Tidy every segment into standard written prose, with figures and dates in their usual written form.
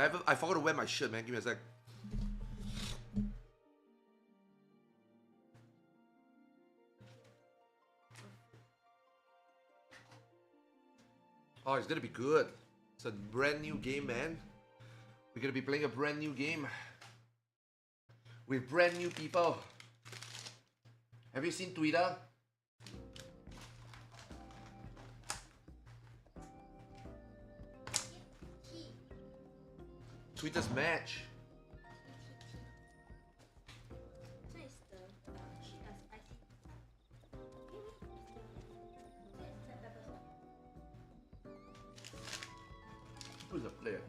I forgot to wear my shirt, man. Give me a sec. Oh, it's gonna be good. It's a brand new game, man. We're gonna be playing a brand new game with brand new people. Have you seen Twitter? Twitter's match. Who's the player?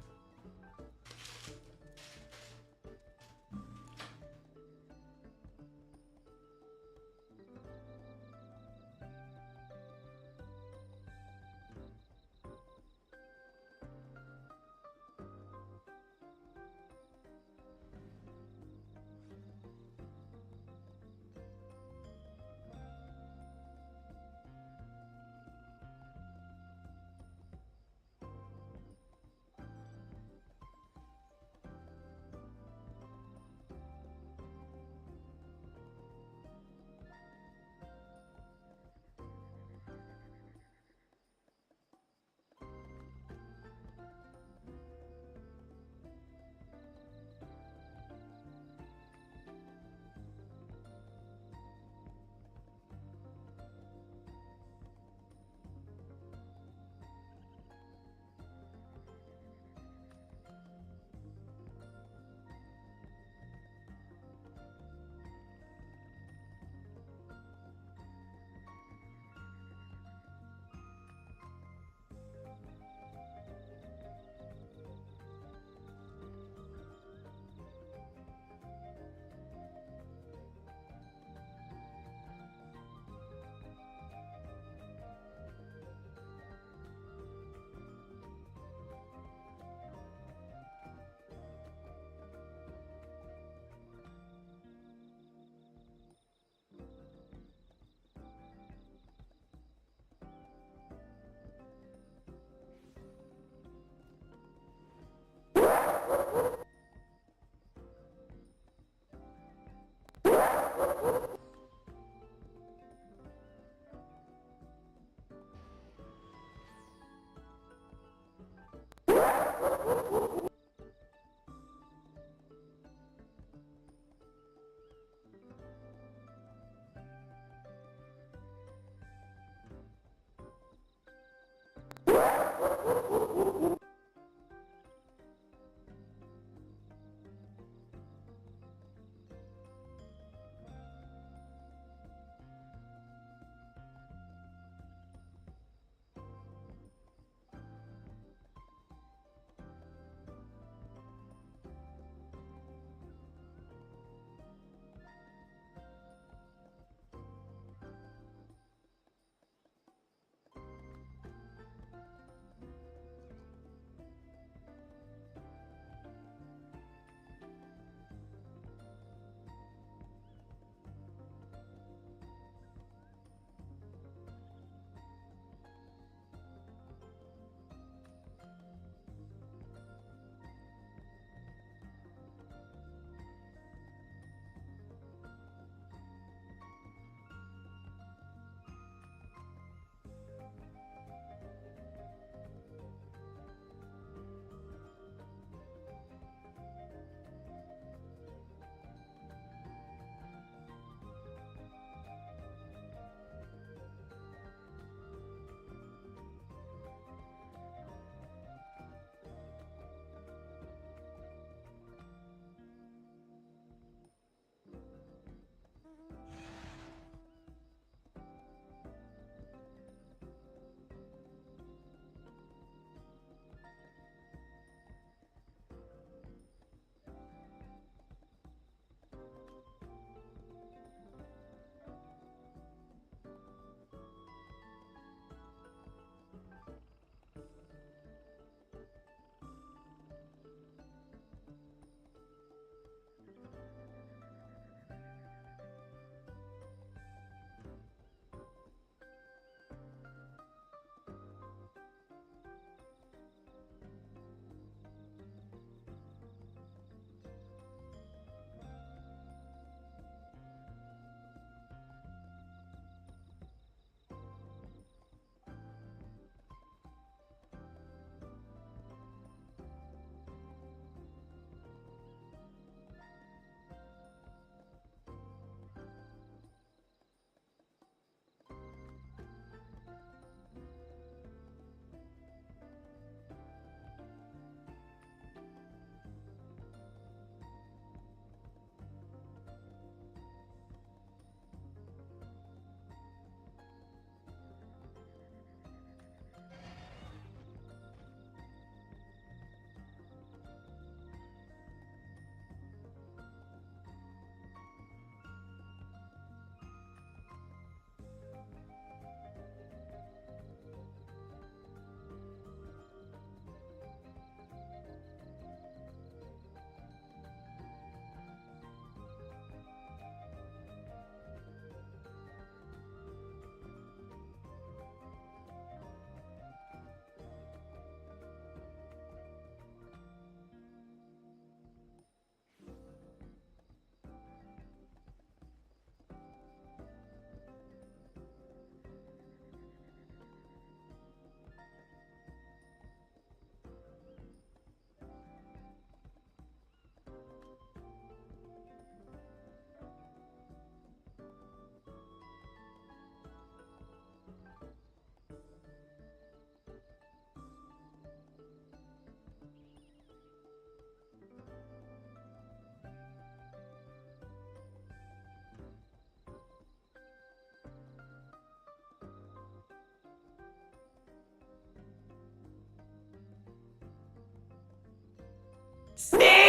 Speed!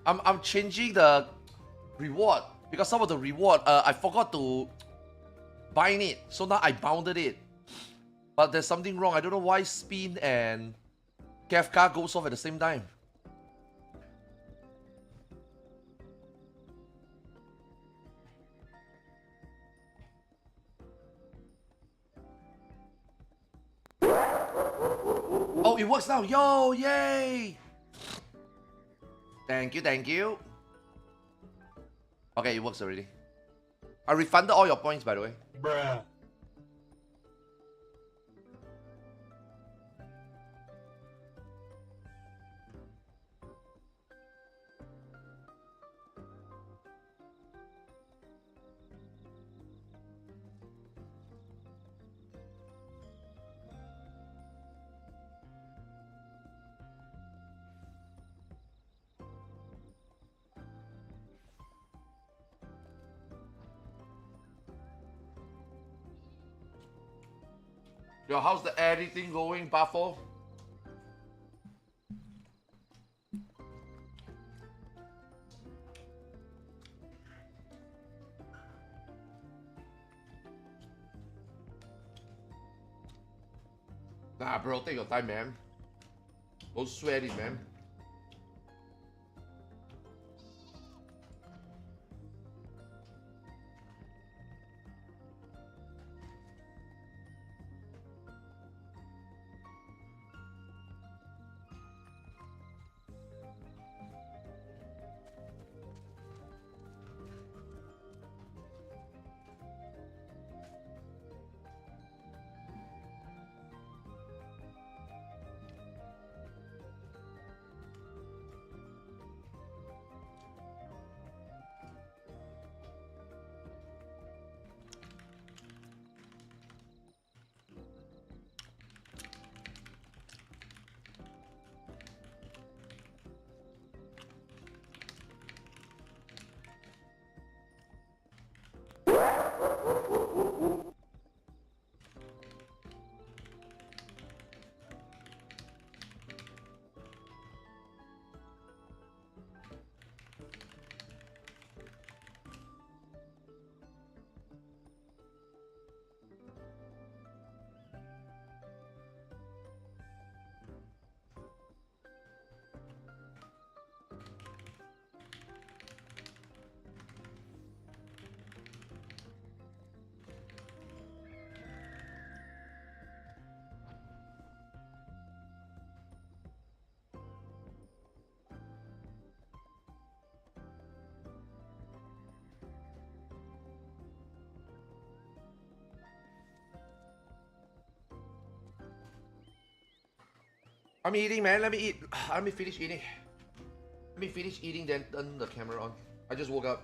I'm changing the reward because some of the reward I forgot to bind it, so now I bounded it. But there's something wrong. I don't know why spin and Kefka goes off at the same time. Oh, it works now. Yo, yay! Thank you, thank you. Okay, it works already. I refunded all your points, by the way. Bruh. Yo, how's the editing going, Buffo? Nah, bro, take your time, man. Don't sweat it, man. I'm eating, man. Let me eat. Let me finish eating. Let me finish eating, then turn the camera on. I just woke up.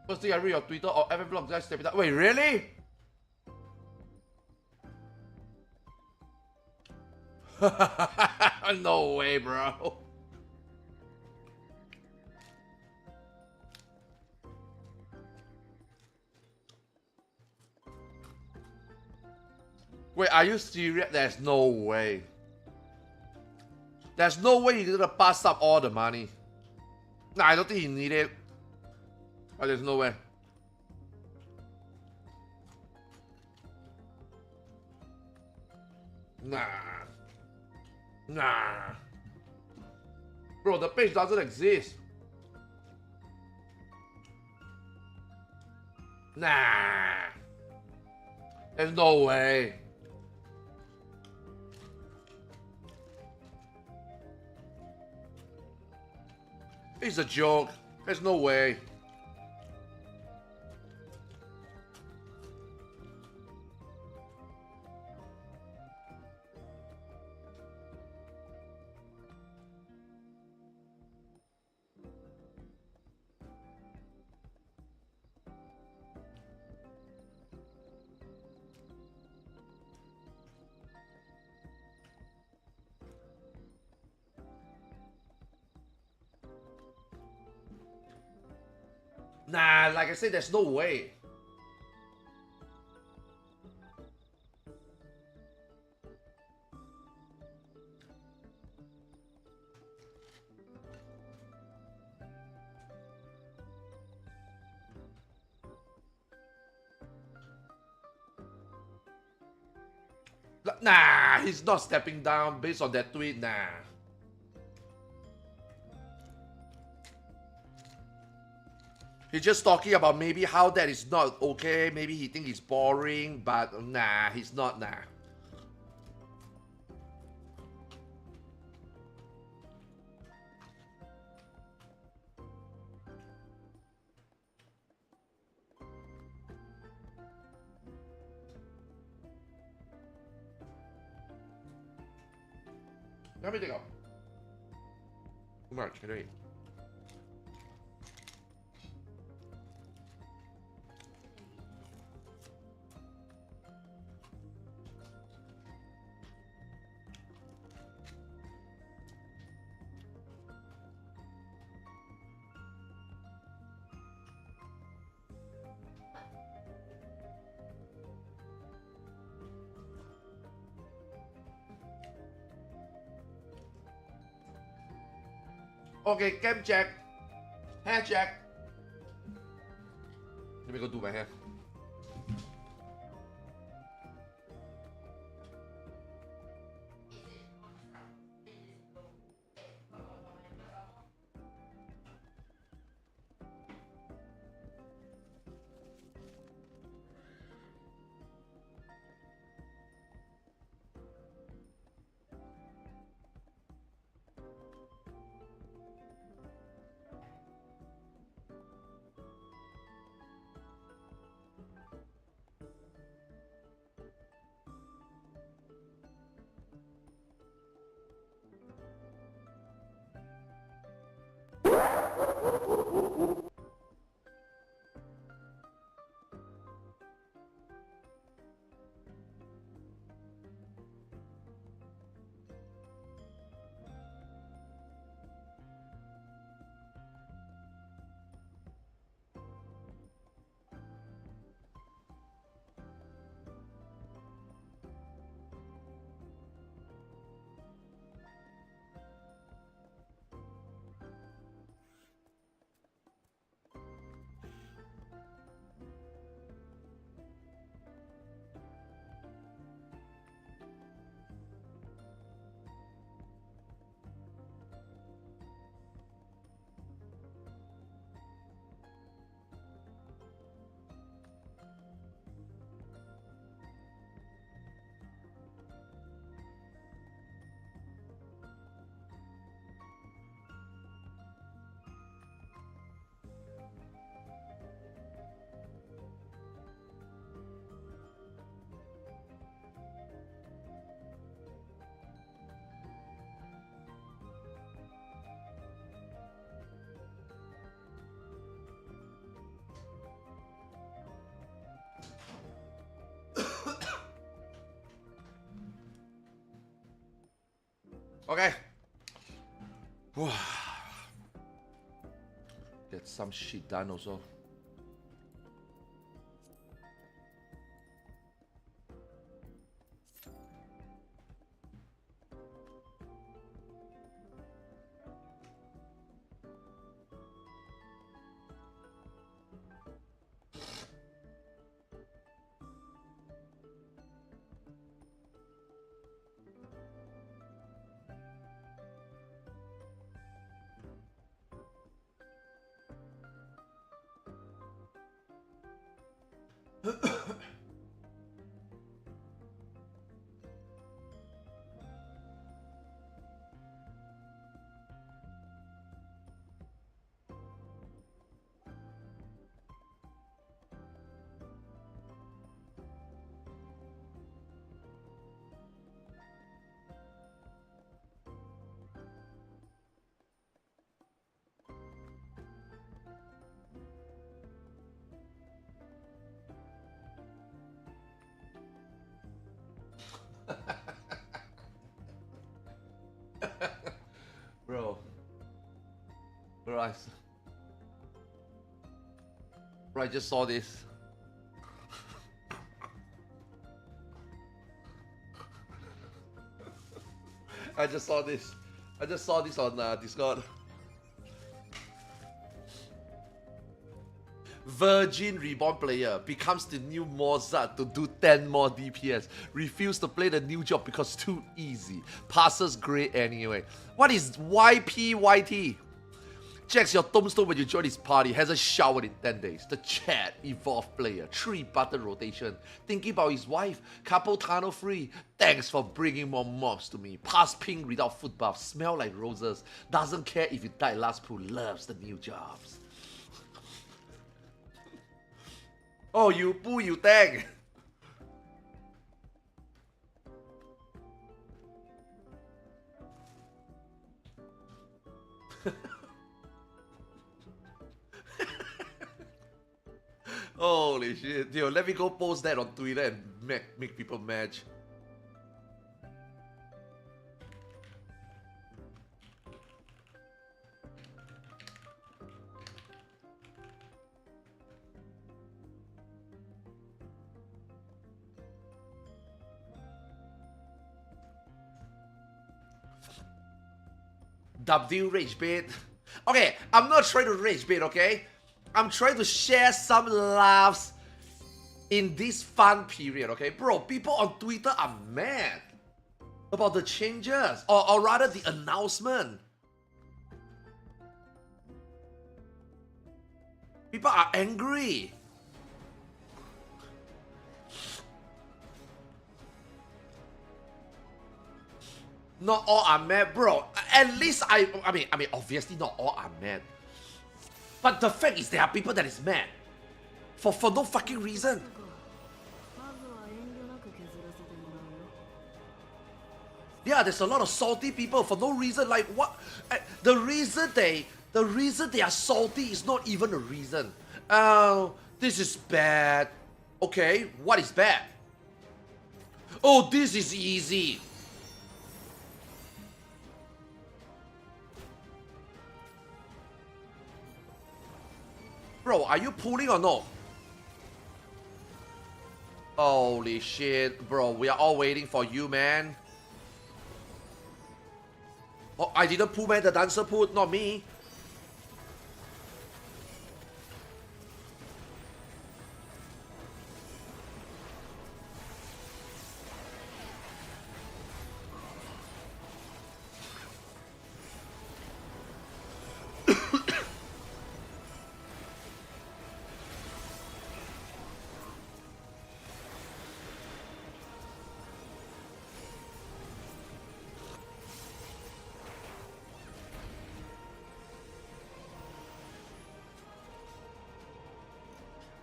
First thing I read your Twitter or FF guys step it up. Wait, really? No way, bro. Wait, are you serious? There's no way. There's no way he's gonna pass up all the money. Nah, I don't think he need it. But there's no way. Nah. Nah. Bro, the page doesn't exist. Nah. There's no way. It's a joke. There's no way. Nah, like I said, there's no way. Nah, he's not stepping down based on that tweet, nah. He's just talking about maybe how that is not okay, maybe he thinks it's boring, but nah, he's not, nah. Let me take out. Too much, can I eat? Okay, cam check. Hair check. Let me go do my hair. Okay. Get some shit done also. Bro. Bro, I just saw this. I just saw this. I just saw this on Discord. Virgin Reborn player becomes the new Mozart to do 10 more DPS. Refuse to play the new job because too easy. Passes great anyway. What is YPYT? Checks your tombstone when you join his party. Hasn't showered in 10 days. The chat evolved player. 3-button rotation. Thinking about his wife. Couple tunnel free. Thanks for bringing more mobs to me. Pass pink without foot buff. Smell like roses. Doesn't care if you died last pool. Loves the new jobs. Oh, you poo, you tang. Holy shit. Yo, let me go post that on Twitter and make people match. W rage bait. Okay, I'm not trying to rage bait, okay? I'm trying to share some laughs in this fun period, okay? Bro, people on Twitter are mad about the changes, or rather the announcement. People are angry. Not all are mad, bro. At least I mean, obviously not all are mad. But the fact is there are people that is mad. For no fucking reason. Yeah, there's a lot of salty people for no reason. Like what? The reason they are salty is not even a reason. Oh, this is bad. Okay, what is bad? Oh, this is easy. Bro, are you pulling or no? Holy shit, bro. We are all waiting for you, man. Oh, I didn't pull, man. The dancer pulled, not me.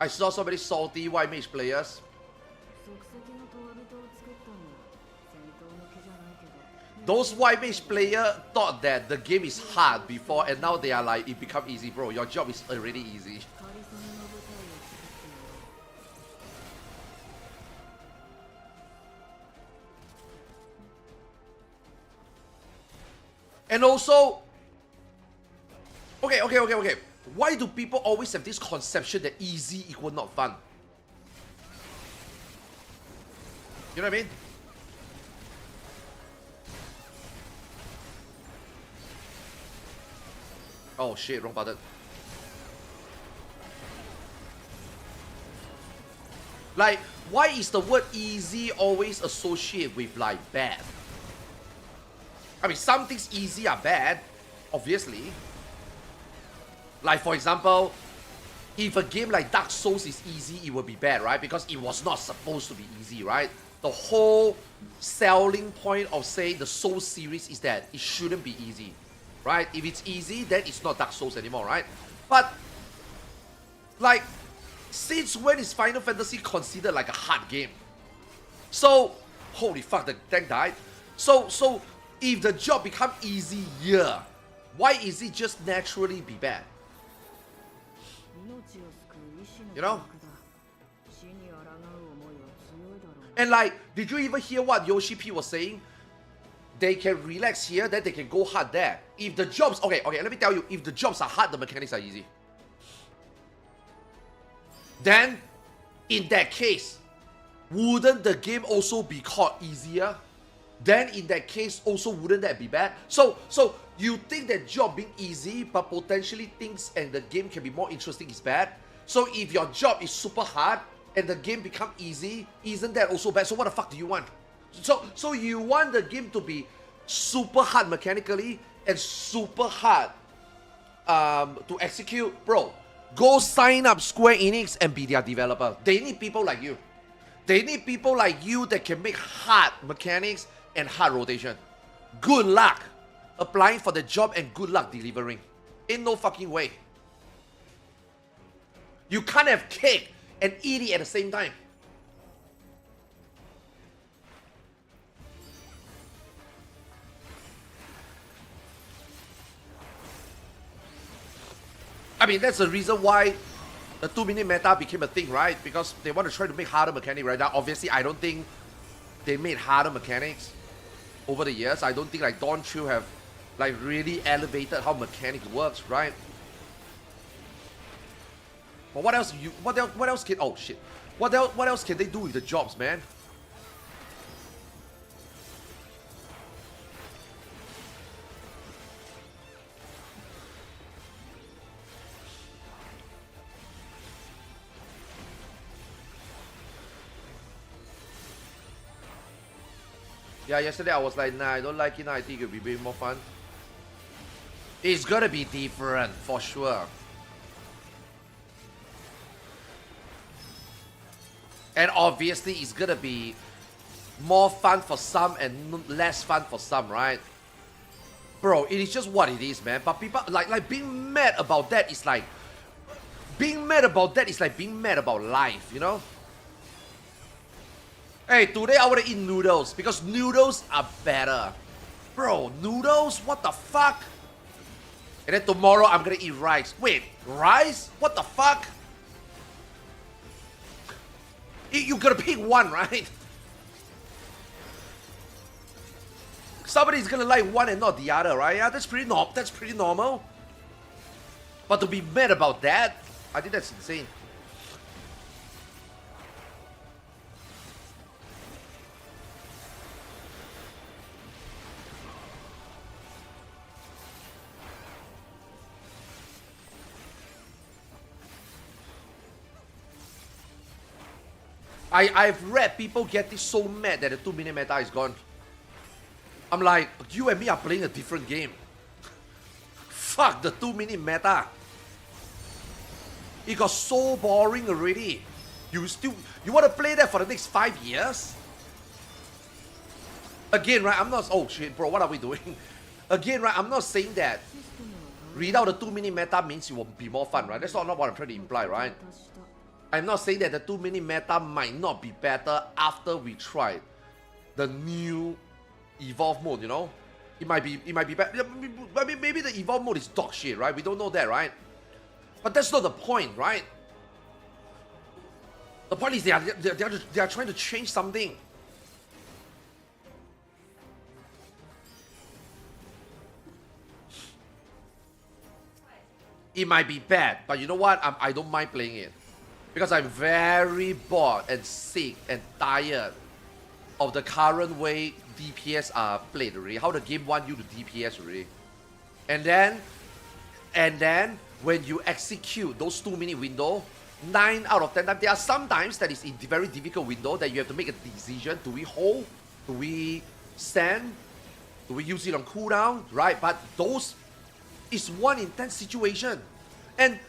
I saw so many salty white mage players. Those white mage players thought that the game is hard before, and now they are like, it become easy, bro. Your job is already easy. And also, okay. Why do people always have this conception that easy equal not fun? You know what I mean? Oh shit, wrong button. Like, why is the word easy always associated with like bad? I mean, some things easy are bad, obviously. Like, for example, if a game like Dark Souls is easy, it will be bad, right? Because it was not supposed to be easy, right? The whole selling point of, say, the Souls series is that it shouldn't be easy, right? If it's easy, then it's not Dark Souls anymore, right? But, like, since when is Final Fantasy considered like a hard game? So, holy fuck, the tank died. So, if the job become easier, why is it just naturally be bad? You know? And like, did you even hear what Yoshi P was saying? They can relax here, then they can go hard there. If the jobs, okay, let me tell you, if the jobs are hard, the mechanics are easy. Then, in that case, wouldn't the game also be called easier? Then in that case, also wouldn't that be bad? So you think that job being easy, but potentially things and the game can be more interesting is bad? So if your job is super hard and the game become easy, isn't that also bad? So what the fuck do you want? So you want the game to be super hard mechanically and super hard to execute? Bro, go sign up Square Enix and be their developer. They need people like you. They need people like you that can make hard mechanics and hard rotation. Good luck applying for the job and good luck delivering. Ain't no fucking way. You can't have cake and eat it at the same time. I mean, that's the reason why the 2-minute meta became a thing, right? Because they want to try to make harder mechanics right now. Obviously, I don't think they made harder mechanics over the years. I don't think like Dawn Chill have like really elevated how mechanics works, right? But what else can, oh shit. What else can they do with the jobs, man? Yeah, yesterday I was like, nah, I don't like it now. I think it'll be way more fun. It's gonna be different, for sure. And obviously, it's gonna be more fun for some and less fun for some, right? Bro, it is just what it is, man. But people, like being mad about that is like... Being mad about that is like being mad about life, you know? Hey, today I want to eat noodles because noodles are better. Bro, noodles? What the fuck? And then tomorrow I'm gonna eat rice. Wait, rice? What the fuck? You gotta pick one, right? Somebody's gonna like one and not the other, right? Yeah, that's pretty normal. But to be mad about that, I think that's insane. I've read people get this so mad that the 2-minute meta is gone. I'm like, you and me are playing a different game. Fuck the 2-minute meta. It got so boring already. You want to play that for the next 5 years? Again, right, I'm not, oh shit, bro, what are we doing? Again, right, I'm not saying that without the 2-minute meta means it will be more fun, right? That's not what I'm trying to imply, right? I'm not saying that the 2-minute meta might not be better after we tried the new evolve mode, you know? It might be better. Maybe the evolve mode is dog shit, right? We don't know that, right? But that's not the point, right? The point is they are trying to change something. It might be bad, but you know what? I don't mind playing it. Because I'm very bored and sick and tired of the current way DPS are played already. How the game want you to DPS already. And then when you execute those 2-minute window, 9 out of 10 times, there are sometimes that is a very difficult window that you have to make a decision. Do we hold? Do we stand? Do we use it on cooldown? Right? But those is one intense situation. And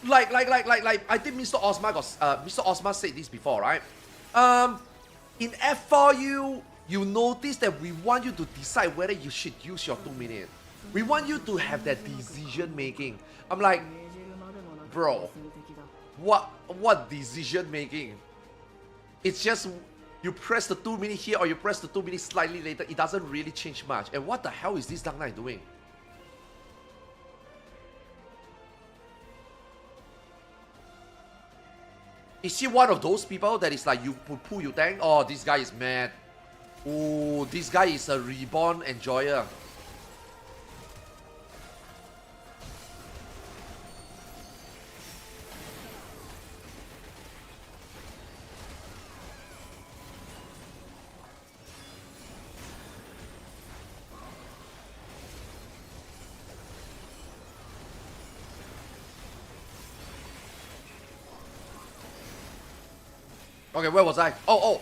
like I think Mr. Osma said this before, right? In F4 you notice that we want you to decide whether you should use your 2 minutes. We want you to have that decision making. I'm like, bro, what decision making? It's just you press the 2 minutes here or you press the 2 minutes slightly later. It doesn't really change much. And what the hell is this Dark Knight doing? Is he one of those people that is like you pull you tank? Oh, this guy is mad. Oh, this guy is a reborn enjoyer. Okay, where was I? Oh,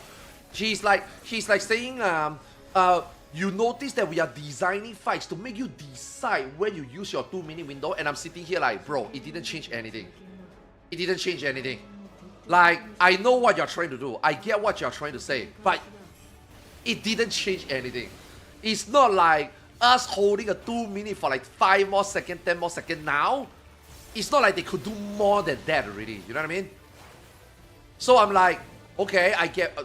he's like saying you notice that we are designing fights to make you decide when you use your 2-minute window, and I'm sitting here like, bro, it didn't change anything. It didn't change anything. Like, I know what you're trying to do. I get what you're trying to say, but it didn't change anything. It's not like us holding a 2 minute for like 5 more seconds, 10 more seconds now. It's not like they could do more than that already. You know what I mean? So I'm like, okay, I get.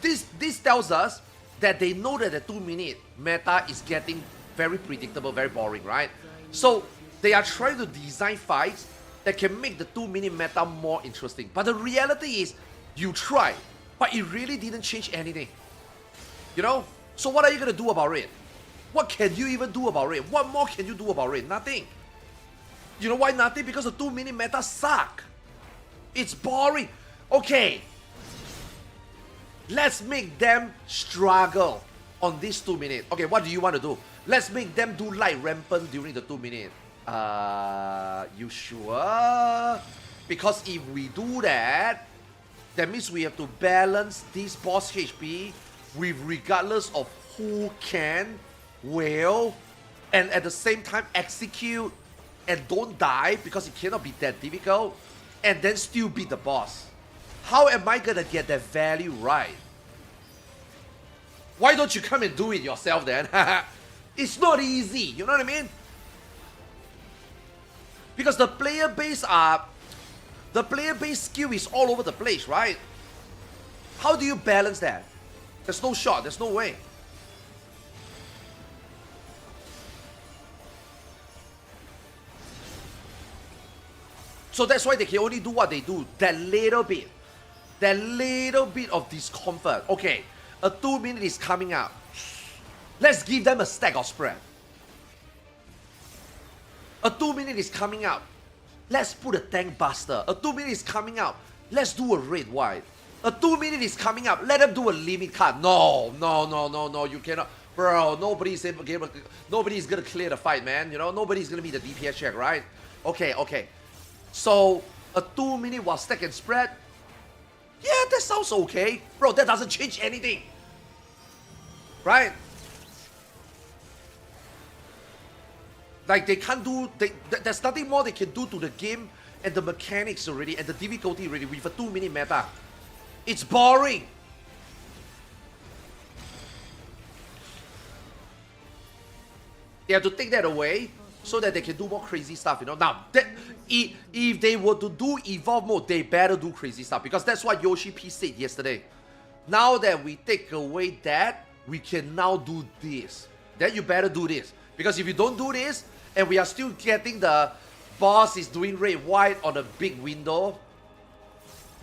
This tells us that they know that the 2-minute meta is getting very predictable, very boring, right? So they are trying to design fights that can make the 2-minute meta more interesting. But the reality is, you try, but it really didn't change anything. You know? So what are you gonna do about it? What can you even do about it? What more can you do about it? Nothing. You know why nothing? Because the 2-minute meta suck. It's boring. Okay, let's make them struggle on this 2 minutes. Okay, what do you want to do? Let's make them do light rampant during the 2 minutes. You sure? Because if we do that, that means we have to balance this boss HP with regardless of who can, will, and at the same time execute and don't die because it cannot be that difficult, and then still beat the boss. How am I gonna get that value right? Why don't you come and do it yourself then? It's not easy, you know what I mean? Because the player base skill is all over the place, right? How do you balance that? There's no shot, there's no way. So that's why they can only do what they do, that little bit of discomfort. Okay, a 2 minute is coming up. Let's give them a stack of spread. A 2 minute is coming up. Let's put a tank buster. A 2 minute is coming up. Let's do a red white. A 2 minute is coming up. Let them do a limit card. No, you cannot. Bro, nobody's gonna clear the fight, man. You know, nobody's gonna be the DPS check, right? Okay. So, a 2 minute while stack and spread? Yeah, that sounds okay. Bro, that doesn't change anything. Right? Like, they can't do... there's nothing more they can do to the game and the mechanics already and the difficulty already with a 2 minute meta. It's boring. They have to take that away so that they can do more crazy stuff, you know. Now, if they were to do Evolve mode, they better do crazy stuff, because that's what Yoshi P said yesterday. Now that we take away that, we can now do this. Then you better do this. Because if you don't do this, and we are still getting the boss is doing red white on a big window,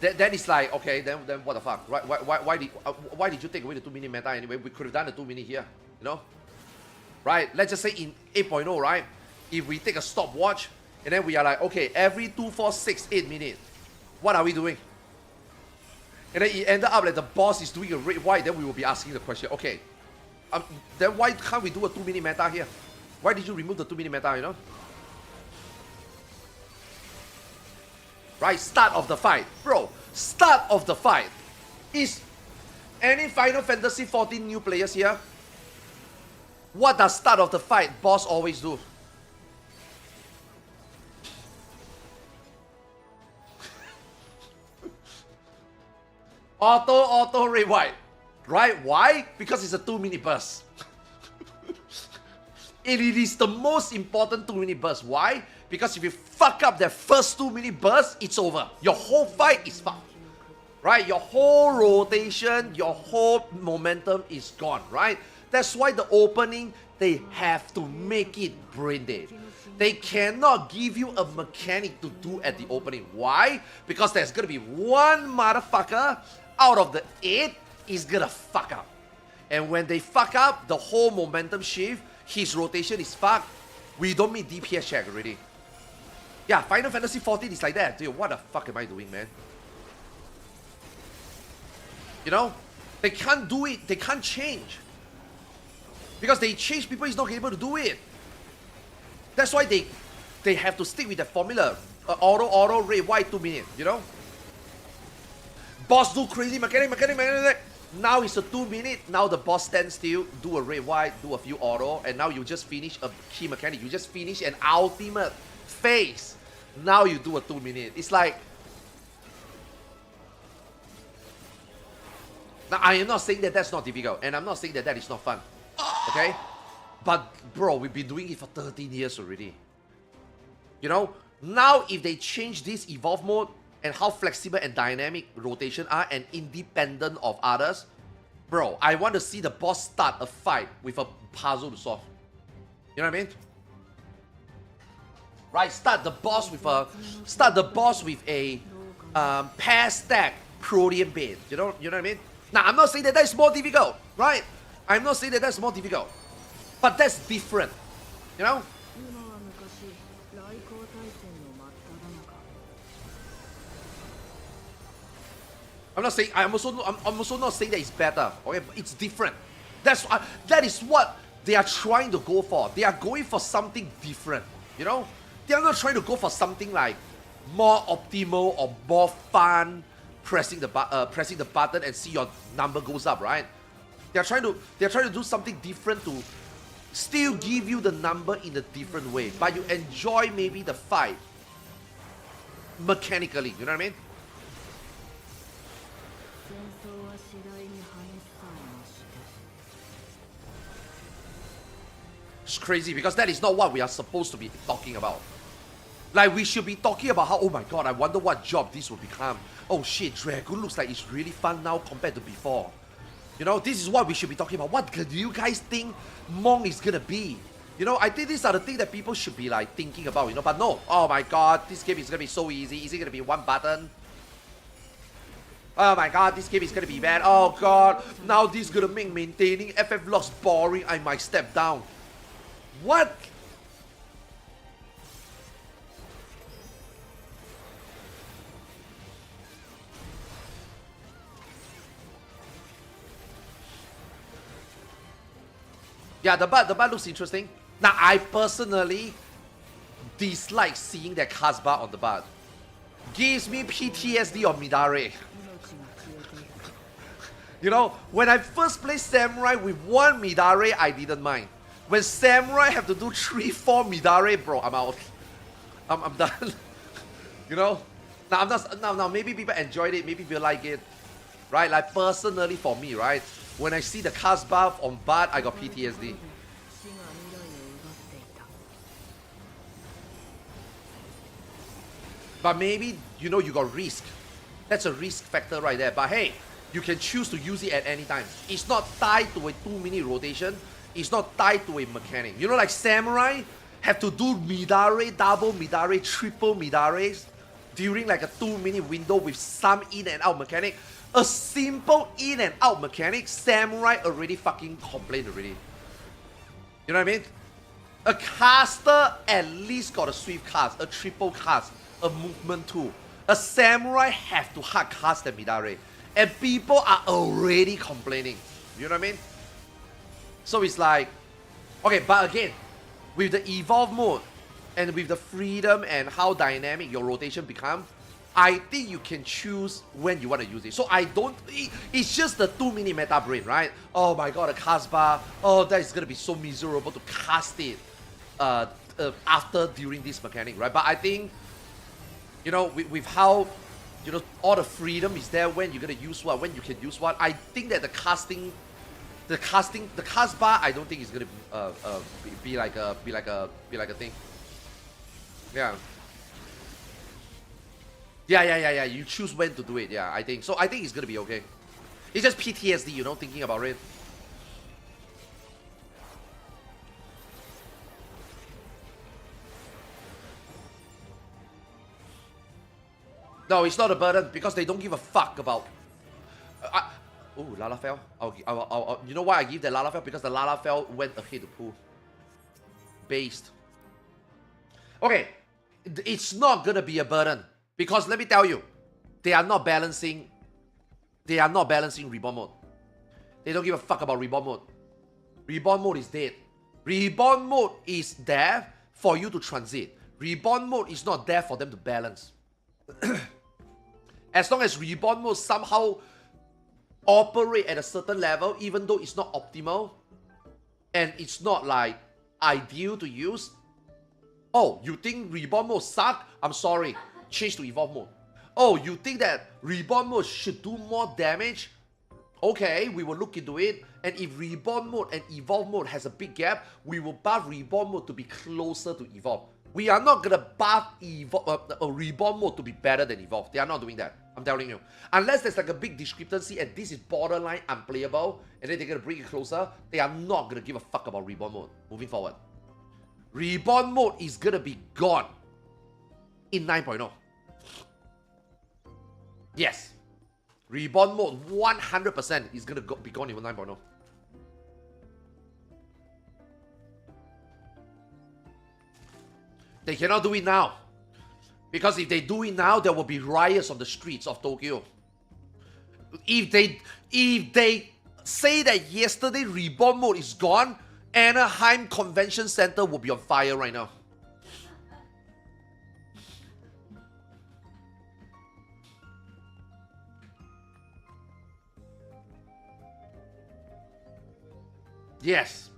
then it's like, okay, then what the fuck? Why did you take away the 2 minute meta anyway? We could have done the 2 minute here, you know? Right? Let's just say in 8.0, right? if we take a stopwatch and then we are like, okay, every 2, 4, 6, 8 minutes, what are we doing? And then it ended up like the boss is doing a red white, then we will be asking the question, okay, then why can't we do a 2-minute meta here? Why did you remove the 2-minute meta, you know? Right, start of the fight. Bro, start of the fight. Is any Final Fantasy 14 new players here? What does start of the fight boss always do? Auto red white. Right? Why? Because it's a 2-minute burst. It is the most important 2-minute burst. Why? Because if you fuck up that first 2-minute burst, it's over. Your whole fight is fucked. Right? Your whole rotation, your whole momentum is gone. Right? That's why the opening, they have to make it brain dead. They cannot give you a mechanic to do at the opening. Why? Because there's gonna be one motherfucker out of the 8 is gonna fuck up. And when they fuck up, the whole momentum shift, his rotation is fucked. We don't meet DPS check already. Yeah, Final Fantasy 14 is like that. Dude, what the fuck am I doing, man? You know? They can't do it. They can't change. Because they change, people is not able to do it. That's why they have to stick with the formula. Auto, red, white, 2 minutes, you know? Boss do crazy mechanic. Now it's a 2 minute. Now the boss stands still, do a red, white, do a few auto, and now you just finish a key mechanic. You just finish an ultimate phase. Now you do a 2 minute. It's like... Now I am not saying that that's not difficult, and I'm not saying that that is not fun. Okay? But bro, we've been doing it for 13 years already. You know? Now if they change this evolve mode and how flexible and dynamic rotation are and independent of others, bro, I want to see the boss start a fight with a puzzle to solve. You know what I mean? Right? Start the boss with a pair stack Protean bait. You know what I mean? Now I'm not saying that is more difficult, right? I'm not saying that that's more difficult. But that's different. You know? I'm also not saying that it's better. Okay, but it's different. That is what they are trying to go for. They are going for something different. You know? They are not trying to go for something like more optimal or more fun, pressing the button and see your number goes up, right? They're trying to do something different to still give you the number in a different way, but you enjoy maybe the fight mechanically. You know what I mean? It's crazy because that is not what we are supposed to be talking about. Like, we should be talking about how, oh my god, I wonder what job this will become. Oh shit, Dragoon looks like it's really fun now compared to before. You know, this is what we should be talking about. What do you guys think Monk is gonna be? You know, I think these are the things that people should be like thinking about, you know, but no. Oh my god, this game is gonna be so easy. Is it gonna be one button? Oh my god, this game is gonna be bad. Oh god, now this is gonna make maintaining FF logs boring. I might step down. What? Yeah, the bud looks interesting. Now, I personally dislike seeing that cast bar on the bud. Gives me PTSD of Midare. You know, when I first played Samurai with one Midare, I didn't mind. When Samurai have to do 3, 4 Midare, bro, I'm out. I'm done. You know? Now, I'm not. Now, maybe people enjoyed it. Maybe people like it. Right? Like, personally for me, right? When I see the cast buff on Bard, I got PTSD. But maybe, you know, you got risk. That's a risk factor right there. But hey, you can choose to use it at any time. It's not tied to a 2-minute rotation. It's not tied to a mechanic. You know, like Samurai have to do Midare, double Midare, triple Midares during like a 2-minute window with some in and out mechanic. A simple in and out mechanic, Samurai already fucking complained already. You know what I mean? A caster at least got a swift cast, a triple cast, a movement tool. A samurai have to hard cast the Midare. And people are already complaining. You know what I mean? So it's like, okay, but again, with the evolve mode and with the freedom and how dynamic your rotation becomes, I think you can choose when you want to use it. So I don't, it's just the 2-minute meta brain, right? Oh my god, a cast bar. Oh, that is going to be so miserable to cast it during this mechanic, right? But I think, you know, with how, you know, all the freedom is there when you're going to use what, when you can use what, I think that the cast bar, I don't think is going to be like a thing. Yeah. Yeah. You choose when to do it. Yeah, I think so. I think it's gonna be okay. It's just PTSD, you know, thinking about it. No, it's not a burden because they don't give a fuck about. Oh, Lalafell. You know why I give the Lalafell? Because the Lalafell went ahead to pull. Based. Okay, it's not gonna be a burden. Because let me tell you, they are not balancing Reborn mode. They don't give a fuck about Reborn mode. Reborn mode is dead. Reborn mode is there for you to transit. Reborn mode is not there for them to balance. As long as Reborn mode somehow operate at a certain level, even though it's not optimal, and it's not like ideal to use. Oh, you think Reborn mode suck? I'm sorry. Change to Evolve mode. Oh, you think that Reborn mode should do more damage? Okay, we will look into it. And if Reborn mode and Evolve mode has a big gap, we will buff Reborn mode to be closer to Evolve. We are not gonna buff Reborn mode to be better than Evolve. They are not doing that. I'm telling you. Unless there's like a big discrepancy and this is borderline unplayable, and then they're gonna bring it closer, they are not gonna give a fuck about Reborn mode moving forward. Reborn mode is gonna be gone in 9.0. Yes. Reborn mode 100% is gonna be gone in 9.0. They cannot do it now. Because if they do it now, there will be riots on the streets of Tokyo. If they say that yesterday Reborn mode is gone, Anaheim Convention Center will be on fire right now. Yes.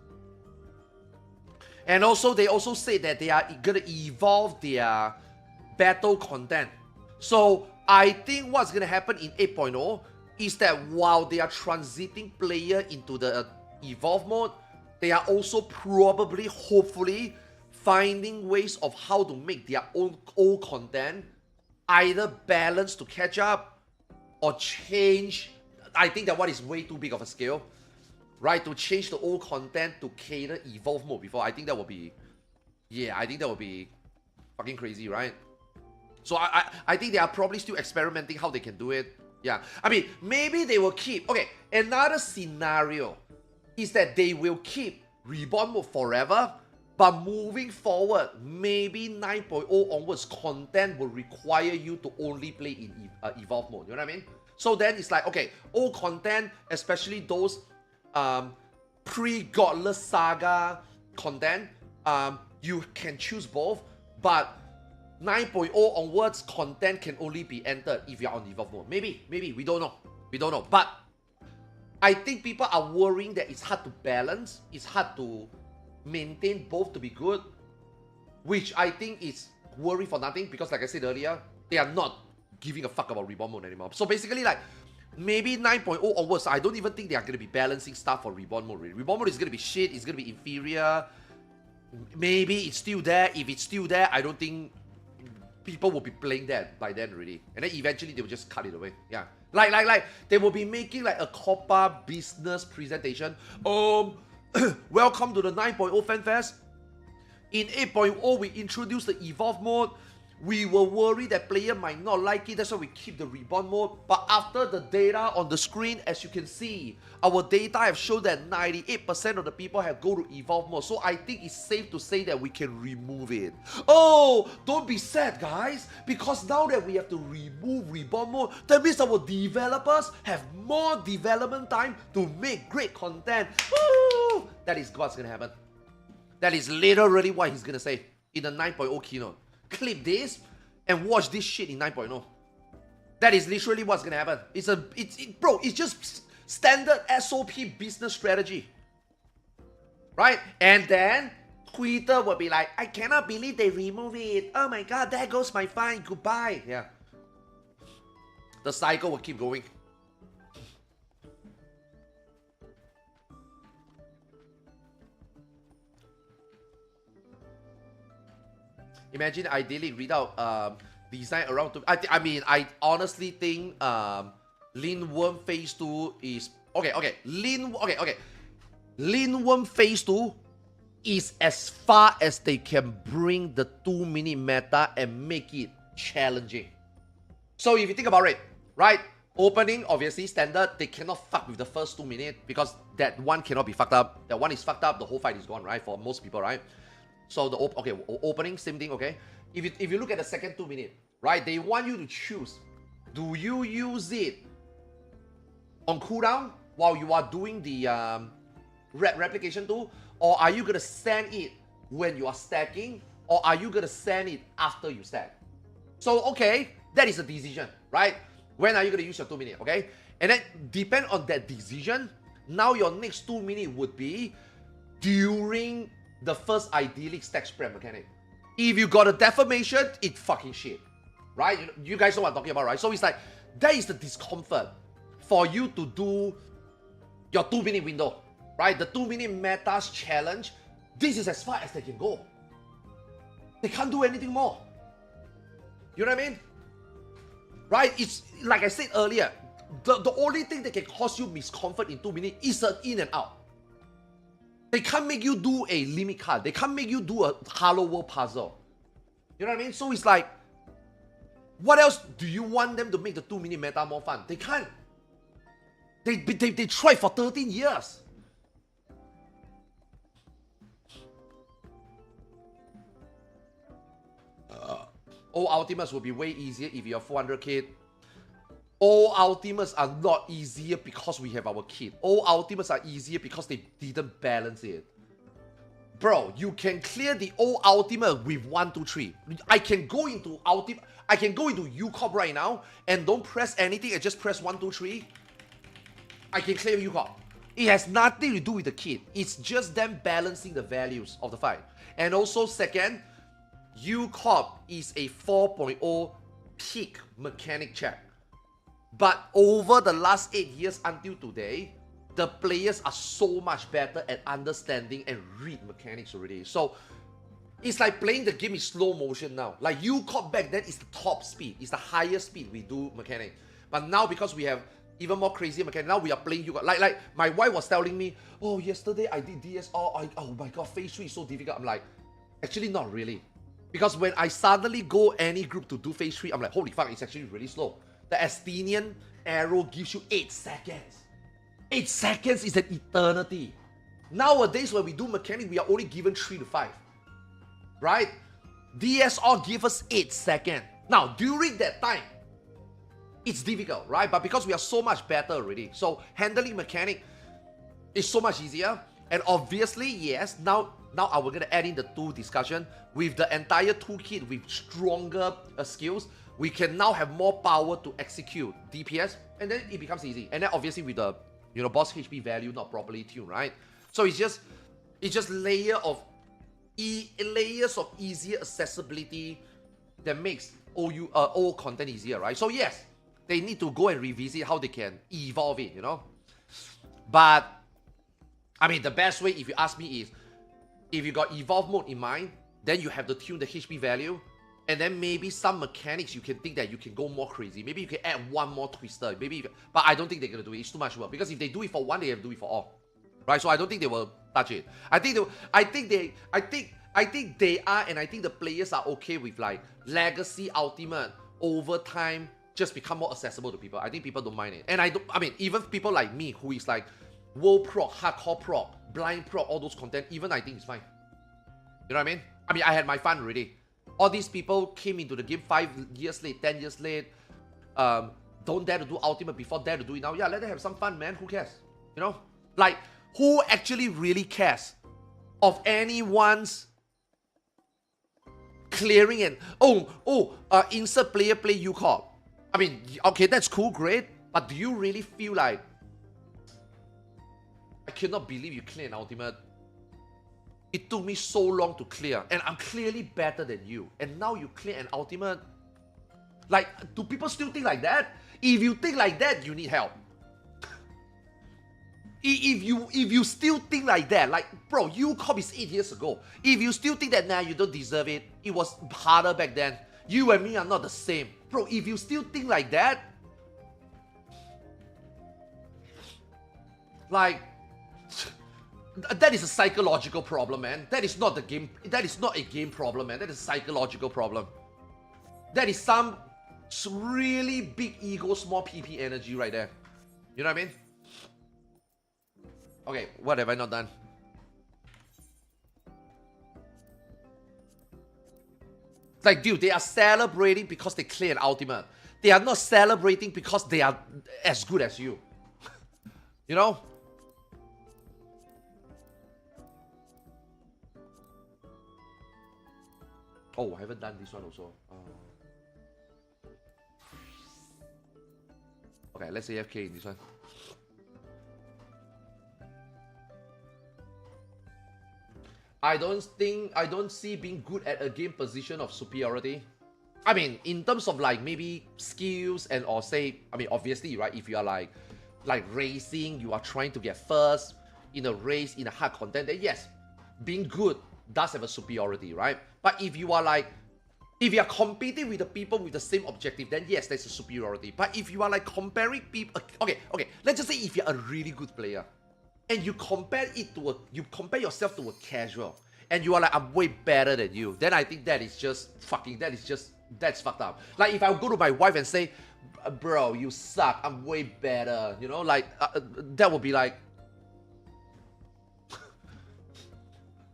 And also, they also say that they are going to evolve their battle content. So, I think what's going to happen in 8.0 is that while they are transiting player into the evolve mode, they are also probably, hopefully, finding ways of how to make their own old content either balance to catch up or change. I think that one is way too big of a scale. Right, to change the old content to cater evolve mode before. I think that would be, yeah, I think that would be fucking crazy, right? So I think they are probably still experimenting how they can do it. Yeah, I mean, maybe they will keep, okay, another scenario is that they will keep Reborn mode forever, but moving forward, maybe 9.0 onwards, content will require you to only play in evolve mode, you know what I mean? So then it's like, okay, old content, especially those pre-Godless Saga content, you can choose both, but 9.0 onwards content can only be entered if you're on evolve mode. Maybe, we don't know. But I think people are worrying that it's hard to balance, it's hard to maintain both to be good, which I think is worry for nothing because like I said earlier, they are not giving a fuck about Reborn mode anymore. So basically like, maybe 9.0 onwards, I don't even think they are going to be balancing stuff for Reborn mode. Reborn mode is going to be shit, it's going to be inferior. Maybe it's still there. If it's still there, I don't think people will be playing that by then already. And then eventually they will just cut it away. Yeah. Like they will be making like a Copa business presentation. Welcome to the 9.0 FanFest. In 8.0, we introduced the Evolve mode. We were worried that player might not like it. That's why we keep the reborn mode. But after the data on the screen, as you can see, our data have shown that 98% of the people have go to evolve mode. So I think it's safe to say that we can remove it. Oh, don't be sad, guys. Because now that we have to remove reborn mode, that means our developers have more development time to make great content. Woo! That is what's gonna happen. That is literally what he's gonna say in the 9.0 keynote. Clip this and watch this shit in 9.0. That is literally what's gonna happen. Bro, it's just standard SOP business strategy. Right? And then Twitter will be like, I cannot believe they remove it. Oh my god, there goes my fine. Goodbye. Yeah. The cycle will keep going. Imagine ideally read out design around to I honestly think Lindworm Phase 2 is okay. Lindworm Phase 2 is as far as they can bring the 2-minute meta and make it challenging. So if you think about it, right? Opening, obviously standard, they cannot fuck with the first 2 minutes because that one cannot be fucked up. That one is fucked up, the whole fight is gone, right? For most people, right? So the opening, same thing, okay? If you look at the second 2 minutes, right? They want you to choose. Do you use it on cooldown while you are doing the replication tool? Or are you gonna send it when you are stacking? Or are you gonna send it after you stack? So, okay, that is a decision, right? When are you gonna use your 2 minutes, okay? And then depend on that decision, now your next 2 minutes would be during the first idyllic stack spread mechanic. If you got a deformation, it's fucking shit. Right? You guys know what I'm talking about, right? So it's like, that is the discomfort for you to do your 2 minute window. Right? The 2 minute metas challenge, this is as far as they can go. They can't do anything more. You know what I mean? Right? It's like I said earlier, the only thing that can cause you discomfort in 2 minutes is an in and out. They can't make you do a limit card. They can't make you do a Hello World puzzle. You know what I mean? So it's like, what else do you want them to make the 2 minute meta more fun? They can't. They tried for 13 years. All ultimates will be way easier if you're 400 kid. All ultimates are not easier because we have our kit. All ultimates are easier because they didn't balance it. Bro, you can clear the old ultimate with 1, 2, 3. I can go into ultimate. I can go into UCOP right now and don't press anything and just press 1, 2, 3. I can clear UCOP. It has nothing to do with the kit. It's just them balancing the values of the fight. And also, second, UCOP is a 4.0 peak mechanic check. But over the last 8 years until today, the players are so much better at understanding and read mechanics already. So it's like playing the game in slow motion now. Like UCOP back then is the top speed. It's the highest speed we do mechanic. But now because we have even more crazy mechanic, now we are playing UCOP. Like my wife was telling me, oh, yesterday I did DSR. Oh my god, phase 3 is so difficult. I'm like, actually not really. Because when I suddenly go any group to do phase 3, I'm like, holy fuck, it's actually really slow. The Estinian arrow gives you 8 seconds. 8 seconds is an eternity. Nowadays, when we do mechanic, we are only given 3 to 5. Right? DSR gives us 8 seconds. Now, during that time, it's difficult, right? But because we are so much better already, so handling mechanic is so much easier. And obviously, yes, now we're going to add in the tool discussion. With the entire toolkit with stronger skills, we can now have more power to execute DPS, and then it becomes easy. And then obviously with the boss HP value not properly tuned, right? So it's just layers of easier accessibility that makes all content easier, right? So yes, they need to go and revisit how they can evolve it, But I mean, the best way, if you ask me, is if you got evolve mode in mind, then you have to tune the HP value. And then maybe some mechanics you can think that you can go more crazy. Maybe you can add one more twister. But I don't think they're gonna do it. It's too much work. Because if they do it for one, they have to do it for all, right? So I don't think they will touch it. I think I think they are, and I think the players are okay with like Legacy Ultimate over time just become more accessible to people. I think people don't mind it. And I mean, even people like me who is like world proc, hardcore proc, blind proc, all those content, even I think it's fine. You know what I mean? I mean, I had my fun already. All these people came into the game 5 years late, 10 years late. Don't dare to do Ultimate before, dare to do it now. Yeah, let them have some fun, man. Who cares? You know? Like, who actually really cares of anyone's clearing and insert player play UCOP? I mean, okay, that's cool, great. But do you really feel like, I cannot believe you clear an Ultimate? It took me so long to clear, and I'm clearly better than you. And now you clear an Ultimate? Like, do people still think like that? If you think like that, you need help. If you still think like that, like, bro, UCOP is 8 years ago. If you still think that, nah, you don't deserve it, it was harder back then. You and me are not the same. Bro, if you still think like that, like, that is a psychological problem, man. That is not the game. That is not a game problem, man. That is a psychological problem. That is some really big ego, small PP energy right there. You know what I mean? Okay, what have I not done? Like, dude, they are celebrating because they clear an Ultimate. They are not celebrating because they are as good as you. You know? Oh, I haven't done this one also. Okay, let's say AFK in this one. I don't see being good at a game position of superiority. I mean, in terms of like maybe skills and or say, I mean, obviously, right? If you are like racing, you are trying to get first in a race, in a hard content, then yes, being good does have a superiority, right? But if you are like, if you are competing with the people with the same objective, then yes, there's a superiority. But if you are like comparing people, okay, let's just say if you're a really good player, and you compare it to you compare yourself to a casual, and you are like, I'm way better than you, then I think that is just fucking, that's fucked up. Like if I go to my wife and say, bro, you suck, I'm way better, you know, like, that would be like,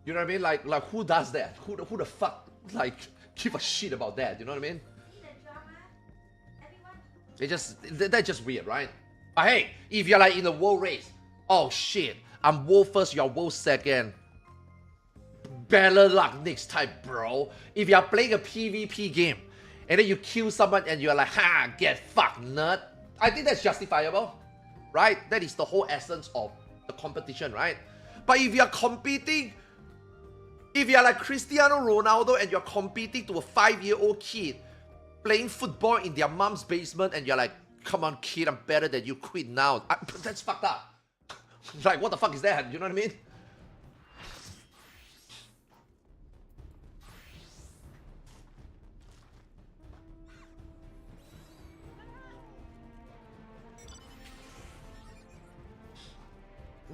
you know what I mean? Like who does that? Who the fuck, like, give a shit about that, you know what I mean? That's just weird, right? But hey, if you're like in a world race, oh shit, I'm world first, you're world second. Better luck next time, bro. If you're playing a PvP game, and then you kill someone and you're like, ha, get fucked, nerd. I think that's justifiable, right? That is the whole essence of the competition, right? But if you're competing, if you're like Cristiano Ronaldo and you're competing to a 5-year-old kid playing football in their mom's basement and you're like, come on kid, I'm better than you, quit now. That's fucked up. Like, what the fuck is that? You know what I mean?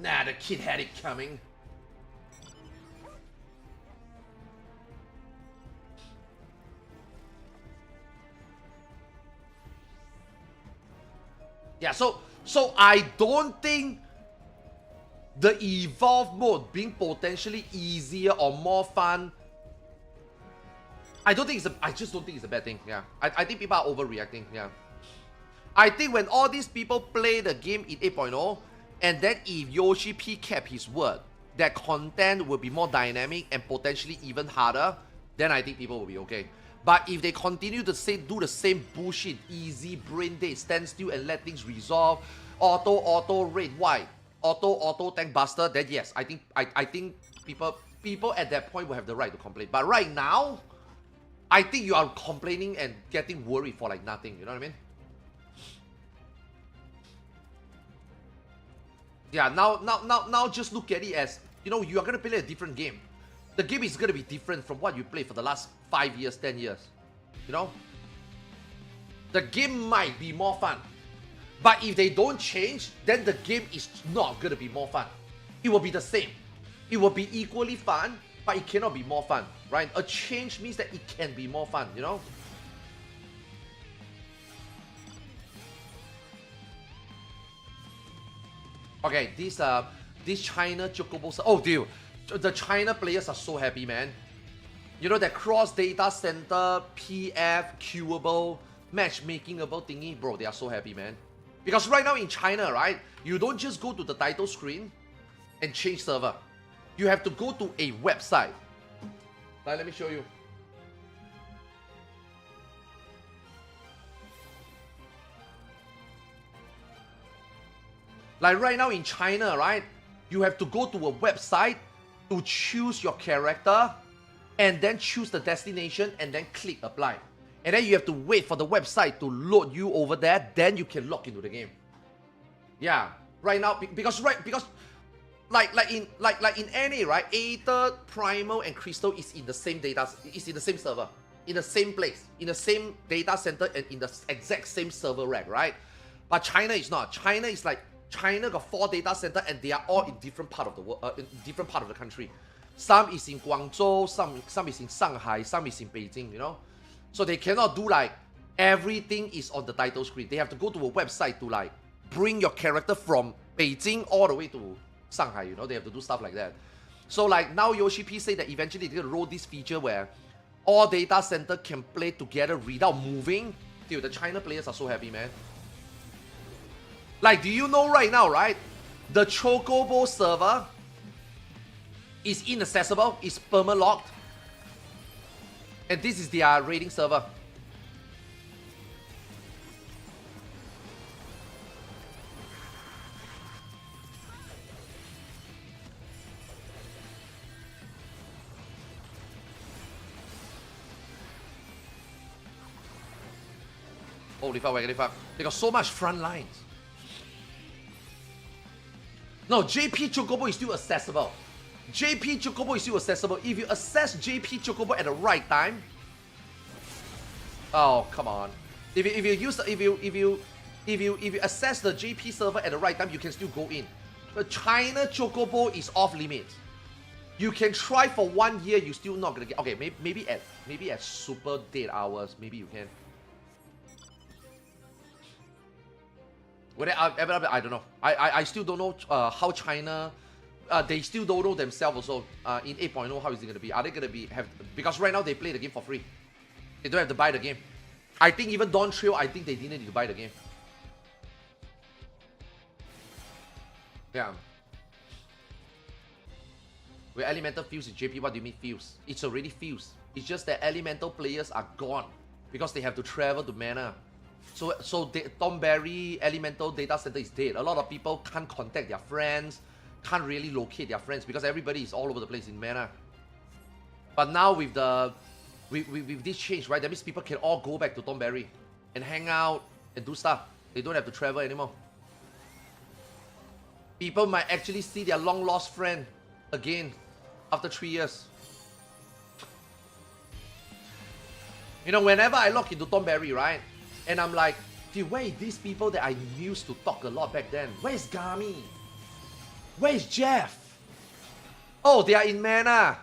Nah, the kid had it coming. Yeah, so I don't think the evolved mode being potentially easier or more fun, I just don't think it's a bad thing. Yeah, I think people are overreacting. Yeah, I think when all these people play the game in 8.0, and then if Yoshi P kept his word, that content will be more dynamic and potentially even harder, then I think people will be okay. But if they continue to do the same bullshit, easy brain dead, stand still and let things resolve, auto raid wide, auto tank buster, then yes, I think people at that point will have the right to complain. But right now, I think you are complaining and getting worried for like nothing. You know what I mean? Yeah. Now just look at it as, you know, you are gonna play a different game. The game is gonna be different from what you played for the last 5 years, 10 years. You know? The game might be more fun. But if they don't change, then the game is not gonna be more fun. It will be the same. It will be equally fun, but but it cannot be more fun, right? A change means that it can be more fun, you know? Okay, this China Chocobo... Oh, dude, the China players are so happy, man. You know, that cross data center, PF, queuable, matchmakingable thingy, bro, they are so happy, man. Because right now in China, right, you don't just go to the title screen and change server. You have to go to a website. Like, let me show you. Like right now in China, right, you have to go to a website to choose your character and then choose the destination and then click apply. And then you have to wait for the website to load you over there, then you can log into the game. Yeah, right now, because like in NA, right, Aether, Primal, and Crystal is in the same data, is in the same server, in the same place, in the same data center, and in the exact same server rack, right? But China is not. China is like, China got 4 data centers and they are all in different part of the world, in different part of the country. Some is in Guangzhou, some is in Shanghai, some is in Beijing, you know? So they cannot do like, everything is on the title screen. They have to go to a website to like, bring your character from Beijing all the way to Shanghai, you know? They have to do stuff like that. So like, now Yoshi P say that eventually they're gonna roll this feature where all data center can play together without moving. Dude, the China players are so happy, man. Like, do you know right now, right? The Chocobo server is inaccessible, it's perma-locked. And this is their raiding server. Holy fuck, holy fuck. They got so much front lines. No, JP Chocobo is still accessible. JP Chocobo is still accessible. If you access JP Chocobo at the right time, oh come on. If you access the JP server at the right time, you can still go in. The China Chocobo is off limits. You can try for 1 year, you still not gonna get. Okay, maybe at super dead hours, maybe you can. I don't know. I still don't know how China. They still don't know themselves also. In 8.0, how is it gonna be? Are they gonna be because right now they play the game for free. They don't have to buy the game. I think even Dawn Trail, I think they didn't need to buy the game. Yeah. With Elemental Fuse in JP, what do you mean Fuse? It's already Fuse. It's just that Elemental players are gone because they have to travel to Mana. So Thornberry Elemental Data Center is dead. A lot of people can't contact their friends, can't really locate their friends because everybody is all over the place in Mana. But now with this change, right, that means people can all go back to Thornberry and hang out and do stuff. They don't have to travel anymore. People might actually see their long lost friend again after 3 years. You know, whenever I log into Thornberry, right, and I'm like, dude, where is these people that I used to talk a lot back then? Where's Gami? Where's Jeff? Oh, they are in Mana.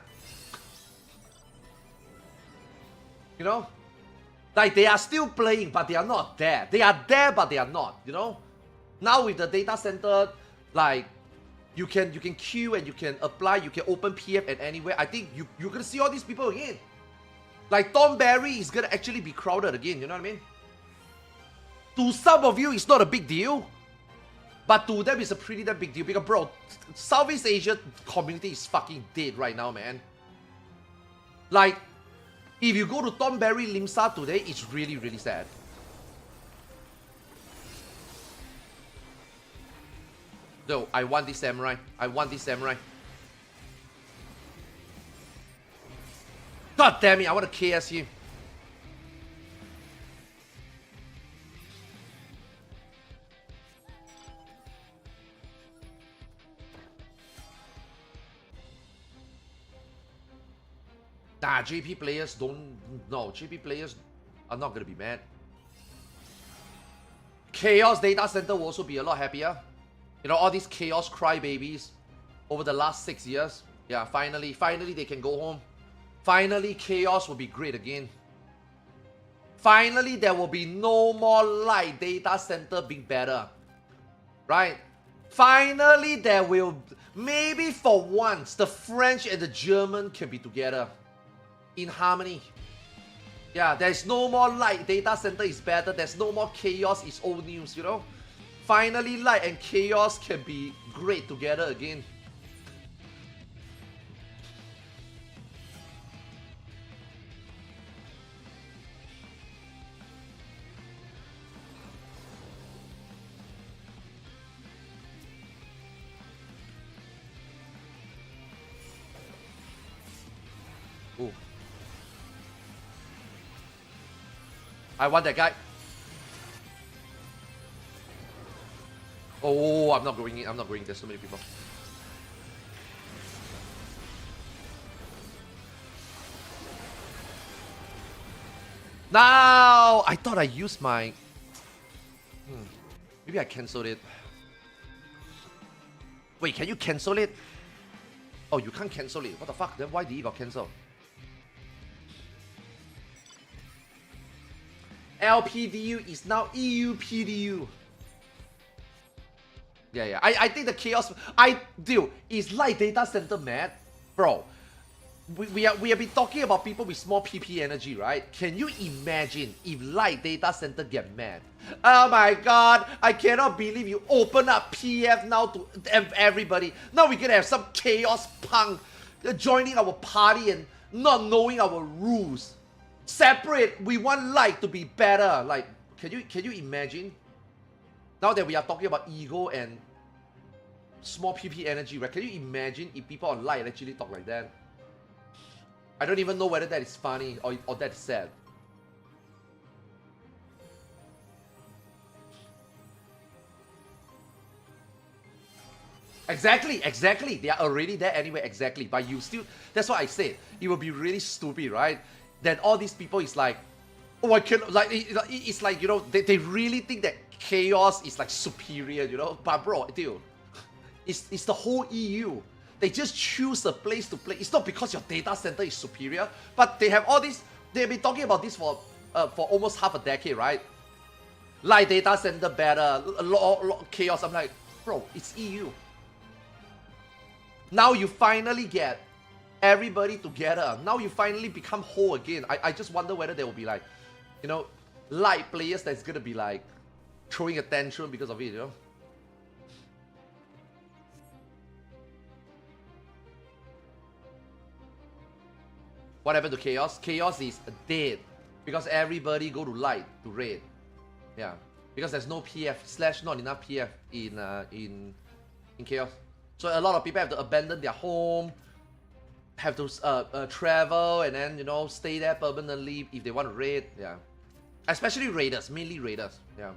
You know? Like, they are still playing, but they are not there. They are there, but they are not, you know? Now with the data center, like, you can queue and you can apply, you can open PF at anywhere. I think you're gonna see all these people again. Like, Thornberry is gonna actually be crowded again, you know what I mean? To some of you, it's not a big deal. But to them, it's a pretty damn big deal. Because, bro, Southeast Asia community is fucking dead right now, man. Like, if you go to Thornberry Limsa today, it's really, really sad. Yo, I want this samurai. I want this samurai. God damn it, I want to KS you. Nah, JP players don't... No, JP players are not gonna be mad. Chaos Data Center will also be a lot happier. You know, all these Chaos crybabies over the last 6 years. Yeah, finally they can go home. Finally, chaos will be great again. Finally, there will be no more light data center being better. Right? Finally, there will... Maybe for once, the French and the German can be together. In harmony. Yeah, there's no more light data center is better. There's no more chaos is old news, you know? Finally, light and chaos can be great together again. Ooh. I want that guy. Oh, I'm not going in. I'm not going in. There's so many people. Now, I thought I used my... Maybe I cancelled it. Wait, can you cancel it? Oh, you can't cancel it. What the fuck? Then why did it got cancelled? LPDU is now EUPDU. Yeah. I think the chaos... Dude, is light data center mad? Bro, we have been talking about people with small PP energy, right? Can you imagine if light data center get mad? Oh my god, I cannot believe you open up PF now to everybody. Now we're gonna have some chaos punk joining our party and not knowing our rules. Separate, we want light to be better. Like, can you imagine? Now that we are talking about ego and small PP energy, right? Can you imagine if people on light actually talk like that? I don't even know whether that is funny or that's sad. Exactly. They are already there anyway, exactly. But you still, that's what I said. It will be really stupid, right? That all these people is like, oh, I can, like, it's like, you know, they really think that chaos is like superior, you know? But bro, dude, it's the whole EU. They just choose a place to play. It's not because your data center is superior, but they have all this, they've been talking about this for almost half a decade, right? Light data center better, chaos. I'm like, bro, it's EU. Now you finally get everybody together. Now you finally become whole again. I just wonder whether there will be like, you know, light players that's gonna be like throwing a tantrum because of it, you know? What happened to chaos? Chaos is dead because everybody go to light to raid. Yeah, because there's no PF / not enough PF in chaos. So a lot of people have to abandon their home, have to travel, and then, you know, stay there permanently if they want to raid. Yeah, especially raiders, mainly raiders. Yeah,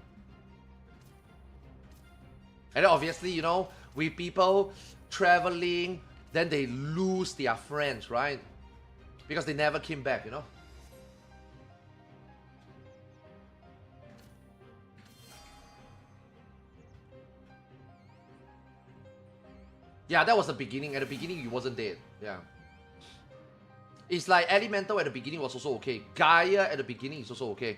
and then obviously, you know, with people traveling, then they lose their friends, right? Because they never came back, you know. Yeah, that was the beginning. At the beginning, he wasn't dead. Yeah. It's like Elemental at the beginning was also okay. Gaia at the beginning is also okay.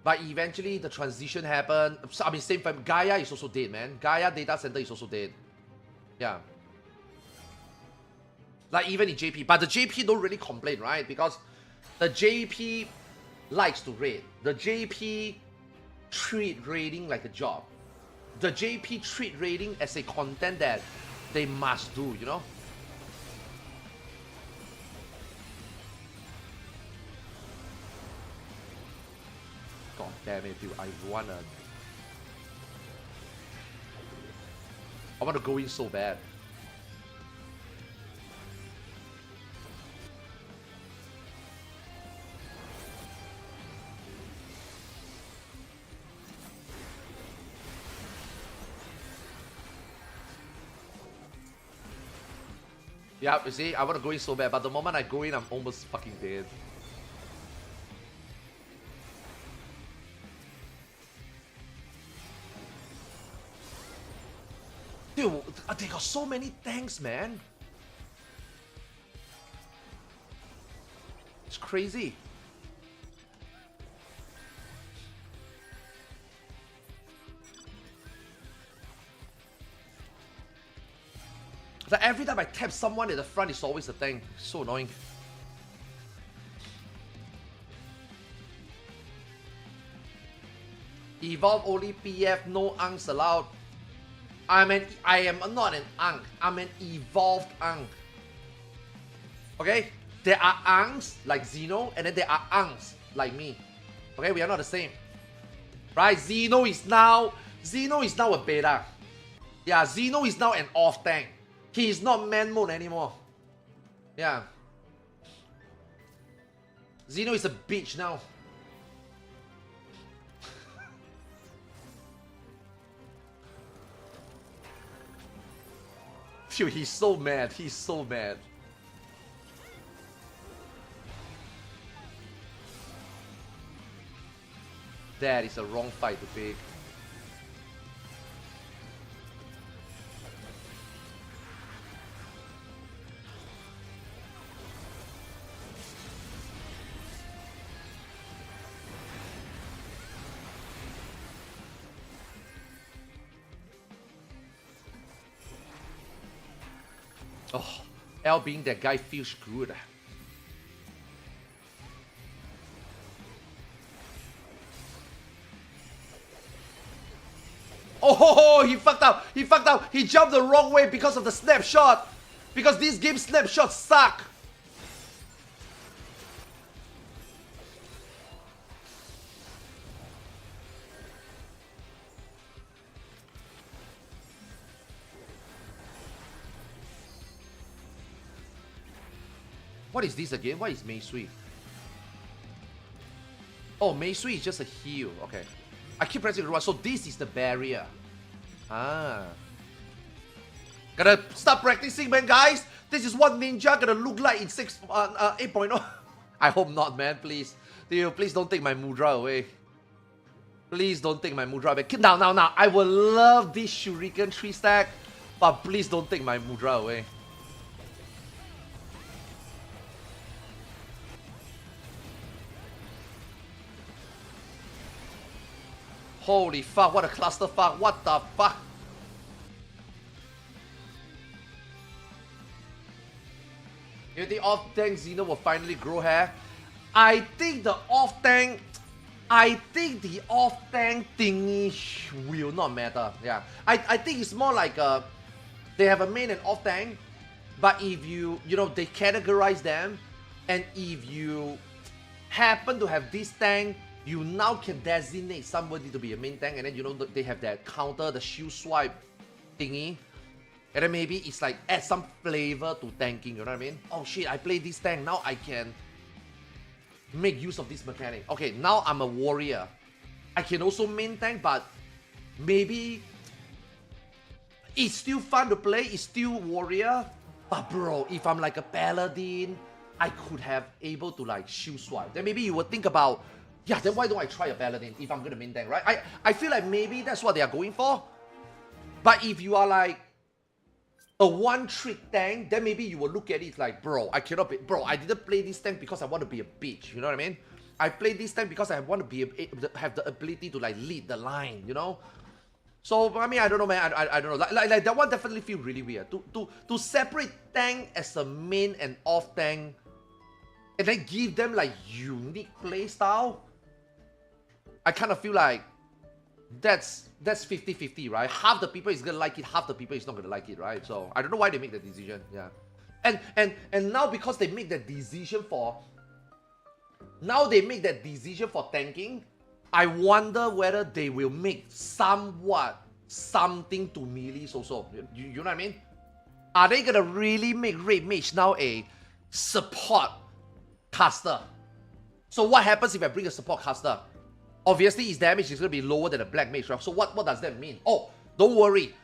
But eventually, the transition happened. I mean, same time, Gaia is also dead, man. Gaia data center is also dead. Yeah. Like even in JP. But the JP don't really complain, right? Because the JP likes to raid. The JP treat raiding like a job. The JP treat raiding as a content that they must do, you know? God damn it, dude. I want to go in so bad. Yeah, you see, I want to go in so bad, but the moment I go in, I'm almost fucking dead. Dude, they got so many tanks, man. crazy. Like every time I tap someone at the front, it's always a thing. So annoying. Evolve only PF, no unks allowed. I am not an unk. I'm an evolved unk. Okay? There are unks like Xeno, and then there are unks like me. Okay? We are not the same. Right? Xeno is now a beta. Yeah, Xeno is now an off tank. He is not man mode anymore. Yeah. Xeno is a bitch now. Phew, he's so mad. He's so mad. That is a wrong fight to pick. Oh, L being that guy feels good. Oh, he fucked up. He fucked up. He jumped the wrong way because of the snapshot. Because this game snapshots suck. What is this again? What is Mei Sui? Oh, Mei Sui is just a heal. Okay. I keep pressing the right. So this is the barrier. Ah. Gotta start practicing, man, guys. This is what ninja gonna look like in 8.0. I hope not, man. Please. Please don't take my mudra away. Please don't take my mudra away. Now. I will love this shuriken 3-stack. But please don't take my mudra away. Holy fuck, what a clusterfuck, what the fuck? You think off-tank Xeno will finally grow hair? I think the off-tank thingy will not matter, yeah. I think it's more like they have a main and off-tank, but if you know, they categorize them, and if you happen to have this tank, you now can designate somebody to be a main tank, and then you know they have that counter, the shield swipe thingy, and then maybe it's like add some flavor to tanking, you know what I mean? Oh shit, I play this tank, now I can make use of this mechanic. Okay, now I'm a warrior. I can also main tank, but maybe it's still fun to play, it's still warrior, but bro, if I'm like a paladin, I could have able to like shield swipe. Then maybe you would think about, yeah, then why don't I try a paladin if I'm gonna main tank, right? I feel like maybe that's what they are going for. But if you are like a one-trick tank, then maybe you will look at it like, bro, I cannot be, bro, I didn't play this tank because I want to be a bitch, you know what I mean? I played this tank because I want to be have the ability to like lead the line, you know? So I mean, I don't know, man. I don't know. Like that one definitely feels really weird. To separate tank as a main and off tank, and then give them like unique playstyle. I kind of feel like that's 50-50, right? Half the people is gonna like it, half the people is not gonna like it, right? So I don't know why they make that decision. Yeah, and now because they make that decision for tanking, I wonder whether they will make something to melees also. You know what I mean? Are they gonna really make Red Mage now a support caster? So what happens if I bring a support caster? Obviously, his damage is going to be lower than a Black Mage, right? So what does that mean? Oh, don't worry.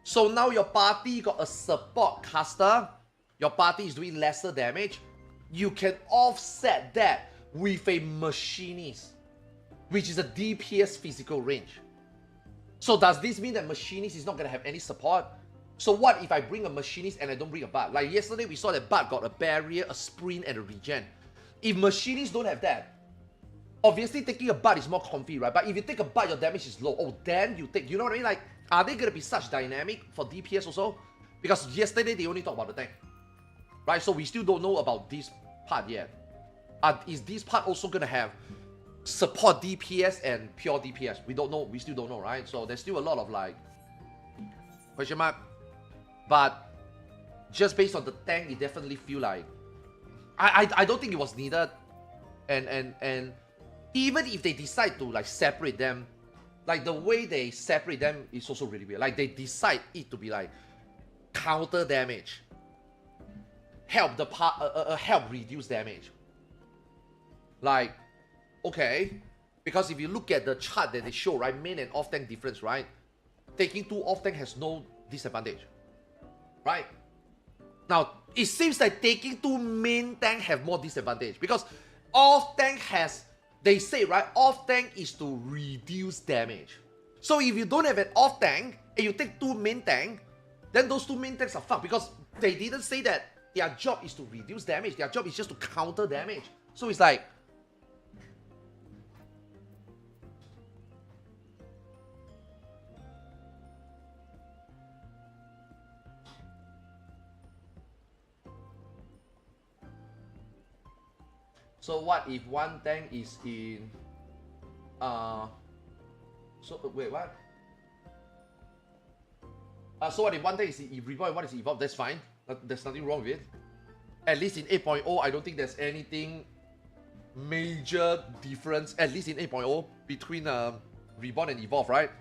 So now your party got a support caster. Your party is doing lesser damage. You can offset that with a machinist, which is a DPS physical range. So does this mean that machinist is not going to have any support? So what if I bring a machinist and I don't bring a bard? Like yesterday, we saw that bard got a barrier, a sprint, and a regen. if machinists don't have that, obviously taking a butt is more comfy, right? But if you take a butt, your damage is low. Oh, then you take, you know what I mean? Like, are they gonna be such dynamic for DPS also? Because yesterday they only talked about the tank, right? So we still don't know about this part yet. Is this part also gonna have support DPS and pure DPS? We don't know. We still don't know, right? So there's still a lot of like question mark. But just based on the tank, it definitely feel like I don't think it was needed. And even if they decide to like separate them, like the way they separate them is also really weird. Like they decide it to be like counter damage, help the part, help reduce damage. Like, okay, because if you look at the chart that they show, right, main and off tank difference, right, taking 2 off tank has no disadvantage, right? Now it seems like taking 2 main tank have more disadvantage because off tank has, they say, right, off tank is to reduce damage. So if you don't have an off tank and you take 2 main tank, then those 2 main tanks are fucked because they didn't say that their job is to reduce damage. Their job is just to counter damage. So it's like, so what if one tank is in so wait, what? So what if one tank is in reborn and one is evolved? That's fine. There's nothing wrong with it. At least in 8.0, I don't think there's anything major difference, at least in 8.0, between reborn and evolve, right?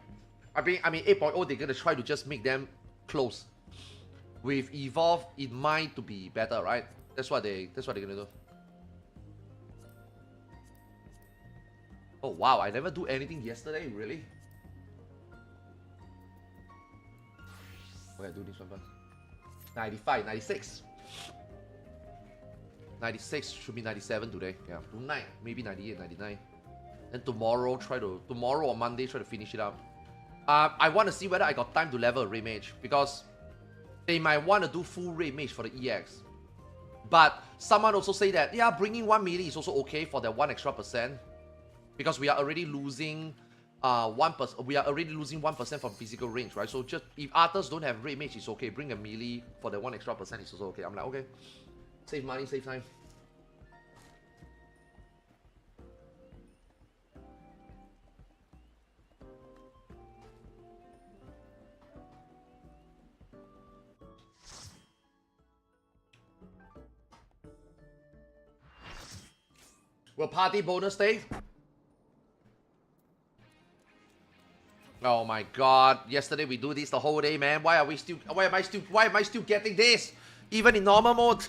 I mean 8.0, they're gonna try to just make them close. With evolve, it might to be better, right? That's what they're gonna do. Oh wow, I never do anything yesterday, really? Okay, do this one first. 95, 96. 96 should be 97 today. Yeah, tonight maybe 98, 99. Then tomorrow or Monday try to finish it up. I want to see whether I got time to level a Ray Mage because they might want to do full Ray Mage for the EX. But someone also say that yeah, bringing 1 melee is also okay for that 1 extra percent. Because we are already losing 1%. We are already losing 1% from physical range, right? So just if ARTHARS don't have Ray Mage, it's okay. Bring a melee for the 1 extra percent, it's also okay. I'm like, okay, save money, save time. Will party bonus stay? Oh my god, yesterday we do this the whole day, man. Why am I still getting this? Even in normal mode.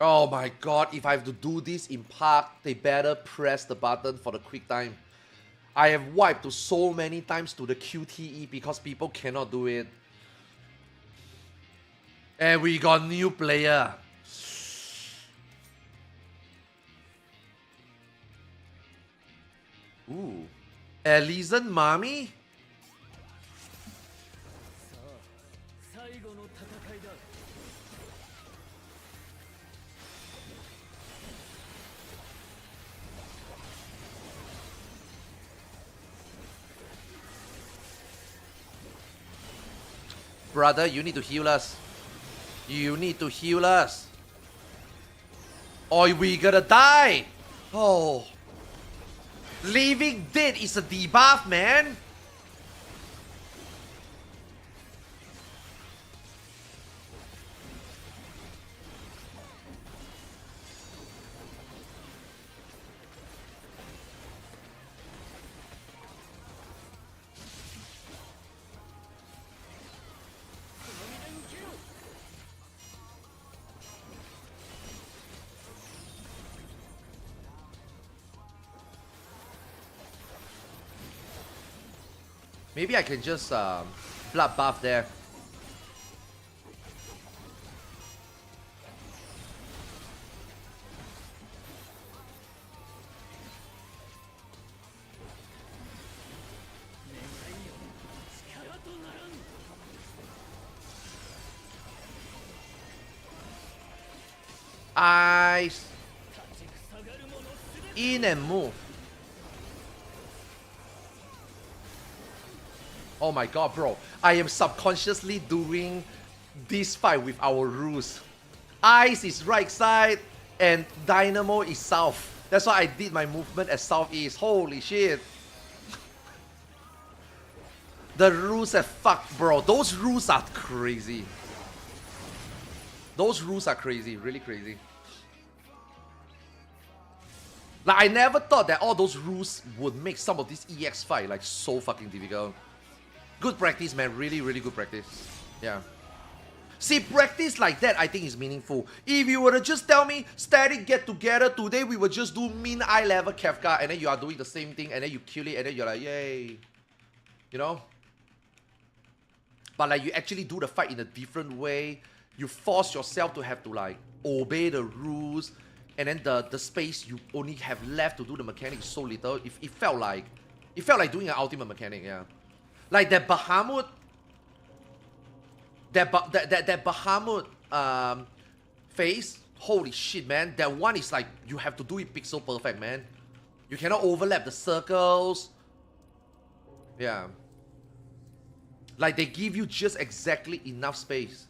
Oh my god, if I have to do this in park, they better press the button for the quick time. I have wiped so many times to the QTE because people cannot do it. And we got new player. Ooh. Elysian Mommy? Brother, you need to heal us. You need to heal us. Or we gonna die. Oh. Leaving dead is a debuff, man. Maybe I can just blood buff there. Ice. In and move. Oh my god, bro. I am subconsciously doing this fight with our rules. Ice is right side and Dynamo is south. That's why I did my movement as southeast. Holy shit. The rules have fucked, bro. Those rules are crazy. Those rules are crazy. Really crazy. Like, I never thought that all those rules would make some of this EX fight like so fucking difficult. Good practice, man. Really, really good practice. Yeah. See, practice like that, I think is meaningful. If you were to just tell me, static get together, today we will just do min eye level Kefka, and then you are doing the same thing, and then you kill it, and then you're like, yay. You know? But like, you actually do the fight in a different way. You force yourself to have to like, obey the rules, and then the space you only have left to do the mechanic is so little. It felt like doing an ultimate mechanic, yeah. Like that Bahamut, that Bahamut phase, holy shit, man. That one is like, you have to do it pixel perfect, man. You cannot overlap the circles. Yeah. Like they give you just exactly enough space.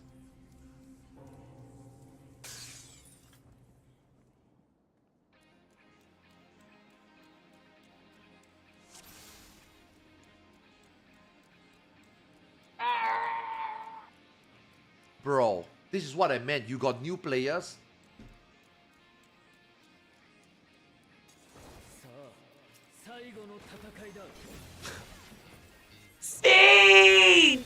Bro, this is what I meant. You got new players. Speed!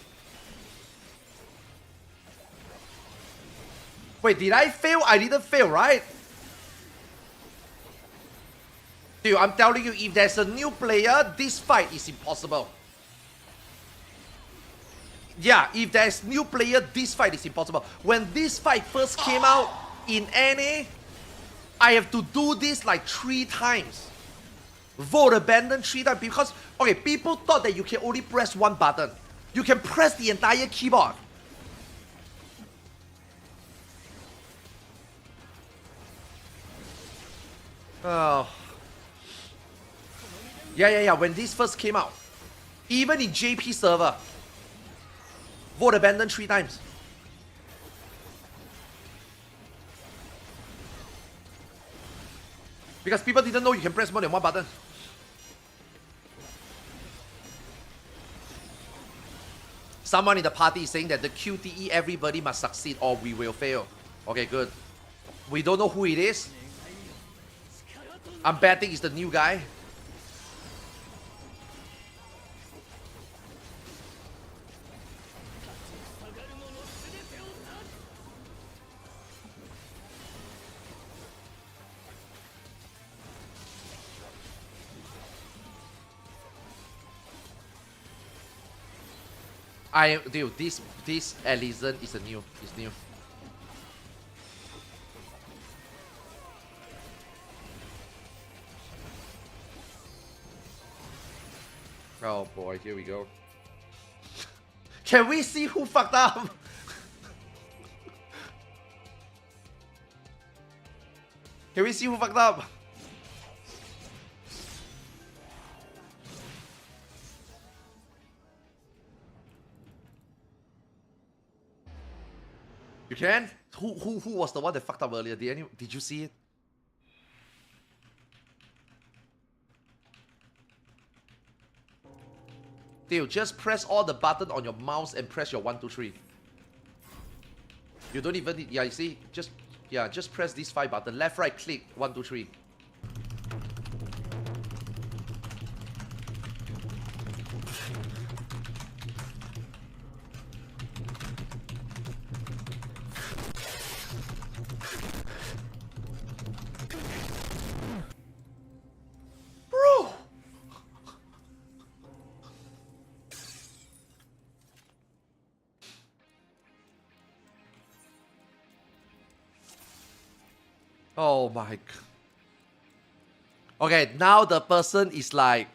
Wait, did I fail? I didn't fail, right? Dude, I'm telling you, if there's a new player, this fight is impossible. Yeah, if there's new player, this fight is impossible. When this fight first came out in NA, I have to do this like 3 times. Vote abandon 3 times because, okay, people thought that you can only press one button. You can press the entire keyboard. Oh. Yeah, when this first came out. Even in JP server. Vote abandon 3 times. Because people didn't know you can press more than one button. Someone in the party is saying that the QTE everybody must succeed or we will fail. Okay, good. We don't know who it is. I'm betting it's the new guy. Dude, this Elysian is new. It's new. Oh boy, here we go. Can we see who fucked up? Can we see who fucked up? You can? Who was the one that fucked up earlier? Did you see it? Dude, just press all the buttons on your mouse and press your 1, 2, 3. You don't even need, yeah, you see? Just press these 5 buttons. Left, right, click, 1, 2, 3. Oh my god. Okay, now the person is like,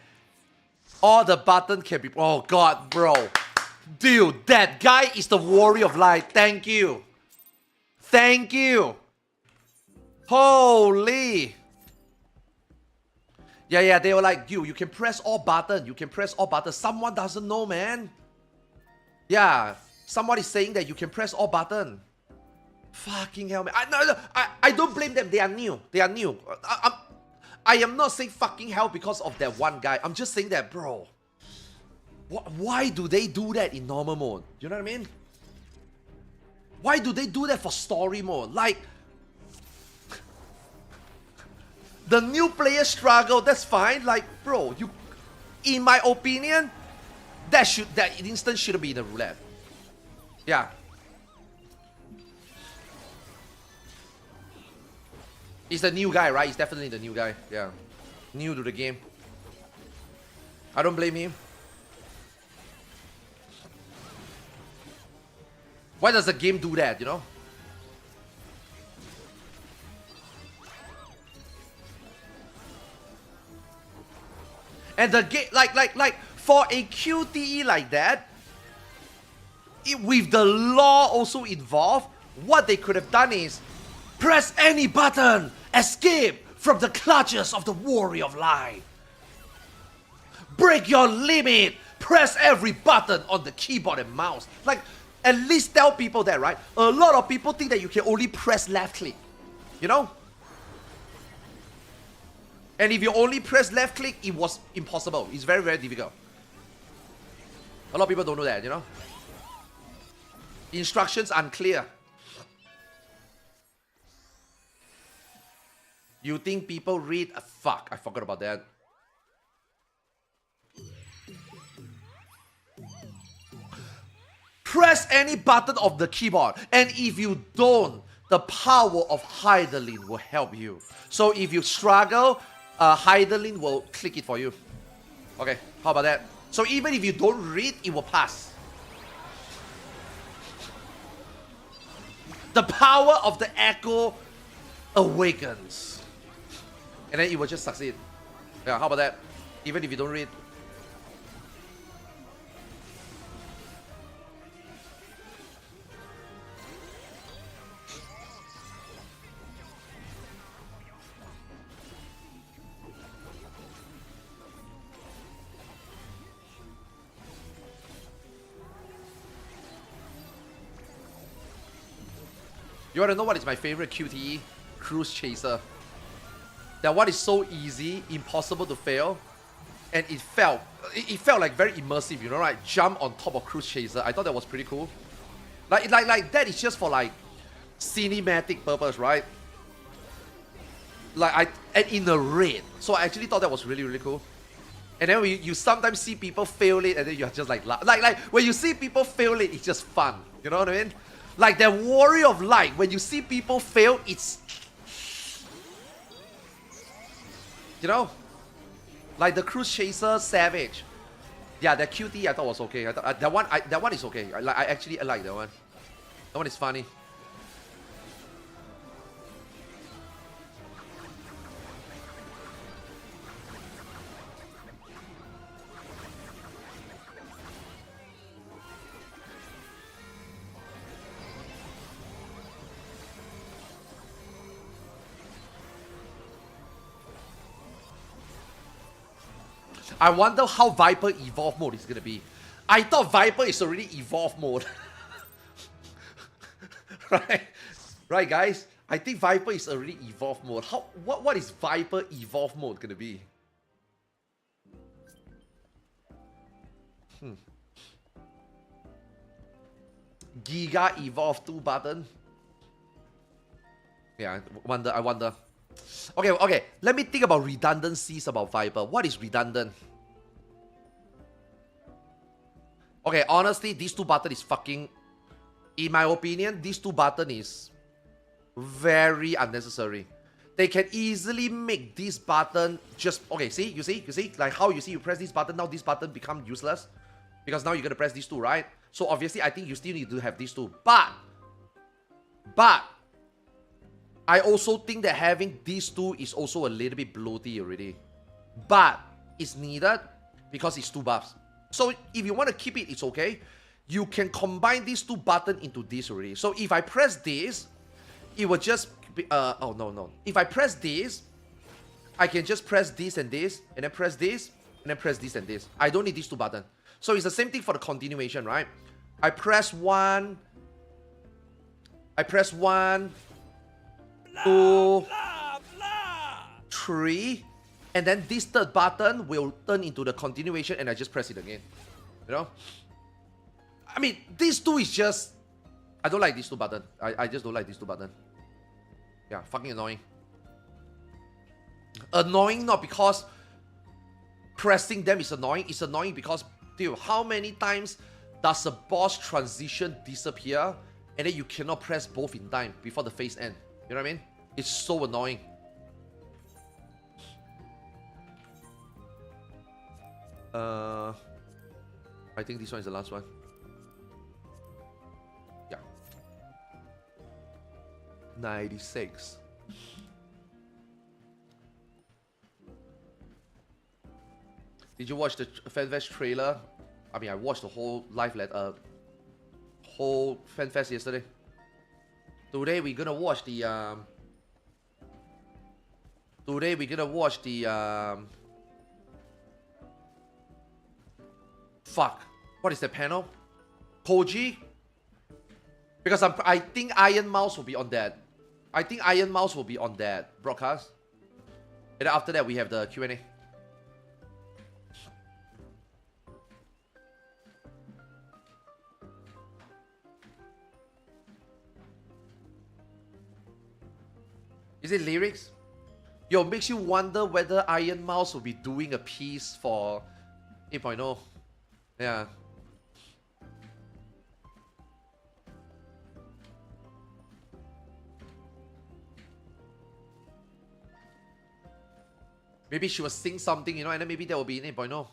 all the button can be, oh god, bro. Dude, that guy is the warrior of light. Thank you. Thank you. Holy! Yeah, they were like, you can press all button. You can press all button. Someone doesn't know, man. Yeah, somebody is saying that you can press all button. Fucking hell, man. I don't blame them. They are new. I am not saying fucking hell because of that one guy. I'm just saying that, bro. Why do they do that in normal mode? You know what I mean? Why do they do that for story mode? Like, the new player struggle, that's fine. Like, bro, in my opinion, that instant shouldn't be in the roulette. Yeah. He's the new guy, right? He's definitely the new guy. Yeah. New to the game. I don't blame him. Why does the game do that, you know? And the game, like, for a QTE like that, with the law also involved, what they could have done is press any button, escape from the clutches of the warrior of light. Break your limit, press every button on the keyboard and mouse. Like, at least tell people that, right? A lot of people think that you can only press left click, you know? And if you only press left click, it was impossible. It's very, very difficult. A lot of people don't know that, you know? Instructions unclear. You think people read? Fuck, I forgot about that. Press any button of the keyboard. And if you don't, the power of Heidelin will help you. So if you struggle, Heidelin will click it for you. Okay, how about that? So even if you don't read, it will pass. The power of the echo awakens. And then it will just succeed. Yeah, how about that? Even if you don't read. You want to know what is my favorite QTE? Cruise Chaser. That one is so easy, impossible to fail. And it felt like very immersive, you know, right? Jump on top of Cruise Chaser. I thought that was pretty cool. Like that is just for like cinematic purpose, right? And in the raid. So I actually thought that was really, really cool. And then you sometimes see people fail it and then you're just like when you see people fail it, it's just fun. You know what I mean? Like that Warrior of Light, when you see people fail, it's... You know? Like the Cruise Chaser Savage. Yeah, that QT I thought was okay. I thought, that one is okay. I actually like that one. That one is funny. I wonder how Viper Evolve mode is gonna be. I thought Viper is already Evolve mode. Right, guys? I think Viper is already Evolve mode. What is Viper Evolve mode gonna be? Giga Evolve 2 button. Yeah, I wonder. Okay. Let me think about redundancies about Viper. What is redundant? Okay, honestly, these two buttons is fucking... In my opinion, these two buttons is very unnecessary. They can easily make this button just... Okay, see? You see? Like how you see you press this button, now this button become useless. Because now you're gonna press these two, right? So obviously, I think you still need to have these two. But... I also think that having these two is also a little bit bloaty already. But it's needed because it's two buffs. So if you want to keep it, it's okay. You can combine these two buttons into this already. So if I press this, it will just Oh, no. If I press this, I can just press this, and then press this, and then press this and this. I don't need these two buttons. So it's the same thing for the continuation, right? I press 1, 2, 3, and then this third button will turn into the continuation, and I just press it again. You know? I mean, these two is just... I don't like these two buttons. I just don't like these two buttons. Yeah, fucking annoying. Annoying not because pressing them is annoying. It's annoying because, dude, how many times does a boss transition disappear and then you cannot press both in time before the phase end? You know what I mean? It's so annoying. I think this one is the last one. Yeah. 96. Did you watch the FanFest trailer? I mean, I watched the whole whole FanFest yesterday. Today we're gonna watch the fuck. What is that panel? Koji? Because I think Iron Mouse will be on that. I think Iron Mouse will be on that broadcast. And then after that we have the Q&A. Is it lyrics? Yo, makes you wonder whether Iron Mouse will be doing a piece for 8.0. Yeah. Maybe she will sing something, you know, and then maybe that will be in 8.0.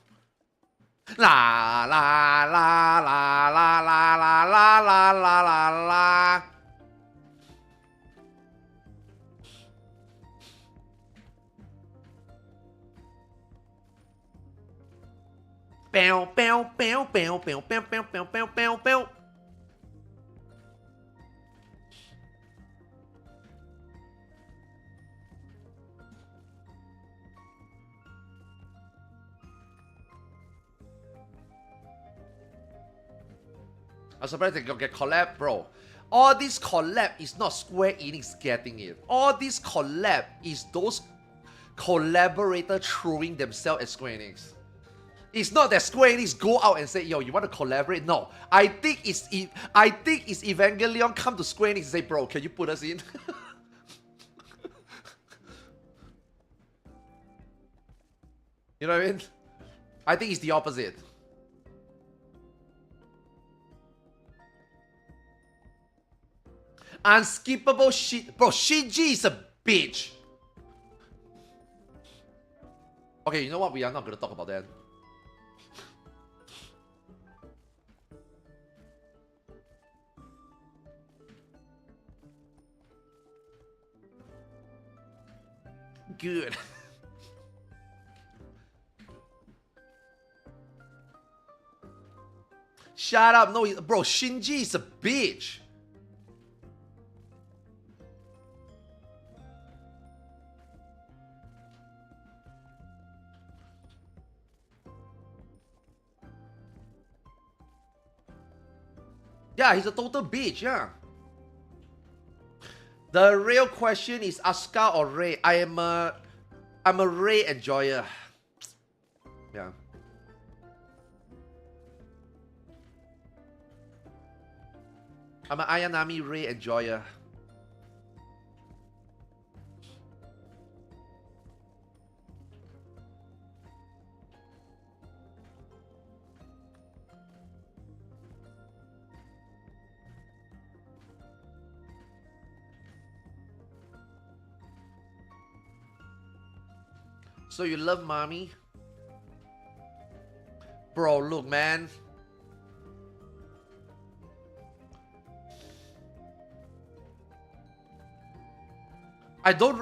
La la la la la la la la la la la la. Bow, bow, bow, bow, bow, bow, bow, bow, bow, bow, bow. I'm surprised they get collab, bro. All this collab is not Square Enix getting it. All this collab is those collaborators throwing themselves at Square Enix. It's not that Square Enix go out and say, yo, you want to collaborate? No. I think it's Evangelion come to Square Enix and say, bro, can you put us in? You know what I mean? I think it's the opposite. Unskippable shit. Bro, Shinji is a bitch. Okay, you know what? We are not going to talk about that. Good. Shut up. No, bro, Shinji is a bitch. Yeah, he's a total bitch, yeah. The real question is Asuka or Rei. I'm a Rei enjoyer. Yeah. I'm an Ayanami Rei enjoyer. So you love mommy? Bro, look, man. I don't...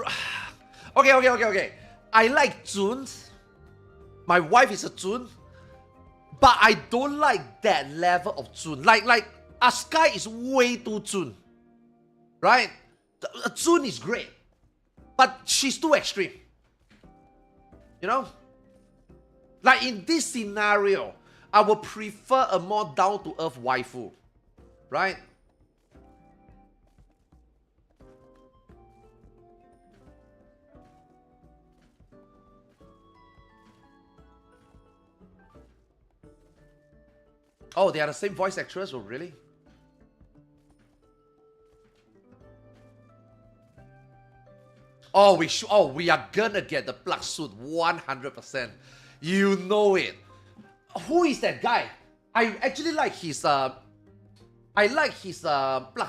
Okay. I like Jun. My wife is a Jun. But I don't like that level of Jun. Like Asuka is way too Jun. Right? Jun is great, but she's too extreme. You know? Like in this scenario, I would prefer a more down-to-earth waifu. Right? Oh, they are the same voice actress? Oh, really? Oh, we are gonna get the plug suit 100%. You know it. Who is that guy? I actually like his plug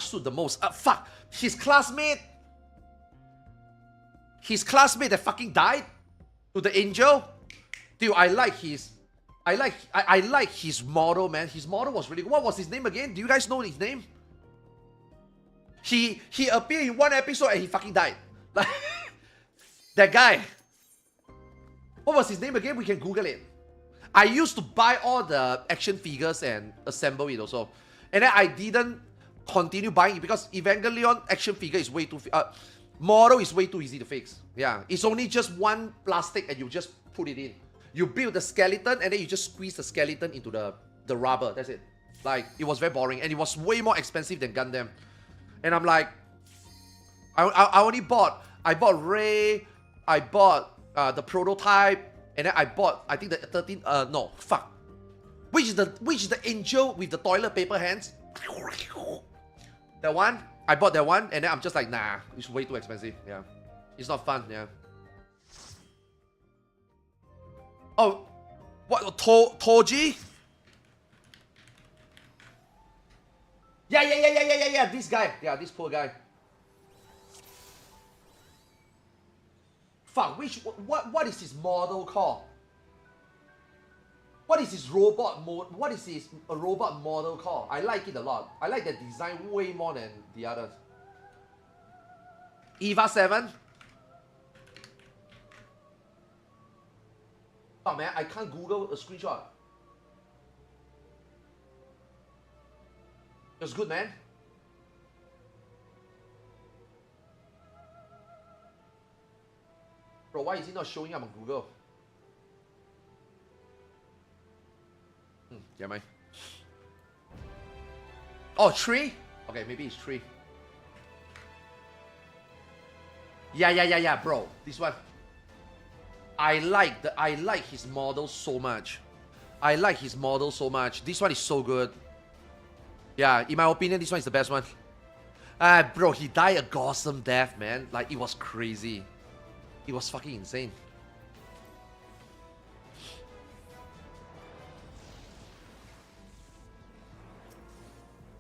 suit the most. Fuck. His classmate that fucking died to the angel. Dude, I like his model, man. His model was really good. What was his name again? Do you guys know his name? He appeared in one episode and he fucking died. Like that guy. What was his name again? We can Google it. I used to buy all the action figures and assemble it also. And then I didn't continue buying it because Evangelion action figure is way too... model is way too easy to fix. Yeah, it's only just one plastic and you just put it in. You build the skeleton and then you just squeeze the skeleton into the rubber. That's it. Like, it was very boring and it was way more expensive than Gundam. And I'm like... I only bought... I bought Rey, I bought the prototype, and then I bought, I think the 13, no, fuck. Which is the angel with the toilet paper hands? That one? I bought that one, and then I'm just like, nah, it's way too expensive, yeah. It's not fun, yeah. Oh, what, Toji? Yeah, this guy. Yeah, this poor guy. Fuck, what is his model called? What is his robot mode? What is his robot model called? I like it a lot. I like the design way more than the others. Eva 7. Oh man, I can't Google a screenshot. It was good, man. Bro, why is he not showing up on Google? Yeah, man. Oh, 3? Okay, maybe it's 3. Yeah, bro. This one. I like his model so much. I like his model so much. This one is so good. Yeah, in my opinion, this one is the best one. Bro, he died a awesome death, man. Like, it was crazy. It was fucking insane.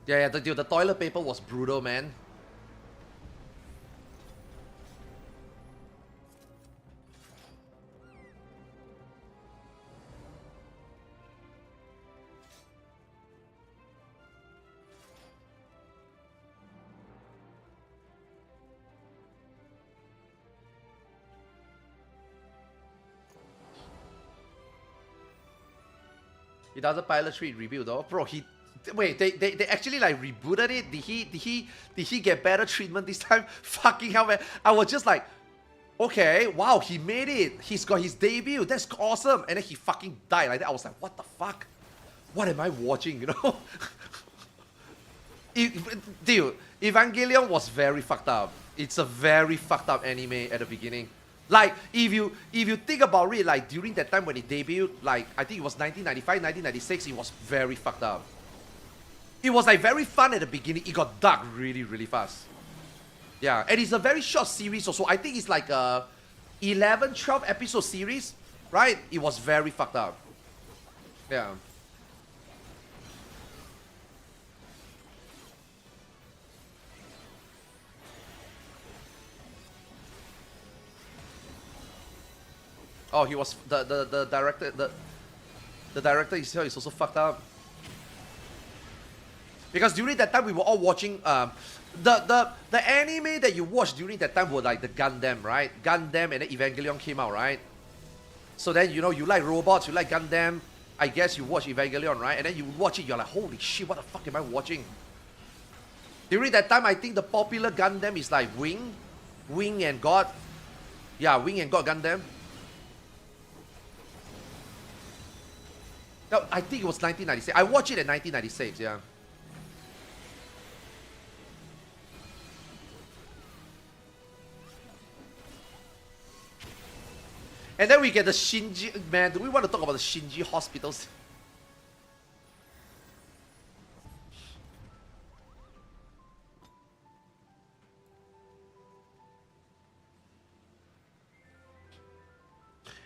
Yeah, the toilet paper was brutal, man. He doesn't pilot 3 review though. Bro, wait, they actually like rebooted it? Did he get better treatment this time? Fucking hell, man. I was just like, okay, wow, he made it. He's got his debut. That's awesome. And then he fucking died like that. I was like, what the fuck? What am I watching, you know? Dude, Evangelion was very fucked up. It's a very fucked up anime at the beginning. Like, if you think about it, like, during that time when it debuted, like, I think it was 1995, 1996, it was very fucked up. It was, like, very fun at the beginning. It got dark really, really fast. Yeah, and it's a very short series also. I think it's like a 11, 12 episode series, right? It was very fucked up. Yeah. Oh, he was the director. The director himself is also fucked up. Because during that time we were all watching the anime that you watched during that time were like the Gundam, right? Gundam and then Evangelion came out, right? So then, you know, you like robots, you like Gundam. I guess you watch Evangelion, right? And then you watch it, you're like, holy shit, what the fuck am I watching? During that time, I think the popular Gundam is like Wing and God. Yeah, Wing and God Gundam. No, I think it was 1996. I watched it in 1996, yeah. And then we get the Shinji. Man, do we want to talk about the Shinji hospitals?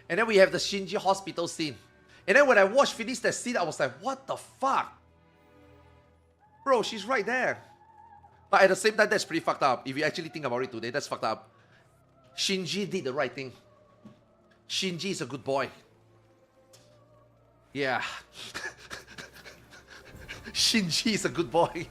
And then we have the Shinji hospital scene. And then when I finished that scene, I was like, what the fuck? Bro, she's right there. But at the same time, that's pretty fucked up. If you actually think about it today, that's fucked up. Shinji did the right thing. Shinji is a good boy. Yeah. Shinji is a good boy.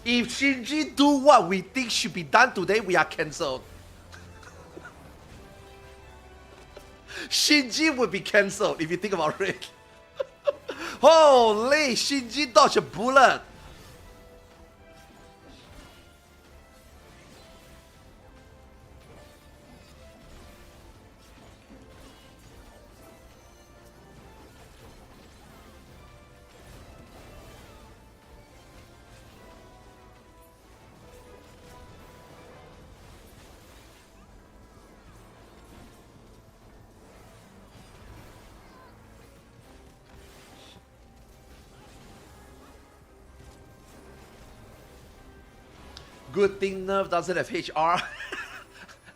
If Shinji do what we think should be done today, we are cancelled. Shinji would be cancelled if you think about it. Holy, Shinji dodged a bullet. Good thing Nerf doesn't have HR.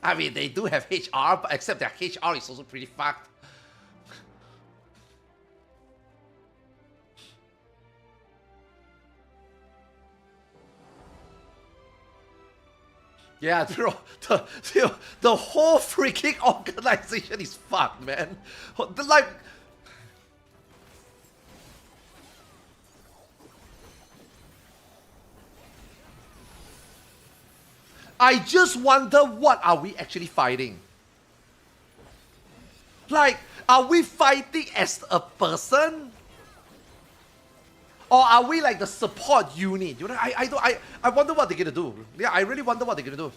I mean, they do have HR, but except their HR is also pretty fucked. Yeah, bro, the whole freaking organization is fucked, man. Like, I just wonder, what are we actually fighting? Like, are we fighting as a person? Or are we like the support unit? You know, I wonder what they're gonna do. Yeah, I really wonder what they're gonna do.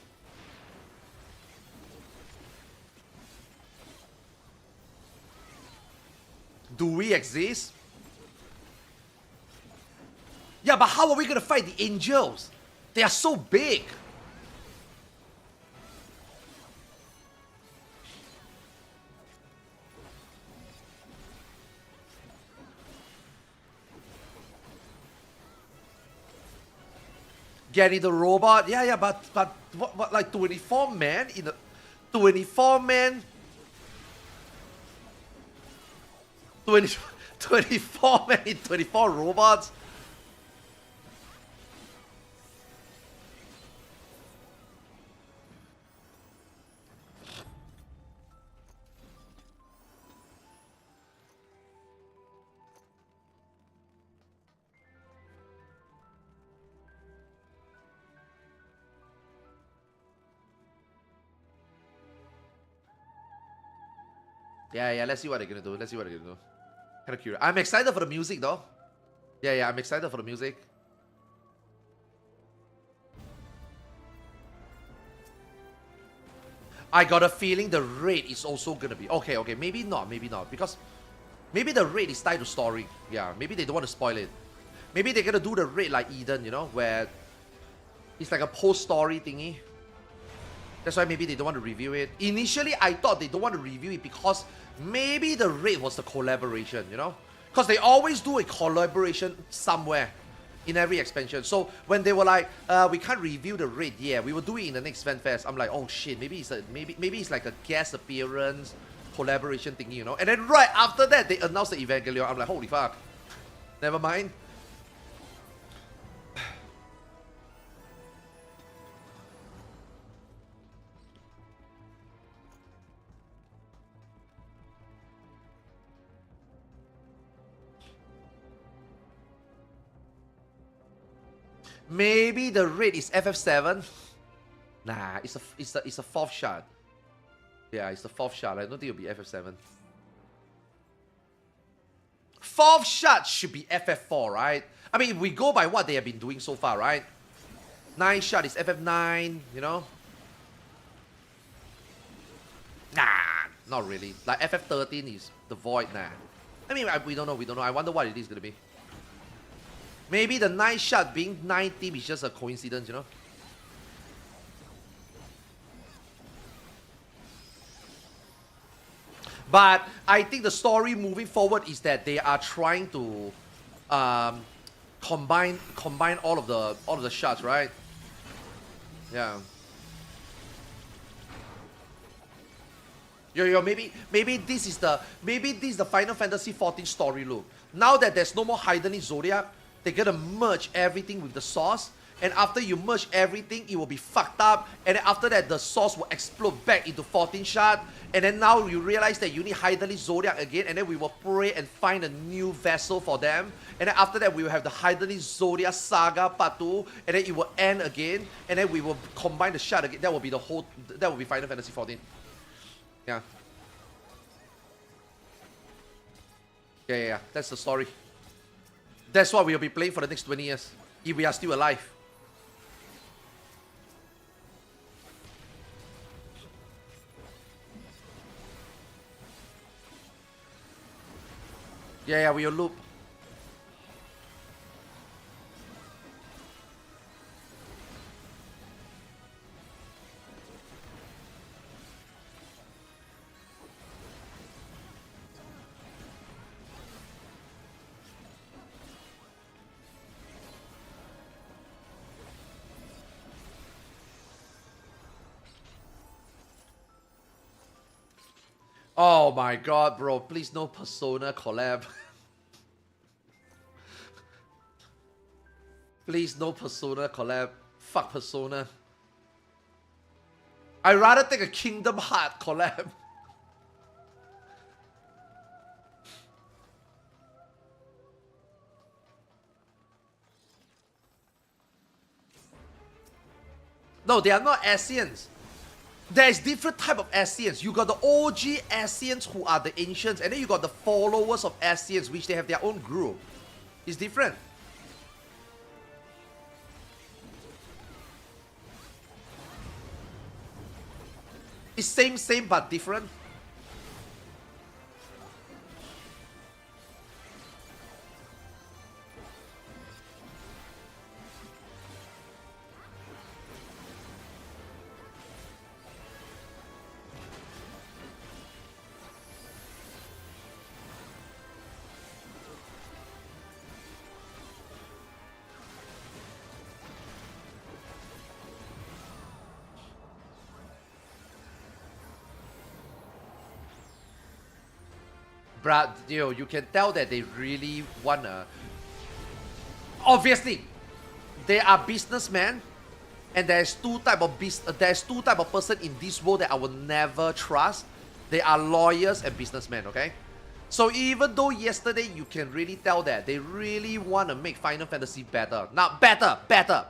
Do we exist? Yeah, but how are we gonna fight the angels? They are so big. Getting the robot, yeah, but what, like 24 men in a 24 men, 24 men in 24 robots. Yeah, let's see what they're gonna do. Kind of curious. I'm excited for the music though. Yeah, I'm excited for the music. I got a feeling the raid is also gonna be okay. Maybe not, because maybe the raid is tied to story. Yeah, maybe they don't want to spoil it. Maybe they're gonna do the raid like Eden, you know, where it's like a post-story thingy. That's why maybe they don't want to review it. Initially, I thought they don't want to review it because maybe the raid was the collaboration, you know? Because they always do a collaboration somewhere in every expansion. So when they were like, we can't review the raid, yeah, we will do it in the next FanFest. I'm like, oh shit, maybe it's like a guest appearance, collaboration thingy, you know? And then right after that, they announced the Evangelion. I'm like, holy fuck. Never mind. Maybe the raid is FF7. Nah, it's a fourth shot. Yeah, it's the fourth shot. I don't think it'll be FF7. 4th shot should be FF4, right? I mean, if we go by what they have been doing so far, right? 9th shot is FF9, you know? Nah, not really. Like FF13 is the void, nah. I mean, we don't know. I wonder what it is gonna be. Maybe the 9th shot being 9 team is just a coincidence, you know? But I think the story moving forward is that they are trying to combine all of the shots, right? Yeah. Yo, maybe this is the Final Fantasy 14 story loop. Now that there's no more Heidenly Zodiac, they're gonna merge everything with the Source. And after you merge everything, it will be fucked up. And then after that, the Source will explode back into 14 shot. And then now you realize that you need Heidenly Zodiac again. And then we will pray and find a new vessel for them. And then after that, we will have the Heidenly Zodiac Saga Part 2. And then it will end again. And then we will combine the shot again. That will be Final Fantasy 14. Yeah. Yeah. That's the story. That's what we'll be playing for the next 20 years. If we are still alive. Yeah, we will loop. Oh my god, bro. Please no Persona collab. Please no Persona collab. Fuck Persona. I'd rather take a Kingdom Heart collab. No, they are not Asians. There's different type of Asians. You got the OG Asians who are the ancients, and then you got the followers of Asians, which they have their own group. It's different. It's same but different. But you can tell that they really wanna. Obviously, they are businessmen, and there's two type of person in this world that I will never trust. They are lawyers and businessmen. Okay, so even though yesterday you can really tell that they really want to make Final Fantasy better. Now better,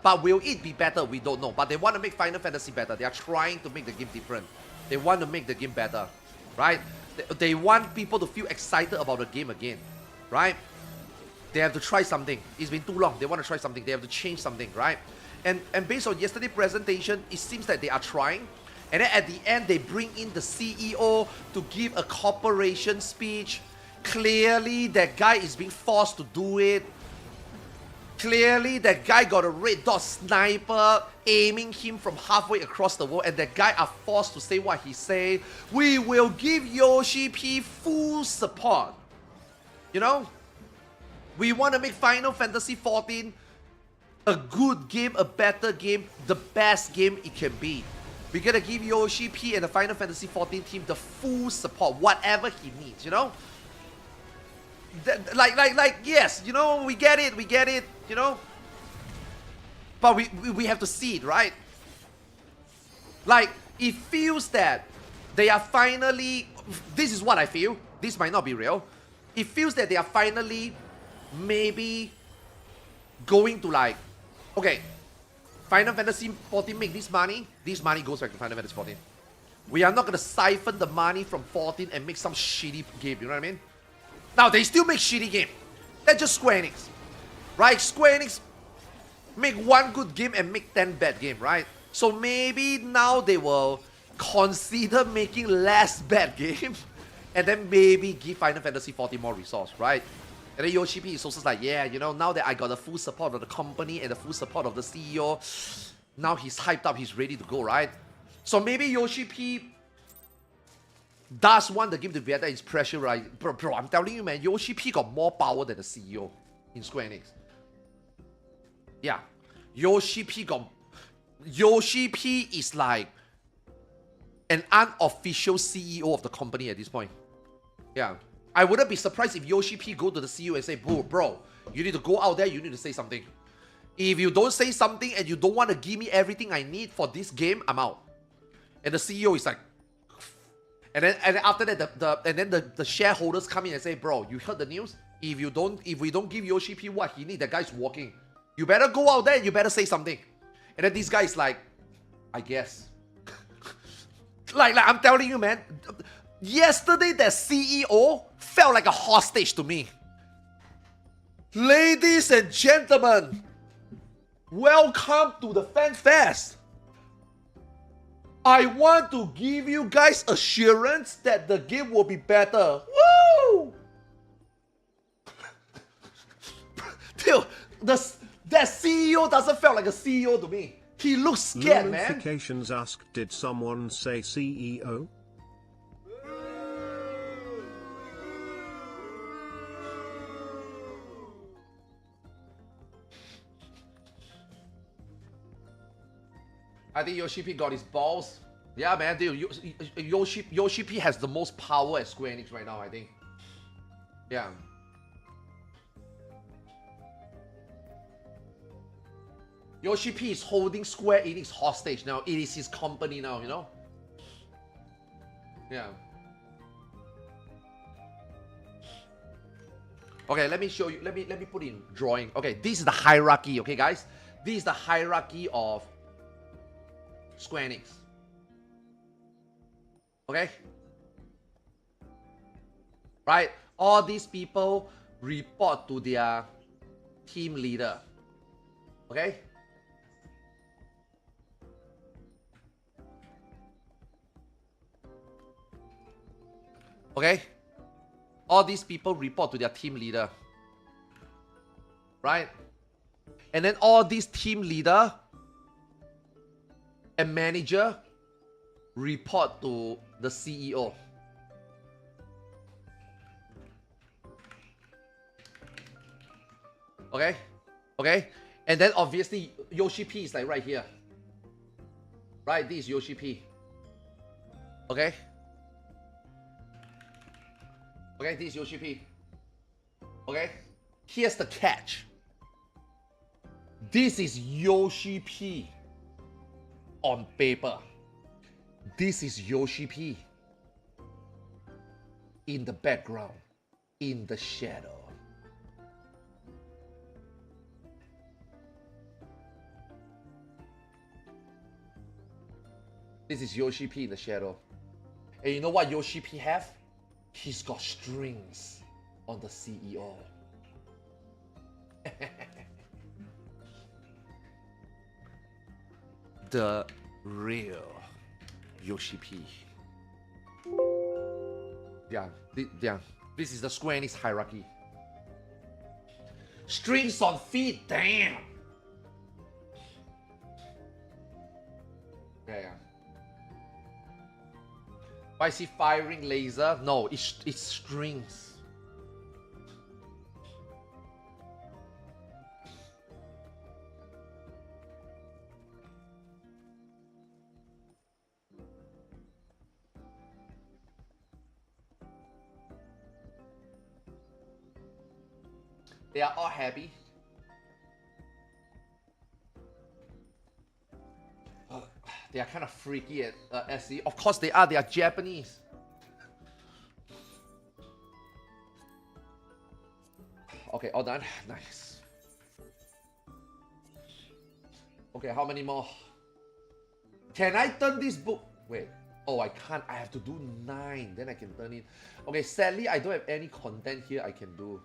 but will it be better? We don't know. But they want to make Final Fantasy better. They are trying to make the game different. They want to make the game better, right? They want people to feel excited about the game again, right? They have to try something. It's been too long. They want to try something. They have to change something, right? And based on yesterday's presentation, it seems that they are trying. And then at the end, they bring in the CEO to give a corporation speech. Clearly, that guy is being forced to do it. Clearly, that guy got a red dot sniper aiming him from halfway across the world, and that guy are forced to say what he said. We will give Yoshi P full support. You know? We want to make Final Fantasy 14 a good game, a better game, the best game it can be. We're gonna give Yoshi P and the Final Fantasy 14 team the full support, whatever he needs, you know? Yes, you know, we get it, you know? But we have to see it, right? Like, it feels that they are finally, this is what I feel, this might not be real. It feels that they are finally maybe going to like, okay, Final Fantasy 14 make this money goes back to Final Fantasy 14. We are not gonna siphon the money from 14 and make some shitty game, you know what I mean? Now, they still make shitty game. That's just Square Enix. Right? Square Enix make one good game and make 10 bad game, right? So maybe now they will consider making less bad game and then maybe give Final Fantasy 14 more resource, right? And then Yoshi P is also like, yeah, you know, now that I got the full support of the company and the full support of the CEO, now he's hyped up, he's ready to go, right? So maybe Yoshi P does want the game to be under his pressure, right? Bro, I'm telling you, man, Yoshi P got more power than the CEO in Square Enix. Yeah. Yoshi P is like an unofficial CEO of the company at this point. Yeah. I wouldn't be surprised if Yoshi P go to the CEO and say, bro, you need to go out there, you need to say something. If you don't say something and you don't want to give me everything I need for this game, I'm out. And the CEO is like, and then after that, the shareholders come in and say, bro, you heard the news? If we don't give Yoshi P what he needs, that guy's walking. You better go out there and you better say something. And then this guy is like, I guess. like I'm telling you, man. Yesterday, that CEO felt like a hostage to me. Ladies and gentlemen, welcome to the Fan Fest. I want to give you guys assurance that the game will be better. Woo! Dude, that CEO doesn't feel like a CEO to me. He looks scared, man. Notifications asked, did someone say CEO? I think Yoshi P got his balls. Yeah, man, dude. Yoshi P has the most power at Square Enix right now, I think. Yeah. Yoshi P is holding Square Enix hostage now. It is his company now, you know? Yeah. Okay, let me show you. Let me put in drawing. Okay, this is the hierarchy, okay, guys? This is the hierarchy of Square Enix. Okay? Right? All these people report to their team leader. Okay? Okay? All these people report to their team leader. Right? And then all these team leader and manager report to the CEO. Okay? Okay? And then obviously Yoshi P is like right here. Right? This is Yoshi P. Okay? Okay, this is Yoshi P. Okay? Here's the catch. This is Yoshi P on paper. This is Yoshi P in the background, in the shadow. This is Yoshi P in the shadow. And you know what Yoshi P have? He's got strings on the CEO. The real Yoshi P. Yeah, this is the Square Enix hierarchy. Strings on feet, damn. Yeah. Why is he firing laser? No, it's strings. They are all happy. They are kind of freaky at SE. Of course they are. They are Japanese. Okay, all done. Nice. Okay, how many more? Can I turn this book? Wait. Oh, I can't. I have to do 9. Then I can turn in. Okay, sadly, I don't have any content here I can do.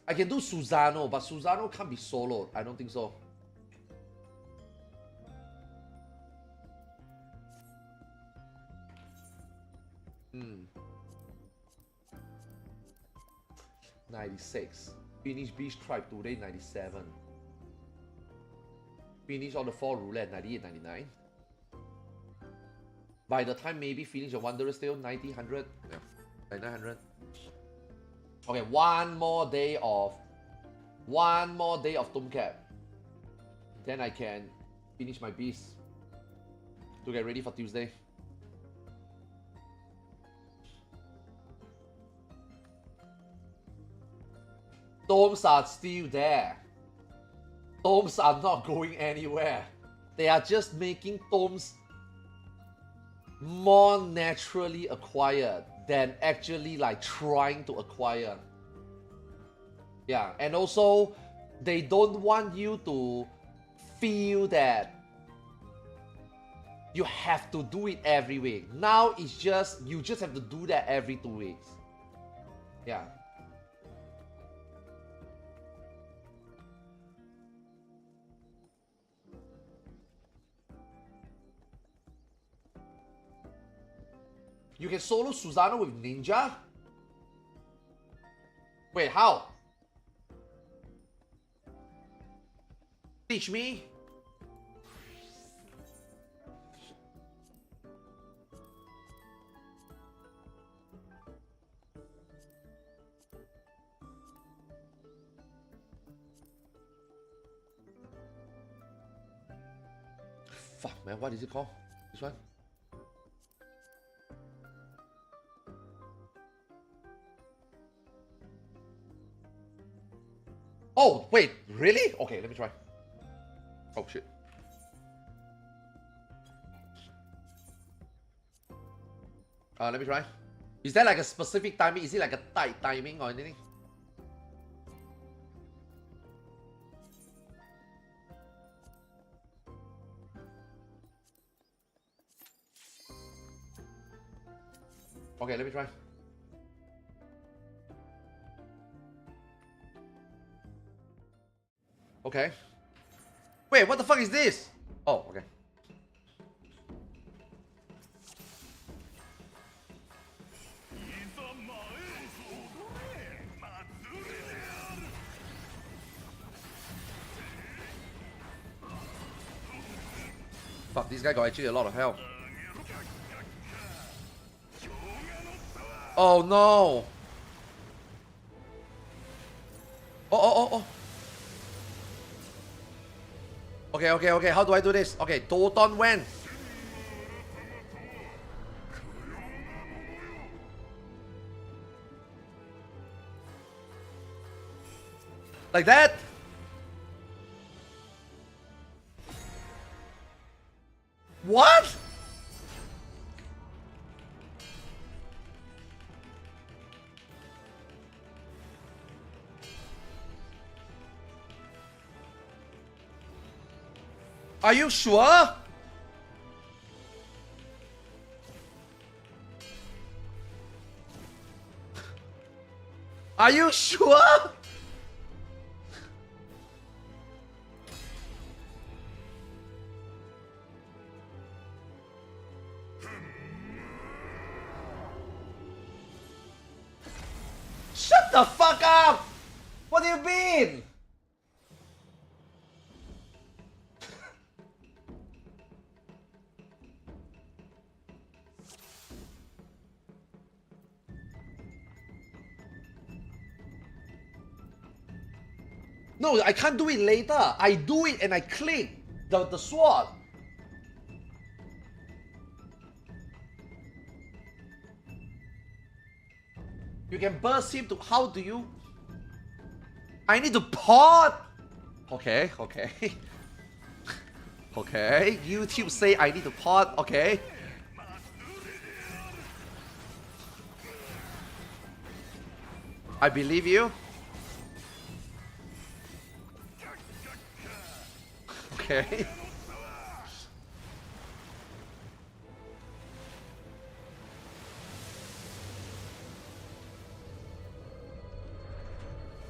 I can do Susano, but Susano can't be soloed. I don't think so. Hmm. 96. Finish Beach Tribe today, 97. Finish all the 4 roulette, 98, 99. By the time maybe finish a Wanderer still, 90, 100. Yeah, 900. Okay, one more day of Tomcat. Then I can finish my beast to get ready for Tuesday. Domes are still there. Domes are not going anywhere. They are just making tomes more naturally acquired than actually like trying to acquire. Yeah, and also they don't want you to feel that you have to do it every week. Now it's just, you just have to do that every 2 weeks. Yeah. You can solo Susano with Ninja? Wait, how? Teach me? Fuck, man, what is it called? This one? Oh, wait, really? Okay, let me try. Oh, shit. Let me try. Is there like a specific timing? Is it like a tight timing or anything? Okay, let me try. Okay. Wait, what the fuck is this? Oh, okay. Fuck, this guy got actually a lot of health. Oh no! Oh. Okay. How do I do this? Okay, Doton when? Like that? What? Are you sure? Are you sure? Shut the fuck up! What do you mean? No, I can't do it later. I do it and I click the sword. You can burst him to... How do you... I need to pot! Okay. Okay, YouTube say I need to pot, okay. I believe you. Okay.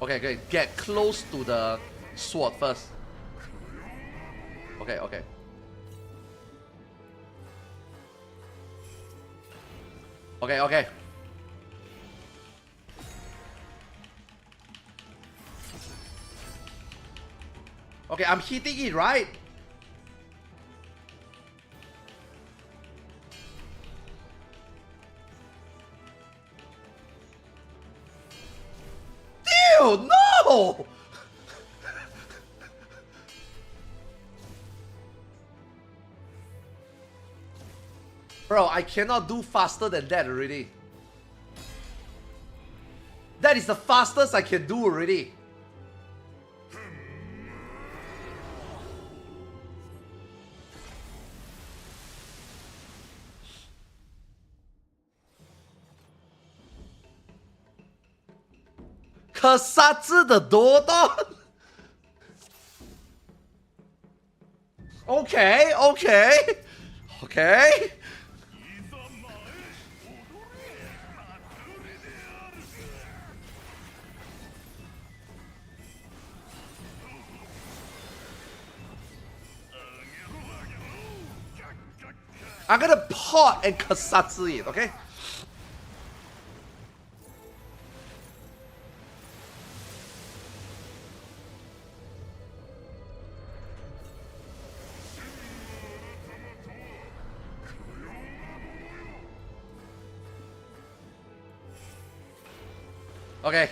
Okay, okay. Get close to the sword first. Okay, okay. Okay, okay. Okay, I'm hitting it, right? Dude, no! Bro, I cannot do faster than that already. That is the fastest I can do already.可杀之的多多 Okay, okay, okay. I'm gonna pot and kasatsu it, okay? Okay.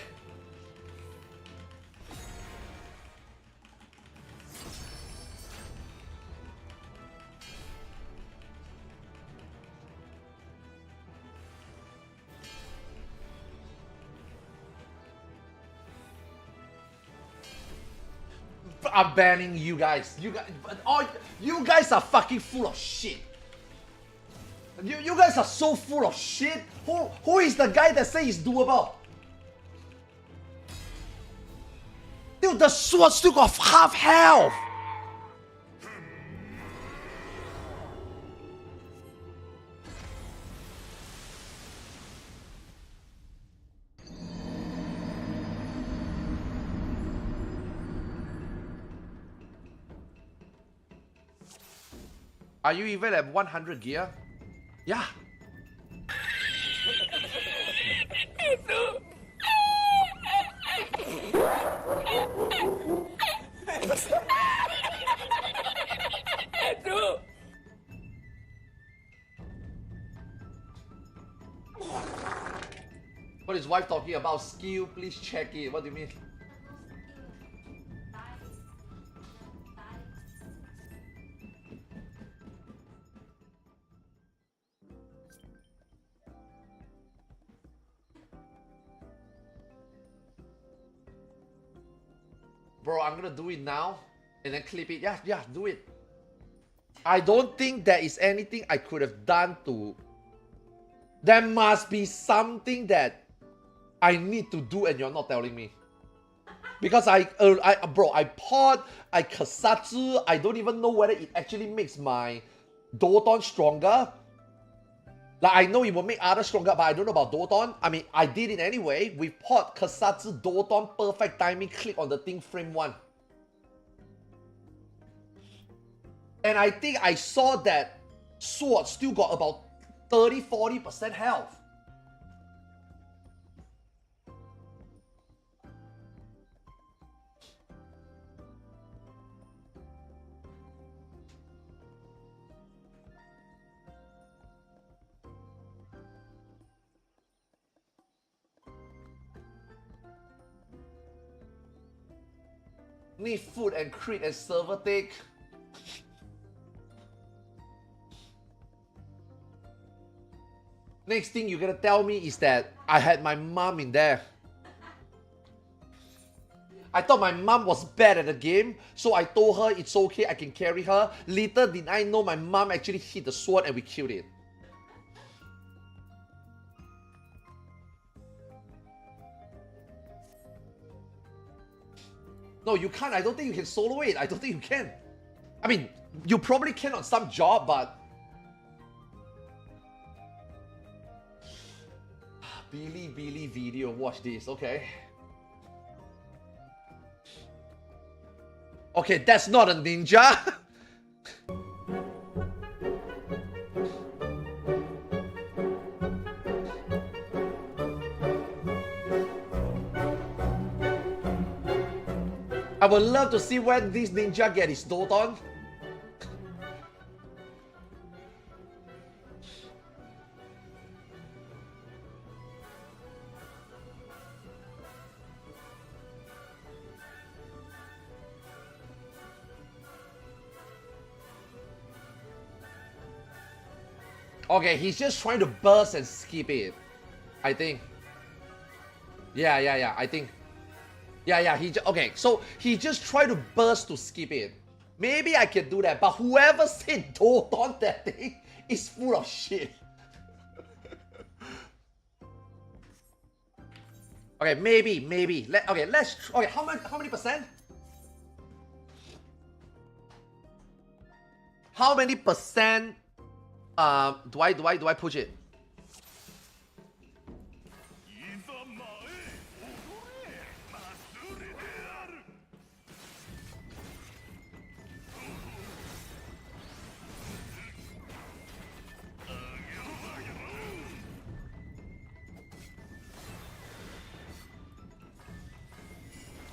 I'm banning you guys. You guys are fucking full of shit. You guys are so full of shit. Who is the guy that say it's doable? Dude, the sword still got half health. Are you even at 100 gear? Yeah. What is wife talking about? Skill, please check it. What do you mean? Bro, I'm gonna do it now and then clip it. Yeah, yeah, do it. I don't think there is anything I could have done to... There must be something that I need to do and you're not telling me. Because bro, I pot, I kasatsu, I don't even know whether it actually makes my Doton stronger. Like, I know it will make others stronger, but I don't know about Doton. I mean, I did it anyway. With pot, kasatsu, Doton, perfect timing, click on the thing, frame 1. And I think I saw that sword still got about 30-40% health. Need food and crit and server take. Next thing you're gonna tell me is that I had my mom in there. I thought my mom was bad at the game, so I told her it's okay, I can carry her. Little did I know my mom actually hit the sword and we killed it. No, you can't. I don't think you can solo it. I don't think you can. I mean, you probably can on some job, but... Billy video, watch this, okay? Okay, that's not a ninja. I would love to see when this ninja get his dote on. Okay, he's just trying to burst and skip it, I think. Yeah, I think. Yeah, okay, so he just tried to burst to skip it. Maybe I can do that, but whoever said don't on that thing is full of shit. Okay, maybe. Okay, how many percent? How many percent do I push it?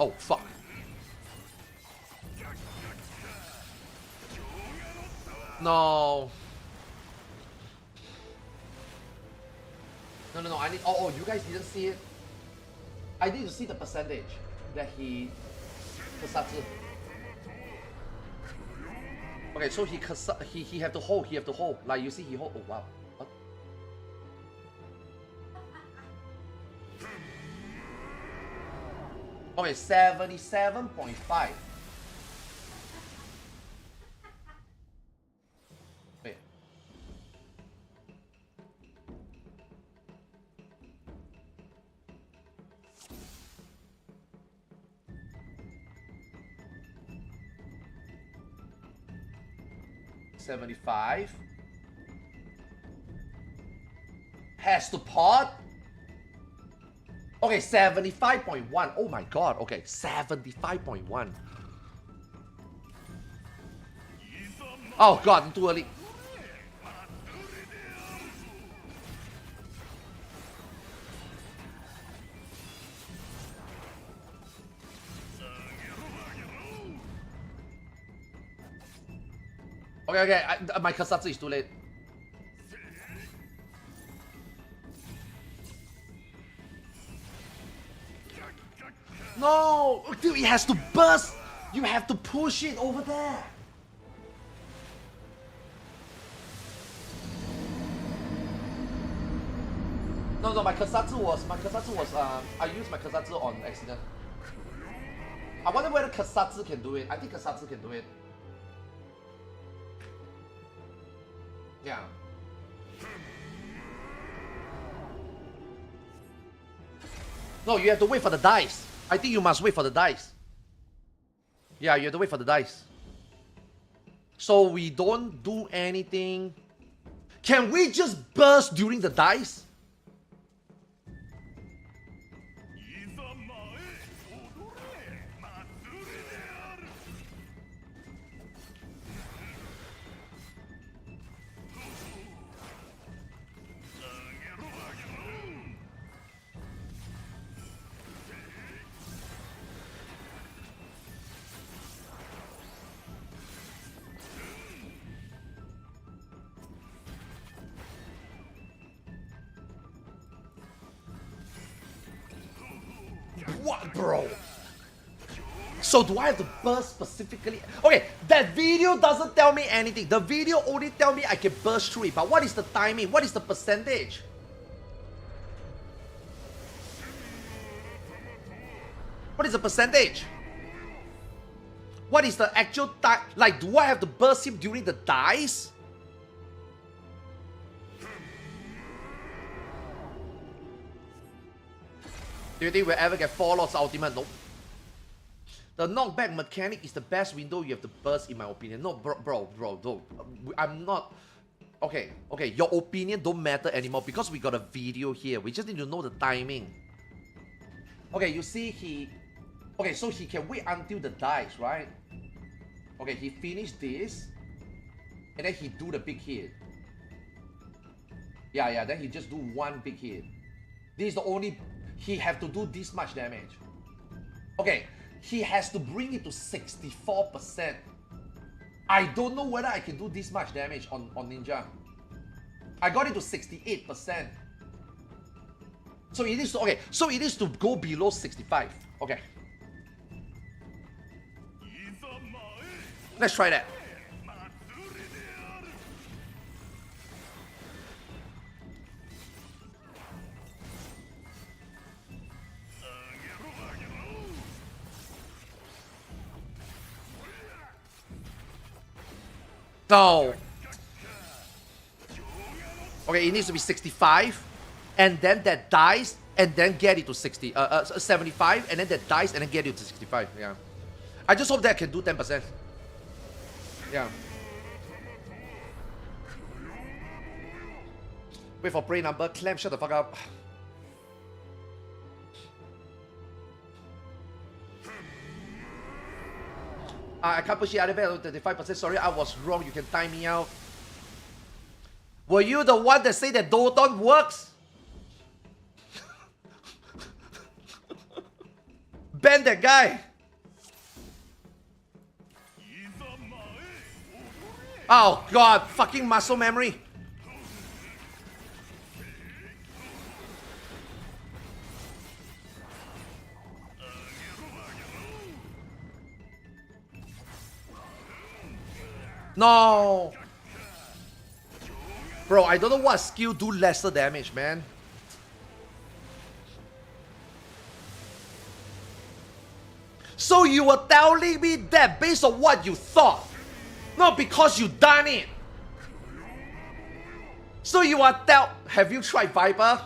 Oh, fuck. No. No, I need... Oh, you guys didn't see it? I need to see the percentage that he... Kasatsu. Okay, so he have to hold, Like, you see, he hold... Oh, wow. What? Okay, 77.5. Wait. $75. Has to pot. Okay, 75.1. Oh my god. Okay, 75.1. Oh god, too early. Okay, my Kasatsu is too late. No! Dude, it has to burst! You have to push it over there! No, my Kasatsu was, I used my Kasatsu on accident. I wonder whether Kasatsu can do it. I think Kasatsu can do it. Yeah. No, you have to wait for the dice. I think you must wait for the dice. Yeah, you have to wait for the dice. So we don't do anything. Can we just burst during the dice? What, bro? So do I have to burst specifically? Okay, that video doesn't tell me anything. The video only tell me I can burst through it. But what is the timing? What is the percentage? What is the percentage? What is the actual time? Like, do I have to burst him during the dice? Do you think we'll ever get 4 Lords Ultimate? Nope. The knockback mechanic is the best window you have to burst, in my opinion. No, bro, I'm not... Okay, your opinion don't matter anymore because we got a video here. We just need to know the timing. Okay, you see he... Okay, so he can wait until the dice, right? Okay, he finished this. And then he do the big hit. Yeah, then he just do one big hit. This is the only... He have to do this much damage. Okay, he has to bring it to 64%. I don't know whether I can do this much damage on Ninja. I got it to 68%. So it needs to... Okay, so it needs to go below 65. Okay. Let's try that. No. Okay, it needs to be 65, and then that dies, and then get it to 75, and then that dies, and then get it to 65. Yeah. I just hope that can do 10%. Yeah. Wait for prey number. Clam, shut the fuck up. I can't push the other bed 35%. Sorry, I was wrong. You can time me out. Were you the one that said that Doton works? Ban that guy. Oh god, fucking muscle memory. No. Bro, I don't know what skill do lesser damage, man. So you were telling me that based on what you thought, not because you done it. So you are have you tried Viper?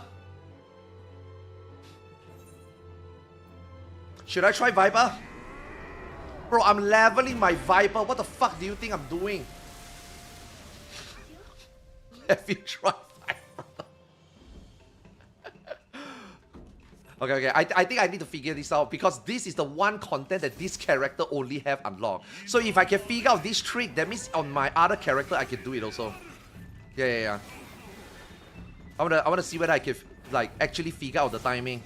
Should I try Viper? Bro, I'm leveling my Viper. What the fuck do you think I'm doing? Have you tried Viper? Okay. I think I need to figure this out because this is the one content that this character only have unlocked. So if I can figure out this trick, that means on my other character I can do it also. Yeah. I wanna see whether I can like actually figure out the timing.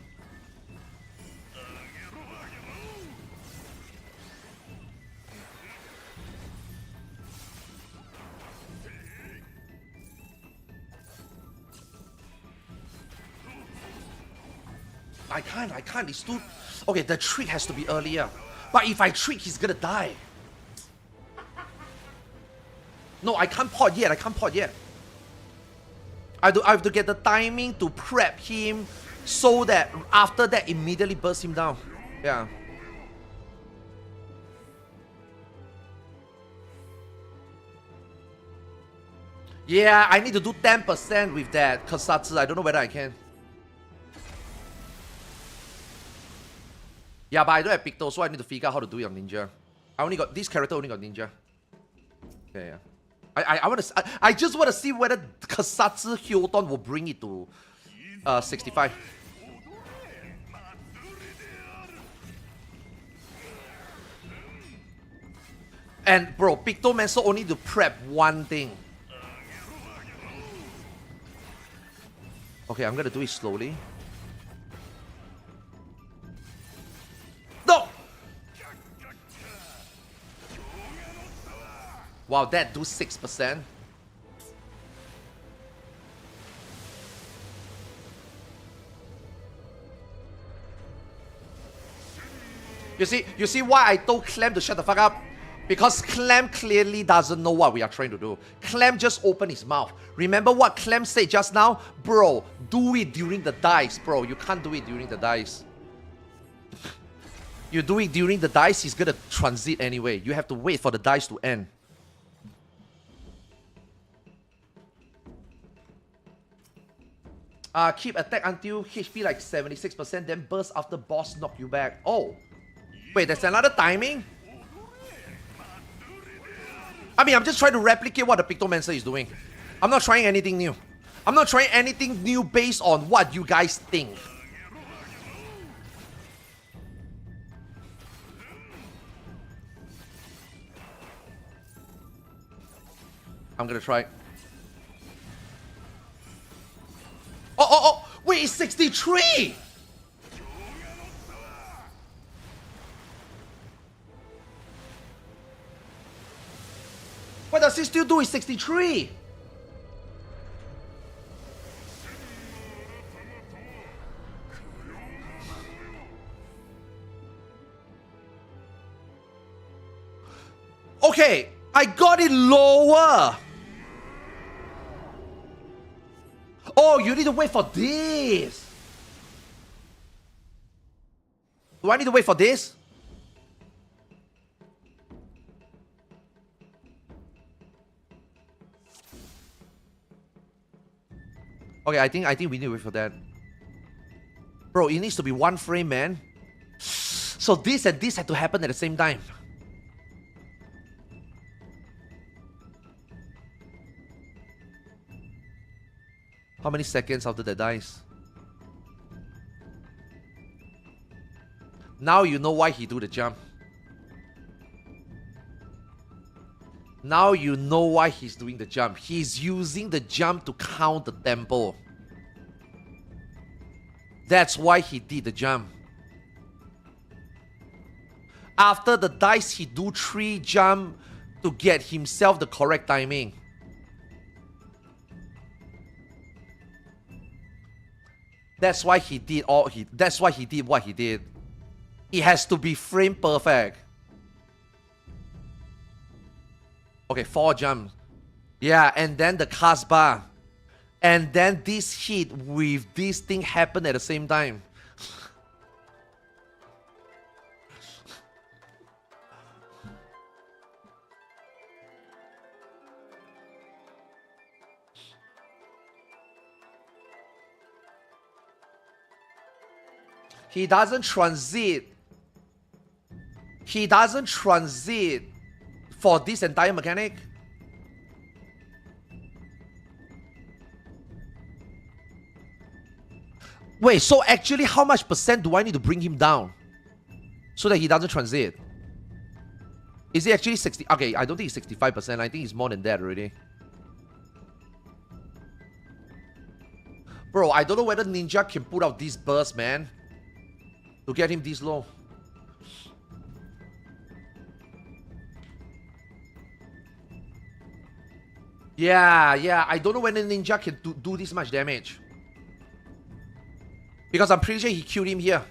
I can't, it's too... Okay, the trick has to be earlier. But if I trick, he's gonna die. No, I can't pot yet, I have to get the timing to prep him so that after that, immediately burst him down. Yeah. Yeah, I need to do 10% with that Kasatsu. I don't know whether I can. Yeah, but I don't have Picto, so I need to figure out how to do it on Ninja. This character only got Ninja. Yeah. I just want to see whether Kasatsu Hyoton will bring it to 65. And bro, Pictomancer only to prep one thing. Okay, I'm gonna do it slowly. No! Wow, that do 6%. You see why I told Clem to shut the fuck up? Because Clem clearly doesn't know what we are trying to do. Clem just opened his mouth. Remember what Clem said just now? Bro, do it during the dice, bro. You can't do it during the dice. You do it during the dice, he's gonna transit anyway. You have to wait for the dice to end. Keep attack until HP like 76%, then burst after boss knock you back. Oh! Wait, there's another timing? I mean, I'm just trying to replicate what the Pictomancer is doing. I'm not trying anything new. I'm not trying anything new based on what you guys think. I'm gonna try. Oh! Wait, it's 63! What does he still do? It's 63! Okay, I got it lower! Oh, you need to wait for this! Do I need to wait for this? Okay, I think we need to wait for that. Bro, it needs to be one frame, man. So this and this had to happen at the same time. How many seconds after that dies? Now you know why he do the jump. Now you know why he's doing the jump. He's using the jump to count the tempo. That's why he did the jump. After the dice, he do 3 jump to get himself the correct timing. That's why he did that's why he did what he did. It has to be frame perfect. Okay, 4 jumps. Yeah, and then the cast bar. And then this hit with this thing happened at the same time. He doesn't transit. He doesn't transit for this entire mechanic. Wait, so actually how much percent do I need to bring him down so that he doesn't transit? Is it actually 60? Okay, I don't think it's 65%. I think it's more than that already. Bro, I don't know whether Ninja can put out this burst, man, to get him this low. Yeah, I don't know whether Ninja can do this much damage. Because I'm pretty sure he killed him here.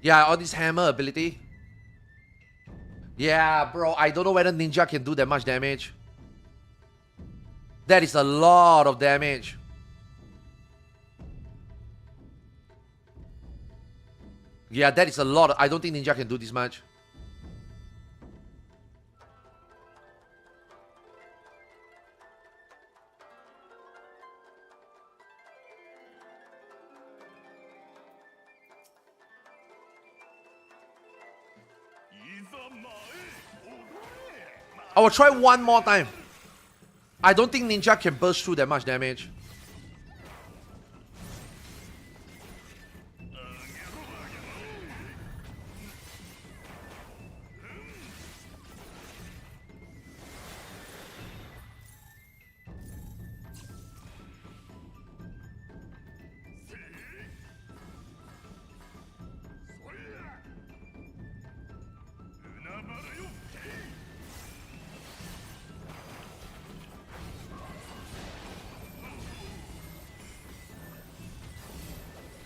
Yeah, all this hammer ability. Yeah, bro, I don't know whether Ninja can do that much damage. That is a lot of damage. Yeah, that is a lot. I don't think Ninja can do this much. I will try one more time. I don't think Ninja can burst through that much damage.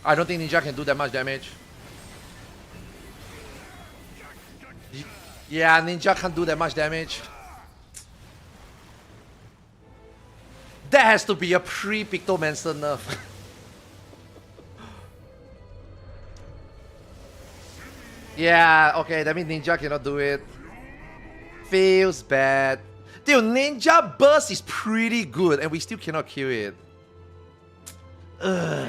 I don't think Ninja can do that much damage. Yeah, Ninja can't do that much damage. That has to be a pre-Pictomancer nerf. Yeah, okay, that means Ninja cannot do it. Feels bad. Dude, Ninja Burst is pretty good and we still cannot kill it. Ugh.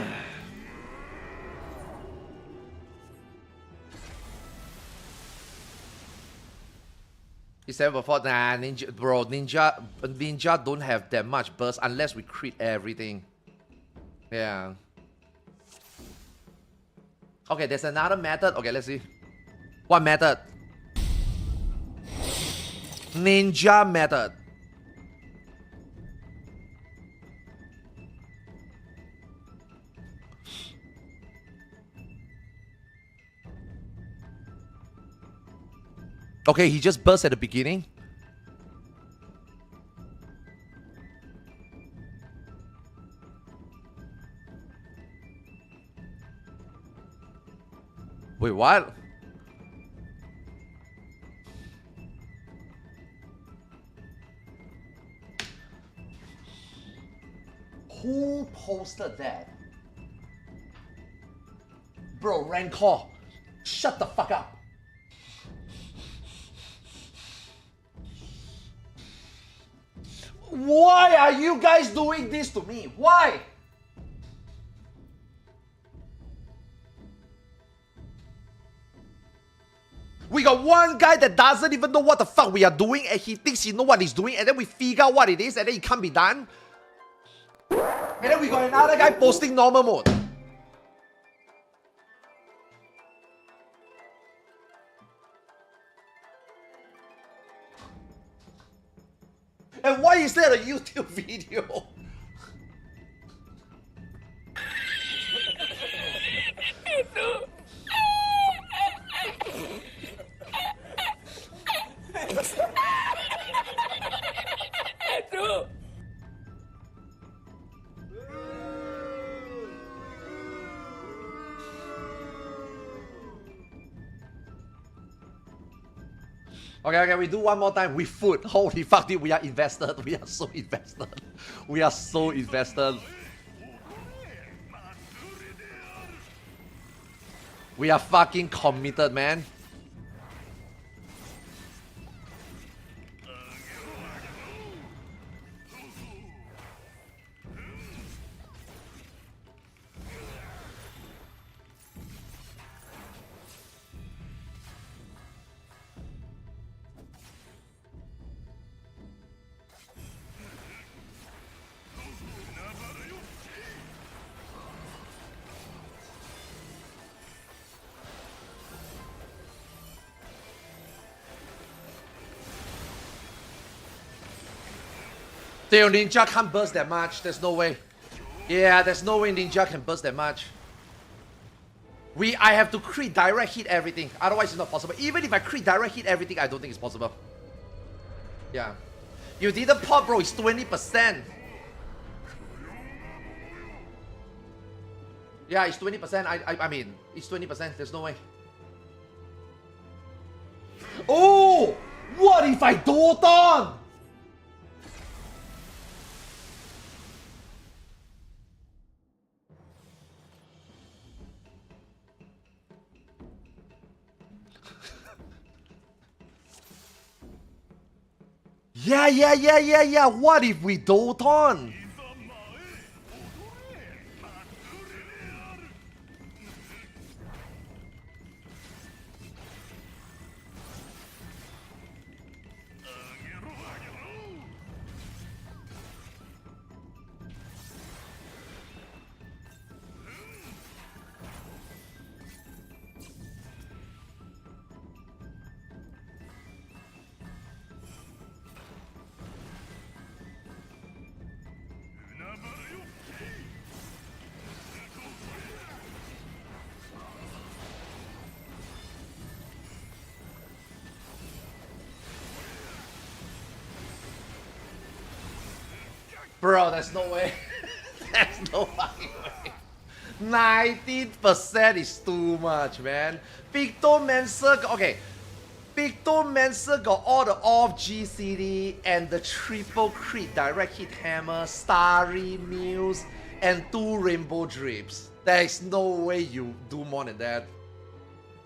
It's 7/4. Nah, Ninja, bro, Ninja don't have that much burst unless we crit everything. Yeah. Okay, there's another method. Okay, let's see. What method? Ninja method. Okay, he just burst at the beginning. Wait, what? Who posted that? Bro, Rancor, shut the fuck up. Why are you guys doing this to me? Why? We got one guy that doesn't even know what the fuck we are doing and he thinks he know what he's doing and then we figure out what it is and then it can't be done. And then we got another guy posting normal mode. And why is there a YouTube video? Okay, we do one more time with food. Holy fuck, dude, we are invested. We are so invested. We are so invested. We are fucking committed, man. Damn, Ninja can't burst that much. There's no way. Yeah, there's no way Ninja can burst that much. I have to crit direct hit everything. Otherwise it's not possible. Even if I crit direct hit everything, I don't think it's possible. Yeah. You didn't pop, bro. It's 20%. Yeah, it's 20%. I mean, it's 20%. There's no way. Oh! What if I Doton? Yeah. What if we Doton? Bro, there's no way. There's no fucking way. 19% is too much, man. Pictomancer, okay. Pictomancer got all the off GCD and the triple crit direct hit hammer, starry muse, and 2 rainbow drips. There is no way you do more than that.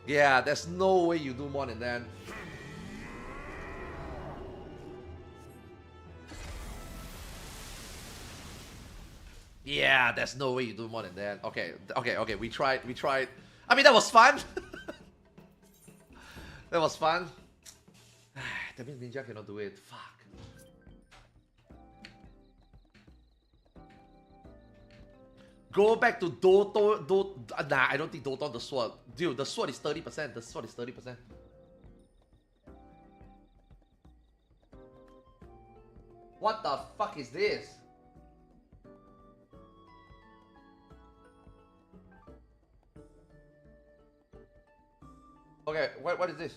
Yeah, there's no way you do more than that. Yeah, there's no way you do more than that. Okay, we tried. I mean, that was fun. That was fun. That means Ninja cannot do it. Fuck. Go back to nah, I don't think Doton the sword. Dude, the sword is 30%. The sword is 30%. What the fuck is this? Okay, what is this?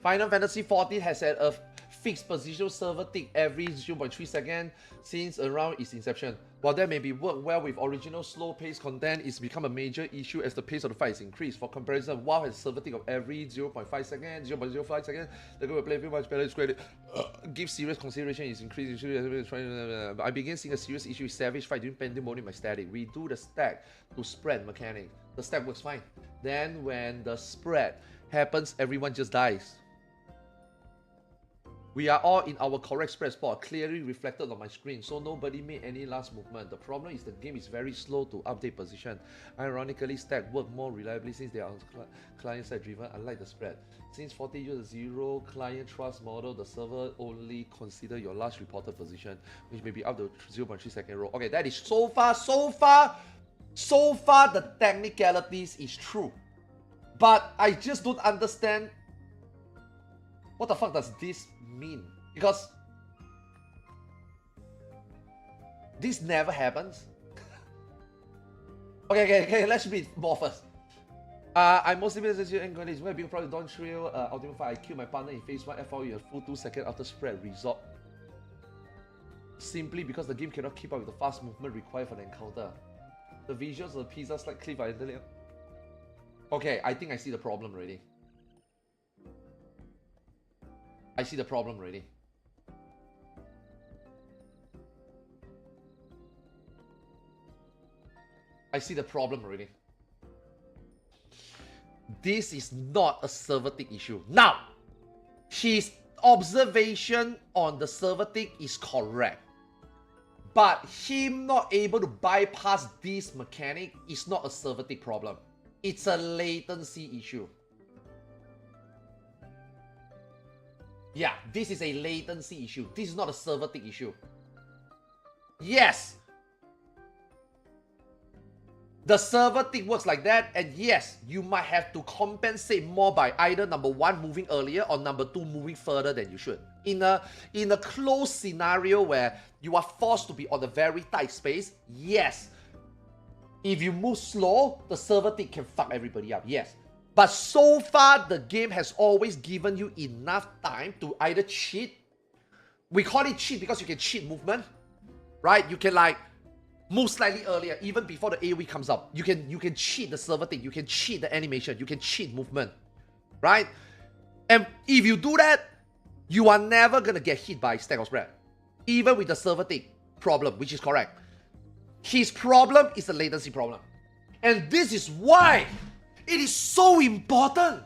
Final Fantasy 14 has had a fixed positional server tick every 0.3 seconds since around its inception. While that may be worked well with original slow-paced content, it's become a major issue as the pace of the fight is increased. For comparison, WoW has a server tick of every 0.5 seconds, 0.05 seconds. The game will play much better. It's great. Give serious consideration is increased. I began seeing a serious issue with Savage Fight during Pandemonium in my static. We do the stack to spread mechanic. The stack works fine. Then when the spread happens, everyone just dies. We are all in our correct spread spot, clearly reflected on my screen, so nobody made any last movement. The problem is the game is very slow to update position. Ironically, stack work more reliably since they are client-side driven, unlike the spread. Since 40 uses zero client trust model, the server only consider your last reported position, which may be up to 0.3 second row. Okay, that is so far the technicalities is true. But I just don't understand what the fuck does this mean? Because this never happens. Okay, let's read more first. I mostly been angry. It's being probably Dawn Trail Ultimate Fight. I killed my partner in phase 1 FR a full 2 seconds after spread result. Simply because the game cannot keep up with the fast movement required for the encounter. The visuals of the pizza like cliff are entirely... Okay, I think I see the problem already. I see the problem already. I see the problem already. This is not a server tick issue. Now, his observation on the server tick is correct. But him not able to bypass this mechanic is not a server tick problem. It's a latency issue. Yeah, this is a latency issue. This is not a server tick issue. Yes, the server tick works like that, and yes, you might have to compensate more by either number 1 moving earlier or number 2 moving further than you should. In a closed scenario where you are forced to be on a very tight space, yes, if you move slow, the server tick can fuck everybody up. Yes. But so far, the game has always given you enough time to either cheat. We call it cheat because you can cheat movement, right? You can like move slightly earlier, even before the AoE comes up. You can cheat the server thing. You can cheat the animation. You can cheat movement, right? And if you do that, you are never gonna get hit by stack or spread, even with the server thing problem, which is correct. His problem is the latency problem, and this is why it is so important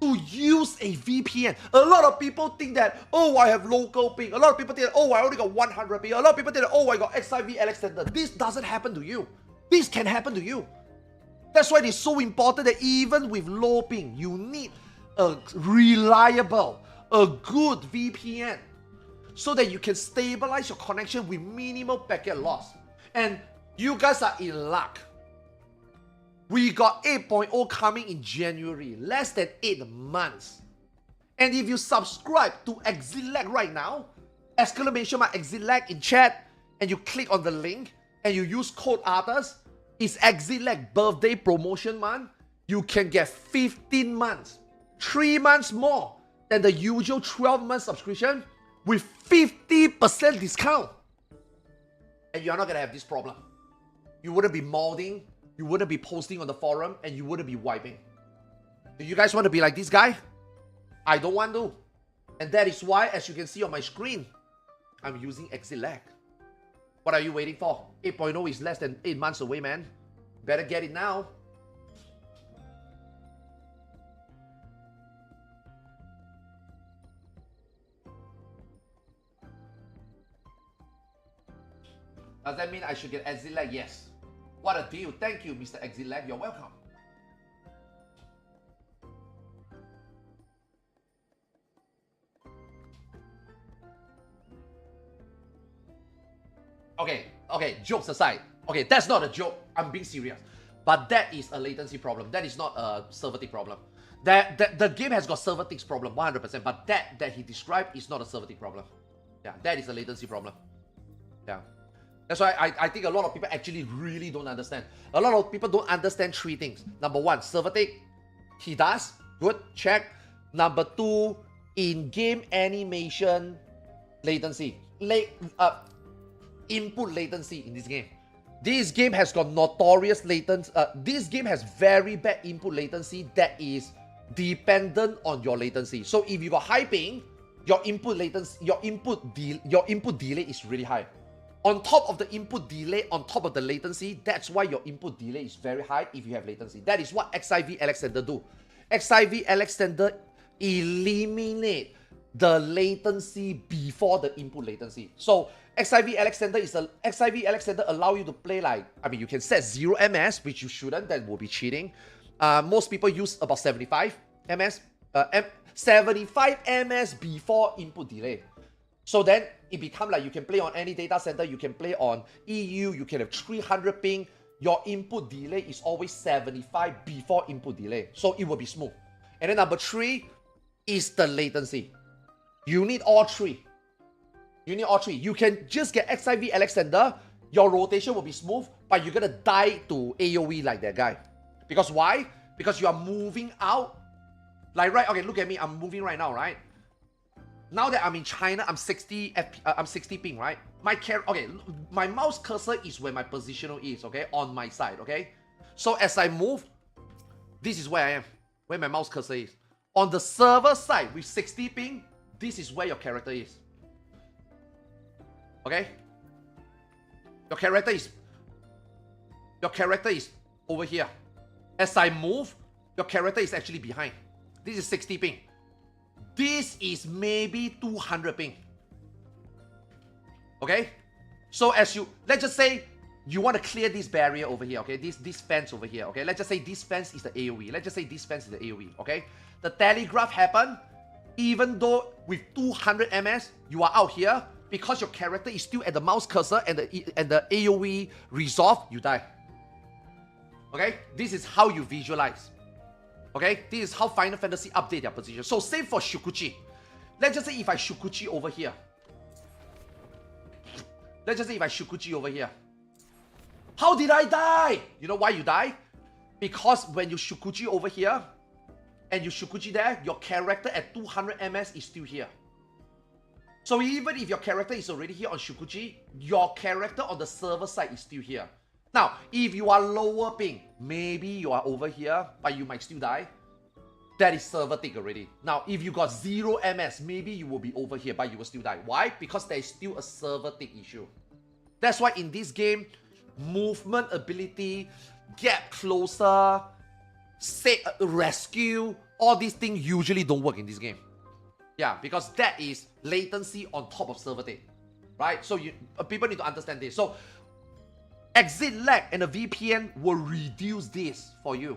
to use a VPN. A lot of people think that, oh, I have local ping. A lot of people think that, oh, I only got 100 ping. A lot of people think that, oh, I got XIV LX standard. This doesn't happen to you. This can happen to you. That's why it is so important that even with low ping, you need a reliable, a good VPN so that you can stabilize your connection with minimal packet loss. And you guys are in luck. We got 8.0 coming in January, less than 8 months. And if you subscribe to EXITLAG right now, exclamation mark EXITLAG in chat, and you click on the link, and you use code ARTHARS, it's EXITLAG birthday promotion month, you can get 15 months, 3 months more than the usual 12-month subscription with 50% discount. And you're not gonna have this problem. You wouldn't be modding, you wouldn't be posting on the forum, and you wouldn't be wiping. Do you guys want to be like this guy? I don't want to. And that is why, as you can see on my screen, I'm using EXITLAG. What are you waiting for? 8.0 is less than 8 months away, man. Better get it now. Does that mean I should get EXITLAG? Yes. What a deal. Thank you, Mr. EXITLAG. You're welcome. Okay, jokes aside. Okay, that's not a joke. I'm being serious. But that is a latency problem. That is not a server problem. The game has got server ticks problem, 100%, but that he described is not a server tick problem. Yeah, that is a latency problem. Yeah. That's why I think a lot of people actually really don't understand. A lot of people don't understand three things. Number one, server tick. He does. Good. Check. Number two, in-game animation latency. Input latency in this game. This game has got notorious latency. This game has very bad input latency that is dependent on your latency. So if you got high ping, your input latency, your input delay is really high. On top of the input delay, on top of the latency, that's why your input delay is very high if you have latency. That is what XIV Alexander do. XIV Alexander eliminate the latency before the input latency. So XIV Alexander allow you to play like, I mean, you can set 0 ms, which you shouldn't, that will be cheating. Most people use about 75 ms, 75 ms before input delay. So then it becomes like you can play on any data center, you can play on EU, you can have 300 ping. Your input delay is always 75 before input delay. So it will be smooth. And then number three is the latency. You need all three. You need all three. You can just get XIV Alexander, your rotation will be smooth, but you're gonna die to AoE like that guy. Because why? Because you are moving out. Like, right, okay, look at me, I'm moving right now, right? Now that I'm in China, I'm 60 ping, right? My mouse cursor is where my positional is, okay? On my side, okay? So as I move, this is where I am, where my mouse cursor is. On the server side with 60 ping, this is where your character is. Okay? Your character is over here. As I move, your character is actually behind. This is 60 ping. This is maybe 200 ping. Okay? So as you, let's just say you want to clear this barrier over here, okay? This fence over here, okay? Let's just say this fence is the AoE. Let's just say this fence is the AoE, okay? The telegraph happened, even though with 200 ms, you are out here, because your character is still at the mouse cursor and the AoE resolve, you die. Okay? This is how you visualize. Okay? This is how Final Fantasy update their position. So same for Shukuchi. Let's just say if I Shukuchi over here. Let's just say if I Shukuchi over here. How did I die? You know why you die? Because when you Shukuchi over here, and you Shukuchi there, your character at 200 ms is still here. So even if your character is already here on Shukuchi, your character on the server side is still here. Now, if you are lower ping, maybe you are over here, but you might still die. That is server tick already. Now, if you got 0 ms, maybe you will be over here, but you will still die. Why? Because there is still a server tick issue. That's why in this game, movement ability, get closer, rescue, all these things usually don't work in this game. Yeah, because that is latency on top of server tick, right? So people need to understand this. So EXITLAG and a VPN will reduce this for you,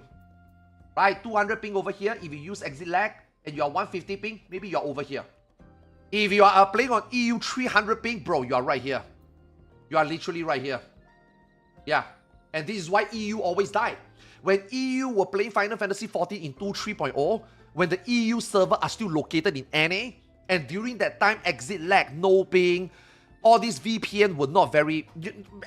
right? 200 ping over here. If you use EXITLAG and you are 150 ping, maybe you are over here. If you are playing on EU 300 ping, bro, you are right here. You are literally right here. Yeah, and this is why EU always died. When EU were playing Final Fantasy 14 in 2.3.0, when the EU server are still located in NA, and during that time, EXITLAG, no ping, all these VPN were not very...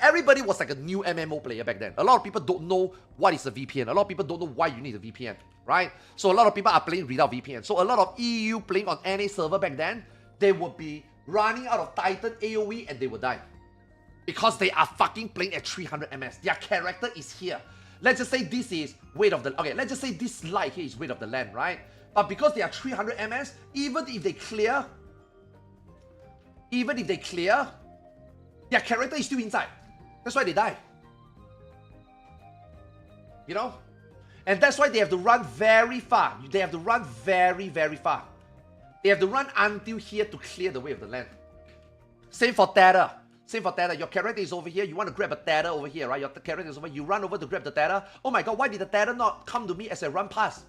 Everybody was like a new MMO player back then. A lot of people don't know what is a VPN. A lot of people don't know why you need a VPN, right? So a lot of people are playing without VPN. So a lot of EU playing on NA server back then, they would be running out of Titan AoE and they would die. Because they are fucking playing at 300 ms. Their character is here. Let's just say this is weight of the... Okay, let's just say this light here is weight of the land, right? But because they are 300 ms, even if they clear, their character is still inside. That's why they die. You know? And that's why they have to run very far. They have to run very, very far. They have to run until here to clear the way of the land. Same for Tether. Same for Tether. Your character is over here. You want to grab a Tether over here, right? Your character is over here. You run over to grab the Tether. Oh my god, why did the Tether not come to me as I run past?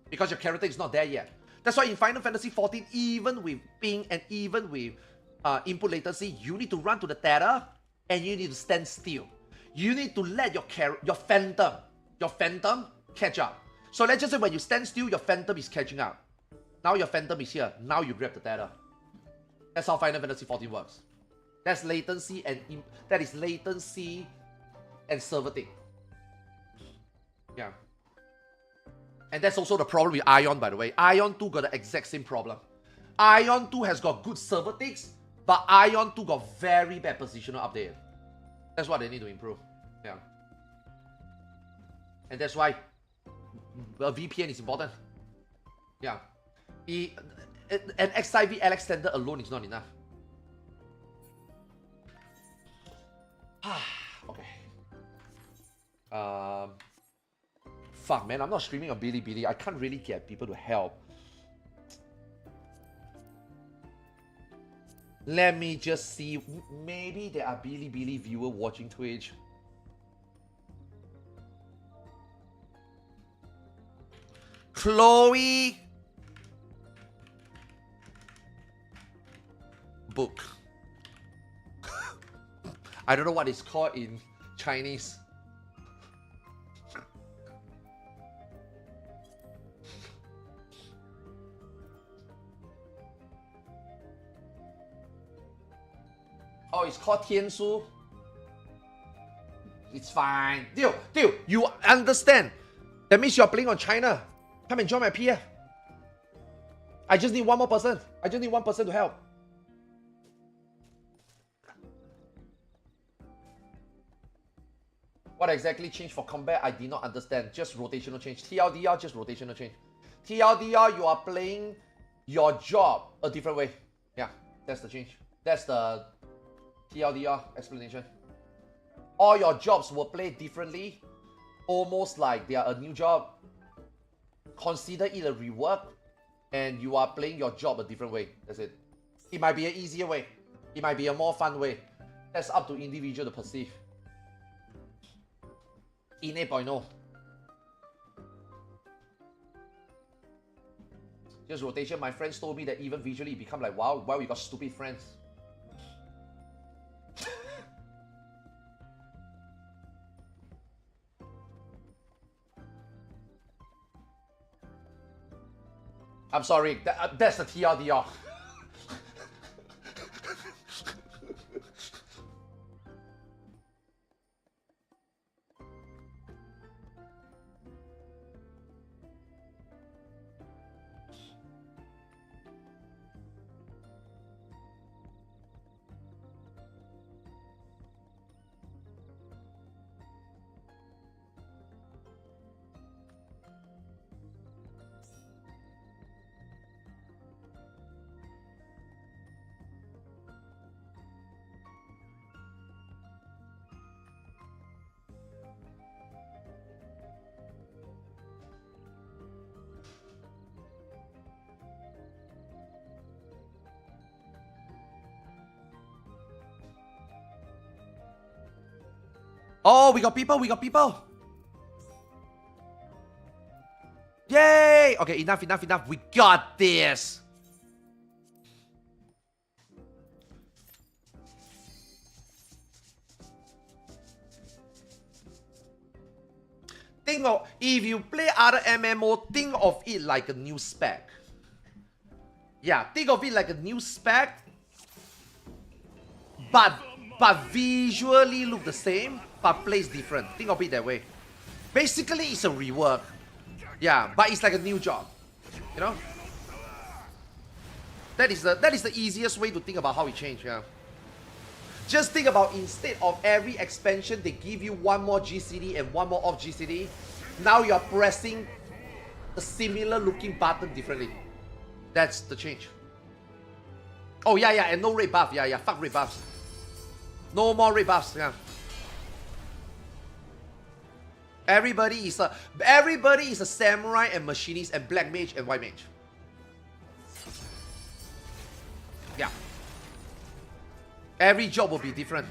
Because your character is not there yet. That's why in Final Fantasy 14, even with ping and even with input latency, you need to run to the Tether and you need to stand still. You need to let your phantom catch up. So let's just say when you stand still, your Phantom is catching up. Now your Phantom is here. Now you grab the data. That's how Final Fantasy 14 works. That's latency and server thing. Yeah. And that's also the problem with Aion, by the way. Aion 2 got the exact same problem. Aion 2 has got good server ticks, but Aion 2 got very bad positional update. That's what they need to improve. Yeah. And that's why a VPN is important. Yeah. An XIV Alex standard alone is not enough. Okay. Fuck, man, I'm not streaming on Bilibili. I can't really get people to help. Let me just see. Maybe there are Bilibili viewers watching Twitch. Chloe. Book. I don't know what it's called in Chinese. Oh, it's called Tianshu. It's fine. Dude, you understand. That means you're playing on China. Come and join my PF. I just need one more person. I just need one person to help. What exactly changed for combat? I did not understand. Just rotational change. TLDR, just rotational change. TLDR, you are playing your job a different way. Yeah, that's the change. That's the TLDR explanation. All your jobs will play differently, almost like they are a new job. Consider it a rework, and you are playing your job a different way. That's it. It might be an easier way. It might be a more fun way. That's up to individual to perceive. In 8.0. Just rotation. My friends told me that even visually it become like, wow, why we got stupid friends. I'm sorry, that's the TLDR. Oh, we got people, we got people. Yay! Okay, enough. We got this. Think of, if you play other MMO, think of it like a new spec. Yeah, think of it like a new spec, but visually look the same, but plays different. Think of it that way. Basically, it's a rework. Yeah, but it's like a new job. You know? That is the easiest way to think about how it changed, yeah. Just think about, instead of every expansion, they give you one more GCD and one more off GCD. Now you're pressing a similar looking button differently. That's the change. Oh yeah, and no red buff. Yeah, fuck red buffs. No more red buffs, yeah. Everybody is a samurai and machinist and black mage and white mage. Yeah. Every job will be different.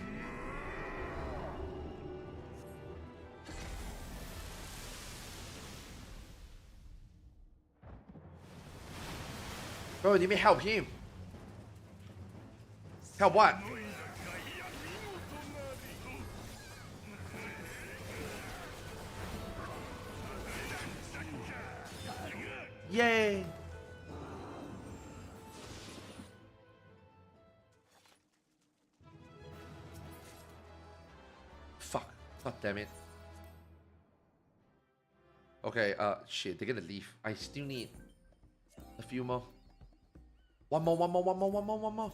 Bro, you may help him. Help what? Yay! Fuck. God damn it. Okay, shit, they're gonna leave. I still need a few more. One more.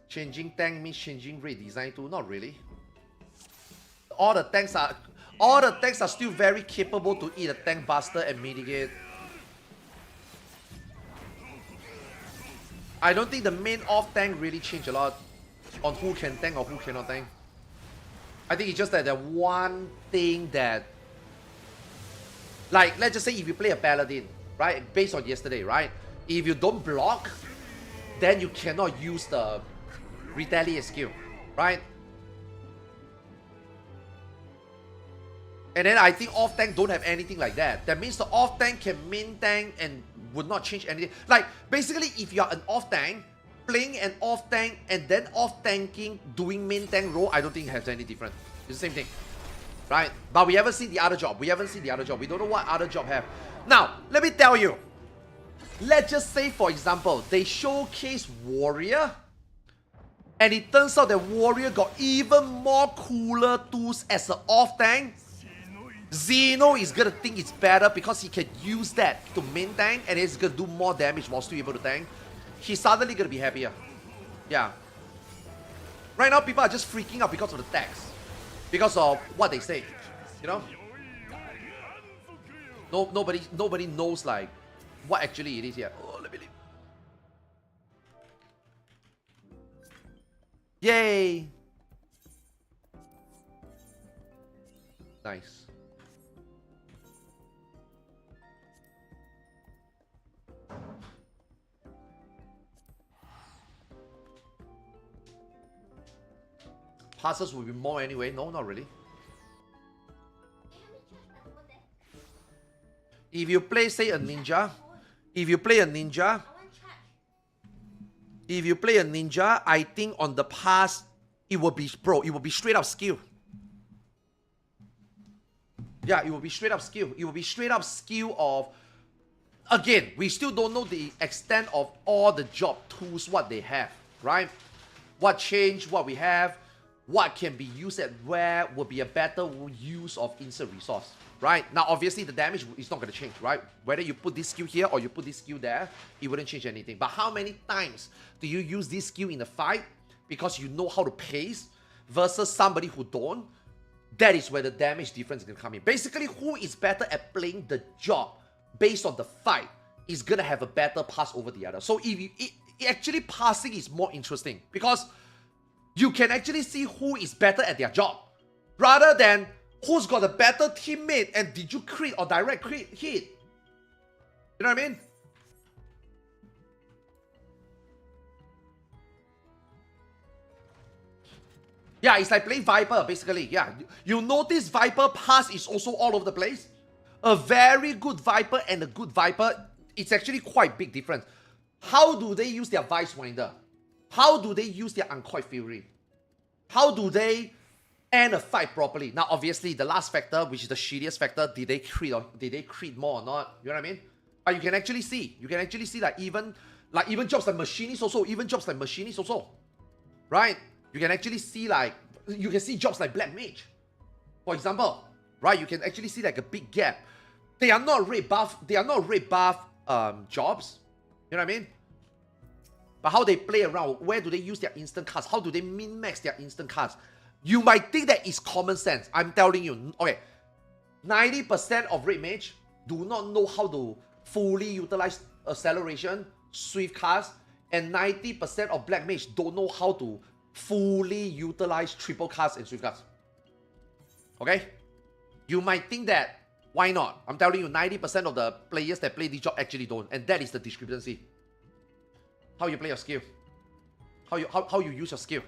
Changing tank means changing raid design too? Not really. All the tanks are still very capable to eat a tank buster and mitigate. I don't think the main off tank really changed a lot on who can tank or who cannot tank. I think it's just that the one thing that, like, let's just say if you play a paladin, right, based on yesterday, right, if you don't block, then you cannot use the retaliate skill, right? And then I think off tank don't have anything like that. That means the off tank can main tank and would not change anything. Like, basically, if you're an off tank, playing an off tank and then off tanking, doing main tank role, I don't think it has any difference. It's the same thing, right? But we haven't seen the other job. We don't know what other job have. Now, let me tell you. Let's just say, for example, they showcase Warrior, and it turns out that Warrior got even more cooler tools as an off tank. Xeno is gonna think it's better because he can use that to main tank and he's gonna do more damage while still able to tank. He's suddenly gonna be happier. Yeah. Right now people are just freaking out because of the tax. Because of what they say. You know? Nobody knows like what actually it is here. Oh, let me leave. Yay! Nice. Passes will be more anyway. No, not really. If you play, say, a ninja, I think on the pass, it will be, bro, it will be straight up skill. Yeah, it will be straight up skill. It will be straight up skill of, again, we still don't know the extent of all the job tools, what they have, right? What changed, what we have, what can be used at where will be a better use of insert resource, right? Now, obviously, the damage is not going to change, right? Whether you put this skill here or you put this skill there, it wouldn't change anything. But how many times do you use this skill in a fight because you know how to pace versus somebody who don't? That is where the damage difference is going to come in. Basically, who is better at playing the job based on the fight is going to have a better pass over the other. So if you, actually passing is more interesting because you can actually see who is better at their job rather than who's got a better teammate and did you crit or direct crit hit. You know what I mean? Yeah, it's like playing Viper, basically. Yeah, you notice Viper pass is also all over the place. A very good Viper and a good Viper, it's actually quite big difference. How do they use their Vice Winder? How do they use their Uncoiled Fury? How do they end a fight properly? Now, obviously, the last factor, which is the shittiest factor, did they crit more or not? You know what I mean? But you can actually see. You can actually see that even jobs like Machinist also. Right? You can actually see like, you can see jobs like Black Mage. For example, right? You can actually see like a big gap. They are not red buff jobs. You know what I mean? But how they play around, where do they use their instant cards? How do they min-max their instant cards? You might think that is common sense. I'm telling you. Okay, 90% of Red Mage do not know how to fully utilize acceleration, swift cast, and 90% of Black Mage don't know how to fully utilize triple cast and swift cast. Okay? You might think that, why not? I'm telling you, 90% of the players that play this job actually don't, and that is the discrepancy. How you play your skill. How you use your skill.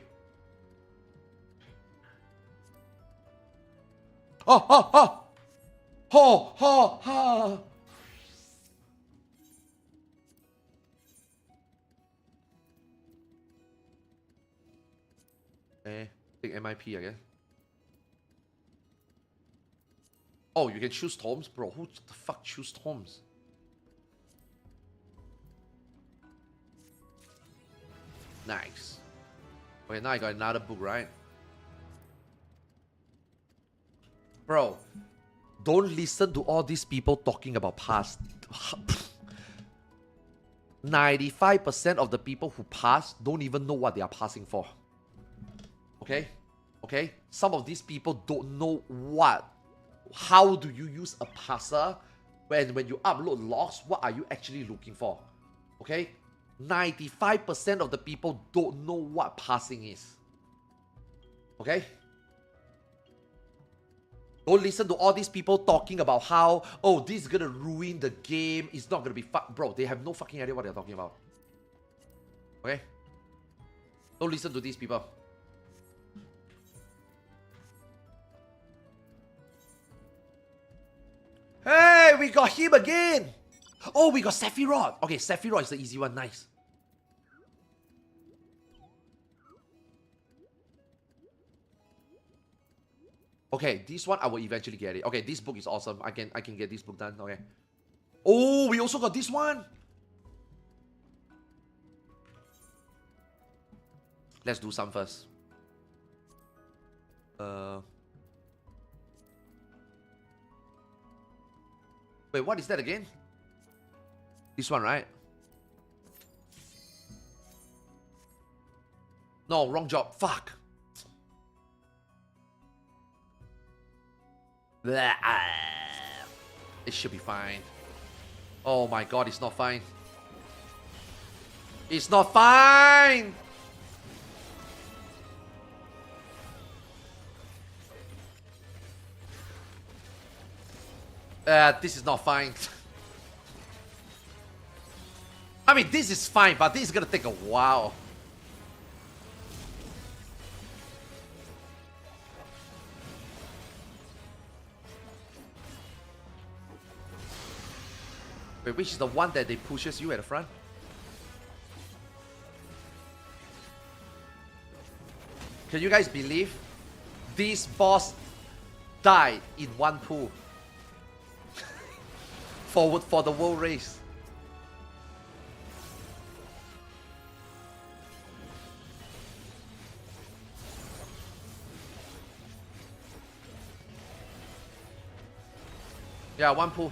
Take MIP again. Oh, you can choose Tomes? Bro, who the fuck choose Tomes? Nice. Okay, now I got another book, right? Bro, don't listen to all these people talking about past. 95% of the people who pass don't even know what they are passing for. Okay? Okay? Some of these people don't know how do you use a passer when you upload logs, what are you actually looking for? Okay? 95% of the people don't know what passing is. Okay? Don't listen to all these people talking about how, oh, this is gonna ruin the game, it's not gonna be fun. Bro, they have no fucking idea what they're talking about. Okay? Don't listen to these people. Hey, we got him again! Oh, we got Sephiroth! Okay, Sephiroth is the easy one, nice. Okay, this one I will eventually get it. Okay, this book is awesome. I can get this book done. Okay. Oh, we also got this one. Let's do some first. Wait, what is that again? This one, right? No, wrong job. Fuck. It should be fine. Oh my god, it's not fine. It's not fine! This is not fine. I mean, this is fine, but this is gonna take a while. Wait, which is the one that they pushes you at the front? Can you guys believe this boss died in one pool? For the world race. Yeah, one pool.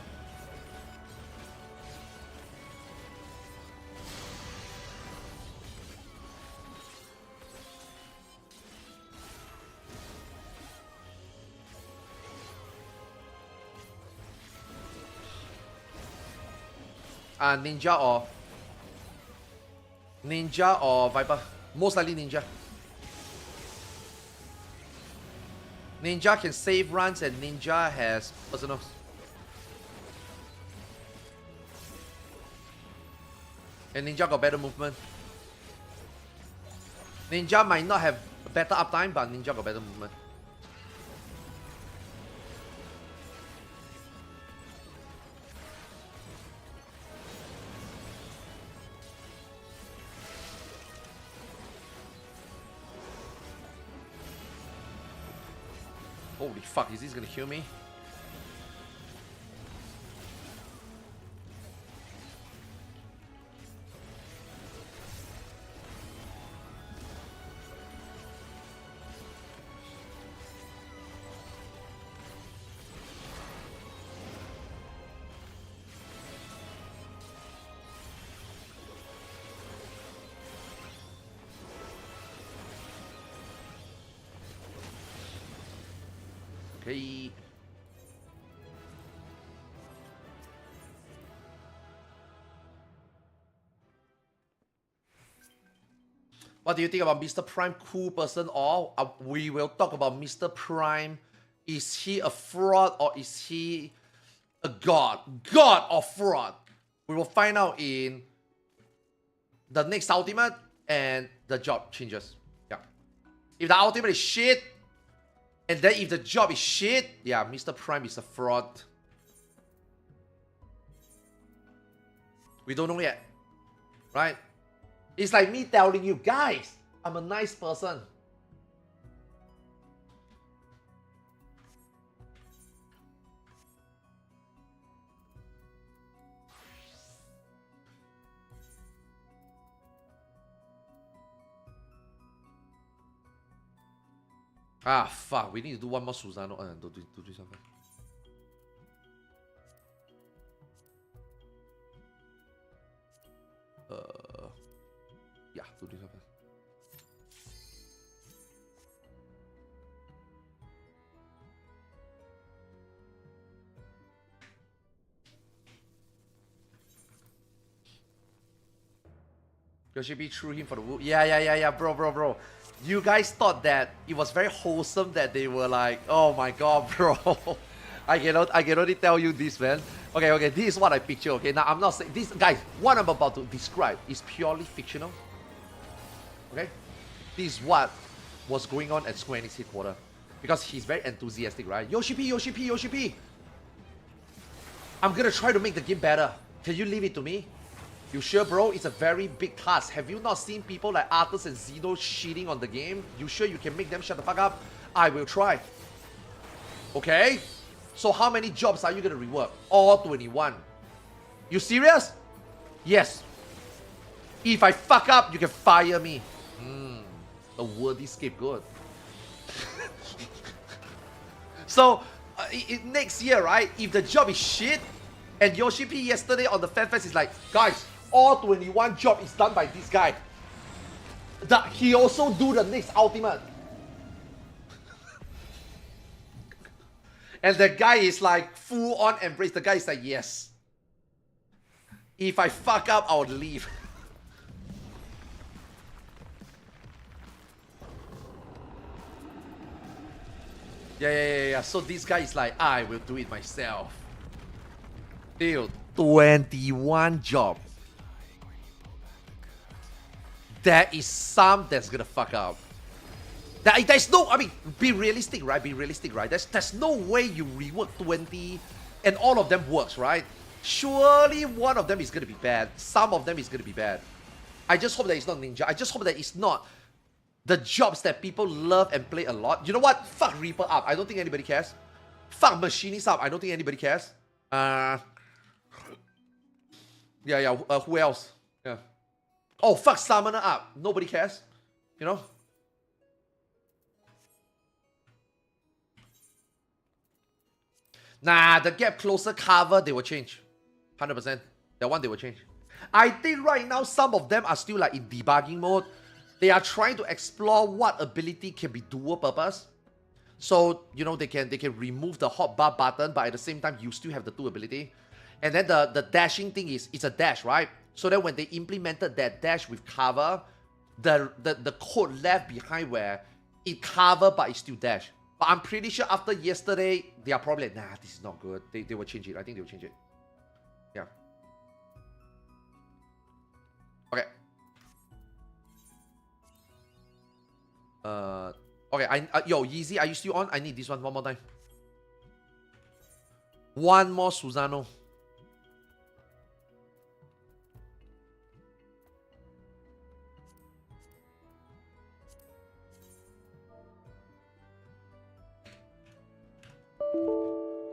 Ninja or Viper. Most likely Ninja. Ninja can save runs and Ninja has personals. And Ninja got better movement. Ninja might not have better uptime, but Ninja got better movement. Holy fuck, is this gonna kill me? Okay. What do you think about Mr. Prime? Cool person or we will talk about Mr. Prime. Is he a fraud or is he a god? God or fraud? We will find out in the next ultimate and the job changes. Yeah. If the ultimate is shit, and then if the job is shit, yeah, Mr. Prime is a fraud. We don't know yet. Right? It's like me telling you, guys, I'm a nice person. Ah, fuck. We need to do one more Susano. Do this one first. Yeah, do this one first. Yoshibi threw him for the wood. Yeah, bro. You guys thought that it was very wholesome that they were like, oh my god, bro. I can only tell you this, man. Okay, this is what I picture, okay? Now, I'm not saying, this, guys, what I'm about to describe is purely fictional. Okay? This is what was going on at Square Enix headquarters. Because he's very enthusiastic, right? Yoshi-P! I'm gonna try to make the game better. Can you leave it to me? You sure, bro? It's a very big task. Have you not seen people like ARTHARS and Xeno shitting on the game? You sure you can make them shut the fuck up? I will try. Okay? So how many jobs are you gonna rework? All 21. You serious? Yes. If I fuck up, you can fire me. A worthy scapegoat. So, next year, right? If the job is shit, and Yoshi-P yesterday on the FF14 is like, guys, all 21 job is done by this guy. He also do the next ultimate. And the guy is like full on embrace. The guy is like, yes. If I fuck up, I would leave. Yeah. So this guy is like, I will do it myself. Dude, 21 job. There is some that's gonna fuck up. There's no, I mean, be realistic, right? There's no way you rework 20 and all of them works, right? Surely one of them is gonna be bad. Some of them is gonna be bad. I just hope that it's not Ninja. I just hope that it's not the jobs that people love and play a lot. You know what? Fuck Reaper up. I don't think anybody cares. Fuck Machinist up. I don't think anybody cares. Who else? Yeah. Oh, fuck Summoner up. Nobody cares. You know? Nah, the gap closer cover, they will change. 100%. That one, they will change. I think right now, some of them are still like in debugging mode. They are trying to explore what ability can be dual purpose. So, you know, they can remove the hotbar button, but at the same time, you still have the two ability. And then the dashing thing is, it's a dash, right? So then when they implemented that dash with cover, the code left behind where it cover, but it still dash. But I'm pretty sure after yesterday, they are probably like, nah, this is not good. They will change it. I think they will change it. Yeah. Okay. Okay, yo, Yeezy, are you still on? I need this one more time. One more Susano.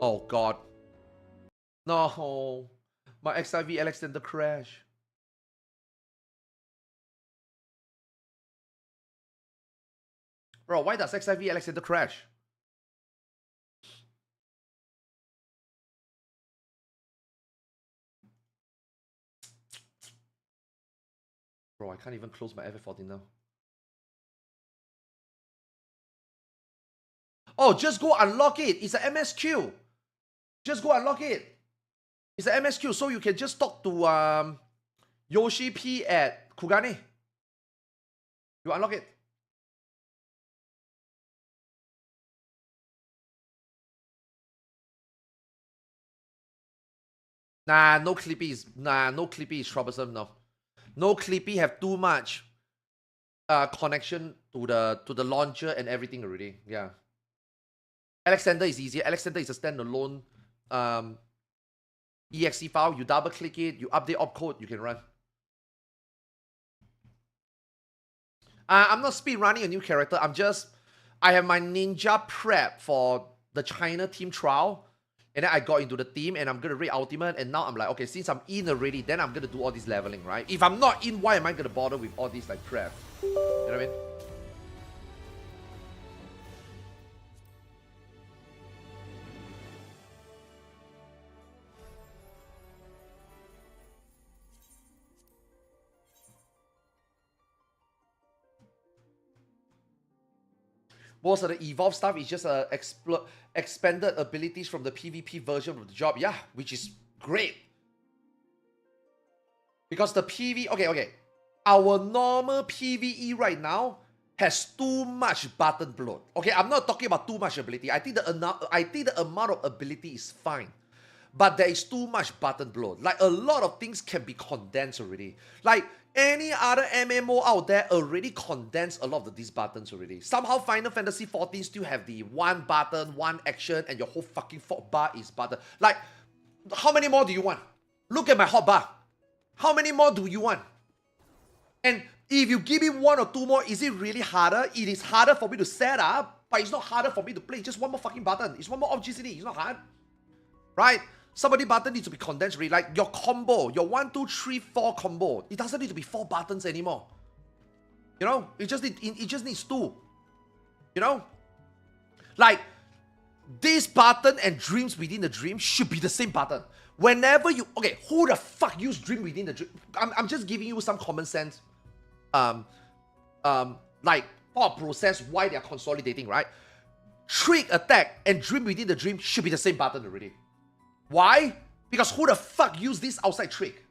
Oh god. No. My XIV Alexander crash. Bro, why does XIV Alexander crash? Bro, I can't even close my FF14 now. Oh, just go unlock it. It's an MSQ. Just go unlock it. It's an MSQ, so you can just talk to Yoshi-P at Kugane. You unlock it. Nah, no Clippy is troublesome, no. No Clippy have too much connection to the launcher and everything already. Yeah. Alexander is easier. Alexander is a standalone exe file. You double click it, you update opcode, you can run. I'm not speed running a new character. I have my ninja prep for the China team trial. And then I got into the team and I'm going to raid ultimate. And now I'm like, okay, since I'm in already, then I'm going to do all this leveling, right? If I'm not in, why am I going to bother with all this like prep? You know what I mean? Most of the evolved stuff is just expanded abilities from the PvP version of the job. Yeah, which is great. Because the okay. Our normal PvE right now has too much button bloat. Okay, I'm not talking about too much ability. I think the amount of ability is fine. But there is too much button bloat. Like, a lot of things can be condensed already. Like, any other MMO out there already condensed a lot of these buttons already. Somehow Final Fantasy 14 still have the one button, one action, and your whole fucking bar is button. Like, how many more do you want? Look at my hotbar. How many more do you want? And if you give me one or two more, is it really harder? It is harder for me to set up, but it's not harder for me to play. Just one more fucking button. It's one more OBJCD. It's not hard. Right? Some of the button needs to be condensed really. Like your combo, your 1, 2, 3, 4 combo. It doesn't need to be 4 buttons anymore. You know? It just needs 2. You know? Like, this button and Dreams Within the Dream should be the same button. Whenever you... Okay, who the fuck use Dream Within the Dream? I'm just giving you some common sense. Like, thought process why they're consolidating, right? Trick Attack and Dream Within the Dream should be the same button already. Why? Because who the fuck use this outside trick?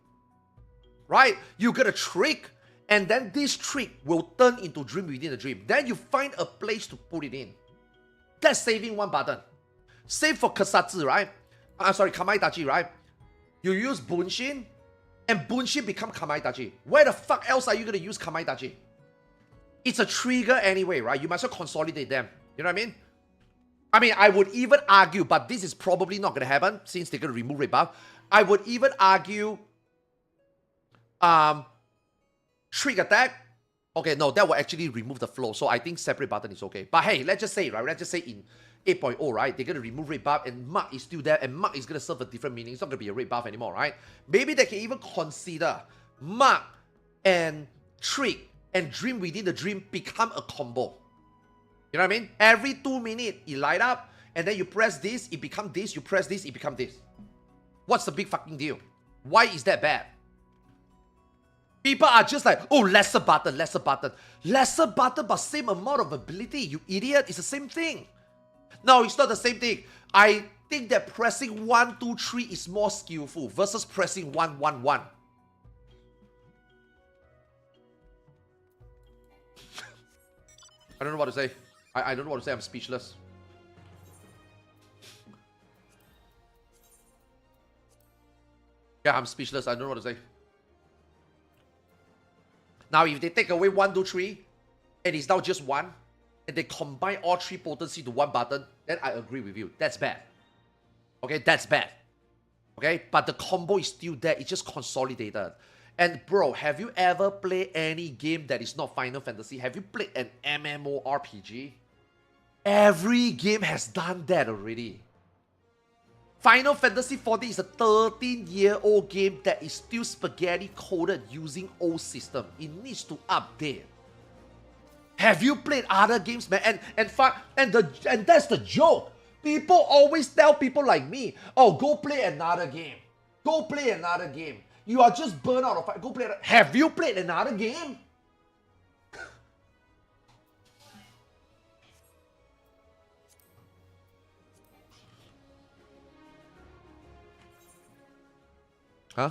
Right? You get a trick, and then this trick will turn into Dream Within the Dream. Then you find a place to put it in. That's saving one button. Same for Kasatsu, right? Sorry, Kamaitachi, right? You use Bunshin, and Bunshin become Kamaitachi. Where the fuck else are you going to use Kamaitachi? It's a trigger anyway, right? You might as well consolidate them. You know what I mean? I mean, I would even argue, but this is probably not going to happen since they're going to remove red buff. I would even argue Trick Attack. Okay, no, that will actually remove the flow. So I think separate button is okay. But hey, let's just say, right? Let's just say in 8.0, right? They're going to remove red buff and Mark is still there and Mark is going to serve a different meaning. It's not going to be a red buff anymore, right? Maybe they can even consider Mark and Trick and Dream Within the Dream become a combo. You know what I mean? Every 2 minutes, it light up, and then you press this, it becomes this, you press this, it becomes this. What's the big fucking deal? Why is that bad? People are just like, oh, lesser button, lesser button. Lesser button, but same amount of ability, you idiot. It's the same thing. No, it's not the same thing. I think that pressing 1, 2, 3 is more skillful versus pressing 1, 1, 1. I don't know what to say. I don't know what to say. I'm speechless. Yeah, I'm speechless. I don't know what to say. Now, if they take away 1, 2, 3, and it's now just 1, and they combine all 3 potency to 1 button, then I agree with you. That's bad. Okay, that's bad. Okay, but the combo is still there. It's just consolidated. And bro, have you ever played any game that is not Final Fantasy? Have you played an MMORPG? Every game has done that already. Final Fantasy 14 is a 13-year-old game that is still spaghetti coded using old system. It needs to update. Have you played other games, man? And that's the joke. People always tell people like me, oh, go play another game. Go play another game. You are just burnt out of fire. Go play. Have you played another game? Huh?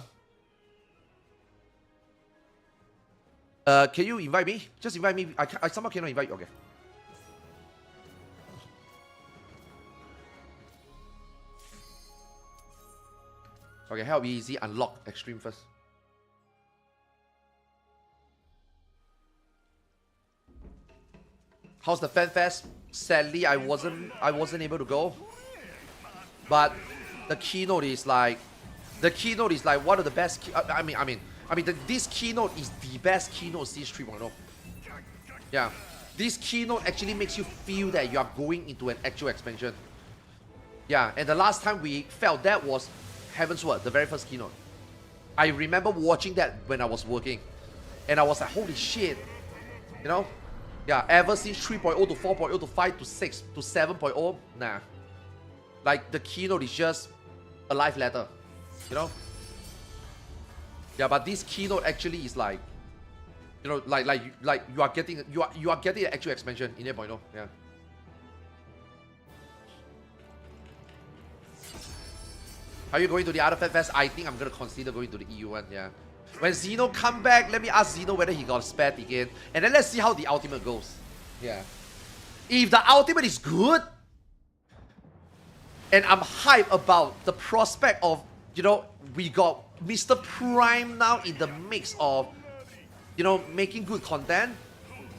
Can you invite me? Just invite me. I somehow cannot invite you. Okay. Okay, how easy unlock extreme first. How's the fan fest? Sadly, I wasn't able to go. But the keynote is like one of the best. This keynote is the best keynote since 3.0. Yeah, this keynote actually makes you feel that you are going into an actual expansion. Yeah, and the last time we felt that was Heaven's Word, the very first keynote. I remember watching that when I was working, and I was like, holy shit, you know? Yeah, ever since 3.0 to 4.0 to 5 to 6 to 7.0, nah. Like, the keynote is just a live letter, you know? Yeah, but this keynote actually is like, you know, like you are getting an actual expansion in 8.0. Yeah. Are you going to the Artifact Fest? I think I'm going to consider going to the EU one, yeah. When Xeno come back, let me ask Xeno whether he got a spare ticket. And then let's see how the ultimate goes. Yeah. If the ultimate is good, and I'm hyped about the prospect of, you know, we got Mr. Prime now in the mix of, you know, making good content,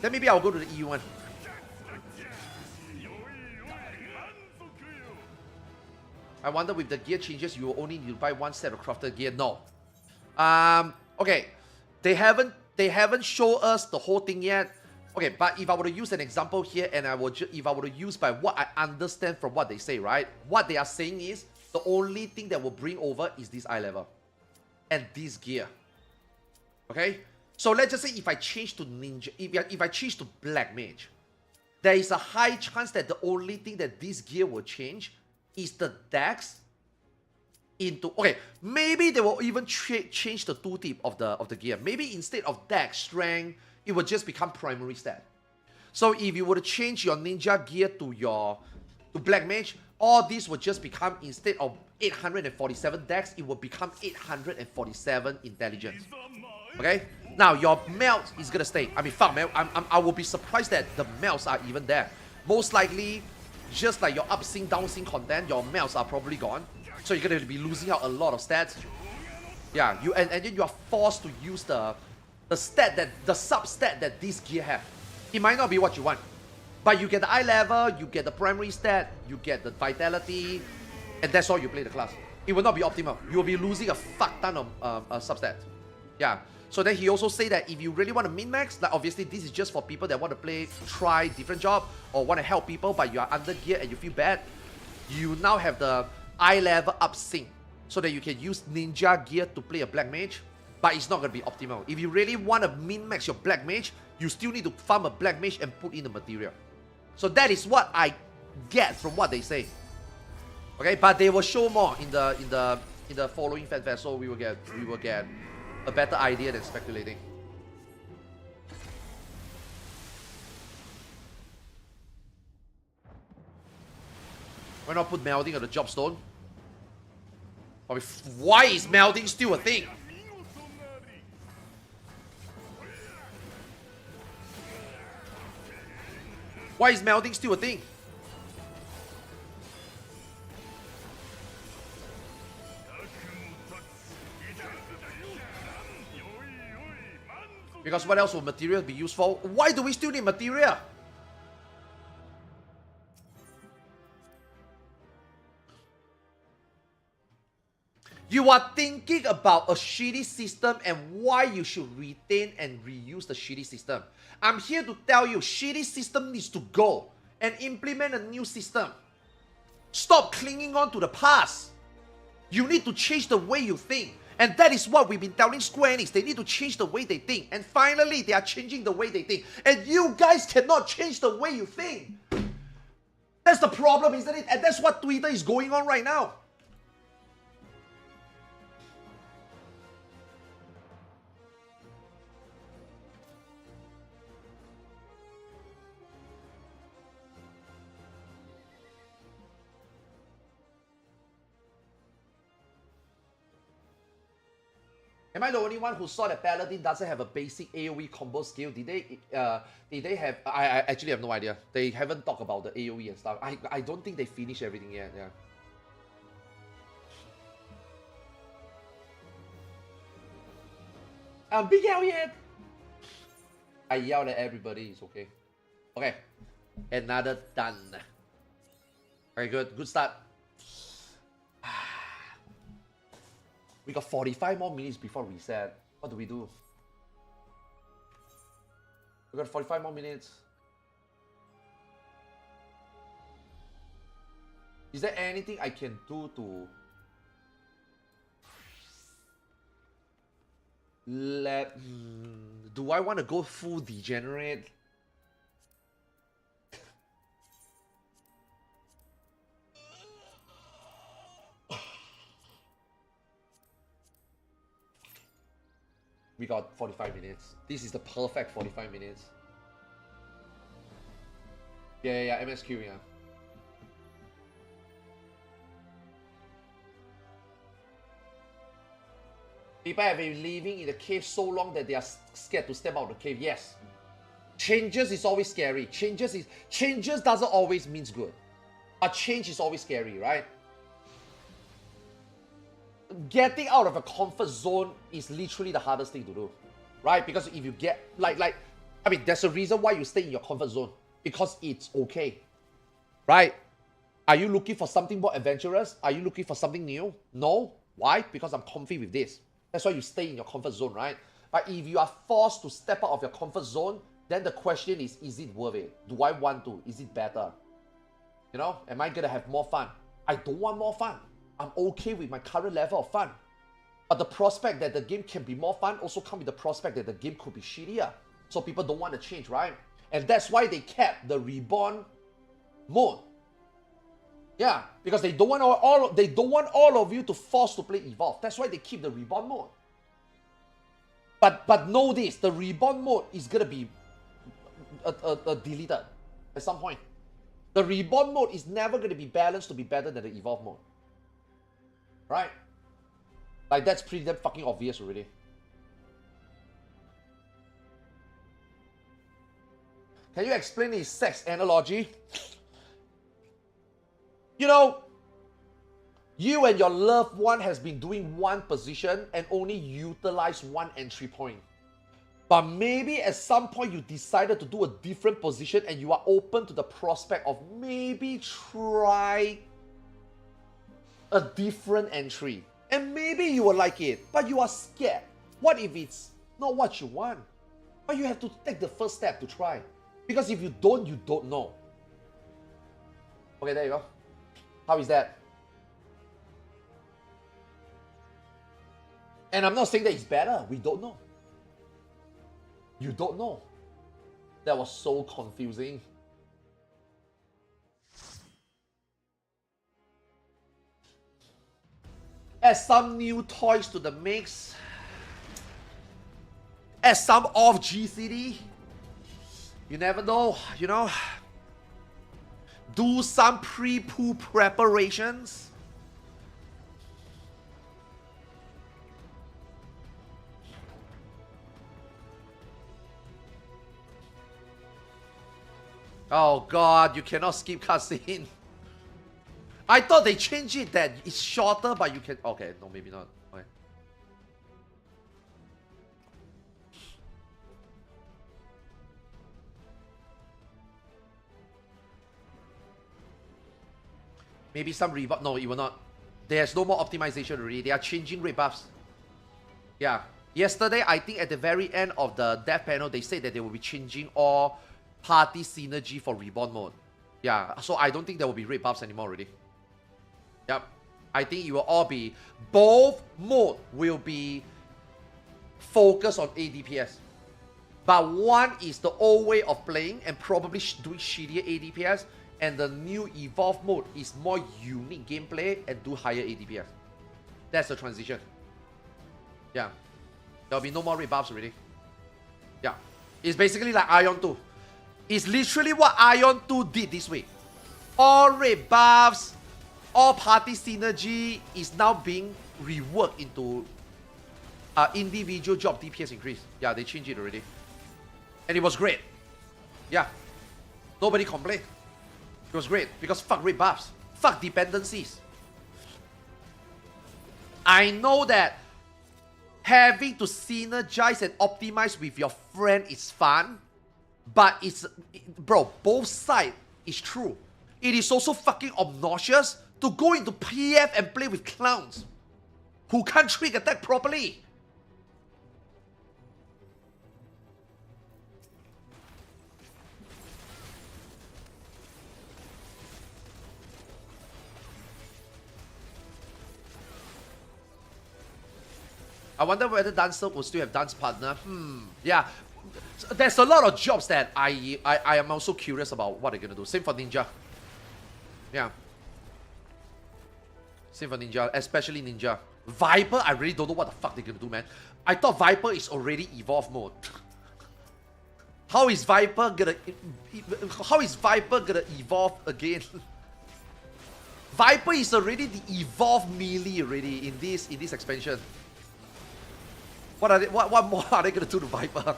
then maybe I'll go to the EU one. I wonder with the gear changes, you will only need to buy one set of crafted gear. No. Okay. They haven't shown us the whole thing yet. Okay, but if I were to use an example here, and if I were to use by what I understand from what they say, right? What they are saying is the only thing that will bring over is this eye level and this gear. Okay, so let's just say if I change to ninja, if I change to black mage, there is a high chance that the only thing that this gear will change is the dex into, okay, maybe they will even change the tooltip of the gear. Maybe instead of dex strength, it will just become primary stat. So if you were to change your ninja gear to black mage, all these will just become, instead of 847 dex, it will become 847 intelligence. Okay? Now your melt is gonna stay. I mean, fuck man, I will be surprised that the melts are even there. Most likely, just like your up sync, down sync content, your melts are probably gone. So you're gonna be losing out a lot of stats. Yeah, and then you are forced to use the sub stat that this gear have. It might not be what you want, but you get the eye level, you get the primary stat, you get the vitality, and that's all you play the class. It will not be optimal. You will be losing a fuck ton of sub stat. Yeah. So then he also say that if you really want to min-max, like obviously this is just for people that want to try different job or want to help people, but you are under gear and you feel bad. You now have the eye level up sync so that you can use ninja gear to play a black mage. But it's not going to be optimal. If you really want to min-max your black mage, you still need to farm a black mage and put in the material. So that is what I get from what they say. Okay, but they will show more in the following FanFest, so we will get a better idea than speculating. Why not put melding on the job stone? Why is melding still a thing? Why is melding still a thing? Because what else will material be used for? Why do we still need material? You are thinking about a shitty system and why you should retain and reuse the shitty system. I'm here to tell you, shitty system needs to go and implement a new system. Stop clinging on to the past. You need to change the way you think. And that is what we've been telling Square Enix. They need to change the way they think. And finally, they are changing the way they think. And you guys cannot change the way you think. That's the problem, isn't it? And that's what Twitter is going on right now. Am I the only one who saw that Paladin doesn't have a basic AoE combo skill? Did they have... I actually have no idea. They haven't talked about the AoE and stuff. I don't think they finished everything yet, yeah. Big yell yet! I yelled at everybody, it's okay. Okay. Another done. Very good. Good start. We got 45 more minutes before reset. What do we do? We got 45 more minutes. Is there anything I can do to do I want to go full degenerate? We got 45 minutes. This is the perfect 45 minutes. Yeah, MSQ, yeah. People have been living in the cave so long that they are scared to step out of the cave. Yes. Changes is always scary. Changes doesn't always means good. A change is always scary, right? Getting out of a comfort zone is literally the hardest thing to do, right? Because if you get I mean, there's a reason why you stay in your comfort zone, because it's okay, right? Are you looking for something more adventurous? Are you looking for something new? No. Why? Because I'm comfy with this. That's why you stay in your comfort zone, right? But if you are forced to step out of your comfort zone, then the question is it worth it? Do I want to? Is it better? You know, am I gonna have more fun? I don't want more fun. I'm okay with my current level of fun. But the prospect that the game can be more fun also comes with the prospect that the game could be shittier. So people don't want to change, right? And that's why they kept the reborn mode. Yeah, because they don't want all of you to force to play Evolve. That's why they keep the reborn mode. But know this, the reborn mode is gonna be deleted at some point. The reborn mode is never gonna be balanced to be better than the Evolve mode. Right? Like, that's pretty damn fucking obvious already. Can you explain the sex analogy? You know, you and your loved one has been doing one position and only utilize one entry point. But maybe at some point you decided to do a different position and you are open to the prospect of maybe try a different entry. And maybe you will like it, but you are scared. What if it's not what you want? But you have to take the first step to try. Because if you don't know. Okay, there you go. How is that? And I'm not saying that it's better. We don't know. You don't know. That was so confusing. Add some new toys to the mix. Add some off GCD. You never know, you know. Do some pre-poo preparations. Oh god, you cannot skip cutscene. I thought they changed it that it's shorter, but you can. Okay, no, maybe not. Okay. Maybe some rebuff. No, it will not. There's no more optimization already. They are changing rate buffs. Yeah. Yesterday, I think at the very end of the death panel, they said that they will be changing all party synergy for reborn mode. Yeah. So I don't think there will be rate buffs anymore already. Yep. I think it will all be... Both mode will be focused on ADPS. But one is the old way of playing and probably doing shittier ADPS. And the new Evolve mode is more unique gameplay and do higher ADPS. That's the transition. Yeah. There'll be no more rate buffs already. Yeah. It's basically like Aion 2. It's literally what Aion 2 did this week. All rate buffs, all party synergy is now being reworked into individual job DPS increase. Yeah, they changed it already. And it was great. Yeah. Nobody complained. It was great because fuck rate buffs. Fuck dependencies. I know that having to synergize and optimize with your friend is fun. But it's... Bro, both sides is true. It is also fucking obnoxious to go into PF and play with clowns who can't trick attack properly. I wonder whether Dancer will still have dance partner. Yeah. There's a lot of jobs that I am also curious about what they're gonna do. Same for Ninja. Yeah. Same for Ninja, especially Ninja. Viper, I really don't know what the fuck they're gonna do, man. I thought Viper is already Evolve mode. How is Viper gonna evolve again? Viper is already the Evolve melee already in this expansion. What are they? What more are they gonna do to Viper?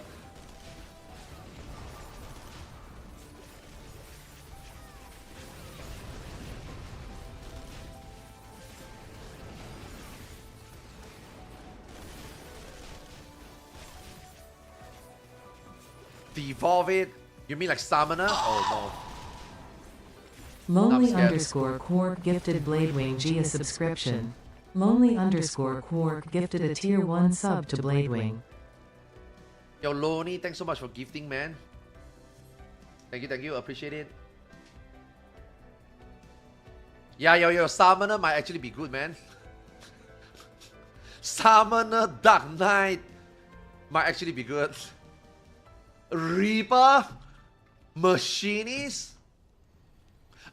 Devolve it? You mean like Summoner? Oh Lonely scared. underscore Quark gifted Bladewing G a subscription. Lonely underscore Quark gifted a tier 1 sub to Bladewing. no. Yo, Loney, thanks so much for gifting, man. Thank you, appreciate it. Yeah, yo, Summoner might actually be good, man. Summoner Dark Knight might actually be good. Reaper, Machinist,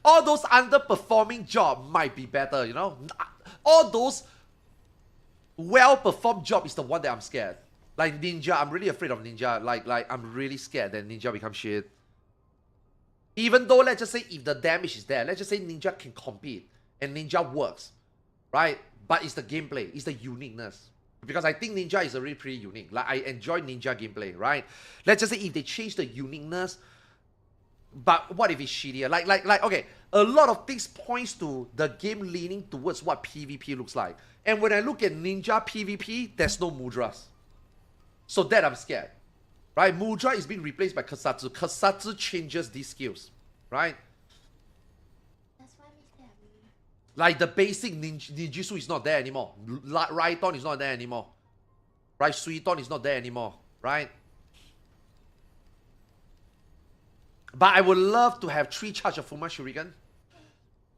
all those underperforming jobs might be better, you know. All those well-performed job is the one that I'm scared. Like Ninja, I'm really afraid of Ninja. Like I'm really scared that Ninja becomes shit. Even though, let's just say, if the damage is there, let's just say Ninja can compete and Ninja works, right? But it's the gameplay, it's the uniqueness. Because I think Ninja is already pretty unique. Like, I enjoy Ninja gameplay, right? Let's just say if they change the uniqueness, but what if it's shittier? Like, okay, a lot of things points to the game leaning towards what PvP looks like. And when I look at Ninja PvP, there's no Mudras. So that I'm scared, right? Mudra is being replaced by Kasatsu. Kasatsu changes these skills, right? That's why we scared me. Like the basic ninjutsu is not there anymore. Raiton is not there anymore. Right? Suiton is not there anymore. Right? But I would love to have 3 charge of Fuma Shuriken.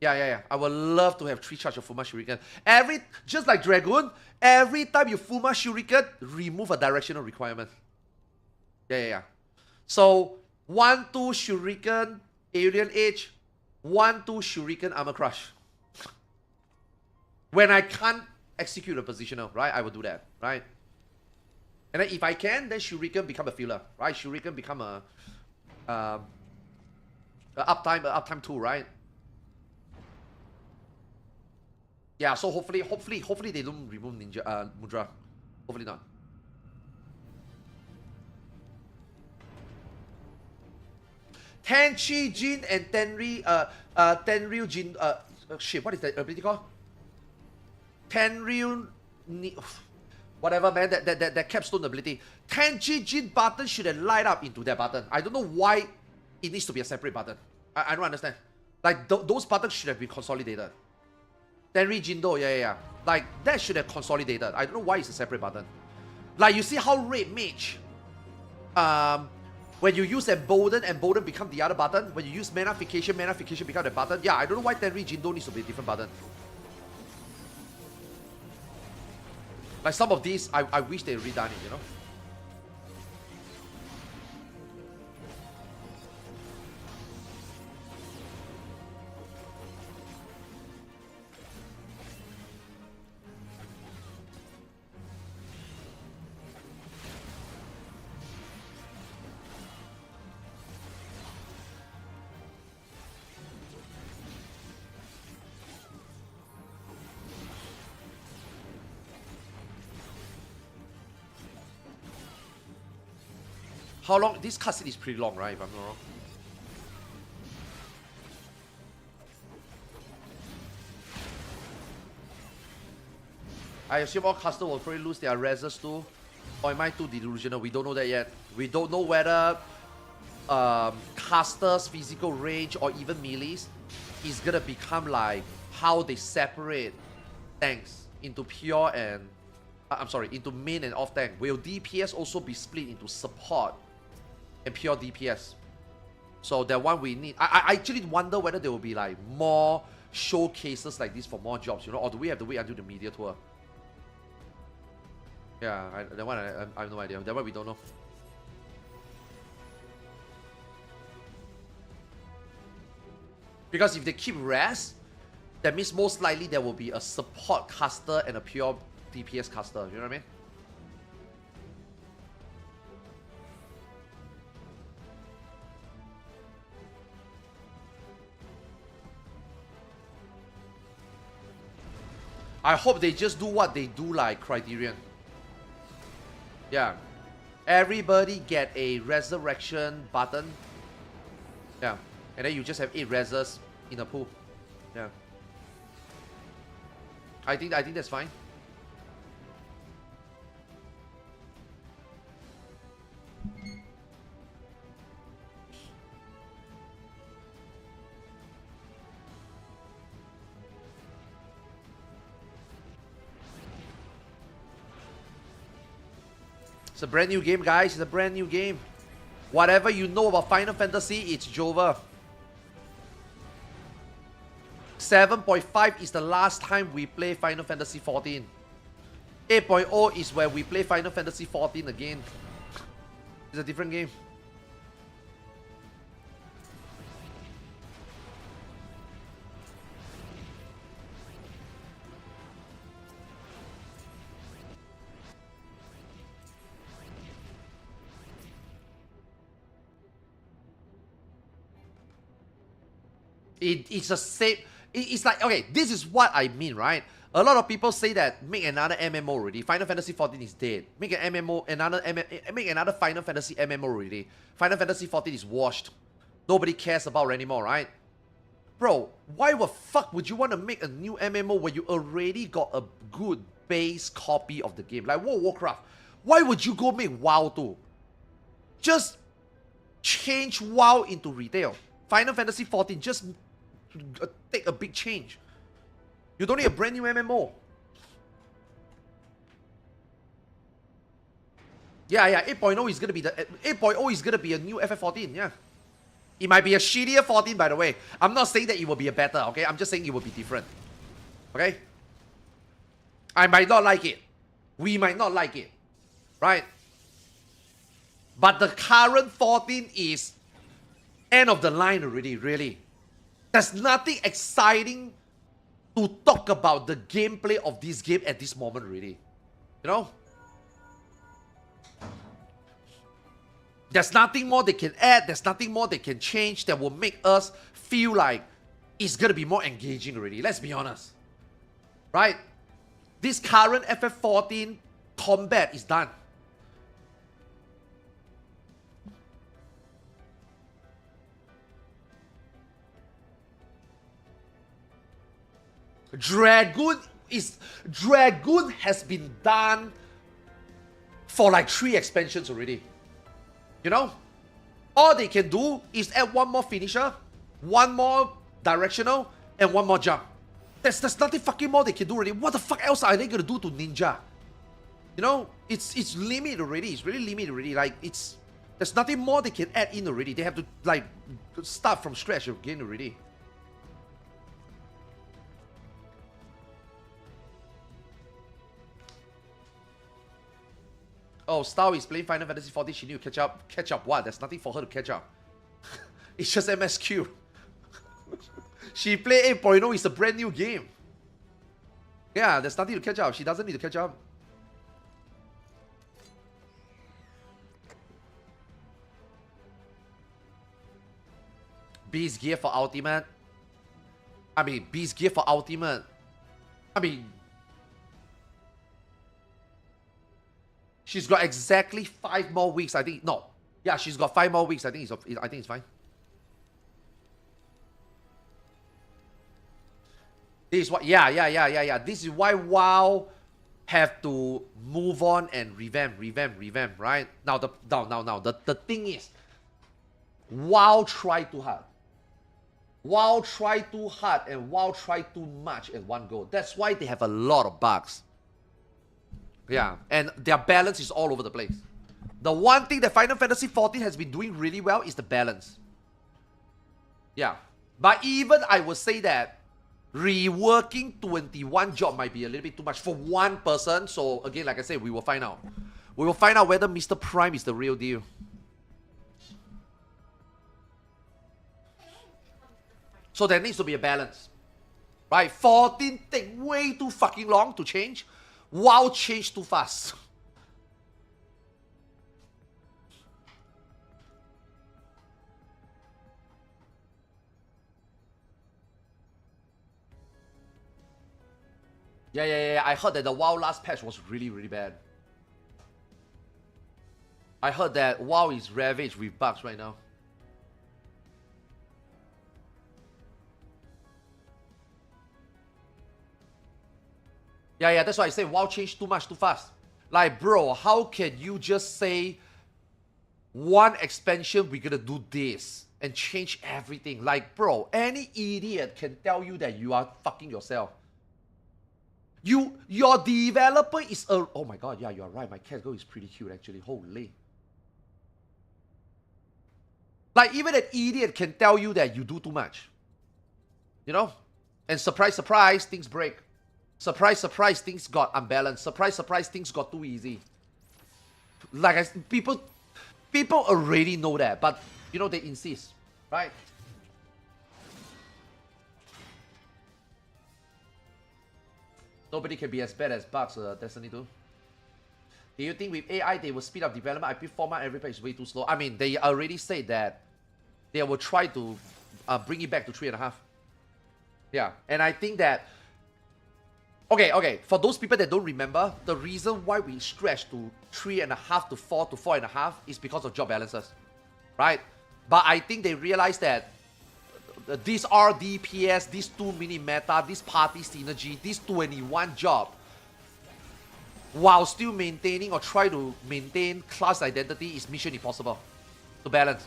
Yeah. I would love to have 3 charge of Fuma Shuriken. Just like Dragoon, every time you Fuma Shuriken, remove a directional requirement. Yeah. So, 1-2 Shuriken, Alien Age, 1-2 Shuriken, Armor Crush. When I can't execute a positional, right, I will do that, right? And then if I can, then Shuriken become a filler, right? Shuriken become a uptime 2, right? Yeah, so hopefully they don't remove Ninja Mudra. Hopefully not. Tenchi Jin and Tenryu Jin shit, what is that ability called? Tenryu whatever, man, that capstone ability. Tenchi Jin button should have light up into that button. I don't know why it needs to be a separate button. I don't understand. Like those buttons should have been consolidated. Tenri Jindo, yeah. Like that should have consolidated. I don't know why it's a separate button. Like you see how Red Mage, when you use Embolden become the other button. When you use Manafication become the button. Yeah, I don't know why Tenri Jindo needs to be a different button. Like some of these, I wish they redone it, you know? How long? This cutscene is pretty long, right? If I'm not wrong. I assume all casters will probably lose their reses too. Or am I too delusional? We don't know that yet. We don't know whether casters' physical range or even melees is gonna become like how they separate tanks into pure and into main and off tank. Will DPS also be split into support and pure DPS? So that one we need. I actually wonder whether there will be like more showcases like this for more jobs, you know, or do we have to wait until the media tour? Yeah, that one I have no idea. That one we don't know. Because if they keep res, that means most likely there will be a support caster and a pure DPS caster. You know what I mean? I hope they just do what they do like Criterion. Yeah. Everybody get a resurrection button. Yeah. And then you just have 8 reses in a pool. Yeah. I think that's fine. It's a brand new game, guys. It's a brand new game. Whatever you know about Final Fantasy, it's Jova. 7.5 is the last time we play Final Fantasy 14. 8.0 is where we play Final Fantasy 14 again. It's a different game. It's a same. It's like, okay, this is what I mean, right? A lot of people say that make another MMO already. Final Fantasy 14 is dead. Make an MMO, make another Final Fantasy MMO already. Final Fantasy 14 is washed. Nobody cares about it anymore, right? Bro, why the fuck would you want to make a new MMO when you already got a good base copy of the game? Like World of Warcraft. Why would you go make WoW 2? Just change WoW into retail. Final Fantasy 14, just take a big change. You don't need a brand new MMO. Yeah, 8.0 is gonna be the 8.0 is gonna be a new FF14, yeah. It might be a shittier 14, by the way. I'm not saying that it will be a better, okay? I'm just saying it will be different. Okay? I might not like it. We might not like it. Right? But the current 14 is end of the line already, really. There's nothing exciting to talk about the gameplay of this game at this moment, really. You know? There's nothing more they can add, there's nothing more they can change that will make us feel like it's gonna be more engaging already. Let's be honest. Right? This current FF14 combat is done. Dragoon has been done for like 3 expansions already. You know? All they can do is add 1 more finisher, 1 more directional, and 1 more jump. There's nothing fucking more they can do already. What the fuck else are they gonna do to Ninja? You know? It's limited already. It's really limited already. Like, there's nothing more they can add in already. They have to like start from scratch again already. Oh, Style is playing Final Fantasy 14. She need to catch up. Catch up what? There's nothing for her to catch up. It's just MSQ. She played 8.0. It's a brand new game. Yeah, there's nothing to catch up. She doesn't need to catch up. Beast Gear for Ultimate. I mean, Beast Gear for Ultimate. I mean, she's got exactly 5 more weeks. I think no. Yeah, she's got 5 more weeks. I think it's fine. This is what. Yeah. This is why WoW have to move on and revamp. Right now, the thing is, WoW try too hard. WoW try too hard and WoW try too much at one go. That's why they have a lot of bugs. Yeah, and their balance is all over the place. The one thing that Final Fantasy 14 has been doing really well is the balance. Yeah, but even I would say that reworking 21 job might be a little bit too much for one person. So again, like I said, we will find out. We will find out whether Mr. Prime is the real deal. So there needs to be a balance. Right? 14 take way too fucking long to change. WoW changed too fast. Yeah. I heard that the WoW last patch was really, really bad. I heard that WoW is ravaged with bugs right now. Yeah, that's why I say WoW changed too much too fast. Like, bro, how can you just say one expansion we're gonna do this and change everything? Like, bro, any idiot can tell you that you are fucking yourself. Your developer is a... Oh my god, yeah, you're right. My cat girl is pretty cute actually. Holy. Like, even an idiot can tell you that you do too much. You know? And surprise, surprise, things break. Surprise, surprise, things got unbalanced. Surprise, surprise, things got too easy. Like, people already know that, but, you know, they insist, right? Nobody can be as bad as bugs, Destiny 2. Do you think with AI they will speed up development? I feel 4 months every patch is way too slow. I mean, they already said that they will try to bring it back to 3.5. Yeah, and I think that... Okay, for those people that don't remember, the reason why we stretched to 3.5 to 4 to 4.5 is because of job balances, right? But I think they realized that this RDPS, this 2-minute meta, this party synergy, this 21 job, while still maintaining or try to maintain class identity is mission impossible to balance.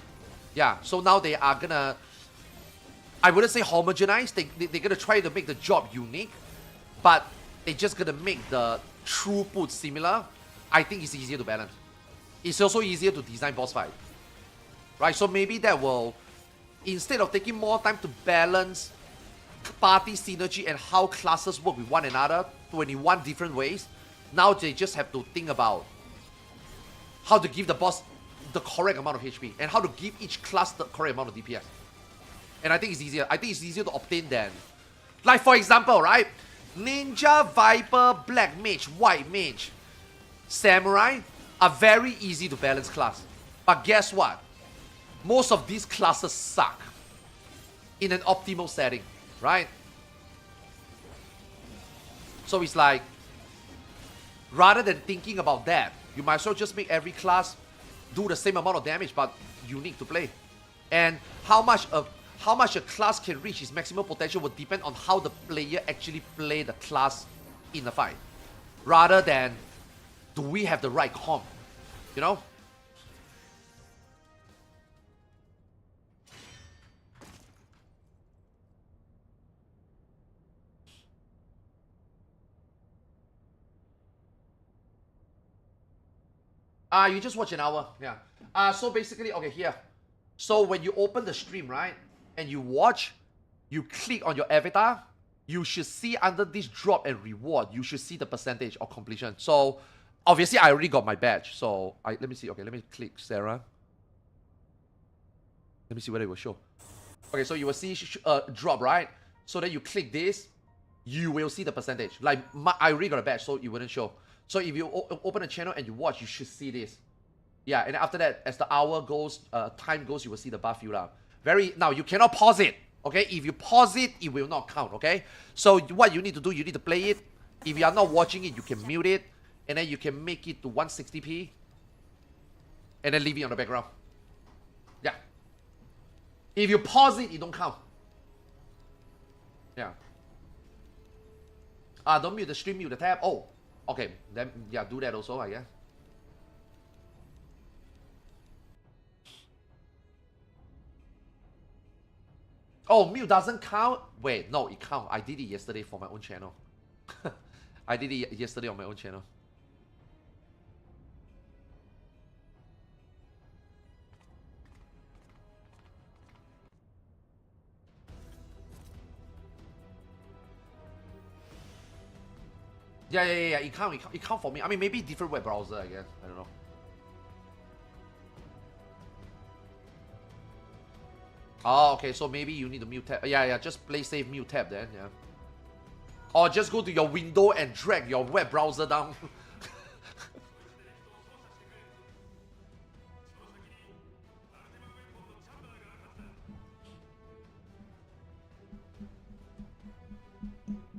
Yeah, so now they are gonna, I wouldn't say homogenize, they're gonna try to make the job unique, but they're just gonna make the throughput similar. I think it's easier to balance. It's also easier to design boss fight, right? So maybe that will, instead of taking more time to balance party synergy and how classes work with one another 21 different ways, now they just have to think about how to give the boss the correct amount of HP and how to give each class the correct amount of DPS. And I think it's easier. I think it's easier to obtain than, like, for example, right? Ninja, Viper, Black Mage, White Mage, Samurai are very easy to balance class. But guess what? Most of these classes suck in an optimal setting, right? So it's like, rather than thinking about that, you might as well just make every class do the same amount of damage but unique to play. And how much a class can reach its maximum potential will depend on how the player actually play the class in the fight, rather than do we have the right comp, you know? You just watch an hour, yeah. So basically, okay, here. So when you open the stream, right, and you watch, you click on your avatar, you should see under this drop and reward, you should see the percentage of completion. So obviously I already got my badge, so let me see. Okay, let me click Sarah. Let me see whether it will show. Okay, so you will see drop, right? So then you click this, you will see the percentage. Like I already got a badge, so it wouldn't show. So if you open a channel and you watch, you should see this. Yeah, and after that, as the hour goes, time goes, you will see the buff fill up. Now you cannot pause it, okay? If you pause it, it will not count, okay? So what you need to do, you need to play it. If you are not watching it, you can mute it, and then you can make it to 160p, and then leave it on the background. Yeah. If you pause it, it don't count. Yeah. Don't mute the stream, mute the tab. Oh, okay. Then yeah, do that also, I guess. Oh, mute doesn't count? Wait, no, it counts. I did it yesterday for my own channel. I did it yesterday on my own channel. Yeah, it count for me. I mean, maybe different web browser, I guess. I don't know. Oh, okay, so maybe you need to mute tab. Yeah, just play safe, mute tab then, yeah. Or just go to your window and drag your web browser down.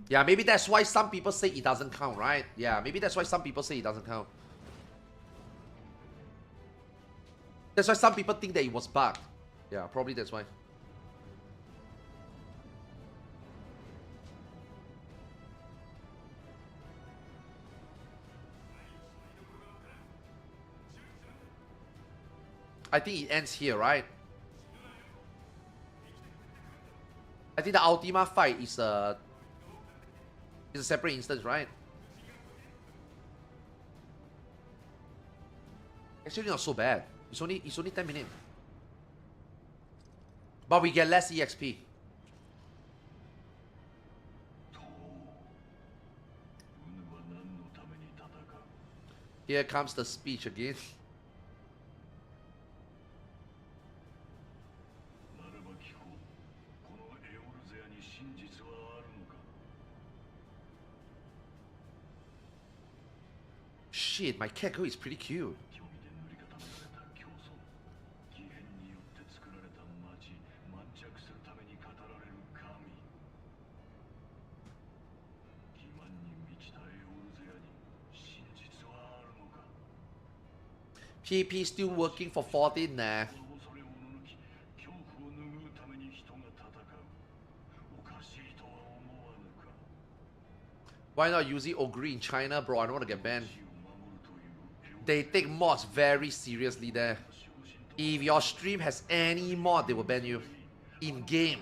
Yeah, maybe that's why some people say it doesn't count, right? Yeah, maybe that's why some people say it doesn't count. That's why some people think that it was bugged. Yeah, probably that's why. I think it ends here, right? I think the Ultima fight is a separate instance, right? Actually not so bad. It's only 10 minutes. But we get less EXP. Here comes the speech again. Shit, my cat girl is pretty cute. PP still working for 14 nah. Why not using Ogre in China, bro? I don't want to get banned. They take mods very seriously there. If your stream has any mod, they will ban you. In-game.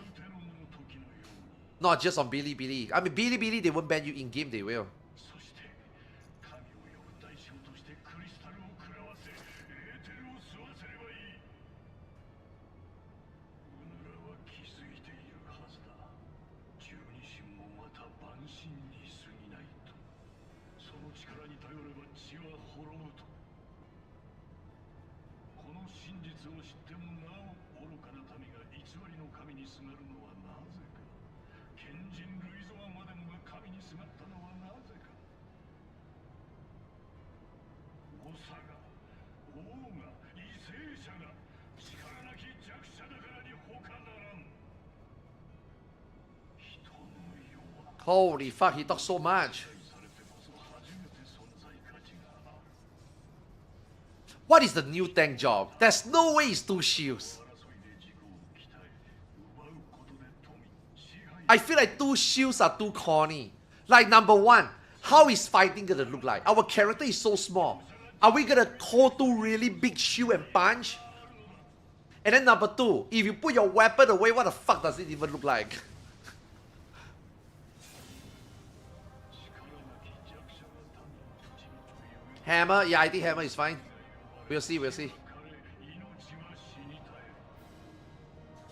Not just on Bilibili. I mean, Bilibili, they won't ban you. In-game, they will. Holy fuck, he talks so much. What is the new tank job? There's no way it's 2 shields. I feel like 2 shields are too corny. Like, number one, how is fighting gonna look like? Our character is so small. Are we gonna hold 2 really big shield and punch? And then number 2, if you put your weapon away, what the fuck does it even look like? Hammer? Yeah, I think hammer is fine. We'll see, we'll see.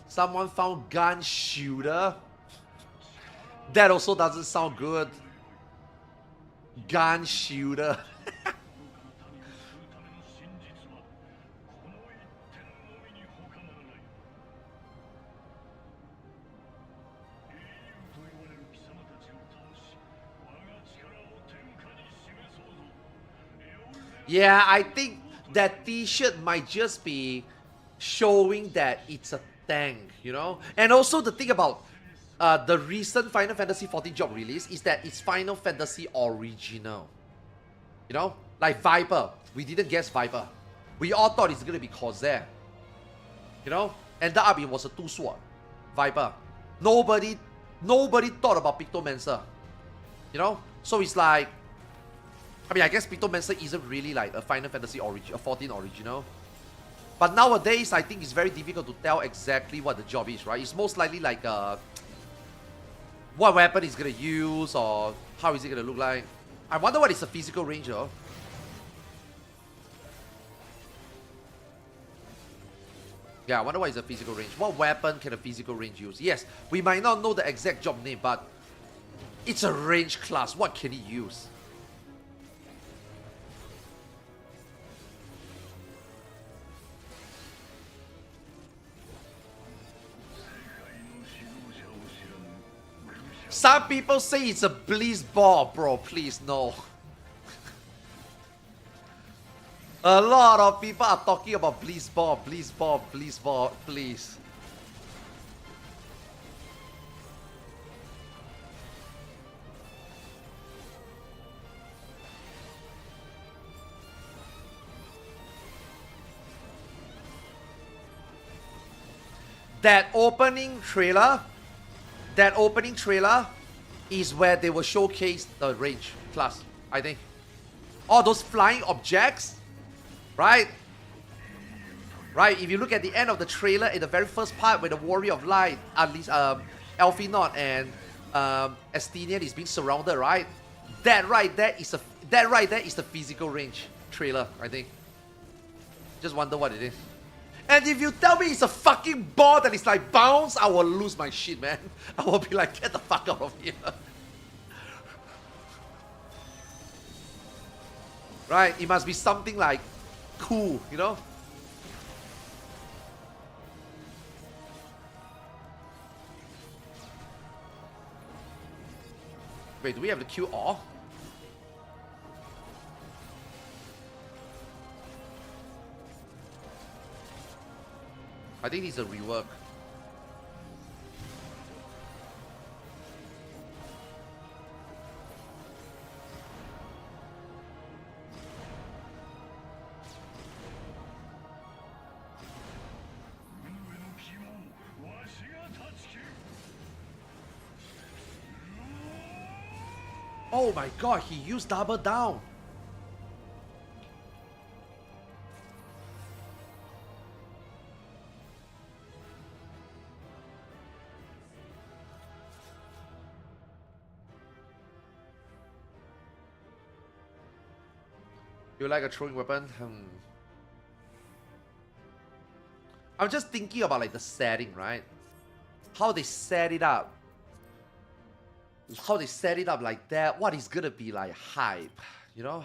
Someone found gun shooter. That also doesn't sound good. Gun shooter. Yeah, I think that t-shirt might just be showing that it's a tank, you know? And also the thing about the recent Final Fantasy 14 job release is that it's Final Fantasy original. You know? Like Viper. We didn't guess Viper. We all thought it's gonna be Corsair. You know? Ended up it was a 2-sword. Viper. Nobody thought about Pictomancer. You know? So it's like, I mean, I guess Pictomancer isn't really like a Final Fantasy 14 original. But nowadays, I think it's very difficult to tell exactly what the job is, right? It's most likely like what weapon he's gonna use or how is it gonna look like. I wonder what is the physical range though. Yeah, I wonder what is the physical range. What weapon can a physical range use? Yes, we might not know the exact job name, but it's a range class. What can he use? Some people say it's a Blizz Ball, bro. Please, no. A lot of people are talking about Blizz Ball, Blizz Ball, Blizz Ball, please. that opening trailer is where they will showcase the range class, I think. All those flying objects, right? Right, if you look at the end of the trailer, in the very first part where the Warrior of Light, at least Elfinot and Estinian is being surrounded, right? That right there is the physical range trailer, I think. Just wonder what it is. And if you tell me it's a fucking ball that is like bounce, I will lose my shit, man. I will be like, get the fuck out of here. Right, it must be something like cool, you know? Wait, do we have to queue all? I think it's a rework. Oh my god, he used double down. You like a throwing weapon? I'm just thinking about like the setting, right? How they set it up. How they set it up like that. What is gonna be like hype, you know?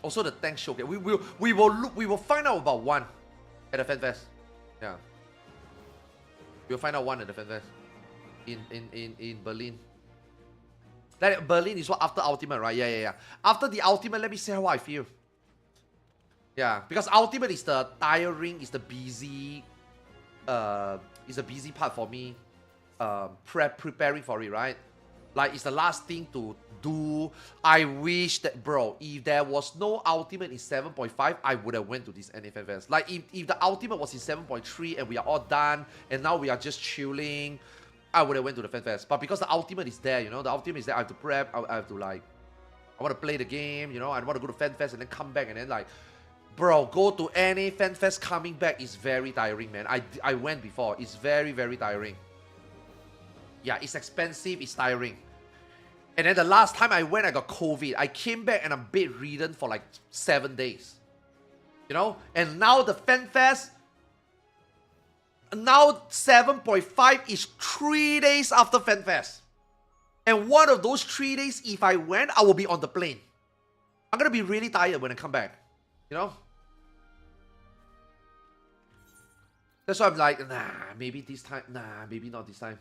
Also the tank showcase. We will find out about one at the Fan Fest. Yeah. We'll find out one at the Fan Fest. In Berlin. That Berlin is what after Ultimate, right? Yeah. After the Ultimate, let me say how I feel. Yeah, because Ultimate is the tiring, is the busy part for me. Preparing for it, right? Like, it's the last thing to do. I wish that, bro, if there was no Ultimate in 7.5, I would have went to this NFFS. Like, if the Ultimate was in 7.3 and we are all done, and now we are just chilling, I would have went to the FanFest. But because the Ultimate is there, you know, the Ultimate is there, I have to prep, I have to, like, I want to play the game, you know, I want to go to FanFest and then come back and then, like, bro, go to any FanFest coming back is very tiring, man. I went before. It's very, very tiring. Yeah, it's expensive. It's tiring. And then the last time I went, I got COVID. I came back and I'm bedridden for like 7 days. You know? And now the FanFest, now 7.5 is 3 days after FanFest. And one of those 3 days, if I went, I will be on the plane. I'm going to be really tired when I come back. You know? That's why I'm like, nah, maybe this time. Nah, maybe not this time.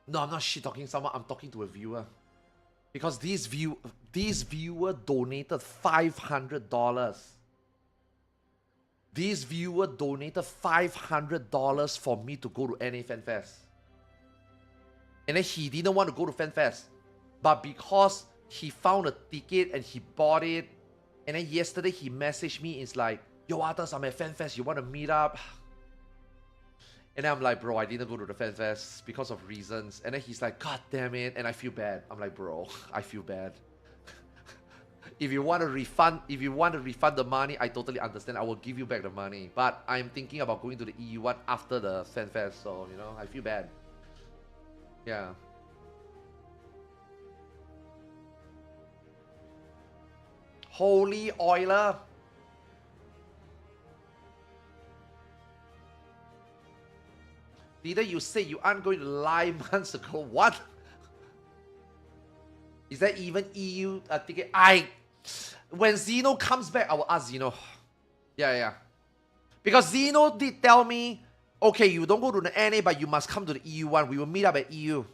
No, I'm not shit talking someone. I'm talking to a viewer. Because this viewer donated $500. This viewer donated $500 for me to go to NA FanFest. And then he didn't want to go to FanFest. But because he found a ticket and he bought it, and then yesterday he messaged me, it's like, yo, Arthurs, I'm at FanFest, you want to meet up? And then I'm like, bro, I didn't go to the FanFest because of reasons. And then he's like, God damn it, and I feel bad. I'm like, bro, I feel bad. If you want to refund the money, I totally understand. I will give you back the money. But I'm thinking about going to the EU1 after the FanFest, so you know, I feel bad. Yeah. Holy Euler. Didn't you say you aren't going to lie months ago? What? Is that even EU ticket? When Zeno comes back, I will ask Zeno. Yeah. Because Zeno did tell me, okay, you don't go to the NA, but you must come to the EU1. We will meet up at EU.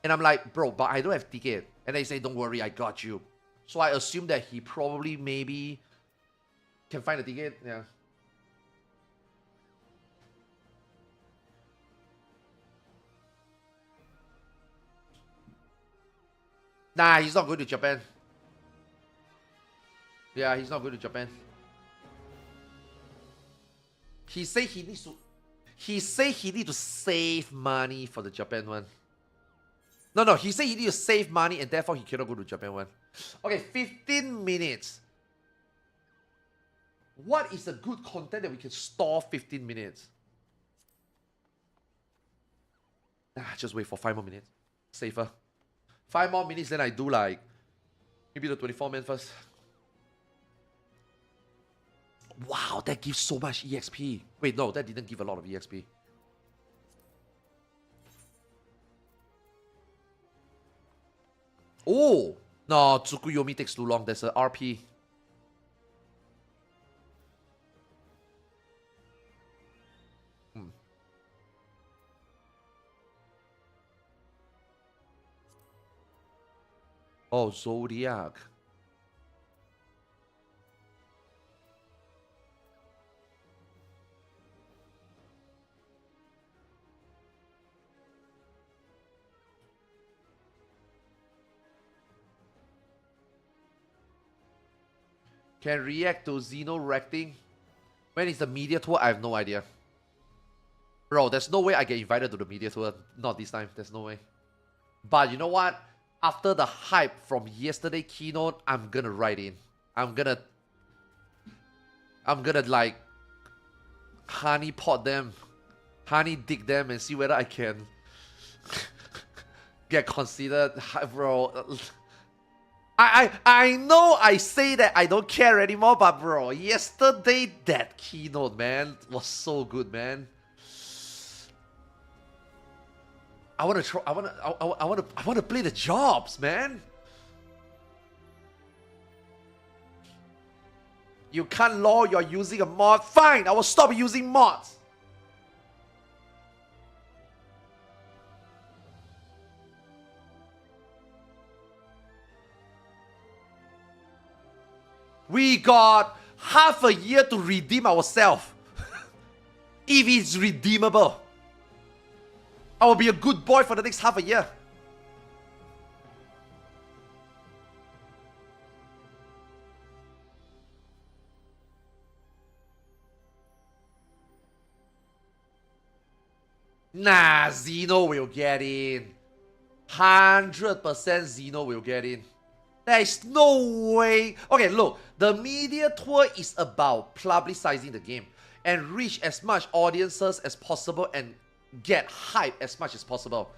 And I'm like, bro, but I don't have ticket. And they say, don't worry, I got you. So I assume that he probably maybe can find a ticket. Yeah. Nah, he's not going to Japan. Yeah, he's not going to Japan. He say he needs to. He say he need to save money for the Japan one. No. He say he need to save money and therefore he cannot go to Japan one. Okay, 15 minutes. What is a good content that we can store 15 minutes? Just wait for 5 more minutes. Safer. 5 more minutes, then I do like maybe the 24-man first. Wow, that gives so much EXP. Wait, no, that didn't give a lot of EXP. Oh! No, Tsukuyomi takes too long. There's a RP. Oh, Zodiac. Can react to Xeno reacting. When is the media tour? I have no idea. Bro, there's no way I get invited to the media tour. Not this time. There's no way. But you know what? After the hype from yesterday keynote, I'm gonna write in. I'm gonna like honey pot them, honey dig them, and see whether I can get considered, bro. I know I say that I don't care anymore, but bro, yesterday that keynote, man, was so good, man. I want to play the jobs, man. You can't law you're using a mod. Fine, I will stop using mods. We got half a year to redeem ourselves. If it's redeemable. I will be a good boy for the next half a year. Nah, Xeno will get in. 100% Xeno will get in. There is no way. Okay, look. The media tour is about publicizing the game and reach as much audiences as possible and get hype as much as possible.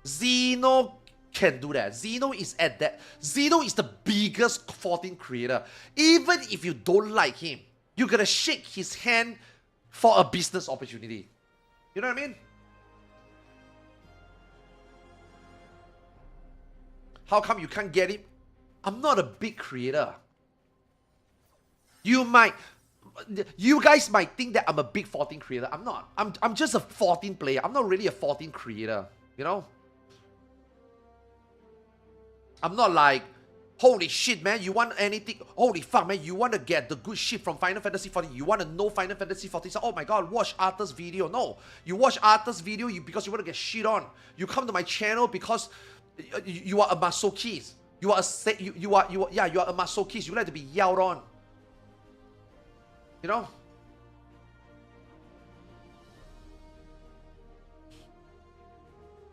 Xeno can do that. Xeno is at that. Xeno is the biggest 14 creator. Even if you don't like him, you're gonna shake his hand for a business opportunity. You know what I mean? How come you can't get him? I'm not a big creator. You guys might think that I'm a big 14 creator. I'm not. I'm just a 14 player. I'm not really a 14 creator, you know? I'm not like, holy shit, man, you want anything? Holy fuck, man, you want to get the good shit from Final Fantasy 14? You want to know Final Fantasy 14? So, oh my god, watch Arthur's video. No, you watch Arthur's video because you want to get shit on. You come to my channel because you are a masochist. You are a masochist. You like to be yelled on. You know?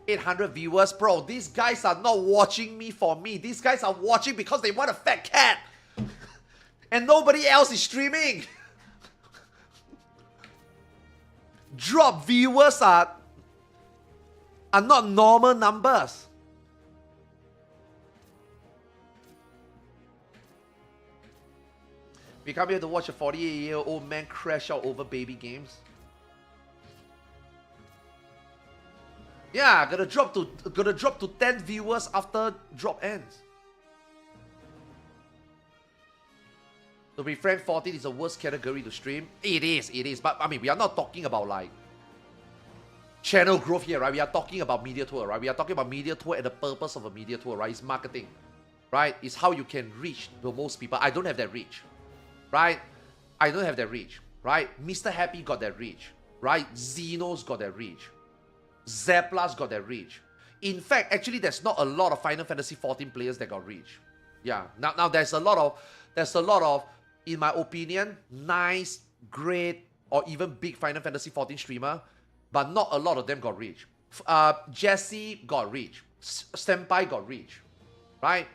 $800 viewers, bro. These guys are not watching me for me. These guys are watching because they want a fat cat. And nobody else is streaming. Drop viewers are not normal numbers. We come here to watch a 48-year-old man crash out over baby games. Yeah, gonna drop to 10 viewers after drop ends. To be frank, 14 is the worst category to stream. It is. But I mean, we are not talking about like channel growth here, right? We are talking about media tour, right? We are talking about media tour, and the purpose of a media tour, right? Is marketing, right? It's how you can reach the most people. I don't have that reach, right? I don't have that reach, right? Mr. Happy got that reach, right? Xeno's got that reach. Zepla's got that reach. In fact, actually, there's not a lot of Final Fantasy 14 players that got reach. Yeah. Now there's a lot of, in my opinion, nice, great, or even big Final Fantasy 14 streamer, but not a lot of them got reach. Jesse got reach. Senpai got reach. Right?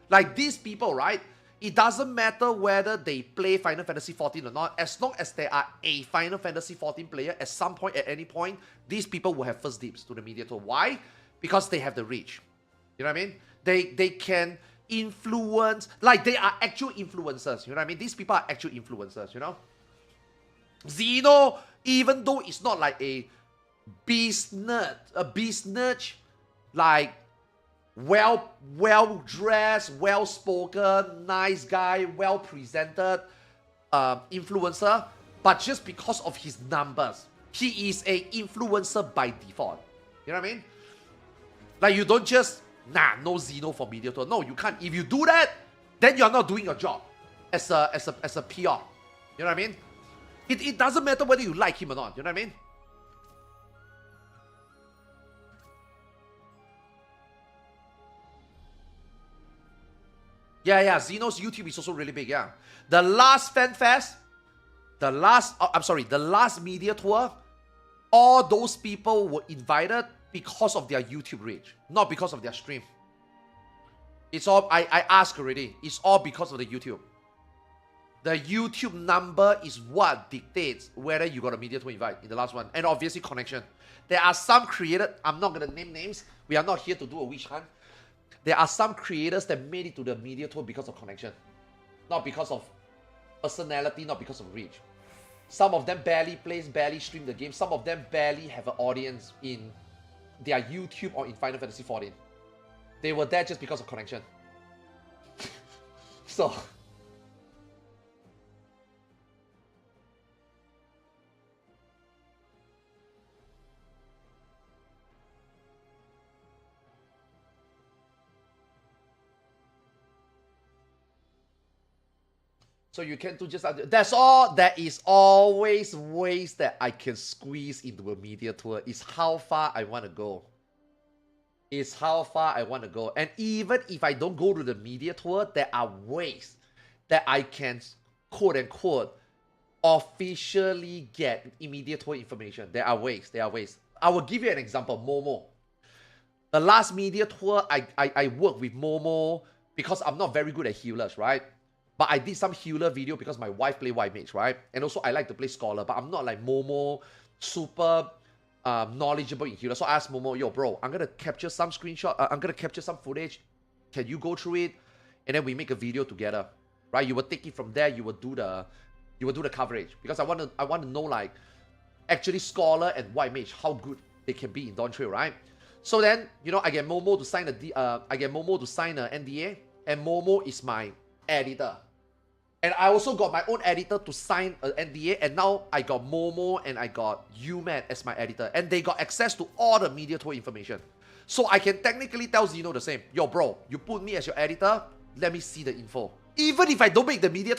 Like these people, right? It doesn't matter whether they play Final Fantasy 14 or not. As long as they are a Final Fantasy 14 player, at some point, at any point, these people will have first dibs to the media tour. Why? Because they have the reach. You know what I mean? They can influence, like they are actual influencers. You know what I mean? These people are actual influencers, you know? Xeno, even though it's not like a beast nerd, like well-dressed, well-spoken, nice guy, well-presented influencer, but just because of his numbers, he is a influencer by default. You know what I mean? Like you don't just, no Xeno for media tour. No, you can't. If you do that, then you're not doing your job as a PR. You know what I mean? It doesn't matter whether you like him or not. You know what I mean? Yeah, Xeno's YouTube is also really big, yeah. The last FanFest, the last media tour, all those people were invited because of their YouTube reach, not because of their stream. It's all, I asked already, it's all because of the YouTube. The YouTube number is what dictates whether you got a media tour invite in the last one. And obviously connection. There are some created, I'm not going to name names, we are not here to do a witch hunt. There are some creators that made it to the media tour because of connection. Not because of personality, not because of reach. Some of them barely plays, barely stream the game. Some of them barely have an audience in their YouTube or in Final Fantasy 14. They were there just because of connection. So... So you can do just... That's all. There is always ways that I can squeeze into a media tour. It's how far I want to go. It's how far I want to go. And even if I don't go to the media tour, there are ways that I can, quote-unquote, officially get immediate tour information. There are ways. There are ways. I will give you an example. Momo. The last media tour, I worked with Momo because I'm not very good at healers, right? But I did some healer video because my wife play white mage, right? And also I like to play scholar, but I'm not like Momo, super knowledgeable in healer. So I asked Momo, yo bro, I'm gonna capture some screenshot, I'm gonna capture some footage. Can you go through it? And then we make a video together, right? You will take it from there, you will do the coverage. Because I want to know like actually scholar and white mage, how good they can be in Dawn Trail, right? So then, you know, I get Momo to sign an NDA, and Momo is my editor. And I also got my own editor to sign an NDA, and now I got Momo and I got UMAT as my editor, and they got access to all the media tour information. So I can technically tell Zeno the same. Yo, bro, you put me as your editor, let me see the info. Even if I don't make the media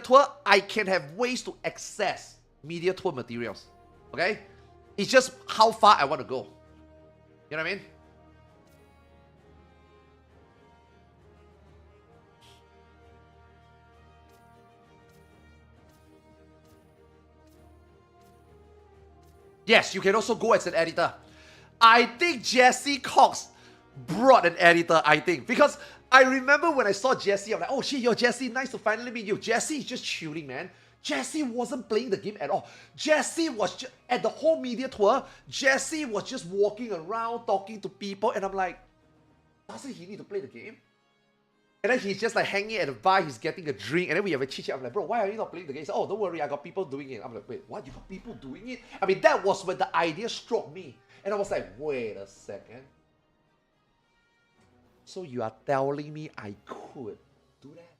tour, I can have ways to access media tour materials. Okay? It's just how far I want to go. You know what I mean? Yes, you can also go as an editor. I think Jesse Cox brought an editor, I think. Because I remember when I saw Jesse, I'm like, oh shit, yo, Jesse, nice to finally meet you. Jesse is just chilling, man. Jesse wasn't playing the game at all. Jesse was just, at the whole media tour, Jesse was just walking around, talking to people, and I'm like, doesn't he need to play the game? And then he's just like hanging at the bar, he's getting a drink, and then we have a chit-chat. I'm like, bro, why are you not playing the game? He said, oh, don't worry, I got people doing it. I'm like, wait, what? You got people doing it? I mean, that was when the idea struck me. And I was like, wait a second. So you are telling me I could do that?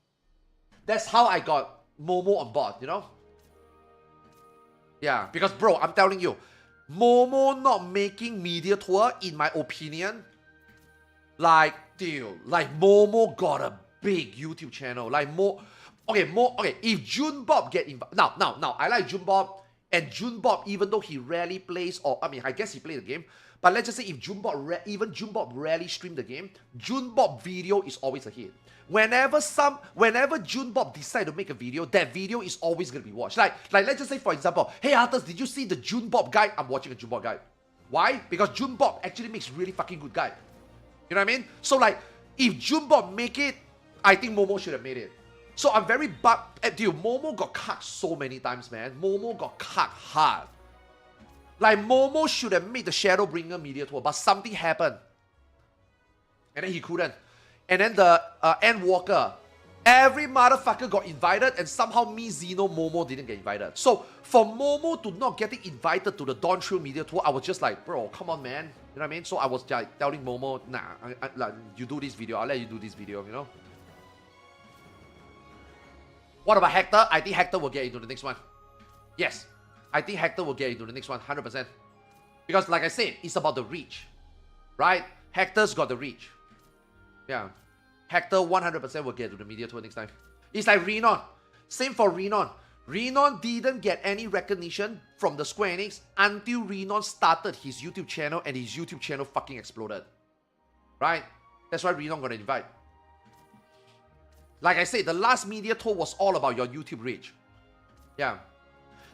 That's how I got Momo on board, you know? Yeah, because bro, I'm telling you, Momo not making media tour, in my opinion, like, dude, like Momo got a big YouTube channel. Like okay, if Junebob get invited, now, I like Junebob, and Junebob, even though he rarely plays, or I mean, I guess he played the game, but let's just say if Junebob rarely stream the game, Junebob video is always a hit. Whenever Junebob decide to make a video, that video is always gonna be watched. Like let's just say, for example, hey Arthurs, did you see the Junebob guide? I'm watching a Junebob guide. Why? Because Junebob actually makes really fucking good guide. You know what I mean? So like, if Junebob make it, I think Momo should have made it. So I'm very dude, Momo got cut so many times, man. Momo got cut hard. Like, Momo should have made the Shadowbringer media tour, but something happened. And then he couldn't. And then the Endwalker, every motherfucker got invited, and somehow me, Zeno, Momo didn't get invited. So for Momo to not getting invited to the Dawn Trail media tour, I was just like, bro, come on, man. You know what I mean? So I was like telling Momo, nah, like, you do this video, I'll let you do this video, you know? What about Hector? I think Hector will get into the next one. Yes, I think Hector will get into the next one, 100%. Because like I said, it's about the reach, right? Hector's got the reach. Yeah. Hector 100% will get to the media tour next time. It's like Renon. Same for Renon. Renon didn't get any recognition from the Square Enix until Renon started his YouTube channel, and his YouTube channel fucking exploded. Right? That's why Renon got an invite. Like I said, the last media tour was all about your YouTube reach. Yeah.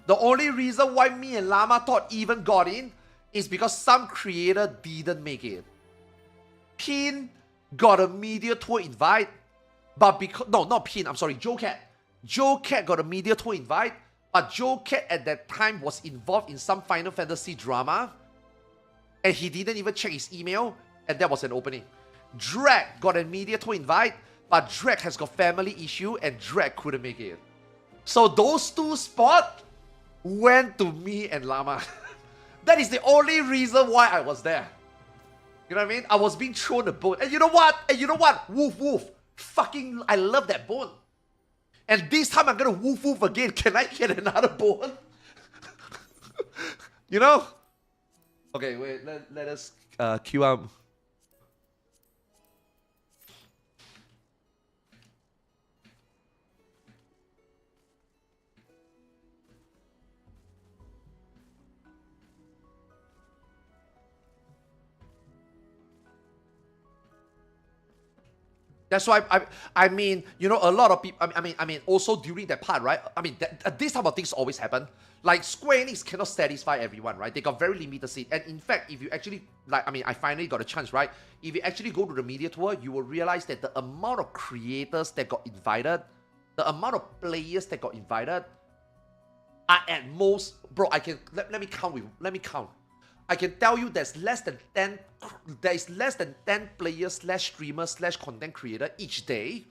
The only reason why me and Llama Thought even got in is because some creator didn't make it. Pin got a media tour invite, but because... No, not Pin, I'm sorry, Joe Cat. Joe Cat got a media tour invite, but Joe Cat at that time was involved in some Final Fantasy drama, and he didn't even check his email, and that was an opening. Drag got a media tour invite, but Drag has got family issue, and Drag couldn't make it. So those two spots went to me and Llama. That is the only reason why I was there. You know what I mean? I was being thrown a bone. And you know what? Woof woof. Fucking, I love that bone. And this time I'm gonna woof woof again. Can I get another bone? You know? Okay, wait. Let us queue up. That's why I mean, you know, a lot of people. I mean, also during that part, right? I mean, this type of things always happen. Like Square Enix cannot satisfy everyone, right? They got very limited seat. And in fact, if you actually I finally got a chance, right? If you actually go to the media tour, you will realize that the amount of creators that got invited, the amount of players that got invited, are at most, bro. Let me count. I can tell you there's less than 10 players / streamers / content creator each day.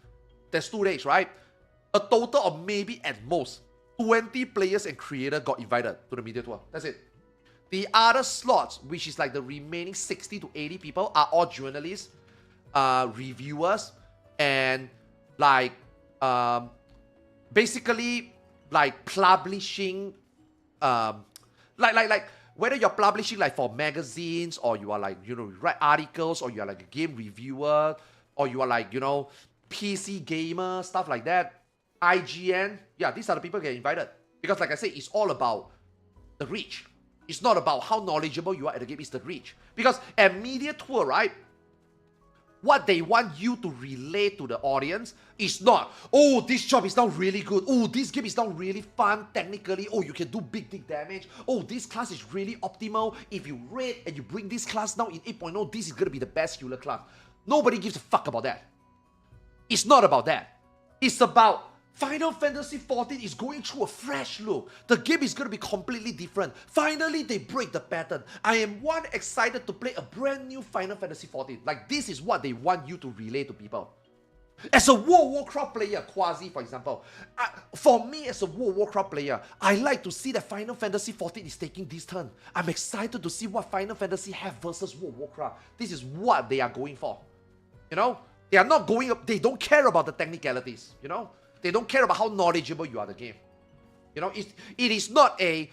There's 2 days, right? A total of maybe at most 20 players and creators got invited to the media tour. That's it. The other slots, which is like the remaining 60 to 80 people, are all journalists, reviewers, and like basically like publishing, like Whether you're publishing like for magazines, or you are like, you write articles, or you are like a game reviewer, or you are like, PC gamer, stuff like that, IGN, yeah, these are the people get invited. Because like I said, it's all about the reach. It's not about how knowledgeable you are at the game, it's the reach. Because at media tour, right, what they want you to relate to the audience is not, oh, this job is now really good. Oh, this game is now really fun technically. Oh, you can do big damage. Oh, this class is really optimal. If you rate and you bring this class now in 8.0, this is going to be the best healer class. Nobody gives a fuck about that. It's not about that. It's about Final Fantasy XIV is going through a fresh look. The game is going to be completely different. Finally, they break the pattern. I am excited to play a brand new Final Fantasy XIV. Like, this is what they want you to relay to people. As a World of Warcraft player, Quasi, for example, for me as a World of Warcraft player, I like to see that Final Fantasy XIV is taking this turn. I'm excited to see what Final Fantasy have versus World of Warcraft. This is what they are going for. They are not going up, they don't care about the technicalities, They don't care about how knowledgeable you are the game. It is not a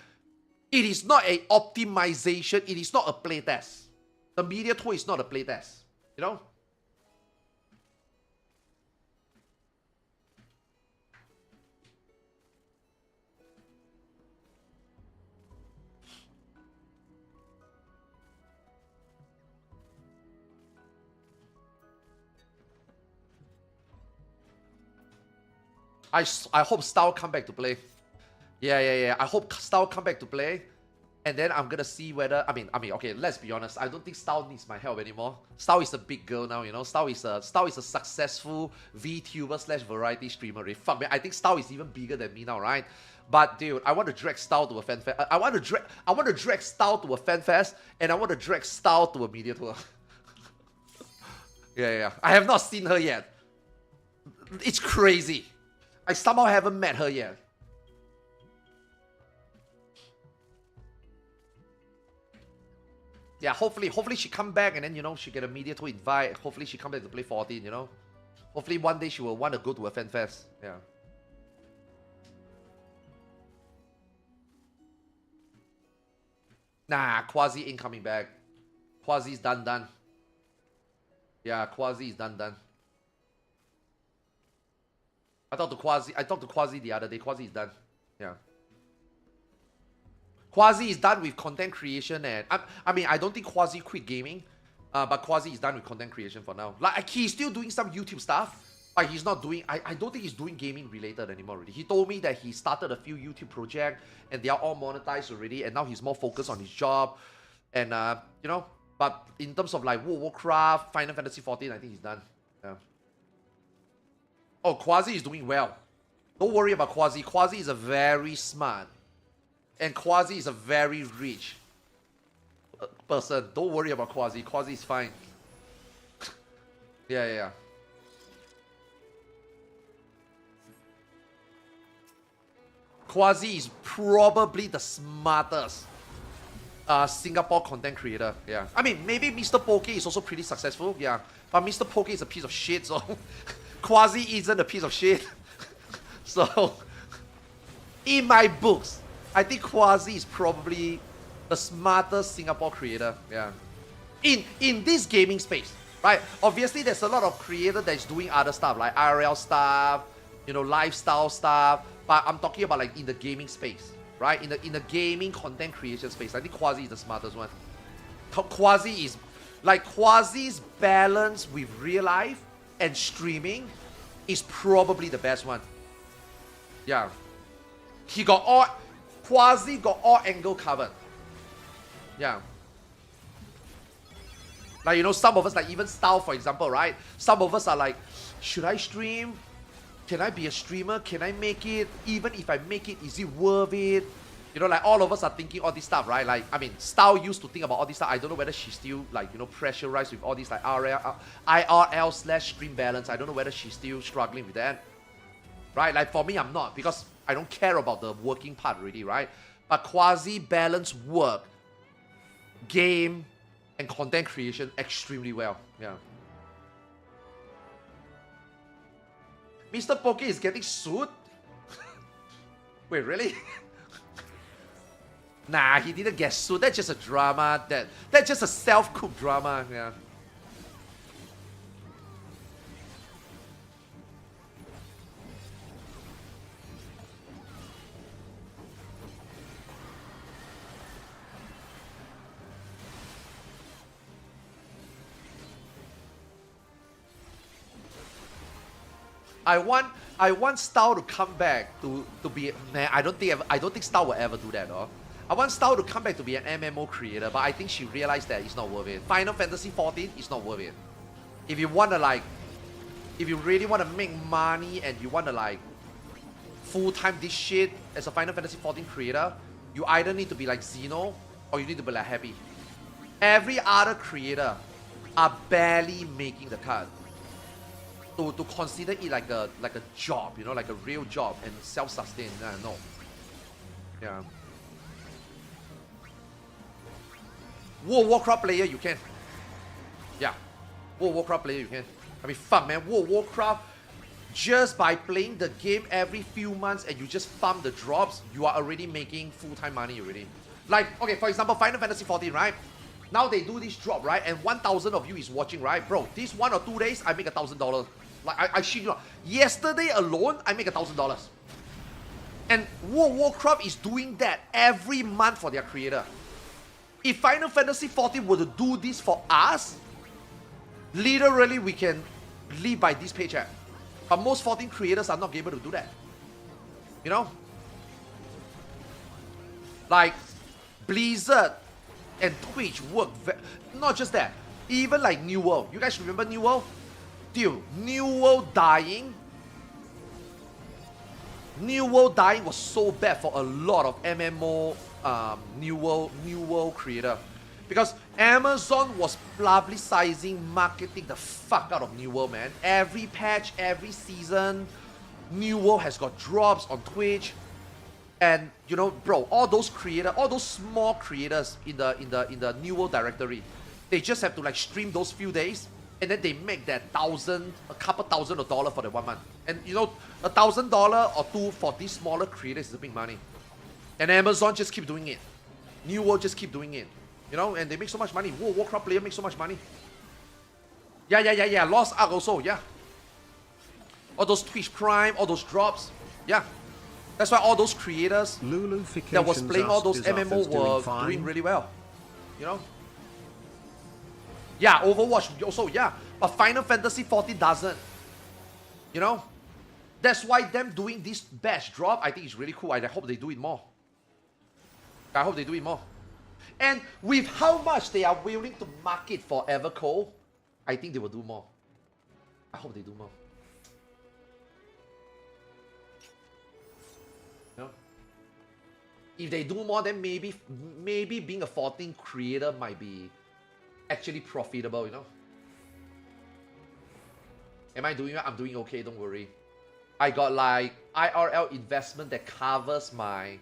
optimization, it is not a playtest. The media tour is not a playtest. I hope Style come back to play. Yeah. I hope Style come back to play. And then I'm gonna see whether okay, let's be honest. I don't think Style needs my help anymore. Style is a big girl now, Style is a successful VTuber / variety streamer. Fuck man, I think Style is even bigger than me now, right? But dude, I want to drag Style to a fan fest. I want to drag Style to a fan fest, and I want to drag Style to a media tour. Yeah. I have not seen her yet. It's crazy. I somehow haven't met her yet. Yeah, hopefully she come back and then, she get a media to invite. Hopefully she come back to play 14, Hopefully one day she will want to go to a fan fest. Yeah. Nah, Quasi ain't coming back. Quasi's done. Yeah, Quasi is done. I talked to Quasi the other day. Quasi is done. Yeah. Quasi is done with content creation, and I don't think Quasi quit gaming, but Quasi is done with content creation for now. Like, he's still doing some YouTube stuff, but he's not doing, I don't think he's doing gaming related anymore already. He told me that he started a few YouTube projects and they are all monetized already, and now he's more focused on his job. And but in terms of like World of Warcraft, Final Fantasy XIV, I think he's done. Yeah. Oh, Quasi is doing well. Don't worry about Quasi. Quasi is a very smart, and Quasi is a very rich person. Don't worry about Quasi. Quasi is fine. Yeah. Quasi is probably the smartest Singapore content creator. Yeah. Maybe Mr. Poke is also pretty successful. Yeah. But Mr. Poke is a piece of shit, so Quasi isn't a piece of shit. So, in my books, I think Quasi is probably the smartest Singapore creator. Yeah. In this gaming space, right? Obviously, there's a lot of creator that's doing other stuff like IRL stuff, lifestyle stuff. But I'm talking about like in the gaming space, right? In the gaming content creation space, I think Quasi is the smartest one. Quasi's balance with real life and streaming is probably the best one. Yeah. Quasi got all angle covered. Yeah. Like, some of us, like even Style, for example, right? Some of us are like, should I stream? Can I be a streamer? Can I make it? Even if I make it, is it worth it? Like all of us are thinking all this stuff, right? Like, Style used to think about all this stuff. I don't know whether she's still like, pressurized with all this like IRL / stream balance. I don't know whether she's still struggling with that. Right? Like for me, I'm not, because I don't care about the working part really, right? But Quasi balance work, game, and content creation extremely well. Yeah. Mr. Poke is getting sued? Wait, really? Nah, he didn't get sued. That's just a drama. That's just a self-cooked drama. Yeah. I want Style to come back to be. Nah, I don't think Style will ever do that. I want Style to come back to be an MMO creator, but I think she realized that it's not worth it. Final Fantasy 14 is not worth it. If you wanna like, if you really wanna make money and you wanna like full-time this shit as a Final Fantasy 14 creator, you either need to be like Xeno or you need to be like Happy. Every other creator are barely making the cut. To consider it like a job, you know, like a real job and self-sustained. No. Yeah. World of Warcraft player, you can. Yeah. World of Warcraft player, you can. I mean, fuck, man. World of Warcraft, just by playing the game every few months and you just farm the drops, you are already making full-time money already. Like, okay, for example, Final Fantasy 14, right? Now they do this drop, right? And 1,000 of you is watching, right? Bro, this 1 or 2 days, I make $1,000. Like, I shit you not. Yesterday alone, I make $1,000. And World of Warcraft is doing that every month for their creator. If Final Fantasy 14 were to do this for us, literally we can live by this paycheck. But most 14 creators are not able to do that. You know? Like, Blizzard and Twitch work not just that. Even like New World. You guys remember New World? Dude, New World dying. New World dying was so bad for a lot of MMO New World creator. Because Amazon was publicizing, marketing the fuck out of New World, man. Every patch, every season, New World has got drops on Twitch. And you know, bro, all those creators, all those small creators in the New World directory, they just have to like stream those few days, and then they make that a couple thousand of dollars for the 1 month. And you know, $1,000 or $2 for these smaller creators is a big money. And Amazon just keep doing it. New World just keep doing it. You know, and they make so much money. World of Warcraft player make so much money. Yeah. Lost Ark also, yeah. All those Twitch Prime, all those drops, yeah. That's why all those creators that was playing all those MMO were doing really well. You know? Yeah, Overwatch also, yeah. But Final Fantasy 14 doesn't. You know? That's why them doing this batch drop, I think is really cool. I hope they do it more. I hope they do it more. And with how much they are willing to market for Evercold, I think they will do more. I hope they do more. You know? If they do more, then maybe being a 14 creator might be actually profitable, you know? Am I doing it? I'm doing okay, don't worry. I got like IRL investment that covers my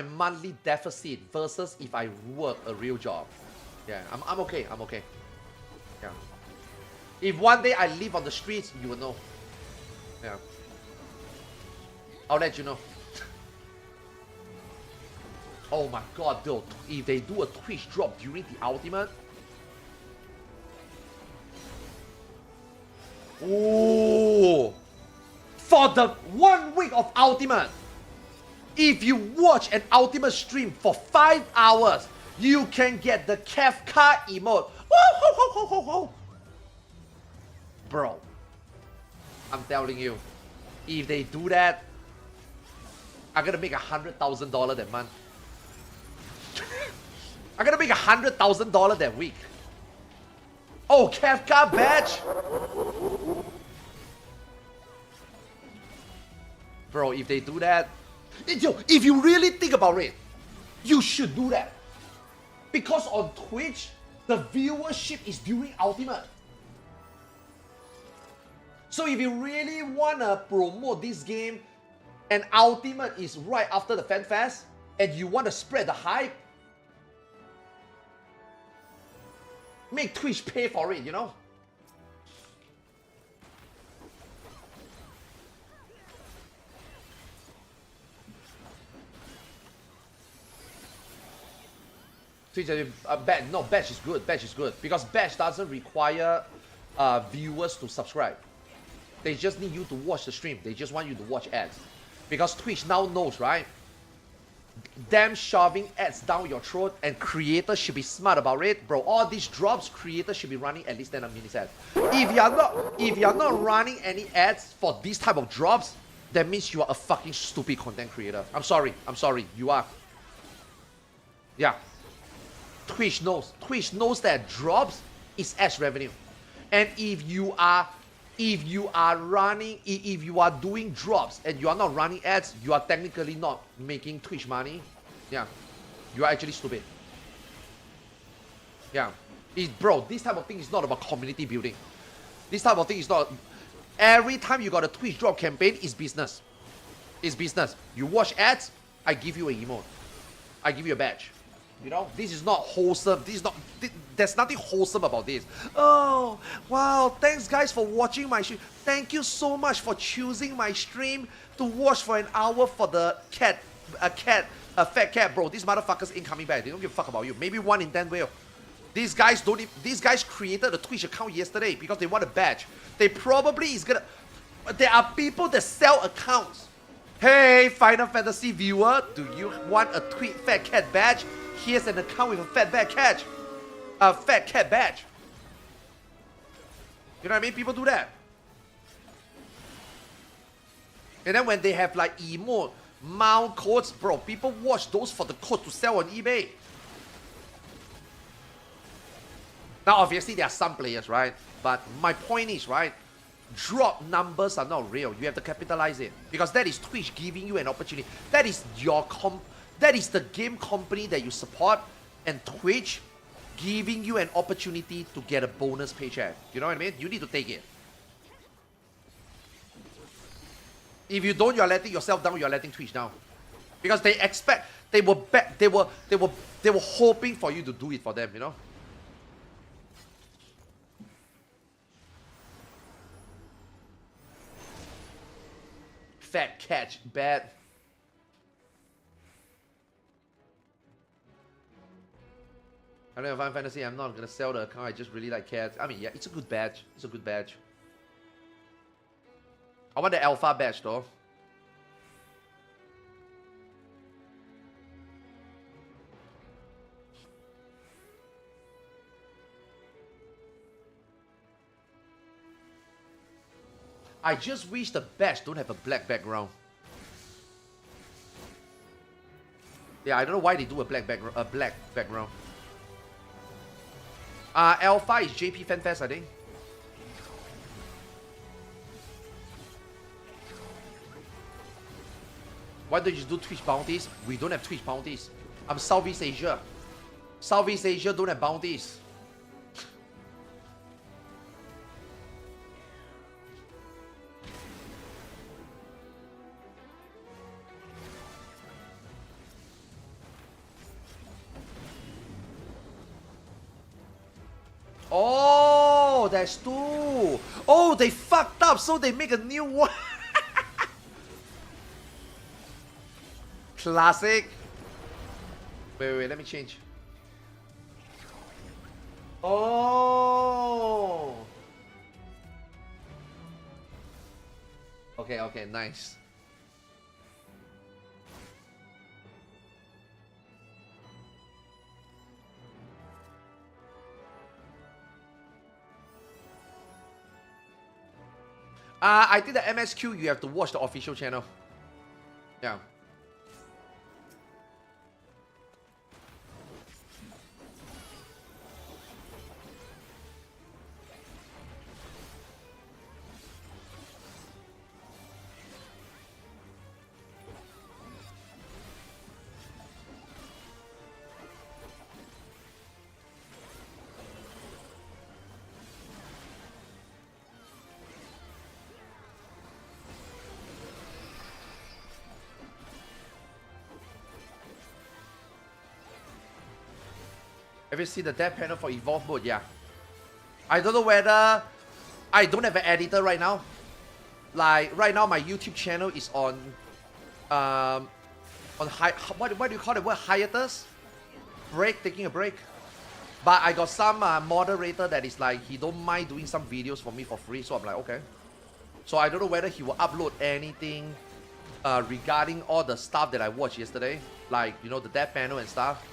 monthly deficit versus if I work a real job. Yeah, I'm okay. I'm okay. Yeah. If one day I live on the streets, you will know. Yeah. I'll let you know. Oh my god, though. If they do a Twitch drop during the ultimate. Oh. For the 1 week of ultimate. If you watch an ultimate stream for 5 hours, you can get the Kafka emote. Bro, I'm telling you, if they do that, I'm gonna make $100,000 that month. I'm gonna make $100,000 that week. Oh, Kafka badge? Bro, if they do that, if you really think about it, you should do that. Because on Twitch, the viewership is during Ultimate. So if you really wanna promote this game, and Ultimate is right after the Fan Fest, and you wanna spread the hype, make Twitch pay for it, you know? Twitch, no, batch is good. Batch is good because batch doesn't require viewers to subscribe. They just need you to watch the stream. They just want you to watch ads. Because Twitch now knows, right? Them shoving ads down your throat, and creators should be smart about it. Bro, all these drops, creators should be running at least 10 minutes ads. If you're not running any ads for these type of drops, that means you are a fucking stupid content creator. I'm sorry, you are. Yeah. Twitch knows that drops is ads revenue. And if you are doing drops and you are not running ads, you are technically not making Twitch money. Yeah. You are actually stupid. Yeah. Bro, this type of thing is not about community building. This type of thing is not. Every time you got a Twitch drop campaign, it's business. It's business. You watch ads, I give you an emote. I give you a badge. You know, this is not wholesome. There's nothing wholesome about this. Oh, wow. Thanks, guys, for watching my stream. Thank you so much for choosing my stream to watch for an hour for the fat cat, bro. These motherfuckers ain't coming back. They don't give a fuck about you. Maybe 1 in 10 will. These guys created a Twitch account yesterday because they want a badge. They probably is gonna. There are people that sell accounts. Hey, Final Fantasy viewer, do you want a fat cat badge? Here's an account with a fat cat badge. You know what I mean? People do that. And then when they have like emote, mount codes, bro, people watch those for the code to sell on eBay. Now, obviously, there are some players, right? But my point is, right? Drop numbers are not real. You have to capitalize it because that is Twitch giving you an opportunity. That is that is the game company that you support, and Twitch giving you an opportunity to get a bonus paycheck. You know what I mean? You need to take it. If you don't, you're letting yourself down. You're letting Twitch down because they expect they were hoping for you to do it for them. You know. Fat catch, bad. I don't know, Final Fantasy, I'm not gonna sell the account, I just really like cats. I mean, yeah, it's a good badge. It's a good badge. I want the alpha badge though. I just wish the badge don't have a black background. Yeah, I don't know why they do a black background. Alpha is JP FanFest, I think. Why don't you do Twitch bounties? We don't have Twitch bounties. I'm Southeast Asia. Southeast Asia don't have bounties. Oh, there's 2. Oh, they fucked up, so they make a new one. Classic. Wait, let me change. Oh. Okay, nice. I think the MSQ, you have to watch the official channel. Yeah. Have you seen the dev panel for Evolve mode? Yeah. I don't know whether... I don't have an editor right now. Like, right now my YouTube channel is on... what do you call it? What? Hiatus? break, taking a break. But I got some moderator that is like, he don't mind doing some videos for me for free. So I'm like, okay. So I don't know whether he will upload anything regarding all the stuff that I watched yesterday. Like, you know, the death panel and stuff.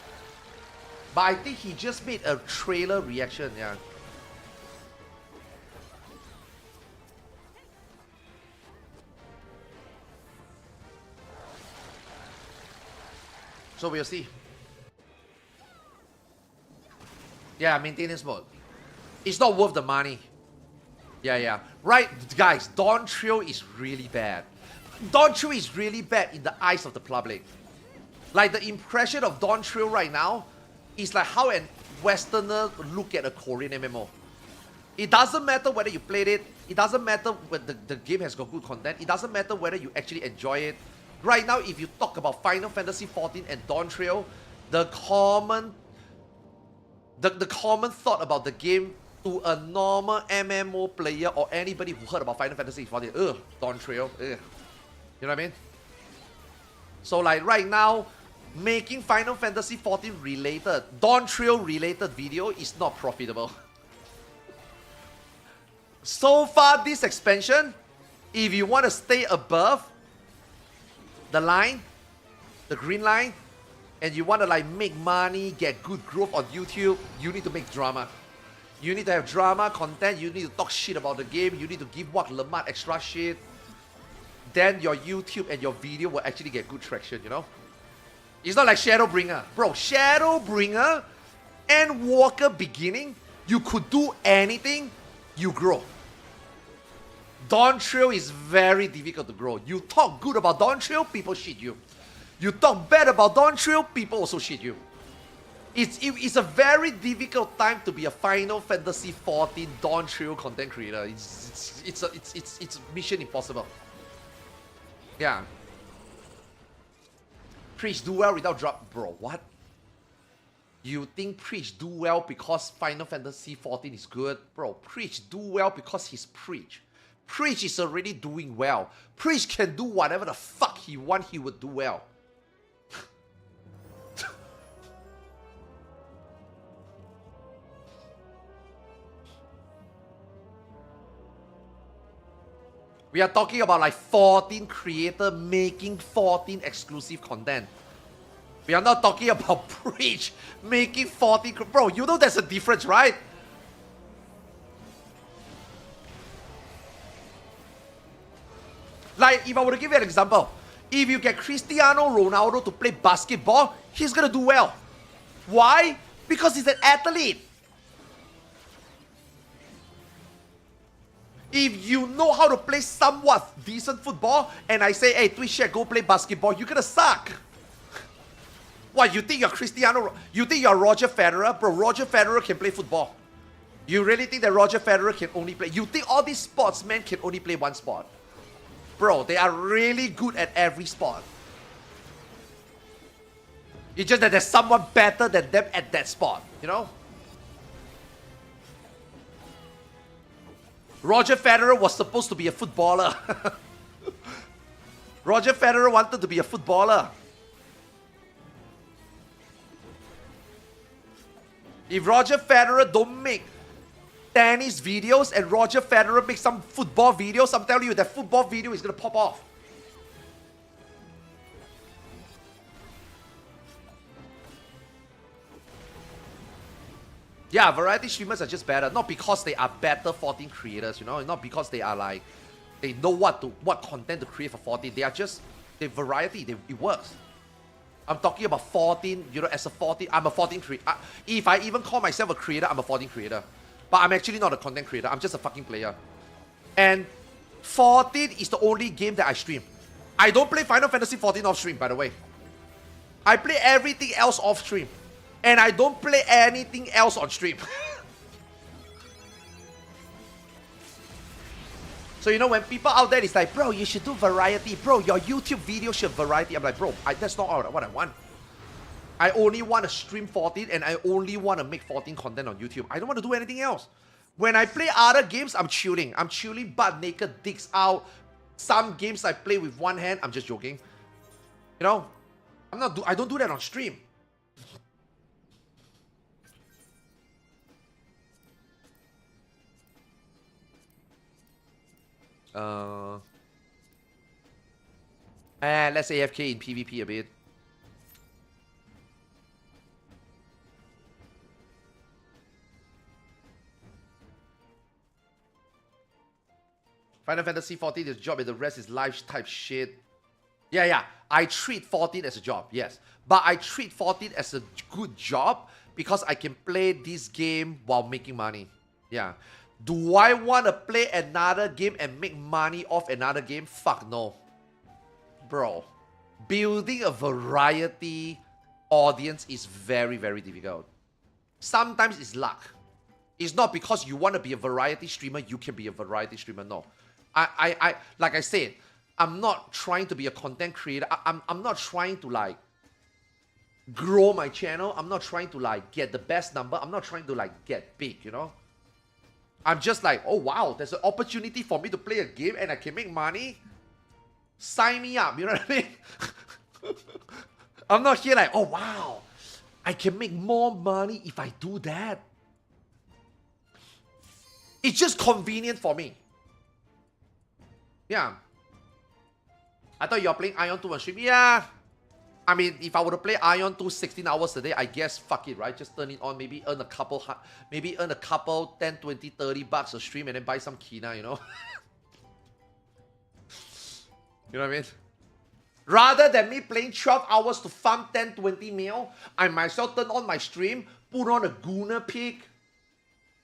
But I think he just made a trailer reaction, yeah. So we'll see. Yeah, maintenance mode. It's not worth the money. Yeah. Right, guys, Dawn Trail is really bad. Dawn Trail is really bad in the eyes of the public. Like, the impression of Dawn Trail right now is like how a Westerner look at a Korean MMO. It doesn't matter whether you played it. It doesn't matter whether the game has got good content. It doesn't matter whether you actually enjoy it. Right now, if you talk about Final Fantasy XIV and Dawn Trail, the common thought about the game to a normal MMO player or anybody who heard about Final Fantasy XIV, ugh, Dawn Trail, ugh. You know what I mean? So like right now, making Final Fantasy XIV related, Dawn Trail related video is not profitable. So far, this expansion, if you want to stay above the line, the green line, and you want to like make money, get good growth on YouTube, you need to make drama. You need to have drama content, you need to talk shit about the game, you need to give Wak Lemat extra shit. Then your YouTube and your video will actually get good traction, you know? It's not like Shadowbringer. Bro, Shadowbringer and Walker Beginning, you could do anything, you grow. Dawn Trail is very difficult to grow. You talk good about Dawn Trail, people shit you. You talk bad about Dawn Trail, people also shit you. It's a very difficult time to be a Final Fantasy XIV Dawn Trail content creator. It's mission impossible. Yeah. Preach do well without drop. Bro, what? You think Preach do well because Final Fantasy XIV is good? Bro, Preach do well because he's Preach. Preach is already doing well. Preach can do whatever the fuck he want, he would do well. We are talking about like 14 creator making 14 exclusive content. We are not talking about Preach making 14... Bro, you know there's a difference, right? Like, if I were to give you an example, if you get Cristiano Ronaldo to play basketball, he's gonna do well. Why? Because he's an athlete. If you know how to play somewhat decent football, and I say, hey, Twitch chat, go play basketball, you're gonna suck. What, you think you're Cristiano? You think you're Roger Federer? Bro, Roger Federer can play football. You really think that Roger Federer can only play? You think all these sportsmen can only play one sport? Bro, they are really good at every sport. It's just that there's someone better than them at that sport, you know? Roger Federer was supposed to be a footballer. Roger Federer wanted to be a footballer. If Roger Federer don't make tennis videos and Roger Federer makes some football videos, I'm telling you that football video is gonna pop off. Yeah, variety streamers are just better, not because they are better 14 creators, you know, not because they are like, they know what content to create for 14. They are just, they variety, it works. I'm talking about 14, you know, as a 14, I'm a 14 creator. If I even call myself a creator, I'm a 14 creator. But I'm actually not a content creator, I'm just a fucking player. And 14 is the only game that I stream. I don't play Final Fantasy 14 off stream, by the way. I play everything else off stream. And I don't play anything else on stream. So, you know, when people out there is like, bro, you should do variety. Bro, your YouTube video should variety. I'm like, bro, that's not what I want. I only want to stream 14 and I only want to make 14 content on YouTube. I don't want to do anything else. When I play other games, I'm chilling. I'm chilling butt naked, dicks out. Some games I play with one hand. I'm just joking. You know, I don't do that on stream. And let's AFK in PvP a bit. Final Fantasy 14 is a job and the rest is life type shit. Yeah. I treat 14 as a job, yes. But I treat 14 as a good job because I can play this game while making money. Yeah. Do I want to play another game and make money off another game? Fuck no. Bro. Building a variety audience is very, very difficult. Sometimes it's luck. It's not because you want to be a variety streamer, you can be a variety streamer. No. I like I said, I'm not trying to be a content creator. I'm not trying to like grow my channel. I'm not trying to like get the best number. I'm not trying to like get big, you know? I'm just like, oh wow, there's an opportunity for me to play a game and I can make money. Sign me up, you know what I mean? I'm not here like, oh wow, I can make more money if I do that. It's just convenient for me. Yeah. I thought you're playing Aion 2 on stream. Yeah. I mean, if I were to play Aion 2 16 hours a day, I guess fuck it, right? Just turn it on, maybe earn a couple 10, 20, 30 bucks a stream and then buy some Kina, you know? You know what I mean? Rather than me playing 12 hours to farm 10, 20 mil, I might as well turn on my stream, put on a Gooner pick,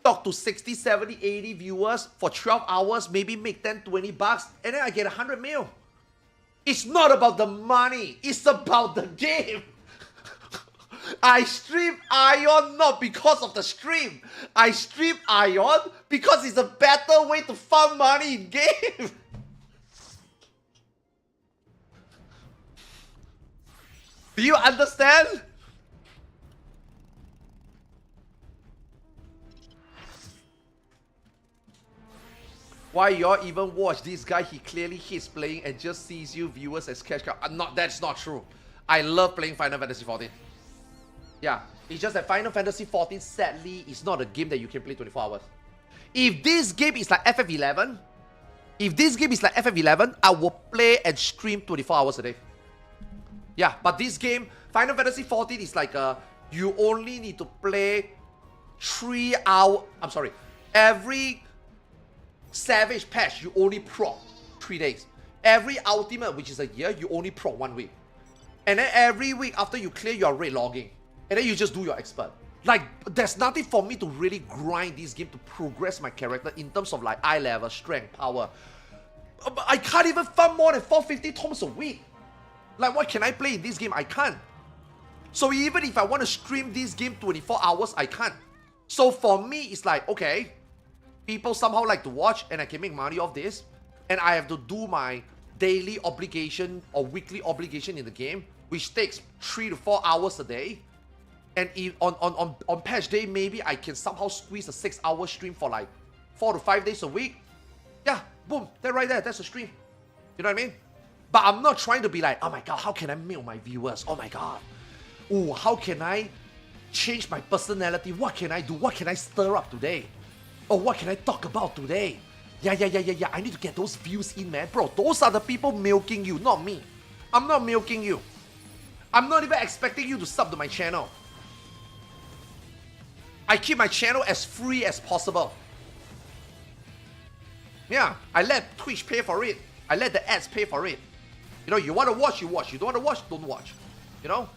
talk to 60, 70, 80 viewers for 12 hours, maybe make 10, 20 bucks, and then I get 100 mil. It's not about the money, it's about the game. I stream Aion not because of the stream. I stream Aion because it's a better way to farm money in game. Do you understand? Why y'all even watch this guy? He clearly hates playing and just sees you viewers as cash cow. That's not true. I love playing Final Fantasy 14. Yeah, it's just that Final Fantasy 14 sadly is not a game that you can play 24 hours. If this game is like FF11, I will play and stream 24 hours a day. Yeah, but this game, Final Fantasy 14 is like you only need to play 3 hours. I'm sorry, every Savage patch, you only proc 3 days. Every Ultimate, which is a year, you only proc 1 week. And then every week after you clear your raid logging, and then you just do your expert. Like, there's nothing for me to really grind this game to progress my character in terms of like eye level, strength, power. I can't even farm more than 450 tomes a week. Like, what can I play in this game? I can't. So even if I want to stream this game 24 hours, I can't. So for me, it's like, okay, people somehow like to watch and I can make money off this, and I have to do my daily obligation or weekly obligation in the game, which takes 3 to 4 hours a day. And if on patch day, maybe I can somehow squeeze a 6-hour stream for like 4 to 5 days a week. Yeah, boom, that right there, that's a stream. You know what I mean? But I'm not trying to be like, oh my god, how can I milk my viewers? Oh my god. Oh, how can I change my personality? What can I do? What can I stir up today? Oh, what can I talk about today? Yeah. I need to get those views in, man. Bro, those are the people milking you, not me. I'm not milking you. I'm not even expecting you to sub to my channel. I keep my channel as free as possible. Yeah, I let Twitch pay for it. I let the ads pay for it. You know, you want to watch, you watch. You don't want to watch, don't watch. You know?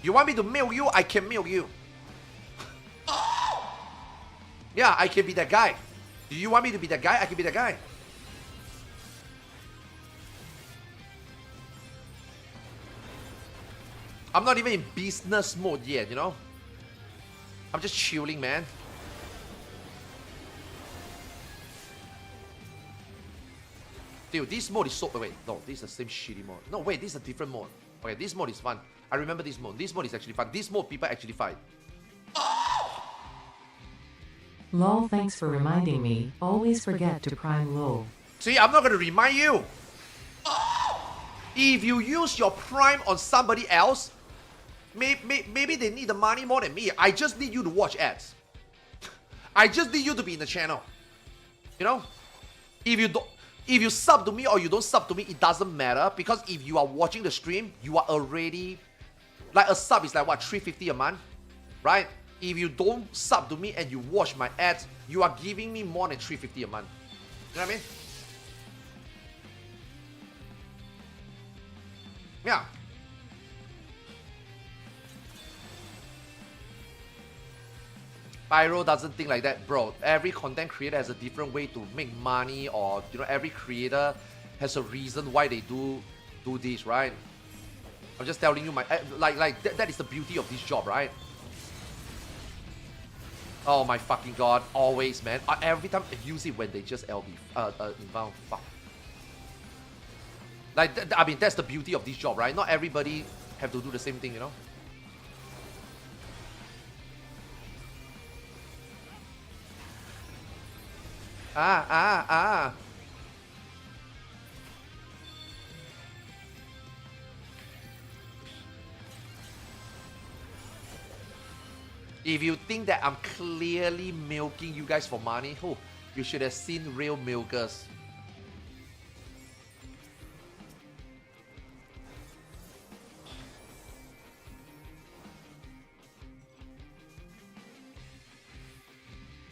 You want me to milk you, I can milk you. Yeah, I can be that guy. Do you want me to be that guy? I can be that guy. I'm not even in business mode yet, you know? I'm just chilling, man. Dude, this mode is so... Wait, no, this is the same shitty mode. No, wait, this is a different mode. Okay, this mode is fun. I remember this mode. This mode is actually fun. This mode, people actually fight. Lol, thanks for reminding me. Always forget to prime lol. See, I'm not gonna remind you. If you use your prime on somebody else, maybe they need the money more than me. I just need you to watch ads. I just need you to be in the channel. You know? If you sub to me or you don't sub to me, it doesn't matter, because if you are watching the stream, you are already, like, a sub is like what, 350 a month, right? If you don't sub to me and you watch my ads, you are giving me more than 350 a month. You know what I mean? Yeah. Pyro doesn't think like that, bro. Every content creator has a different way to make money, or every creator has a reason why they do this, right? I'm just telling you, that is the beauty of this job, right? Oh my fucking god, always, man. Every time I use it when they just LB inbound. Fuck. I mean, that's the beauty of this job, right? Not everybody have to do the same thing, you know? If you think that I'm clearly milking you guys for money, you should have seen real milkers.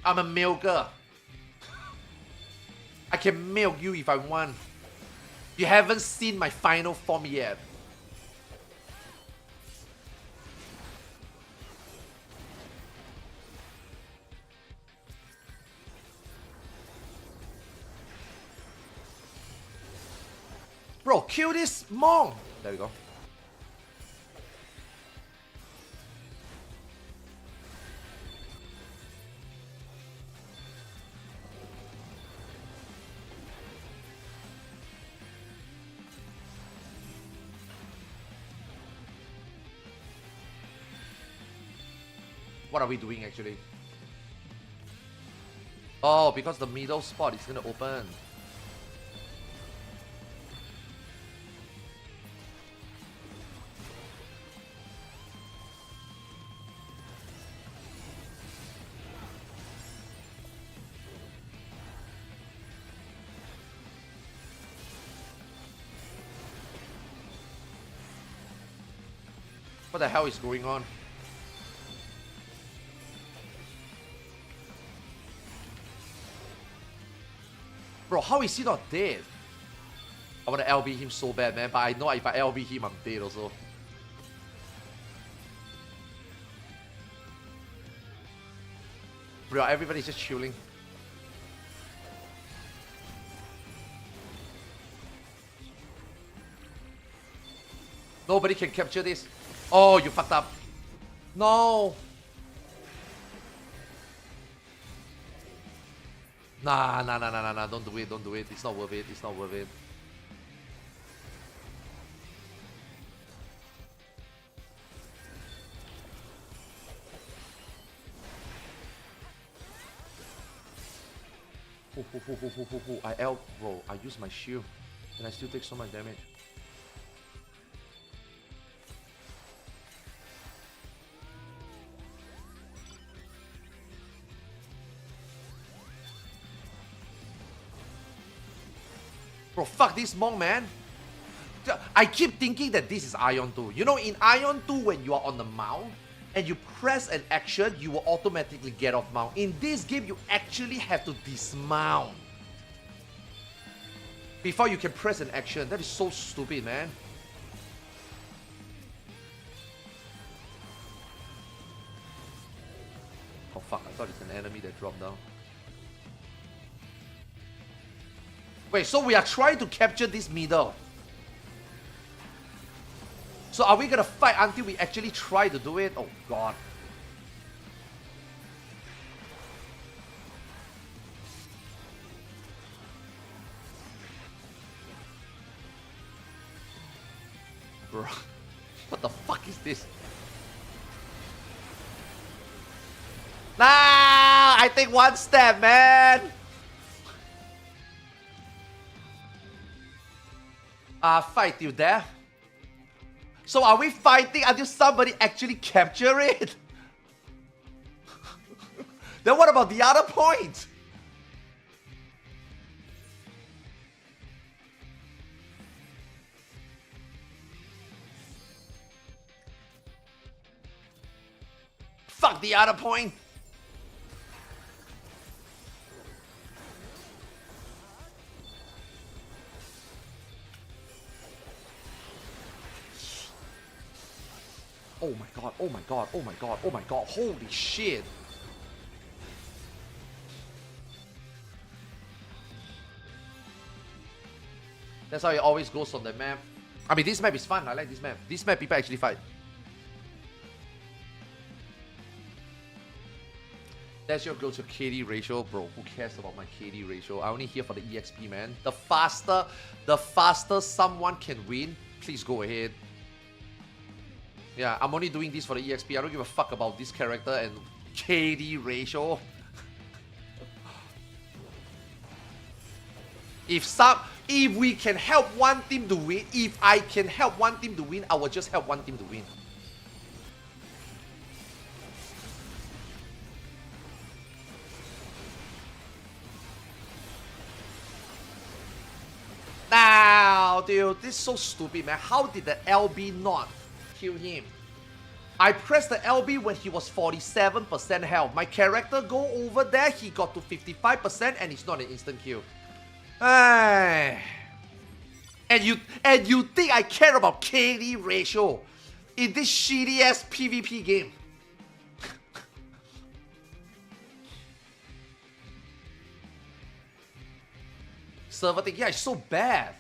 I'm a milker. I can milk you if I want. You haven't seen my final form yet. Bro, kill this Mong! There we go. What are we doing actually? Oh, because the middle spot is gonna open. What the hell is going on? Bro, how is he not dead? I wanna LB him so bad, man, but I know if I LB him, I'm dead also. Bro, everybody's just chilling. Nobody can capture this. Oh, you fucked up. No. Nah, don't do it, it's not worth it. Bro, I use my shield and I still take so much damage. Bro, fuck this Monk, man. I keep thinking that this is Aion 2. You know, in Aion 2, when you are on the mount and you press an action, you will automatically get off mount. In this game, you actually have to dismount before you can press an action. That is so stupid, man. Oh fuck, I thought it's an enemy that dropped down. Wait, so we are trying to capture this middle. So are we gonna fight until we actually try to do it? Oh god. Bro, what the fuck is this? Nah, I take one step, man. Fight you there. So are we fighting until somebody actually capture it? Then what about the other point? Fuck the other point. Oh my god, oh my god, oh my god, oh my god, holy shit. That's how it always goes on the map. I mean, this map is fun. I like this map. This map, people actually fight. That's your go to KD ratio, bro. Who cares about my KD ratio? I only here for the EXP, man. The faster someone can win, please go ahead. Yeah, I'm only doing this for the EXP. I don't give a fuck about this character and KD ratio. If we can help one team to win, if I can help one team to win, I will just help one team to win. Now, dude, this is so stupid, man. How did the LB not kill him? I pressed the LB when he was 47% health. My character go over there, he got to 55% and it's not an instant kill. And you think I care about KD ratio in this shitty ass PvP game? Server thing, yeah, it's so bad.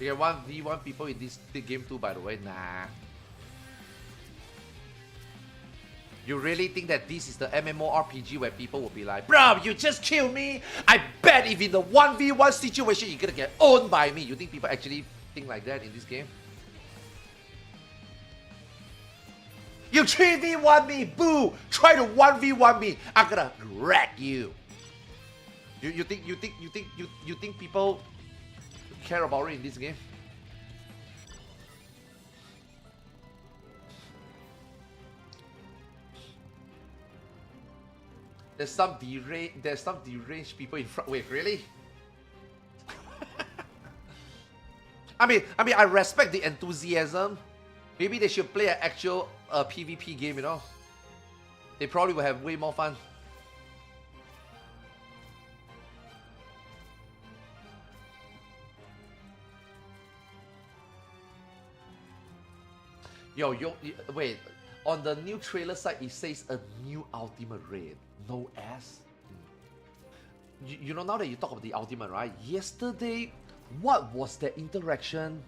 You get 1v1 people in this game too, by the way. Nah. You really think that this is the MMORPG where people will be like, bro, you just killed me? I bet if in the 1v1 situation, you're gonna get owned by me. You think people actually think like that in this game? You 3v1 me, boo! Try to 1v1 me. I'm gonna wreck you. You think people care about it in this game? There's some deranged people in front. Wait, really? I mean, I respect the enthusiasm. Maybe they should play an actual PvP game, you know? They probably will have way more fun. Yo, wait. On the new trailer side, it says a new ultimate raid. No S. You know, now that you talk about the ultimate, right? Yesterday, what was the interaction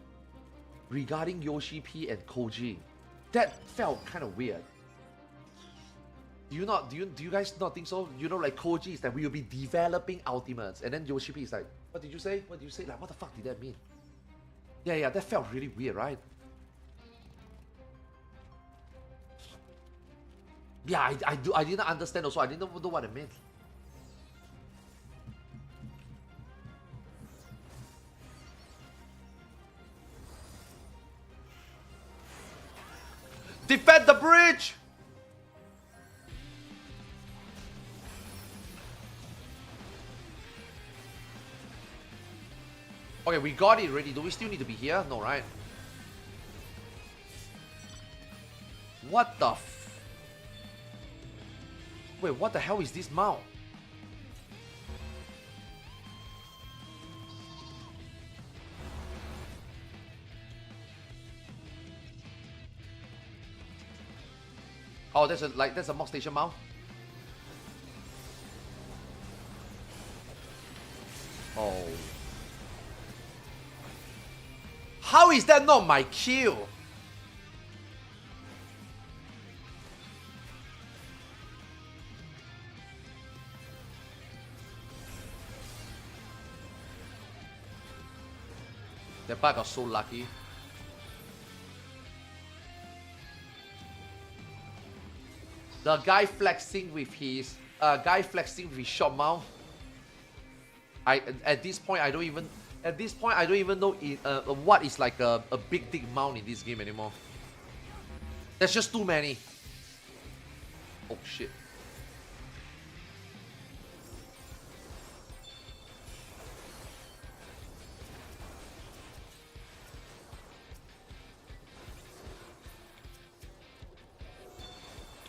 regarding Yoshi P and Koji? That felt kind of weird. Do you guys not think so? You know, like Koji is that we will be developing ultimates, and then Yoshi P is like, what did you say? What did you say? Like, what the fuck did that mean? Yeah, that felt really weird, right? Yeah, I didn't understand also. I didn't know what it meant. Defend the bridge! Okay, we got it already. Do we still need to be here? No, right? What the f... Wait, what the hell is this mount? Oh, that's a mock station mount. Oh. How is that not my kill? That part got so lucky. The guy flexing with his short mount. At this point I don't even know what is like a big dick mount in this game anymore. There's just too many. Oh shit.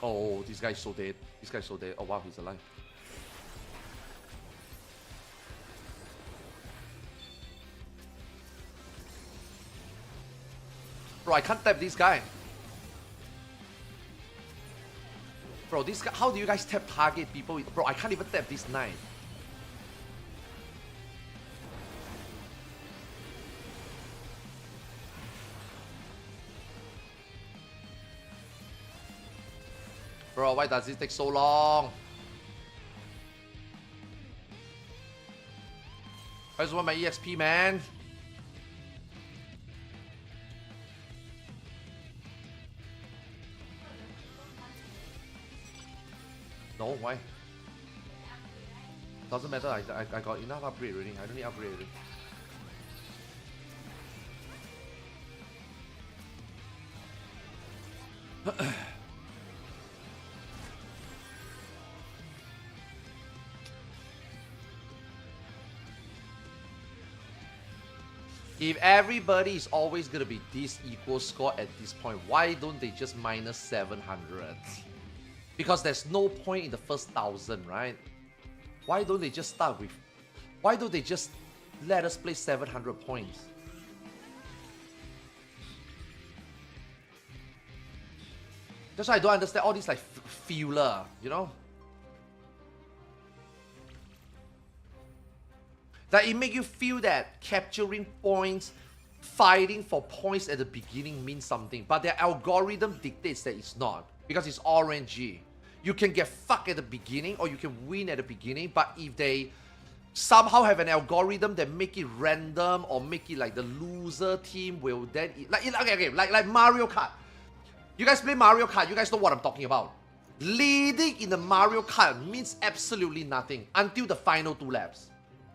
Oh, this guy's so dead. This guy's so dead. Oh wow, he's alive. Bro, I can't tap this guy. Bro, this guy, how do you guys tap target people? Bro, I can't even tap this knight. Bro, why does this take so long? I just want my EXP, man. No, why? Doesn't matter, I got enough upgrade already. I don't need upgrade already. If everybody is always gonna be this equal score at this point, why don't they just minus 700? Because there's no point in the first 1,000, right? Why don't they just start with... Why don't they just let us play 700 points? That's why I don't understand all these like filler, you know? That it make you feel that capturing points, fighting for points at the beginning means something, but their algorithm dictates that it's not, because it's RNG. You can get fucked at the beginning or you can win at the beginning, but if they somehow have an algorithm that make it random or make it like the loser team will then... Like Mario Kart. You guys play Mario Kart, you guys know what I'm talking about. Leading in the Mario Kart means absolutely nothing until the final 2 laps.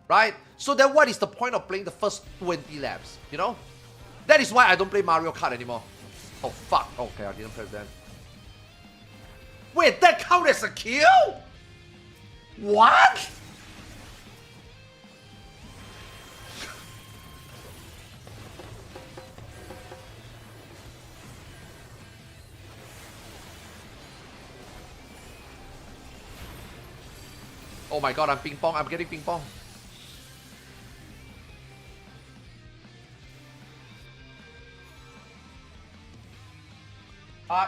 Right? So then what is the point of playing the first 20 laps? You know? That is why I don't play Mario Kart anymore. Oh fuck. Okay, I didn't press that. Wait, that count as a kill? What? Oh my god, I'm ping pong. I'm getting ping pong.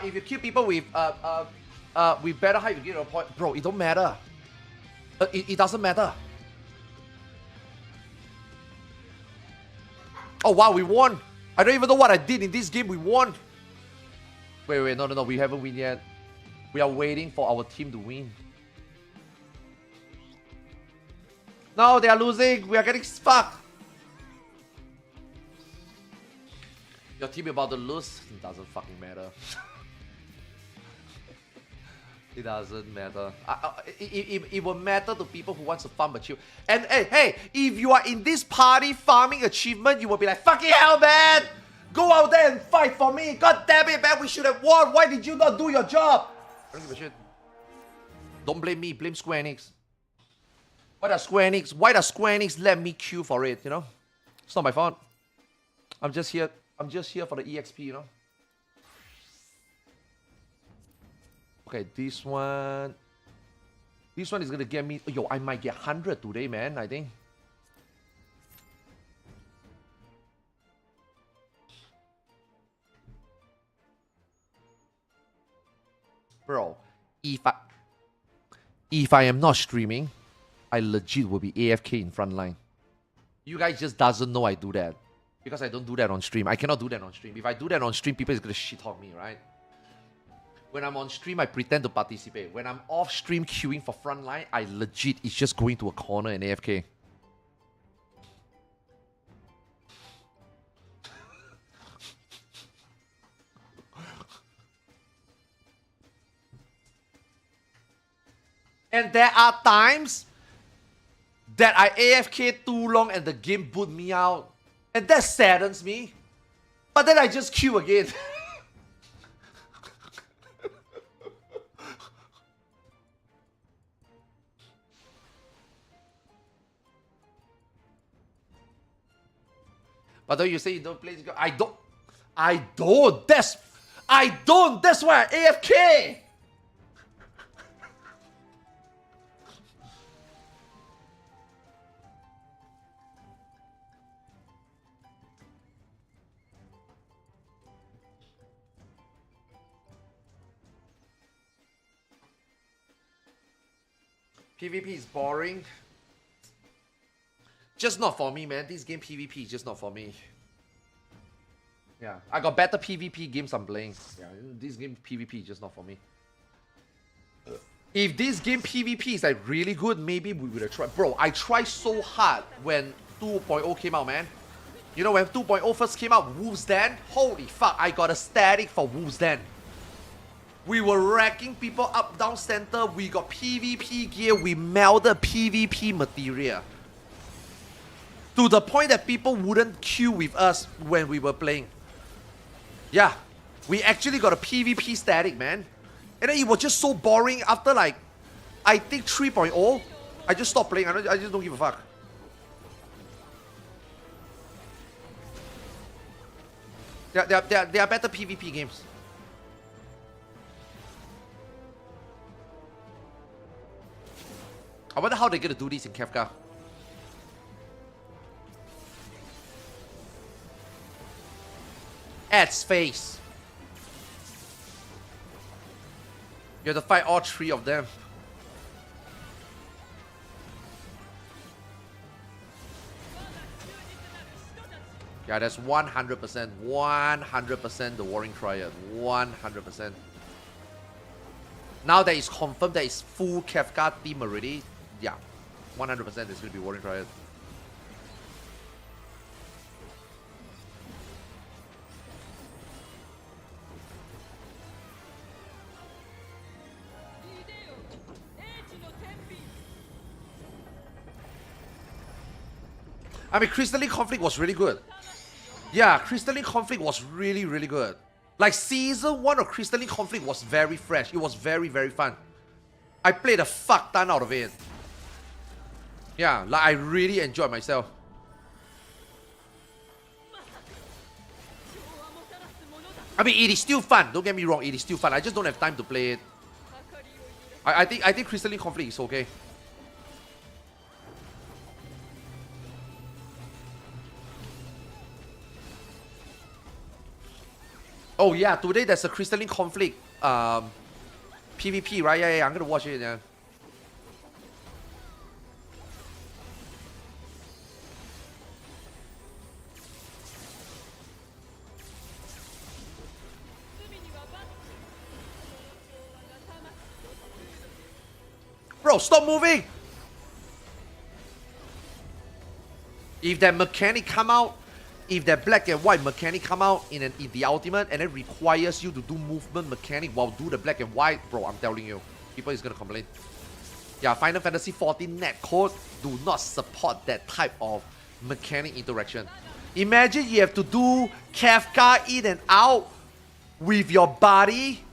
If you kill people with better height, you get a point. Bro, it don't matter. It doesn't matter. Oh wow, we won. I don't even know what I did in this game. We won. Wait, no. We haven't win yet. We are waiting for our team to win. No, they are losing. We are getting fucked. Your team about to lose. It doesn't fucking matter. It doesn't matter. It will matter to people who want to farm achievement. And hey, if you are in this party farming achievement, you will be like, fucking hell, man! Go out there and fight for me! God damn it, man! We should have won! Why did you not do your job? I don't give a shit. Don't blame me, blame Square Enix. Why does Square Enix let me queue for it, you know? It's not my fault. I'm just here for the EXP, you know? Okay, this one is gonna get me... Yo, I might get 100 today, man, I think. Bro, if I am not streaming, I legit will be AFK in frontline. You guys just doesn't know I do that. Because I don't do that on stream. I cannot do that on stream. If I do that on stream, people is gonna shit talk me, right? When I'm on stream, I pretend to participate. When I'm off stream queuing for frontline, I legit is just going to a corner and AFK. And there are times that I AFK too long and the game boot me out. And that saddens me. But then I just queue again. But though you say you don't play this game, I don't. I don't. That's why I AFK. PvP is boring. Just not for me, man. This game PvP is just not for me. Yeah, I got better PvP games I'm playing. Yeah, this game PvP is just not for me. If this game PvP is like really good, maybe we would have tried. Bro, I tried so hard when 2.0 came out, man. You know, when 2.0 first came out, Wolves Den, holy fuck, I got a static for Wolves Den. We were racking people up, down, center. We got PvP gear. We melded PvP material. To the point that people wouldn't queue with us when we were playing. Yeah. We actually got a PvP static, man. And then it was just so boring after like, I think 3.0. I just stopped playing. I just don't give a fuck. There are better PvP games. I wonder how they're gonna do this in Kefka. Ad's face. You have to fight all three of them. Yeah, that's 100%. 100% the Warring Triad. 100%. Now that it's confirmed that it's full Kefka team already, yeah, 100% it's going to be Warring Triad. I mean, Crystalline Conflict was really good. Yeah, Crystalline Conflict was really, really good. Like, Season 1 of Crystalline Conflict was very fresh. It was very, very fun. I played a fuck ton out of it. Yeah, like, I really enjoyed myself. I mean, it is still fun. Don't get me wrong, it is still fun. I just don't have time to play it. I think Crystalline Conflict is okay. Oh yeah, today there's a Crystalline Conflict PvP, right? Yeah, I'm gonna watch it, yeah. Bro, stop moving! If that mechanic come out, if that black and white mechanic come out in the ultimate and it requires you to do movement mechanic while do the black and white, bro, I'm telling you, people is gonna complain. Yeah, Final Fantasy 14 netcode do not support that type of mechanic interaction. Imagine you have to do Kefka in and out with your body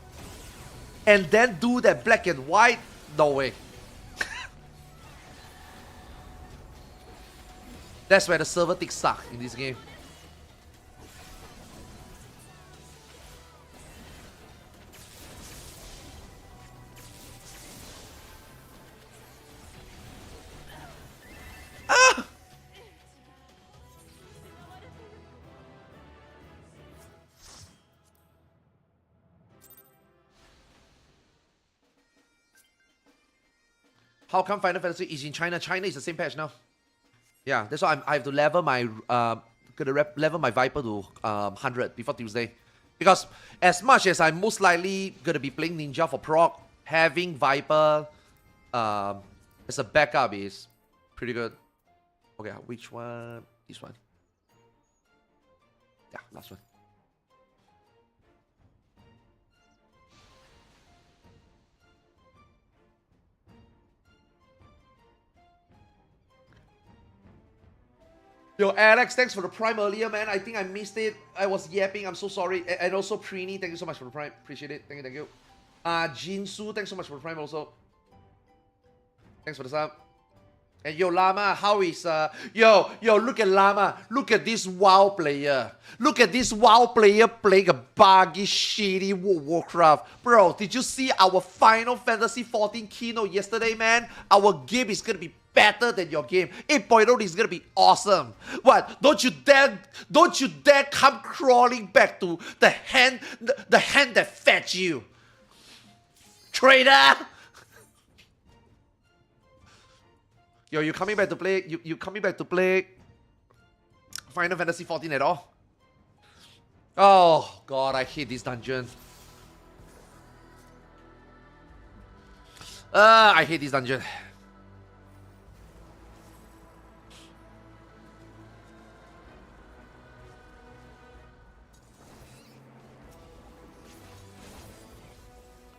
and then do that black and white. No way. That's where the server ticks suck in this game. How come Final Fantasy is in China? China is the same patch now. Yeah, that's why I have to level my level my Viper to 100 before Tuesday. Because as much as I'm most likely gonna be playing Ninja for proc, having Viper as a backup is pretty good. Okay, which one? This one. Yeah, last one. Yo, Alex, thanks for the prime earlier, man. I think I missed it. I was yapping. I'm so sorry. And also, Preeny, thank you so much for the prime. Appreciate it. Thank you, thank you. Jinsu, thanks so much for the prime also. Thanks for the sub. And yo, Llama, how is yo, look at Llama. Look at this WoW player. Look at this WoW player playing a buggy, shitty Warcraft. Bro, did you see our Final Fantasy 14 keynote yesterday, man? Our game is gonna be better than your game. 8.0 is gonna be awesome. What? Don't you dare come crawling back to the hand that fed you. Traitor! Yo, you coming back to play? You coming back to play Final Fantasy 14 at all? Oh god, I hate this dungeon. I hate this dungeon.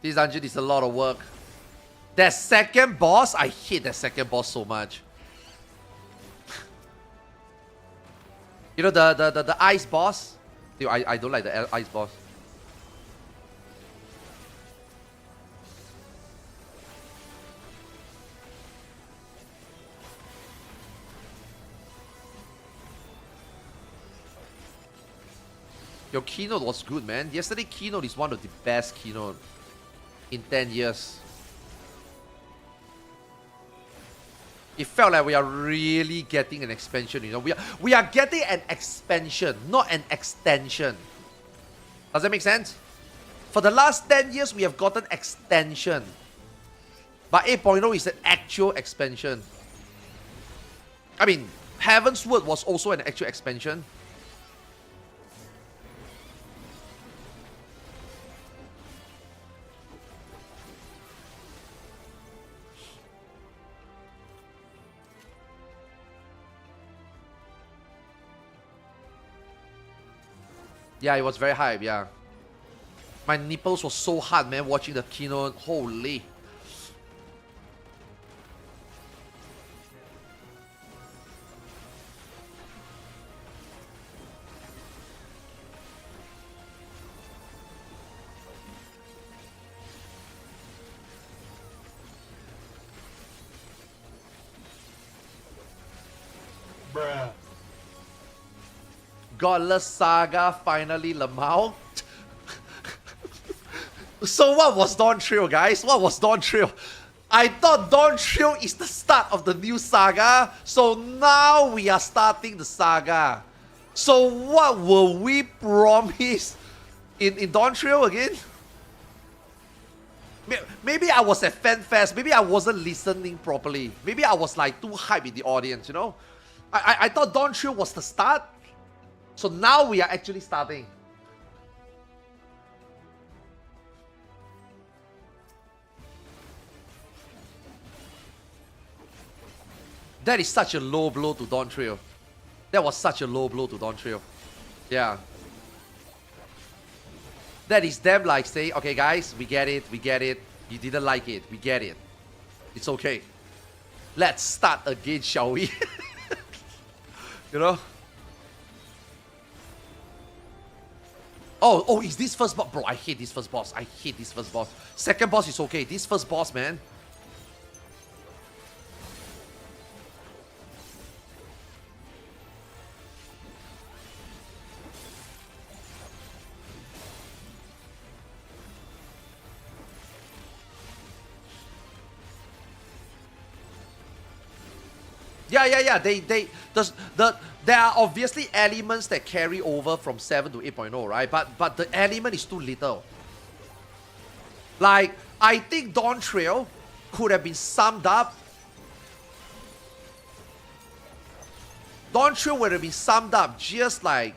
This dungeon is a lot of work. That second boss, I hate that second boss so much. You know the ice boss? Dude, I don't like the ice boss. Your keynote was good, man. Yesterday keynote is one of the best keynote in 10 years. It felt like we are really getting an expansion, you know. We are getting an expansion, not an extension. Does that make sense? For the last 10 years, we have gotten extension. But 8.0 is an actual expansion. I mean, Heaven's Word was also an actual expansion. Yeah, it was very hype, yeah. My nipples were so hard, man, watching the keynote. Holy. Bruh. Godless Saga finally Lamau. So what was Dawn Trail, guys? What was Dawn Trail? I thought Dawn Trail is the start of the new saga. So now we are starting the saga. So what were we promised in Dawn Trail again? Maybe I was at FanFest. Maybe I wasn't listening properly. Maybe I was like too hyped in the audience, you know? I thought Dawn Trail was the start. So now we are actually starting. That is such a low blow to Dawn Trail. That was such a low blow to Dawn Trail. Yeah. That is them like saying, okay guys, we get it. You didn't like it, we get it. It's okay. Let's start again, shall we? You know? Oh, is this first boss? Bro, I hate this first boss. I hate this first boss. Second boss is okay. This first boss, man. Yeah. There are obviously elements that carry over from 7 to 8.0, right? But the element is too little. Like, I think Dawn Trail could have been summed up. Dawn Trail would have been summed up just like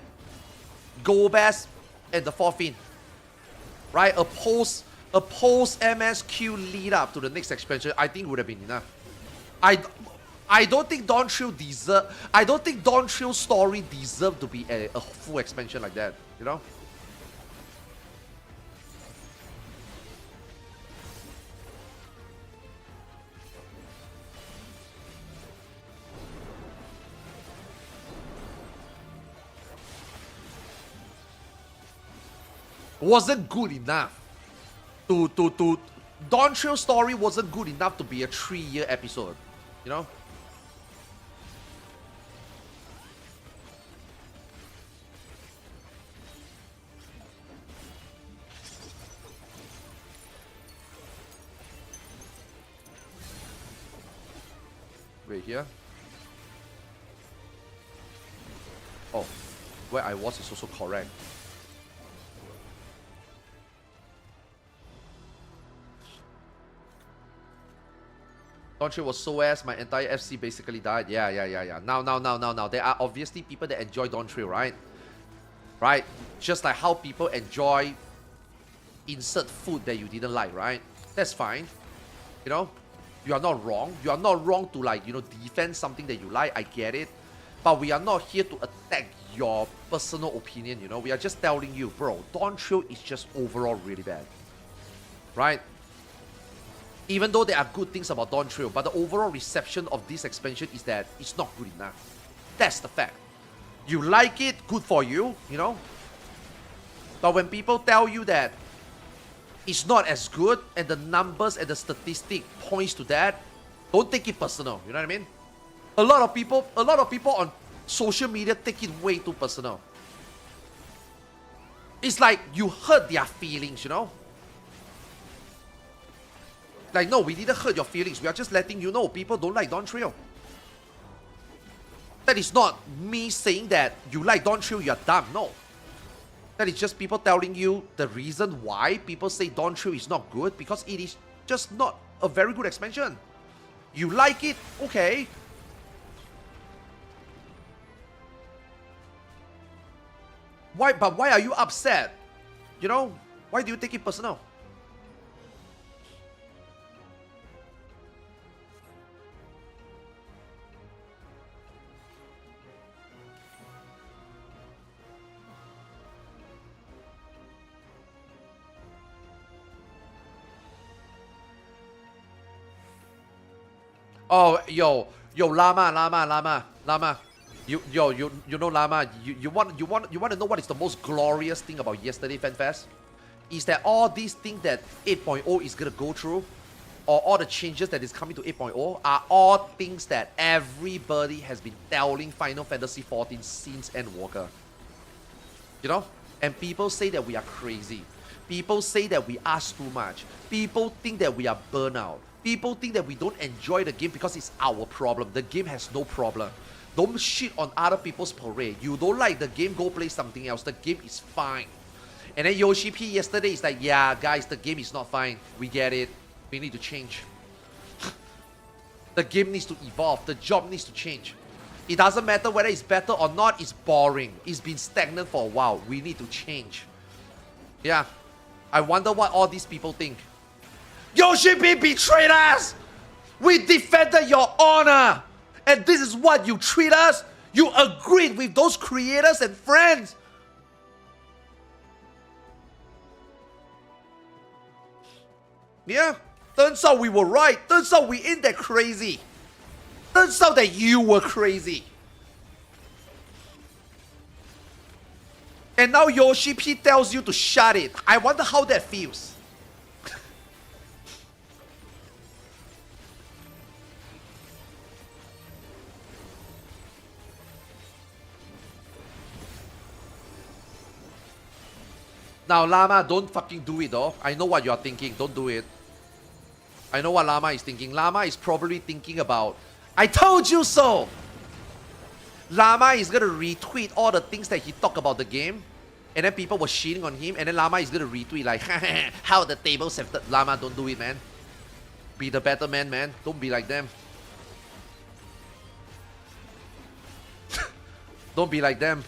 Golbez and the 4th right? A post MSQ lead up to the next expansion, I think would have been enough. I don't think Dawn Trail I don't think Dawn Trail's story deserved to be a full expansion like that, you know? wasn't good enough to Dawn Trail story wasn't good enough to be a 3-year episode, you know. Wait here. Oh, where I was is also correct. Dawn Trail was so ass, my entire FC basically died. Yeah. Now. There are obviously people that enjoy Dawn Trail, right? Right? Just like how people enjoy insert food that you didn't like, right? That's fine. You know? You are not wrong. You are not wrong to, like, you know, defend something that you like. I get it. But we are not here to attack your personal opinion, you know? We are just telling you, bro, Dawn Trail is just overall really bad. Right? Even though there are good things about Dawn Trail, but the overall reception of this expansion is that it's not good enough. That's the fact. You like it, good for you, you know? But when people tell you that it's not as good, and the numbers and the statistic points to that, don't take it personal, you know what I mean? A lot of people on social media take it way too personal. It's like you hurt their feelings, you know? Like, no, we didn't hurt your feelings. We are just letting you know people don't like Dawn Trail. That is not me saying that you like Dawn Trail, you're dumb. No. That is just people telling you the reason why people say Dawn Trail is not good, because it is just not a very good expansion. You like it, okay. But why are you upset? You know, why do you take it personal? Oh, yo, Llama. You know Llama. You want to know what is the most glorious thing about yesterday FanFest? Is that all these things that 8.0 is gonna go through, or all the changes that is coming to 8.0, are all things that everybody has been telling Final Fantasy 14 since Endwalker. You know? And people say that we are crazy. People say that we ask too much. People think that we are burnout. People think that we don't enjoy the game because it's our problem. The game has no problem. Don't shit on other people's parade. You don't like the game, go play something else. The game is fine. And then Yoshi P yesterday is like, yeah, guys, the game is not fine. We get it. We need to change. The game needs to evolve. The job needs to change. It doesn't matter whether it's better or not. It's boring. It's been stagnant for a while. We need to change. Yeah. I wonder what all these people think. Yoshi P betrayed us! We defended your honor! And this is what you treat us? You agreed with those creators and friends! Yeah, turns out we were right. Turns out we ain't that crazy. Turns out that you were crazy. And now Yoshi P tells you to shut it. I wonder how that feels. Now, Llama, don't fucking do it, though. I know what you're thinking. Don't do it. I know what Llama is thinking. Llama is probably thinking about, I told you so! Llama is gonna retweet all the things that he talked about the game, and then people were shitting on him, and then Llama is gonna retweet like, how the tables have... Llama, don't do it, man. Be the better man, man. Don't be like them. Don't be like them.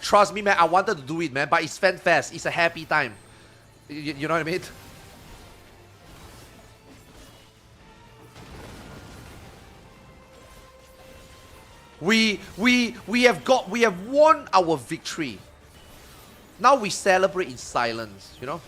Trust me, man, I wanted to do it, man, but it's FanFest. It's a happy time. You know what I mean? We have won our victory. Now we celebrate in silence, you know?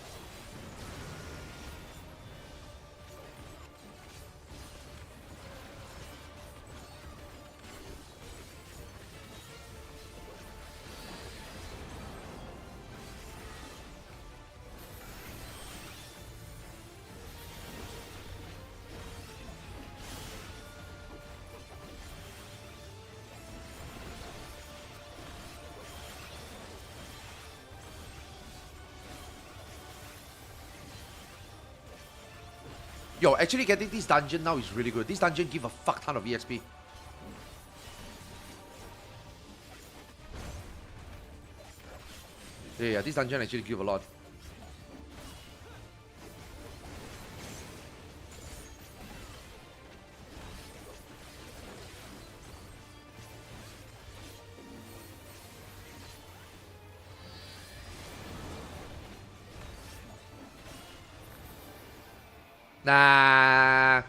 Yo, actually getting this dungeon now is really good. This dungeon give a fuck ton of EXP. Yeah, this dungeon actually give a lot. Nah.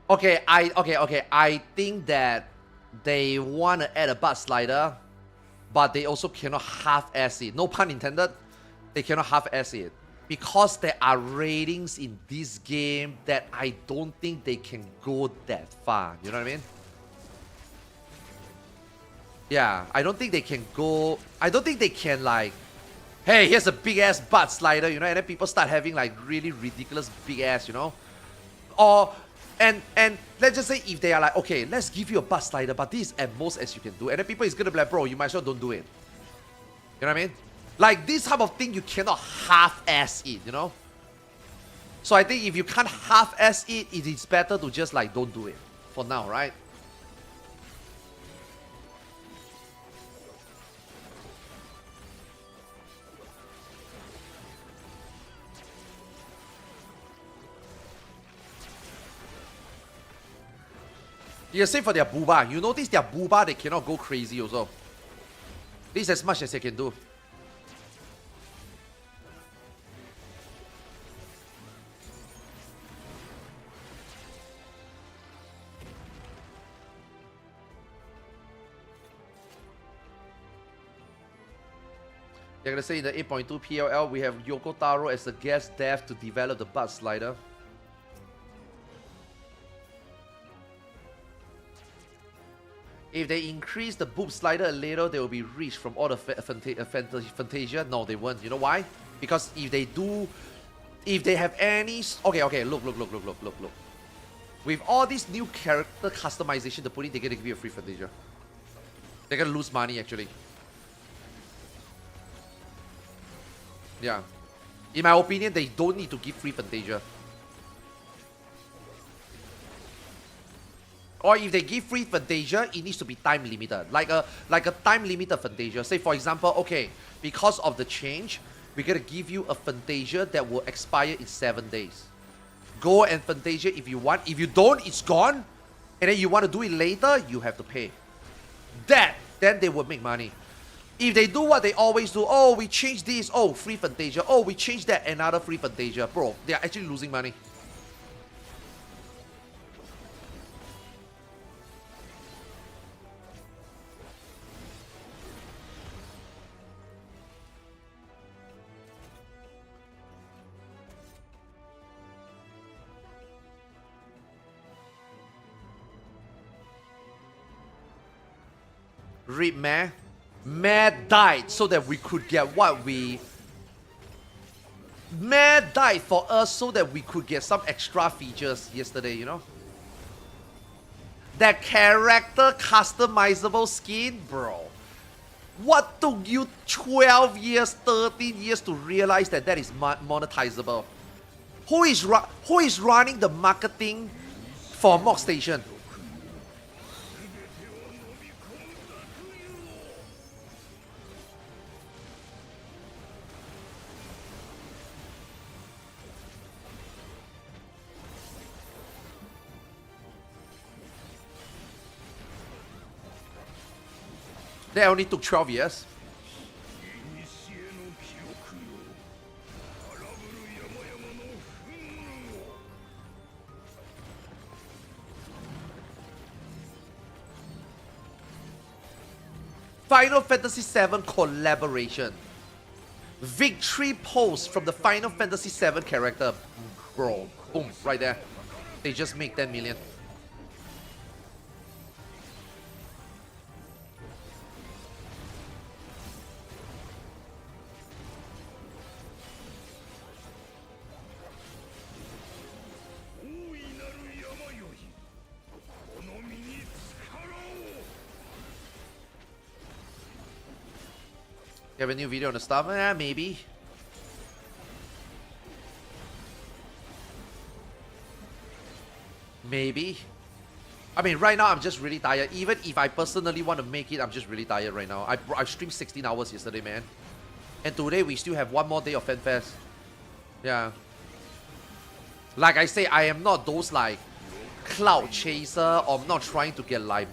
Okay, I think that they want to add a butt slider, but they also cannot half-ass it. No pun intended. They cannot half-ass it. Because there are ratings in this game that I don't think they can go that far. You know what I mean? Yeah, I don't think they can go... I don't think they can like... Hey, here's a big-ass butt slider, you know? And then people start having like really ridiculous big-ass, you know? Or... And let's just say if they are like, okay, let's give you a butt slider, but this is at most as you can do. And then people is gonna be like, bro, you might as well don't do it. You know what I mean? Like this type of thing, you cannot half-ass it, you know? So I think if you can't half-ass it, it is better to just like don't do it. For now, right? Yeah, same for their booba. You notice their booba, they cannot go crazy also. This is as much as they can do. They're gonna say in the 8.2 PLL, we have Yoko Taro as the guest dev to develop the butt slider. If they increase the boob slider a little, they will be rich from all the Fantasia. No, they won't. You know why? Because if they do, if they have any... Okay, look. With all this new character customization to put in, they're gonna give you a free Fantasia. They're gonna lose money, actually. Yeah. In my opinion, they don't need to give free Fantasia. Or if they give free Fantasia, it needs to be time limited. Like a time limited Fantasia. Say for example, okay, because of the change, we're gonna give you a Fantasia that will expire in 7 days. Go and Fantasia if you want. If you don't, it's gone. And then you want to do it later, you have to pay. Then they will make money. If they do what they always do, oh, we change this, oh, free Fantasia. Oh, we change that, another free Fantasia. Bro, they are actually losing money. Rip Meh. Meh died so that we could get what we... Meh died for us so that we could get some extra features yesterday, you know? That character customizable skin, bro. What took you 12 years, 13 years to realize that that is monetizable? Who is running the marketing for Mock Station? That only took 12 years. Final Fantasy VII collaboration. Victory pose from the Final Fantasy VII character. Bro, boom, right there. They just make 10 million. You have a new video on the stuff? Maybe. Maybe. I mean, right now I'm just really tired. Even if I personally want to make it, I'm just really tired right now. I streamed 16 hours yesterday, man. And today we still have one more day of FanFest. Yeah. Like I say, I am not those like cloud chaser, or I'm not trying to get like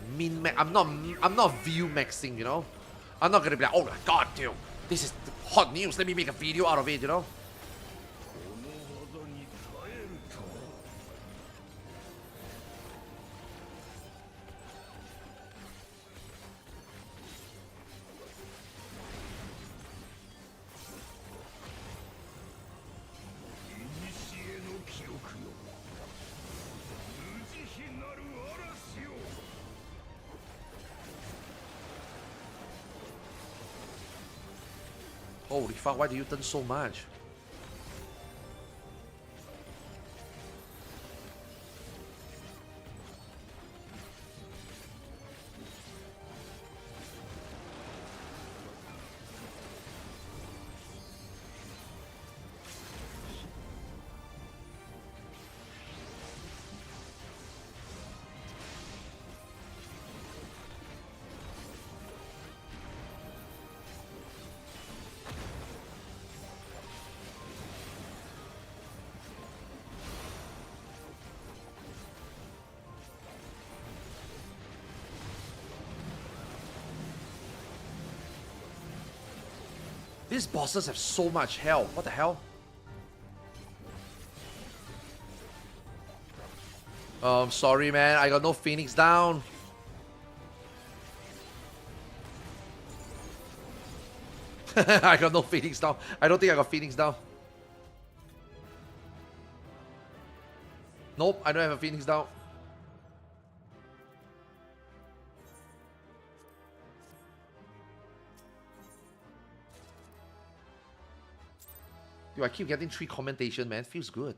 I'm not view maxing, you know? I'm not gonna be like, oh my god, dude, this is hot news, let me make a video out of it, you know? Holy fuck, why do you turn so much? These bosses have so much health. What the hell? Sorry, man. I got no Phoenix down. I got no Phoenix down. I don't think I got Phoenix down. Nope, I don't have a Phoenix down. Dude, I keep getting 3 commentation, man. Feels good.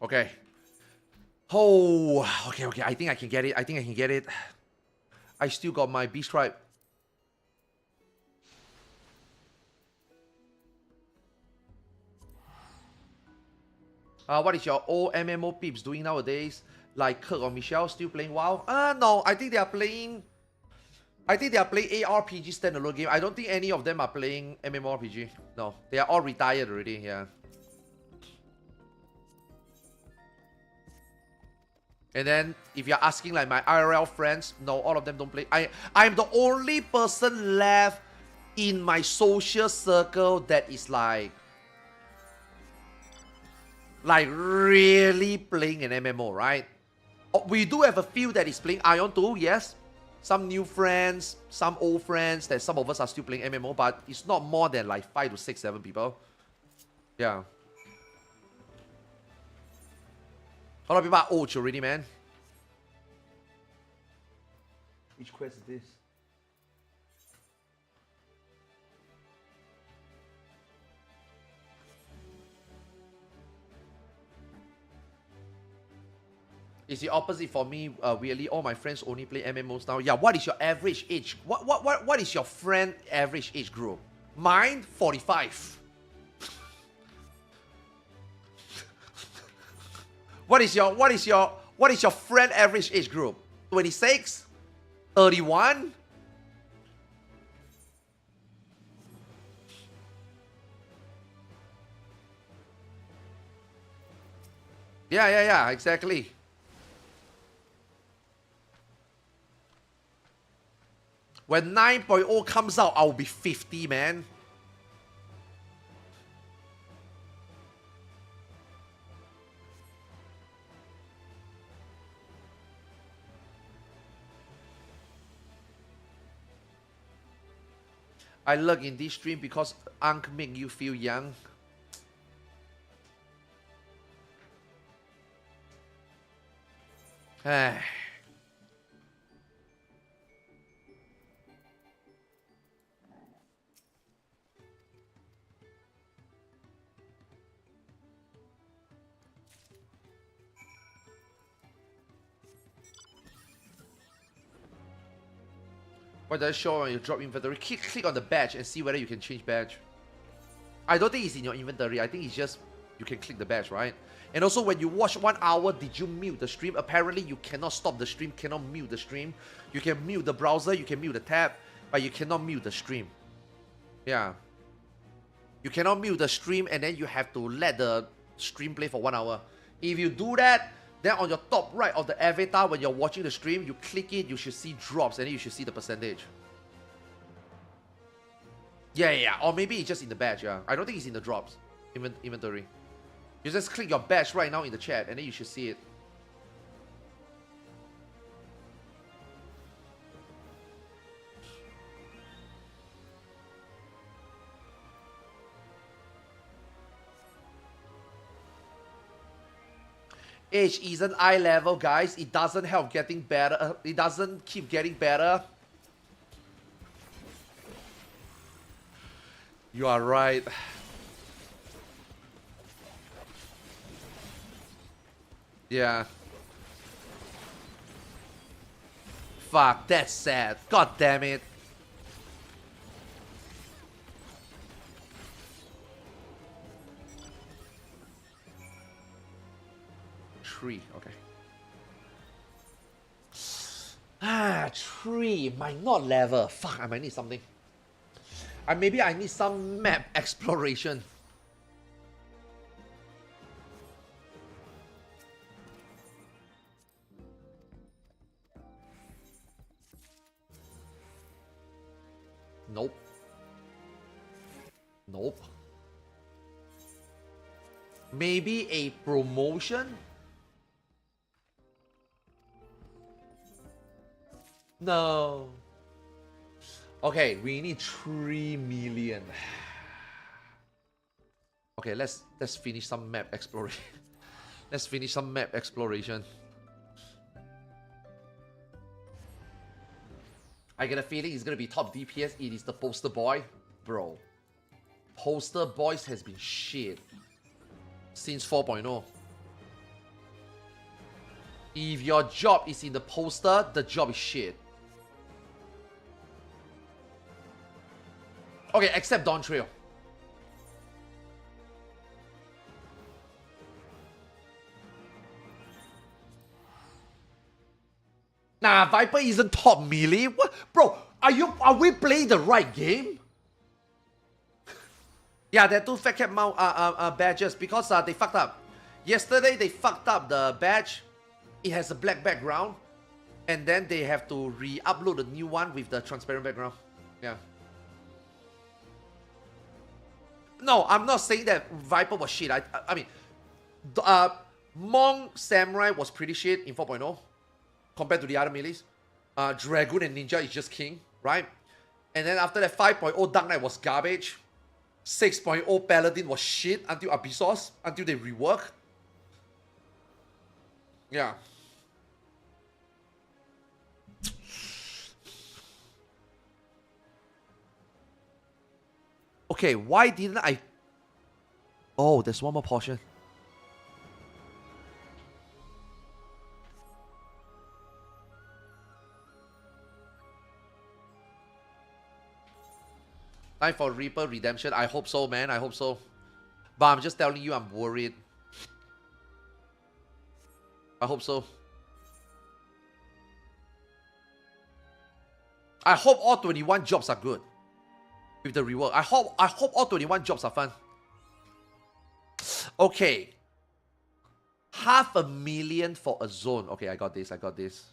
Okay. Oh, okay. I think I can get it. I still got my B stripe. What is your old MMO peeps doing nowadays? Like Kirk or Michelle still playing WoW? No, I think they are playing ARPG standalone game. I don't think any of them are playing MMORPG. No, they are all retired already, yeah. And then, if you're asking like my IRL friends, no, all of them don't play. I'm the only person left in my social circle that is like really playing an MMO, right? We do have a few that is playing Aion too, yes. Some new friends, some old friends, that some of us are still playing MMO, but it's not more than like 5 to 6, 7 people. Yeah. A lot of people are old already, man. Which quest is this? It's the opposite for me. Weirdly, all my friends only play MMOs now. Yeah, what is your average age? What is your friend average age group? Mine, 45. What is your friend average age group? 26? 31? Yeah, exactly. When 9.0 comes out, I'll be 50, man. I lurk in this stream because Ankh make you feel young. What does it show on your drop inventory? Click on the badge and see whether you can change badge. I don't think it's in your inventory. I think it's just you can click the badge, right? And also when you watch 1 hour, did you mute the stream? Apparently you cannot stop the stream, cannot mute the stream. You can mute the browser, you can mute the tab, but you cannot mute the stream. Yeah. You cannot mute the stream and then you have to let the stream play for 1 hour. If you do that, then on your top right of the avatar, when you're watching the stream, you click it, you should see drops and then you should see the percentage. Yeah. Or maybe it's just in the badge, yeah. I don't think it's in the drops. Inventory. You just click your badge right now in the chat and then you should see it. Age isn't eye level, guys. It doesn't help getting better. It doesn't keep getting better. You are right. Yeah. Fuck, that's sad. God damn it. Tree, okay. Tree might not level. Fuck, I might need something. Maybe I need some map exploration. Nope. Nope. Maybe a promotion? No. Okay, we need 3 million. Okay, let's finish some map exploration. Let's finish some map exploration. I get a feeling it's gonna be top DPS. It is the poster boy. Bro. Poster boys has been shit since 4.0. If your job is in the poster, the job is shit. Okay, except Dawn Trail. Nah, Viper isn't top melee. What, bro? Are we playing the right game? Yeah, there are 2 Fat Cat mount badges because they fucked up. Yesterday they fucked up the badge. It has a black background, and then they have to re-upload a new one with the transparent background. Yeah. No, I'm not saying that Viper was shit. I mean, Monk Samurai was pretty shit in 4.0 compared to the other melees. Dragoon and Ninja is just king, right? And then after that, 5.0 Dark Knight was garbage. 6.0 Paladin was shit until Abyssos, until they rework. Yeah. Okay, why didn't I... Oh, there's one more portion. Time for Reaper Redemption. I hope so, man. I hope so. But I'm just telling you, I'm worried. I hope so. I hope all 21 jobs are good. With the rework. I hope all 21 jobs are fun. Okay. 500,000 for a zone. Okay, I got this. I got this.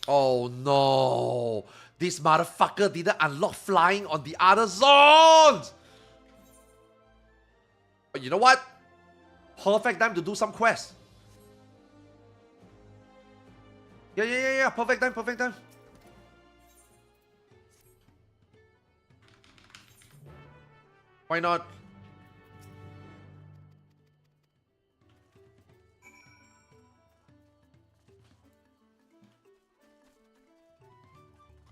Oh no. This motherfucker didn't unlock flying on the other zones. But you know what? Perfect time to do some quests. Yeah. Perfect time, perfect time. Why not?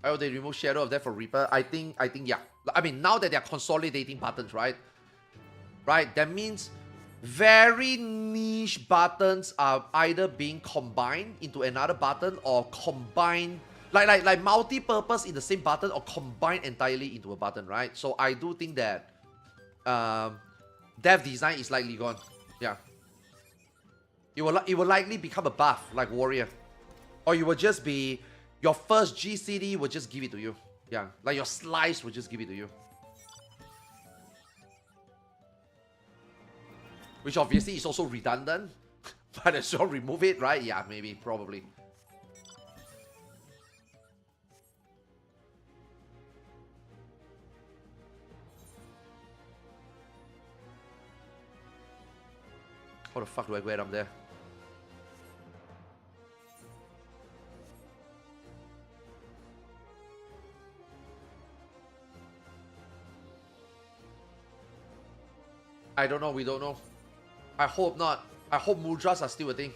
Oh, they remove Shadow of Death for Reaper. I think, yeah. I mean, now that they're consolidating buttons, right? Right, that means very niche buttons are either being combined into another button or combined like multi-purpose in the same button or combined entirely into a button, right? So I do think that dev design is likely gone. Yeah. It will likely become a buff like warrior. Or you will just be your first GCD will just give it to you. Yeah. Like your slice will just give it to you. Which obviously is also redundant. But as well remove it, right? Yeah, maybe, probably. How the fuck do I wear them there? I don't know, we don't know. I hope not. I hope mudras are still a thing.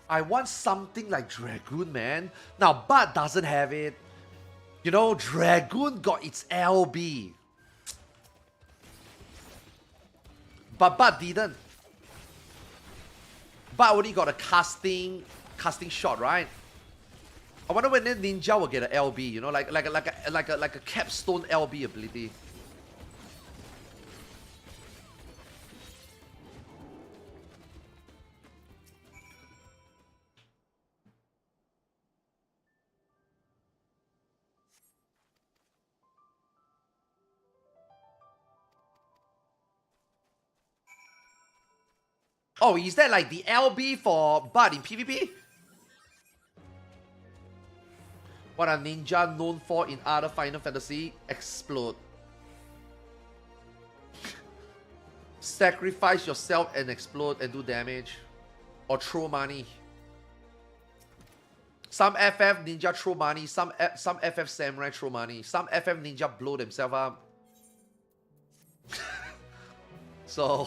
I want something like Dragoon, man. Now, Bud doesn't have it. You know, Dragoon got its LB. But Bud didn't. Bud only got a casting shot, right? I wonder when then Ninja will get an LB, you know, like a capstone LB ability. Oh, is that like the LB for Bud in PvP? What are ninja known for in other Final Fantasy? Explode. Sacrifice yourself and explode and do damage. Or throw money. Some FF ninja throw money. Some FF samurai throw money. Some FF ninja blow themselves up. So...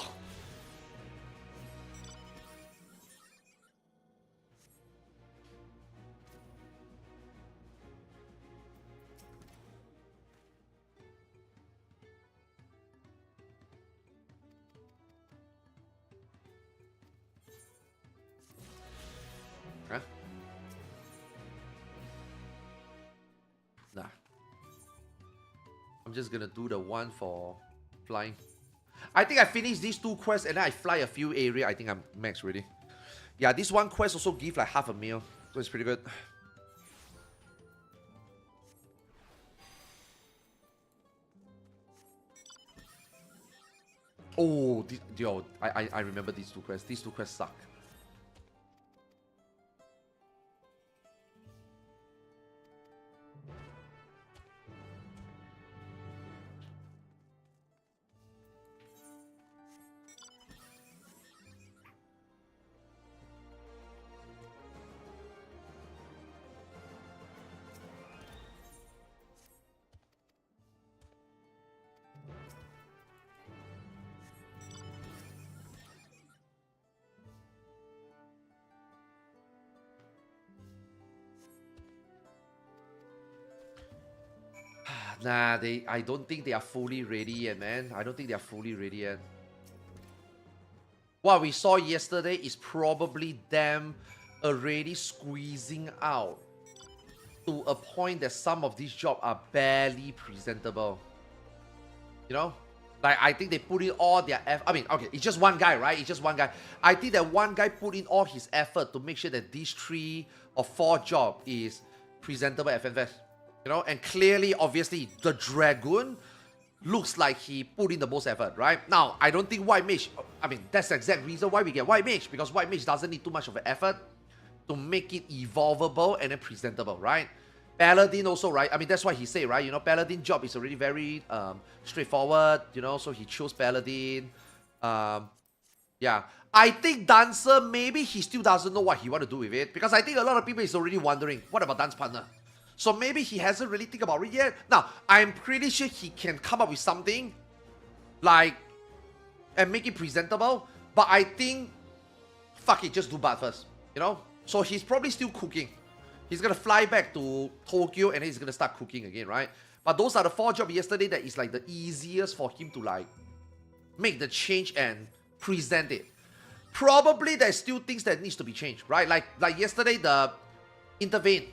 Huh? Nah. I'm just gonna do the one for flying. I think I finished these two quests and then I fly a few area. I think I'm max ready. Yeah, this one quest also give like half a meal. So it's pretty good. Oh, yo, I remember these two quests. These two quests suck. Nah, I don't think they are fully ready yet, man. I don't think they are fully ready yet. What we saw yesterday is probably them already squeezing out to a point that some of these jobs are barely presentable. You know? Like, I think they put in all their effort. I mean, okay, it's just one guy, right? It's just one guy. I think that one guy put in all his effort to make sure that these 3 or 4 jobs is presentable at FNFest. You know, and clearly, obviously, the Dragoon looks like he put in the most effort, right? Now, I don't think White Mage, I mean, that's the exact reason why we get White Mage, because White Mage doesn't need too much of an effort to make it evolvable and then presentable, right? Paladin also, right? I mean, that's why he said, right? You know, Paladin job is already very straightforward, you know, so he chose Paladin. Yeah. I think Dancer, maybe he still doesn't know what he want to do with it, because I think a lot of people is already wondering, what about Dance Partner? So maybe he hasn't really think about it yet. Now, I'm pretty sure he can come up with something like and make it presentable. But I think, fuck it, just do Bud first. You know? So he's probably still cooking. He's gonna fly back to Tokyo and then he's gonna start cooking again, right? But those are the 4 jobs yesterday that is like the easiest for him to like make the change and present it. Probably there's still things that needs to be changed, right? Like yesterday, the intervene,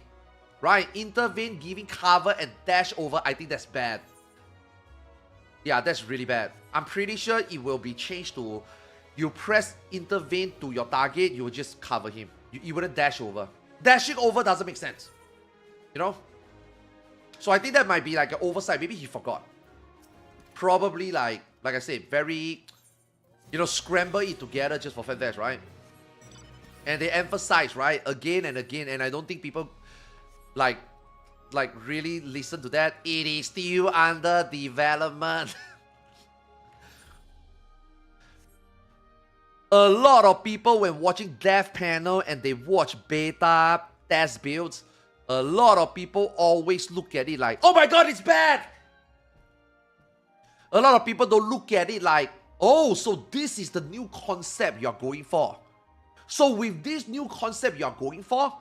right? Intervene, giving cover and dash over. I think that's bad. Yeah, that's really bad. I'm pretty sure it will be changed to you press intervene to your target, you will just cover him. You wouldn't dash over. Dashing over doesn't make sense. You know? So I think that might be like an oversight. Maybe he forgot. Probably like I said, very, you know, scramble it together just for FF14, right? And they emphasize, right, again and again, and I don't think people like really listen to that. It is still under development. A lot of people when watching dev panel and they watch beta test builds, a lot of people always look at it like, oh my god, it's bad. A lot of people don't look at it like, oh, so this is the new concept you're going for. So with this new concept you're going for,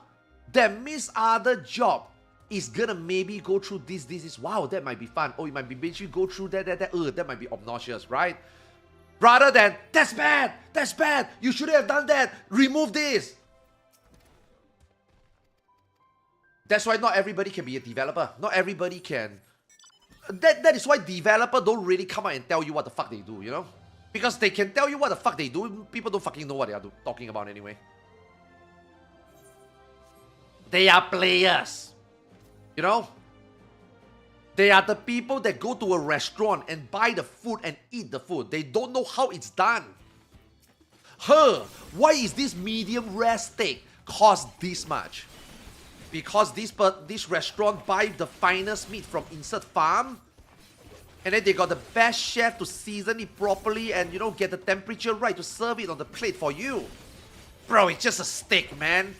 that means other job is gonna maybe go through this. Wow, that might be fun. Oh, it might be basically go through that. That might be obnoxious, right? Rather than, that's bad, you shouldn't have done that, remove this. That's why not everybody can be a developer. Not everybody can. That is why developers don't really come out and tell you what the fuck they do, you know? Because they can tell you what the fuck they do, people don't fucking know what they are talking about anyway. They are players. You know? They are the people that go to a restaurant and buy the food and eat the food. They don't know how it's done. Why is this medium rare steak cost this much? Because this restaurant buy the finest meat from insert farm, and then they got the best chef to season it properly and, you know, get the temperature right to serve it on the plate for you. Bro, it's just a steak, man.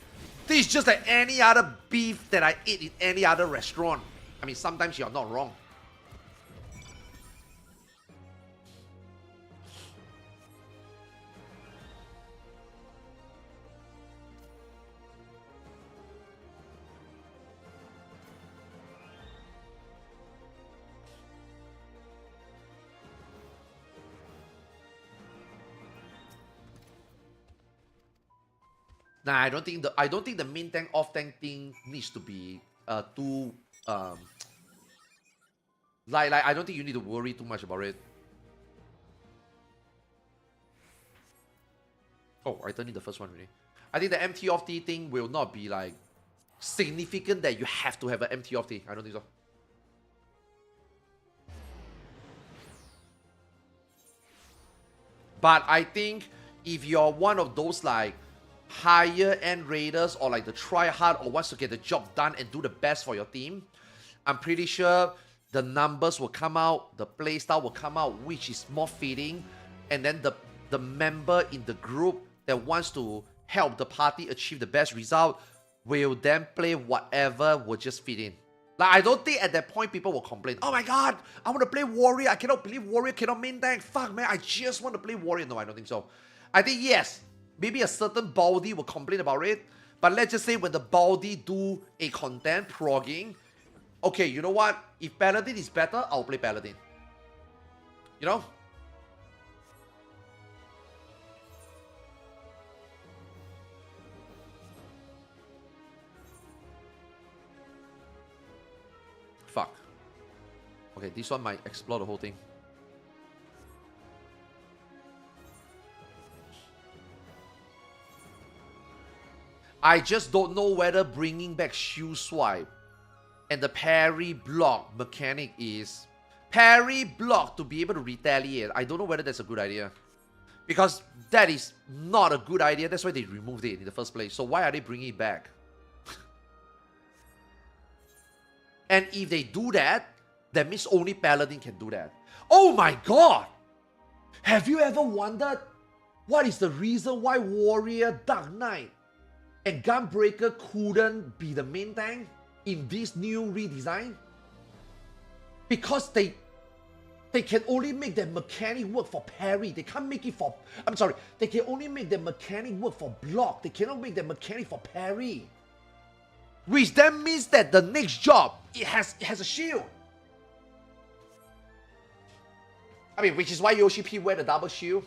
This is just like any other beef that I eat in any other restaurant. I mean, sometimes you're not wrong. Nah, I don't think the main tank off tank thing needs to be too like I don't think you need to worry too much about it. Oh, I turned in the first one really. I think the MT off T thing will not be like significant that you have to have an MT off T. I don't think so. But I think if you're one of those like higher end raiders or like the try hard or wants to get the job done and do the best for your team, I'm pretty sure the numbers will come out, the playstyle will come out, which is more fitting, and then the member in the group that wants to help the party achieve the best result will then play whatever will just fit in. Like, I don't think at that point people will complain, oh my god, I want to play warrior, I cannot believe warrior cannot main tank, fuck man, I just want to play warrior. No, I don't think so. I think yes, maybe a certain baldy will complain about it, but let's just say when the baldy do a content progging, okay, you know what? If Paladin is better, I'll play Paladin. You know? Fuck. Okay, this one might explore the whole thing. I just don't know whether bringing back shield swipe and the parry block mechanic is parry block to be able to retaliate. I don't know whether that's a good idea. Because that is not a good idea. That's why they removed it in the first place. So why are they bringing it back? And if they do that, that means only Paladin can do that. Oh my god! Have you ever wondered what is the reason why Warrior, Dark Knight, and Gunbreaker couldn't be the main tank in this new redesign? Because they can only make their mechanic work for parry. They can't make it for... I'm sorry. They can only make their mechanic work for block. They cannot make their mechanic for parry. Which then means that the next job, it has a shield. I mean, which is why Yoshi P wear the double shield.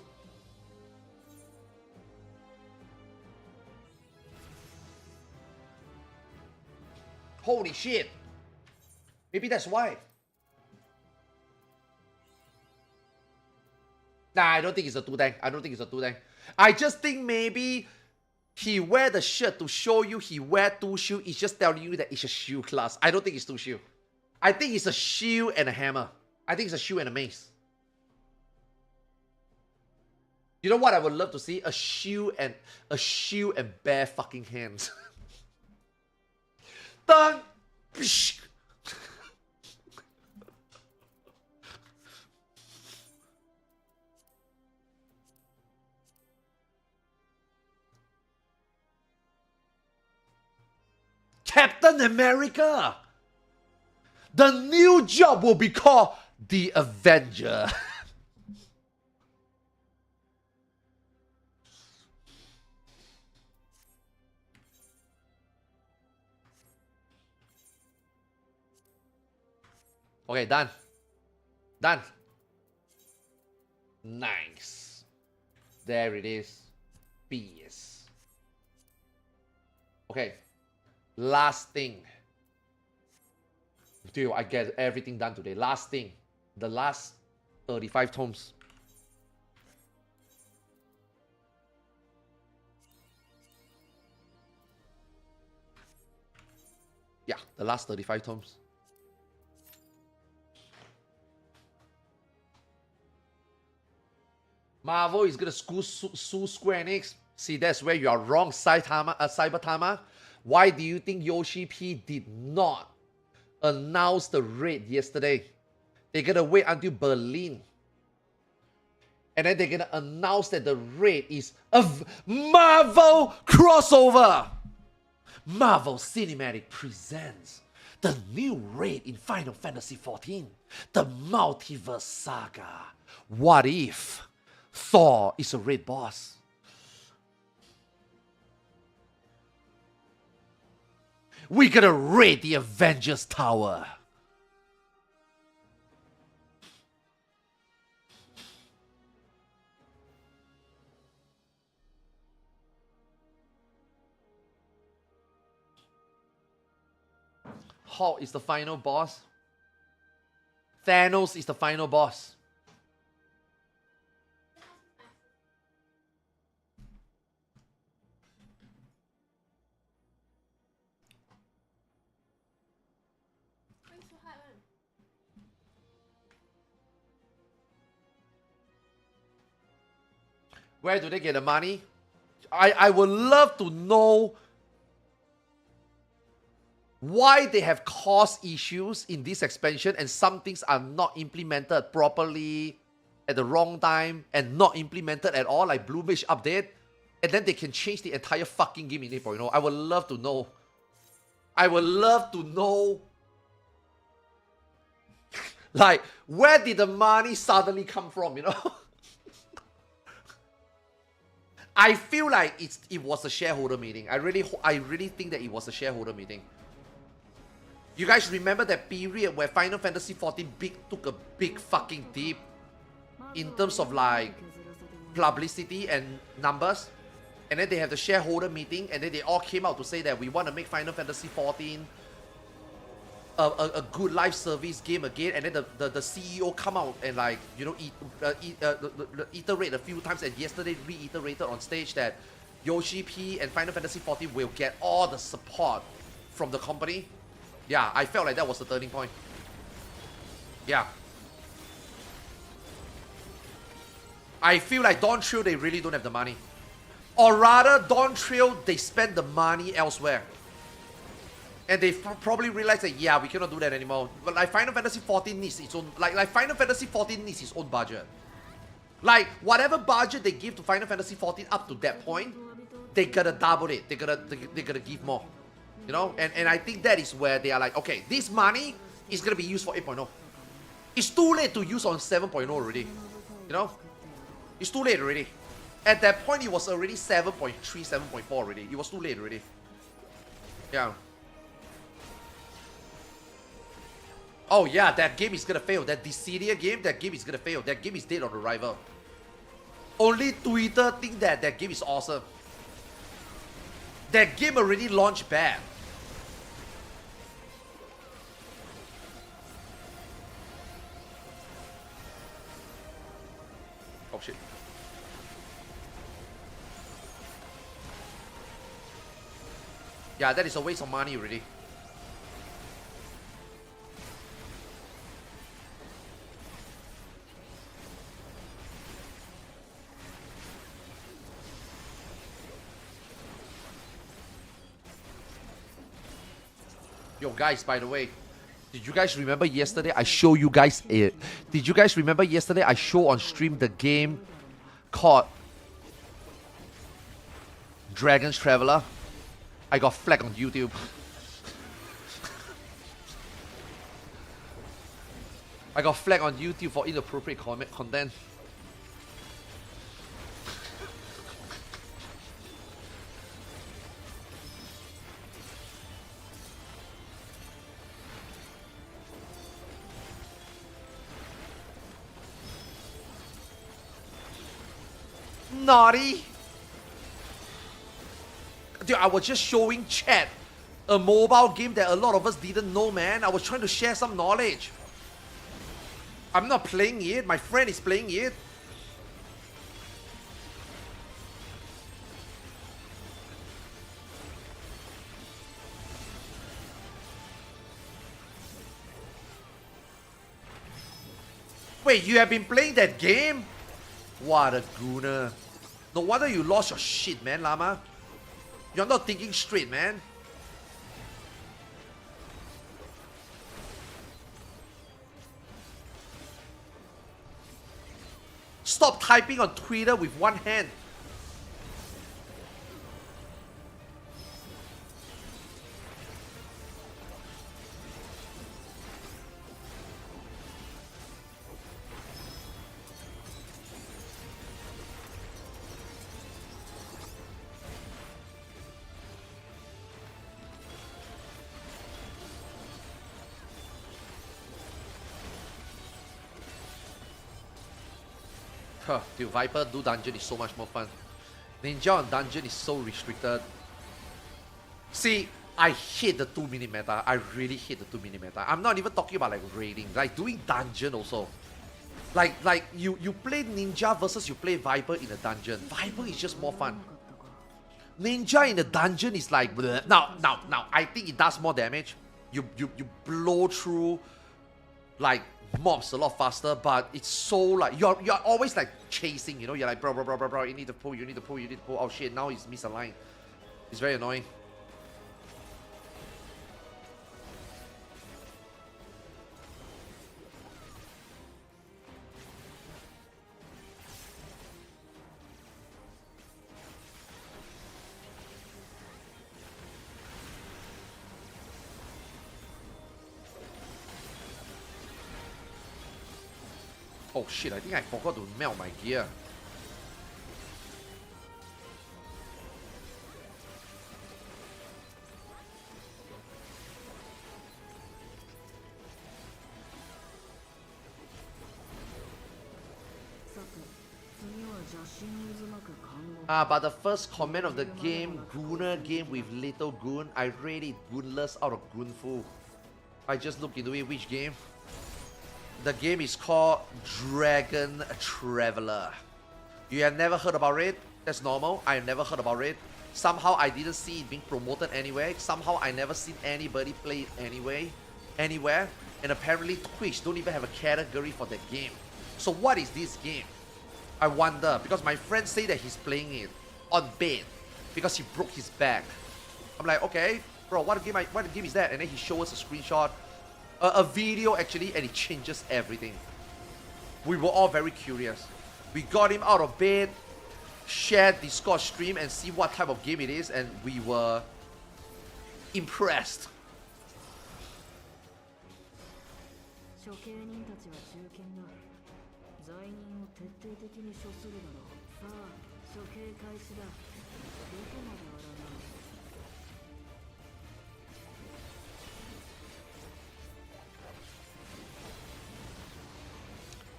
Holy shit. Maybe that's why. Nah, I don't think it's a 2-tank. I don't think it's a 2-tank. I just think maybe he wear the shirt to show you he wear 2 shield. It's just telling you that it's a shield class. I don't think it's 2 shield. I think it's a shield and a hammer. I think it's a shield and a mace. You know what I would love to see? A shield and bare fucking hands. Dun! Psh! Captain America! The new job will be called the Avenger. Okay, done. Done. Nice. There it is. Peace. Okay. Last thing. Dude, I get everything done today. Last thing. The last 35 tomes. Yeah, the last 35 tomes. Marvel is gonna sue Square Enix. See, that's where you are wrong, Cybertama. Why do you think Yoshi P did not announce the raid yesterday? They're gonna wait until Berlin. And then they're gonna announce that the raid is a Marvel crossover. Marvel Cinematic presents the new raid in Final Fantasy XIV, the Multiverse Saga. What if Thor is a raid boss? We're gonna raid the Avengers Tower. Hulk is the final boss. Thanos is the final boss. Where do they get the money? I would love to know why they have cost issues in this expansion and some things are not implemented properly at the wrong time and not implemented at all, like Blue Mage update, and then they can change the entire fucking game in 8.0. I would love to know. I would love to know. Like, where did the money suddenly come from, you know? I feel like it was a shareholder meeting. I really think that it was a shareholder meeting. You guys remember that period where Final Fantasy XIV took a big fucking dip in terms of like publicity and numbers? And then they have the shareholder meeting and then they all came out to say that we want to make Final Fantasy XIV a good live service game again, and then the CEO come out and like, you know, iterate a few times, and yesterday reiterated on stage that Yoshi P and Final Fantasy XIV will get all the support from the company. Yeah, I felt like that was the turning point. Yeah. I feel like Dawn Trail, they really don't have the money. Or rather, Dawn Trail, they spend the money elsewhere. And they probably realized that, yeah, we cannot do that anymore. But like Final Fantasy XIV needs its own, like Final Fantasy XIV needs its own budget. Like whatever budget they give to Final Fantasy XIV up to that point, they gotta double it. They gotta give more. You know? And I think that is where they are like, okay, this money is gonna be used for 8.0. It's too late to use on 7.0 already. You know? It's too late already. At that point, it was already 7.3, 7.4 already. It was too late already. Yeah. Oh yeah, that game is gonna fail. That Dissidia game, that game is gonna fail. That game is dead on arrival. Only Twitter think that that game is awesome. That game already launched bad. Oh shit. Yeah, that is a waste of money already. Yo guys, by the way, did you guys remember yesterday I show you guys it? Did you guys remember yesterday I show on stream the game called Dragon's Traveler? I got flagged on YouTube. I got flagged on YouTube for inappropriate content. Naughty! Dude, I was just showing chat a mobile game that a lot of us didn't know, man. I was trying to share some knowledge. I'm not playing it, my friend is playing it. Wait, you have been playing that game? What a gooner. No wonder you lost your shit, man, Llama. You're not thinking straight, man. Stop typing on Twitter with one hand. Dude, Viper do dungeon is so much more fun. Ninja on dungeon is so restricted. See, I hate the 2-minute meta. I really hate the 2-minute meta. I'm not even talking about like raiding, like doing dungeon also. Like you play Ninja versus you play Viper in a dungeon. Viper is just more fun. Ninja in a dungeon is like bleh. Now, I think it does more damage. You blow through like mobs a lot faster, but it's so like you're always like chasing, you know, you're like bro, you need to pull, oh shit, now it's misaligned. It's very annoying. Oh shit, I think I forgot to melt my gear. But the first comment of the game, Gooner game with little goon, I rate it goonless out of goonful. I just looked into it, which game? The game is called Dragon Traveler. You have never heard about it? That's normal. I have never heard about it. Somehow I didn't see it being promoted anywhere. Somehow I never seen anybody play it anywhere. And apparently Twitch don't even have a category for that game. So what is this game? I wonder, because my friend say that he's playing it on bed because he broke his back. I'm like, okay, bro, what game is that? And then he shows us a screenshot. A video actually, and it changes everything. We were all very curious. We got him out of bed, shared Discord stream and see what type of game it is, and we were impressed.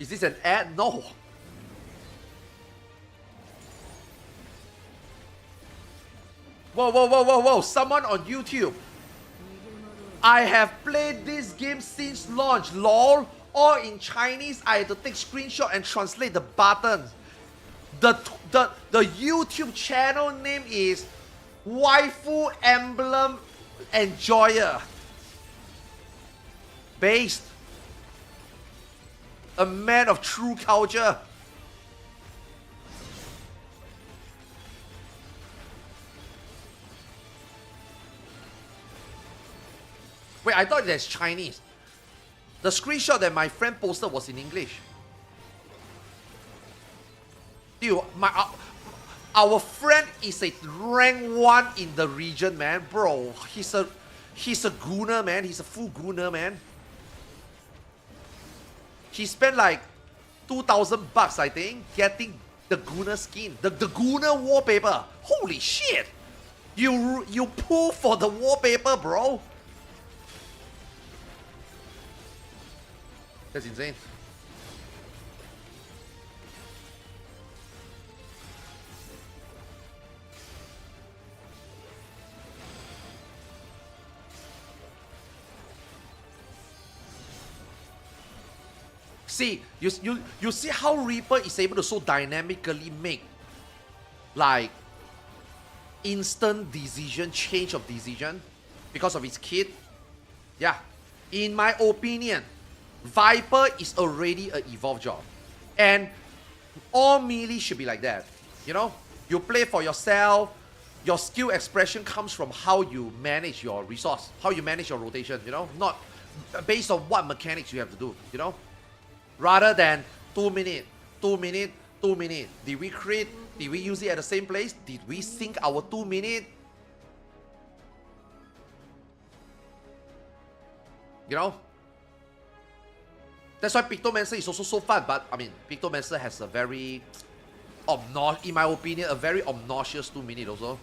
Is this an ad? No. Whoa, whoa, whoa, whoa, whoa. Someone on YouTube. I have played this game since launch. LOL. All in Chinese. I had to take screenshot and translate the buttons. The YouTube channel name is Waifu Emblem Enjoyer. Based. A man of true culture. Wait, I thought that's Chinese. The screenshot that my friend posted was in English. Dude, our friend is a rank 1 in the region, man. Bro, he's a gooner, man. He's a full gooner, man. He spent like $2,000, I think, getting the gooner skin. The gooner wallpaper. Holy shit! You pull for the wallpaper, bro. That's insane. See, you see how Reaper is able to so dynamically make like instant decision, change of decision because of his kit. Yeah, in my opinion, Viper is already an evolved job, and all melee should be like that. You know, you play for yourself. Your skill expression comes from how you manage your resource, how you manage your rotation. You know, not based on what mechanics you have to do. You know. Rather than 2 minutes, 2 minutes, 2 minutes. Did we create? Did we use it at the same place? Did we sync our 2 minutes? You know? That's why Pictomancer is also so fun. But, I mean, Pictomancer has a very, in my opinion, a very obnoxious 2 minutes also.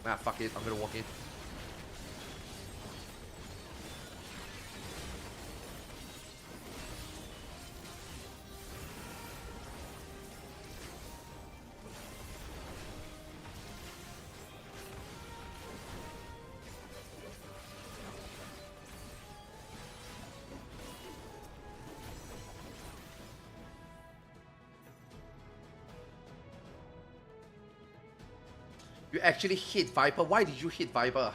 Ah, fuck it, I'm gonna walk in. You actually hit Viper. Why did you hit Viper?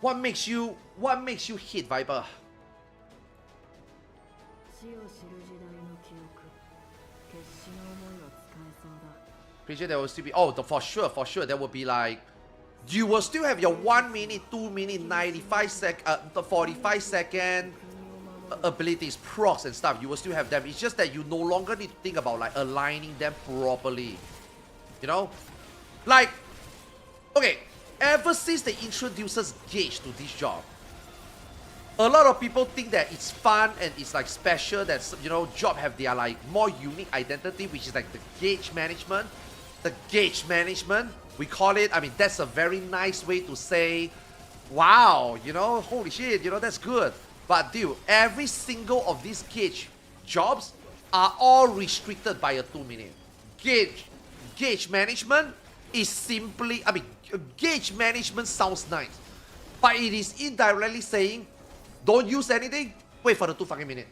What makes you hit Viper? Pretty sure there will still be, for sure there will be like, you will still have your 1 minute, 2 minute, 45 second abilities, procs and stuff. You will still have them. It's just that you no longer need to think about like aligning them properly. You know? Like, okay, ever since they introduces gauge to this job, a lot of people think that it's fun and it's like special, that, you know, job have their like more unique identity, which is like the gauge management. The gauge management, we call it, I mean, that's a very nice way to say, wow, you know, holy shit, you know, that's good. But dude, every single of these gauge jobs are all restricted by a 2 minute. Gauge management is simply, I mean, gauge management sounds nice, but it is indirectly saying, don't use anything, wait for the 2 fucking minutes.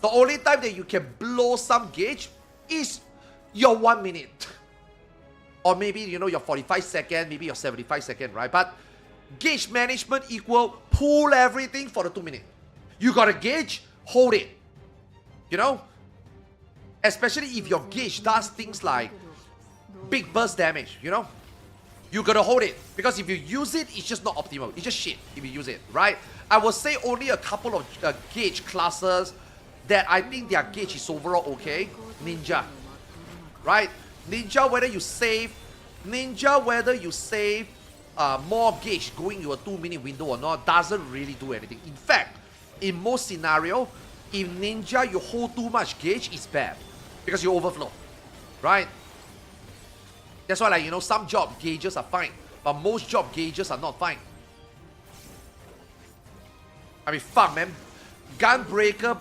The only time that you can blow some gauge is your 1 minute. Or maybe, you know, your 45 second, maybe your 75 second, right? But gauge management equal pull everything for the 2 minutes. You got a gauge, hold it. You know? Especially if your gauge does things like big burst damage, you know? You gotta hold it. Because if you use it, it's just not optimal. It's just shit if you use it, right? I would say only a couple of gauge classes that I think their gauge is overall okay. Ninja. Right? Ninja, whether you save more gauge going into a 2 minute window or not, doesn't really do anything. In fact, in most scenarios, if Ninja you hold too much gauge, it's bad. because you overflow, right? That's why, like, you know, some job gauges are fine, but most job gauges are not fine. I mean, fuck, man. Gunbreaker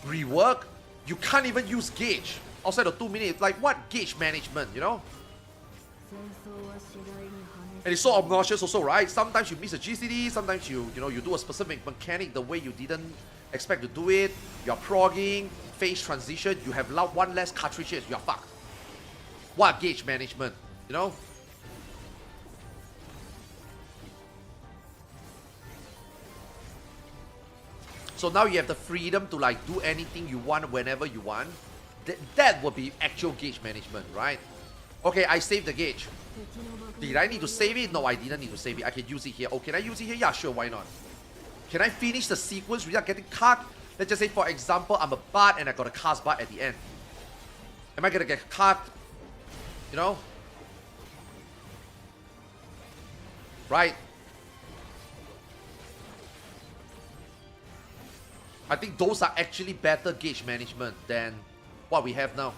rework, you can't even use gauge outside of 2 minutes. Like, what gauge management, you know? And it's so obnoxious also, right? Sometimes you miss a GCD, sometimes you do a specific mechanic the way you didn't expect to do it. You're progging, phase transition, you have one less cartridges, you're fucked. What gauge management, you know? So now you have the freedom to like do anything you want whenever you want. That would be actual gauge management, right? Okay, I saved the gauge. Did I need to save it? No, I didn't need to save it. I can use it here. Oh, can I use it here? Yeah, sure, why not? Can I finish the sequence without getting cucked? Let's just say, for example, I'm a bard and I got a cast bard at the end. Am I gonna get cucked? You know? Right? I think those are actually better gauge management than what we have now.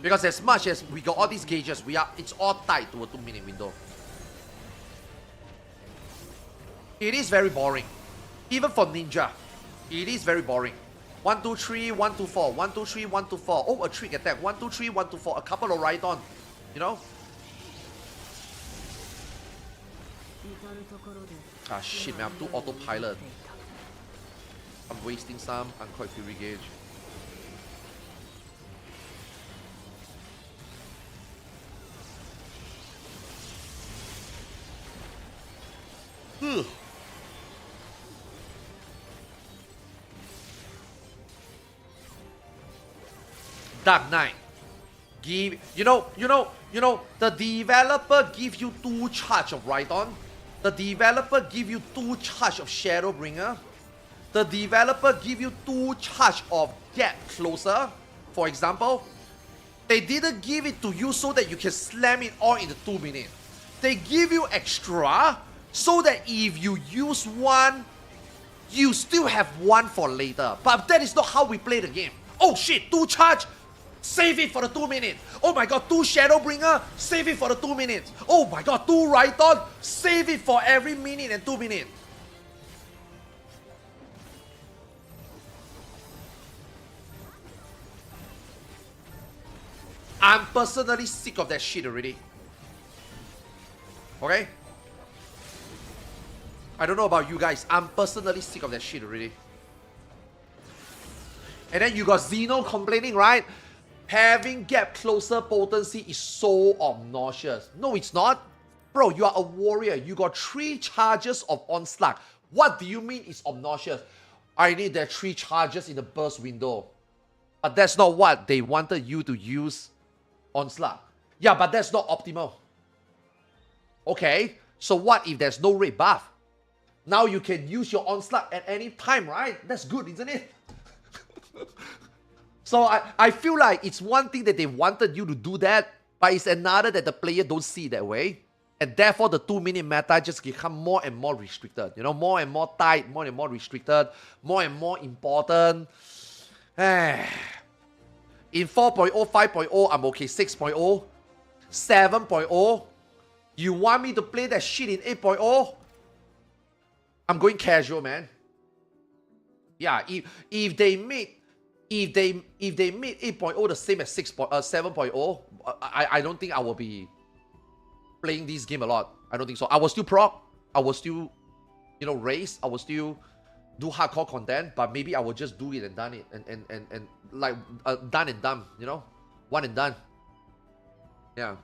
Because as much as we got all these gauges, it's all tied to a 2-minute window. It is very boring. Even for ninja, it is very boring. 1, 2, 3, 1, 2, 4. 1, 2, 3, 1, 2, 4. Oh, a trick attack. 1, 2, 3, 1, 2, 4. A couple of Ride-on. You know? Ah, shit, man. I'm too autopilot. I'm wasting some Uncoiled Fury Gauge. Dark Knight. The developer give you 2 charge of Ride-on. The developer give you 2 charge of Shadowbringer. The developer give you 2 charge of Gap Closer, for example. They didn't give it to you so that you can slam it all in the 2 minutes. They give you extra so that if you use one, you still have one for later. But that is not how we play the game. Oh shit, 2 charge, save it for the 2 minutes. Oh my god, 2 Shadowbringer, save it for the 2 minutes. Oh my god, 2 Ride-on, save it for every minute and 2 minutes. I'm personally sick of that shit already. Okay? I don't know about you guys. I'm personally sick of that shit already. And then you got Xeno complaining, right? Having Gap Closer potency is so obnoxious. No, it's not. Bro, you are a warrior. You got 3 charges of Onslaught. What do you mean it's obnoxious? I need that 3 charges in the burst window. But that's not what they wanted you to use Onslaught. Yeah, but that's not optimal. Okay, so what if there's no red buff? Now you can use your Onslaught at any time, right? That's good, isn't it? So I feel like it's one thing that they wanted you to do that, but it's another that the player don't see it that way. And therefore the 2-minute meta just become more and more restricted. You know, more and more tight, more and more restricted, more and more important. In 4.0, 5.0, I'm okay. 6.0, 7.0. You want me to play that shit in 8.0? I'm going casual, man. Yeah, if they made 8.0 the same as 7.0, I don't think I will be playing this game a lot. I don't think so. I will still proc. I will still, race. I will still do hardcore content, but maybe I will just do it and done it and like done and done, one and done. Yeah.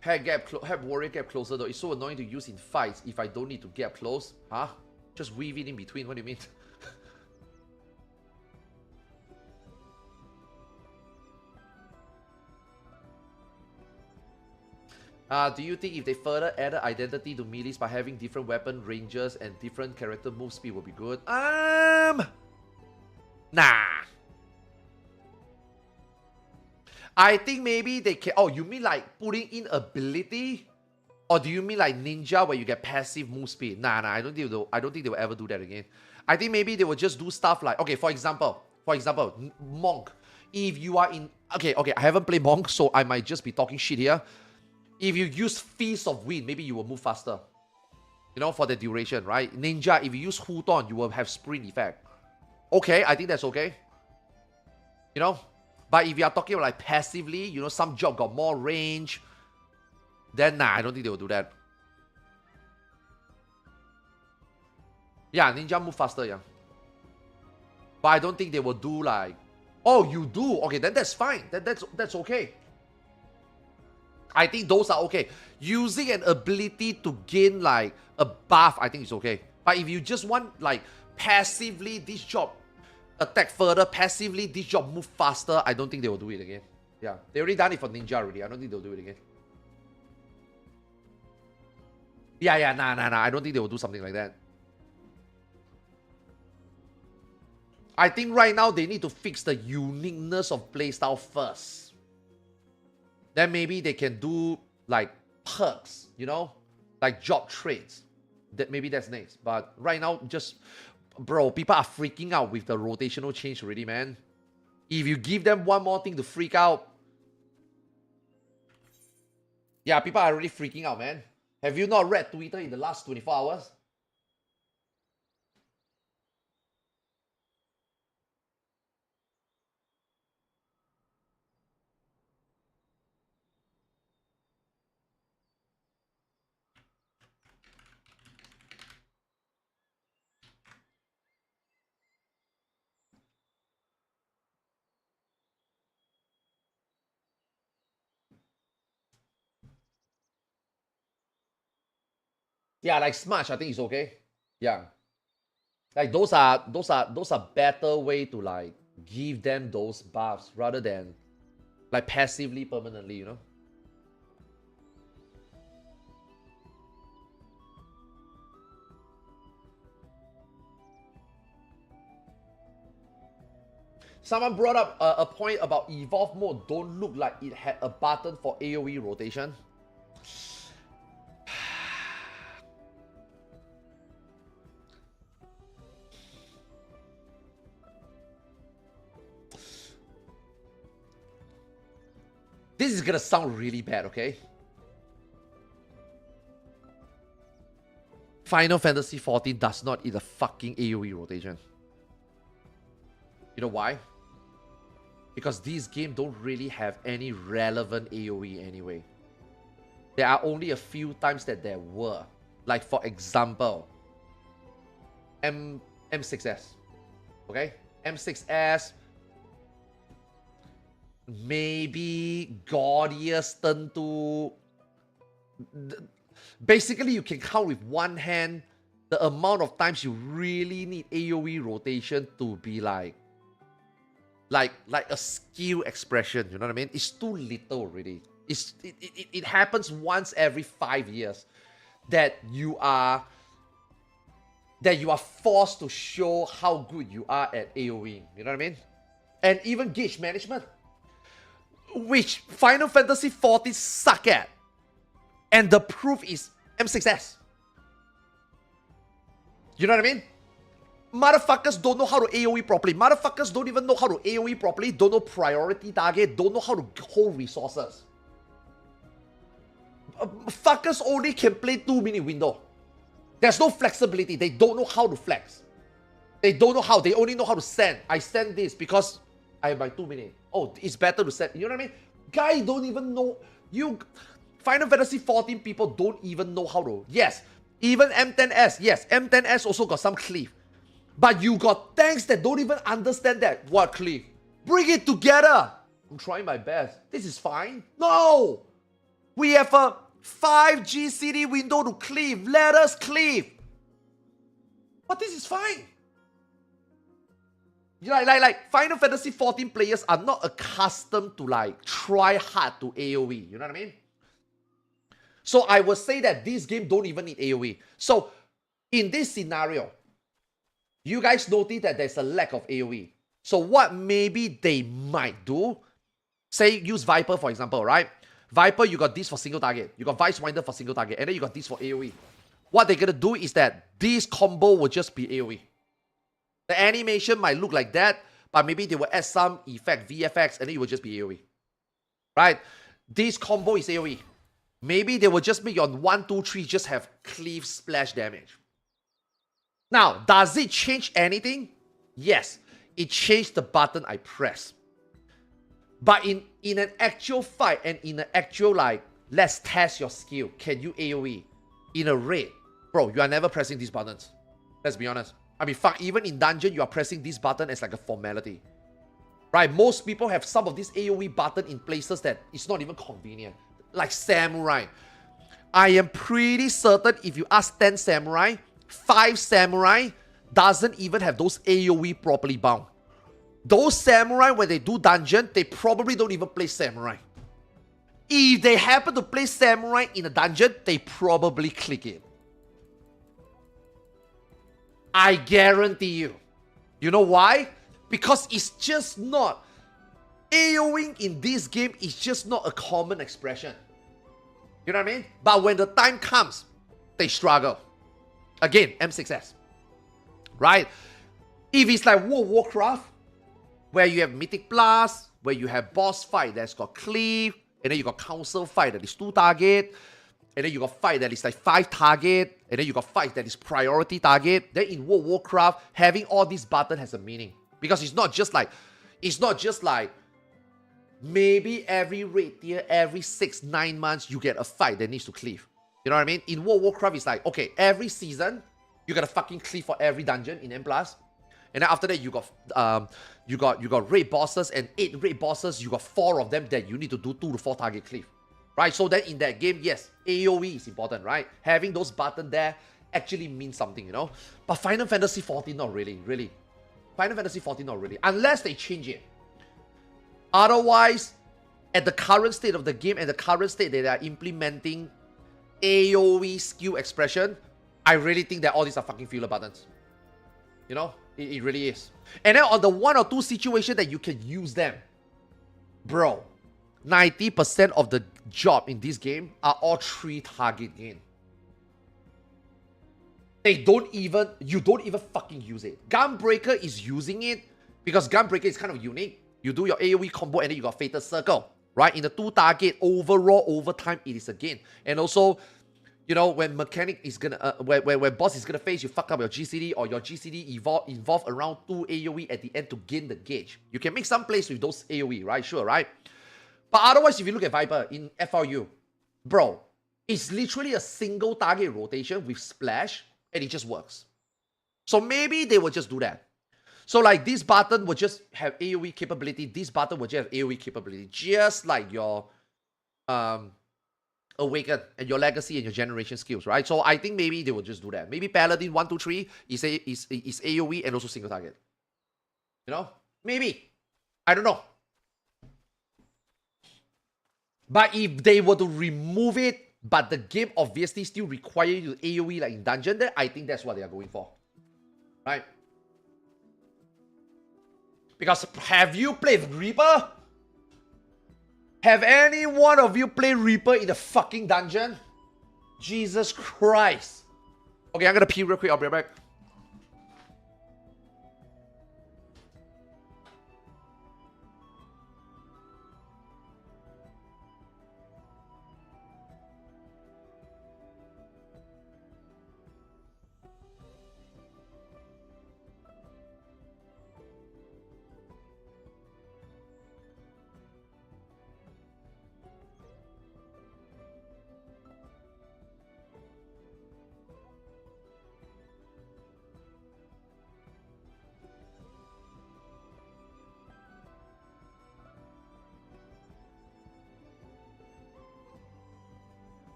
Have warrior gap closer though. It's so annoying to use in fights if I don't need to gap close. Huh? Just weave it in between. What do you mean? Do you think if they further added identity to melees by having different weapon ranges and different character move speed would be good? Nah. I think maybe they can... Oh, you mean like putting in ability? Or do you mean like ninja where you get passive move speed? Nah, I don't think they will ever do that again. I think maybe they will just do stuff like... Okay, for example, Monk. If you are in... Okay, I haven't played Monk, so I might just be talking shit here. If you use Feast of Wind, maybe you will move faster. You know, for the duration, right? Ninja, if you use Huton, you will have sprint effect. Okay, I think that's okay. You know? But if you are talking about like passively, you know, some job got more range, then nah, I don't think they will do that. Yeah, ninja move faster, yeah. But I don't think they will do like... Oh, you do? Okay, then that's fine. That's okay. I think those are okay. Using an ability to gain like a buff, I think it's okay. But if you just want like passively this job attack further, passively this job move faster, I don't think they will do it again. Yeah, they already done it for ninja already. I don't think they'll do it again. Yeah, nah. I don't think they will do something like that. I think right now they need to fix the uniqueness of playstyle first. Then maybe they can do like perks, you know, like job trades. Maybe that's next. But right now, just bro, people are freaking out with the rotational change already, man. If you give them one more thing to freak out, yeah, people are already freaking out, man. Have you not read Twitter in the last 24 hours? Yeah, like Smash, I think it's okay. Yeah. Like those are better way to like give them those buffs rather than like passively permanently, you know? Someone brought up a point about Evolve mode don't look like it had a button for AoE rotation. This is gonna sound really bad, okay? Final Fantasy XIV does not eat a fucking AoE rotation. You know why? Because these games don't really have any relevant AoE anyway. There are only a few times that there were. Like for example, M6S. Okay? M6S. Maybe Gordius turn to... Basically, you can count with one hand the amount of times you really need AoE rotation to be like a skill expression. You know what I mean? It's too little already. It happens once every 5 years that you are forced to show how good you are at AoE. You know what I mean? And even gauge management, which Final Fantasy XIV suck at. And the proof is M6S. You know what I mean? Motherfuckers don't know how to AoE properly. Motherfuckers don't even know how to AoE properly. Don't know priority target. Don't know how to hold resources. Fuckers only can play 2-minute window. There's no flexibility. They don't know how to flex. They don't know how. They only know how to send. I send this because I have my 2 minutes. Oh, it's better to send. You know what I mean? Guys don't even know. Final Fantasy XIV people don't even know how to. Yes, even M10S. Yes, M10S also got some cleave. But you got tanks that don't even understand that. What cleave? Bring it together. I'm trying my best. This is fine. No! We have a 5 GCD window to cleave. Let us cleave. But this is fine. Like Final Fantasy XIV players are not accustomed to like try hard to AoE. You know what I mean? So I would say that this game don't even need AoE. So in this scenario, you guys notice that there's a lack of AoE. So what maybe they might do Say use Viper for example, right? Viper, you got this for single target. You got Vice Winder for single target. And then you got this for AoE. What they're going to do is that this combo will just be AoE. The animation might look like that, but maybe they will add some effect, VFX, and then it will just be AoE. Right? This combo is AoE. Maybe they will just make your 1, 2, 3 just have cleave splash damage. Now, does it change anything? Yes. It changed the button I press. But in an actual fight and in an actual like, let's test your skill. Can you AoE? In a raid, bro, you are never pressing these buttons. Let's be honest. I mean, fuck, even in dungeon, you are pressing this button as like a formality. Right? Most people have some of this AoE button in places that it's not even convenient. Like Samurai. I am pretty certain if you ask 10 Samurai, 5 Samurai doesn't even have those AoE properly bound. Those Samurai, when they do dungeon, they probably don't even play Samurai. If they happen to play Samurai in a dungeon, they probably click it. I guarantee you. You know why? Because it's just not... AoEing in this game is just not a common expression. You know what I mean? But when the time comes, they struggle. Again, M6S. Right? If it's like World of Warcraft, where you have Mythic Plus, where you have boss fight that's got cleave, and then you got council fight that is 2 target, and then you got fight that is like 5 target, and then you got fight that is priority target. Then in World of Warcraft, having all these buttons has a meaning. Because it's not just like maybe every raid tier, every 6-9 months, you get a fight that needs to cleave. You know what I mean? In World of Warcraft, it's like, okay, every season, you gotta fucking cleave for every dungeon in M+. And then after that, you got raid bosses, and 8 raid bosses, you got 4 of them that you need to do 2 to 4 target cleave. Right? So then in that game, yes, AoE is important, right? Having those buttons there actually means something, you know? But Final Fantasy 14, not really, really. Final Fantasy 14, not really. Unless they change it. Otherwise, at the current state of the game and the current state that they are implementing AoE skill expression, I really think that all these are fucking filler buttons. You know? It really is. And then on the 1 or 2 situation that you can use them, bro, 90% of the job in this game are all 3 target gain. You don't even fucking use it. Gunbreaker is using it because Gunbreaker is kind of unique. You do your AoE combo and then you got Fated Circle, right? In the 2 target, overall, over time, it is a gain. And also, you know, when mechanic is gonna, when boss is gonna face, you fuck up your GCD or your GCD involve around 2 AoE at the end to gain the gauge. You can make some plays with those AoE, right? Sure, right? But otherwise, if you look at Viper in FRU, bro, it's literally a single target rotation with splash and it just works. So maybe they will just do that. So like this button will just have AoE capability. This button will just have AoE capability. Just like your Awaken and your Legacy and your Generation skills, right? So I think maybe they will just do that. Maybe Paladin 1, 2, 3 is AoE and also single target. You know? Maybe. I don't know. But if they were to remove it, but the game obviously still requires you to AoE like in dungeon, then I think that's what they are going for. Right? Because have you played Reaper? Have any one of you played Reaper in the fucking dungeon? Jesus Christ. Okay, I'm gonna pee real quick. I'll be right back.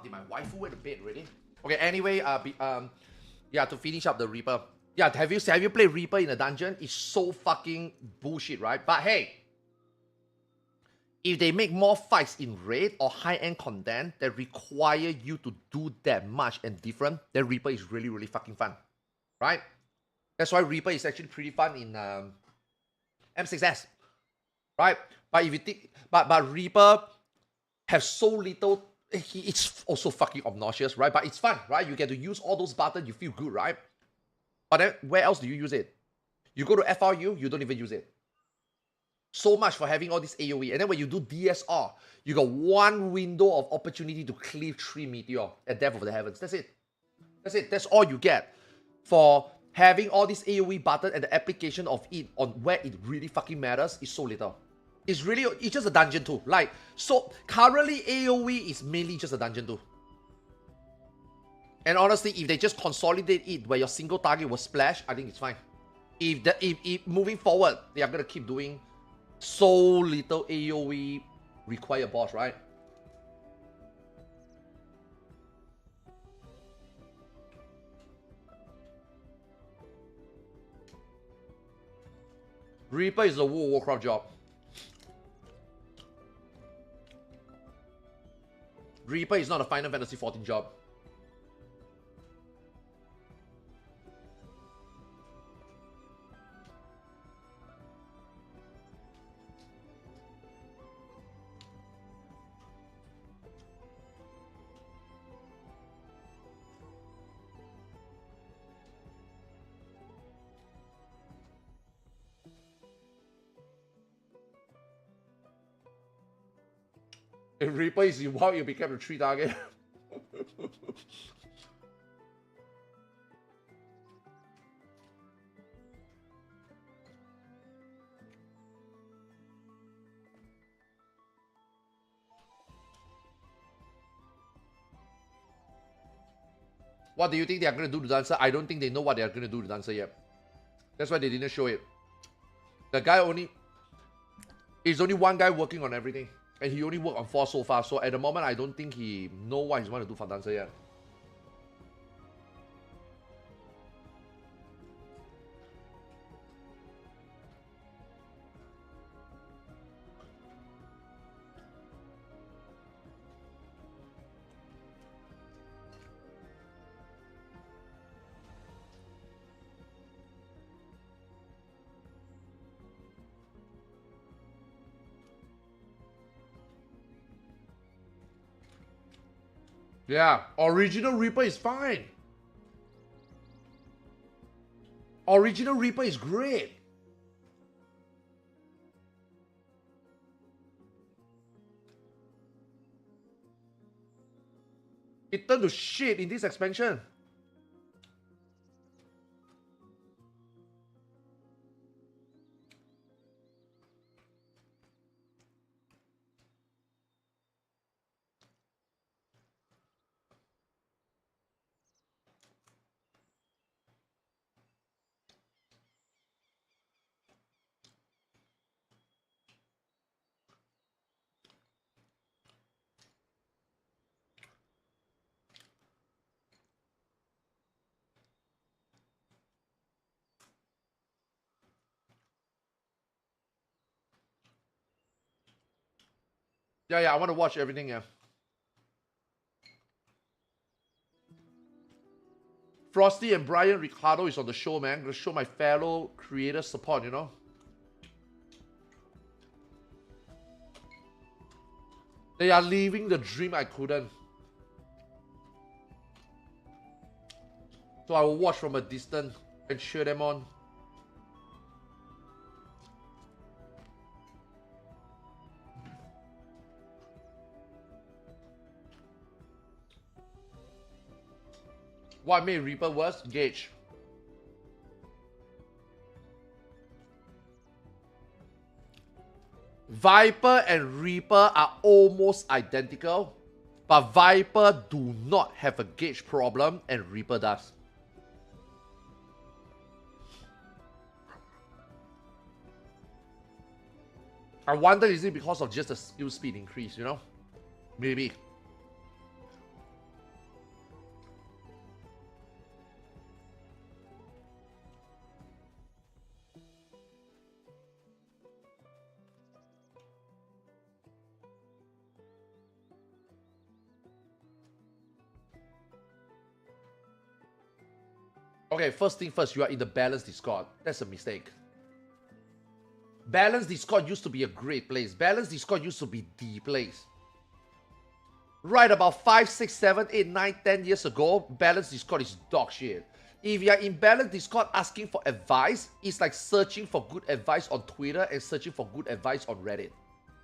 fuck did my waifu went to bed already? Okay, anyway, yeah, to finish up the Reaper. Yeah, have you played Reaper in a dungeon? It's so fucking bullshit, right? But hey, if they make more fights in raid or high-end content that require you to do that much and different, then Reaper is really, really fucking fun, right? That's why Reaper is actually pretty fun in M6S, right? But if you think, but Reaper have so little, it's also fucking obnoxious, right? But it's fun, right? You get to use all those buttons, you feel good, right? But then where else do you use it? You go to FRU, you don't even use it. So much for having all this AoE. And then when you do DSR, you got one window of opportunity to cleave 3 meteor at depth of the heavens. That's it. That's it. That's all you get for having all this AoE button, and the application of it on where it really fucking matters is so little. It's just a dungeon tool. Like, so currently AoE is mainly just a dungeon tool. And honestly, if they just consolidate it where your single target was splash, I think it's fine. If moving forward, they are gonna keep doing so little AoE required boss, right? Reaper is a World of Warcraft job. Reaper is not a Final Fantasy 14 job. If Reaper is involved, you'll become a 3 target. What do you think they are going to do to Dancer? I don't think they know what they are going to do to Dancer yet. That's why they didn't show it. The guy there's only one guy working on everything. And he only worked on 4 so far. So at the moment, I don't think he know what he's going to do for Dancer yet. Yeah, original Reaper is fine. Original Reaper is great. It turned to shit in this expansion. Yeah, I want to watch everything, yeah. Frosty and Brian Ricardo is on the show, man. Gonna show my fellow creator support, you know? They are living the dream I couldn't. So I will watch from a distance and cheer them on. What made Reaper worse? Gauge. Viper and Reaper are almost identical, but Viper do not have a gauge problem and Reaper does. I wonder, is it because of just the skill speed increase, you know? Maybe. Okay, first thing first, you are in the balanced Discord. That's a mistake. Balanced Discord used to be a great place. Balanced Discord used to be the place. Right about 5, 6, 7, 8, 9, 10 years ago, balanced Discord is dog shit. If you are in balanced Discord asking for advice, it's like searching for good advice on Twitter and searching for good advice on Reddit.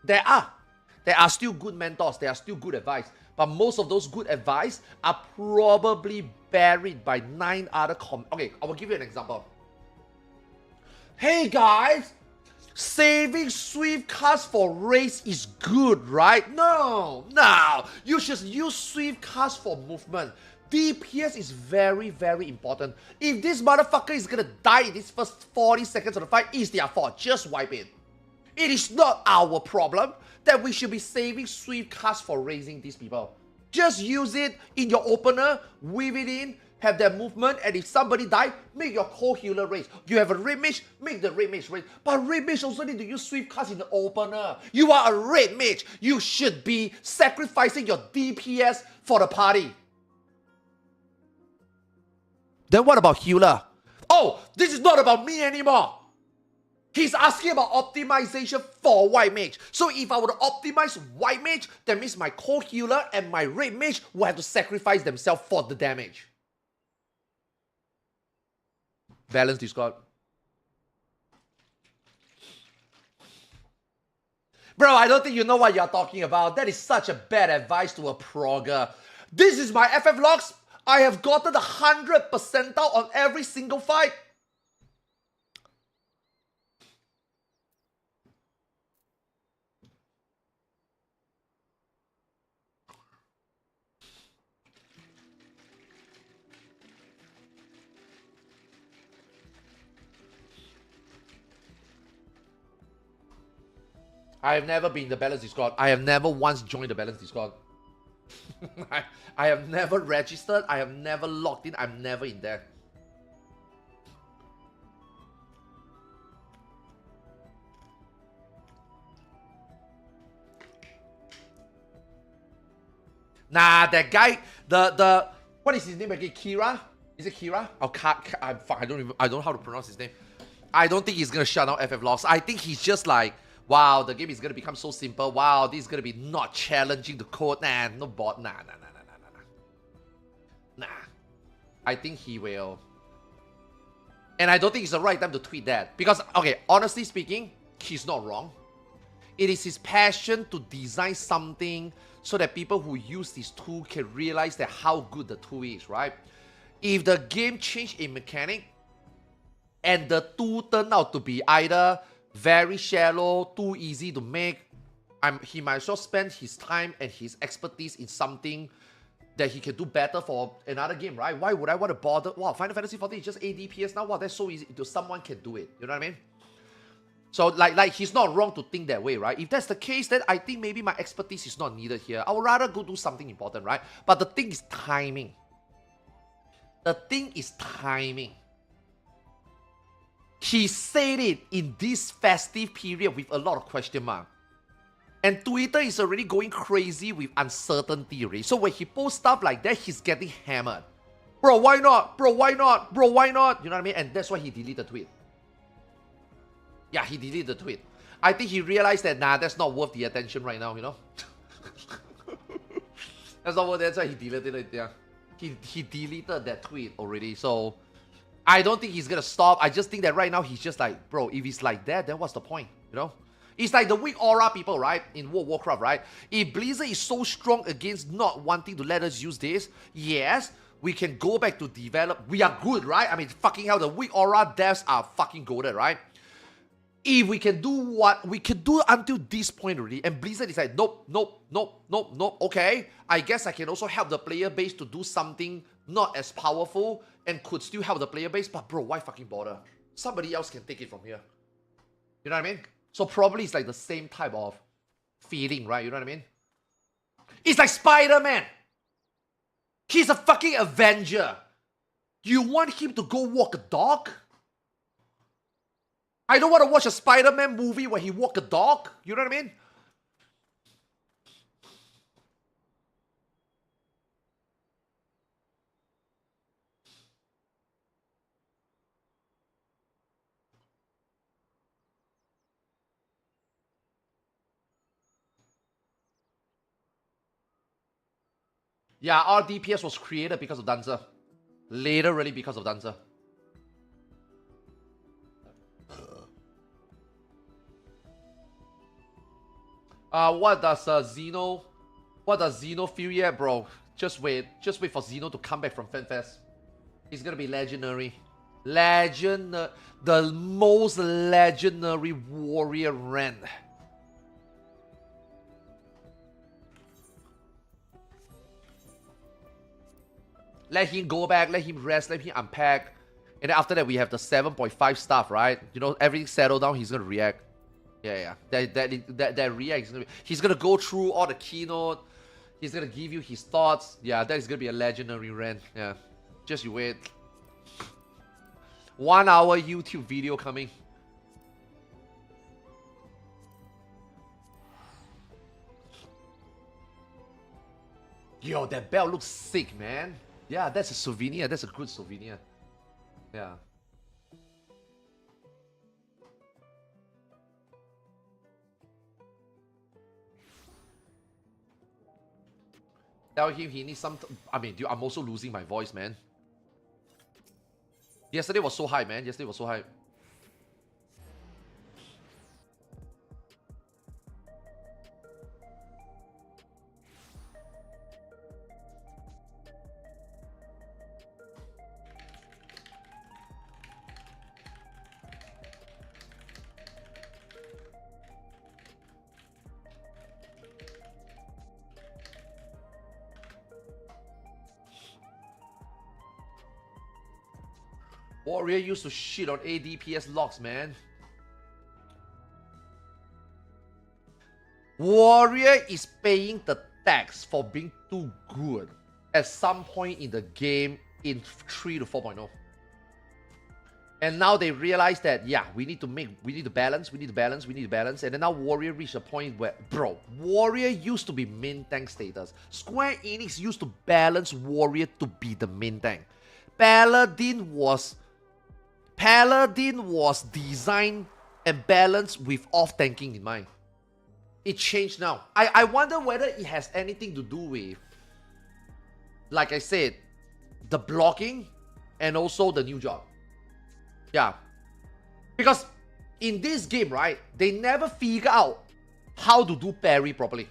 There are still good mentors, there are still good advice, but most of those good advice are probably buried by 9 other Okay, I will give you an example. Hey guys, saving Swift cards for race is good, right? No. You should use Swift cards for movement. DPS is very, very important. If this motherfucker is gonna die in this first 40 seconds of the fight, it's their fault. Just wipe it. It is not our problem that we should be saving Swift cards for raising these people. Just use it in your opener, weave it in, have that movement, and if somebody die, make your co-healer raise. You have a red mage, make the red mage raise. But red mage also need to use Swift cards in the opener. You are a red mage. You should be sacrificing your DPS for the party. Then what about healer? Oh, this is not about me anymore. He's asking about optimization for white mage. So if I were to optimize white mage, that means my co-healer and my red mage will have to sacrifice themselves for the damage. Balance Discord. Bro, I don't think you know what you're talking about. That is such a bad advice to a progger. This is my FF logs. I have gotten the 100th percentile on every single fight. I have never been in the Balance Discord. I have never once joined the Balance Discord. I have never registered. I have never logged in. I'm never in there. Nah, that guy, the what is his name again? Kira? Is it Kira? Oh, I don't know how to pronounce his name. I don't think he's gonna shut down FF logs. I think he's just like, wow, the game is gonna become so simple. Wow, this is gonna be not challenging the code. Nah, no bot. Nah. I think he will. And I don't think it's the right time to tweet that. Because, okay, honestly speaking, he's not wrong. It is his passion to design something so that people who use this tool can realize that how good the tool is, right? If the game changed a mechanic and the tool turned out to be either very shallow, too easy to make, he might as well spend his time and his expertise in something that he can do better for another game, right? Why would I want to bother? Wow, Final Fantasy 14 is just ADPS now. Wow, that's so easy. Someone can do it. You know what I mean? So, like he's not wrong to think that way, right? If that's the case, then I think maybe my expertise is not needed here. I would rather go do something important, right? But the thing is timing. The thing is timing. He said it in this festive period with a lot of question mark. And Twitter is already going crazy with uncertainty, right? So when he posts stuff like that, he's getting hammered. Bro, why not? Bro, why not? Bro, why not? You know what I mean? And that's why he deleted the tweet. Yeah, he deleted the tweet. I think he realized that, nah, that's not worth the attention right now, you know? That's not worth it. That's why he deleted it, yeah. He deleted that tweet already, so I don't think he's gonna stop. I just think that right now he's just like, bro, if he's like that, then what's the point, you know? It's like the weak aura people, right? In World of Warcraft, right? If Blizzard is so strong against not wanting to let us use this, yes, we can go back to develop. We are good, right? I mean, fucking hell, the weak aura devs are fucking goated, right? If we can do what we can do until this point already, and Blizzard is like, nope. Okay, I guess I can also help the player base to do something not as powerful and could still help the player base, but bro, why fucking bother? Somebody else can take it from here. You know what I mean? So probably it's like the same type of feeling, right? You know what I mean? It's like Spider-Man. He's a fucking Avenger. You want him to go walk a dog? I don't want to watch a Spider-Man movie where he walk a dog. You know what I mean? Yeah, our DPS was created because of Dancer. Literally because of Dancer. What does Xeno feel yet, bro? Just wait for Xeno to come back from FanFest. He's gonna be legendary. The most legendary warrior Ren. Let him go back, let him rest, let him unpack. And then after that, we have the 7.5 stuff, right? You know, everything settled down, he's gonna react. Yeah. That react, he's gonna go through all the keynote. He's gonna give you his thoughts. Yeah, that is gonna be a legendary Ren. Yeah. Just you wait. 1 hour YouTube video coming. Yo, that belt looks sick, man. Yeah, that's a souvenir. That's a good souvenir. Yeah. Tell him he needs some... I mean, dude, I'm also losing my voice, man. Yesterday was so high, man. Yesterday was so high. Warrior used to shit on ADPS locks, man. Warrior is paying the tax for being too good at some point in the game in 3 to 4.0. And now they realize that, yeah, we need to balance. And then now Warrior reached a point where, bro, Warrior used to be main tank status. Square Enix used to balance Warrior to be the main tank. Paladin was designed and balanced with off-tanking in mind. It changed now. I wonder whether it has anything to do with, like I said, the blocking and also the new job. Yeah. Because in this game, right, they never figure out how to do parry properly.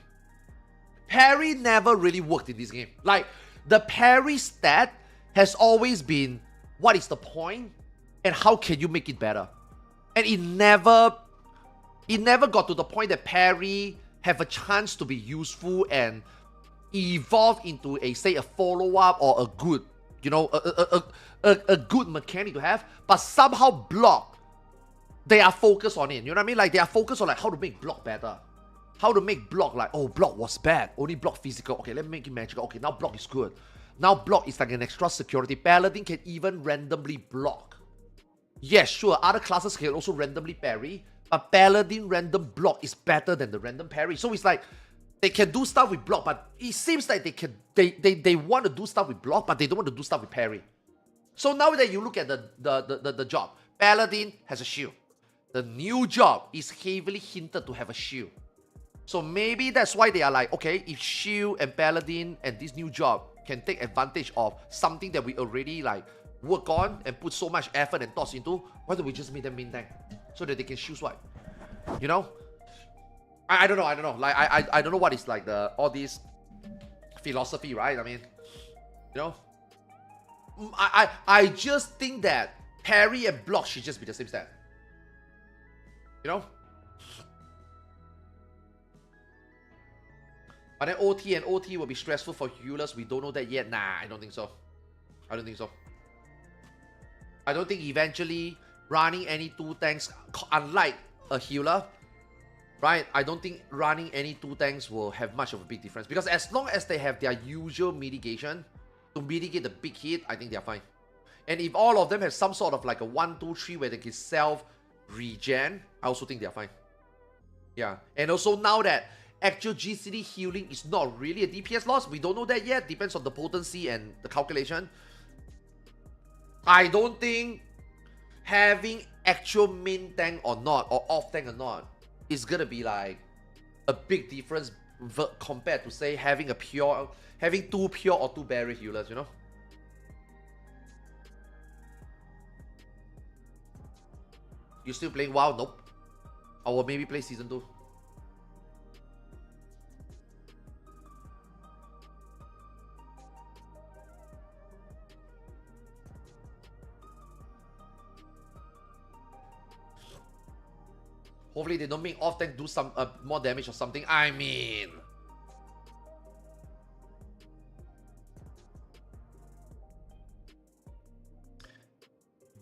Parry never really worked in this game. Like, the parry stat has always been, what is the point? And how can you make it better? And it never got to the point that parry have a chance to be useful and evolve into a, say, a follow-up or a good, you know, a good mechanic to have. But somehow block, they are focused on it. You know what I mean? Like, they are focused on like how to make block better. How to make block like, oh, block was bad. Only block physical. Okay, let me make it magical. Okay, now block is good. Now block is like an extra security. Paladin can even randomly block. Yes, sure, other classes can also randomly parry, but Paladin random block is better than the random parry. So it's like, they can do stuff with block, but it seems like they want to do stuff with block, but they don't want to do stuff with parry. So now that you look at the job, Paladin has a shield. The new job is heavily hinted to have a shield. So maybe that's why they are like, okay, if shield and Paladin and this new job can take advantage of something that we already like work on and put so much effort and thoughts into, why don't we just make them main tank so that they can shield swipe? You know? I don't know. Like I don't know what is like all this philosophy, right? I mean, you know, I just think that parry and block should just be the same stat. You know? But then OT will be stressful for healers. We don't know that yet. Nah, I don't think so. I don't think eventually running any 2 tanks, unlike a healer, right? I don't think running any 2 tanks will have much of a big difference. Because as long as they have their usual mitigation to mitigate the big hit, I think they're fine. And if all of them have some sort of like a 1, 2, 3 where they can self-regen, I also think they're fine. Yeah. And also now that actual GCD healing is not really a DPS loss, we don't know that yet. Depends on the potency and the calculation. I don't think having actual main tank or not, or off tank or not, is gonna be like a big difference compared to say having two pure or two barrier healers, you know? You still playing WoW? Nope. I will maybe play Season 2. Hopefully they don't make off tank do some more damage or something. I mean,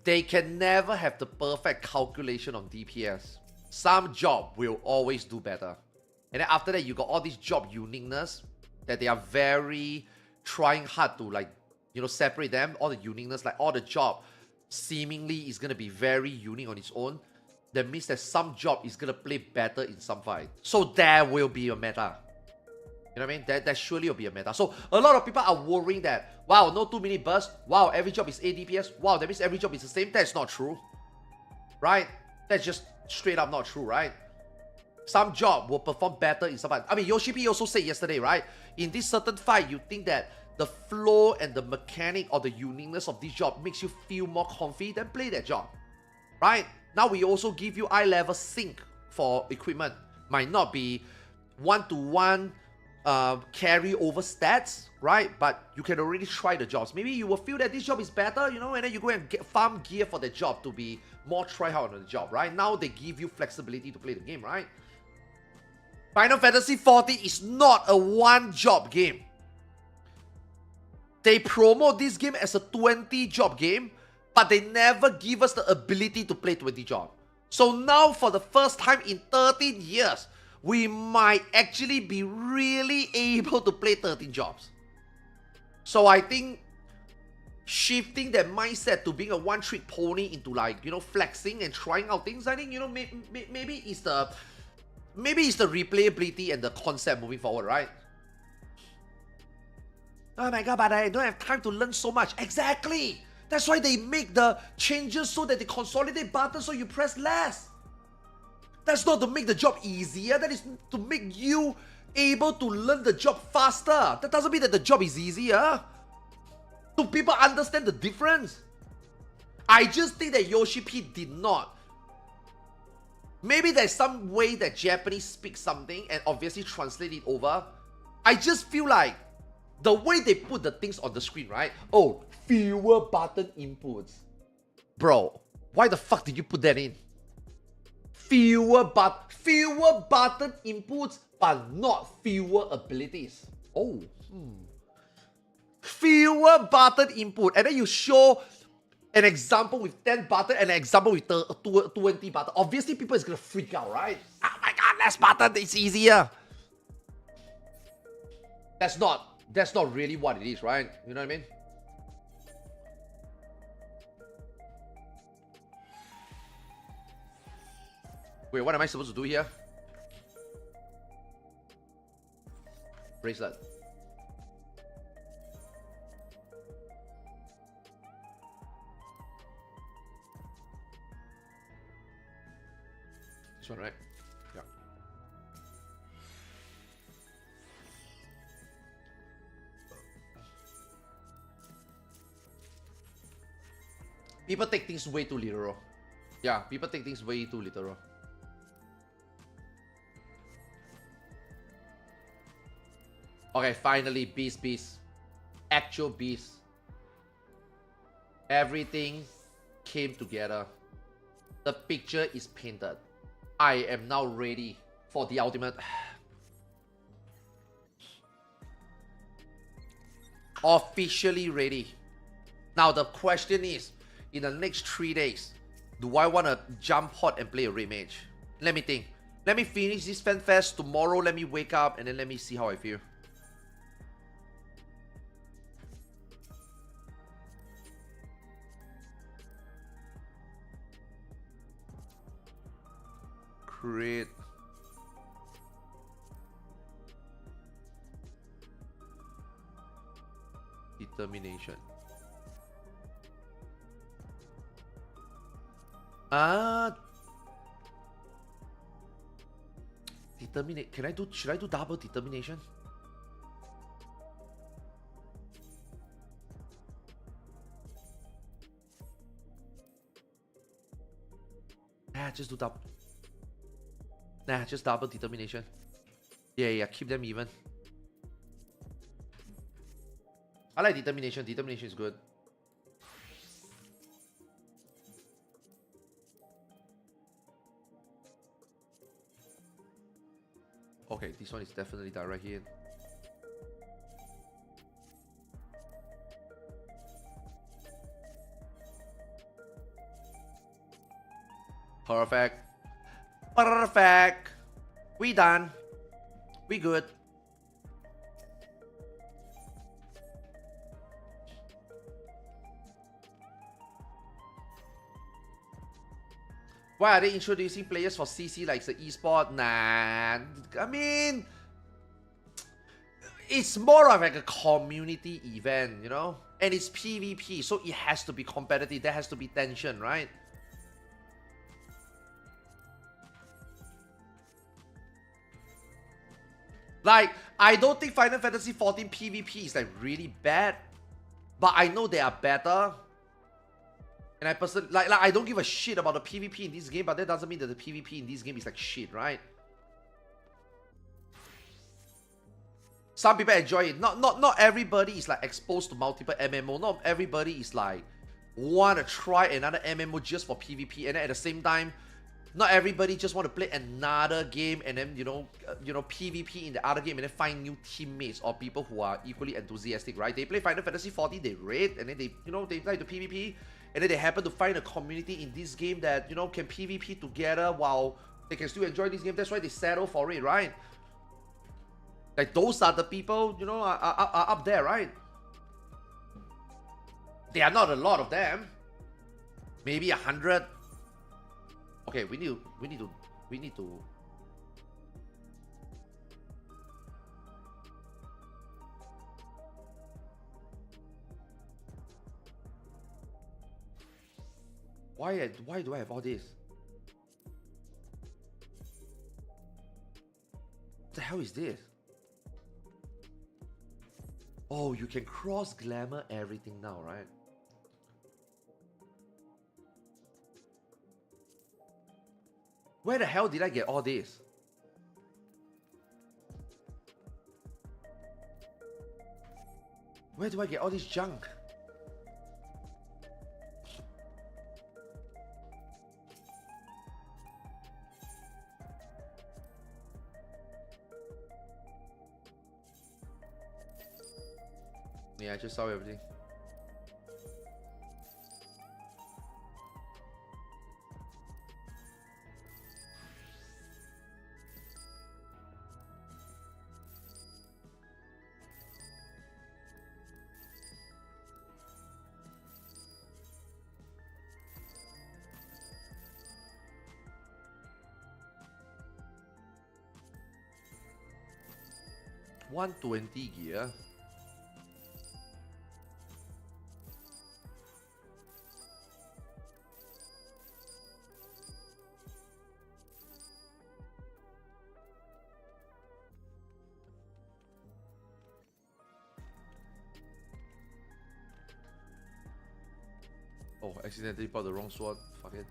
they can never have the perfect calculation on DPS. Some job will always do better. And then after that, you got all this job uniqueness that they are very trying hard to, like, you know, separate them. All the uniqueness, like all the job seemingly is going to be very unique on its own. That means that some job is going to play better in some fight. So there will be a meta. You know what I mean? There surely will be a meta. So a lot of people are worrying that, wow, no 2-minute burst. Wow, every job is 8 DPS. Wow, that means every job is the same. That's not true. Right? That's just straight up not true, right? Some job will perform better in some fight. I mean, Yoshi P also said yesterday, right? In this certain fight, you think that the flow and the mechanic or the uniqueness of this job makes you feel more confident, then play that job. Right? Now we also give you eye level sync for equipment. Might not be one-to-one carry over stats, right? But you can already try the jobs. Maybe you will feel that this job is better, you know, and then you go and get farm gear for the job to be more try-hard on the job, right? Now they give you flexibility to play the game, right? Final Fantasy 14 is not a one-job game. They promote this game as a 20-job game, but they never give us the ability to play 20 jobs. So now for the first time in 13 years, we might actually be really able to play 13 jobs. So I think shifting that mindset to being a one-trick pony into, like, you know, flexing and trying out things, I think, you know, maybe it's the replayability and the concept moving forward, right? Oh my god, but I don't have time to learn so much. Exactly! That's why they make the changes so that they consolidate buttons so you press less. That's not to make the job easier. That is to make you able to learn the job faster. That doesn't mean that the job is easier. Do people understand the difference? I just think that Yoshi P did not. Maybe there's some way that Japanese speak something and obviously translate it over. I just feel like the way they put the things on the screen, right? Oh, fewer button inputs. Bro, why the fuck did you put that in? Fewer button inputs, but not fewer abilities. Oh, fewer button input. And then you show an example with 10 button and an example with 20 button. Obviously, people is gonna freak out, right? Oh my god, less button, it's easier. That's not really what it is, right? You know what I mean? Wait, what am I supposed to do here? Bracelet. This one, right? Yeah. People take things way too literal. Yeah, people take things way too literal. Okay, finally, beast. Actual beast. Everything came together. The picture is painted. I am now ready for the ultimate. Officially ready. Now the question is, in the next 3 days, do I want to jump hot and play a Red Mage? Let me think. Let me finish this Fan Fest tomorrow. Let me wake up and then let me see how I feel. Create. Determination. determinate? Should I do double determination? Nah, just do double. Nah, just double determination. Yeah, keep them even. I like determination. Determination is good. Okay, this one is definitely direct hit. Perfect. Perfect. We done. We good. Why are they introducing players for CC like the esport? Nah, I mean, it's more of like a community event, you know? And it's PvP, so it has to be competitive. There has to be tension, right? Like, I don't think Final Fantasy 14 PvP is like really bad, but I know they are better. And I personally, like I don't give a shit about the PvP in this game, but that doesn't mean that the PvP in this game is like shit, right? Some people enjoy it. Not everybody is like exposed to multiple MMO. Not everybody is like want to try another MMO just for PvP, and then at the same time, not everybody just want to play another game and then you know PvP in the other game and then find new teammates or people who are equally enthusiastic, right? They play Final Fantasy 14, they raid, and then they like the PvP, and then they happen to find a community in this game that can PvP together while they can still enjoy this game. That's why they settle for it, right? Like those are the people are up there, right? There are not a lot of them. Maybe 100. Okay, we need to. Why do I have all this? What the hell is this? Oh, you can cross glamour everything now, right? Where the hell did I get all this? Where do I get all this junk? Yeah, I just saw everything. $120 gear. Oh, accidentally bought the wrong sword. Fuck it.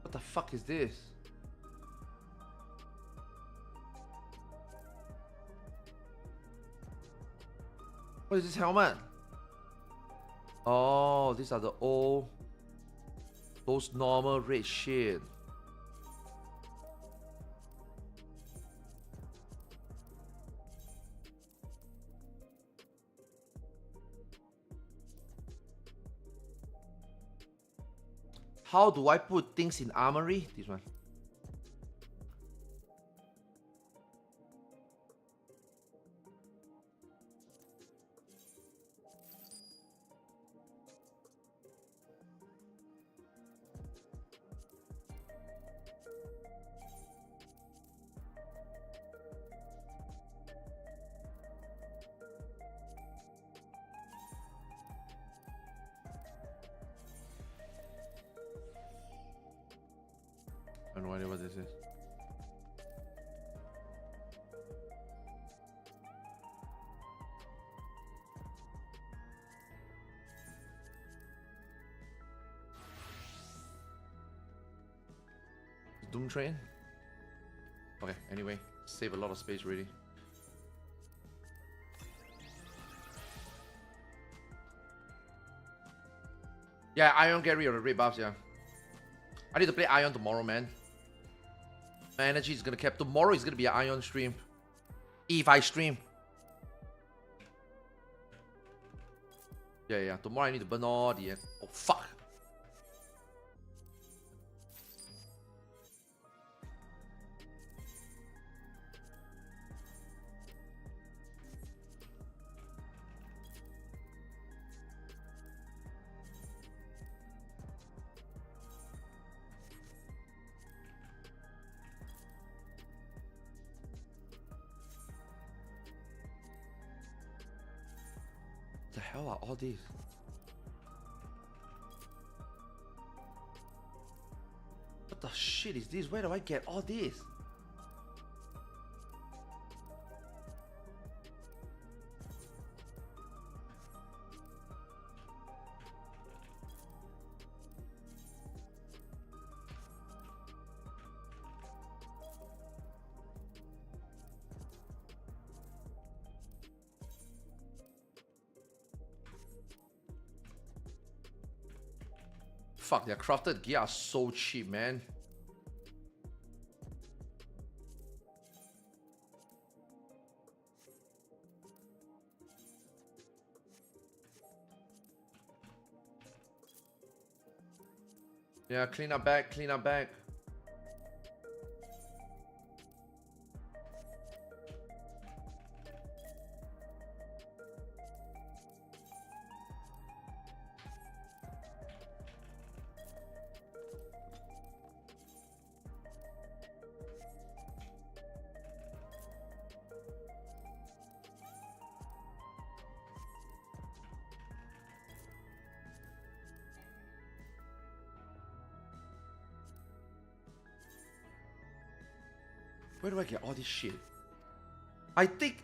What the fuck is this? What is this helmet? Oh, these are the old, those normal red shit. How do I put things in armory? This one. have no idea what this is. Doom Train? Okay, anyway, save a lot of space really. Yeah, Aion get rid of the red buffs, yeah. I need to play Aion tomorrow, man. My energy is gonna cap. Tomorrow is gonna be an Aion stream. If I stream. Yeah, tomorrow I need to burn all the... Oh, fuck. What the hell are all these? What the shit is this? Where do I get all this? Fuck, their crafted gear are so cheap, man. Yeah, clean up back, clean up back. Where do I get all this shit? I think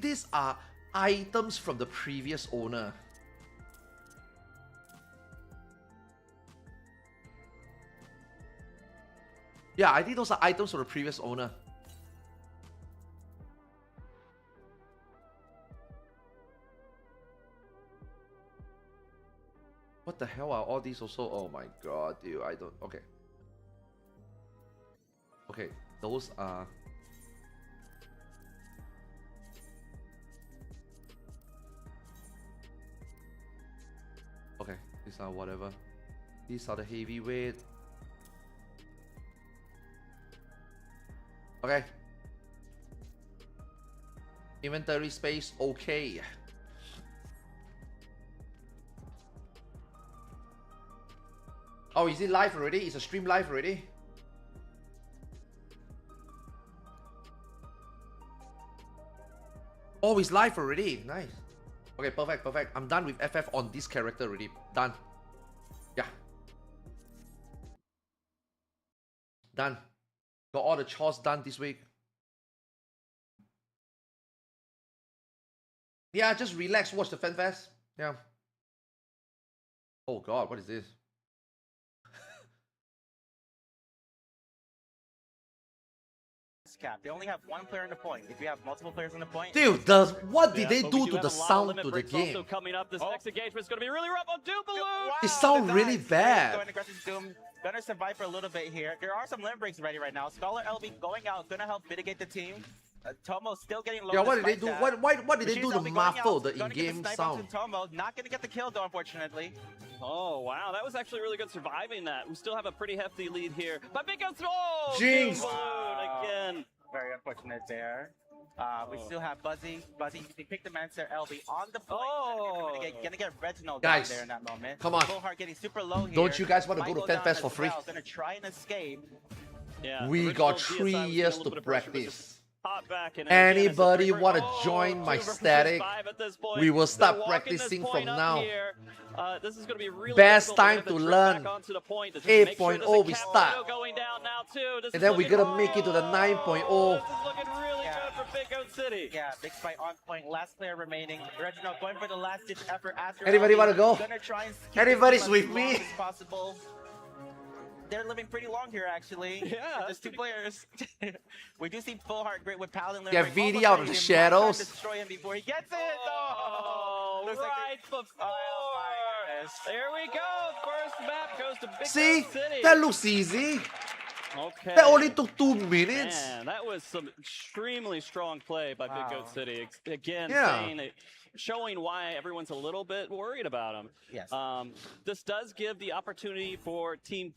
these are items from the previous owner. Yeah, I think those are items from the previous owner. What the hell are all these also? Oh my god, dude, I don't... Okay. Okay, those are... Okay, these are whatever. These are the heavyweight. Okay. Inventory space, okay. Oh, is it live already? Is the stream live already? Oh, it's live already. Nice. Okay, perfect, perfect. I'm done with FF on this character already. Done. Yeah. Done. Got all the chores done this week. Yeah, just relax, watch the fan fest. Yeah. Oh god, what is this? Cap. They only have one player in the point. If you have multiple players in the point, Dude, what did they do to the sound to the game? Also coming up, this next engagement is going to be really rough on Doombaloo. It sounds really bad. Going aggressive Doom. Gonna survive for a little bit here. There are some limb breaks ready right now. Scholar LB going out, gonna help mitigate the team. Tomo still getting low. Yeah, what did they do? That. What did they do to muffle the in-game sound? Tomo not gonna get the kill though, unfortunately. Oh wow, that was actually really good surviving that. We still have a pretty hefty lead here. But big goes oh, Jinx! Again. Very unfortunate there. We still have Buzzy. Buzzy, he picked the Mancer LB on the point. Oh, gonna get Reginald guys, down there in that moment. Come on. Fullheart getting super low here. Don't you guys want to go to FanFest for free? Gonna try and escape. Yeah, we got 3 years to practice. Back and anybody want to join my static? We will start practicing from now. This is going to be really best time to learn. 8.0 we start. Going down now 2. This And is then we're looking- gonna make it to the 9.0. This is looking really good for Big Goat City. Yeah, big spike on point. Last player remaining. Reginald going for the last ditch effort. After Anybody LB, wanna go? Gonna try and keep Anybody's the team with as long me? as possible. They're living pretty long here, actually. Yeah, Just two players. We do see Full Heart Great with Paladin. Yeah, Limerick, VD almost out ready of the to shadows. Destroy him before he gets it. Oh, Looks like right before. my There we go. First map goes to Big See? Goat City. That looks easy. Okay. That only took 2 minutes. Man, that was some extremely strong play by Big Goat Wow. City. Again, Yeah. showing why everyone's a little bit worried about him. Yes. This does give the opportunity for Team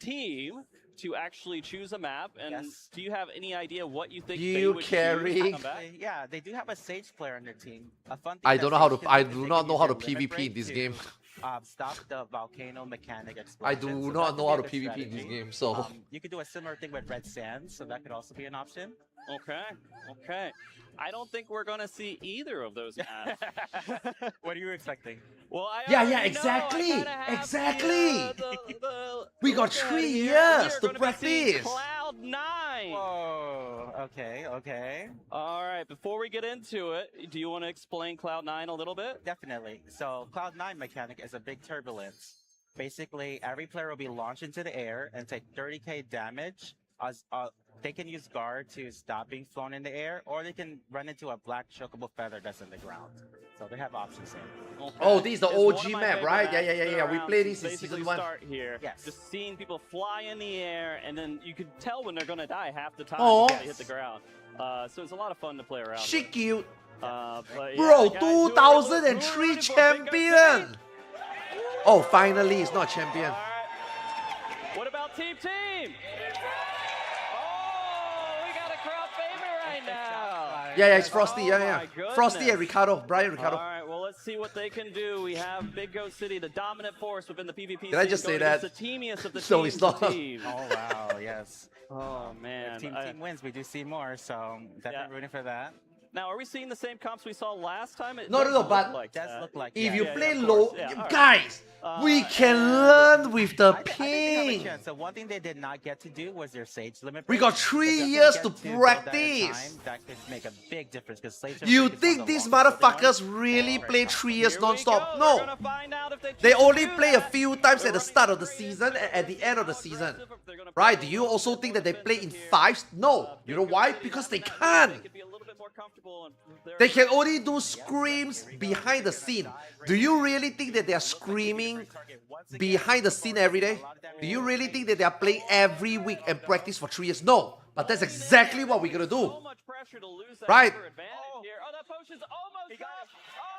to actually choose a map. And Yes. do you have any idea what you think they You would carry. choose to come back? Yeah, they do have a Sage player on their team. A fun thing I that don't know how Sage to. can I do is do they not can know use how to their limit PvP in break this to, game. Stop the volcano mechanic I explosion. do so that not could know be how a to good PvP in this strategy. game. So You could do a similar thing with Red Sands, so that could also be an option. Okay, okay. I don't think we're going to see either of those maps. What are you expecting? Well, I Yeah, already yeah, know. I exactly, kinda have exactly. the We got look ahead 3 here. years We are to gonna be seeing practice. Cloud9. Whoa. Okay. Okay. All right, before we get into it, do you want to explain Cloud9 a little bit? Definitely. So Cloud9 mechanic is a big turbulence. Basically, every player will be launched into the air and take 30k damage. As they can use guard to stop being flown in the air, or they can run into a black chocobo feather that's in the ground. So they have options there. Okay. Oh, this is the It's one OG of my map, favorite right? Yeah, maps. yeah, It's yeah, been yeah. We around played since this in basically season 1. start here. Yes. Just seeing people fly in the air, and then you can tell when they're going to die half the time Oh. before they hit the ground. So it's a lot of fun to play around She with. cute. But yeah, Bro, guys, who are we rooting 2003 for? Big Goat champion. City? Oh, finally, it's not champion. All right. What about Team? Oh, we got a crowd favorite right now. Yeah, yeah, it's Frosty. Yeah, Oh yeah. my goodness. Frosty and Ricardo. Brian Ricardo. All right, well, let's see what they can do. We have Big Goat City, the dominant force within the PvP Did I scene, just say going against that? the teamiest of the No, teams. it's not. the team. Oh wow, yes. Oh, man. If team wins, we do see more, so definitely Yeah. rooting for that. Now, are we seeing the same comps we saw last time? It No, no, does no, look but- like Does that. look like If yeah, you yeah, play of low, course. Yeah, all right. guys, we can and- learn with the I think they have a ping. chance. So one thing they did not get to do was their Sage limit. We break. got They 3 definitely years get to build that in practice. time. That could make a big difference because Sage. You limit break is think one of these the longest building motherfuckers ones. really Very play tough. 3 years Here we non-stop? go. We're No. gonna find out if they They choose to only do play a that. few times They're at the running start of the three. season and at the end of the How season. aggressive if they're gonna Right? play Do you a also little think bit that they more play in offensive here? 5s? No. You know Big Goat why? City Because they having that lead, can't. They could be a little bit more comfortable and they're- They can only do screams behind the scene. Do you really think that they are screaming behind the scene every day? Do you really think that they are playing every week and practice for 3 years? No. But that's exactly what we're gonna So do. much pressure to lose that Right. upper advantage here. Oh, that potion's almost up.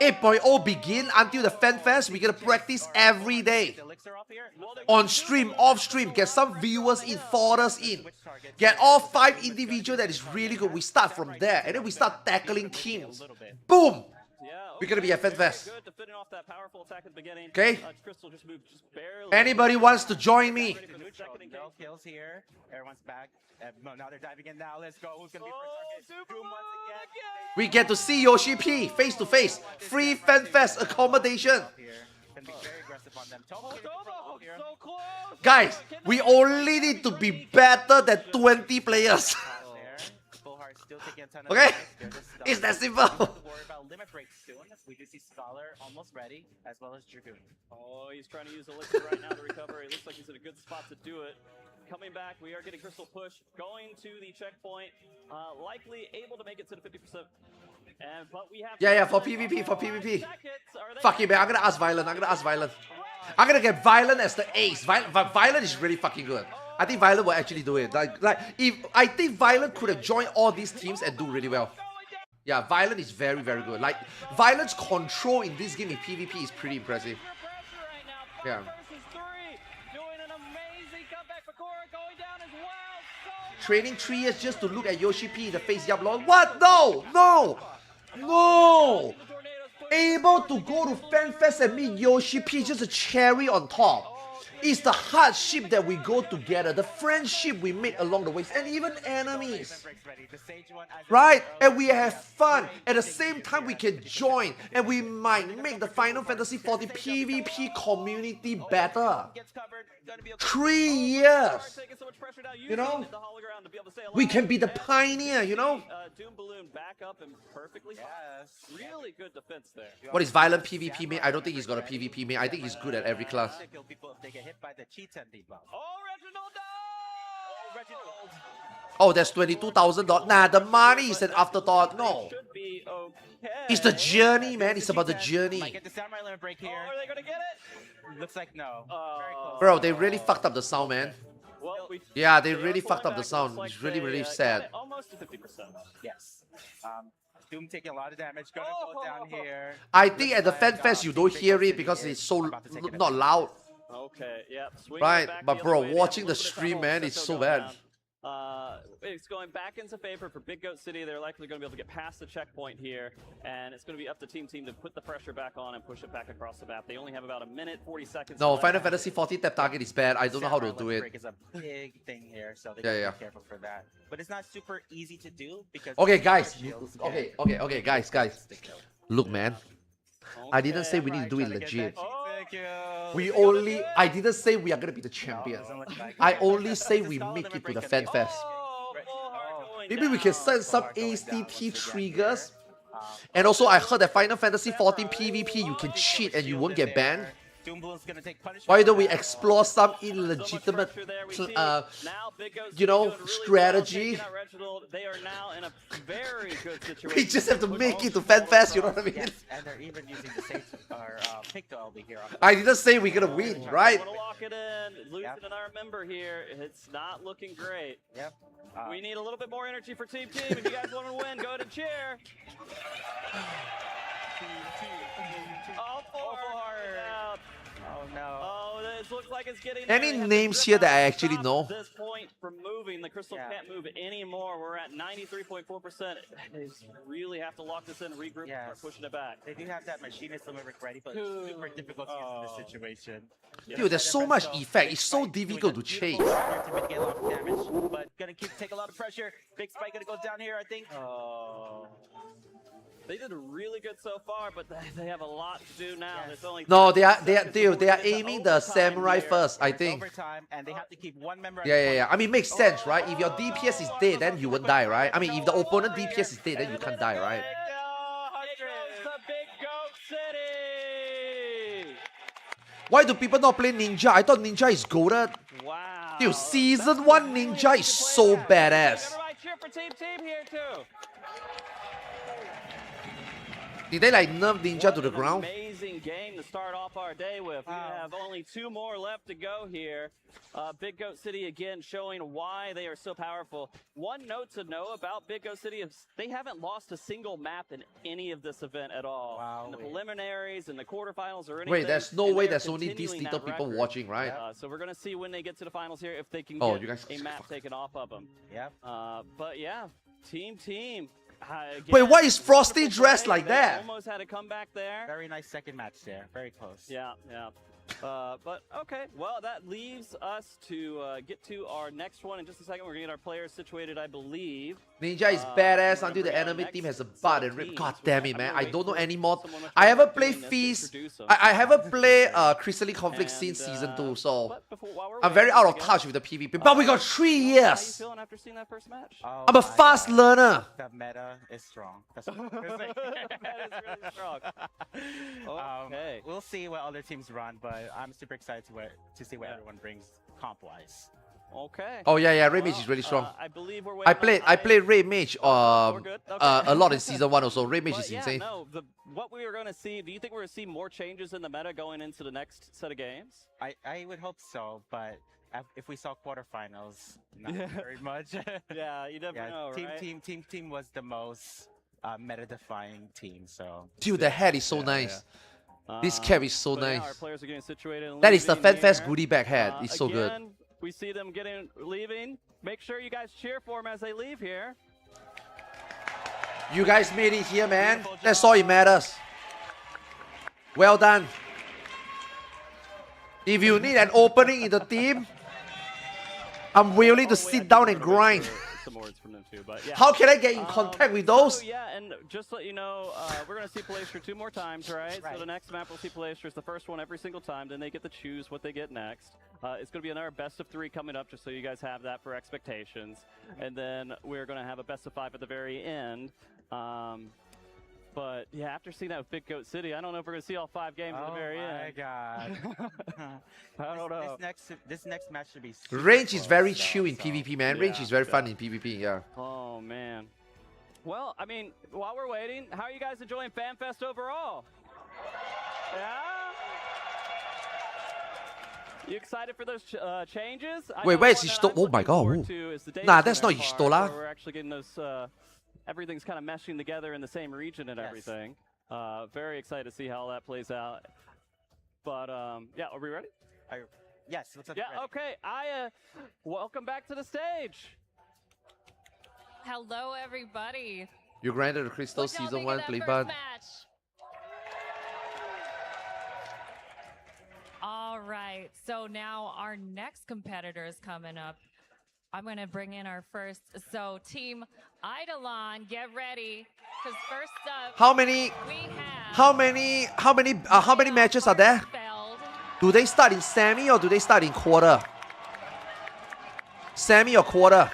8.0 begin until the fan fest. We're gonna practice every day. Elixir off here. On stream, off stream, get some viewers in, followers in. Get all 5 individual that is really good. We start from there and then we start tackling teams. Boom! Yeah, We're gonna be at very FF14. good defending off that powerful attack at the beginning. Okay. Crystal just moved just barely. Anybody wants to join me? Ready for the second engagement. No kills here. Everyone's back. Now they're diving in now. Let's go. Who's gonna be Oh, first target? Super Doom once Moon again. We get to see Yoshi P face to face. Free fan fest accommodation. Here. Gonna be very aggressive on them. Tomo Oh, getting the front Tomo, row here. so close. Guys, Can we they- only need to be better than 20 players. There. Full Heart still taking a ton of Okay? damage. They're just stuck. It's that We simple. don't have to worry about limit breaks soon. We do see Scholar almost ready, as well as Dragoon. Oh, he's trying to use Elixir right now to recover. It looks like he's in a good spot to do it. Coming back, we are getting Crystal push, going to the checkpoint, likely able to make it to the 50%. But we have Yeah, for PvP, for PvP. seconds. Are they Fuck it, man. I'm gonna ask Violent. I'm gonna get Violent as the ace. Violent is really fucking good. I think Violent will actually do it. I think Violent could have joined all these teams and do really well. Yeah, Violent is very, very good. Like, Violent's control in this game in PvP is pretty impressive. Yeah. Training 3 years just to look at Yoshi P in the face, yup, lol. What? No! No! No! Able to go to FanFest and meet Yoshi P, just a cherry on top. It's the hardship that we go together, the friendship we made along the way, and even enemies. Right? And we have fun. At the same time, we can join, and we might make the Final Fantasy XIV PvP community better. 3 years. You know? We can be the pioneer, you know? Doom Balloon back up and perfectly fine. Really good defense there. What is violent PvP main? I don't think he's got a PvP main. I think he's good at every class. Kill people if they get hit by the cheats and debuff. Oh, Reginald! No! Reginald. Oh, there's $22,000. Nah, the money is an afterthought. No. Should be okay. It's the journey, man. It's about the journey. Might get the samurai limit break Oh, here. are they gonna get it? Looks like no. Very close. Bro, they really fucked up the sound, man. Well, Yeah, they are really pulling fucked up the back. sound. Looks It's like really, they, really got sad. it almost to 50%. Yes. Doom taking a lot of damage. Gonna go down here. I think at the fan fest you don't hear it because it's so not loud. Okay, yeah. swinging Right, it back but the bro, other way. They have watching a the little bit of stream, trouble man, with it's Seto so going bad. down. It's going back into favor for Big Goat City. They're likely going to be able to get past the checkpoint here, and it's going to be up to Team to put the pressure back on and push it back across the map. They only have about a minute 40 seconds. No, left. Final Fantasy XIV tap target is bad. I don't know how to Samurai do limit it. break is a big thing here, so they Yeah, gotta yeah. be careful for that. But it's not super easy to do because Okay, guys. shields Okay, guys. Look, man. I didn't say we need to do it Trying to get legit. that cheat kill. We only. I didn't say we are gonna be the champions. Doesn't look like I it. only say Just we call make limit it to break the and fan they- fest. Full heart going Maybe we can down. send some Full heart going down ACT once again triggers. here. And also, I heard that Final Fantasy XIV PvP you can cheat and you won't get banned. Doom Balloon's gonna take punishment Why for don't we that. explore some So much illegitimate, pressure there. We see uh, now Big Goat you know, doing really strategy? well, taking out Reginald. They are now in a very good situation. we just have to make it to fan fest, you know what I mean? Yes, and they're even using the safe or pick to LB here. I didn't say we're gonna win, right? Want to lock it in, losing Yep. another member here. It's not looking great. Yep. We need a little bit more energy for Team. If you guys want to win, go ahead and cheer. Oh, full heart. Oh no. Oh, this looks like it's getting Any there. They have names to here grip that I out actually stop know? At this point from moving, the crystal Yeah. can't move anymore. We're at 93.4%. They really have to lock this in, regroup, and start Yes. pushing it back. They do have that machinist limit ready, but it's super difficult to use in this situation. Dude, there's so much effect. It's so difficult to change. To mitigate a lot of damage, but gonna take a lot of pressure. Big spike gonna go down here, I think. Oh. They did really good so far, but they have a lot to do now. Yes. There's only No, 30 they are seconds before we get to aiming the overtime samurai here. first, I It's think. overtime, and they have to keep one member. at Yeah, a yeah, yeah. point. I mean, makes sense, right? If your DPS is dead, then you won't die, right? I mean, if the opponent DPS is dead, then you can't die, right? It goes to Big Goat City. Why do people not play Ninja? I thought Ninja is goated. Wow. Dude, Season 1 Ninja is so badass. Everybody cheer for Team here too. Did they like nerf Ninja to the What an ground? Amazing game to start off our day with. We Wow. have only 2 more left to go here. Big Goat City again showing why they are so powerful. One note to know about Big Goat City is they haven't lost a single map in any of this event at all. Wow. In the preliminaries, in the quarterfinals, or anything. Wait, there's no and way they're there's only these continuing little that people record. watching, right? So we're gonna see when they get to the finals here if they can Oh, get you guys- a map taken off of them. Yep. But yeah, team. Wait, why again, is Frosty wonderful dressed play. like They that? Almost had a comeback there. Very nice second match there. Very close. Yeah. But okay, well, that leaves us to get to our next one in just a second. We're gonna get our players situated, I believe. Ninja is Uh, badass we're until the gonna enemy bring team our has a next butt set and of rip. teams. God We're damn gonna it, man. have I to don't know wait for anymore. someone much I better haven't at played doing this to Feast. introduce 'em. I haven't played Crystalline Conflict And, since Season 2, so but while we're I'm very waiting, out of again, touch with the PvP. But we got 3 How you years. feeling after seeing that first match? Oh I'm a my fast God. learner. The meta is strong. That's what I'm That gonna is really strong. Okay. We'll see what other teams run, but I'm super excited to see what everyone brings comp-wise. Okay. Oh yeah, Ray Well, Mage is really strong. I believe we're I waiting played Ray Mage we're good. Okay. a lot in Season 1 also. Ray Mage But is yeah, insane. no, what we were going to see, do you think we're going to see more changes in the meta going into the next set of games? I would hope so, but if we saw quarterfinals, not Yeah. very much. Yeah, you never know, right? Team was the most meta-defying team, so. Dude, the hat is so nice. This cap is so but yeah, nice. our players are getting situated. And That is the leaving FanFest here. goodie bag hat. It's so good. Again, we see them leaving. Make sure you guys cheer for them as they leave here. You guys made it here, man. That's all it matters. Well done. If you need an opening in the team, I'm willing to sit down and grind. Some words from them too, but yeah. How can I get in contact with those? So, yeah, and just to let you know, we're going to see Palestra 2 more times, right? So the next map we'll see Palestra is the first one every single time. Then they get to choose what they get next. It's going to be another best of 3 coming up, just so you guys have that for expectations. And then we're going to have a best of 5 at the very end. But yeah, after seeing that with Big Goat City, I don't know if we're going to see all 5 games at the very end. Oh my god. I don't know. This next match should be super Range is close, very so- chill in so- PvP, man. Yeah, Range is very fun yeah. in PvP, yeah. Oh, man. Well, I mean, while we're waiting, how are you guys enjoying FanFest overall? Yeah? You excited for those changes? I Wait, know where's one that Ishto- I'm oh my looking god, forward ooh. to is the data Nah, that's center not part, Ishtola. where we're actually getting those, everything's kind of meshing together in the same region and Yes. everything. Very excited to see how that plays out. But, yeah, are we ready? Yes, let's Yeah, okay. Welcome back to the stage. Hello, everybody. You granted the Crystal What y'all Season think 1 of that play first bud. match? All right, so now our next competitor is coming up. I'm going to bring in our first. So, Team Eidolon, get ready. Because first up, How many we have matches are there? Hartfeld. Do they start in semi or do they start in quarter? Semi or quarter?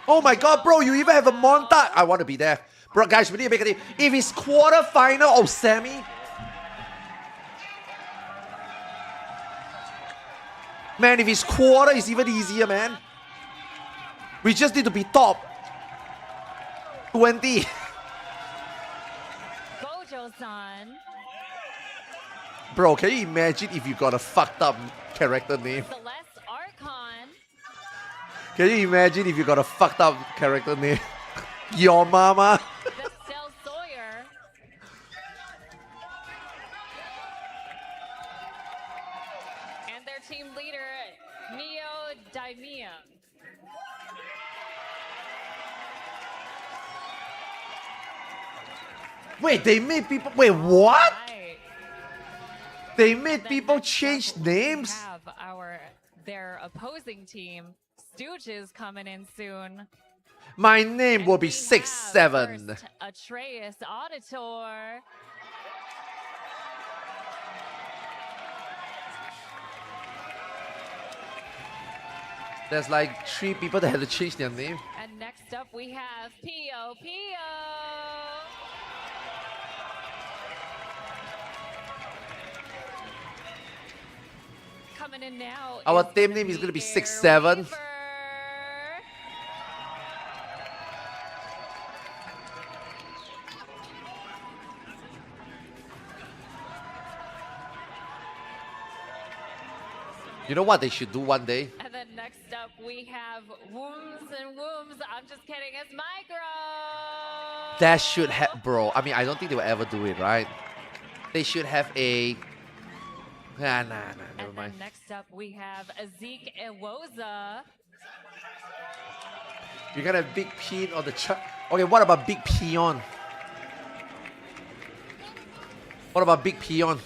Oh my god, bro, you even have a montage. I want to be there. Bro, guys, we need to make it. If it's quarter, final, or semi. Man, if it's quarter, it's even easier, man. We just need to be top 20. Gojo-san, Bro, can you imagine if you got a fucked up character name? Celeste Archon, Can you imagine if you got a fucked up character name? Your mama. Vestel Sawyer, and their team leader, Neo Daimia. Wait, they made people. Wait, what? Right. They made Then people next up, change we names? have their opposing team, Stooges, coming in soon. My name And will be we 6'7". have first Atreus Auditor. There's like 3 people that had to change their name. And next up we have Pio Pio. Coming in now. Our is team gonna name is gonna be Air 6'7". Weaver. You know what they should do one day? And then next up we have Wooms and Wooms. I'm just kidding. It's Micro. That should have, bro. I mean, I don't think they will ever do it, right? They should have a. Nah, never And mind. then next up we have Zeke Ewoza. You got a big pin on the chart. Okay, what about big peon? What about big peon?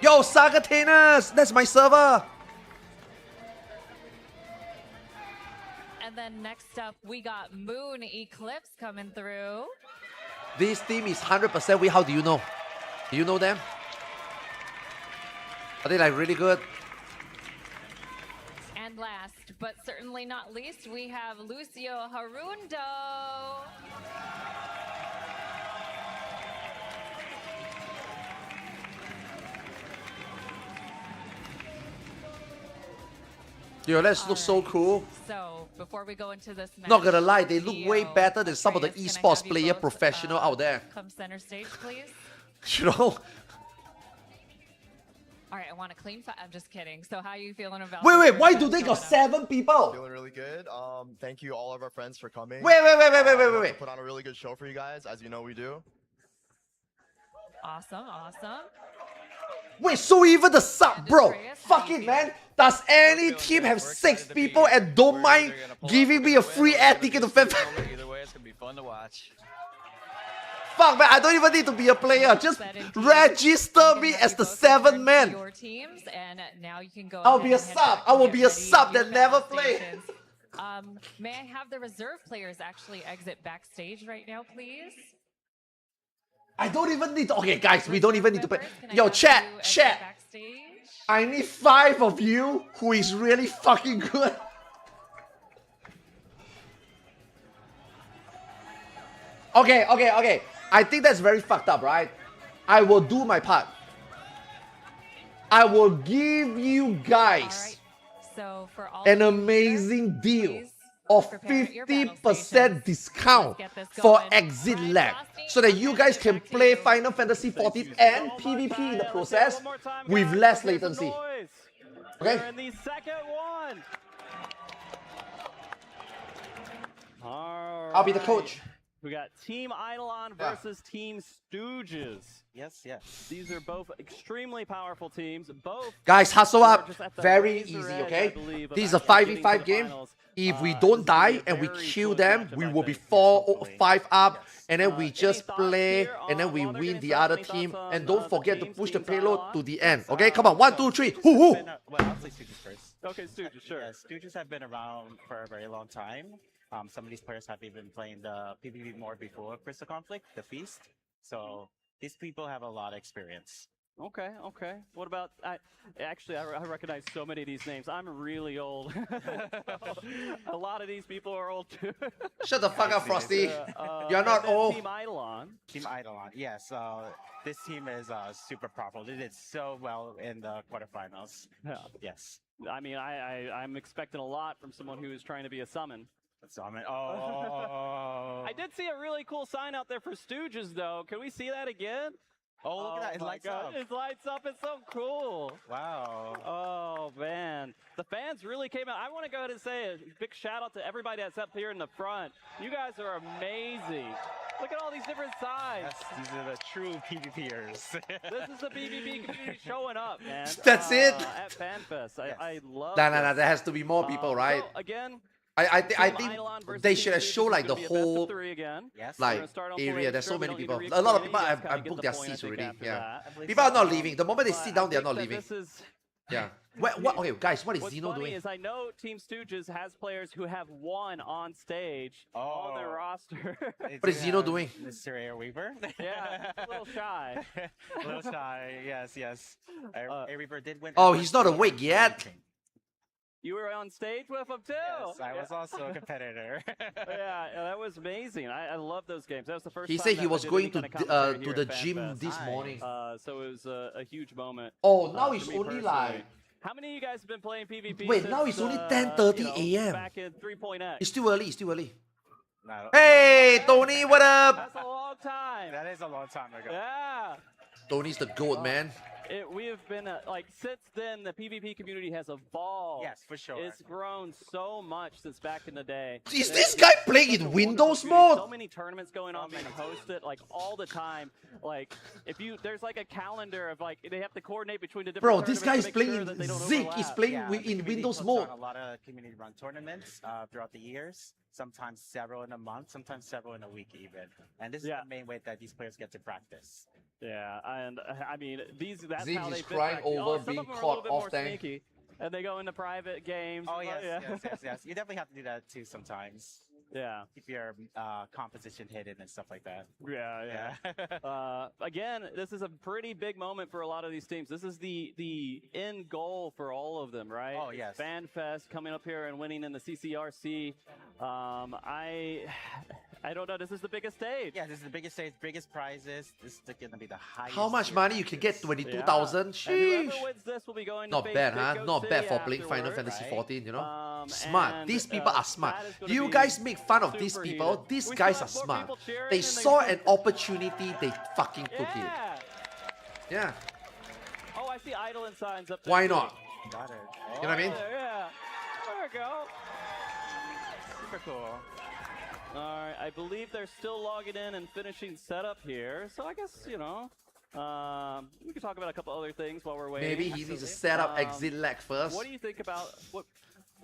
Yo, Sagatenus! That's my server! And then next up we got Moon Eclipse coming through. This team is 100% we. How do you know? Do you know them? Are they like really good? And last, but certainly not least, we have Lucio Harundo. Yo, let's look so Alright, cool. So before we go into this match, Not gonna lie, they look way Theo, better than some of the Atreus, can I esports have you player both, professional out there. Come center stage, please. You know? All right, I want a clean fight. I'm just kidding. So how are you feeling about? Wait, the wait, first why match do they got coming up? 7 people? Feeling really good. Thank you all of our friends for coming. Wait. We want to put on a really good show for you guys, as you know we do. Awesome, awesome. Wait, so even the sub, bro. Andreas, Fuck how you it, man. Does any team have 6 people and don't mind giving me a free air ticket to FF? Either way, it's gonna be fun to watch. fuck, man? I don't even need to be a player. Just register me as the 7th man. Your teams, and now you can go. I'll ahead be a and head sub. back I and will get be a ready sub your that never battle play. stations. May I have the reserve players actually exit backstage right now, please? I don't even need to. Okay, guys, we don't even need to play. Members, can I Yo, have chat, you exit chat. backstage? I need 5 of you who is really fucking good. Okay. I think that's very fucked up, right? I will do my part. I will give you guys Alright, so for all an of you amazing here, deal please of prepare your battle 50% stations. discount Let's get this for going. Exit Brian Lag, Frosty, so that I'm you gonna guys get can back to play you. Final Fantasy XIV and PvP in the process with less latency. Okay? We're in the second one. All I'll be the right. coach. We got Team Eidolon Yeah. versus Team Stooges. Yes, yes. These are both extremely powerful teams. Both Guys, hustle are up. just at the Very razor easy, edge, I okay? believe, of This is a actually getting to 5v5 the game. finals. If we This don't is gonna be die a and we very kill close them, matchup, we I will be think. 4 or hopefully. 5 up, Yes. and then we Any just thoughts play, here and then on- we while they're win getting the started, other any team. thoughts And on, don't the forget to teams, push the teams payload Eidolon? to the end. Yes, Okay, come on, 1, 2, 3. Hoo hoo! Well, I'll say Stooges first. Okay, Stooges, sure. Yeah, Stooges have been around for a very long time. Some of these players have even playing the PvP more before Crystal Conflict, the Feast. So these people have a lot of experience. Okay. What about I recognize so many of these names. I'm really old. A lot of these people are old too. Shut the fuck up, Frosty. You're and not then old. Team Eidolon. Team Eidolon, yes. This team is super powerful. They did so well in the quarterfinals. Yeah. Yes. I mean, I'm expecting a lot from someone who is trying to be a summon. So I mean, oh. I did see a really cool sign out there for Stooges, though. Can we see that again? Oh, look at that! It my lights God. up. It lights up. It's so cool. Wow. Oh, man. The fans really came out. I want to go ahead and say a big shout out to everybody that's up here in the front. You guys are amazing. Look at all these different sides. Yes, these are the true PvPers. This is the PvP community showing up, man. That's it. At FanFest. Yes. I love Nah, this. there has to be more people, right? So, again, I Team think Eidolon versus they Team should have Stooges shown is like the gonna be a best of whole 3 again. Yes. like We're gonna start on area. play There's so extra. We many don't need people. to A lot of re-explain people it. You have guys kinda get booked the their point, I seats think, already. after Yeah. that. I believe People are so. not leaving. The moment they But sit I down, they're think not that leaving. This is Yeah. What? Okay, guys, what is What's Zeno funny doing? is I know Team Stooges has players who have won on stage on their Oh. roster. What is Zeno doing? Mr. Air Weaver. Yeah, a little shy. A little shy. Yes. Air Weaver did win. Oh, F14 he's not awake yet. You were on stage with him too. Yes, I was also a competitor. Yeah, that was amazing. I love those games. That was the first. He time said that he I was did going any to kind of commentary to here the at gym FanFest. this Nice. morning. So it was a huge moment. Oh, now for it's me only personally. like. How many of you guys have been playing PvP? Wait, since, now it's only you 10:30 know, a.m.. Back in 3.x. It's too early. It's too early. No, Hey, Tony, what up? That's a long time. that is a long time ago. Yeah. Tony's the goat, man. We have been like since then the PvP community has evolved. Yes, for sure. It's grown so much since back in the day. Is There's this guy playing such a in wonderful Windows community. mode? So many tournaments going on, being hosted like all the time. Like if you there's like a calendar of like they have to coordinate between the different. Bro, this guy is tournaments to make playing sure in that they don't Zig. He's overlap. playing Yeah, the in community Windows puts mode. on a lot of community-run tournaments throughout the years. Sometimes several in a month, sometimes several in a week even. And this is Yeah. the main way that these players get to practice. Yeah, and I mean that's Ziggs how is they've been crying practicing. over Some being of them are a caught little bit more off tank. sneaky, and they go into private games. Oh, but yes, yeah. yes. You definitely have to do that too sometimes. Yeah. Keep your composition hidden and stuff like that. Yeah. Again, this is a pretty big moment for a lot of these teams. This is the end goal for all of them, right? Oh, yes. FanFest coming up here and winning in the CCRC. I don't know. This is the biggest stage. Yeah, this is the biggest stage, biggest prizes. This is going to be the highest. How much tier money you can get? prizes. 22,000? And Sheesh. whoever wins this will be going Not to face bad, Big huh? Ghost Not bad City for playing Final afterwards. Fantasy right? 14, you know? And, Smart. These people are smart. that is gonna You be guys make fun of these super people. heated. These We guys still are have more smart. people cheering They than saw an opportunity, they fucking took it. Yeah. Yeah. Oh, I see Eidolon signs up there. Why too. not? Got it. You know what I mean? Yeah. There we go. Super cool. All right, I believe they're still logging in and finishing setup here. So I guess, you know, we can talk about a couple other things while we're waiting. Maybe he needs to set up Um, EXITLAG first. What do you think about what?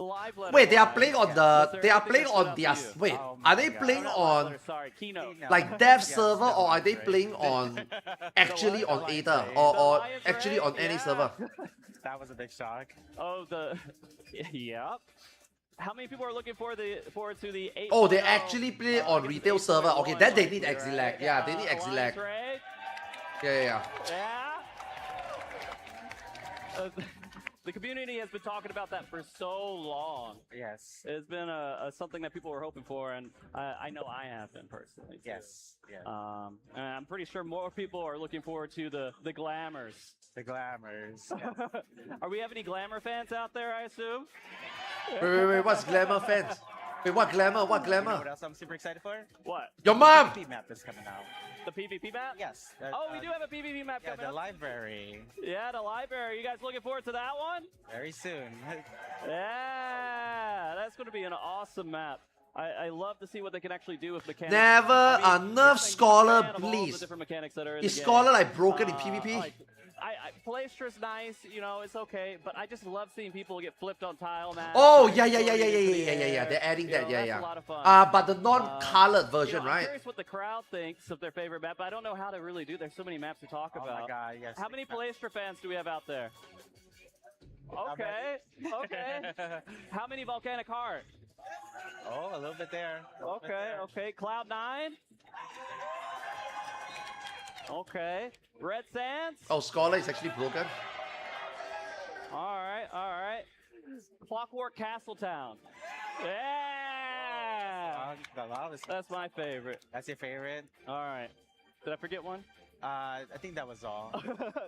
Live letter Wait, they are wise, playing on is the. there They are anything playing that stood on out to their. you? Wait, Oh are my they God. playing Not live on letter, sorry, keynote. like dev Yes, server, the or are they live playing rate. on actually The on live Aether, rate. or The or Lions actually on rate, any yeah. server? That was a big shock. Oh, the yeah. How many people are looking forward to the 8.0? Oh, they actually play on I guess retail it's server. Okay, 8.1 then they likely, need EXITLAG. right? Yeah, they need Alliance EXITLAG. rate, Yeah. yeah. The community has been talking about that for so long. Yes. It's been something that people were hoping for, and I know I have been personally. Too. Yes. Yeah. And I'm pretty sure more people are looking forward to the glamours. The glamours. Are we have any glamour fans out there? I assume. Wait. What's glamour fans? Wait, what glamour? What You know glamour? what else I'm super excited for? What? Your mom. PvP map is coming out. The PvP map? Yes. Oh, we do have a PvP map Yeah, coming the up. library. Yeah, the library. You guys looking forward to that one? Very soon. Yeah, that's going to be an awesome map. I love to see what they can actually do with mechanics. Never I nerf mean, I'm a huge Scholar, fan of all the please. different mechanics that are in Is the game. Scholar like broken in PvP? Like, Playstra's nice, you know, it's okay, but I just love seeing people get flipped on tile maps. Oh, and yeah. floating into the They're air. adding You that, know, yeah. that's a lot of fun. But the non-colored version, I'm right? curious what the crowd thinks of their favorite map, but I don't know how to really do. There's so many maps to talk Oh about. my God, yes. How many Playstra fans do we have out there? Okay, okay. How many Volcanic Heart? Oh, a little bit there. Okay. Cloud9? Okay. Red Sands? Oh, Scholar is actually broken. All right. Clockwork Castletown. Yeah! That's my favorite. That's your favorite? All right. Did I forget one? I think that was all.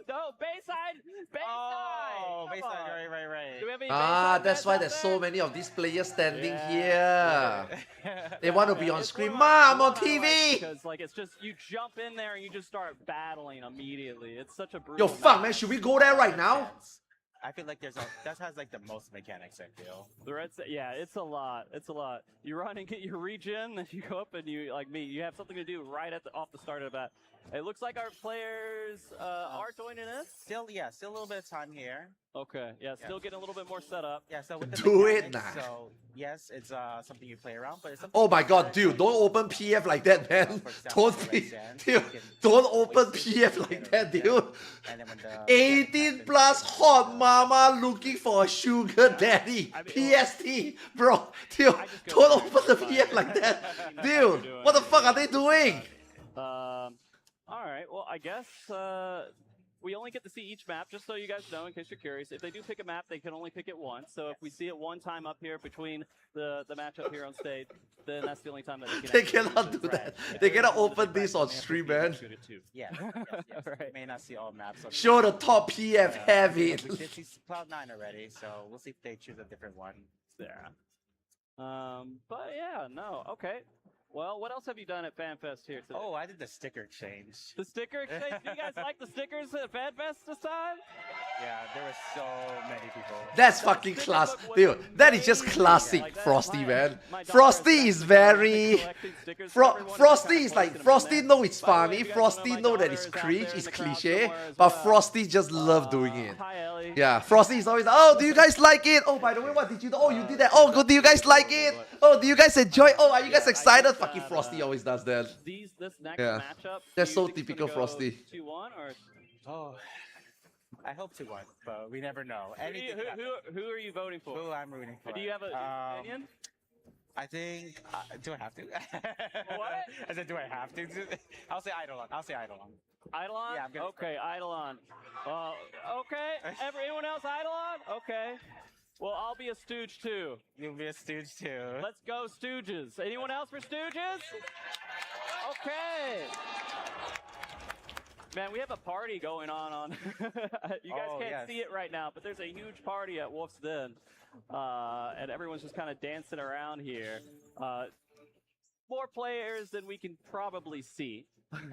No, Bayside! Oh, Come Bayside, on. right. Do we have any That's Bayside fans why out there's there? so many of these players standing Yeah. here. They want to be on It's screen. one Ma, I'm on I like TV. because like it's just you jump in there and you just start battling immediately. It's such a brutal. Yo, fuck, map. man. Should we go there right now? I feel like that has like the most mechanics, I feel. The red, yeah, it's a lot. It's a lot. You run and get your regen, then you go up and you like me. You have something to do right off the start of that. It looks like our players are joining us. Still a little bit of time here. Okay, yeah, still getting a little bit more set up. Yeah, so with the Do it mechanics, now. So yes, it's something you play around, but it's something Oh my you god, can dude, don't open PF like that, man. For example, Don't Red be, Sands, dude, you can don't open waste it, PF get like a that, regen, dude. And then when the 18 plus hot mama looking for a sugar daddy. I mean, PST, bro. Dude, I just go don't open the for PF it. like that. You know Dude, what you're what the doing. fuck are they doing? All right, well, I guess we only get to see each map, just so you guys know, in case you're curious. If they do pick a map, they can only pick it once. So if we see it one time up here between the matchup here on stage, then that's the only time that they can. They actually cannot choose. do that. If They they're cannot able to open pick this back, on they have to stream, be man. good at two. yes. Right. You may not see all maps. Show the top PF heavy. We did see Cloud9 already, so we'll see if they choose a different one. There. But yeah, no, okay. Well, what else have you done at FanFest here today? Oh, I did the sticker exchange. The sticker exchange? Do you guys like the stickers at FanFest this time? Yeah, there were so many people. That's fucking sticker class. book was Dude, that is just amazing. classic Like, that's Frosty, my- man. my daughter Frosty has is actually very... been collecting stickers for everyone and Frosty kinda is like, posting them in Frosty there. know it's By the way, funny, if you guys Frosty don't know that my it's daughter is out cringe, there it's in the crowd cliche, somewhere as but well. Frosty just love doing it. Hi, Ellie. Yeah, Frosty is always, oh, do you guys like it? Oh, by the way, what did you do? Oh, you did that. Oh, good, do you guys like it? Oh, do you guys enjoy? Oh, are you guys Yeah, I excited? think Fucking that, Frosty always does that. This next Yeah. matchup, That's do so you think it's typical gonna go Frosty. 2-1 or Oh, I hope to win, but we never know. who, do you- Anything could happen. who are you voting for? Who I'm rooting for. Do you have a opinion? I think. Do I have to? What? I said, do I have to? I'll say Eidolon. Eidolon? Yeah, I'm gonna Okay, Eidolon. Okay. Anyone else Eidolon? Okay. Well, I'll be a Stooge too. You'll be a stooge too. Let's go Stooges. Anyone else for Stooges? Okay. Man, we have a party going on. You guys Oh, can't yes. see it right now, but there's a huge party at Wolf's Den. And everyone's just kind of dancing around here. More players than we can probably see.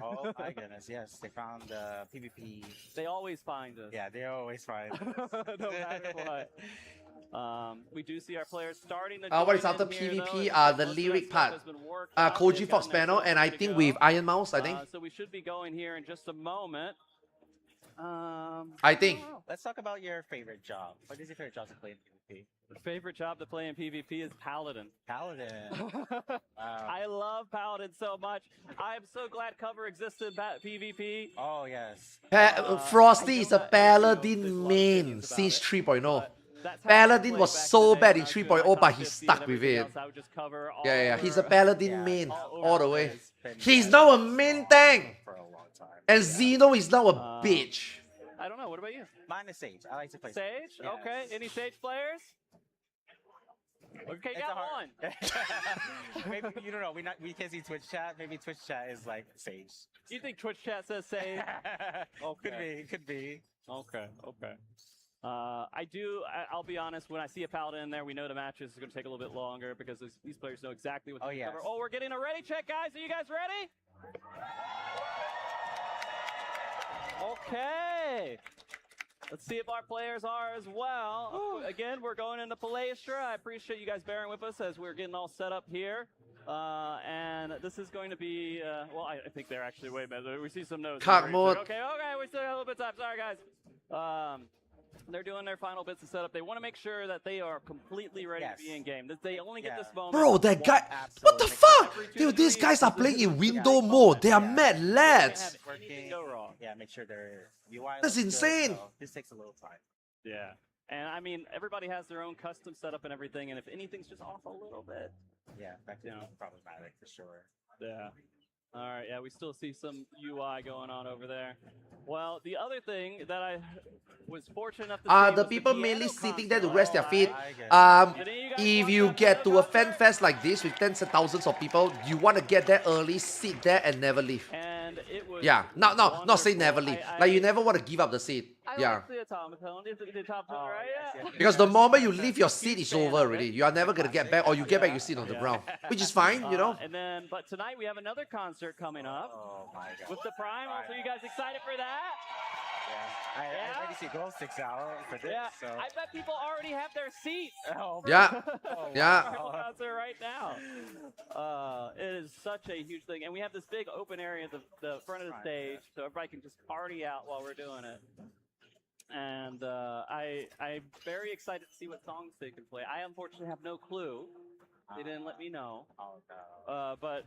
Oh my goodness, yes. They found the PvP. They always find us. Yeah, they always find. No matter what. We do see our players starting to What is join after in here, though. PvP? It looks like The most of that lyric stuff part. has been worked out. Koji They've Fox got next panel, up and I ready to think go. with Iron Mouse, I think. So we should be going here in just a moment. I think. don't know. Let's talk about your favorite job. What is your favorite job to play in PvP? Favorite job to play in PvP is Paladin. Paladin. I love Paladin so much. I'm so glad cover existed in PvP. Oh, yes. Frosty I is know a that Paladin there's a lot of main opinions about since it, 3.0. but that's how I Paladin played was back so in the day bad when in I was doing 3.0, my but top he 50 stuck and with everything it. else. I would just cover all Yeah, he's a over, Paladin Yeah, main all all the over way. the place. He's now a main tank, For a long time. and Xeno is now a bitch. I don't know. What about you? Mine is Sage. I like to play Sage? Yes. Okay. Any Sage players? Okay, It's got a one. Maybe you don't know. We can't see Twitch chat. Maybe Twitch chat is like Sage. You think Twitch chat says Sage? Could be. Okay. I'll be honest, when I see a Paladin in there, we know the matches is going to take a little bit longer because these players know exactly what to yes. cover. Oh, we're getting a ready check, guys. Are you guys ready? Okay. Let's see if our players are as well. Again, we're going into Palestra. I appreciate you guys bearing with us as we're getting all set up here. And this is going to be, well, I think they're actually, wait a minute. We see some notes. Cock mode. Okay, we still got a little bit of time. Sorry, guys. They're doing their final bits of setup. They want to make sure that they are completely ready to be in game. That they only get this moment. Bro, that guy, what the fuck? Dude, these guys are playing in window mode. They are mad lads. Anything go wrong. Yeah, make sure their UI That's looks insane. Good, so this takes a little time. Yeah. And I mean, everybody has their own custom setup and everything. And if anything's just off a little bit. Yeah, that's problematic for sure. Yeah. All right. Yeah, we still see some UI going on over there. Well, the other thing that I was fortunate enough to see The was people piano mainly sitting there to console. rest their feet. I get it. If you get to a fan fest like this with tens of thousands of people, you want to get there early, sit there, and never leave. And it was Yeah, not say never wonderful. leave. Like you never want to give up the seat. I Yeah. like the automaton. It's the top one, right? Yeah. Because the moment you leave your seat, it's over already. You are never gonna get back, or you get back, you sit on the ground, which is fine, you know. And then, but tonight we have another concert coming up Oh my god. with the Primals. Are you guys excited for that? Yeah. I already see glow sticks out for this. Yeah. So. I bet people already have their seats. Oh, Yeah, oh, yeah. Primal concert right now. It is such a huge thing, and we have this big open area at the front of the stage, so everybody can just party out while we're doing it. And I'm very excited to see what songs they can play. I unfortunately have no clue. They didn't let me know. Oh no. But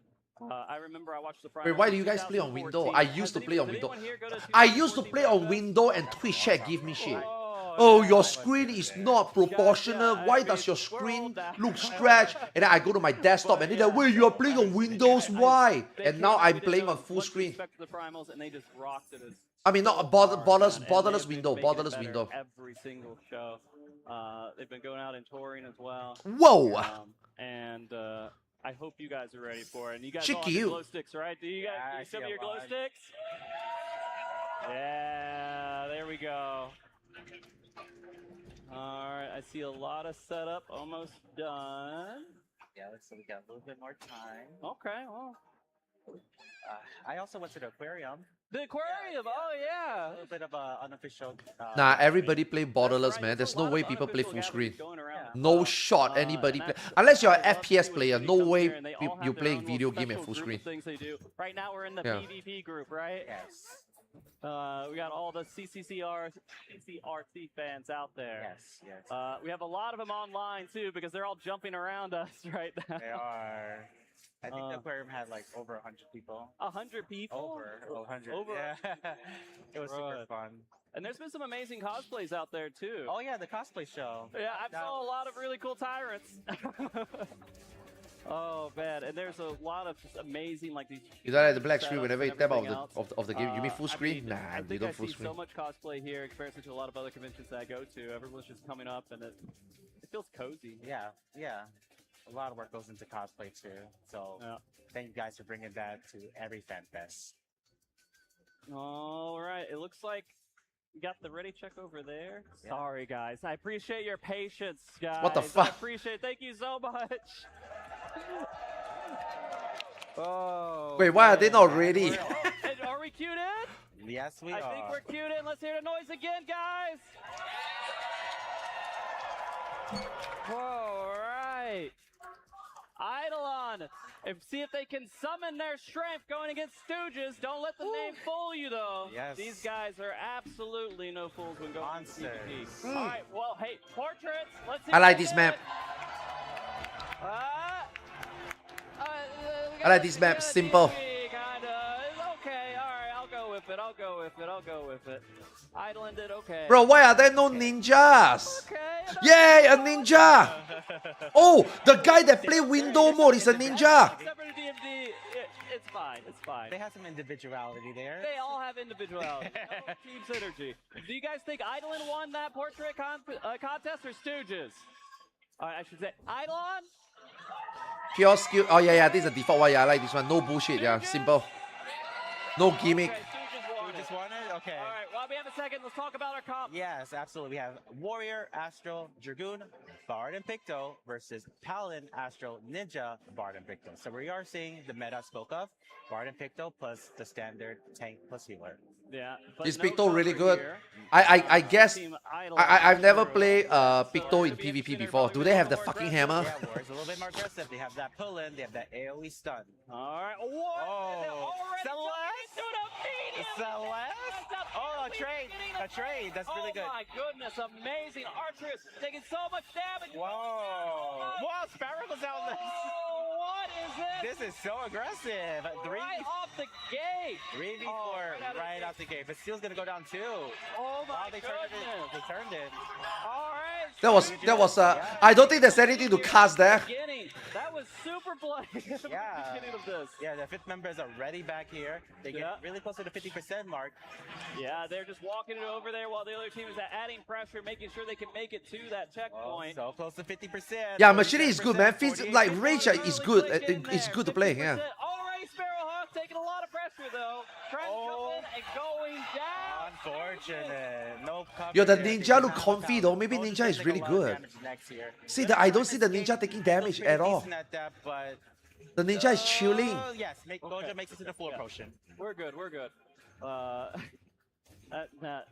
I remember I watched the Primals. Wait, why do in you guys play on 2014. window? I used to Has play on did window. anyone here go to I used to 2014 play on Fest? window, and Twitch chat give me shit. Oh, Oh, yeah. your screen is not proportional. Yeah, Why I does mean, your we're screen all that. look scratched? And then I go to my desktop and they're like, wait, you are playing on Windows? Why? They And came now out, I'm we did playing no- on full much screen. respect to the Primals, and they just rocked it. I mean, not a borderless window, borderless window. Every single show. They've been going out and touring as well. Whoa! And I hope you guys are ready for it. And you guys Check all have you. your glow sticks, right? Do you guys Yeah, can I you show see me a your glow lot. sticks? Yeah, there we go. All right, I see a lot of setup almost done. Yeah, so we got a little bit more time. Okay, well. I also went to the aquarium. The aquarium, oh A yeah. little bit of a unofficial. Nah, everybody play borderless, That's right, man. There's a no lot way of people play unofficial full screen. gatherings going around. No shot anybody and play. that's- Unless you're I an love to see FPS when player, City no comes way here and they all you have play their own video little game in special full group screen. of things they do. Right now we're in the Yeah. PvP group, right? Yes. We got all the CCRT fans out there. Yes. We have a lot of them online too because they're all jumping around us right now. They are. I think the aquarium had like over 100 people. 100 people? Over 100. Over. Yeah. It was super Right. fun. And there's been some amazing cosplays out there too. Oh yeah, the cosplay show. Yeah, I That saw a lot of really cool tyrants. Oh man, and there's a lot of just amazing like these. You don't have the black screen setups whenever you and tap out everything else. of the game. You mean full I screen? mean, Nah, I you think don't I full see screen. so much cosplay here compared to a lot of other conventions that I go to. Everyone's just coming up, and it feels cozy. Yeah. A lot of work goes into cosplay too. So Yeah. thank you guys for bringing that to every fan fest. All right, it looks like we got the ready check over there. Yeah. Sorry, guys. I appreciate your patience, guys. What the fuck? I appreciate. Thank you so much. Oh. Wait, why are they man. not ready? And are we queued in? Yes, we I are. think we're queued in. Let's hear the noise again, guys. All right. Eidolon, Aion. See if they can summon their strength going against Stooges. Don't let the name fool you, though. Yes. These guys are absolutely no fools when going to Monsters. PvP. All right, well, hey, portraits. Let's see I what like they this did. map. We I like got this map, good simple. DP, kinda. It's okay, alright, I'll go with it, I'll go with it. Idolin did okay. Bro, why are there no ninjas? Okay. Yay, a ninja! Oh, the guy that play window mode is a ninja. Except for the DMD, it's fine, it's fine. They have some individuality there. They all have individuality. No team synergy. Do you guys think Idolin won that portrait contest or Stooges? I should say Idolin? Pure skill. Oh yeah, this is the default one. Yeah, I like this one. No bullshit. Yeah, simple. No gimmick. Okay, Stooges won We it. just won it? Okay. All right, well, we have a second. Let's talk about our comp. Yes, absolutely. We have Warrior, Astral, Dragoon, Bard, and Picto versus Paladin, Astral, Ninja, Bard, and Picto. So we are seeing the meta I spoke of, Bard and Picto plus the standard tank plus healer. Yeah. but Is no Picto really cover good? here. I guess Team Idol I've never zero. played So Picto in it's gonna be PvP interesting. before. They're Do they have the probably fucking more hammer? Yeah, Warrior's a little bit more aggressive. They have that pull-in, they have that AoE stun. All right. What? Oh, They're already Celeste? jumping into it immediately. Celeste? That's Oh, a absolutely trade. beginning A of trade. That's really good. Oh my goodness, amazing. Archerist taking so much damage. Whoa. Wow, Sparrow goes down this. Oh, what is this? This is so aggressive. Right off the gate. 3v4 Oh, right out the gate. But Steel's gonna go down too. Oh my Wow, they turned it. goodness. They turned it. All right. That was I don't think there's anything to cast there. Beginning. That was super bloody at the Yeah. beginning of this. Yeah, the fifth members are ready back here. They get Yeah. really close to the 50% mark. Yeah, they're just walking it over there while the other team is adding pressure, making sure they can make it to that Oh, checkpoint. so close to 50%. Yeah, Machine is good, man. 47%, Like 48%. Rage is good. It's good to play. Yeah. Already Sparrowhawk taking a lot of pressure though. Trying to Oh. jump in and going down. Unfortunate. No cover. Yo, the there. ninja look They comfy have though. Maybe Gojo's ninja gonna is take a really lot of good. damage next here. See, I don't see the ninja taking damage at all. Decent at that, but The ninja is chilling. yes, Gojo makes it to the full potion. We're good. We're good. That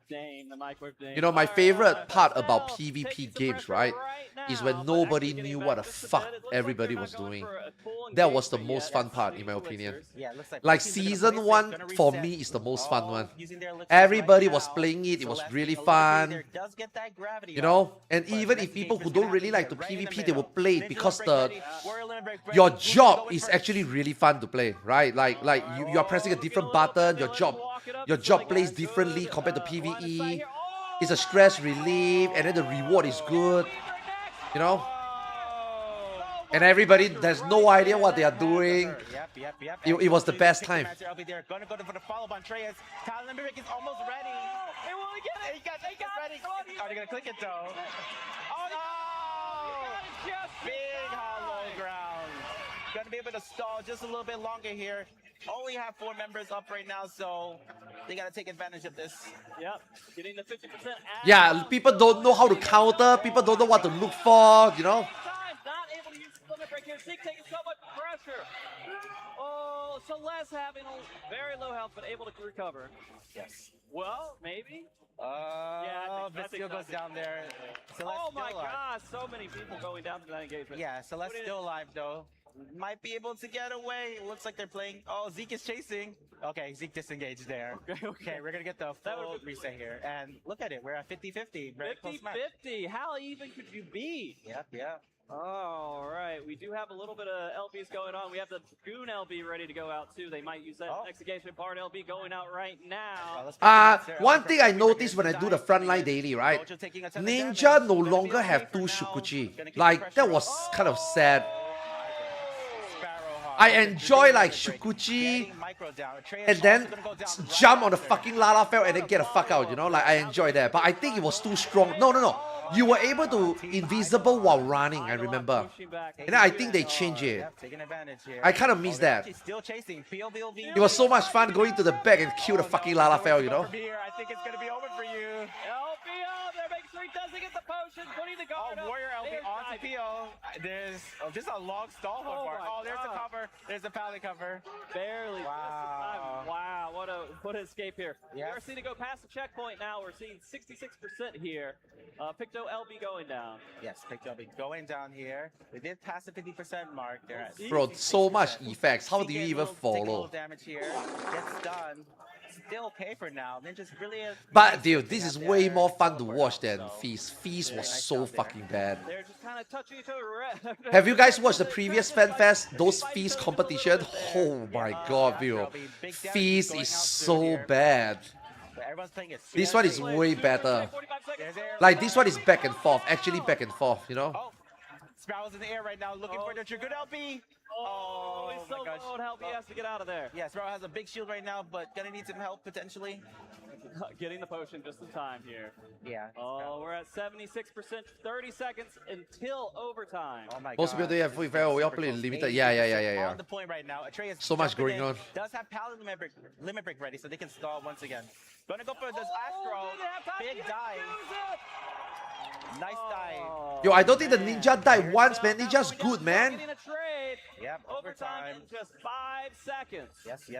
Dane, the microwave Dane. You know, my All right, favorite part Now, about taking PvP some games, pressure right, now, is when but nobody actually getting knew back what the just a fuck bit. It looks like everybody they're was not going doing. for a full That was the engagement most yet. fun That's part, the in my opinion. Elixirs. Yeah, it looks like Like both teams are gonna season place it, one gonna for reset. me is the most fun one. Using their elixirs Everybody right was now. playing it. It was Celeste really a little fun. breather, does get that gravity You up, know, and but even next if people game who is don't gonna really have like to to get right in PvP, the they will middle. play it Ninja's because break the ready. Warrior limit break ready. your Who's job going is first? actually really fun to play, right? Like you are pressing a different button. Your job plays differently compared to PvE. It's a stress relief, and then the reward is good. You know, and everybody there's no idea what they are doing. Yep. It was the best time. They're gonna go for the follow-up on Treyas. Talon Limerick is almost ready. They will get it. He got it. Ready. Are they gonna click it though? Oh no! Big hollow ground. Gonna be able to stall just a little bit longer here. Only have 4 members up right now, so they gotta take advantage of this. Yep, getting the 50%. Yeah, people don't know how to counter. People don't know what to look for. You know. Not able to use the limit break here. Zeke taking so much pressure. Oh, Celeste having a very low health, but able to recover. Yes. Well, maybe. I think Still goes so. down there. Celeste Oh still my alive. God, so many people going down to that engagement. Yeah, Celeste still alive though. Might be able to get away. Looks like they're playing. Oh, Zeke is chasing. Okay, Zeke disengaged there. Okay, we're gonna get the full reset here. And look at it, we're at 50-50. Very close match. 50-50. How even could you be? Yep. All right, we do have a little bit of LBs going on. We have the Goon LB ready to go out too. They might use that execution part LB going out right now. One thing I noticed when I do the frontline daily, right? Ninja no longer have 2 Shukuchi. Like, that was kind of sad. I enjoy like Shukuchi and then jump on the fucking Lalafell and then get the fuck out, you know? Like, I enjoy that. But I think it was too strong. No. You were able to invisible while running, I remember. And then I think they changed it. I kind of miss that. It was so much fun going to the back and kill the fucking Lalafell, you know? I think it's gonna be over for you. LBO, they're making sure he doesn't get the potion, putting the guard up. Warrior LB There's onto diving. PO. There's just a long stall so far. my Oh, there's the God. cover. There's the pallet cover. Barely. Wow. Wow, what an escape here. Yes. We're seeing to go past the checkpoint now. We're seeing 66% here. Picto LB going down. Yes, Picto LB going down here. They did pass the 50% mark. They're at Bro, so much 66%. effects. How do you Take a even little- Take a little follow? damage here. Gets done. Still okay for now. Ninja's really. But dude, this is out way there. more fun to Teleport watch up, than so- Feast. Feast Yeah, was nice so job there. fucking bad. They're just kind of touching each other. Have you guys watched the previous FanFest? Those Feast competition? Oh my god, dude. Feast is so bad. But everyone's playing it. This one is seriously. way better. There's air. Like this one is back and forth, actually back and forth, you know? Oh, Sparrow's in the air right now, looking for the good LB. Oh, he's my so gosh. low on help. He has to get out of there. Yeah, Sparrow has a big shield right now, but gonna need some help potentially. Getting the potion just in time here. Yeah. Oh, we're at 76%, 30 seconds until overtime. Oh my Most god. people do have very well played limited. Yeah. On the point right now. Atreus So much jumping going in, on. Does have Paladin limit break ready, so they can stall once again. Gonna go for this Astro. Big dive. Nice dive. Yo, I don't think the ninja died once, man. Ninja's good, man. Getting a trade. Yep, Overtime in just 5 seconds. Yes. We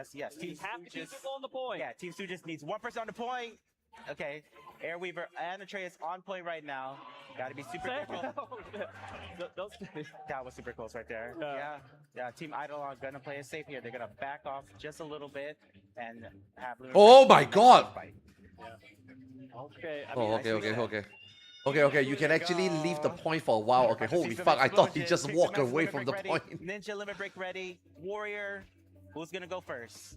Team have to keep Stu people on the point. Yeah, Team Stu just needs one person on the point. Okay, Airweaver and Atreus on point right now. Gotta be super careful. That was super close right there. Yeah. Team Eidolon gonna play it safe here. They're gonna back off just a little bit and have. Oh my god! Okay. I Oh, mean, okay. You can actually leave the point for a while. Okay, holy fuck, I thought he just walked away from the point. Ninja limit break ready. Warrior, who's gonna go first?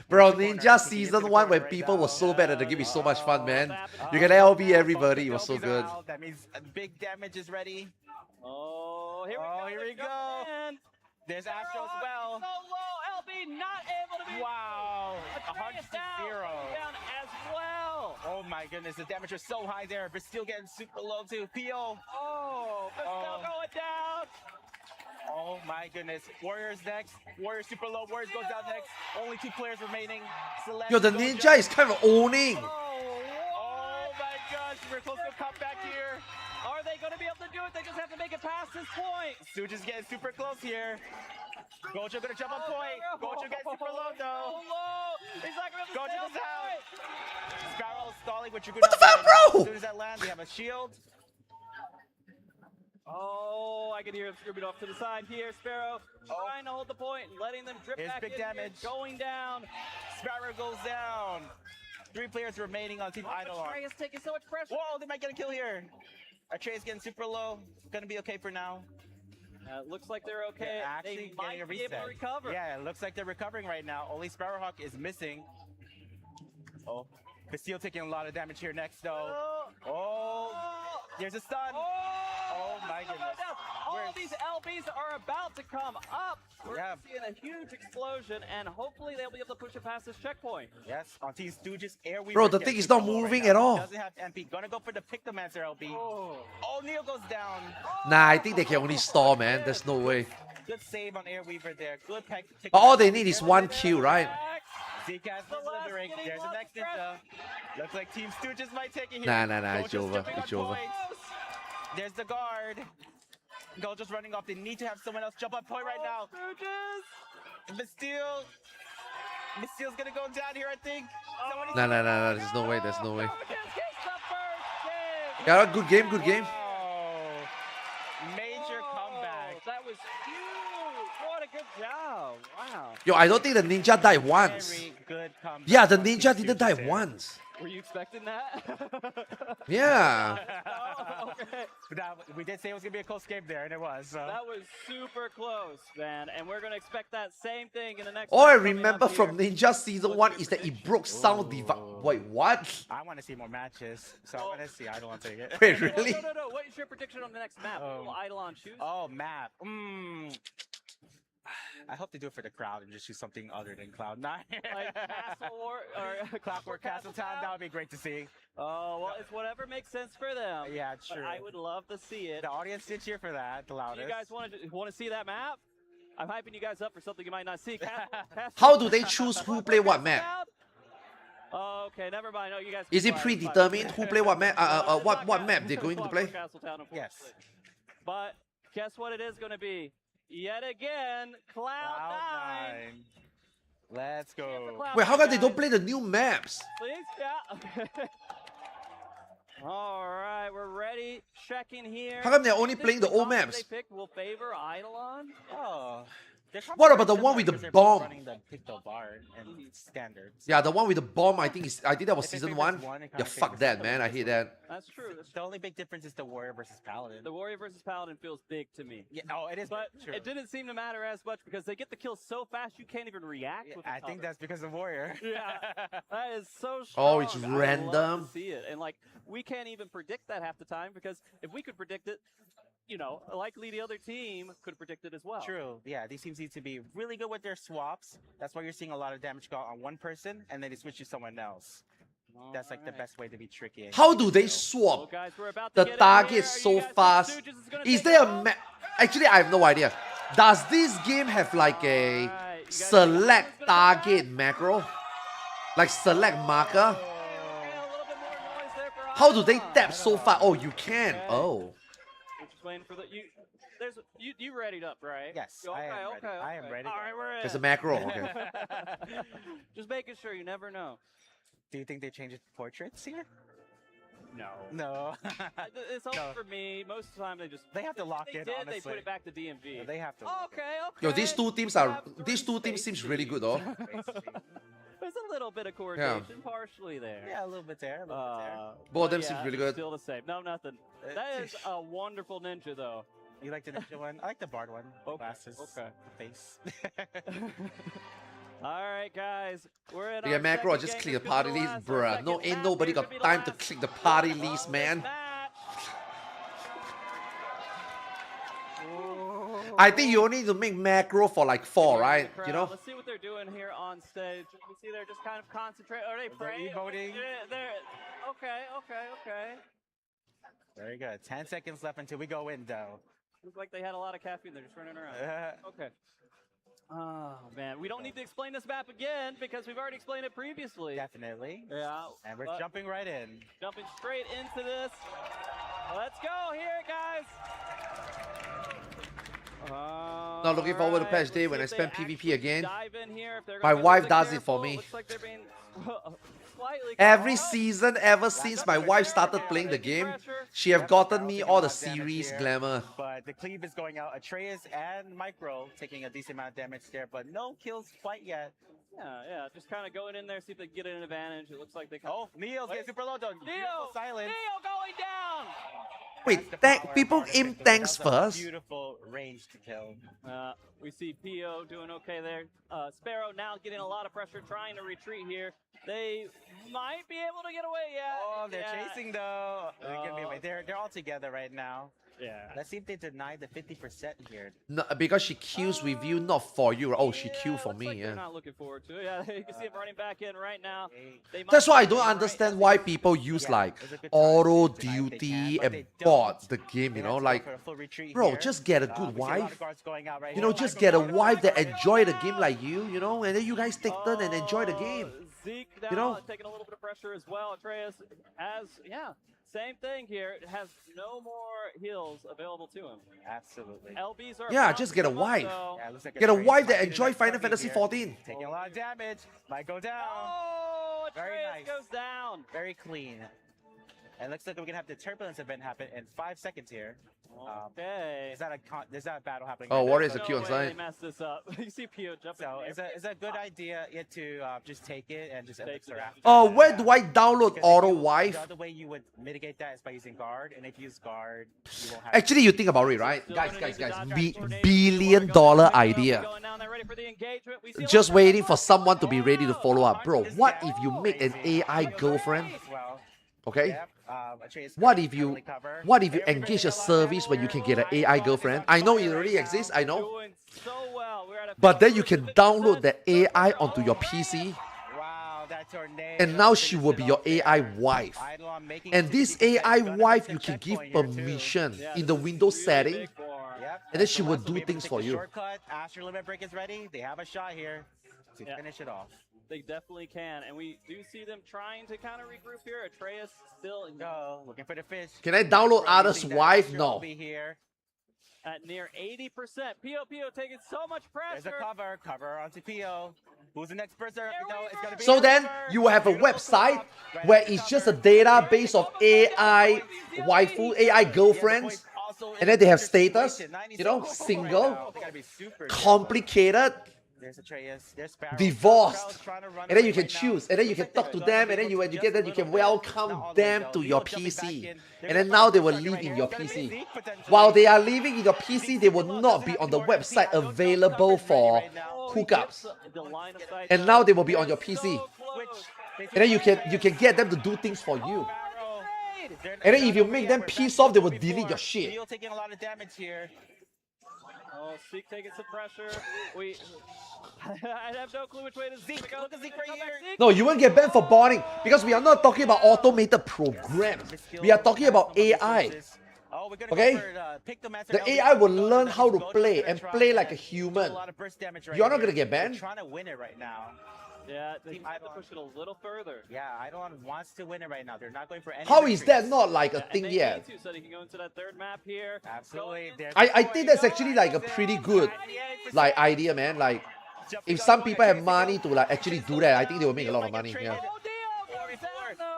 Bro, Ninja Season 1 when people were so bad at the game is so much fun, man. You can LB everybody, it was so good. That means big damage is ready. Oh, here we go. Here we go. There's Astro as well. So low, LB not able to be. Wow, Atreus 100 to down, 0. down as well. Oh my goodness, the damage was so high there. But still getting super low too. PO. Oh, but still going down. Oh my goodness. Warriors next. Warriors super low. Warriors goes down next. Only 2 players remaining. Celeste Yo, the goes ninja down. is kind of owning. Oh my gosh, we're close to a comeback here. Are they going to be able to do it? They just have to make it past this point. Stu just getting super close here. Gojo gonna jump on point. Gojo getting super low though. So low. He's not going to be able to Gojo stay goes on out. point. Sparrow is stalling with your good. What the fuck, bro? As soon as that lands, they have a shield. Oh, I can hear him screaming off to the side here. Sparrow trying to hold the point and letting them drip Here's back big in. damage. Going down. Sparrow goes down. 3 players remaining on Team Eidolon. Atreus taking so much pressure. Whoa, they might get a kill here. Atreus getting super low. Gonna be okay for now. Looks like they're okay. They're actually They getting might a be able to reset. recover. Yeah, it looks like they're recovering right now. Only Sparrowhawk is missing. Oh, Bastille taking a lot of damage here next though. Oh, there's a stun. Oh my goodness. All these LBs are about to come up. We're Yeah. seeing a huge explosion, and hopefully they'll be able to push it past this checkpoint. Yes, on Team Stooges, Airweaver. Bro, the gets thing is super not low moving right at now. all. Doesn't have MP. Gonna go for the Pictomancer LB. Oh, Neo goes down. Nah, I think they can only stall, man. There's no way. Good save on Airweaver there. Good pick. But all they need is 1 kill, right? Zcash delivering. There's the next ninja. Looks like Team Stooges might take it here. Nah, it's Gojo's over. jumping It's on over. point. There's the guard. Gojo's running off. They need to have someone else jump on point right now. Bastille. Bastille's gonna go down here, I think. Nah. There's no way. There's no way. Gets the first game. Yeah, good game. Good game. Wow. Major comeback. That was huge. What a good job. Wow. Yo, I don't think the ninja died once. Very good comeback. Yeah, the from Team ninja didn't die Stooges there. once. Were you expecting that? Yeah. Oh, okay. We did say it was gonna be a close game there, and it was. So. That was super close, man. And we're going to expect that same thing in the next All I one coming remember up here. from Ninja Season 1 is that it broke sound device. Wait, what? I want to see more matches, so I want to see. I don't want to take it. Wait, really? No. What is your prediction on the next map? Will Eidolon choose? Oh, map. I hope they do it for the crowd and just choose something other than Cloud9. Like Castle War or Clockwork Castle Town. That would be great to see. Oh, well, it's whatever makes sense for them. Yeah, But true. I would love to see it. The audience did cheer for that. The Do loudest. you guys want to see that map? I'm hyping you guys up for something you might not see. How do they choose who play what map? Okay, never mind. No, you guys. Is it quiet, predetermined who play what map? It's What not map they're going to play? Castletown, unfortunately. Yes. But guess what it is going to be? Yet again, Cloud9. Let's go. Wait, how come they don't play the new maps? Please, yeah. Okay. All right, we're ready. Checking here. How come they're only Think playing the old combos maps? They picked will favor Eidolon. Oh. What about the one with the Because they're bomb? Running the picto bar and standards. Yeah, the one with the bomb, I think that was If it season favors 1. one, it Yeah, kinda fuck favors that, the man. other I hate one. that. That's true. That's The true. only big difference is the warrior versus paladin. The warrior versus paladin feels big to me. Yeah, oh, it is. But true. it didn't seem to matter as much because they get the kills so fast you can't even react. Yeah, with I think that's because of warrior. yeah, that is so strong. Oh, it's I love to random. see it, and like we can't even predict that half the time because if we could predict it, you know, likely the other team could predict it as well. True. Yeah, these teams need to be really good with their swaps. That's why you're seeing a lot of damage go on one person, and then they switch to someone else. That's like the Alright. best way to be tricky. How do they Well, swap guys, we're about to the get in target here. Are so you guys think fast? Stooges is gonna Is take there it a home? Actually, I have no idea. Does this game have like a Alright, you guys think select Eidolon's gonna come target back? macro? Like select marker? Okay, a little bit more noise there for How do they Eidolon. tap so far? Oh, you can. Okay. Oh. We're just waiting for the you readied up, right? Yes, Okay, I am ready. okay, I am okay. ready. All right, we're in. There's a macro. Okay. Just making sure. You never know. Do you think they changed portraits here? No. No. It's all No. for me. Most of the time they just They have to lock they in, did, honestly. They put it back to DMV. They have to. Okay, okay. Yo, these two teams seems really good though. There's a little bit of coordination, partially there. Yeah, a little bit there. A little bit there. Both of them but seem yeah, really good. Still the same. No, nothing. That is a wonderful ninja, though. You like the ninja one? I like the bard one. Okay, Glasses. okay. The face. All right, guys, we're in. Yeah, our macro, second just game. click This the could be party the list, last. Our bruh. second No, ain't match nobody here got could be the time to last click the party of list, this man. match. I think you only need to make macro for like 4, Here in right? the You crowd. know? Let's see what they're doing here on stage. We see they're just kind of concentrating. Are they They're praying? emoting. Yeah, they're okay. Very good. 10 seconds left until we go in, though. Looks like they had a lot of caffeine. They're just running around. Okay. Oh man, we don't need to explain this map again because we've already explained it previously. Definitely. Yeah. And we're but jumping right in. jumping straight into this. Let's go here, guys. Not looking forward to Alright, patch day let's when see I if they spend PvP actually again. dive in here, if they're My gonna be a wife little does bit it for careful. me. Looks like they're being slightly Every careful. season ever since my wife started playing the game, she have gotten me all the series glamour. But the cleave is going out. Atreus and Micro taking a decent amount of damage there, but no kills quite yet. Yeah, just kind of going in there, see if they can get an advantage. It looks like they can. Oh, Neo's getting super low. Beautiful silence. Neo going down! Wait, That's the power people of aim Artificer. tanks That was a first? Beautiful range to kill. We see Pio doing okay there. Sparrow now getting a lot of pressure, trying to retreat here. They might be able to get away, yeah. Oh, they're yeah. chasing though. They're gonna be Oh. away. They're all together right now. Yeah. Let's see if they deny the 50% here. No, because she kills with you, not for you. Oh, she killed for looks me, like yeah. They're not looking forward to it. Yeah, you can see him running back in right now. They might That's why I be don't right understand as why they- people use Yeah, like it's a good time auto to deny if they duty can, but and they bot don't. the game, They you have know? to go Like, for a full retreat bro, here. just get a We good see a lot of wife. guards going out right You know, here. just Michael get a going wife that out. enjoy the game like you know, and then you guys take turn and enjoy the game. Zeke You now know? taking a little bit of pressure as well. Atreus has, same thing here. Has no more heals available to him. Absolutely. LBs are Yeah, about just to get a come up, wife. though. Yeah, it looks like Get a Atreus wife might that be the enjoy next Final target Fantasy here. 14. Taking a lot of damage. Might go down. Oh, Very Atreus nice. goes down. Very clean. And looks like we're gonna have the turbulence event happen in 5 seconds here. Okay. Is that a battle happening? Oh, right now? Warriors are No cute on way side. They messed this up. You see Pio jumping. So in it's there. a good idea to just take it and just Take elixir it. after. Oh, where do I download Because auto if you- wife? The other way you would mitigate that is by using guard, and if you use guard, you won't have. Actually, you think about it, right? Still Guys, gonna need to dodge that tornado. billion We're dollar going down, idea. going down there, ready for the engagement. We see a Just little bit waiting of for someone to be ready to Oh, follow up. Bro, This what guy- if you make an crazy. AI girlfriend? Well, Okay? yep, Atreus What could if you heavily cover. engage a service where you can get an AI girlfriend? I know it already exists, I know. Doing so well. We're at a But then you 50%. can download the AI onto your PC, Wow, that tornado. and now she will be your AI wife. Eidolon making And it this 60%, AI gonna wife, miss you the can give checkpoint here, too. permission Yeah, in the this is Windows really setting, big for her. Yep. and then she so will Lance do be able to things take for the you. Shortcut. Astro Limit Break is ready. They have a shot here to Yeah. finish it off. They definitely can. And we do see them trying to kind of regroup here. Atreus still. Go, looking for the fish. Can I download Pro others' using that wife? extra No. LB here. at near 80%. Pio taking so much There's a pressure. cover onto Pio. Who's the next person? No, it's gonna be So then Oliver. you have a Beautiful website swap. Right where into it's just a cover. database of AI waifu, AI Yeah, the girlfriends, boys also in and then they a have situation. status, 90 you know, seconds single, right now. They gotta be super careful. complicated, There's Atreus. There's Sparrow. divorced, Sparrow's trying to run and then away you can right now. choose, and then you can Looks like talk to they're them, gonna and then be when able you to get them, just you a can little bit. welcome Not all the way, them though. to Leo your jumping back PC, in. They're and then gonna now find they the will target live in here. your It's gonna be PC. Zeke, potentially. While they are living in your PC, Zeke they will doesn't not have be to on the do RFP. website I don't know if available coverage ready for right now. Oh, he hookups, gets the line of sight, and though. now they will be on They're your PC, so Which close. and then you can get them to do things for you. Sparrow. They're And then not if you over make yet. them We're piss back off, they to will 2v4. delete your shit. Leo taking a lot of damage here. Oh, Zeke taking some pressure. I have no clue which way to Zeke. Look at Zeke right here. No, you won't get banned for bonding because we are not talking about automated programs. We are talking about AI. Oh, we're gonna Okay? go for, pick the master The LB. AI will No, learn he's how to gonna play try and play like a do human. a lot of burst damage right You're not here. gonna get banned. They're trying to win it right now. Yeah, they Team have to Eidolon. push it a little further. Yeah, Eidolon wants to win it right now. They're not going for any How is that retreats. not like a And thing they yet? need to, so they can go into that third map here. Absolutely. There's I the think boy. that's actually like a pretty good 98%. like idea, man. Like Jumping if on some one, people have Atreus money go. to like actually do that, I think they will make a lot of money. Yeah. Oh, Dio!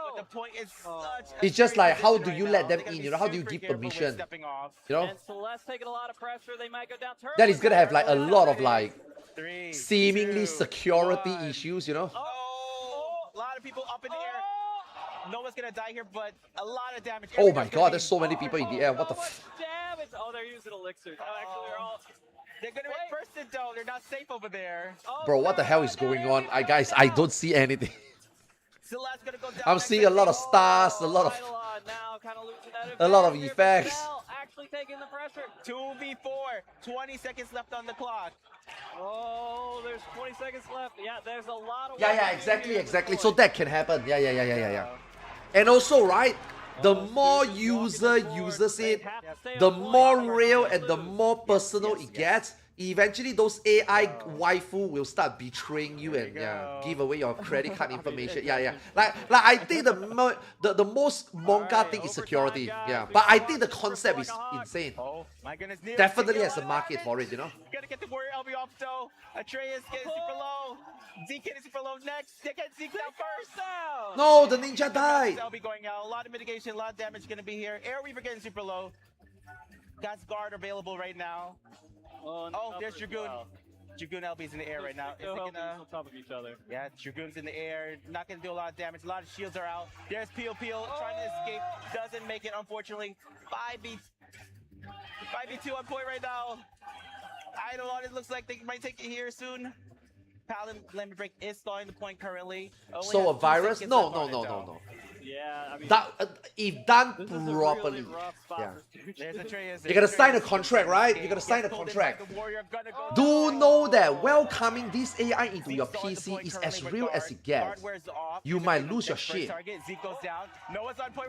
But the point is such a It's just great like, how position do right you now. let them They gotta in, be you know? How do you super give careful with permission? stepping off. You know, And Celeste taking a lot of pressure. They might go down. that is gonna have like a lot of like 3, seemingly 2, security 1. issues, you know. Oh, a lot of people up in the air. No one's gonna die here, but a lot of damage. Oh my Everyone's gonna god, be there's so many people in the air. What the So much f? damage. Oh, they're using elixirs. Oh, actually, they're all. They're gonna Wait. get bursted though. They're not safe over there. Oh, Bro, what the hell is going on? Guys, I don't see anything. Celeste's gonna go down. I'm next seeing a lot of second. stars, a lot of Eidolon now kind of losing that a lot of advantage here, but effects. Snell actually taking the pressure. 2v4. 20 seconds left on the clock. Oh, there's 20 seconds left. Yeah, there's a lot of. Yeah, weapons exactly, here exactly. So deployed. that can happen. Yeah. And also, right, the more user uses it, the more real and the more personal it gets. Eventually, those AI waifu will start betraying you and give away your credit card information. Yeah. Like I think the most monka thing is security. Yeah, but I think the concept is insane. Oh my goodness. Neil Definitely taking has a market for it, you know. Gotta get the warrior LB off though. Atreus getting super low. Zeke getting super low next. They get Zeke down first. Down. No, the ninja died. LB going out. A lot of mitigation, a lot of damage gonna be here. Air Weaver getting super low. Got guard available right now. Oh, there's Dragoon. Dragoon LB's in the air right now. Is it Still gonna? on top of each other. Yeah, Dragoon's in the air. Not gonna do a lot of damage. A lot of shields are out. There's Peel trying to escape. Doesn't make it, unfortunately. 5v2 on point right now. Eidolon, it looks like they might take it here soon. Paladin Lemon Break is stalling the point currently. Only So a has 2 virus? seconds No. left on it, though. Yeah, I mean, If done this is a properly, really rough spot yeah. for Stooges. There's Atreus. You gotta sign a contract, right? You gotta sign a contract. Do know that welcoming this AI into your PC is as real as it gets. You might lose your shit.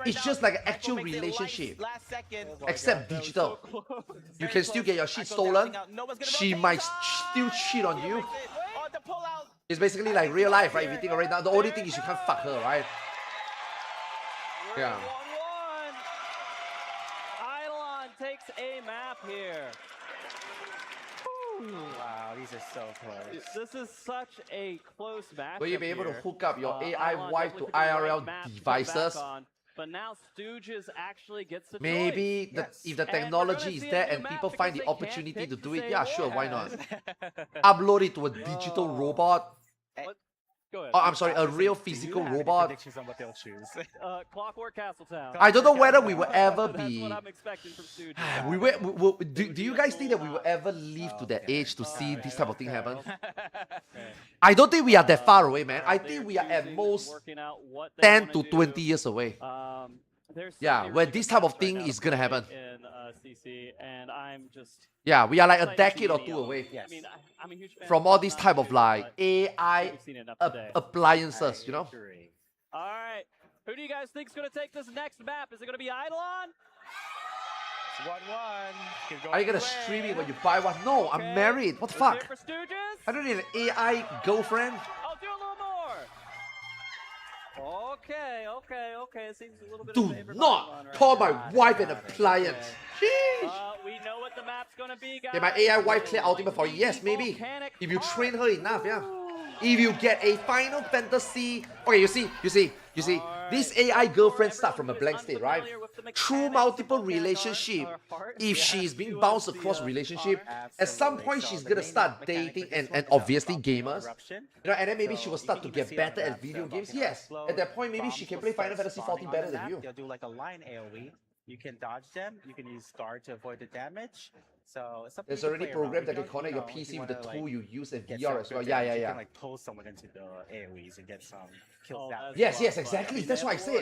It's just like an actual relationship, except digital. You can still get your shit stolen. She might still cheat on you. It's basically like real life, right? If you think right now, the only thing is you can't fuck her, right? Yeah. 1-1. Eidolon takes a map here. Wow, these are so close. This is such a close match. Will you be able to hook up your AI Eidolon wife to definitely could be the right IRL map to come devices? back on, but now Stooges actually gets the Maybe choice. if the And we're technology gonna is see a there new and map people because find the they can't opportunity pick to the do it, same yeah, sure, why not? warhead. Upload it to a digital robot. Go ahead. Oh, I'm sorry, a real physical robot. Predictions on what they'll choose. Clockwork Castletown. I don't know whether we will ever That's be. what I'm expecting from Stooges. Do you guys think that we will ever live to that age to see this type of thing happen? I don't think we are that far away, man. I think we are at most Working out what they 10 wanna to do. 20 years away. There's so Yeah, many where really this good type of maps right thing now is to gonna play happen. in CC, and I'm just Yeah, we are like a excited to decade see or any two of away them. Yes. I mean, I'm a huge fan from of all these Cloud9 type of too, like but AI we've seen enough today. appliances, you know? Agree. All right, who do you guys think is going to take this next map? Is it going to be Eidolon? It's 1-1. Can go Are you gonna either way. stream it when you buy one? No, I'm Okay. married. What the Let's hear fuck? it for Stooges. I don't need an AI girlfriend. I'll do a little more. Okay, Okay. It seems a little bit Do in favor of Aion not right call now. my wife an appliance. Sheesh. We know what the map's gonna be, guys. Okay, my AI wife clear ultimate for you. Yes, maybe. If you train her enough, yeah. If you get a Final Fantasy... Okay, you see. This AI girlfriend start from a blank state, right? Through multiple relationship, if she's being bounced across relationship, at some point she's gonna start dating and obviously gamers. You know, and then maybe she will start to get better at video games. Yes, at that point maybe she can play Final Fantasy 14 better than you. They'll do like a line AoE. You can dodge them. You can use guard to avoid the damage. So it's something There's to already play around. programmed that You can don't- connect you your know, if PC you with the wanna, tool like, you use in get VR some as well. good Yeah, damage, yeah, You yeah. can like pull someone into the AoEs and get some kills that. that's Yes, a lot yes, of fun. exactly. I mean, That's they what I have the said.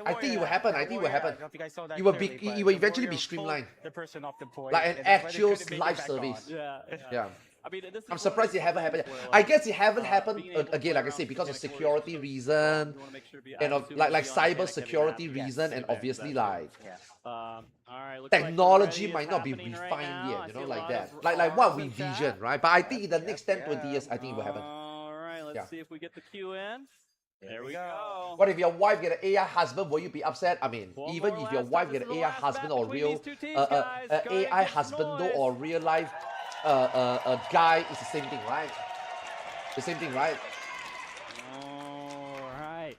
warrior. I think it will happen. I think it will happen. I don't know if you guys saw that You will clearly, be, but it will the eventually be warrior pulled streamlined. The person off the point, Like an and that's why they actual couldn't make it live back service. on. Yeah. I mean, this is I'm surprised it haven't happened. I guess it haven't happened again, like I said, because of security reason and of like cyber security reason, and obviously like technology might not be refined yet, you know, like that. Like what we vision, right? But I think in the next 10, 20 years, I think it will happen. Alright, let's Yeah. see if we get the Q in. There we go. What if your wife get an AI husband? Will you be upset? I mean, One even more if your last wife time. get This an is the AI last husband match or between real these two teams, guys. Go ahead and AI get some husbando noise. or real life a guy, it's the same thing, right? The same thing, right? Alright.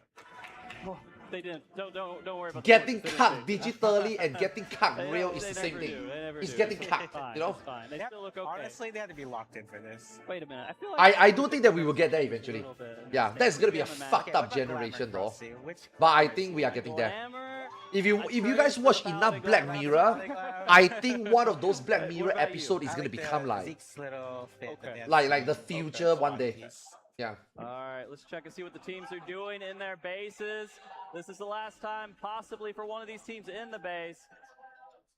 They didn't. Don't worry about Getting the cucked digitally and getting cucked real is they the same never thing. do, they never It's do. getting It's cucked, fine, you know? it's fine. They Yep. still look okay. Honestly, they had to be locked in for this. Wait a minute. I feel like I do think that we will get there eventually. little bit. Yeah, that's gonna be a Okay, fucked up what about Glamour generation though. Crossing? Which But I Glamour think is we are it? getting there. Glamour, If I you trade guys for watch the enough Valley Black Glamour. Mirror, I think one of those Black What Mirror about you? episode is I gonna like become the like Zeke's little fit that they had like the seen. future one day. Piece. Yeah. Alright, let's check and see what the teams are doing in their bases. This is the last time, possibly, for one of these teams in the base.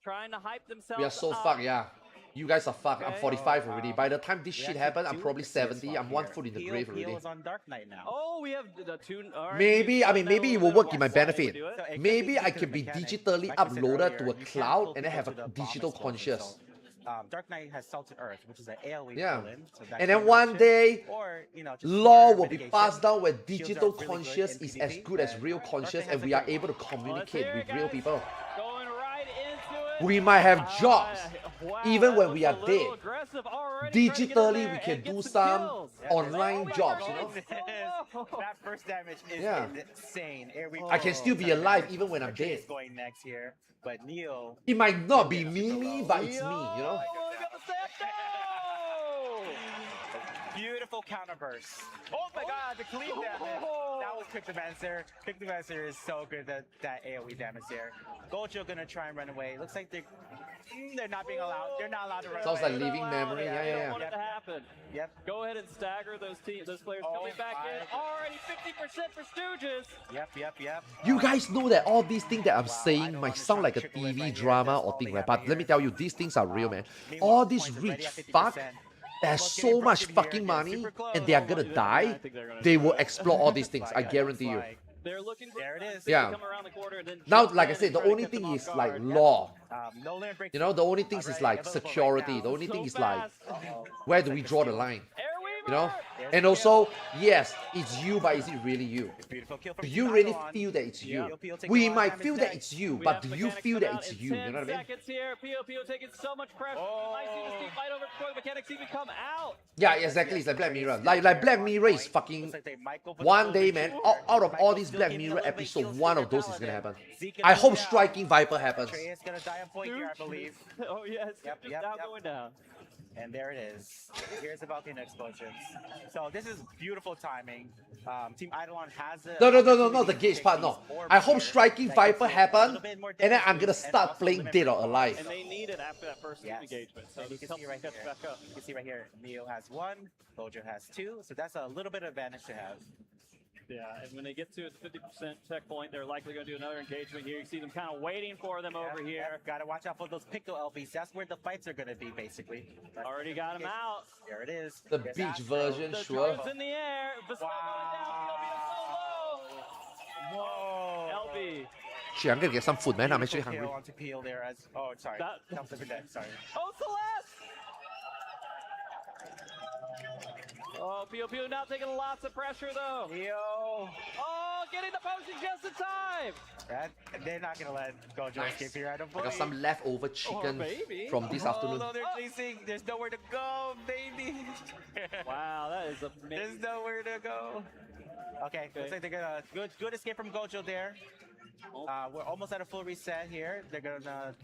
Trying to hype themselves We are so up. fucked, yeah. You guys are fucked. I'm Okay. 45 already. By the time this We shit actually happens, I'm do probably see a 70. swap I'm one here. foot in the Peel- grave Peel already. is on Dark Knight now. Oh, we have the two. Alright, Maybe, I mean, maybe it will work in my benefit. So it could Maybe be I due to can the be mechanic. digitally Like I said uploaded earlier, to a you can't cloud pull and then people have to a the bomb digital explosion, conscious. so, Dark Knight has Salted Earth, which is an AoE Yeah. villain, so that And can then be one option, day, or, you know, just law smart will be mitigation. passed down where Shields are digital really good conscious in is as PvP, good as and real Dark conscious, Knight and has we a are great able to one. communicate hear with it, real guys. people. Going right into it. We might have jobs. Wow, even that when we looks are a little dead. aggressive already, trying to get in Digitally, there we can and get do some some kills. online my jobs, God, you know? That first damage is Yeah. insane. Here we I can go. still be Second alive damage. even when I'm Mercury dead. is going next here, but Neo. It might not be me, but it's me, you know? Look at the set. No! Beautiful counterburst. Oh my god, the clean damage. That was Quick Demancer. Quick Demancer is so good at that AoE damage there. Gojo gonna try and run away. Looks like they're not being allowed. They're not allowed to run Sounds away. like living memory. I Yeah, don't yeah, want yeah. it to happen. Yep, Go ahead and stagger those players Oh coming back in. my. Already 50% for Stooges. yep. You guys know that all these things that I'm Wow, saying Idolon might is sound trying like to a trickle in TV right here. drama That's or all thing, they right? have But right let me here. tell you, these things are real, man. Meanwhile, All these points already rich at 50%. fuck that has Almost so getting much broken here, fucking getting money super close. and they are I gonna think die, they're gonna they do will it. explore all these things. Like, I it's guarantee you. like- They're looking for There it is. Yeah. to come around the corner and then Now, jump like I in said, and the try to only catch them thing off is like guard. law. No land breaks. You know, the only things is Alright, like available right security. now. The only So thing is like, fast. Uh-oh. where do Looks we like a draw the steal. line? Airweaver! You know? There's And the also, kill. yes, it's you, but is it really you? Beautiful kill from Do you Team really Idolon. feel that it's you? Pio Pio taking We a lot of might damage feel that next. it's you, We but have do you mechanics feel come that out it's in you? You 10 know what I mean? seconds here. Pio taking so much pressure. Oh. I see this team fight over before the mechanics even come out. Yeah, exactly. It's like Black Mirror. Like Black Mirror is fucking. Looks like they might go for the One day, golden man, shoe. out of all Michael these still Black getting Mirror a little bit episodes, kills one to of their those is gonna paladin. happen. Zeke I gonna hope go down. Striking Viper happens. Trey is gonna die on point here, I believe. Oh yes, Yep, just yep, now yep. going down. And there it is. Here's the volcano explosions. So this is beautiful timing. Team Idolon has a No, not the opportunity to gauge take part, these no. orbs I hope here Striking that Viper gets a happen, little bit more and then damage I'm gonna boost, and start also playing limit Dead or break Alive. And they need it after that first team Yes. engagement. So And you this can see helps right catch here. back up. You can see right here, Neo has 1, Gojo has 2, so that's a little bit of advantage to have. Yeah, and when they get to the 50% checkpoint, they're likely going to do another engagement here. You see them kind of waiting for them over here. Gotta watch out for those Pico LBs. That's where the fights are gonna be, basically. That's Already got him out. There it is. The There's beach Astro. version, The sure. drone's in the air. Bestow Whoa. LB. Shit, I'm gonna get some food, man. I'm actually Beautiful hungry. kill onto Peel there as. Oh, sorry. That- That was a dead. Sorry. Oh, Celeste! Oh, Pio now taking lots of pressure though. Neo. Oh, get getting the potion just in time. They're not gonna let Gojo Nice. escape here. I don't I believe. got some leftover chicken maybe. from this Oh afternoon. no, they're chasing. There's nowhere to go, baby. Wow, that is amazing. There's nowhere to go. Okay, looks like they're gonna good escape from Gojo there. We're almost at a full reset here. They're gonna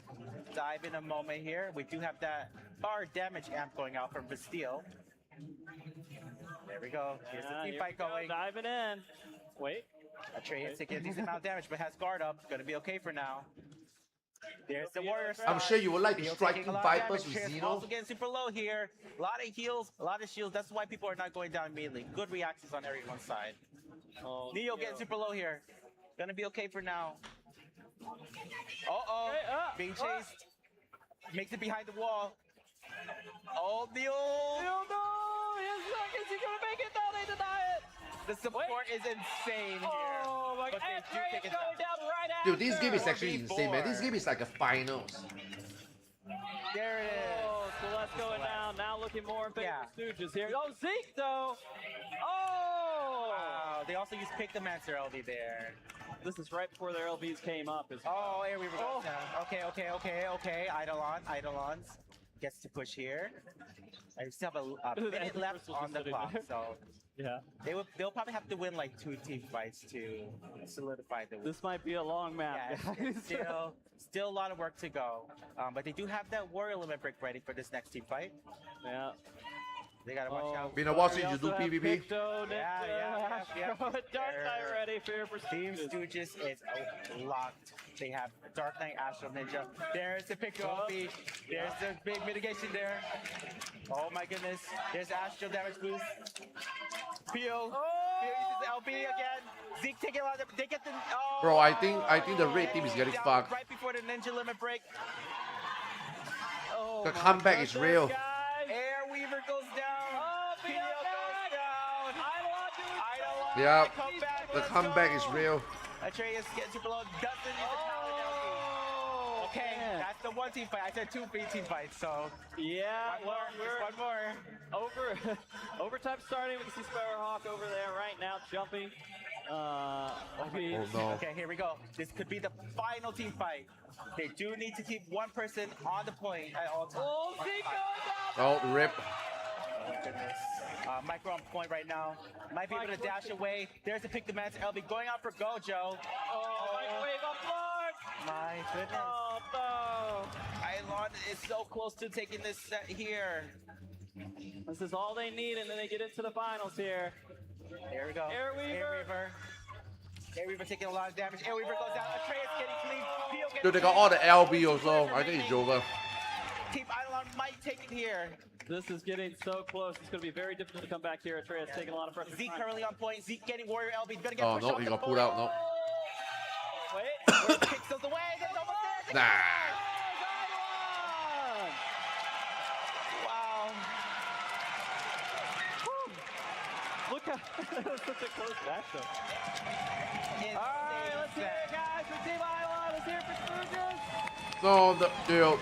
dive in a moment here. We do have that bar damage amp going out from Bastille. There we go. Here's the team here fight we go, going. diving in. Wait. Atreus taking a decent amount of damage, but has guard up. Gonna be okay for now. There's the warrior. I'm sure you would like to Theo strike taking a lot of Vipers damage. with Atreus Xeno. also getting super low here. A lot of heals, a lot of shields. That's why people are not going down immediately. Good reactions on everyone's side. Oh, Neo getting super low here. Gonna be okay for now. Uh-oh. Hey, Being chased. Makes it behind the wall. Oh, Neo. Oh no! Is he gonna make it? No, they deny it. The support is insane here. Oh my But God! they do Trey take is it down. going down right after. Dude, this game is actually 4v4. insane, man. This game is like a finals. There it is. Oh, Celeste going down. Now looking more in favor Yeah. of Stooges here. Oh, Zeke though. Oh! Wow, they also used Pick the Mancer LB there. This is right before their LBs came up. As Oh, here we go. Okay. Eidolon gets to push here. I still have a minute Every left crystal's on just the sitting clock, there. so yeah. they'll probably have to win like 2 team fights to solidify the win. This might be a long map. Yeah, guys. still a lot of work to go. But they do have that warrior limit break ready for this next team fight. yeah. They gotta watch out. Been a while We since you also do have PvP. Picto, Yeah. Astro, Dark Knight ready for your Team Stooges. Stooges is locked. They have Dark Knight, Astral Ninja. There's the Pico LB. There's the big mitigation there. Oh my goodness. There's Astral damage boost. Pio. Pio uses LB again. Zeke taking a lot of. They get the. Oh, Bro, I think the red team is getting down fucked. right before the ninja limit break. Oh The my comeback is goodness, real. guys. Air Weaver goes down. Oh, Pio Pio goes down. Eidolon. Yeah, come back. the Let's comeback go. is real. Atreus gets super low. Doesn't use the power LB. Okay, man. that's the one team fight. I said 2 team fights, so Yeah, one more. over overtime starting. We can see Sparrowhawk over there right now jumping. I mean, Oh no. Okay, here we go. This could be the final team fight. They do need to keep one person on the point at all times. oh, Zeke going down. Oh, rip. Oh my goodness. Micro on point right now. Might be able to dash away. There's the Pick the Man's LB going out for Gojo. Oh, microwave on board. My goodness. Oh no. Aion is so close to taking this set here. This is all they need, and then they get into the finals here. There we go. Air Weaver. Air Weaver taking a lot of damage. Air Weaver goes down. Atreus getting clean. Pio getting Dude, they got all the LB also. I think it's over. Team Aion might take it here. This is getting so close. It's going to be very difficult to come back here. Atreus taking a lot of pressure. Zeke currently on point. Zeke getting Warrior LB. He's gonna get Oh pushed no, off he the got pulled out. No. Wait. Pixels away. That's almost there. Nah. Wow. Look how that was such a close matchup. Insane All right, let's hear it, set. guys, for Team Aion. Let's hear it for Stooges. No, dude.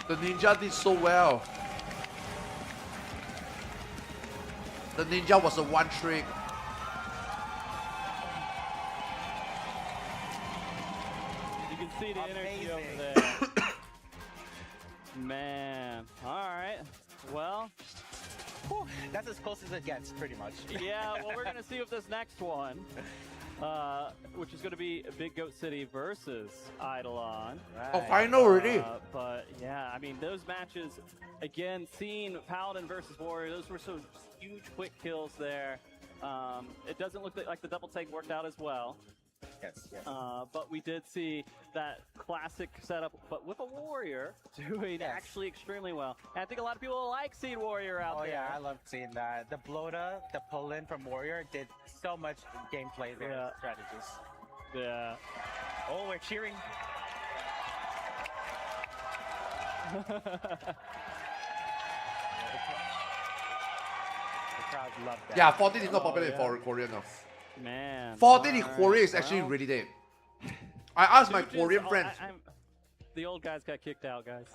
The ninja did so well. The ninja was a one trick. You can see the energy over Amazing. there. Man. All right. Well, Whew, that's as close as it gets, pretty much. yeah, well, we're going to see with this next one, which is going to be Big Goat City versus Eidolon. Oh, final already. But yeah, I mean, those matches, again, seeing Paladin versus Warrior, those were so huge quick kills there. It doesn't look like the double take worked out as well. Yes. But we did see that classic setup, but with a Warrior doing Yes. actually extremely well. And I think a lot of people like seeing Warrior out Oh there. yeah, I love seeing that. The Bloda, the pull-in from Warrior did so much gameplay there, Yeah. strategies. Yeah. Oh, we're cheering. The crowd loved that. Yeah, 14 is not popular yeah. for Korean now. Man. 14 in Alright, Korea is actually well, really dead. I asked my Stooges, Korean friends. The old guys got kicked out, guys.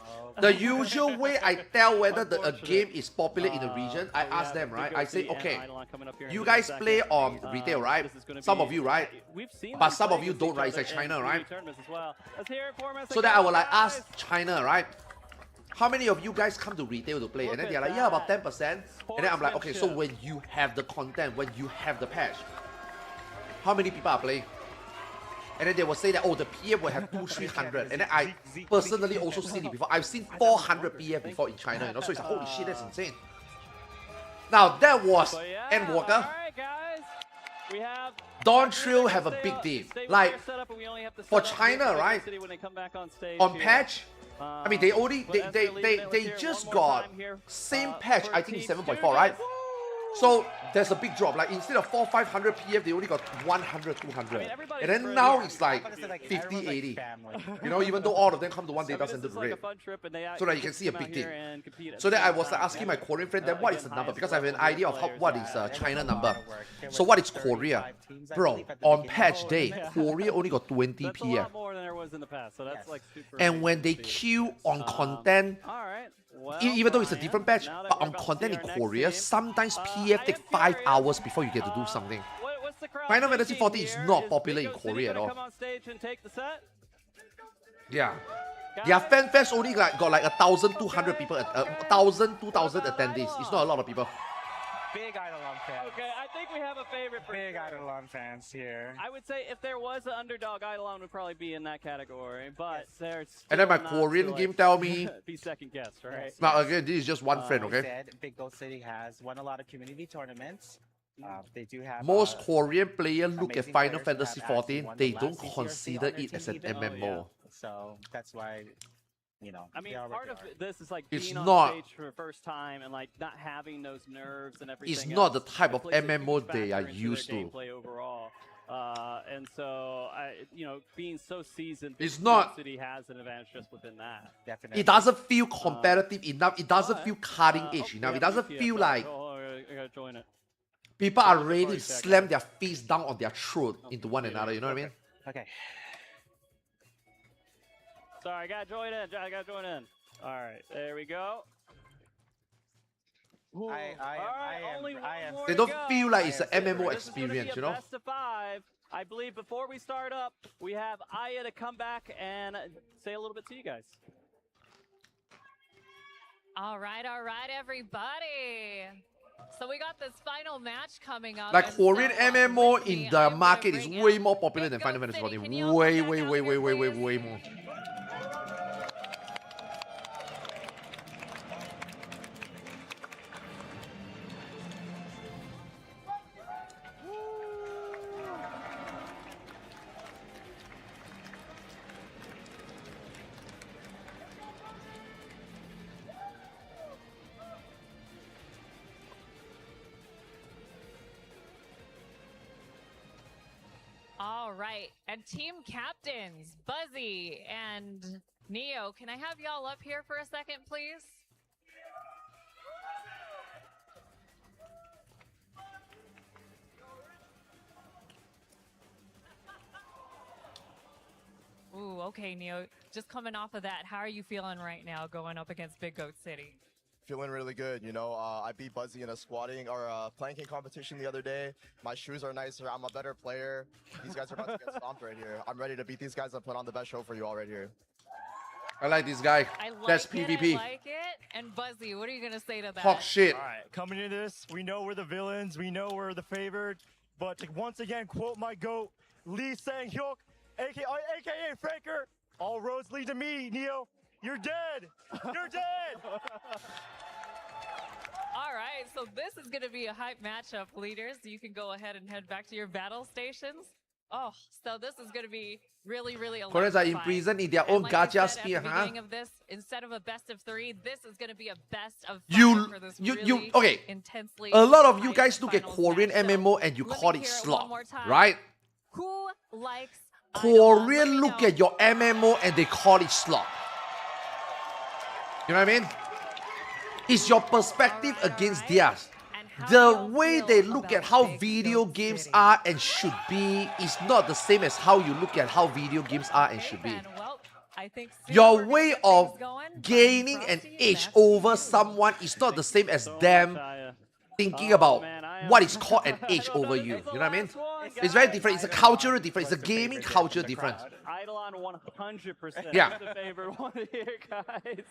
The usual way I tell whether a game is popular in a region, I ask them, right? I say, okay, you guys play on retail, right? Some of you, right? But some of you don't, right? It's like China, right? So that I will like ask China, right? How many of you guys come to retail to play? And then they're like, yeah, about 10%. And then I'm like, okay, so when you have the content, when you have the patch, how many people are playing? And then they will say that, oh, the PF will have 200-300. And then I personally also seen it before. I've seen 400 PF before in China, you know? So it's like, holy shit, that's insane. Now, that was Endwalker. Dawn Trail have a big team. Like, for China, right? On patch, I mean, they just got same patch, I think 7.4, right? So there's a big drop. Like instead of 400-500 PF, they only got 100-200. And then now it's like 50-80. You know, even though all of them come to one data center to raid. So that you can see a big team. So then I was like asking my Korean friend, then what is the number? Because I have an idea of what is China number. So what is Korea? Bro, on patch day, Korea only got 20 PF. And when they queue on content, even though it's a different patch, but on content in Korea, sometimes PF take 5 hours before you get to do something. Final Fantasy 14 is not popular in Korea at all. Yeah. Their fan fest only got like 1,200 people, 1,000, 2,000 attendees. It's not a lot of people. Big Eidolon fans. Okay, I think we have a favorite for Big Eidolon fans here. I would say if there was an underdog, Eidolon would probably be in that category, but there's And then my Korean game tell me, be second guessed, right? now again, this is just one friend, okay? Said, Big Goat City has won a lot of community tournaments. They do have Most Korean players look at amazing Final players who Fantasy have actually 14, won they the don't last consider CCRC it as an on their team. MMO. So that's why, you know, I mean, they are what part they of are. this is like It's being on not- stage for the first time and like not having those nerves and everything. It's not the else. type It of plays a huge MMO they factor are into their used to. gameplay overall. And so, you know, being so seasoned, It's Big not- City has an advantage just within that. Definitely. It doesn't feel competitive enough. It doesn't feel cutting edge Oh, enough. yeah, It doesn't BTS, feel sorry. like Oh, I gotta join it. people are Sorry, ready to Jack. slam their face down on their throat into one another. You know what I mean? Okay. Sorry, I gotta join in. I gotta join in. All right, there we go. Ooh, I am- all right, I am- only one I am- more They to don't go. feel like it's an I am MMO This is gonna be experience, a you know? Best of 5. I believe before we start up, we have Aya to come back and say a little bit to you guys. All right, everybody. So we got this final match coming up. Like and Korean so, MMO with me, in the I'm gonna market is bring way out more popular than Big Final Goat Fantasy City. 14. Can you all Way, come way, back way, out way, here, way, way, please? way more. All right, and team captains, Buzzy and Neo, can I have y'all up here for a second, please? Ooh, okay, Neo. Just coming off of that, how are you feeling right now going up against Big Goat City? Feeling really good, you know. I beat Buzzy in a squatting or a planking competition the other day. My shoes are nicer. I'm a better player. These guys are about to get stomped right here. I'm ready to beat these guys and put on the best show for you all right here. I like this guy. I like That's it, PvP. I like it. And Buzzy, what are you going to say to that? Talk shit. All right, coming into this, we know we're the villains, we know we're the favored, but to once again quote my GOAT, Lee Sang-hyuk, aka Franker, all roads lead to me, Neo. You're dead. You're dead. All right, so this is going to be a hype matchup, leaders. You can go ahead and head back to your battle stations. Oh, so this is going to be really, really Koreans are electrifying. imprisoned in their And own like I gacha said sphere, at the huh? beginning of this, instead of a best of 3, this is going to be a best of 5 You- for this you- really okay. intensely A lot of you hyped guys look at finals Korean match. So MMO and you let me call it hear one slot, more time. right? Who likes Korean Let me look know. at your MMO and they call it slot. You know what I mean? It's your perspective All right, against all right. theirs. And how The y'all way feel they look about at how Big video Goat games City? are and should be is not the same as how you look at how video games are and Okay, should be. then, well, I think Your soon we're way gonna get of things going. gaining an Frosty, edge back to over you. someone is not the same as So them much, Aya. thinking Oh, about man, I am- what is called an I edge don't know over if you. it's the You know what I mean? last one, It's very guys. different. It's a Eidolon cultural difference. was It's a the gaming favorite culture from the difference. crowd. Eidolon 100% Yeah. the favorite one here, guys.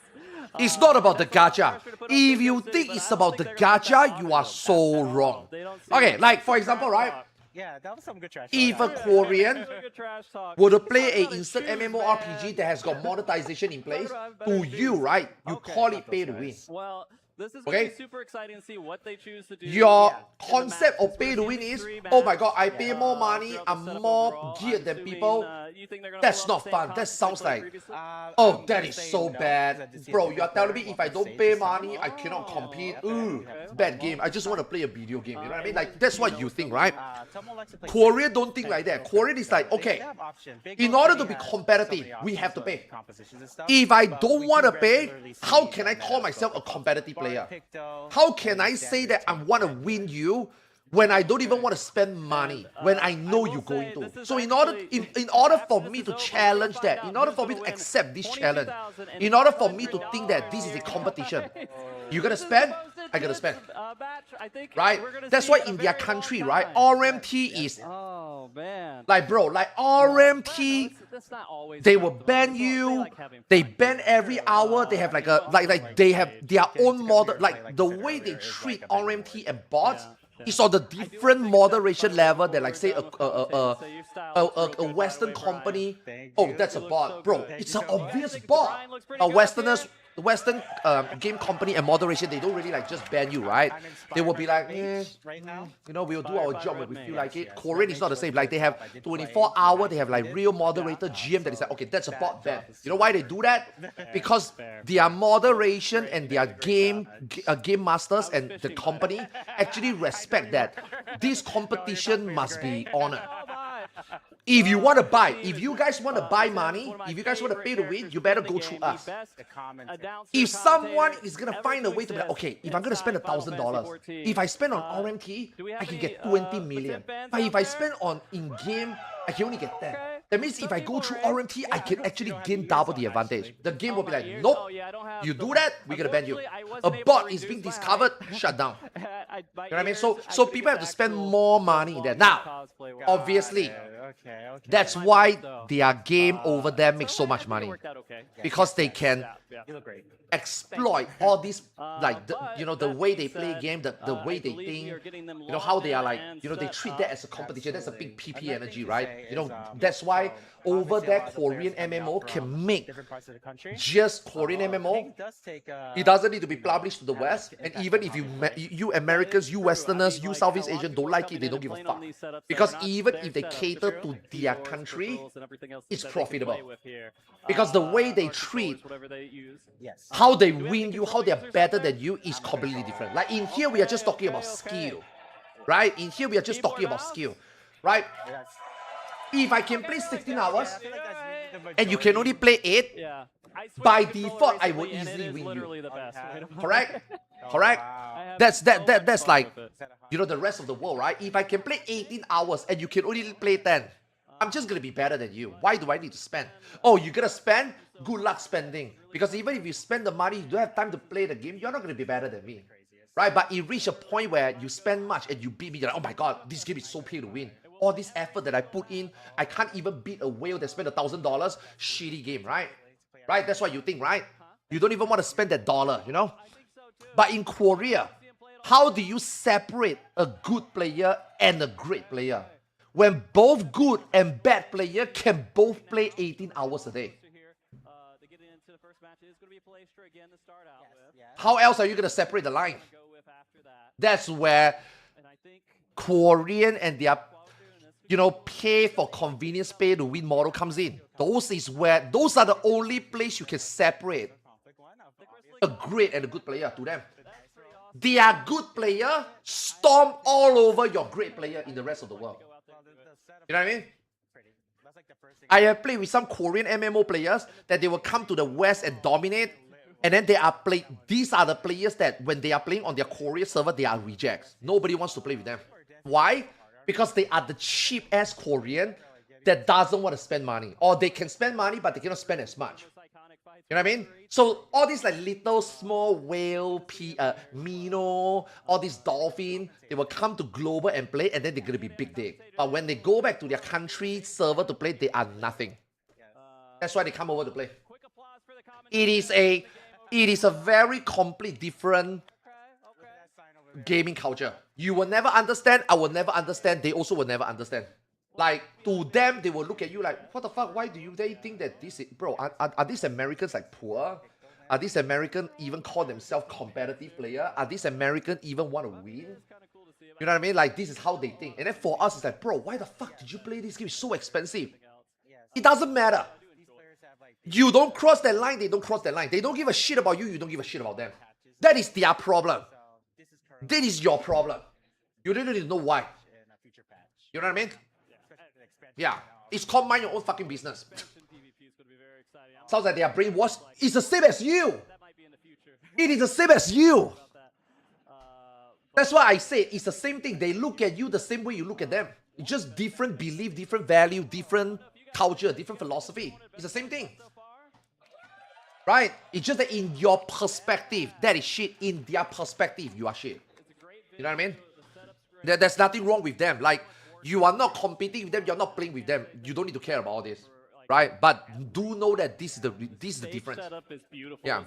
It's not about the that's a lot of gacha. pressure to put on If Big you Red City, think but it's I don't about the think they're gonna let that gacha, bother you are them so at all. wrong. They don't see Okay, it. like for Trash example, right? talk. Yeah, that was some good trash. If talk. a Korean Good trash talk. were to He's play talking a about his instant shoes, MMORPG man. that has got monetization in place, Talking about better to you, shoes. right, you Okay, call not it pay those to win. guys. Well, this is Okay? going to be super exciting to see what they choose to do. Your in the concept matches. of pay We're to seeing win these is, three oh my maps, god, I pay more money, throughout the I'm setup more overall. geared I'm than assuming, people. you think they're gonna That's pull off not the fun. same That concept sounds they played like, previously? oh, I'm that gonna is say so no, bad. because I did see a Bro, different you're telling me player if I walk don't stage pay this time. money, I cannot compete. okay, Ooh, okay. bad game. I just want to play a video game. You know what I mean? Like, that's what you think, right? Tomo likes to play Korea don't think like that. Korean is like, They okay, have options. Big in Bro order City to be has competitive, so many we have to options pay. of compositions and stuff, If I but don't we want to do pay, regularly how see can I that call meta myself a go for competitive Bard, player? Picto, How can I and say standard that I team. want to win you when I don't even want to spend money when I know will you're going say to? this is So in order actually- in order after for this me is to over, we're challenge gonna that, find in out order who's for me gonna to win accept this challenge, $22,000 in order for me to think that this is a here. competition, you gotta This is spend, the most I gotta spend. intense, match I think Right? we're gonna That's see why in a in their very country, long right, time. RMT is Oh man. like, bro, like RMT, That's not always they about will the ban money. They you. like having They fun. ban every hour. They have like a like they have their own model. Like the way they treat RMT and bots is on the different moderation level that, like, say a Western company. Oh, that's a bot, bro. It's an obvious bot. The Western game company and moderation, they don't really like just ban you, right? They will be like, right now. you know, we'll do our job when we feel like it. Yes, Korean is not the same. Like they have 24 hour, they have like real moderator GM that is like, okay, that's a bot ban. You know why they do that? Because their moderation and their game masters and the company actually respect that this competition must be honored. If you want to buy, if you guys want to buy money, if you guys want to pay to win, you better go through us. If someone is gonna find a way to be like, okay, if I'm gonna spend $1,000, if I spend on RMT, I can get 20 million. But if I spend on in-game, I can only get 10. That means if I go through RMT, I can actually gain double the advantage. The game will be like, nope, you do that, we're gonna ban you. A bot is being discovered, shut down. You know what I mean? So people have to spend more money in that. Now, obviously, that's why their game over there makes so much money. Because they can exploit all these, like, the way they play game, the way they think, how they are like, they treat that as a competition. That's a big PP energy, right? That's why over there Korean MMO can make just Korean MMO. It doesn't need to be published to the West. And even if you Americans, you Westerners, you Southeast Asian don't like it, they don't give a fuck. Because even if they cater to their country, it's profitable. Because the way they treat, how they win you, how they're better than you is completely different. Like in here, we are just talking about skill, right? In here, we are just talking about skill, right? If I can play 16 hours and you can only play 8, by default, I will easily win you. Correct? Correct? That's like, the rest of the world, right? If I can play 18 hours and you can only play 10, I'm just gonna be better than you. Why do I need to spend? Oh, you gotta spend? Good luck spending. Because even if you spend the money, you don't have time to play the game, you're not gonna be better than me. Right? But it reached a point where you spend much and you beat me, you're like, oh my god, this game is so pay to win. All this effort that I put in, I can't even beat a whale that spent $1,000. Shitty game, right? Right? That's what you think, right? You don't even want to spend that dollar, But in Korea, how do you separate a good player and a great player? When both good and bad player can both play 18 hours a day. How else are you going to separate the line? That's where Korean and their pay for convenience pay to win model comes in. Those are the only place you can separate a great and a good player to them. Their good player storm all over your great player in the rest of the world. You know what I mean? I have played with some Korean MMO players that they will come to the West and dominate, and then these are the players that when they are playing on their Korea server, they are rejects. Nobody wants to play with them. Why? Because they are the cheap-ass Korean that doesn't want to spend money, or they can spend money but they cannot spend as much. You know what I mean? So all these like little small whale, minnow, all these dolphin, they will come to global and play, and then they're gonna be big dick. But when they go back to their country server to play, they are nothing. That's why they come over to play. It is a very complete different gaming culture. You will never understand, I will never understand, they also will never understand. Like, to them, they will look at you like, what the fuck, why do they think that this is... Bro, are these Americans like poor? Are these Americans even call themselves competitive player? Are these Americans even want to win? You know what I mean? Like, this is how they think. And then for us, it's like, bro, why the fuck did you play this game? It's so expensive. It doesn't matter. You don't cross that line, they don't cross that line. They don't give a shit about you, you don't give a shit about them. That is their problem. That is your problem. You don't even know why. You know what I mean? Yeah. It's called mind your own fucking business. Sounds like they are brainwashed. It's the same as you. It is the same as you. That's why I say it's the same thing. They look at you the same way you look at them. It's just different belief, different value, different culture, different philosophy. It's the same thing. Right? It's just that in your perspective, that is shit. In their perspective, you are shit. You know what I mean? There's nothing wrong with them. Like, you are not competing with them, you're not playing with them. You don't need to care about all this. Right? But do know that this is the difference. Yeah.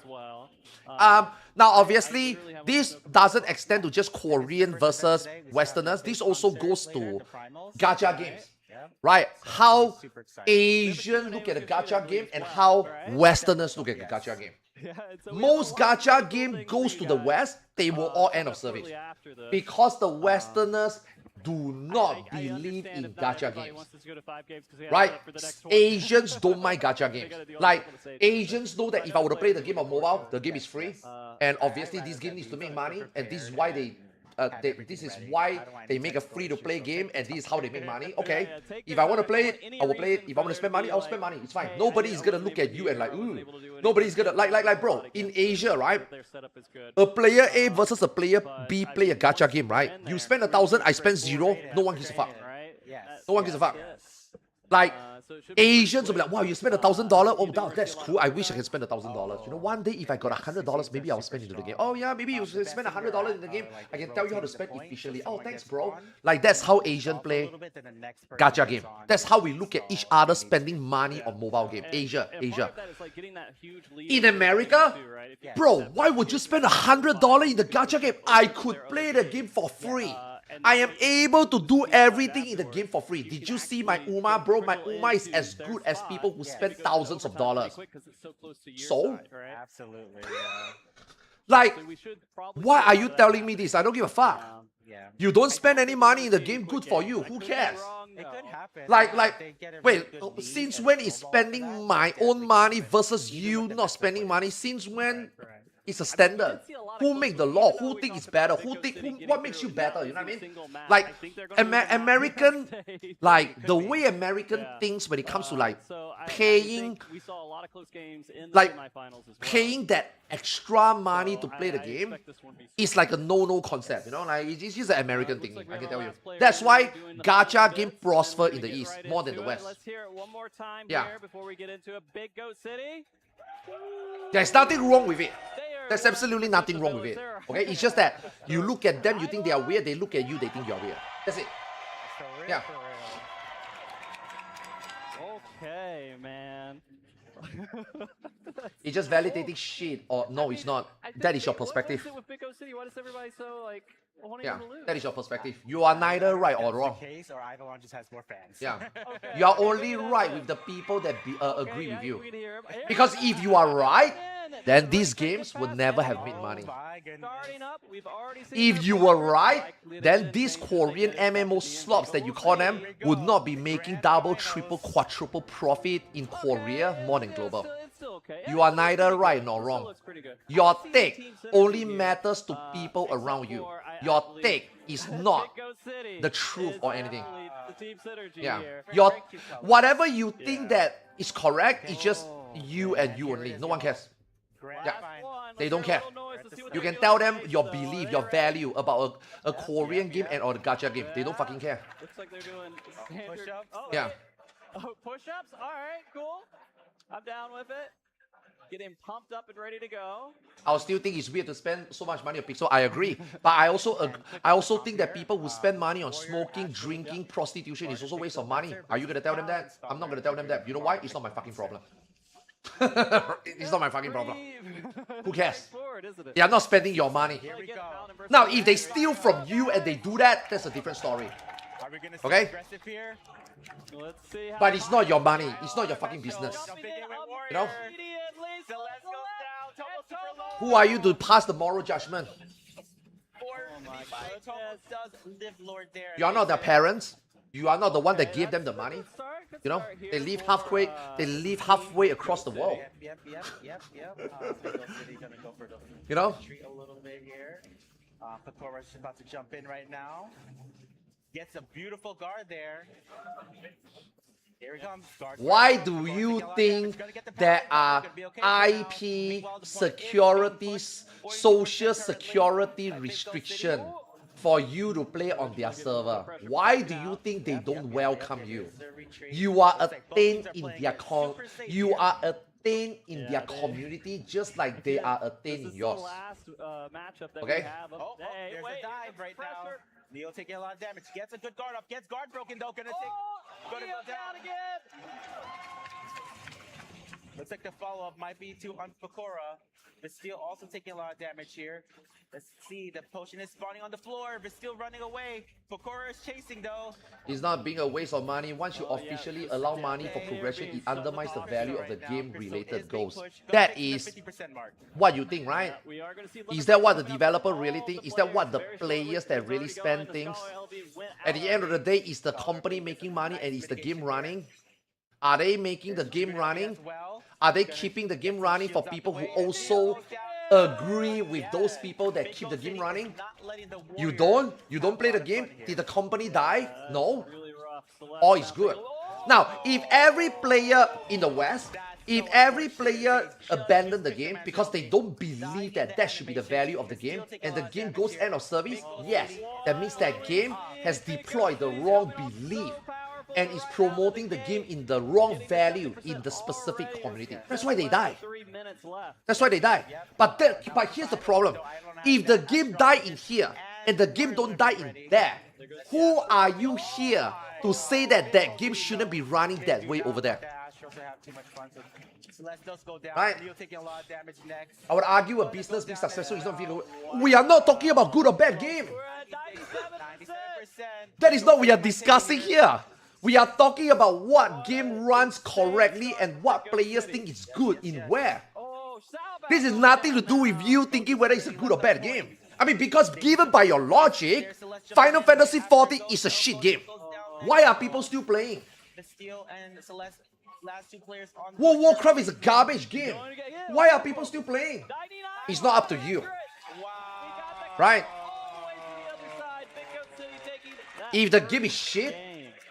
Now, obviously, this doesn't extend to just Korean versus Westerners. This also goes to gacha games. Right? How Asians look at a gacha game and how Westerners look at a gacha game. Most gacha game goes to the West, they will all end of service. Because the Westerners do not believe in gacha games. Right? Asians don't mind gacha games. Like, Asians know that if I were to play the game on mobile, the game is free. And obviously this game needs to make money, and this is why they make a free-to-play game, and this is how they make money. Okay, if I want to play it, I will play it. If I want to spend money, I'll spend money. It's fine. Nobody is gonna look at you and like, ooh. Nobody's gonna like bro. In Asia, right? A player A versus a player B play a gacha game, right? You spend 1,000, I spend 0. No one gives a fuck. No one gives a fuck. Like, Asians will be like, wow, you spent $1,000? Oh, that's cool. I wish I could spend $1,000. You know, one day if I got $100, maybe I'll spend it into the game. Oh yeah, maybe you spend $100 in the game. I can tell you how to spend efficiently. Oh, thanks, bro. Like, that's how Asian play gacha game. That's how we look at each other spending money on mobile game. Asia. In America, bro, why would you spend $100 in the gacha game? I could play the game for free. I am able to do everything in the game for free. Did you see my UMA, bro? My UMA is as good as people who spend thousands of dollars. So? Absolutely. Like, why are you telling me this? I don't give a fuck. You don't spend any money in the game, good for you. Who cares? It could happen. Like, wait, since when is spending my own money versus you not spending money? Since when? It's a standard. Who make the law? Who think it's better? What makes you better? You know what I mean? Like, American, like, the way American thinks when it comes to, like, paying, paying that extra money to play the game is like a no-no concept, you know? Like, it's just an American thing, I can tell you. That's why gacha game prosper in the East more than the West. Yeah. There's nothing wrong with it. There's absolutely nothing wrong with it. Okay? It's just that you look at them, you think they are weird. They look at you, they think you're weird. That's it. Yeah. Okay, man. It's just validating shit, or no, it's not. That is your perspective. Yeah, that is your perspective. You are neither right or wrong. Yeah, you are only right with the people that agree with you. Because if you are right, then these games would never have made money. If you were right, then these Korean MMO slobs that you call them would not be making double, triple, quadruple profit in Korea more than global. You are neither right nor wrong. Your take only matters to people around you. Your take is not the truth or anything. Yeah. Whatever you think that is correct, it's just you and you only. No one cares. Yeah. They don't care. You can tell them your belief, your value about a Korean game and or the gacha game. They don't fucking care. Yeah. Oh, push-ups? All right, cool. I'm down with it. Getting pumped up and ready to go. I'll still think it's weird to spend so much money on Pixel. I agree, but I also think that people who spend money on smoking, drinking, prostitution is also a waste of money. Are you gonna tell them that? I'm not gonna tell them that. You know why? It's not my fucking problem. It's not my fucking problem. Who cares? They are not spending your money. Here we go. Now, if they steal from you and they do that, that's a different story. Are we gonna see Okay? aggressive here? Let's see how But it's not your money. It's not your fucking business. You know? Celeste goes down. Total super low. Who are you to pass the moral judgment? Does live Lord there. You are not their parents. You are not the one that gave them the money. You know, they live halfway. They live halfway across the world. Yep. City gonna go for the You know. retreat a little bit here. Pakora's about to jump in right now. Gets a beautiful guard there. Here he comes. Guard. Why do you think there are IP securities, social security restriction for you to play on their server? Why do you think they don't welcome you? You are a thing in their you are a thing in their community, just like they are a thing in yours. Okay? Oh, there's a dive right now. Neo taking a lot of damage. Gets a good guard up. Gets guard broken though. Gonna go down again. Looks like the follow-up might be to on Pakora. Bastille also taking a lot of damage here. Let's see, the potion is spawning on the floor. Bastille running away. Pakora is chasing though. It's not being a waste of money. Once you officially allow money for progression, it undermines the value of the game-related goals. That is what you think, right? Is that what the developer really think? Is that what the players that really spend things? At the end of the day, is the company making money and is the game running? Are they making the game running? Are they keeping the game running for people who also agree with those people that keep the game running? You don't? You don't play the game? Did the company die? No. All is good. Now, if every player in the West, if every player abandoned the game because they don't believe that that should be the value of the game, and the game goes end of service, yes, that means that game has deployed the wrong belief and is promoting the game in the wrong value in the specific community. That's why they die. That's why they die. But here's the problem. If the game die in here and the game don't die in there, who are you here to say that that game shouldn't be running that way over there? Right? I would argue a business being successful is not being. We are not talking about good or bad game. That is not what we are discussing here. We are talking about what game runs correctly and what players think is good in where. This is nothing to do with you thinking whether it's a good or bad game. I mean, because given by your logic, Final Fantasy XIV is a shit game. Why are people still playing? World of Warcraft is a garbage game. Why are people still playing? It's not up to you. Right? If the game is shit,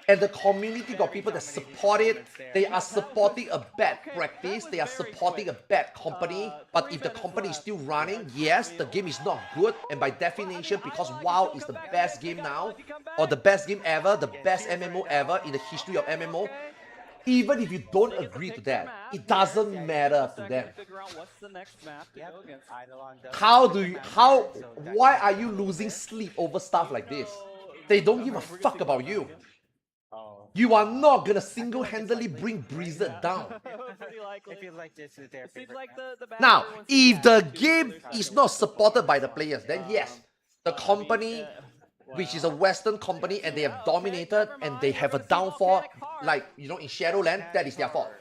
and the community got people that support it, they are supporting a bad practice, they are supporting a bad company, but if the company is still running, yes, the game is not good, and by definition, because WoW is the best game now, or the best game ever, the best MMO ever in the history of MMO, even if you don't agree to that, it doesn't matter to them. Why are you losing sleep over stuff like this? They don't give a fuck about you. You are not gonna single-handedly bring Blizzard down. Now, if the game is not supported by the players, then yes, the company, which is a Western company, and they have dominated, and they have a downfall, like, you know, in Shadowland, that is their fault.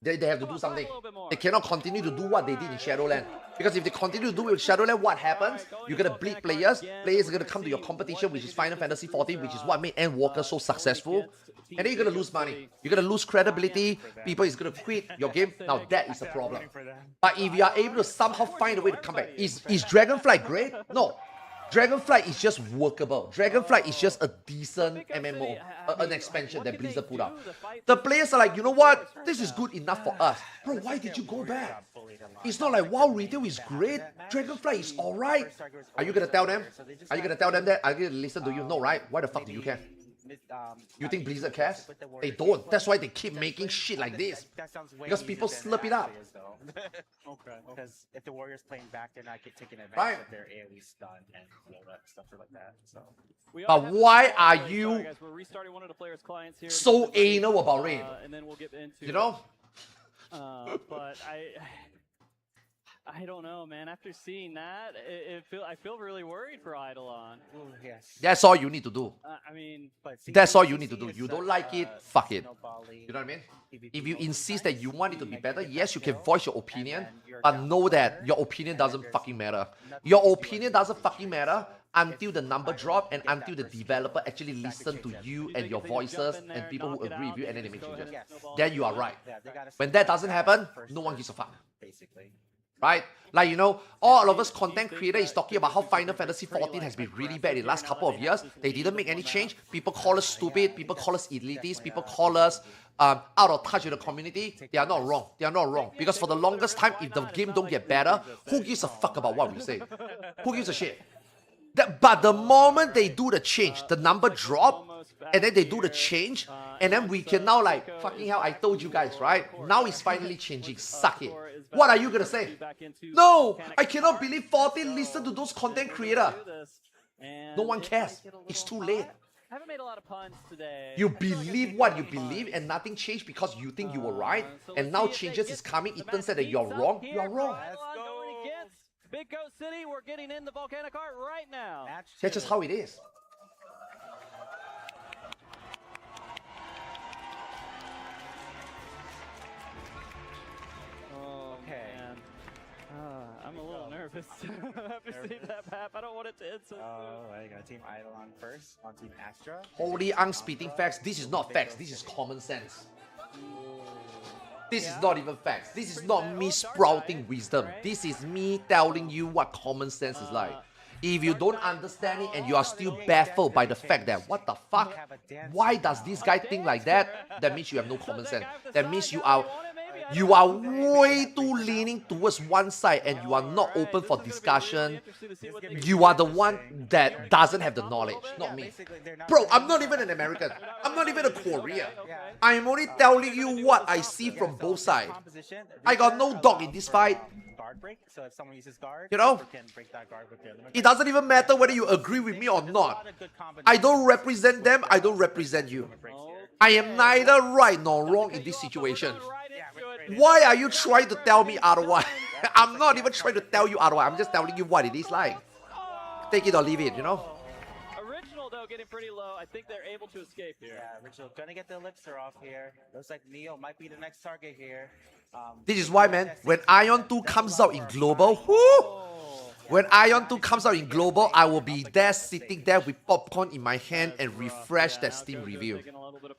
They have to do something. They cannot continue to do what they did in Shadowland. Because if they continue to do it with Shadowland, what happens? You're going to bleed players. Players are going to come to your competition, which is Final Fantasy XIV, which is what made Endwalker so successful. And then you're going to lose money. You're going to lose credibility. People is going to quit your game. Now that is a problem. But if you are able to somehow find a way to come back, is Dragonflight great? No. Dragonflight is just workable. Dragonflight is just a decent MMO, an expansion that Blizzard put out. The players are like, you know what? This is good enough for us. Bro, why did you go back? It's not like, wow, retail is great. Dragonflight is alright. Are you going to tell them? Are you going to tell them that? Are you going to listen to you? No, right? Why the fuck do you care? You think Blizzard cares? They don't. That's why they keep making shit like this. That sounds way Because easier people than slurp it up. Astros, though. Okay. Because if the Warriors playing back, they're not taking advantage Right. of their AoE stun and stuff like that. So We But have why to- are sorry, you guys, we're restarting one of the players' clients here. so anal about rain? And then we'll get into You know? but I don't know, man. After seeing that, I feel really worried for Eidolon. ooh, yes. That's all you need to do. I mean, But That's all you CC need to do. is You don't such like it, a fuck it. snowbally You know what I mean? PvP If you mode insist that sometimes, you want it to be like, better, get yes, that you can kill, voice your and opinion, then you're but down know the that ladder, your opinion and then doesn't there's fucking matter. nothing Your you can do opinion about doesn't it. fucking matter So until if the number Eidolon drop and get that until the first kill, developer actually that listen could to change you You and think your if they just jump voices in and there, people who knock it agree out, with you and they then they just make go changes. ahead and Yes. snowball Then into you are it. right. Yeah, they gotta When stay that back doesn't down happen, first no one turn, gives a fuck. basically. Right? Like, you know, all of us Do you content think creator is that talking about how Big Final Go's Fantasy pretty, 14 has like, been really bad in the last aggressive couple of here now years. that they have They to didn't make lead any the one change. out? People call us Yeah, I stupid. think People that's call us elitist. definitely People a call us out of touch with the community. Take They are not risks. wrong. They are not wrong. Because for the longest time, if the game don't get better, who gives a fuck about what we say? Who gives a shit? But the moment they do the change, the number drop, and then they do the change, and then we can now like, fucking hell, I told you guys, right? Now it's finally changing. Suck it. What are you gonna say? No, I cannot believe 14 listen to those content creators. No one cares. It's too late. I haven't made a lot of puns today. You I feel like I believe made what a you lot of puns. believe and nothing changed because you think you were right, So and let's now see if they changes get is coming. the It turns out match that you're heats up wrong. here You're for wrong. Eidolon going against Big Ghost City. We're getting in the volcanic art right now. Match That's just two. how it is. Oh, Okay. man. I'm a little nervous after seeing that map. I don't want it to end so soon. I got Team Eidolon first on Team Astra. Holy unspitting facts. This is not facts. This is common sense. This is not even facts. This is not me sprouting wisdom. This is me telling you what common sense is like. If you don't understand it and you are still baffled by the fact that, what the fuck? Why does this guy think like that? That means you have no common sense. That means you are way too leaning towards one side and you are not open for discussion. You are the one that doesn't have the knowledge, not me. Bro, I'm not even an American. I'm not even a Korean. I'm only telling you what I see from both sides. I got no dog in this fight. Guard break, so if someone uses guard, You know? Reaper can break that guard with their limit It break. doesn't even matter whether you agree with me or not. Lot of good I don't combinations represent them, I don't represent you. with breaks here. I am neither right nor wrong in this situation. Yeah, Why are you trying to tell me otherwise? I'm not even trying to tell you otherwise. I'm just telling you what it is like. Take it or leave it, you know? Original, though, getting pretty low. I think they're able to escape here. Yeah, Ritual gonna get the elixir off here. Looks like Neo might be the next target here. This is why, man, when Aion 2 comes out in global, whoo! When Aion 2 comes out in global, I will be there sitting there with popcorn in my hand and refresh that Steam review.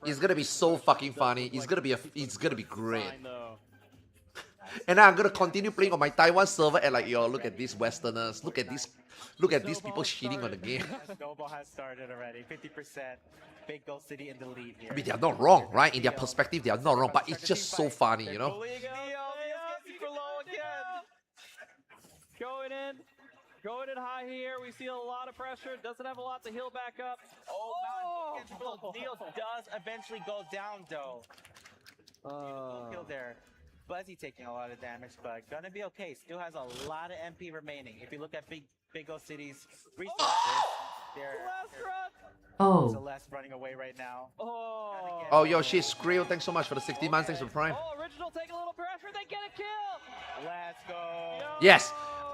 It's gonna be so fucking funny. It's gonna be great. And then I'm gonna continue playing on my Taiwan server and like, yo, look at these Westerners, look at these people cheating on the game. Snowball has started already. 50%. Big Gold City in the lead here. I mean, they are not wrong, right? In their perspective, they are not wrong, but it's just so funny, you know? Super low again. Going in high here. We see a lot of pressure. Doesn't have a lot to heal back up. Neo does eventually go down though. Kill there. Buzzy taking a lot of damage, but gonna be okay. Still has a lot of MP remaining. If you look at Big Gold City's resources, they're Oh, Celeste running away right now. Oh, yo, shit, Skrill, thanks so much for the 60 months, thanks for the Prime. Original taking a little pressure. They get a kill. Let's go. Yes,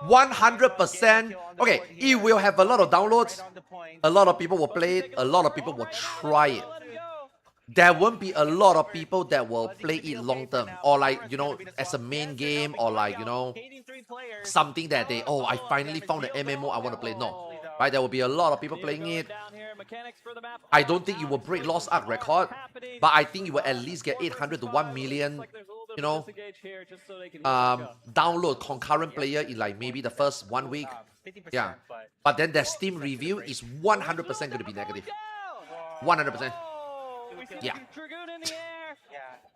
100%. Okay, it will have a lot of downloads. Right on the point. A lot of people will play it. A lot of people will try it. There won't be a lot of people that will play it long term. Or like, you know, as a main game. Or like, you know, something that they, oh, I finally found an MMO I want to play. No. Right, there will be a lot of people playing it. I don't think it will break Lost Ark record. But I think it will at least get 800 to 1 million, you know, download concurrent player in like maybe the first 1 week. 50%, Yeah. but But then their Steam review is 100% going to be negative. 100%. Yeah. Dragoon in the air.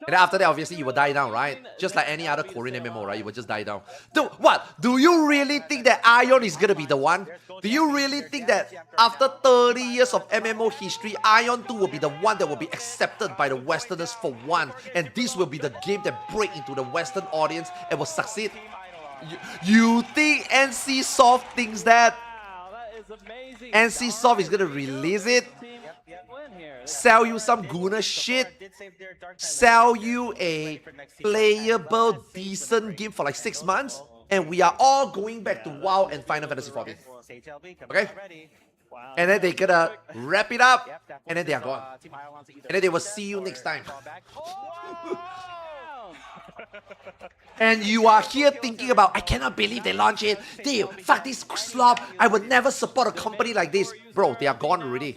And then after that, obviously, you will die down, right? Just like any other Korean MMO, right? You will just die down. What? Do you really think that Aion is gonna be the one? Do you really think that after 30 years of MMO history, Aion 2 will be the one that will be accepted by the Westerners for one? And this will be the game that break into the Western audience and will succeed? You think NC Soft thinks that? Wow, that is amazing. NC Soft is gonna release it? Sell you some Guna shit, sell you a playable, decent game for like 6 months, and we are all going back to WoW and Final Fantasy 14. Okay? And then they gonna wrap it up, and then they are gone. And then they will see you next time. And you are here thinking about, I cannot believe they launched it. Dude, fuck this slop. I would never support a company like this. Bro, they are gone already.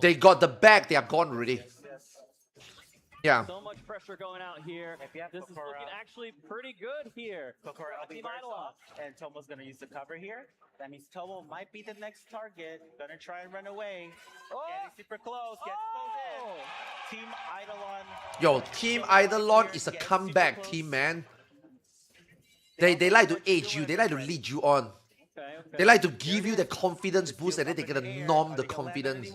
They got the bag, they are gone already. Yeah. So much pressure going out here. This is looking actually pretty good here. Kokoro will be first off, and Tomo's gonna use the cover here. That means Tomo might be the next target. Gonna try and run away. Getting super close. Gets close in. Team Eidolon. Yo, Team Eidolon is a comeback team, man. They like to age you. They like to lead you on. They like to give you the confidence boost, and then they're gonna norm the confidence.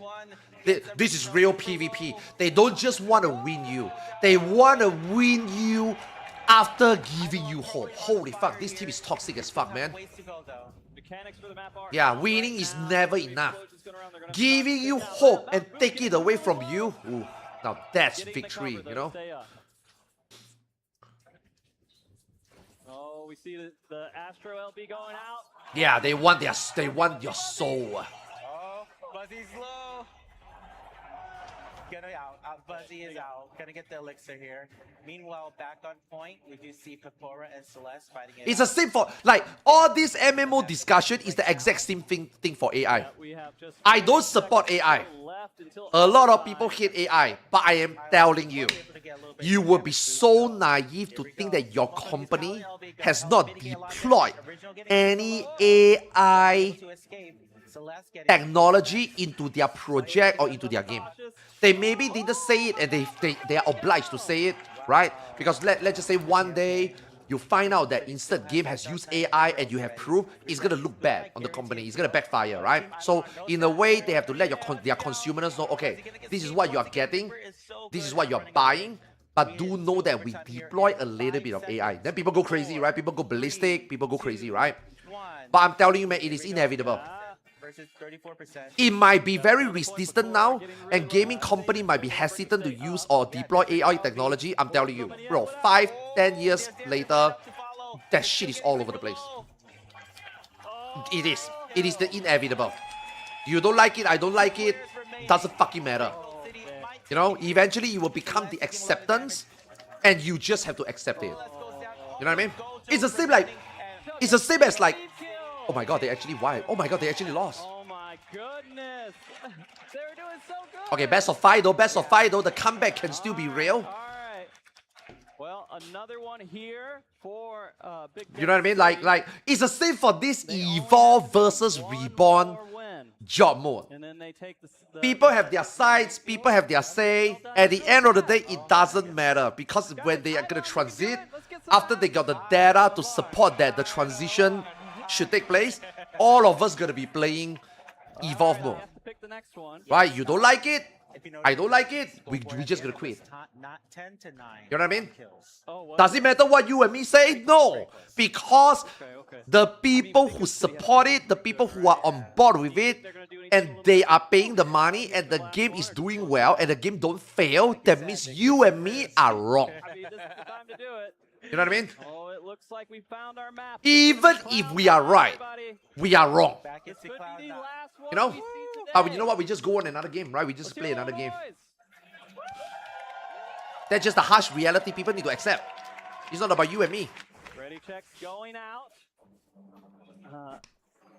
This is real PvP. They don't just want to win you. They want to win you after giving you hope. Holy fuck, this team is toxic as fuck, man. Yeah, winning is never enough. Giving you hope and take it away from you, ooh, now that's victory, you know? Oh, we see the Astro LB going out. Yeah, they want your soul. Oh, Buzzy's low. Gonna out. Buzzy is out. Gonna get the elixir here. Meanwhile, back on point, we do see Pepora and Celeste fighting it. It's a same for, like, all this MMO discussion is the exact same thing for AI. I don't support AI. A lot of people hate AI, but I am telling you, you will be so naive to think that your company has not deployed any AI technology into their project or into their game. They maybe didn't say it, and they are obliged to say it, right? Because let's just say one day you find out that instant game has used AI and you have proof, it's gonna look bad on the company. It's gonna backfire, right? So in a way, they have to let their consumers know, okay, this is what you are getting, this is what you are buying, but do know that we deploy a little bit of AI. Then people go crazy, right? People go ballistic, people go crazy, right? But I'm telling you, man, it is inevitable. It might be very resistant now, and gaming company might be hesitant to use or deploy AI technology. I'm telling you, bro, 5-10 years later, that shit is all over the place. It is the inevitable. You don't like it, I don't like it, doesn't fucking matter. You know, eventually it will become the acceptance, and you just have to accept it. You know what I mean? It's the same as like, oh my god, they actually won. Oh my god, they actually lost. Oh my goodness. They were doing so good. Okay, best of 5 though, the comeback can still be real. Alright. Well, another one here for Big. You know what I mean? Like it's the same for this Evolve versus Reborn job mode. And then they take the People have their sides, people have their say. At the end of the day, it doesn't matter, because when they are gonna transit, after they got the data to support that the transition should take place, all of us gonna be playing Evolve mode. Right? You don't like it, I don't like it, we just gonna quit. You know what I mean? Does it matter what you and me say? No! Because the people who support it, the people who are on board with it, and they are paying the money, and the game is doing well, and the game don't fail, that means you and me are wrong. You know what I mean? Oh, it looks like we found our map. Even if we are right, we are wrong. You know? But you know what? We just go on another game, right? We just play another game. That's just the harsh reality people need to accept. It's not about you and me. Ready check going out.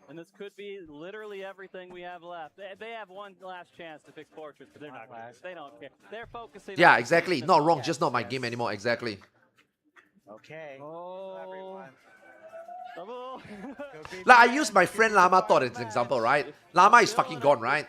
And this could be literally everything we have left. They have one last chance to fix Fortress, but they're not last. They don't care. They're focusing. Yeah, exactly. Not wrong, just not my game anymore. Exactly. Okay. Oh. Like, I use my friend Llama Thought as an example, right? Llama is fucking gone, right?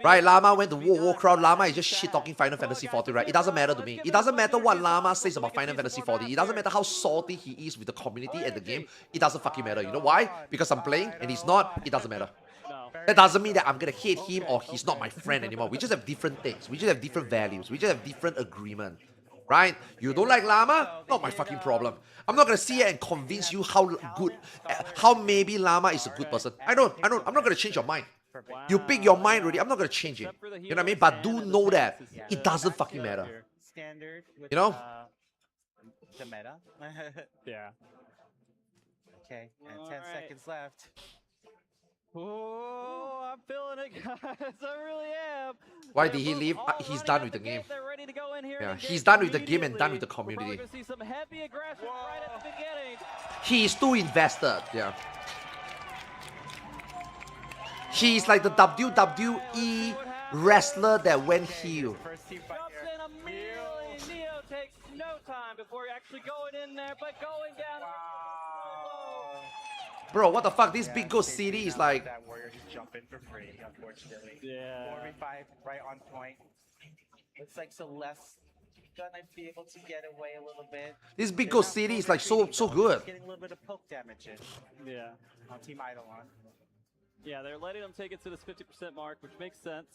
Right, Llama went to War Crowd. Llama is just shit talking Final Fantasy 14, right? It doesn't matter to me. It doesn't matter what Llama says about Final Fantasy 14. It doesn't matter how salty he is with the community and the game. It doesn't fucking matter. You know why? Because I'm playing and he's not. It doesn't matter. No. That doesn't mean that I'm gonna hate him or he's not my friend anymore. We just have different things. We just have different values. We just have different agreement. Right? You don't like Llama? Not my fucking problem. I'm not gonna see it and convince you how good, how maybe Llama is a good person. I don't. I'm not gonna change your mind. You pick your mind already. I'm not gonna change it. You know what I mean? But do know that it doesn't fucking matter. Standard with, You know? The meta. Yeah. Okay, and 10 Alright. seconds left. Oh, I'm feeling it, guys. I really am. Why They're did he both leave? all He's running done out with the game. gate. They're ready to go in here Yeah, and he's engage done with the game and done with the immediately. We're community. probably gonna see some heavy aggression right at the beginning. He is too invested. Yeah. He's like the WWE wrestler that went heel. First team fight Jumps here. in immediately. Neo takes no time before actually going in there, but going down. Bro, what the fuck? This Yeah, big ghost JP city is now like. that warrior just jump in for free, unfortunately. Yeah. 4v5 right on point. Looks like Celeste gonna be able to get away a little bit. This big They're ghost not city is full like so retreating, though. good. Just getting a little bit of poke damage in Yeah. on Team Eidolon. Yeah, they're letting them take it to this 50% mark, which makes sense.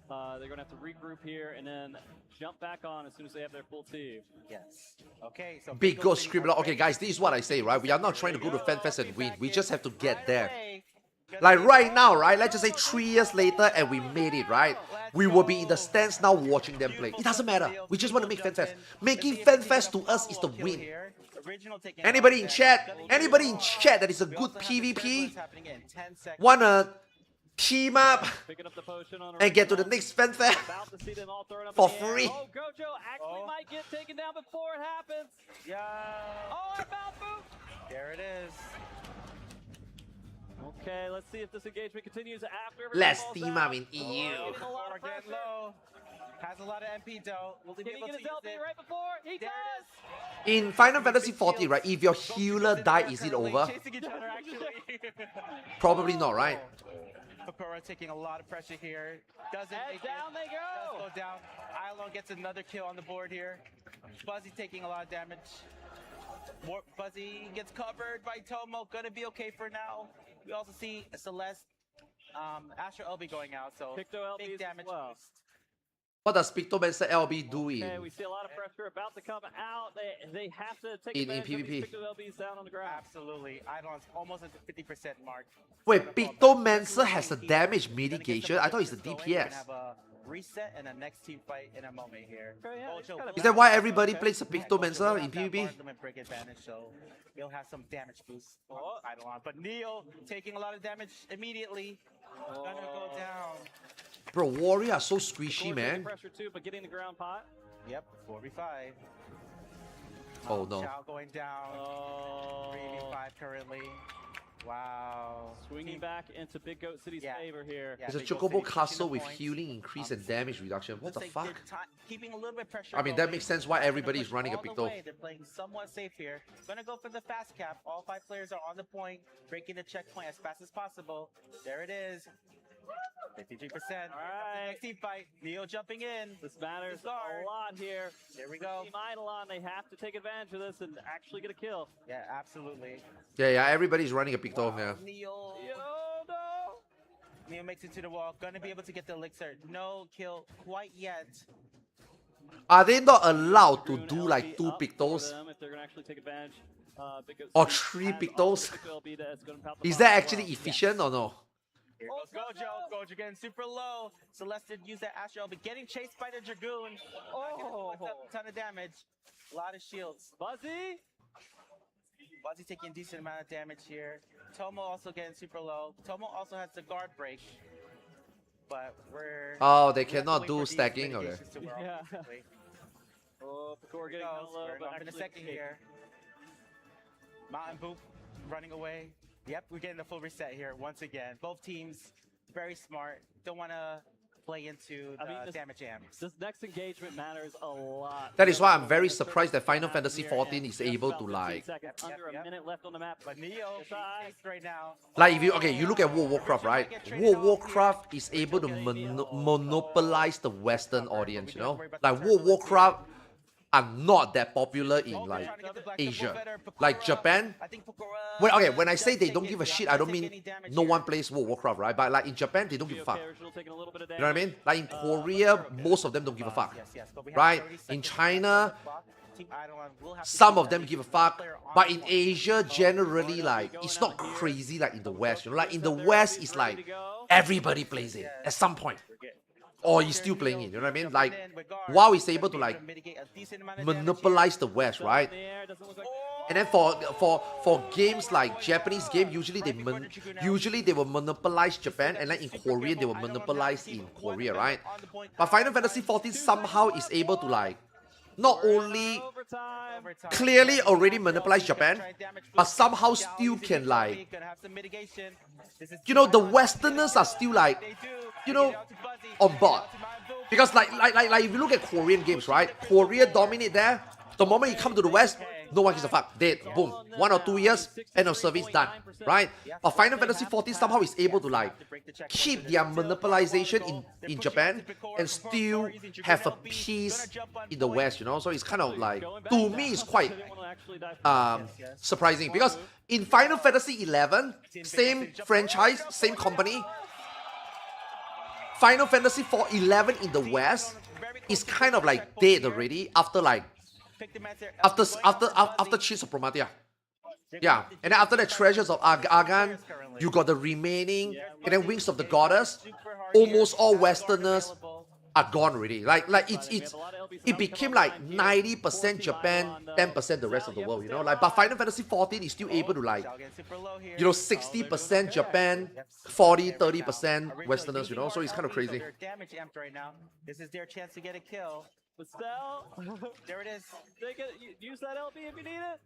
They're going to have to regroup here and then jump back on as soon as they have their full team. Yes. Okay, so Big ghost City scribbler. Okay, already guys, this is what I say, right? We are not trying to go to FanFest and win. We just have to get right there. away. Gonna Like be- right now, right? Let's just say 3 years later and we made it, right? We will be in the stands now watching them play. It doesn't matter. We just want to make FanFest. Making FanFest to us is the win. Anybody in chat? Anybody in chat that is a good PvP? Wanna team up Picking up the potion on and get to the original. next FanFest? About to see them all thrown up For in the air. free. Oh, Gojo actually might get taken down before it happens. Yeah. Oh, and foul boot. There it is. Okay, let's see if this engagement continues after. Let's everything team falls up out. in EU. Getting a lot We're of getting pressure. low. Has a lot of MP though. Will he be Can he able get to his use LP it? right before? He There does. it is. In Final Fantasy 14, right? If your healer die, is it over? Chasing each other actually. Probably not, right? Papura taking a lot of pressure here. Doesn't And make it. down they Does go. go down. Aion gets another kill on the board here. Buzzy taking a lot of damage. Buzzy gets covered by Tomo. Gonna be okay for now. We also see Celeste, Astro LB going out, so Picto big LBs as damage well. boost. What does Pictomancer LB do Okay, in? we see a lot of pressure about to come out. They have to take In advantage of these PvP. Picto LBs down on the ground. Absolutely. Eidolon's almost at the 50% mark. Wait, Pictomancer has a damage mitigation? I thought it's the We're gonna DPS. have a reset and a next team fight in a moment here. Okay, yeah, Gojo kinda Is that why Okay. everybody Okay. plays a Yeah, Gojo Pictomancer will in have that PvP? bar limit break advantage, so he'll have some damage boost on Oh. Eidolon. But Neo taking a lot of damage immediately. Gonna go down. Bro, Warrior are so Core squishy, taking man. pressure too, but getting the ground pot. Yep, 4v5. Oh no. Chao going down. Oh. 3v5 currently. Wow. Swinging Team- back into Big Goat City's Yeah. favor here. Yeah, It's a Big Goat Chocobo City pushing Castle the with points. healing increase and damage reduction. What the Looks like fuck? they're keeping a little bit pressure I mean, that makes sense why Gonna everybody is push running a all the Picto. way. They're playing somewhat safe here. Gonna go for the fast cap. All 5 players are on the point, breaking the checkpoint as fast as possible. There it is. 53%. All right. Next team fight. Neo jumping in. This matters Bizarre. a lot here. There we go. Team Eidolon, they have to take advantage of this and actually get a kill. Yeah, absolutely. Yeah, everybody's running a Picto, yeah. Neo. Yo, no! Neo makes it to the wall. Gonna be able to get the elixir. No kill quite yet. Are they not allowed to Dragoon do LB like 2 up for Pictos? them if they're gonna actually take advantage. Big Goat Or City 3 has Pictos? also Picto LB that's gonna pout the Is bomb that as actually well. efficient or no? Here Oh, goes Gojo. Gojo getting super low. Celeste did use that Astral, but getting chased by the Dragoon. Oh. A ton of damage. A lot of shields. Buzzy? Buzzy taking a decent amount of damage here. Tomo also getting super low. Tomo also has the guard break. But we're... Oh, they we have to cannot wait do for these stacking, okay. mitigations to wear off, Yeah. basically. Oh, Picor getting Goes, low, we're but going for the actually second here. Mountain Boop running away. Yep, we're getting a full reset here once again. Both teams very smart. Don't want to play into the damage amps. This next engagement matters a lot. That is why I'm very surprised that Final Fantasy 14 is able to like, Under a minute left on the map. But Neo right now. like if you you look at World of Warcraft, right? World of Warcraft is able to monopolize the Western audience, you know? Like World of Warcraft are not that popular in like Asia. Like Japan. When I say they don't give a shit, I don't mean no one plays World of Warcraft, right? But like in Japan, they don't give a fuck. You know what I mean? Like in Korea, most of them don't give a fuck. Right? In China, some of them give a fuck. But in Asia, generally, like, it's not crazy like in the West. You know, like in the West, it's like everybody plays it at some point. Or he's still playing it, you know what I mean? Like, WoW is able to like monopolize the West, right? And then for games like Japanese game, usually they will monopolize Japan, and then in Korean they will monopolize in Korea, right? But Final Fantasy 14 somehow is able to like not only clearly already monopolize Japan, but somehow still can like, you know, the Westerners are still like, you know, on board. Because like if you look at Korean games, right? Korea dominate there. The moment you come to the West, no one gives a fuck. Dead. Boom. 1 or 2 years, end of service, done. Right? But Final Fantasy 14 somehow is able to like keep their monopolization in Japan and still have a piece in the West, you know? So it's kind of like, to me, it's quite surprising. Because in Final Fantasy 11, same franchise, same company, Final Fantasy 11 in the West is kind of like dead already after like after Cheers of Prometheus. Yeah, and then after the Treasures of Argan, you got the remaining, and then Wings of the Goddess. Almost all Westerners are gone already. Like it became like 90% Japan, 10% the rest of the world, you know? Like, but Final Fantasy 14 is still able to like, you know, 60% Japan, 30% Westerners, you know? So it's kind of crazy. This is their chance to get a kill. But still, there it is. Use that LB if you need it.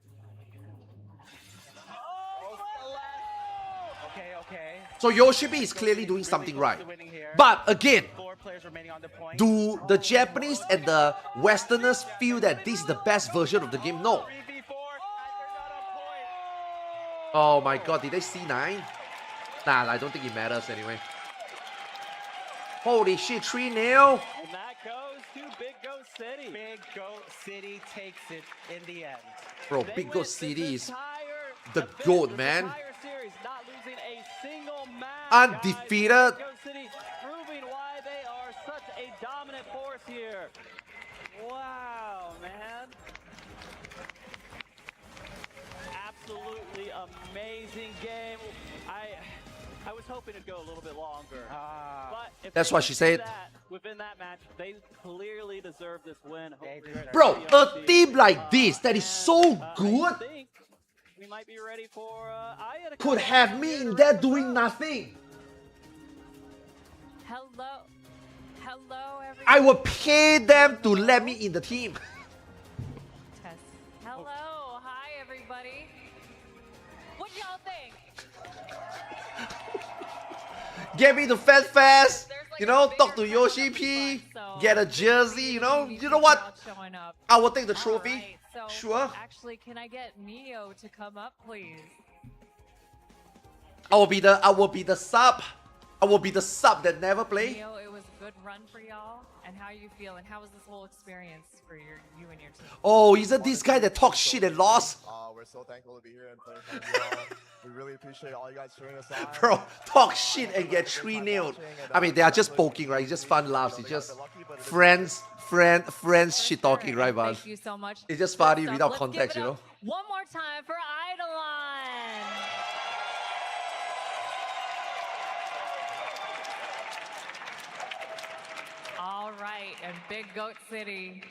Okay. So Yoshibi is clearly doing something right. But again, do the Japanese and the Westerners feel that this is the best version of the game? No. Oh my god, did they C9? Nah, I don't think it matters anyway. Holy shit, 3-0. And that goes to Big Goat City. Big Goat City takes it in the end. Bro, Big Goat City is the GOAT, man. Not losing a single match. Undefeated. Big Goat City proving why they are such a dominant force here. Wow, man. Absolutely amazing game. I was hoping it'd go a little bit longer. But if that's what she said. Within that match, they clearly deserve this win. Bro, a team like this that is so good we might be ready for Aion to could have me in there doing nothing. Hello, everyone. I will pay them to let me in the team. Hello, hi everybody. What y'all think? Get me to Fest, you know, talk to Yoshi P, get a jersey, you know. You know what? I will take the trophy. Right, so sure. Actually, can I get Neo to come up, please? I will be the sub. I will be the sub that never play. Neo, it was a good run for y'all. And how you feel? And how was this whole experience for you and your team? Oh, isn't this guy that talks shit and lost? We're so thankful to be here and playing with you all. We really appreciate all you guys cheering us on. Bro, talk shit and get 3-0. I mean, they are just poking, right? It's just fun laughs. It's just friends shit talking, right, man? Thank you so much. It's just funny Let's without give context, it you up know? One more time for Eidolon. All right, and Big Goat City.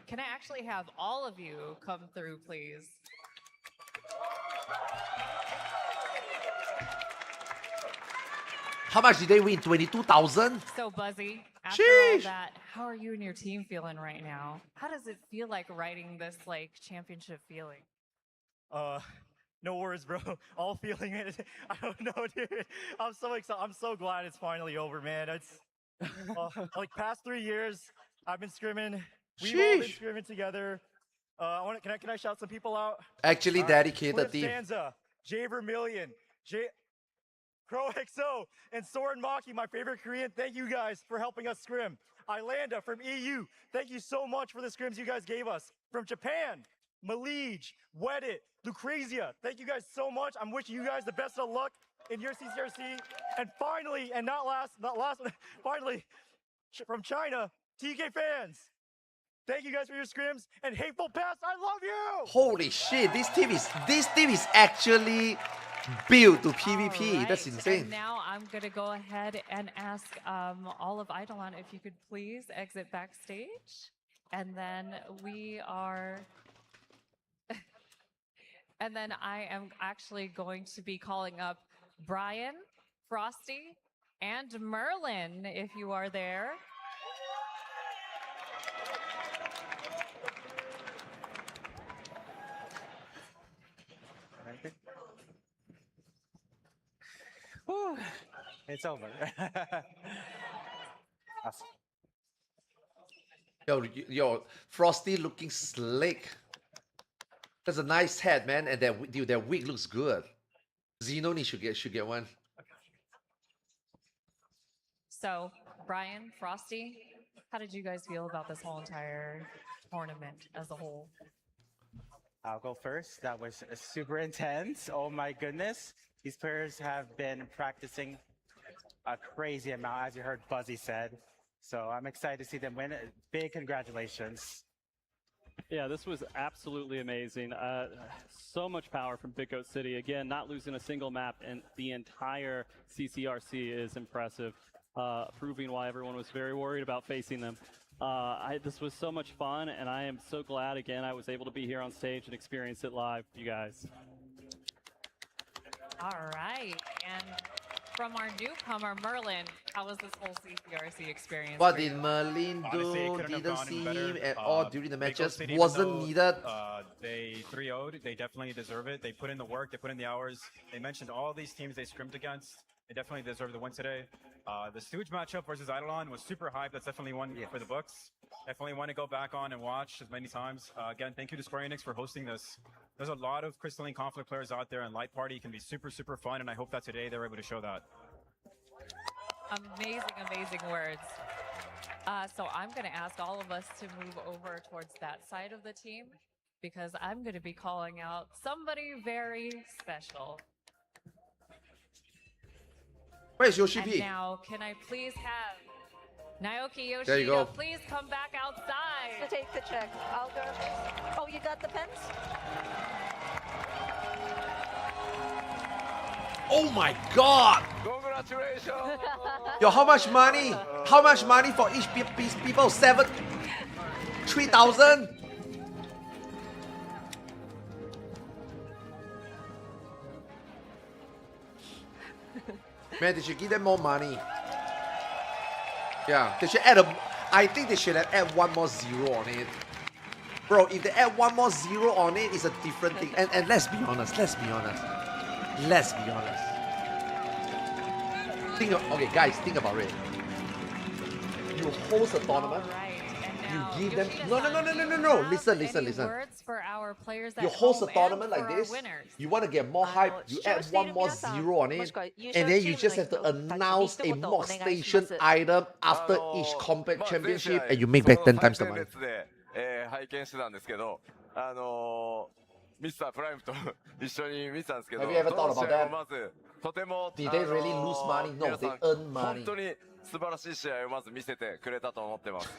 Can I actually have all of you come through, please? How much did they win? 22,000? So Buzzy, after all that, how are you and your team feeling right now? How does it feel like riding this like championship feeling? No worries, bro. All feeling it. I don't know, dude. I'm so excited. I'm so glad it's finally over, man. Like past 3 years, I've been scrimming. We've all been Sheesh. scrimming together. Can I shout some people out? Actually All right. dedicated Cliff team. Stanza, Jay Vermillion, Crow XO, and Soren Maki, my favorite Korean. Thank you guys for helping us scrim. Ilanda from EU, thank you so much for the scrims you guys gave us. From Japan, Malij, Weddit, Lucrezia, thank you guys so much. I'm wishing you guys the best of luck in your CCRC. And finally, and not last, finally, from China, TK fans. Thank you guys for your scrims and Hateful Past. I love you. Holy shit! This team is actually built to PvP. All That's right, insane. And now I'm going to go ahead and ask all of Eidolon if you could please exit backstage. And then we are... and then I am actually going to be calling up Brian, Frosty, and Merlin, if you are there. Whew, it's over. Awesome. Yo, Frosty looking slick. That's a nice hat, man, and that wig looks good. Xenoni should get one. So, Brian, Frosty, how did you guys feel about this whole entire tournament as a whole? I'll go first. That was super intense. Oh my goodness. These players have been practicing a crazy amount, as you heard Buzzy said. So I'm excited to see them win. Big congratulations. Yeah, this was absolutely amazing. So much power from Big Goat City. Again, not losing a single map, and the entire CCRC is impressive, proving why everyone was very worried about facing them. This was so much fun, and I am so glad, again, I was able to be here on stage and experience it live, you guys. All right, and from our newcomer, Merlin, how was this whole CCRC experience? What for did you? Merlin Honestly, it do? couldn't have Didn't gone see any better. him at all during the Big Goat matches. City, even Wasn't though, needed. They 3-0'd. They definitely deserve it. They put in the work. They put in the hours. They mentioned all these teams they scrimmed against. They definitely deserve the win today. The Stooge matchup versus Eidolon was super hype. That's definitely one for the books. Definitely want to go back on and watch as many times. Again, thank you to Square Enix for hosting this. There's a lot of Crystalline Conflict players out there, and Light Party can be super, super fun, and I hope that today they're able to show that. Amazing, amazing words. So I'm going to ask all of us to move over towards that side of the team because I'm going to be calling out somebody very special. Where's Yoshi And P? now, can I please have Naoki Yoshida There you go. please come back outside? To take the check. I'll go. Oh, you got the pens? Oh my god! Congratulations! Yo, how much money? How much money for each people? 3,000? Man, they should give them more money. Yeah, they should add I think they should have add one more zero on it. Bro, if they add one more zero on it, it's a different thing. And let's be honest. Okay, guys, think about it. You host a tournament. You give them no. Listen. Words for our players You at host a home tournament and like for our this. winners. You want to get more hype. You add one more zero on it, and then you just have to announce a mock station item after each combat championship, and you make back 10 times the money. 拝見してたんですけど、ミスタープライムと一緒に見てたんですけど、 Have you ever thought about that? まずとても Did they really lose money? No, 皆さん they earn money. 本当に素晴らしい試合をまず見せてくれたと思ってます。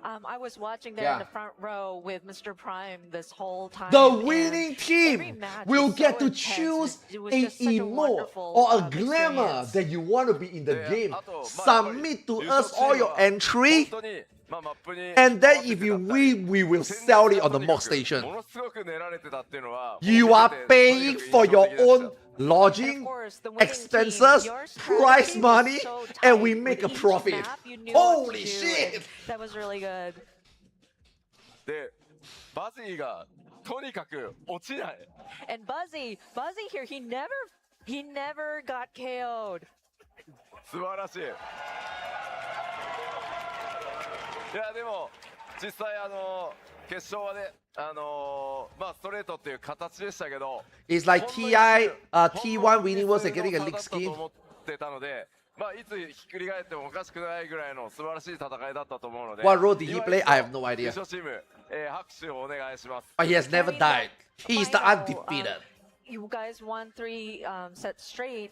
I was watching there Yeah. in the front row with Mr. Prime this whole time. The and winning every team match will was get so to intense. choose It was a just such a emote wonderful, or a glamour experience. that you want to be in the Yeah, game. あと、Submit to us all your entry, 本当にマップに and then if you win, we will sell it on the mock station. ものすごく練られてたっていうのは You are paying for your own lodging, And of course, the winning expenses, team, your prize strategy was money, so and we tight. make a With each profit. map, you knew what to Holy do, shit! and that was really good. でバズィがとにかく落ちない And Buzzy here, he never got KO'd. 素晴らしいいやでも実際決勝はねまあストレートっていう形でしたけど It's like T1 winning was like getting a league だ skin. と思ってたので、まあいつひっくり返ってもおかしくないぐらいの素晴らしい戦いだったと思うので。 What role did he play? I have no 優 idea. 勝チーム、拍手をお願いします。 But he has never died. He's the undefeated. You guys won 3 sets straight,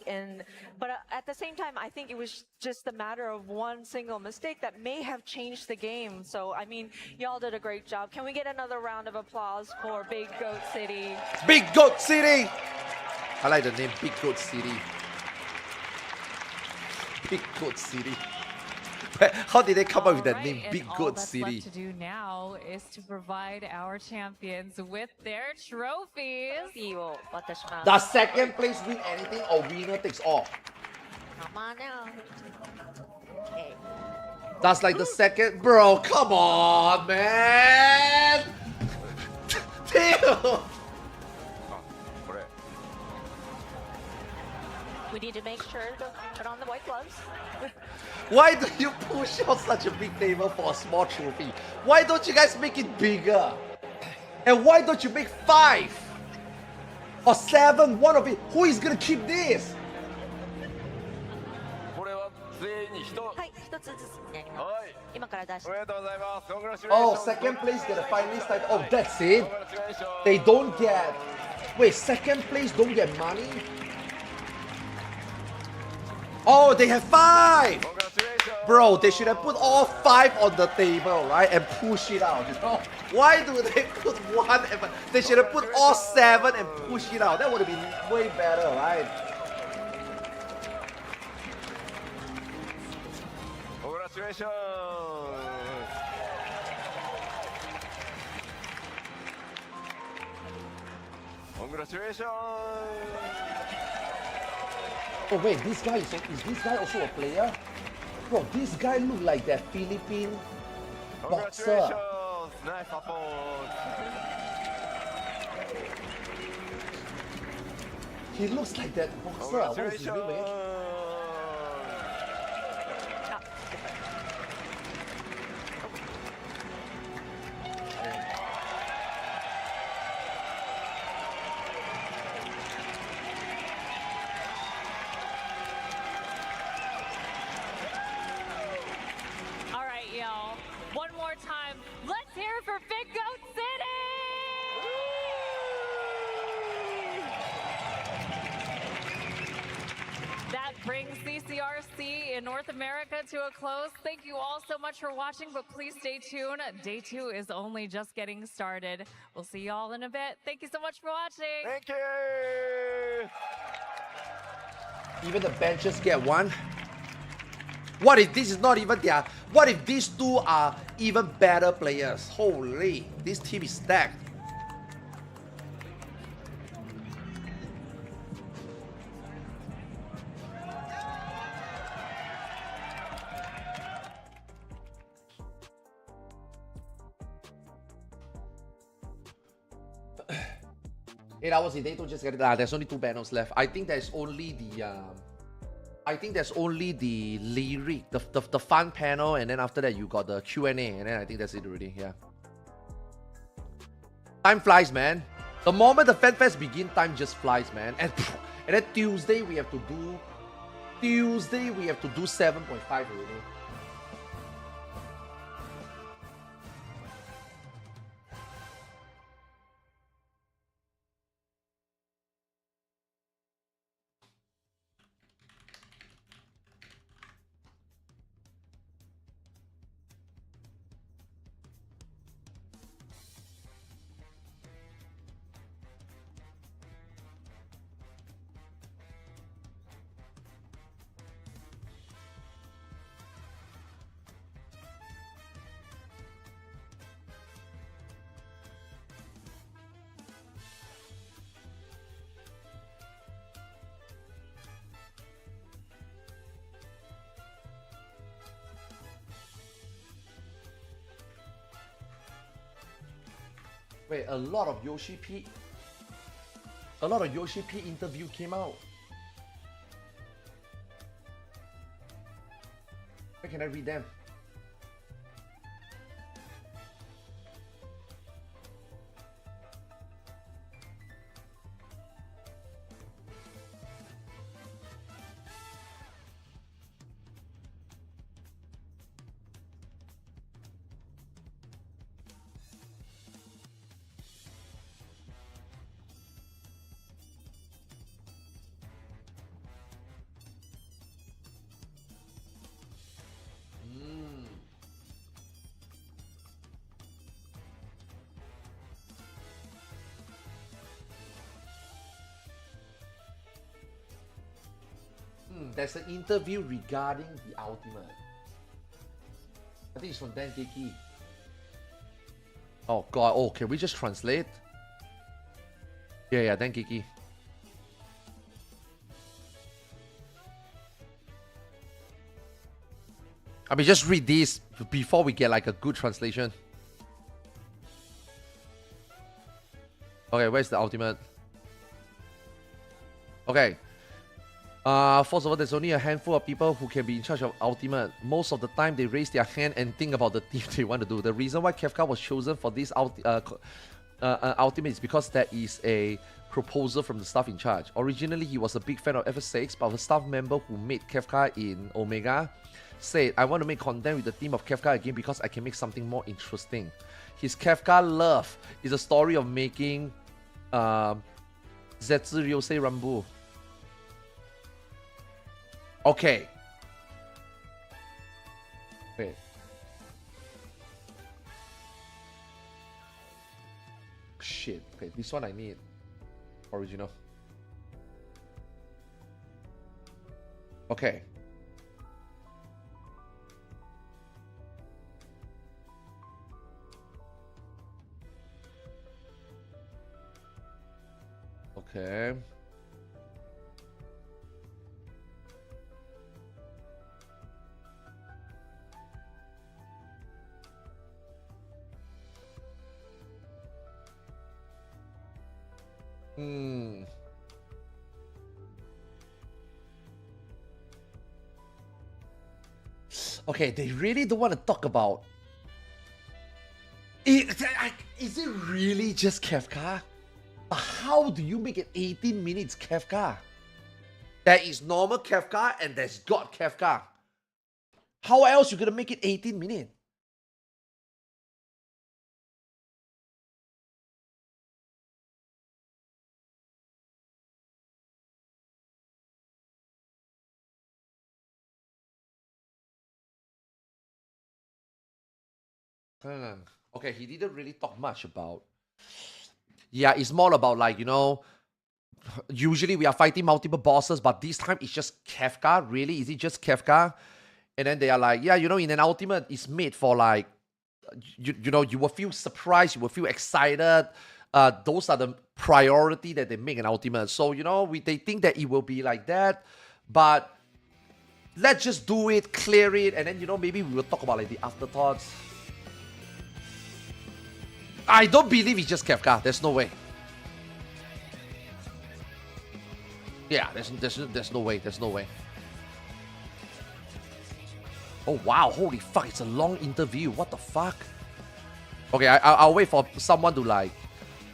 but at the same time, I think it was just a matter of one single mistake that may have changed the game. So, I mean, y'all did a great job. Can we get another round of applause for Big Goat City? Big Goat City! I like the name Big Goat City. Big Goat City. How did they come up with that name, Big all Goat that's City? left to do now is to provide our champions with their trophies. Does second place win anything or winner takes all? Come on now. Okay. That's like the second... Bro, come on, man! Damn! We need to make sure to put on the white gloves. Why do you push out such a big table for a small trophy? Why don't you guys make it bigger? And why don't you make 5? Or 7, one of it? Who is gonna keep this? これは全員に1つ。はい、一つずつになります。はい。今から出しおめでとうございます。Congratulations. Oh, second place get a finalist title. Oh, that's it? They don't get... Wait, second place don't get money? Oh, they have 5! Bro, they should have put all 5 on the table, right? And push it out, you know? Why do they put 1? They should have put all 7 and push it out. That would have been way better, right? Congratulations. Congratulations. Oh wait, this guy is this guy also a player? Bro, this guy look like that Philippine boxer. Congratulations. Nice support. He looks like that boxer. What is his name again? All right, y'all. One more time. Let's hear it for Big Goat City! That brings CCRC in North America to a close. Thank you all so much for watching, but please stay tuned. Day 2 is only just getting started. We'll see y'all in a bit. Thank you so much for watching. Thank you. Even the benches get 1. What if this is not even their... What if these 2 are even better players? Holy, this team is stacked. Eight hours in day 2 just get it. There's only 2 panels left. I think there's only the lyric, the fun panel, and then after that you got the Q&A, and then I think that's it already. Yeah. Time flies, man. The moment the fan fest begin, time just flies, man. And then Tuesday we have to do 7.5 already. Wait, a lot of Yoshi P interview came out. Where can I read them? There's an interview regarding the ultimate. I think it's from Dan Kiki. Oh god, oh, can we just translate? Yeah, Dan Kiki. I mean, just read this before we get like a good translation. Okay, where's the ultimate? Okay. First of all, there's only a handful of people who can be in charge of ultimate. Most of the time, they raise their hand and think about the team they want to do. The reason why Kefka was chosen for this ultimate is because there is a proposal from the staff in charge. Originally, he was a big fan of FF6, but a staff member who made Kefka in Omega said, I want to make content with the team of Kefka again because I can make something more interesting. His Kefka love is a story of making Zetsu Ryosei Rambu. Okay. Wait. Shit. Okay, this one I need. Original. Okay. Okay. Okay, they really don't want to talk about it. Is it really just Kefka? How do you make it 18 minutes Kefka? There is normal Kefka and there's God Kefka. How else you gonna make it 18 minutes? Okay, he didn't really talk much about. Yeah, it's more about like, you know, usually we are fighting multiple bosses, but this time it's just Kefka. Really? Is it just Kefka? And then they are like, yeah, you know, in an ultimate, it's made for like, you know, you will feel surprised, you will feel excited. Those are the priority that they make an ultimate. So, you know, they think that it will be like that, but let's just do it, clear it, and then, you know, maybe we will talk about like the afterthoughts. I don't believe it's just Kefka. There's no way. Yeah, there's no way. There's no way. Oh wow! Holy fuck! It's a long interview. What the fuck? Okay, I'll wait for someone to like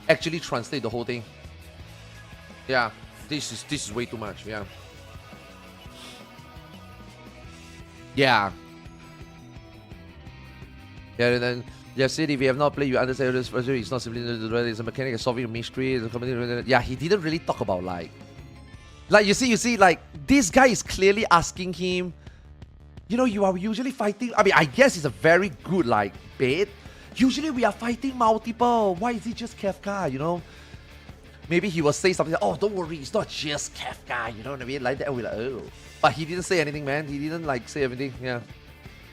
actually translate the whole thing. Yeah, this is way too much. Yeah. Yeah. Yeah, and then. Yeah, Sid, if you have not played, you understand this. It's not simply it's a mechanic of solving a mystery. Yeah, he didn't really talk about like you see, like this guy is clearly asking him. You know, you are usually fighting. I mean, I guess it's a very good like bait. Usually we are fighting multiple. Why is it just Kefka? You know, maybe he will say something. Like, oh, don't worry, it's not just Kefka. You know what I mean? Like that, we're like, oh, but he didn't say anything, man. He didn't like say everything. Yeah,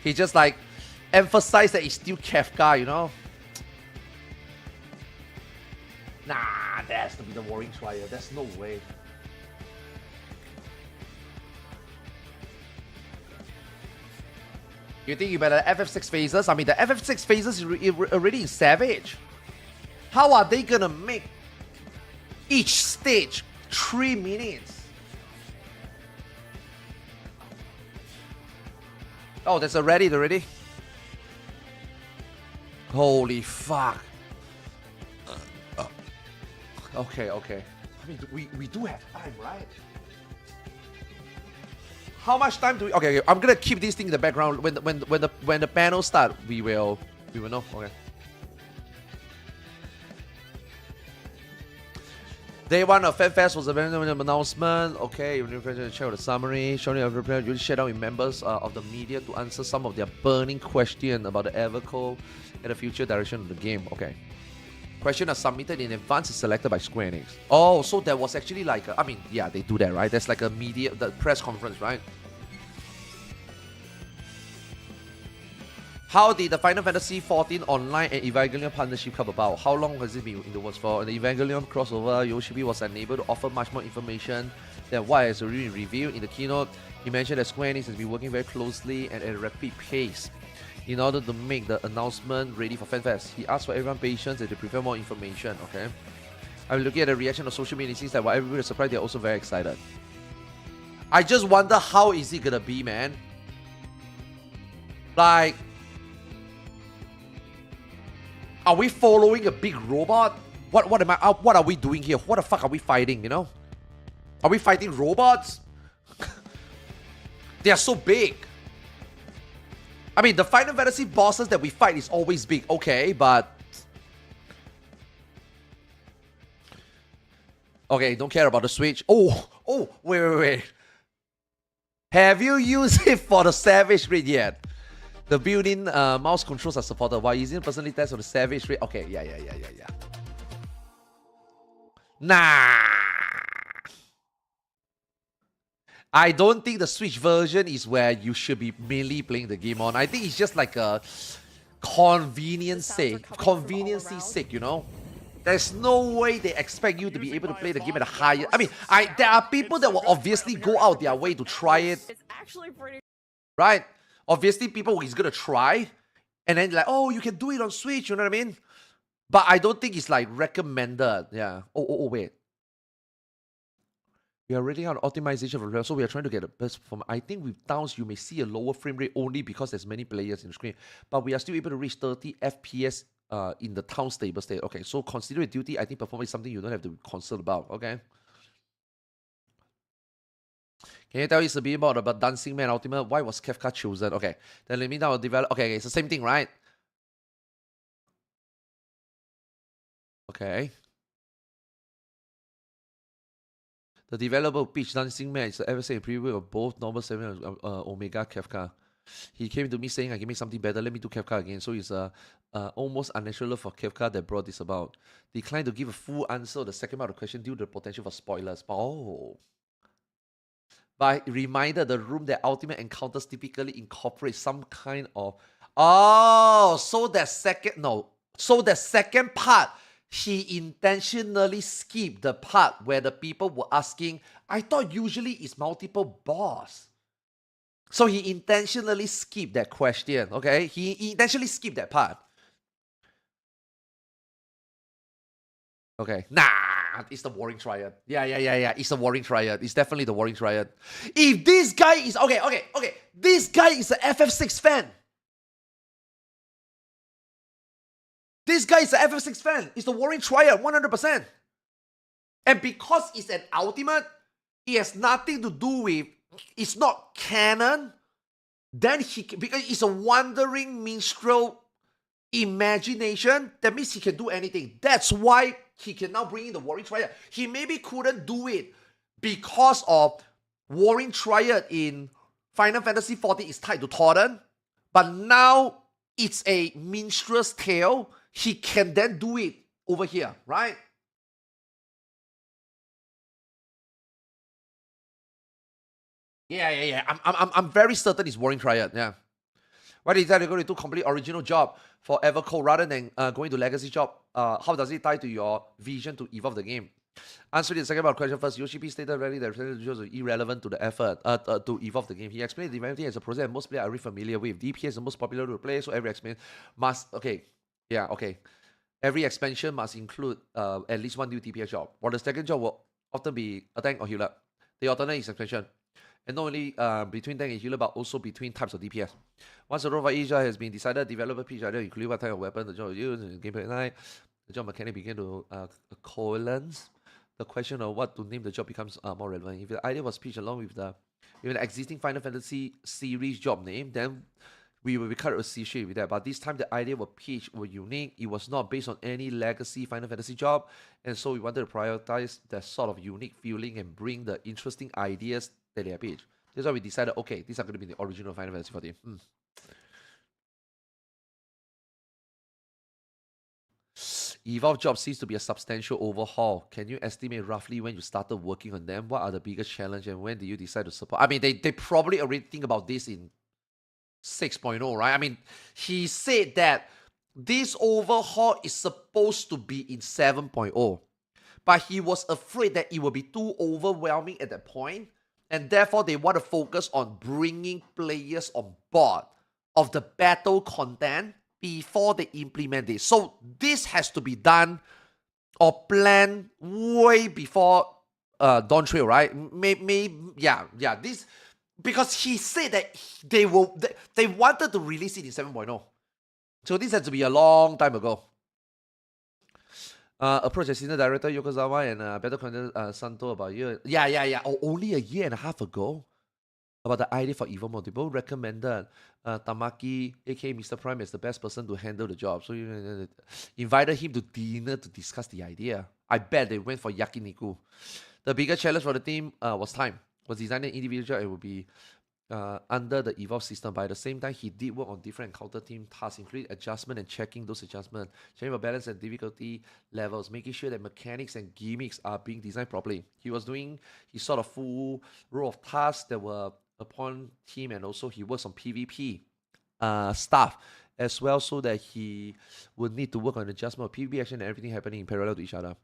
he just like. Emphasize that it's still Kefka, you know? Nah, that has to be the Warring Trial. There's no way. You think you better FF6 phases? I mean, the FF6 phases is already in Savage. How are they gonna make each stage 3 minutes? Oh, there's a Reddit already? Holy fuck. Okay. I mean, we do have time, right? How much time do we... Okay, I'm gonna keep this thing in the background. When the panel start, we will know. Okay. Day 1 of FanFest was a random announcement. Okay, you can check out the summary. Showing every player usually share out with members of the media to answer some of their burning questions about the Everco and the future direction of the game. Okay. Question are submitted in advance is selected by Square Enix. Oh, so there was actually like I mean, yeah, they do that, right? There's like a the press conference, right? How did the Final Fantasy XIV Online and Evangelion partnership come about? How long has it been in the works for? In the Evangelion crossover, Yoshibi was unable to offer much more information than what has already been revealed. In the keynote, he mentioned that Square Enix has been working very closely and at a rapid pace in order to make the announcement ready for FanFest. He asked for everyone's patience and to prepare more information, okay? I'm looking at the reaction of social media. It seems that while everybody is surprised, they're also very excited. I just wonder how is it gonna be, man? Like, are we following a big robot? What am I? What are we doing here? What the fuck are we fighting? You know? Are we fighting robots? They are so big. I mean, the Final Fantasy bosses that we fight is always big, okay, but okay, don't care about the Switch. Oh, wait. Have you used it for the Savage Raid yet? The built-in mouse controls are supported. While using personally test for the Savage Raid. Okay, yeah. Nah. I don't think the Switch version is where you should be mainly playing the game on. I think it's just like a convenience sake, you know? There's no way they expect you to be able to play the game at a higher... I mean, there are people that will obviously go out their way to try it. It's actually pretty... Right? Obviously, people is going to try. And then like, oh, you can do it on Switch, you know what I mean? But I don't think it's like recommended. Yeah. Oh, wait. We are rating out optimization for so we are trying to get the best performance. I think with downs, you may see a lower frame rate only because there's many players in the screen. But we are still able to reach 30 FPS in the town stable state. Okay, so considering duty, I think performance is something you don't have to be concerned about. Okay. Can you tell us a bit more about Dancing Man Ultimate? Why was Kefka chosen? Okay, then let me now develop. Okay, it's the same thing, right? Okay. The developer of Peach Dancing Man is the ever say preview of both Normal 7 and Omega Kefka. He came to me saying, I can make something better, let me do Kefka again. So it's almost unnatural love for Kefka that brought this about. Declined to give a full answer to the second part of the question due to the potential for spoilers. Oh. But reminded the room that Ultimate Encounters typically incorporate some kind of... Oh, so that second... No. So the second part... He intentionally skipped the part where the people were asking, I thought usually it's multiple boss. So he intentionally skipped that question, okay? He intentionally skipped that part. Okay, nah, it's the Warring Triad. Yeah, it's the Warring Triad. It's definitely the Warring Triad. If this guy is, okay, this guy is an FF6 fan. This guy is an FF6 fan. It's the Warring Triad, 100%. And because it's an ultimate, it has nothing to do with, it's not canon, then because it's a wandering minstrel imagination, that means he can do anything. That's why he can now bring in the Warring Triad. He maybe couldn't do it because of Warring Triad in Final Fantasy XIV is tied to Torrent, but now it's a minstrel's tale. He can then do it over here, right? Yeah. I'm very certain it's Warring Triad. Yeah. Why did you go to complete original job for Evercore rather than going to legacy job? How does it tie to your vision to evolve the game? Answer the second part of the question first. Yoshipi stated really that the are irrelevant to the effort to evolve the game. He explained the development as a process that most players are very familiar with. DPS is the most popular to play, so every expansion must every expansion must include at least one new DPS job. While the second job will often be a tank or healer. They alternate each expansion. And not only between tank and healer, but also between types of DPS. Once the role for each has been decided, developer pitch either include what type of weapon the job is used in gameplay night. The job mechanic begin to coalesce. The question of what to name the job becomes more relevant. If the idea was pitched along with an existing Final Fantasy series job name, then we will be cut associated with that. But this time the idea was pitched were unique. It was not based on any legacy Final Fantasy job. And so we wanted to prioritize that sort of unique feeling and bring the interesting ideas that they have pitched. That's why we decided, okay, these are going to be the original Final Fantasy 14. Evolve job seems to be a substantial overhaul. Can you estimate roughly when you started working on them? What are the biggest challenges and when did you decide to support? I mean, they probably already think about this in 6.0, right? I mean, he said that this overhaul is supposed to be in 7.0, but he was afraid that it will be too overwhelming at that point, and therefore they want to focus on bringing players on board of the battle content before they implement this. So this has to be done or planned way before Dawn Trail, right? Yeah. This, because he said that they wanted to release it in 7.0. So this has to be a long time ago. Approach as senior director Yokozawa and Battle Content Santo about you. Yeah. Oh, only a year and a half ago. About the idea for Evo Mode. They both recommended Tamaki, aka Mr. Prime, as the best person to handle the job. So you invited him to dinner to discuss the idea. I bet they went for yakiniku. The bigger challenge for the team was time. Was designing an individual job and would be under the Evolve system. But at the same time, he did work on different encounter team tasks, including adjustment and checking those adjustments, checking for balance and difficulty levels, making sure that mechanics and gimmicks are being designed properly. He was doing his sort of full row of tasks that were upon him, and also he works on PvP stuff as well, so that he would need to work on adjustment of PvP action and everything happening in parallel to each other.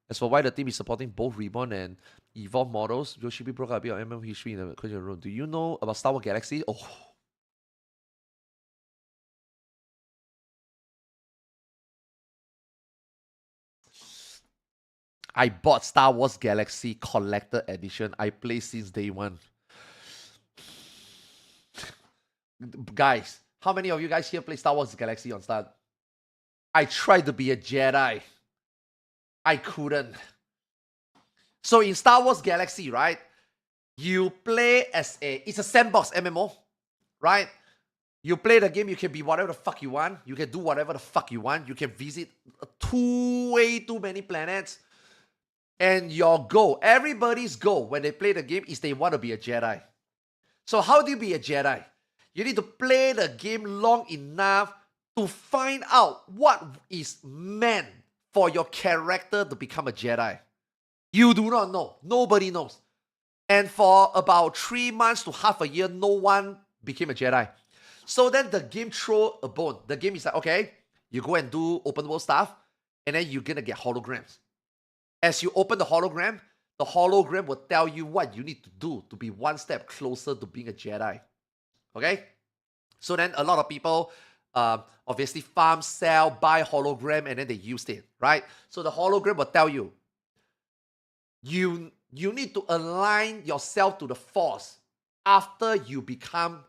As for why the team is supporting both Reborn and Evolve models, Yoshibi broke up a bit of MM history in the question room. Do you know about Star Wars Galaxy? Oh. I bought Star Wars Galaxy Collector Edition. I play since day one. Guys, how many of you guys here play Star Wars Galaxy on start? I tried to be a Jedi. I couldn't. So in Star Wars Galaxy, right, you play as it's a sandbox MMO, right? You play the game, you can be whatever the fuck you want. You can do whatever the fuck you want. You can visit way too many planets. And your goal, everybody's goal when they play the game is they want to be a Jedi. So how do you be a Jedi? You need to play the game long enough to find out what is meant for your character to become a Jedi. You do not know. Nobody knows. And for about 3 months to half a year, no one became a Jedi. So then the game throw a bone. The game is like, okay, you go and do open world stuff, and then you're going to get holograms. As you open the hologram will tell you what you need to do to be one step closer to being a Jedi. Okay? So then a lot of people obviously farm, sell, buy hologram, and then they used it, right? So the hologram will tell you, you need to align yourself to the Force after you become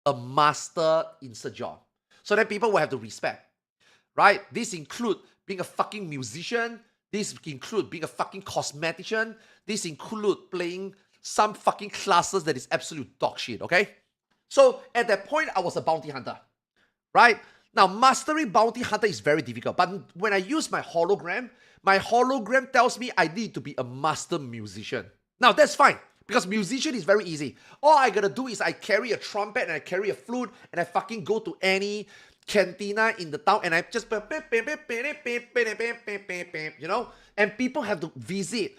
a master in such job. So then people will have to respect, right? This include being a fucking musician. This include being a fucking cosmetician. This include playing some fucking classes that is absolute dog shit, okay? So at that point, I was a bounty hunter, right? Now, mastering bounty hunter is very difficult. But when I use my hologram tells me I need to be a master musician. Now, that's fine, because musician is very easy. All I gotta do is I carry a trumpet and I carry a flute and I fucking go to any cantina in the town and I just, you know, and people have to visit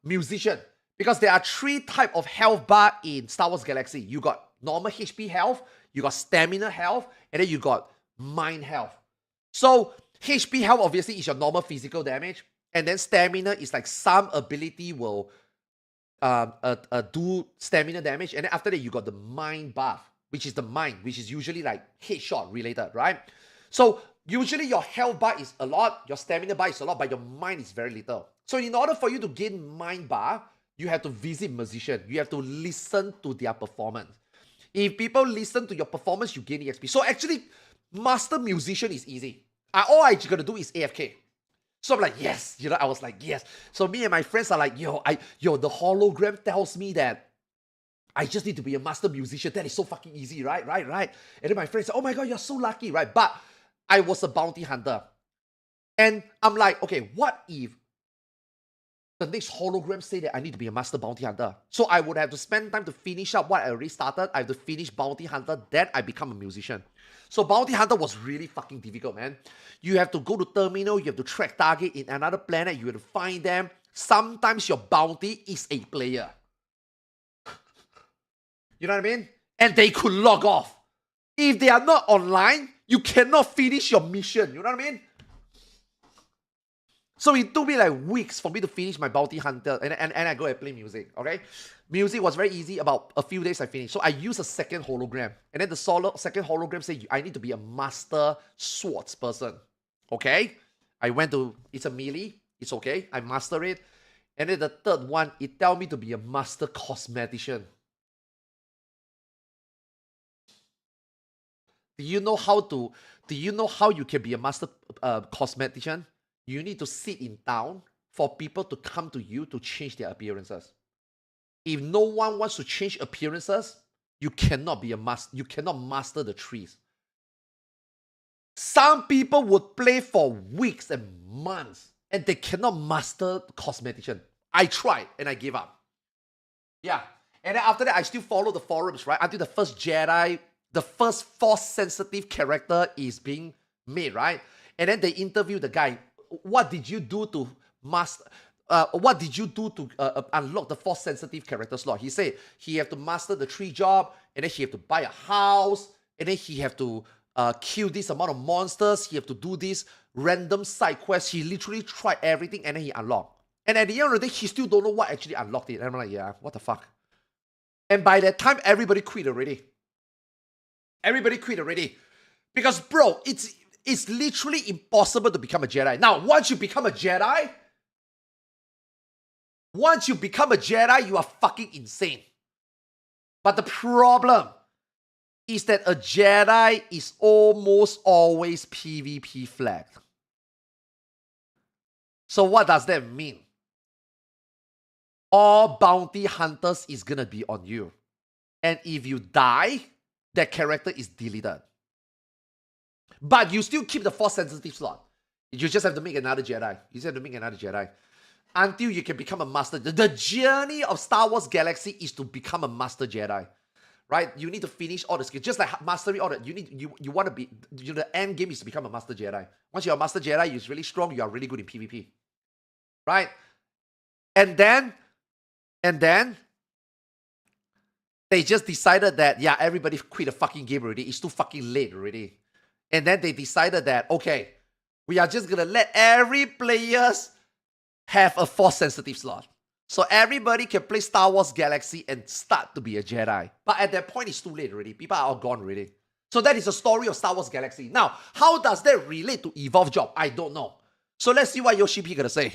musician, because there are 3 types of health bar in Star Wars Galaxy. You got normal HP health, you got stamina health, and then you got mind health. So HP health obviously is your normal physical damage, and then stamina is like some ability will do stamina damage, and then after that you got the mind buff, which is the mind, which is usually like headshot related, right? So usually your health bar is a lot, your stamina bar is a lot, but your mind is very little. So in order for you to gain mind bar, you have to visit musician. You have to listen to their performance. If people listen to your performance, you gain EXP. So actually, master musician is easy. All I gotta do is AFK. So I'm like, yes. You know, I was like, yes. So me and my friends are like, the hologram tells me that I just need to be a master musician. That is so fucking easy, right? And then my friends say, oh my God, you're so lucky, right? But I was a bounty hunter. And I'm like, okay, what if the next hologram say that I need to be a master bounty hunter. So I would have to spend time to finish up what I already started. I have to finish bounty hunter, then I become a musician. So bounty hunter was really fucking difficult, man. You have to go to terminal, you have to track target in another planet, you have to find them. Sometimes your bounty is a player. You know what I mean? And they could log off. If they are not online, you cannot finish your mission. You know what I mean? So it took me like weeks for me to finish my bounty hunter, and I go and play music, okay? Music was very easy. About a few days I finished. So I used a second hologram. And then the second hologram said, I need to be a master swords person, okay? I went to, it's a melee, it's okay, I master it. And then the third one, it tell me to be a master cosmetician. Do you know how you can be a master cosmetician? You need to sit in town for people to come to you to change their appearances. If no one wants to change appearances, you cannot be a master. You cannot master the trees. Some people would play for weeks and months, and they cannot master cosmetician. I tried and I gave up. Yeah, and then after that, I still follow the forums, right? Until the first Jedi, the first force-sensitive character is being made, right? And then they interview the guy. What did you do to master? What did you do to unlock the force-sensitive character slot? He said he have to master the tree job, and then he have to buy a house, and then he have to kill this amount of monsters. He have to do this random side quest. He literally tried everything, and then he unlocked. And at the end of the day, he still don't know what actually unlocked it. And I'm like, yeah, what the fuck? And by that time, everybody quit already. Everybody quit already. Because, bro, it's literally impossible to become a Jedi. Now, once you become a Jedi, you are fucking insane. But the problem is that a Jedi is almost always PvP flagged. So what does that mean? All bounty hunters is gonna be on you. And if you die, that character is deleted. But you still keep the force-sensitive slot. You just have to make another Jedi. You just have to make another Jedi. Until you can become a master. The journey of Star Wars Galaxy is to become a master Jedi. Right? You need to finish all the skills. Just like mastering all that. You want to be... the end game is to become a master Jedi. Once you're a master Jedi, you're really strong. You are really good in PvP. Right? And then... they just decided that, yeah, everybody quit the fucking game already. It's too fucking late already. And then they decided that, okay, we are just going to let every players have a force-sensitive slot. So everybody can play Star Wars Galaxy and start to be a Jedi. But at that point, it's too late already. People are all gone already. So that is the story of Star Wars Galaxy. Now, how does that relate to Evolve Job? I don't know. So let's see what Yoshi P gonna say.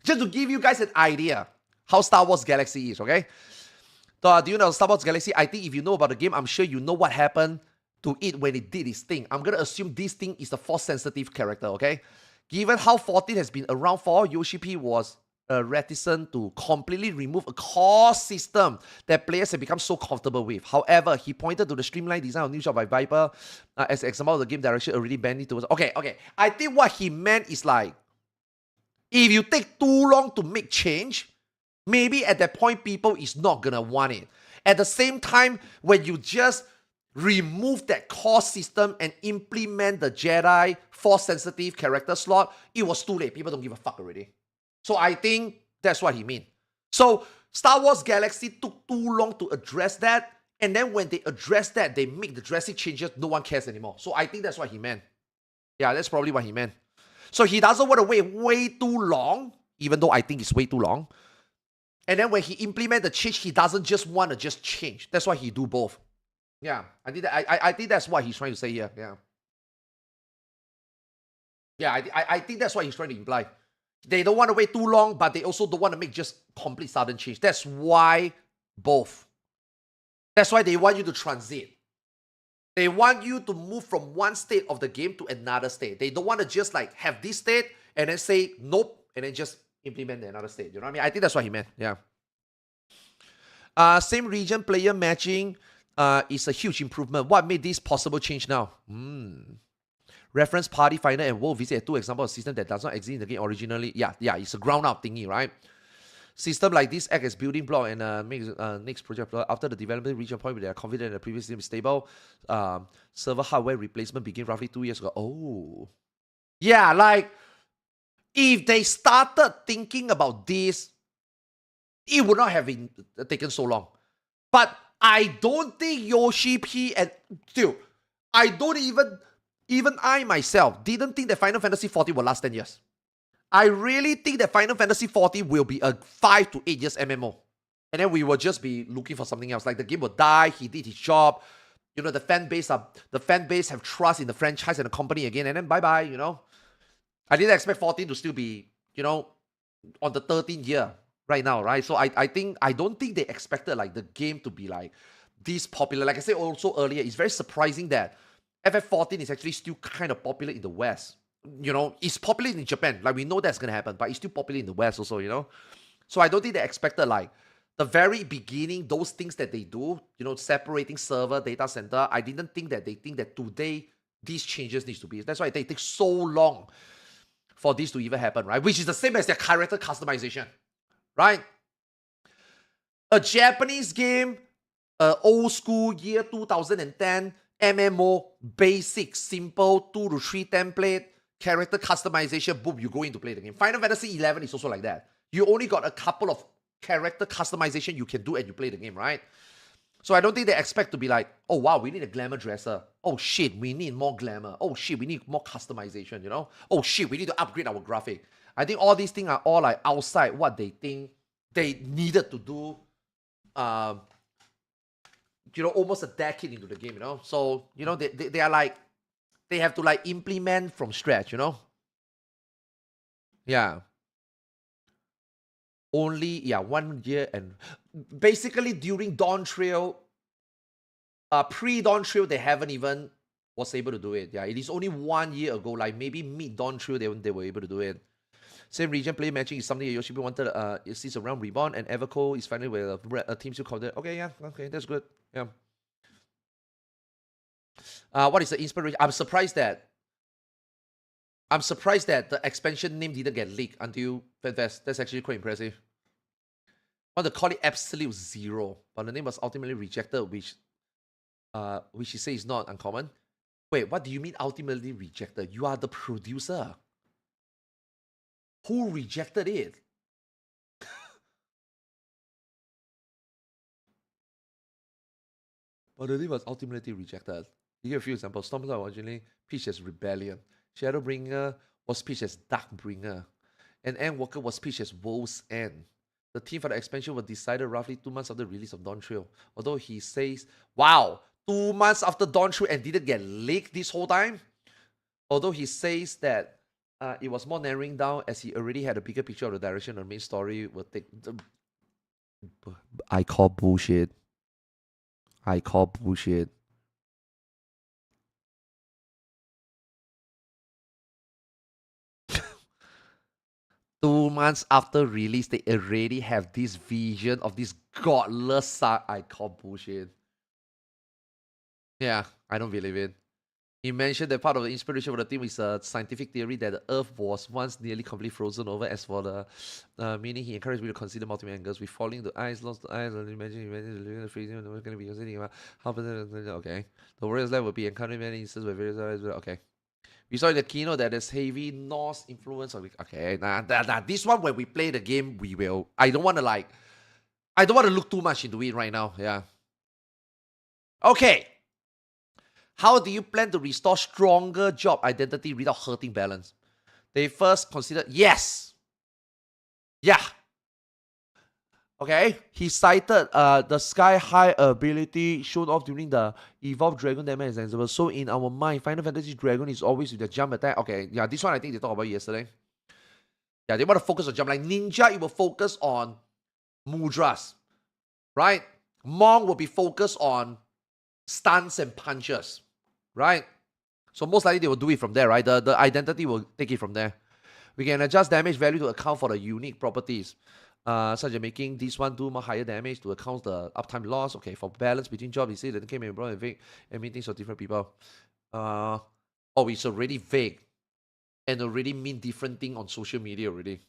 Just to give you guys an idea how Star Wars Galaxy is, okay? So, do you know Star Wars Galaxy? I think if you know about the game, I'm sure you know what happened to it when it did its thing. I'm going to assume this thing is the force-sensitive character, okay? Given how 14 has been around for, Yoshi P was reticent to completely remove a core system that players have become so comfortable with. However, he pointed to the streamlined design of New Shot by Viper as an example of the game direction already bending towards... Okay. I think what he meant is like, if you take too long to make change, maybe at that point, people is not going to want it. At the same time, when you just remove that core system and implement the Jedi force-sensitive character slot, it was too late. People don't give a fuck already. So I think that's what he meant. So Star Wars Galaxy took too long to address that. And then when they address that, they make the drastic changes. No one cares anymore. So I think that's what he meant. Yeah, that's probably what he meant. So he doesn't want to wait way too long, even though I think it's way too long. And then when he implement the change, he doesn't just want to just change. That's why he do both. Yeah, I think that's what he's trying to say here. Yeah, I think that's what he's trying to imply. They don't want to wait too long, but they also don't want to make just complete sudden change. That's why both. That's why they want you to transit. They want you to move from one state of the game to another state. They don't want to just like have this state and then say nope and then just implement another state. You know what I mean? I think that's what he meant. Yeah. Same region player matching is a huge improvement. What made this possible change now? Reference party finder and world visit are two examples of system that does not exist in the game originally. Yeah, it's a ground up thingy, right? System like this act as building block and makes next project after the development reach a point where they are confident the previous system is stable. Server hardware replacement began roughly 2 years ago. Oh. Yeah, like, if they started thinking about this, it would not have been taken so long. But I don't think Yoshi P and still, I don't even I myself didn't think that Final Fantasy 14 will last 10 years. I really think that Final Fantasy 14 will be a 5 to 8 years MMO. And then we will just be looking for something else. Like the game will die, he did his job. You know, the fan base have trust in the franchise and the company again, and then bye-bye, you know. I didn't expect 14 to still be, you know, on the 13th year right now, right? So I don't think they expected like the game to be like this popular. Like I said also earlier, it's very surprising that FF14 is actually still kind of popular in the West. You know, it's popular in Japan. Like, we know that's going to happen, but it's still popular in the West also, you know? So I don't think they expected, like, the very beginning, those things that they do, you know, separating server, data center, I didn't think that they think that today these changes needs to be. That's why it takes so long for this to even happen, right? Which is the same as their character customization, right? A Japanese game, old school, year 2010, MMO, basic, simple, 2 to 3 template, character customization, boom, you go in to play the game. Final Fantasy 11 is also like that. You only got a couple of character customization you can do and you play the game, right? So I don't think they expect to be like, oh wow, we need a glamour dresser. Oh shit, we need more glamour. Oh shit, we need more customization, you know? Oh shit, we need to upgrade our graphic. I think all these things are all like outside what they think they needed to do, you know, almost a decade into the game, you know? So, you know, they are like, they have to like implement from scratch, you know? Yeah. Only, yeah, 1 year and basically during Dawn Trail, pre-Dawn Trail, they haven't even was able to do it. Yeah, it is only 1 year ago, like maybe mid-Dawn Trail, they were able to do it. Same region play matching is something Yoshibi wanted. It sees around Reborn and Everco is finally where a team still called it. Okay, yeah, okay, that's good. Yeah. What is the inspiration? I'm surprised that the expansion name didn't get leaked until FanFest. That's actually quite impressive. I want to call it Absolute Zero, but the name was ultimately rejected, which he says is not uncommon. Wait, what do you mean ultimately rejected? You are the producer. Who rejected it? But the name was ultimately rejected. You get a few examples. Stormlight originally pitched as Rebellion. Shadowbringer was pitched as Darkbringer. And Endwalker was pitched as World's End. The team for the expansion was decided roughly 2 months after the release of Dawn Trail. Although he says, wow, 2 months after Dawn Trail and didn't get leaked this whole time? Although he says that it was more narrowing down as he already had a bigger picture of the direction of the main story will take. I call bullshit. I call bullshit. Two months after release, they already have this vision of this godless I call bullshit. Yeah, I don't believe it. He mentioned that part of the inspiration for the team is a scientific theory that the Earth was once nearly completely frozen over. As for the meaning, he encouraged me to consider multiple angles. With falling the ice, lost the ice, and imagine the freezing, we're going to be considering about how. Okay. The warriors left will be encountering many instances where various eyes. Okay. We saw in the keynote that there's heavy Norse influence. Okay, nah, this one when we play the game, we will. I don't want to look too much into it right now. Yeah. Okay. How do you plan to restore stronger job identity without hurting balance? They first considered yes. Yeah. Okay. He cited the sky high ability shown off during the evolved dragon damage example. So in our mind, Final Fantasy Dragon is always with the jump attack. Okay, yeah, this one I think they talked about yesterday. Yeah, they want to focus on jump. Like Ninja, it will focus on mudras. Right? Monk will be focused on stunts and punches. Right? So most likely they will do it from there, right? The identity will take it from there. We can adjust damage value to account for the unique properties. Such as making this one do more higher damage to account the uptime loss. Okay, for balance between jobs, you say that it can be broad and vague and mean things for different people. Oh, it's already vague and already mean different thing on social media already.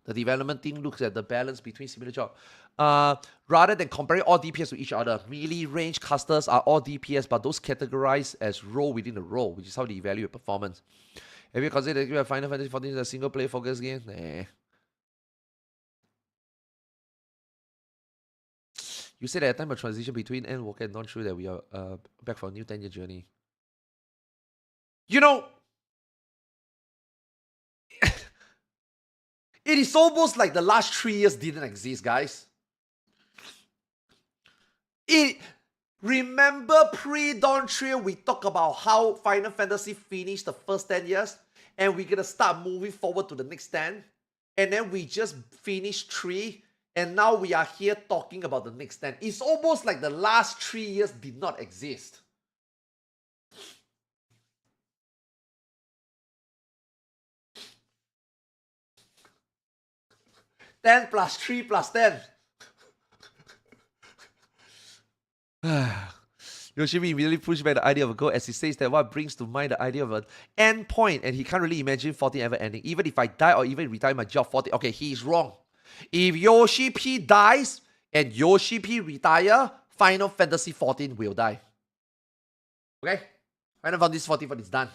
The development team looks at the balance between similar job. Rather than comparing all DPS to each other, melee range casters are all DPS, but those categorized as role within the role, which is how they evaluate performance. Have you considered that Final Fantasy 14 is a single player focused game? Nah. You said at a time of transition between Endwalker and not true that we are back for a new 10-year journey. You know, it is almost like the last 3 years didn't exist, guys. Remember pre-Dawn Trail, we talked about how Final Fantasy finished the first 10 years, and we're gonna start moving forward to the next 10, and then we just finished 3, and now we are here talking about the next 10. It's almost like the last 3 years did not exist. Ten plus 3 plus 10. Yoshimi immediately pushed back the idea of a goal as he says that what brings to mind the idea of an end point, and he can't really imagine 14 ever ending. Even if I die or even retire my job 14. Okay, he's wrong. If Yoshi P dies and Yoshi P retire, Final Fantasy 14 will die. Okay? Final Fantasy 14 is done.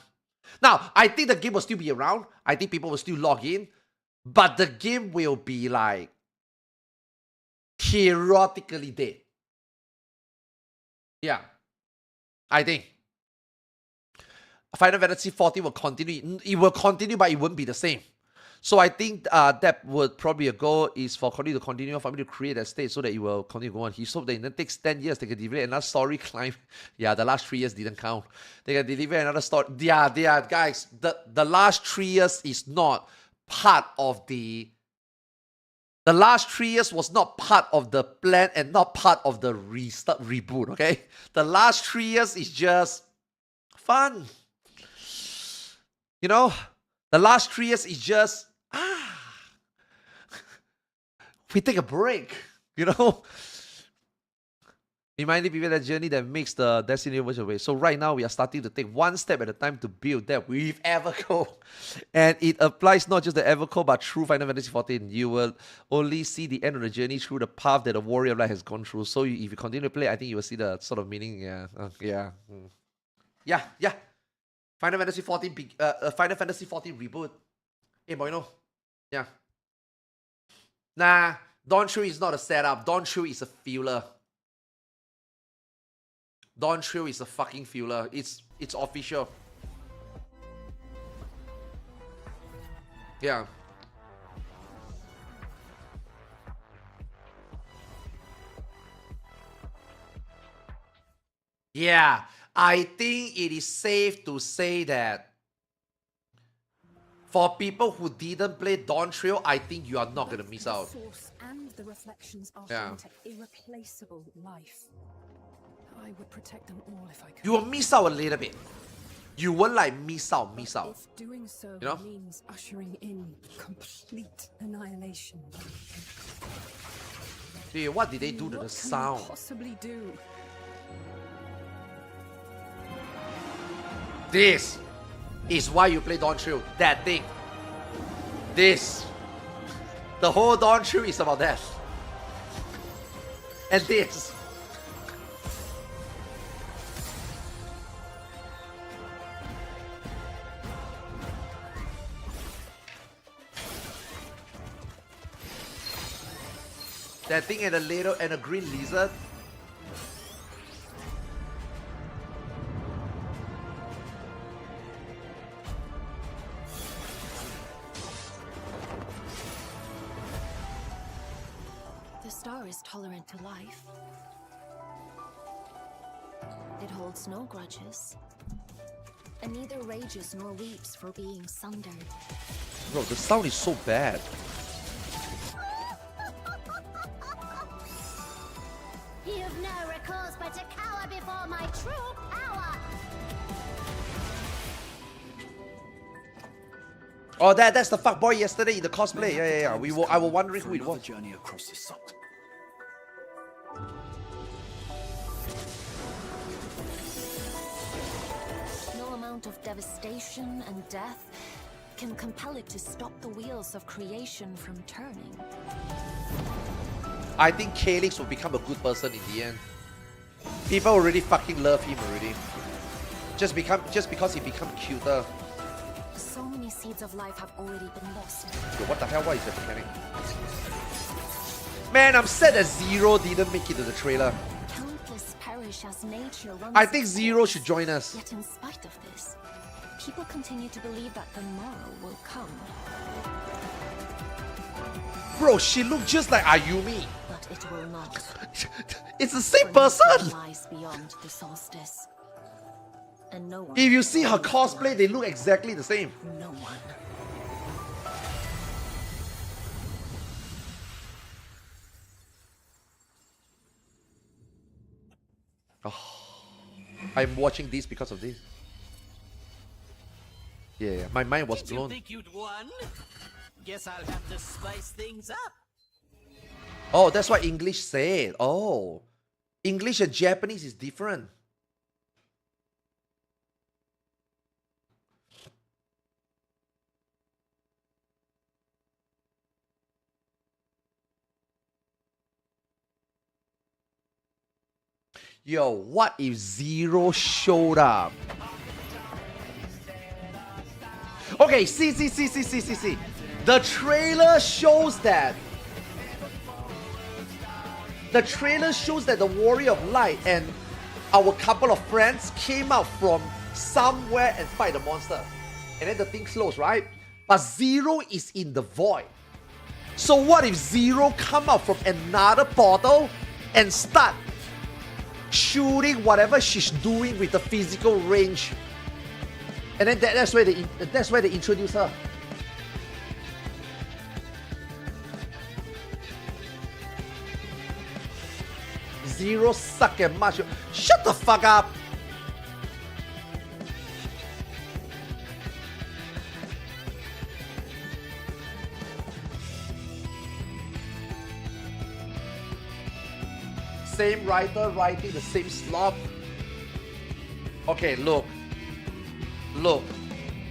Now, I think the game will still be around. I think people will still log in. But the game will be like theoretically dead. Yeah. I think Final Fantasy 14 will continue. It will continue, but it won't be the same. So I think that would probably a goal is for for me to create that state so that it will continue going on. He hoped that it takes 10 years, they can deliver another story climb. Yeah, the last 3 years didn't count. They can deliver another story. Yeah, guys, the last 3 years is not part of the last 3 years was not part of the plan and not part of the reboot, okay? The last 3 years is just fun. You know? The last 3 years is just, we take a break, you know? Reminding people that journey that makes the Destiny version away. So right now, we are starting to take one step at a time to build that with Evercore. And it applies not just the Evercore, but through Final Fantasy 14. You will only see the end of the journey through the path that the Warrior of Light has gone through. So if you continue to play, I think you will see the sort of meaning. Yeah. Final Fantasy 14 reboot. Hey, boy, no. Yeah. Nah, Dawn Trail is not a setup. Dawn Trail is a filler. Dawn Trail is a fucking filler. It's official. Yeah. Yeah. I think it is safe to say that for people who didn't play Dawn Trail, I think you are not gonna miss out. The source and the reflections are irreplaceable life. I would protect them all if I could. You will miss out a little bit. You won't like miss out. If doing so means ushering in complete annihilation. Dude, what did they do to the sound? What can you possibly do? This is why you play Dawn Trail. That thing. This. The whole Dawn Trail is about that. And this. That thing and a green lizard. The star is tolerant to life. It holds no grudges. And neither rages nor weeps for being sundered. Bro, the sound is so bad. You've no recourse but to cower before my true power. Oh, that's the fuckboy yesterday in the cosplay. Yeah. I was wondering who it was. Journey across the sun. No amount of devastation and death can compel it to stop the wheels of creation from turning. I think Calyx will become a good person in the end. People already fucking love him already. Just because he become cuter. So many seeds of life have already been lost. Yo, what the hell? What is that mechanic? Man, I'm sad that Zero didn't make it to the trailer. Countless perish as nature runs I think its Zero course. should join us. Yet in spite of this, people continue to believe that the morrow will come. Bro, she looked just like Ayumi. But it will not. It's the same For nothing person. lies beyond the solstice. And no one. If you see her cosplay, they look exactly the same. No one. I'm watching this because of this. Yeah, my mind was blown. Think you'd won? Guess I'll have to spice things up. Oh, that's what English said. Oh, English and Japanese is different. Yo, what if Zero showed up? Okay, see. The trailer shows that. The trailer shows that the Warrior of Light and our couple of friends came out from somewhere and fight the monster. And then the thing closed, right? But Zero is in the void. So what if Zero come out from another portal and start shooting whatever she's doing with the physical range? And then that's where they introduce her. Zero suck at much. Shut the fuck up. Same writer writing the same slop. Okay, look.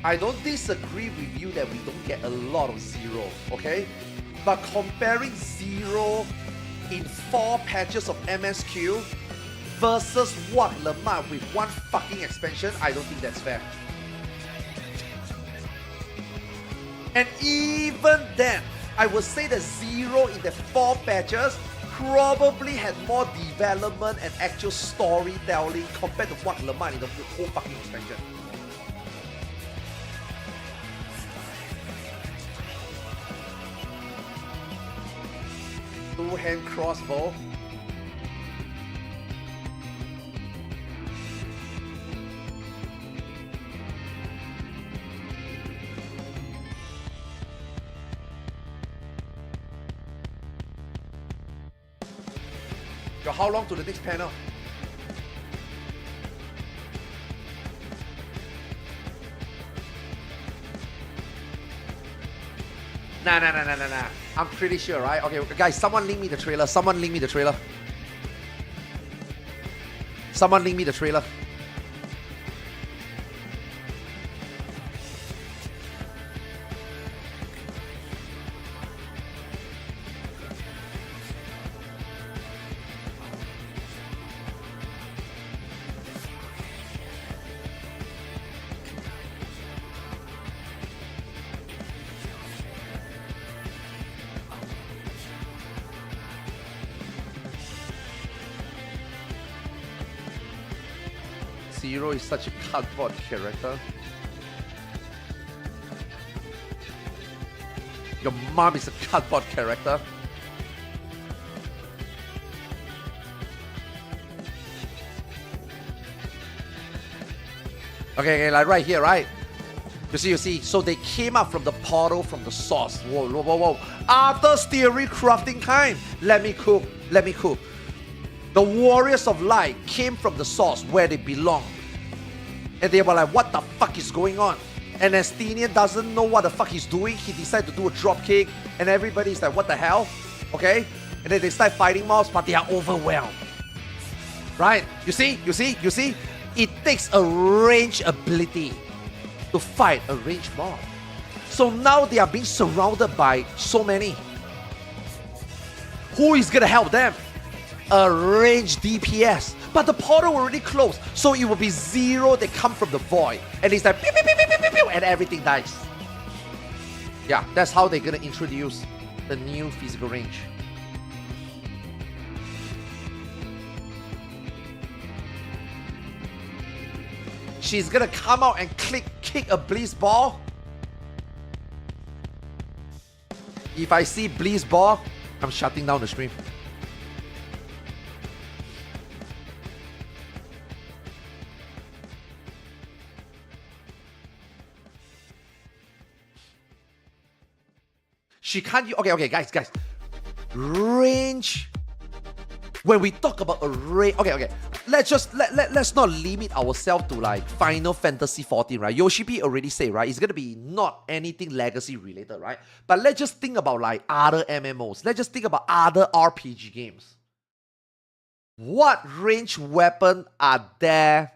I don't disagree with you that we don't get a lot of Zero, okay? But comparing Zero in 4 patches of MSQ versus what Lemar with 1 fucking expansion, I don't think that's fair. And even then, I would say that Zero in the 4 patches probably had more development and actual storytelling compared to what Lemar in the whole fucking expansion. Two-hand crossbow. Yo, how long to the next panel? Nah. I'm pretty sure, right? Okay, guys, someone link me the trailer. Someone link me the trailer. Zero is such a cardboard character. Your mom is a cardboard character. Okay, like right here, right? You see. So they came out from the portal, from the source. Whoa. Arthur's theory crafting time. Let me cook. The Warriors of Light came from the source where they belong. And they were like, what the fuck is going on? And Astinian doesn't know what the fuck he's doing. He decided to do a drop kick. And everybody's like, what the hell? Okay? And then they start fighting mobs, but they are overwhelmed. Right? You see? It takes a range ability to fight a ranged mob. So now they are being surrounded by so many. Who is gonna help them? A ranged DPS. But the portal already closed, so it will be 0 that come from the void. And it's like pew, pew, pew, pew, pew, pew, pew, and everything dies. Yeah, that's how they're gonna introduce the new physical range. She's gonna come out and kick a Blizz ball. If I see Blizz ball, I'm shutting down the stream. She can't use, okay, guys. Range. When we talk about a range, okay. Let's not limit ourselves to like Final Fantasy 14, right? Yoshi P already said, right? It's gonna be not anything legacy related, right? But let's just think about like other MMOs. Let's just think about other RPG games. What range weapon are there?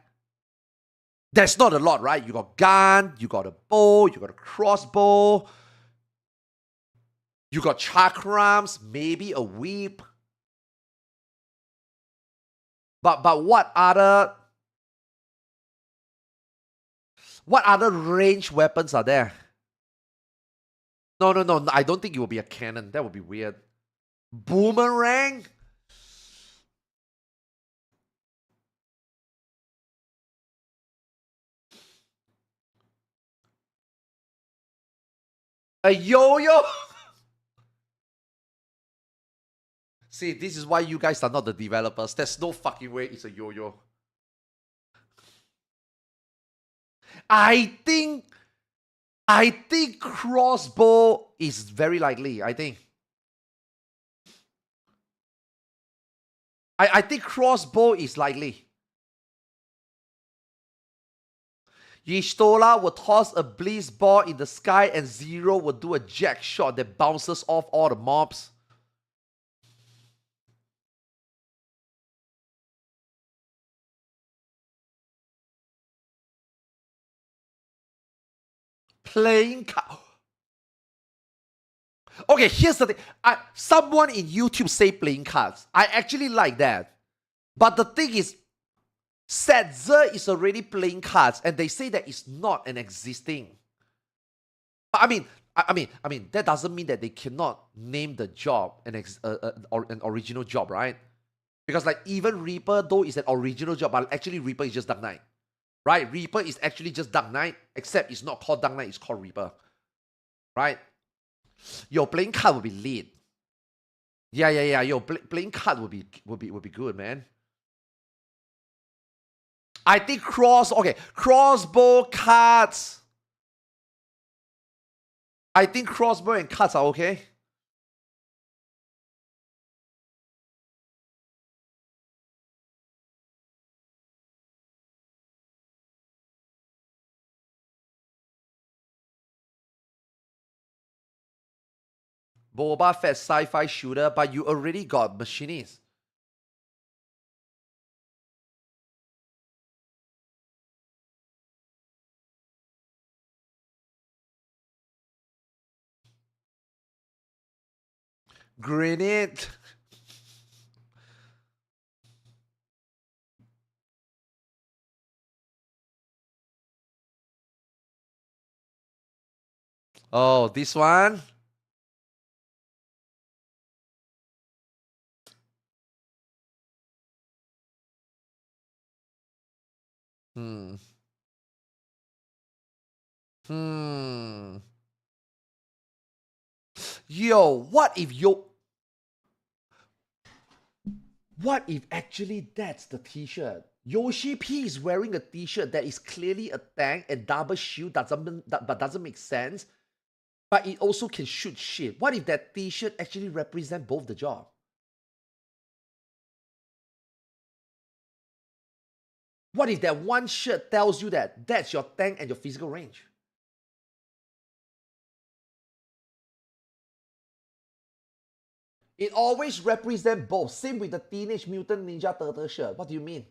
There's not a lot, right? You got gun, you got a bow, you got a crossbow, you got chakrams, maybe a whip. But what other range weapons are there? No, I don't think it will be a cannon. That would be weird. Boomerang? A yo-yo? See, this is why you guys are not the developers. There's no fucking way it's a yo-yo. I think crossbow is very likely. I think crossbow is likely. Y'shtola will toss a Blizz ball in the sky and Zero will do a jack shot that bounces off all the mobs. Playing card. Okay, here's the thing. Someone in YouTube say playing cards. I actually like that. But the thing is, Setzer is already playing cards, and they say that it's not an existing. I mean, that doesn't mean that they cannot name the job an original job, right? Because like even Reaper, though, is an original job, but actually Reaper is just Dark Knight. Right? Reaper is actually just Dark Knight, except it's not called Dark Knight, it's called Reaper. Right? Yo, playing card would be lit. Yeah. Yo, playing card would be good, man. I think crossbow cards. I think crossbow and cards are okay. Boba Fett sci-fi shooter, but you already got machinists. Grenade. Oh, this one? Yo, what if actually that's the t-shirt? Yoshi P is wearing a t-shirt that is clearly a tank and double shield but doesn't make sense, but it also can shoot shit. What if that t-shirt actually represents both the job? What if that one shirt tells you that that's your tank and your physical range? It always represents both. Same with the Teenage Mutant Ninja Turtle shirt. What do you mean?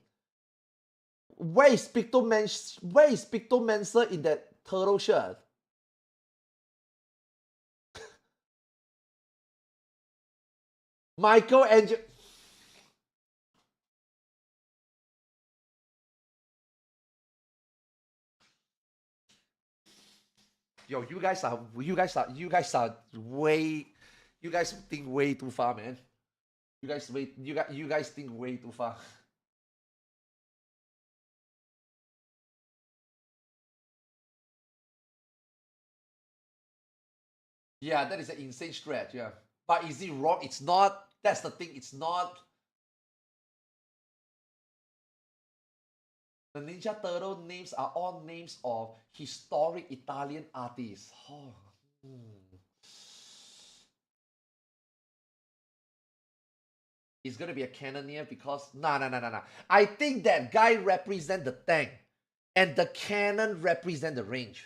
Where is Pictomancer in that turtle shirt? Michelangelo. Yo, you guys are way, you guys think way too far, man. You guys think way too far. Yeah, that is an insane stretch, yeah. But is it wrong? It's not. That's the thing, it's not. The Ninja Turtle names are all names of historic Italian artists. Oh. He's gonna be a cannoneer because nah. I think that guy represent the tank, and the cannon represent the range.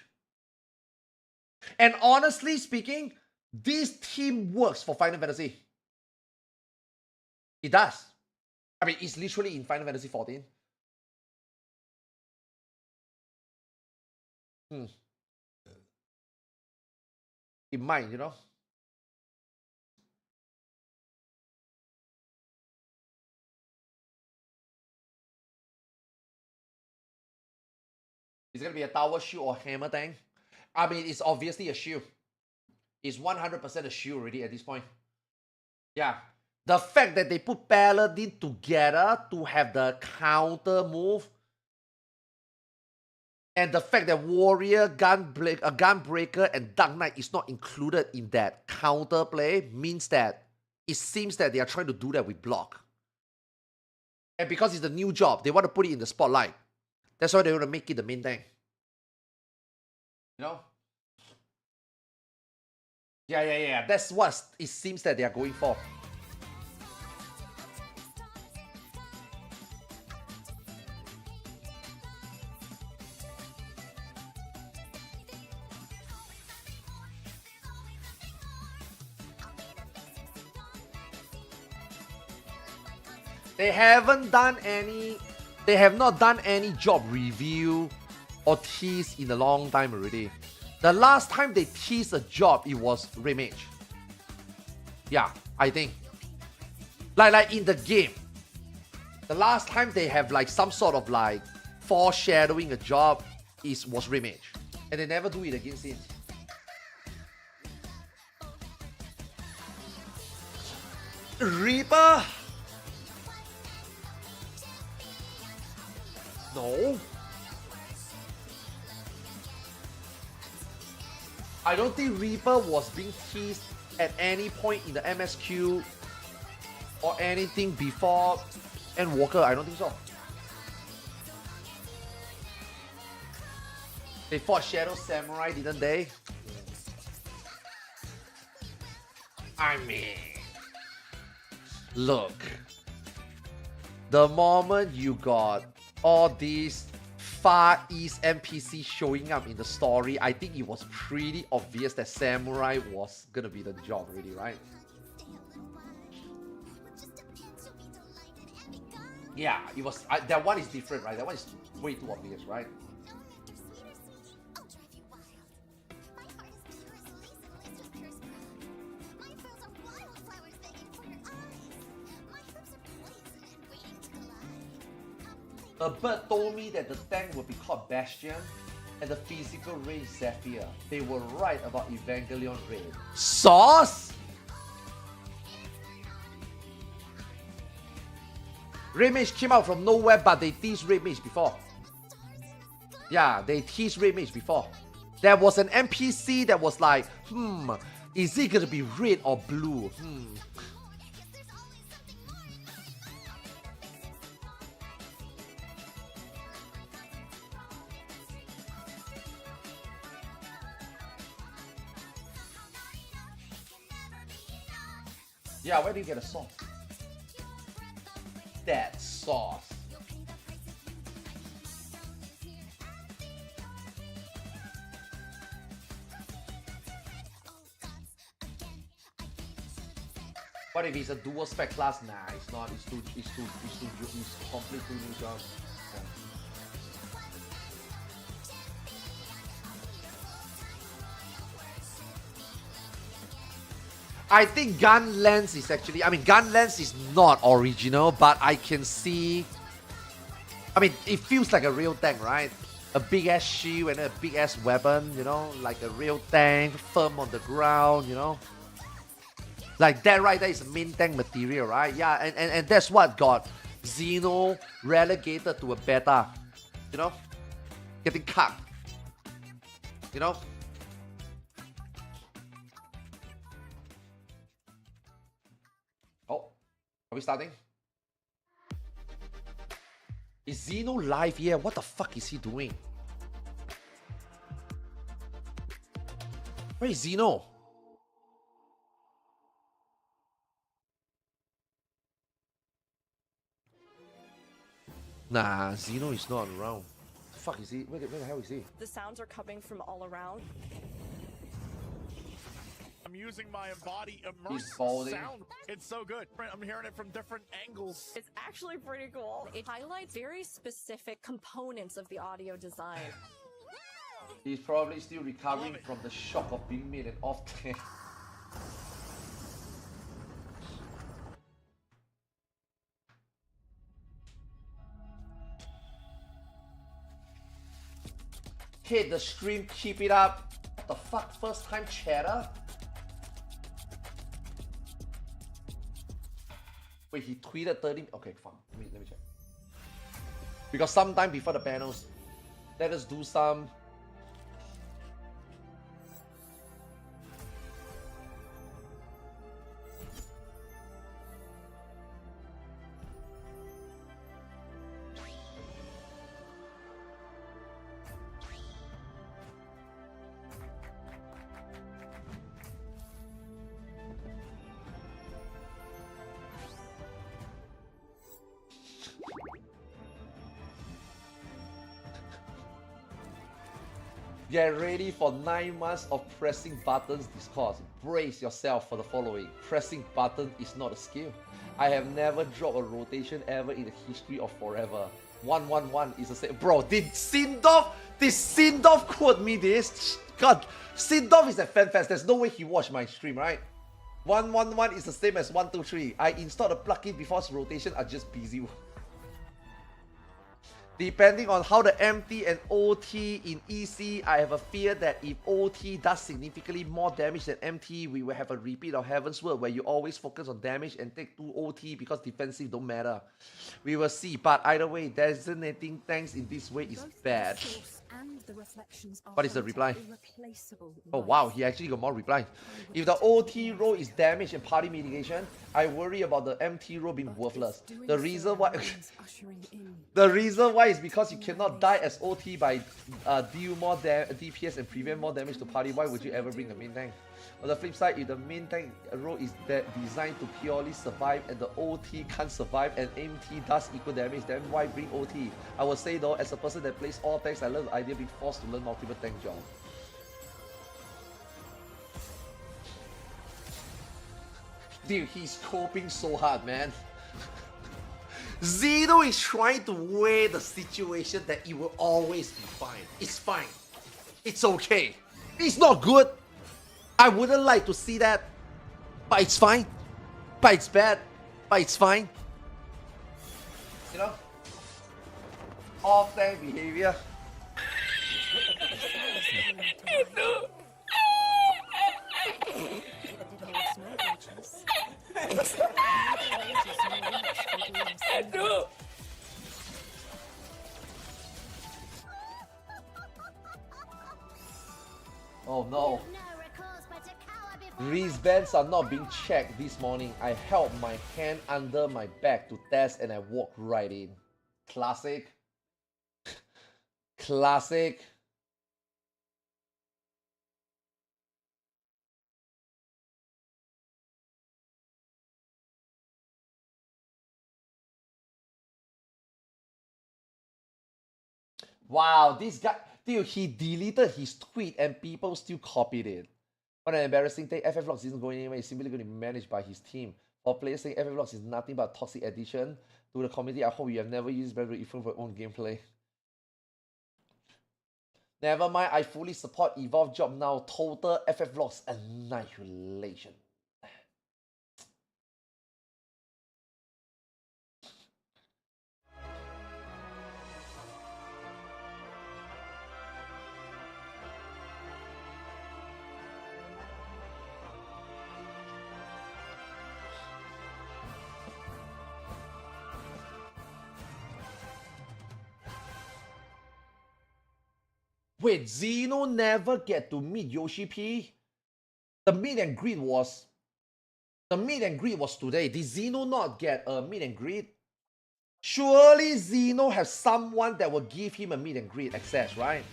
And honestly speaking, this team works for Final Fantasy. It does. I mean, it's literally in Final Fantasy 14. It might, you know. It's gonna be a tower shield or hammer tank. I mean, it's obviously a shield. It's 100% a shield already at this point. Yeah. The fact that they put Paladin together to have the counter move, and the fact that Warrior, Gunbreaker, and Dark Knight is not included in that counter play means that it seems that they are trying to do that with block. And because it's the new job, they want to put it in the spotlight. That's why they want to make it the main tank. You know? Yeah. That's what it seems that they are going for. They have not done any job review or tease in a long time already. The last time they teased a job, it was Remage. Yeah, I think. Like in the game. The last time they have like some sort of like foreshadowing a job was Remage. And they never do it again since. Reaper? No. I don't think Reaper was being teased at any point in the MSQ or anything before Endwalker. I don't think so. They fought Shadow Samurai, didn't they? I mean, look. The moment you got all these Far East NPC showing up in the story, I think it was pretty obvious that Samurai was gonna be the job already, right? Yeah, it was. That one is different, right? That one is way too obvious, right? A bird told me that the tank would be called Bastion and the physical range Zephyr. They were right about Evangelion Raid. Sauce? Raid came out from nowhere, but they teased Raid before. Yeah, they teased Raid before. There was an NPC that was like, is it gonna be red or blue? Yeah, where do you get a sauce? That sauce. What if it's a dual spec class? Nah, it's not. It's complete two new jobs. Yeah. I think gun lens is actually, I mean, gun lens is not original, but I can see, I mean, it feels like a real tank, right? A big ass shield and a big ass weapon, you know, like a real tank, firm on the ground, you know. Like that right there is the main tank material, right? Yeah, and that's what got Xeno relegated to a beta, you know? Getting cut, you know? Oh, are we starting? Is Xeno live here? What the fuck is he doing? Where is Xeno? Nah, Xeno is not around. The fuck is he? Where the hell is he? The sounds are coming from all around. I'm using my body He's immersive balding. sound. It's so good. I'm hearing it from different angles. It's actually pretty cool. It highlights very specific components of the audio design. He's probably still recovering from the shock of being made an off tank. Hit the stream, keep it up. What the fuck? First time chatter? Wait, he tweeted 30. Okay, fine. Let me check. Because sometime before the panels, let us do some. Get ready for 9 months of pressing buttons discourse. Brace yourself for the following. Pressing button is not a skill. I have never dropped a rotation ever in the history of forever. 111 is the same. Bro, did Sindov quote me this? God, Sindov is at FanFest. There's no way he watched my stream, right? 111 is the same as 123. I installed a plugin before rotation are just busy. Depending on how the MT and OT in EC, I have a fear that if OT does significantly more damage than MT, we will have a repeat of Heaven's Word where you always focus on damage and take 2 OT because defensive don't matter. We will see, but either way, designating tanks in this way is bad. What is the reply? Oh wow, he actually got more reply. If the OT role is damage and party mitigation, I worry about the MT role being worthless. The reason why is because you cannot die as OT by deal more DPS and prevent more damage to party. Why would you ever bring a main tank? On the flip side, if the main tank role is designed to purely survive and the OT can't survive and MT does equal damage, then why bring OT? I would say though, as a person that plays all tanks, I love the idea of being forced to learn multiple tank jobs. Dude, he's coping so hard, man. Xeno is trying to weigh the situation that it will always be fine. It's fine. It's okay. It's not good. I wouldn't like to see that. But it's fine. But it's bad. But it's fine. You know? Off-tank behavior. Oh no. Wristbands are not being checked this morning. I held my hand under my back to test and I walked right in. Classic. Classic. Wow, this guy, dude, he deleted his tweet and people still copied it. What an embarrassing thing. FF14 isn't going anywhere. It's simply going to be managed by his team. For players saying FF14 is nothing but a toxic addition to the community, I hope you have never used Battle even for your own gameplay. Never mind, I fully support Evolve job now. Total FF14 annihilation. Wait, Zeno never get to meet Yoshi P? The meet and greet was today. Did Zeno not get a meet and greet? Surely Zeno has someone that will give him a meet and greet access, right?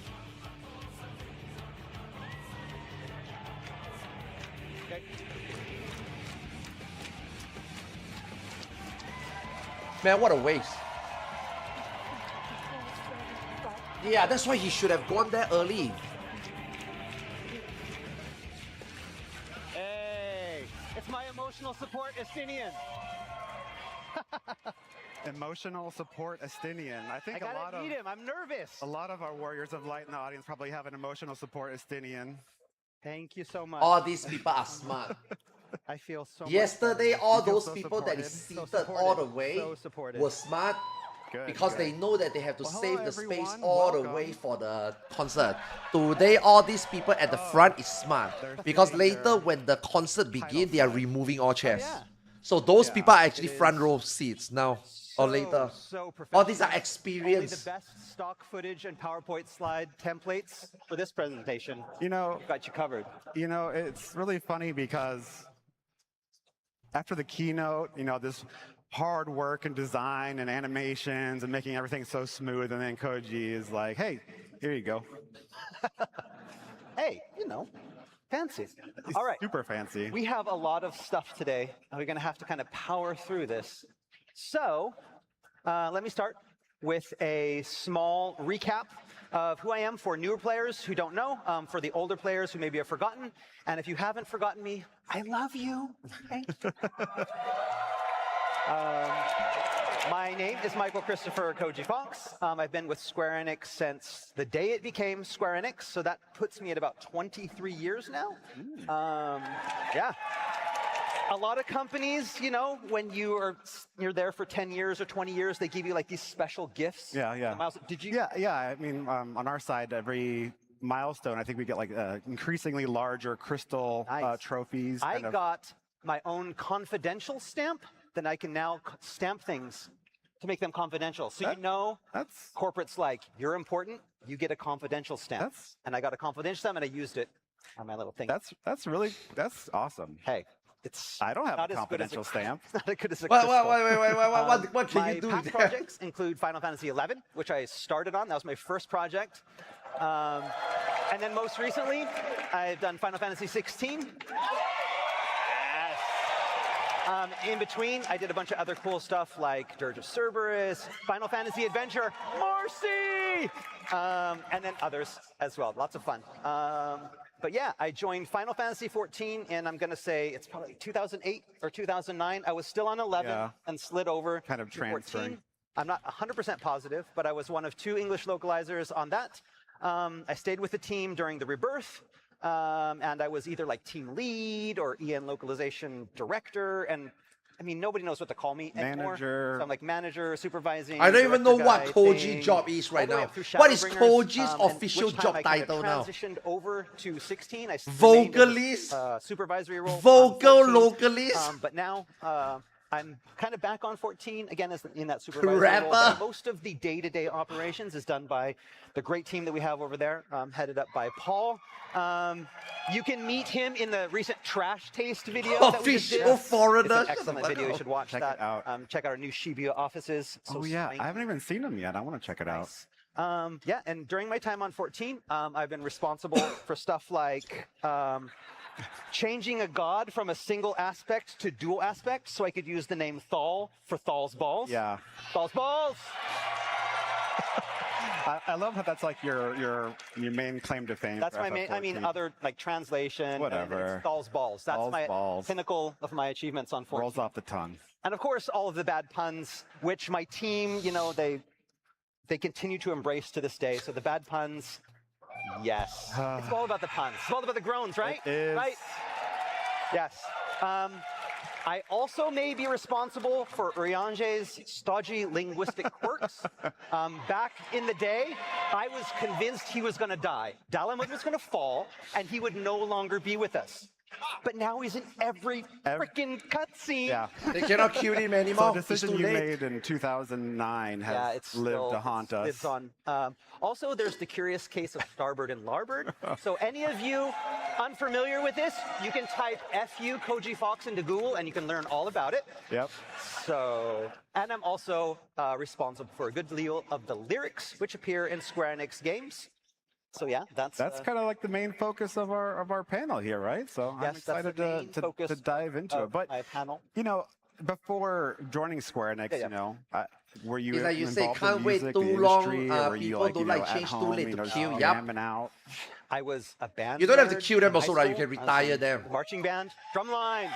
Okay. Man, what a waste. Yeah, that's why he should have gone there early. Hey, it's my emotional support, Estinian. Emotional support Estinian. I think I gotta eat him. I'm nervous. A lot of our warriors of light in the audience probably have an emotional support Estinian. Thank you so much. All these people are smart. I feel so Yesterday, much all better. those people that is seated all the way were smart because they know that they have to save the space all the way for the concert. Today, all these people at the front is smart because later when the concert begins, they are removing all chairs. So those people are actually front row seats now or later. All these are experienced. Only the best stock footage and PowerPoint slide templates for this presentation. You know, got you covered. You know, it's really funny because after the keynote, you know, this hard work and design and animations and making everything so smooth, and then Koji is like, hey, here you go. Hey, you know, fancy. All right. Super fancy. We have a lot of stuff today. We're going to have to kind of power through this. So let me start with a small recap of who I am for newer players who don't know, for the older players who maybe have forgotten. And if you haven't forgotten me, I love you. Okay? My name is Michael Christopher Koji Fox. I've been with Square Enix since the day it became Square Enix, so that puts me at about 23 years now. Yeah. A lot of companies, you know, when you're there for 10 years or 20 years, they give you like these special gifts. Yeah. Did you? Yeah. I mean, on our side, every milestone, I think we get like increasingly larger crystal trophies. I got my own confidential stamp that I can now stamp things to make them confidential. So that's corporates like, you're important, you get a confidential stamp. And I got a confidential stamp and I used it on my little thing. That's awesome. Hey. I don't have a confidential stamp. It's not as good as a Wait, crystal. what can you do? My past projects include Final Fantasy XI, which I started on. That was my first project. And then most recently, I've done Final Fantasy 16. In between, I did a bunch of other cool stuff like Dirge of Cerberus, Final Fantasy Adventure, Marcy! And then others as well. Lots of fun. But yeah, I joined Final Fantasy 14, and I'm going to say it's probably 2008 or 2009. I was still on 11 and slid over kind of to 14. transferring. I'm not 100% positive, but I was one of 2 English localizers on that. I stayed with the team during the rebirth, and I was either like team lead or EN localization director, and I mean, nobody knows what to call me anymore. Manager. So I'm like manager, supervising. I don't even know what Koji's thing, job is right all the way now. up through What is Shadowbringers, Koji's and official which time job I kind of title now? transitioned over to 16. I Vocalist? remained in, supervisory role. Vocal on 14, localist? but now I'm kind of back on 14 again as in that supervisory role. Rapper? But most of the day-to-day operations is done by the great team that we have over there, headed up by Paul. You can meet him in the recent Trash Taste video that we just did. Official foreigner. It's an excellent video. You should watch Check that. it out. Check out our new Shibuya offices. Oh yeah, I haven't even seen them yet. I want to check it out. Yeah, and during my time on 14, I've been responsible for stuff like changing a god from a single aspect to dual aspect, so I could use the name Thal for Thal's balls. Yeah. Thal's balls. I love how that's like your main claim to fame. That's for my main. I mean, FF14. other like translation. Whatever. And it's Thal's balls. That's Thal's my balls. pinnacle of my achievements on 14. Rolls off the tongue. And of course, all of the bad puns, which my team, you know, they continue to embrace to this day. So the bad puns, yes. It's all about the puns. It's all about the groans, right? It is. Right? Yes. I also may be responsible for Uriange's stodgy linguistic quirks. Back in the day, I was convinced he was going to die. Dalamud was going to fall, and he would no longer be with us. but now he's in every freaking cutscene. Yeah. They cannot kill him anymore. So the It's decision too you late. made in 2009 has it's lived still, to haunt us. lives on. Also, there's the curious case of starboard and larboard. So any of you unfamiliar with this, you can type FU Koji Fox into Google and you can learn all about it. Yep. So, and I'm also responsible for a good deal of the lyrics which appear in Square Enix games. So yeah, that's kind of like the main focus of our panel here, right? So I'm excited to dive into it. But panel. you know, before joining Square Enix, you know, were you It's like you say, involved in can't wait music, too the long. industry, or were you People like, don't you know, like at change too home, late you to know, kill. just Yep. jamming out? I was a band. You don't have to nerd kill them in also, high right? You school. can I was retire in them. Marching band, drumline.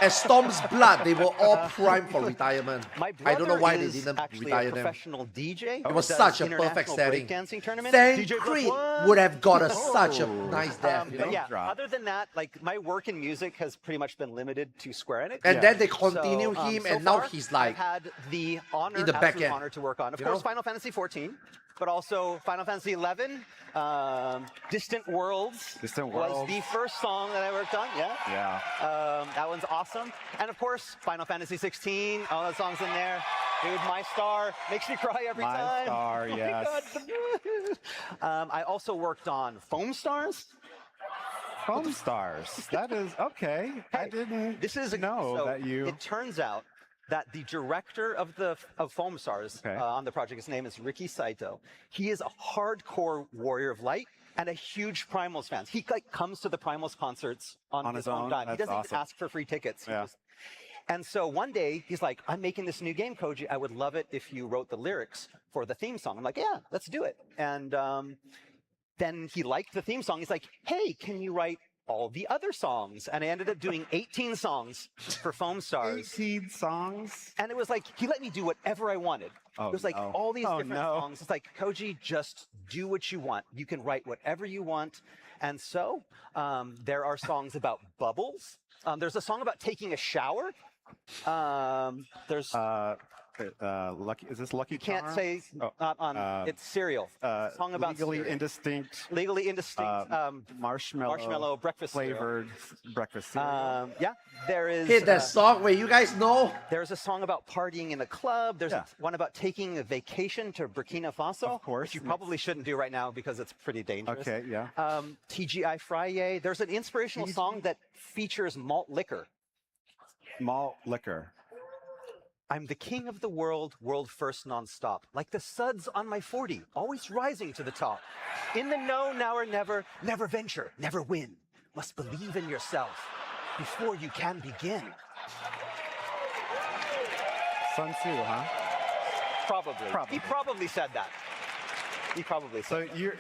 As Storm's Blood, they were all primed for retirement. My I don't know why they is didn't actually retire a them. professional DJ. It was Does such a perfect international setting. breakdancing tournaments. Then DJ Creed +1. would have got us such a nice death. You But know? yeah, other than that, like my work in music has pretty much been limited to Square Enix. And then they continue So, him, so and now far, he's like I've had the honor, in the back absolute end. honor to work on, of You course, know? Final Fantasy 14, but also Final Fantasy 11. Distant Worlds was the first song that I worked on. Yeah. Yeah. That one's awesome. And of course, Final Fantasy 16, all the songs in there. Dude, My Star makes me cry every My time. Star, Oh my yes. God. I also worked on Foam Stars. Foam Stars. That is okay. I didn't know so that you. It turns out that the director of Foam Stars on the project, his name is Ricky Saito. He is a hardcore Warrior of Light and a huge Primals fan. He like comes to the Primals concerts on his own dime. He That's doesn't even ask for free tickets. Yeah. And so one day he's like, "I'm making this new game, Koji. I would love it if you wrote the lyrics for the theme song." I'm like, "Yeah, let's do it." And then he liked the theme song. He's like, "Hey, can you write all the other songs?" And I ended up doing 18 songs for Foam Stars. 18 songs? And it was like, he let me do whatever I wanted. Oh, it was like no. all these Oh, different no. songs. It's like, Koji, just do what you want. You can write whatever you want. And so there are songs about bubbles. There's a song about taking a shower. There's Lucky. Is this Lucky you can't Charms? say not on. It's cereal. Song about legally cereal. indistinct. Legally indistinct. Marshmallow breakfast flavored breakfast cereal. Yeah, there is. Hit that song where you guys know. There's a song about partying in a club. There's one about taking a vacation to Burkina Faso. Of course. Which you probably shouldn't do right now because it's pretty dangerous. Okay, yeah. TGI Friday. There's an inspirational song that features malt liquor. Malt liquor. I'm the king of the world, world first nonstop. Like the suds on my 40, always rising to the top. In the know, now or never, never venture, never win. Must believe in yourself before you can begin. Sun Tzu, huh? Probably. He probably said that. He probably said So you're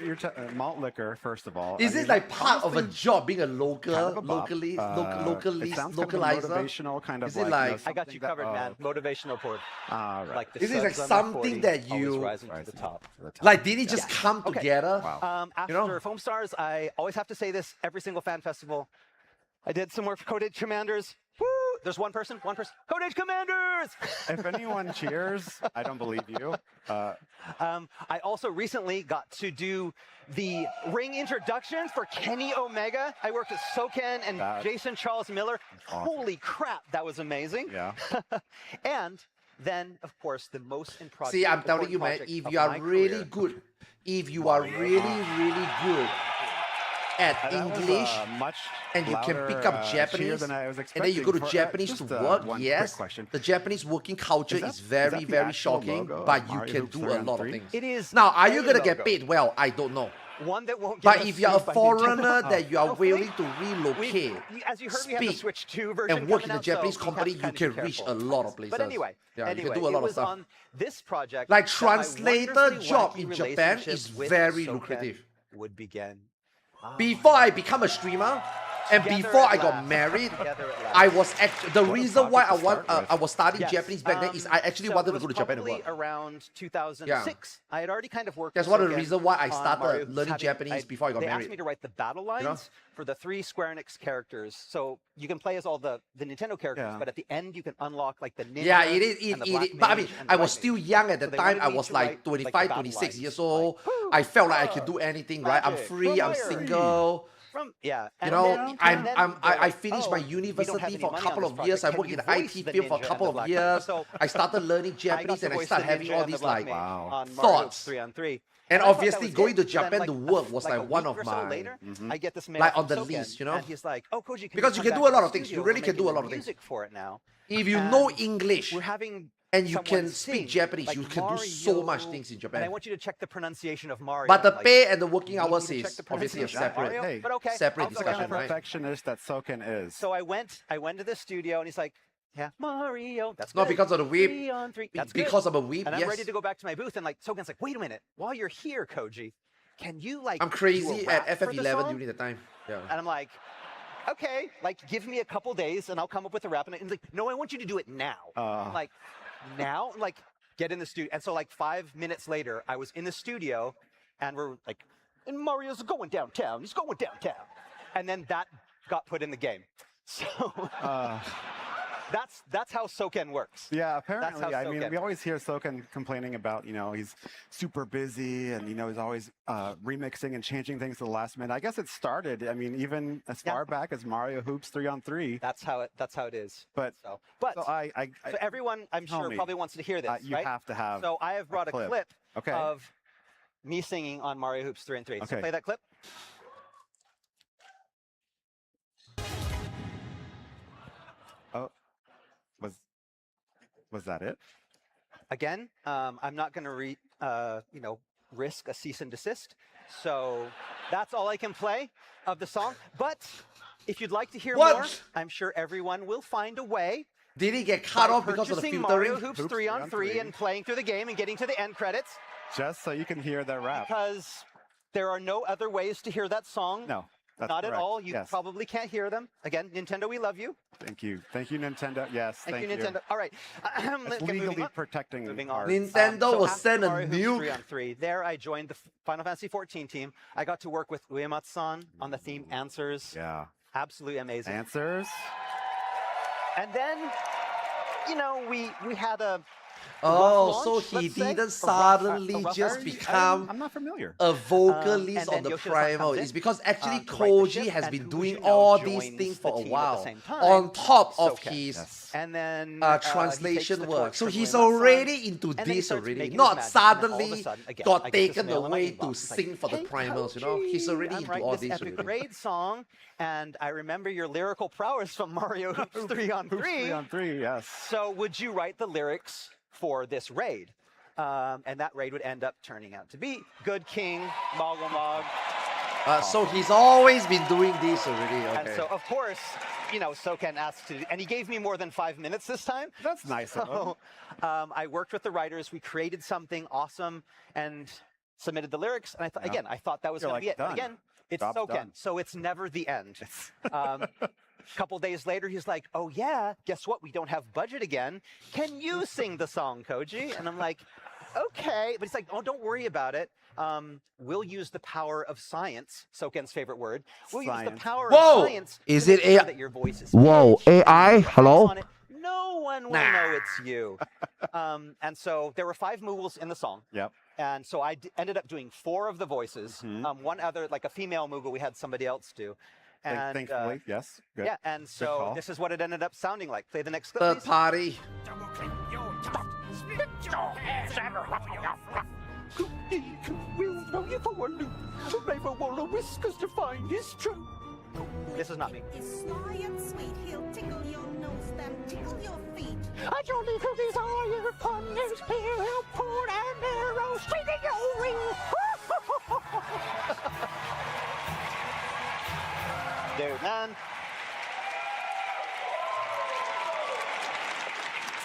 malt liquor, first of all. Is this like part of a job being a local, kind of a bop. locally, It sounds kind of localizer? motivational, kind of Is it like, like? you know, I got you covered, man. Motivational port. Right. Like the Is this like suds on my something 40, that always you rising to the top? like? Did it just come Okay. together? After Foam Stars, I always have to say this every single fan festival. I did some more for Code Age Commanders. Woo! There's one person. Code Age Commanders! If anyone cheers, I don't believe you. I also recently got to do the ring introductions for Kenny Omega. I worked with Soken and Jason Charles Miller. Awesome. Holy crap, that was amazing. Yeah. And then, of course, the most important. See, I'm telling you, man. If you are really good, if you are really good at English, and you can pick up Japanese, than I was and then you go to expecting. Japanese Just, to work, one quick yes, question. the Japanese working culture is very, the very actual shocking, logo but of you Mario can Hoops do a 3 on lot of 3? things. It is. Now, are you a going to get logo. paid well? I don't know. One that won't get But us if you're a sued by foreigner Nintendo. that you are Hopefully, willing to relocate, as you heard, we have the speak, Switch 2 version and work in coming a out, Japanese so we have company, to you kind of can be reach careful. a lot of places. But anyway, yeah, you can anyway, do a lot it of was stuff. on this project Like that my translator wonderfully job wacky in Japan relationship is with very Soken lucrative. Would begin. Before I become a streamer, and Together before at I got last. married, Together at last. I was actually the What a reason why project to start with. I was studying Yes, Japanese back then is I actually so wanted it to go was to Japan and probably work. around 2006. I had already kind of worked. That's with one of the Soken reasons why I on started Mario learning having- Japanese before I got they married. asked me to write the battle lines know? for the 3 Square Enix characters. So you can play as all the Nintendo characters, Yeah. but at the end you can unlock like the ninja. Yeah, it is. and the black But I mean, mage and the I white was still mage. young at the So they time. wanted I me was to like write, like, the 25, battle 26 lines. years old. Like, I felt like I could do anything, right? I'm magic, free. I'm fire. single. Yeah. You and know, then- and then they're I like, finished "Oh, my we don't have university any for a money on couple this of project. years. I Can worked you in the voice IT the field for a ninja couple and the of black years. So I started learning I got Japanese to and I voice started the having ninja all and the these black like mage on Mario Hoops thoughts. 3-on-3. And I thought that obviously was going it. to But then, Japan like, to work was like like a one week of or so my later, I get this mail like from on the Soken, list, you know. and he's like, "Oh, Koji, Because you can do a lot of things. You really can do a lot of things. Music for it now. If you And know English we're having and you someone can sing, speak Japanese, like you can do so much Mario, things in And I Japan. want you to check the pronunciation of Mario. But the I'm like, pay and the working "You need me hours to check is the obviously a pronunciation of separate, Mario?" Hey, but okay, separate I'll go discussion, ahead. right? Perfectionist that Soken is. So I went to the studio, and he's like, "Yeah, Mario, that's Not good. because of the whip, 3-on-3, that's because good." of a whip, And I'm ready yes. to go back to my booth, and like Soken's like, "Wait a minute, while you're here, Koji, can you like I'm do a crazy at rap for the FF11 song?" during the time. Yeah. And I'm like, "Okay, like give me a couple days, and I'll come up with a rap." And he's like, "No, I want you to do it now." I'm like, now? I'm like, get in the studio. And so like 5 minutes later, I was in the studio, and we're like, "And Mario's going downtown. He's going downtown." And then that got put in the game. So that's how Soken works. Yeah, That's how apparently. I mean, Soken we always hear Soken complaining about, he's super busy and, he's always remixing and changing things to the last minute. I guess it started, I mean, even as far back as Mario Hoops 3-on-3. That's how it is. But so everyone, I'm tell sure, me, probably wants to hear this, you right? have to have So I have brought a clip Okay. of me singing on Mario Hoops 3-on-3. So Okay. play that clip. Oh, was that it? Again, I'm not going to risk a cease and desist. So that's all I can play of the song. But if you'd like to hear more, I'm sure everyone will find a way. Did he get cut by off because of the purchasing filtering? Mario Hoops 3-on-3 and playing through the game and getting to the end credits. Just so you can hear that rap. Because there are no other ways to hear that song. No, that's Not at correct. all. You Yes. probably can't hear them. Again, Nintendo, we love you. Thank you. Thank you, Nintendo. Yes, Thank you, Nintendo. All right. It's legally protecting Moving our on. Nintendo So will after send a Mario Hoops nuke. 3-on-3. There, I joined the Final Fantasy 14 team. I got to work with Uematsu-san on the theme Answers. Yeah. Absolutely amazing. Answers. And then, we had a Oh, rough so launch, he let's say. didn't A rough suddenly just start. become I'm not familiar. a vocalist and on then the Yoshida-san Primal. comes in, It's because actually to write the Koji ship, has and been who doing would you know all these joins things the for a team at the while same time? on top of Soken. his And then translation he takes the work. torch So from he's Uematsu-san, already into and then he this starts already. making Not his magic, and then all of a suddenly sudden, again, I got get this taken mail in my away inbox. to It's like, sing for the "Hey, Primals, He's already I'm into writing all this this epic already. raid song, and I remember your lyrical prowess from Mario Hoops 3-on-3. 3-on-3, yes. So would you write the lyrics for this raid? And that raid would end up turning out to be Good King, Moggle Mog. So he's always been doing this already. And Okay. so, of course, Soken asked to, and he gave me more than 5 minutes this time. That's nice of him. So, I worked with the writers. We created something awesome and submitted the lyrics. And I thought, again, I thought that was You're going to like, be it. But done. again, it's Job's Soken, done. so it's never the end. Couple days later, he's like, "Oh yeah, guess what? We don't have budget again. Can you sing the song, Koji?" And I'm like, "Okay." But he's like, "Oh, don't worry about it. We'll use the power of science." Soken's favorite word. We'll use the Science. power Whoa! of science. Is to it make sure AI? that your voice is Whoa, pitched, and AI? your effects Hello? on it. No one will know it's you. And so there were 5 Moogles in the song. Yep. And so I ended up doing 4 of the voices. One other, like a female Moogle, we had somebody else do. And, Thankfully, yes. Good. Yeah, and Good so call. this is what it ended up sounding like. Play the next clip, Third please. party. This is not me. Sly and sweet, he'll tickle your nose, then tickle your feet. A jolly cookies all your fun is here. He'll pull an arrow straight in your ring. Dude, man.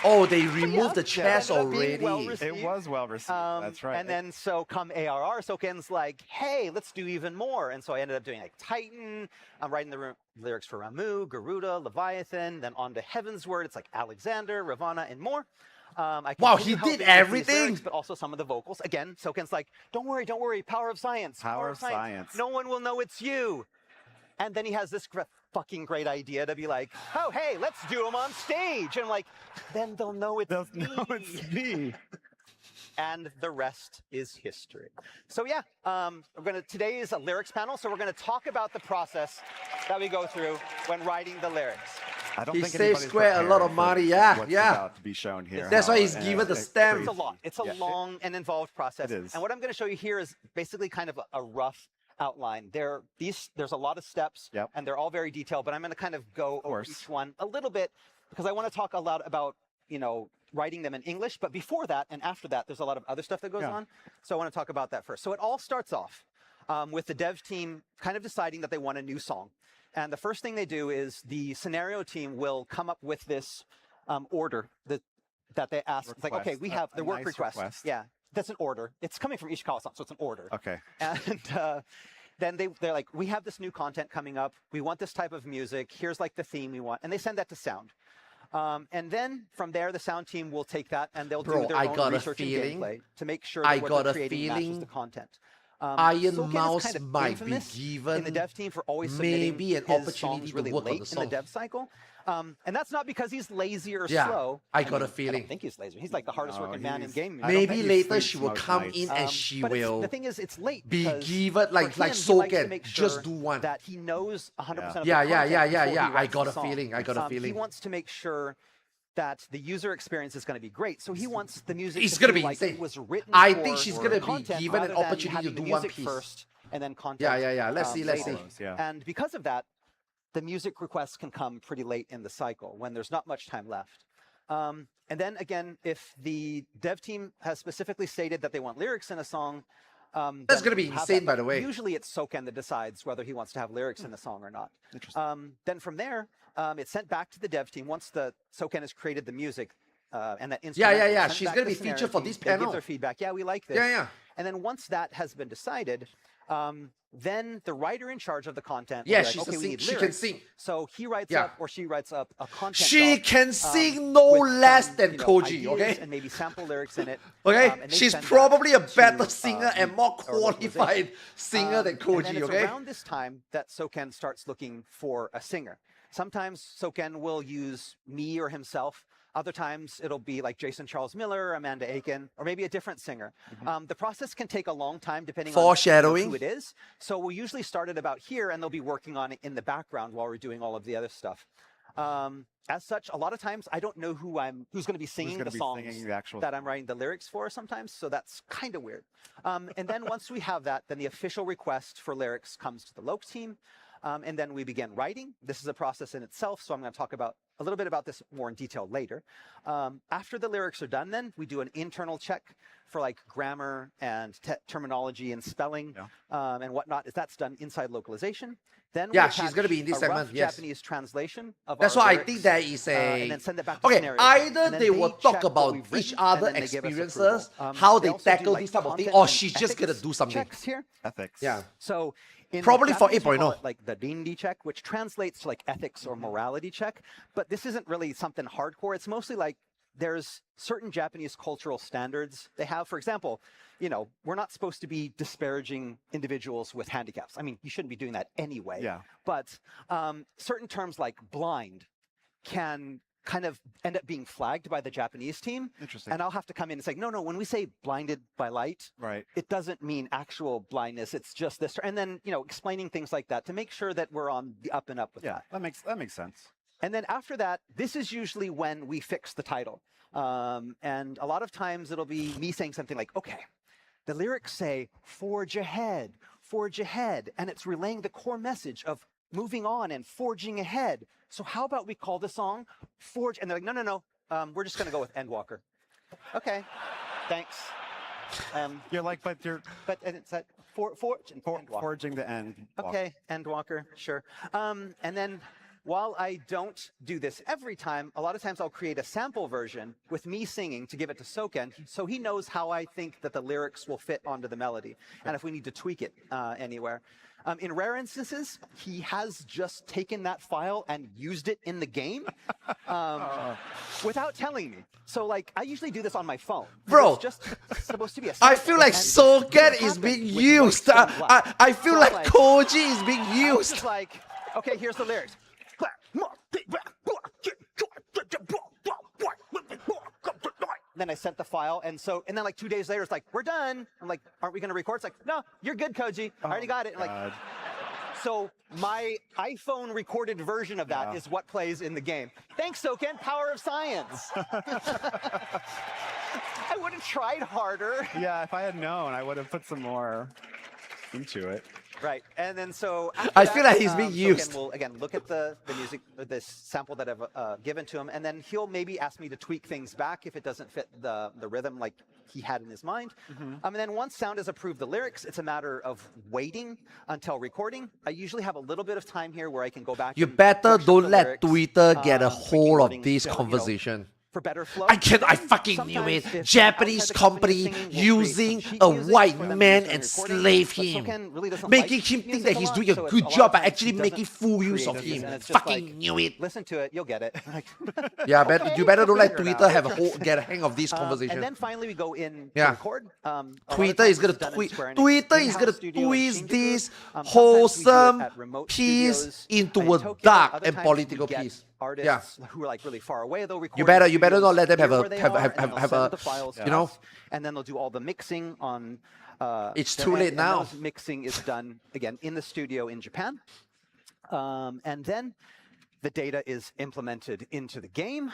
Oh, they removed the chest ended up being already. well-received. It was well received. That's right. And then so come ARR, Soken's like, "Hey, let's do even more." And so I ended up doing like Titan. I'm writing the lyrics for Ramu, Garuda, Leviathan, then on to Heaven's Word. It's like Alexander, Ravana, and more. I Wow, continue he did helping with these everything? lyrics, but also some of the vocals. Again, Soken's like, "Don't worry, power of science. Power of science. No one will know it's you." And then he has this fucking great idea to be like, "Oh, hey, let's do them on stage." And I'm like, then they'll know it's me. It's me. and the rest is history. So yeah, today is a lyrics panel, so we're gonna talk about the process that we go through when writing the lyrics. I don't He think saved anybody's Square a lot prepared of for money, yeah, what's yeah. about to be shown here. That's why he's And given the it's stamp. It's a lot. It's a long and involved process. It is. And what I'm going to show you here is basically kind of a rough outline. There's a lot of steps, and they're all very detailed. But I'm going to kind of go over each one a little bit because I want to talk a lot about writing them in English. But before that and after that, there's a lot of other stuff that goes on. So I want to talk about that first. So it all starts off with the dev team kind of deciding that they want a new song. And the first thing they do is the scenario team will come up with this order that they ask. It's like, okay, we have the work request. Yeah, that's an order. It's coming from Ishikawa-san, so it's an order. Okay. And then they're like, we have this new content coming up. We want this type of music. Here's like the theme we want. And they send that to sound. And then from there, the sound team will take that and they'll do their own research and gameplay to make sure that what they're creating matches the content. Iron Mouse kind of might be given in the dev team for always submitting maybe an his opportunity songs to really work on late the in the song. dev cycle. And that's not because he's lazy or Yeah, slow. I got a I feeling. don't think he's lazy. He's like the hardest working man in gaming. Maybe later she will come in and she But will the thing is, it's late be because given for like him, he likes to Soken, make sure just do one. that he knows 100% of the content Yeah. before he I writes got the a song. feeling. I got a He feeling. wants to make sure that the user experience is going to be great. So he wants the music It's to gonna feel be like insane. it was written I for think she's gonna be content given an rather than opportunity having to the do one music piece. first and then content. Yeah. Let's see. later. And because of that, the music requests can come pretty late in the cycle when there's not much time left. And then again, if the dev team has specifically stated that they want lyrics in a song, That's going to be insane, by the way. Usually it's Soken that decides whether he wants to have lyrics in the song or not. Then from there, it's sent back to the dev team once the Soken has created the music and that instrumental. Yeah. sent She's back going to to be scenario featured for team. this They give panel. their feedback. Yeah, we like this. Yeah. And then once that has been decided, then the writer in charge of the content will Yeah, be like, she's a okay, we sing- need she can lyrics. sing. So he writes Yeah. up or she writes up a content She doc, can sing no with less some, than Koji, ideas okay? and maybe sample lyrics in it. Okay, and they she's send that probably a to, better singer and more or localization. qualified singer than And Koji, then it's okay? around this time that Soken starts looking for a singer. Sometimes Soken will use me or himself. Other times it'll be like Jason Charles Miller, Amanda Aiken, or maybe a different singer. The process can take a long time depending on Foreshadowing. who it is. So we'll usually start at about here and they'll be working on it in the background while we're doing all of the other stuff. As such, a lot of times I don't know who's going to be singing gonna the be songs singing the actual that I'm writing the lyrics for sometimes. So that's kind of weird. And then once we have that, then the official request for lyrics comes to the Loc team. And then we begin writing. This is a process in itself, so I'm going to talk about a little bit about this more in detail later. After the lyrics are done, then we do an internal check for like grammar and terminology and spelling and whatnot. That's done inside localization. Then Yeah, we she's gonna be in this attach a rough segment, yes. Japanese translation of That's our why I lyrics, think that is and then send it back to okay. scenario. Either And then they will check talk what about we've each written, other and then they give us experiences, approval. how they also do, tackle like, this type of thing, content or and she's just gonna ethics do something. checks here. Ethics. Yeah. So in Probably for Japanese, we 8.0. call it like the Dindi check, which translates to like ethics or morality check. But this isn't really something hardcore. It's mostly like there's certain Japanese cultural standards they have. For example, we're not supposed to be disparaging individuals with handicaps. I mean, you shouldn't be doing that anyway. Yeah. But certain terms like blind can kind of end up being flagged by the Japanese team. Interesting. And I'll have to come in and say, no, when we say blinded by light, Right. it doesn't mean actual blindness. It's just this. And then, explaining things like that to make sure that we're on the up and up with that. That makes sense. And then after that, this is usually when we fix the title. And a lot of times it'll be me saying something like, okay, the lyrics say, forge ahead. And it's relaying the core message of moving on and forging ahead. So how about we call the song Forge? And they're like, no. We're just going to go with Endwalker. Okay, thanks. You're like, but it's that forge and Endwalker. Forging the end. Okay, Endwalker, sure. And then while I don't do this every time, a lot of times I'll create a sample version with me singing to give it to Soken, so he knows how I think that the lyrics will fit onto the melody, and if we need to tweak it anywhere. In rare instances, he has just taken that file and used it in the game without telling me. So, like, I usually do this on my phone. Bro, it's just supposed to be a I feel like sample, and Soken is being used. I feel So, like Koji is being I was used. just like, okay, here's the lyrics. then I sent the file, and then like 2 days later, it's like, we're done. I'm like, aren't we going to record? It's like, no, you're good, Koji. I already got it. And like, so my iPhone recorded version of that is what plays in the game. Thanks, Soken. Power of science. I would have tried harder. Yeah, if I had known, I would have put some more into it. Right, and then so I feel like he's being used. Soken will again look at the music, this sample that I've given to him, and then he'll maybe ask me to tweak things back if it doesn't fit the rhythm like he had in his mind. And then once sound has approved the lyrics, it's a matter of waiting until recording. I usually have a little bit of time here where I can go back. You and better workshop don't the let lyrics, Twitter get a tweaking hold of wording, this so, conversation. For better flow. I fucking knew it. Sometimes if Japanese outside the company company singing, we'll create using some sheet a music white for them to man use and during recording, slave but him, Soken really doesn't making like him think music that a he's lot, doing a so good lot job of by times actually he making doesn't full use of create him. this, and it's just Fucking like, knew it. Listen to it, you'll get it. Yeah, you better don't let Figure it Twitter out. have get a hang of this conversation. And then finally we go in Yeah. to record. A lot of Twitter times is gonna it's done in tweet. Square Enix Twitter is in-house gonna studio in twist Shinjuku. this Sometimes we do it wholesome at remote piece studios into in a Tokyo. dark Other and times we political get piece. Artists who are like really far away. They'll record. You better in not let them studios have near a where they have are, have and have, they'll have send a the files to you know. us, and then they'll do all the mixing on. It's their too end, late and now. those mixing is done again in the studio in Japan, and then the data is implemented into the game,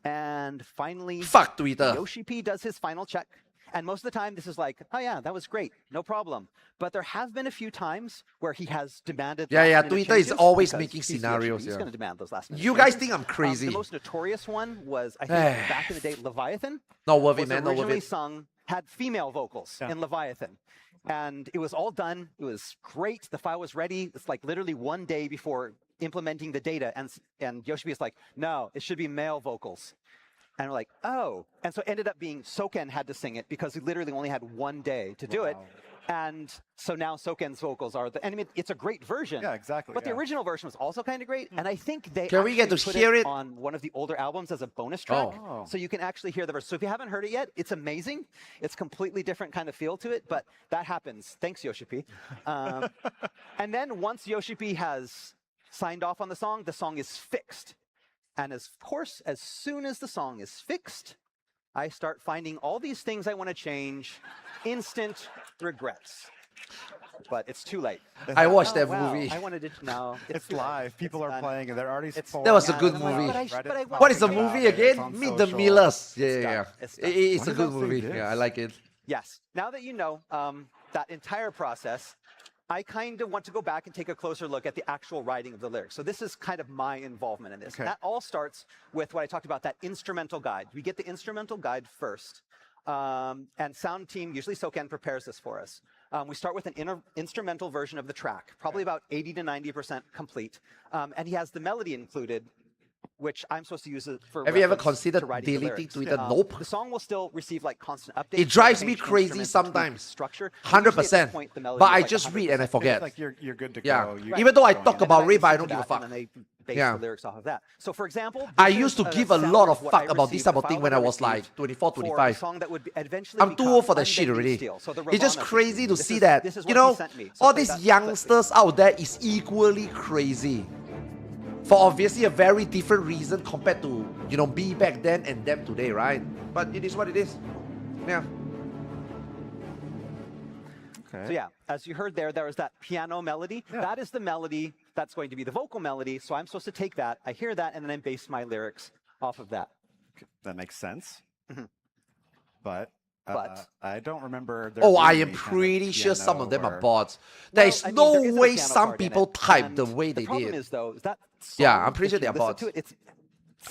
and finally, Fuck Twitter. Yoshi P does his final check. And most of the time, this is like, oh yeah, that was great, no problem. But there have been a few times where he has demanded. last-minute Twitter is changes always because making he's Yoshi P. scenarios, He's yeah. going to demand those last minute. You guys changes. think I'm crazy. The most notorious one was, I think, back in the day, Leviathan. Not worth it, was man, not worth originally it. sung, had female vocals in Leviathan. And it was all done. It was great. The file was ready. It's like literally 1 day before implementing the data. And Yoshi P is like, no, it should be male vocals. And we're like, oh. And so it ended up being Soken had to sing it because he literally only had 1 day to do it. And so now Soken's vocals are I mean, it's a great version. Yeah, exactly. But the original version was also kind of great. And I think they Can we get actually to put hear it? on one of the older albums as a bonus track. Oh. So you can actually hear the verse. So if you haven't heard it yet, it's amazing. It's completely different kind of feel to it, but that happens. Thanks, Yoshi P. And then once Yoshi P has signed off on the song is fixed. And of course, as soon as the song is fixed, I start finding all these things I want to change. Instant regrets. But it's too late. I watched that wow, movie. I wanted to know. It's live. People are playing, and they're already. That was a good movie. What is the movie again? Meet the Millers. Yeah. It's a good movie. Yeah, I like it. Yes. Now that you know that entire process, I kind of want to go back and take a closer look at the actual writing of the lyrics. So this is kind of my involvement in this. Okay. That all starts with what I talked about, that instrumental guide. We get the instrumental guide first. And sound team, usually Soken, prepares this for us. We start with an instrumental version of the track, probably about 80 to 90% complete. And he has the melody included, which I'm supposed to use it for. Have you ever reference considered to writing the deleting lyrics. Twitter? Nope. The song will still receive like constant updates. It drives me change crazy instruments, sometimes. Structure. 100%. But I just read and I forget. Like you're good to Yeah. go. Even though I Going talk in. about And then rape, I listen don't to give a that, fuck. And then they base Yeah. the lyrics off of that. So for example, I this used is to give a sample lot of what fuck I about this received, type of the thing file when that I was like received 24, for the 25. song that would eventually I'm too become old for that shit Undead already. Steel. So the It's just Ravana crazy to this see is- that, this is you what he know, sent me. So all play these that clip. youngsters out there is equally crazy. For obviously a very different reason compared to, you know, me back then and them today, right? But it is what it is. Yeah. So yeah, as you heard there was that piano melody. That is the melody that's going to be the vocal melody. So I'm supposed to take that, I hear that, and then I base my lyrics off of that. That makes sense. Mhm. But I don't remember. there Oh, I being am any kind of pretty sure some piano of them are or- bots. Well, There's I mean, no there is a way piano some part in people it, type and the way they The problem did. is though, is that Yeah, song, I'm pretty if sure you they are listen bots. to it,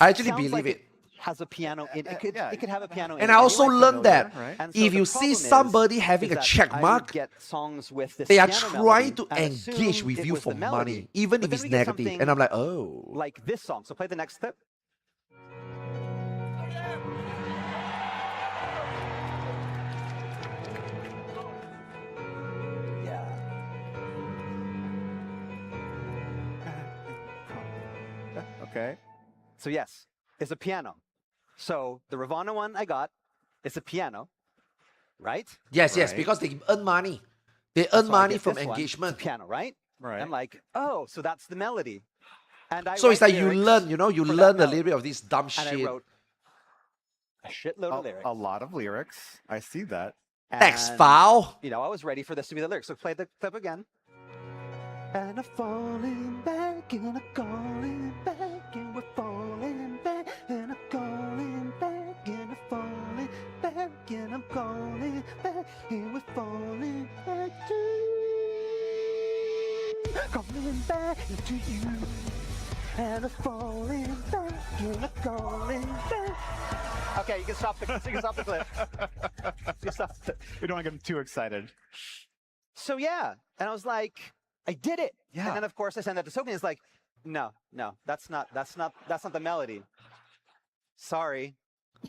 I actually sounds believe like it. Has a piano in it. It could have a piano in And it. I also anyway. learned that And so if the you see problem is somebody having a that check I would mark, get songs with this they are piano trying melody to and engage assume with it you was for the melody. money, even But if then it's we get negative. something And I'm like, oh. like this song. So play the next clip. Okay. So yes, it's a piano. So the Ravana one I got, it's a piano, right? Yes, yes, Right. because they earn money. They earn So I money get from this one, engagement. It's a piano, right? Right. I'm like, oh, so that's the melody. And I So it's write like you lyrics learn, you know, you for that learn a melody. little bit of this dumb And I shit. wrote, a shitload of lyrics. A lot of lyrics. I see that. X-File. You know, I was ready for this to be the lyrics. So play the clip again. And I'm falling back, and I'm calling back, and we're falling back, and I'm calling back, and I'm falling back, and I'm calling back, and we're falling back to you. Calling back to you. And I'm falling back, and I'm calling back. Okay, you can stop the clip. You can stop the We don't want to get them too excited. So yeah, and I was like, I did it. Yeah. And then of course I sent that to Sophie, and it's like, no, that's not the melody. Sorry.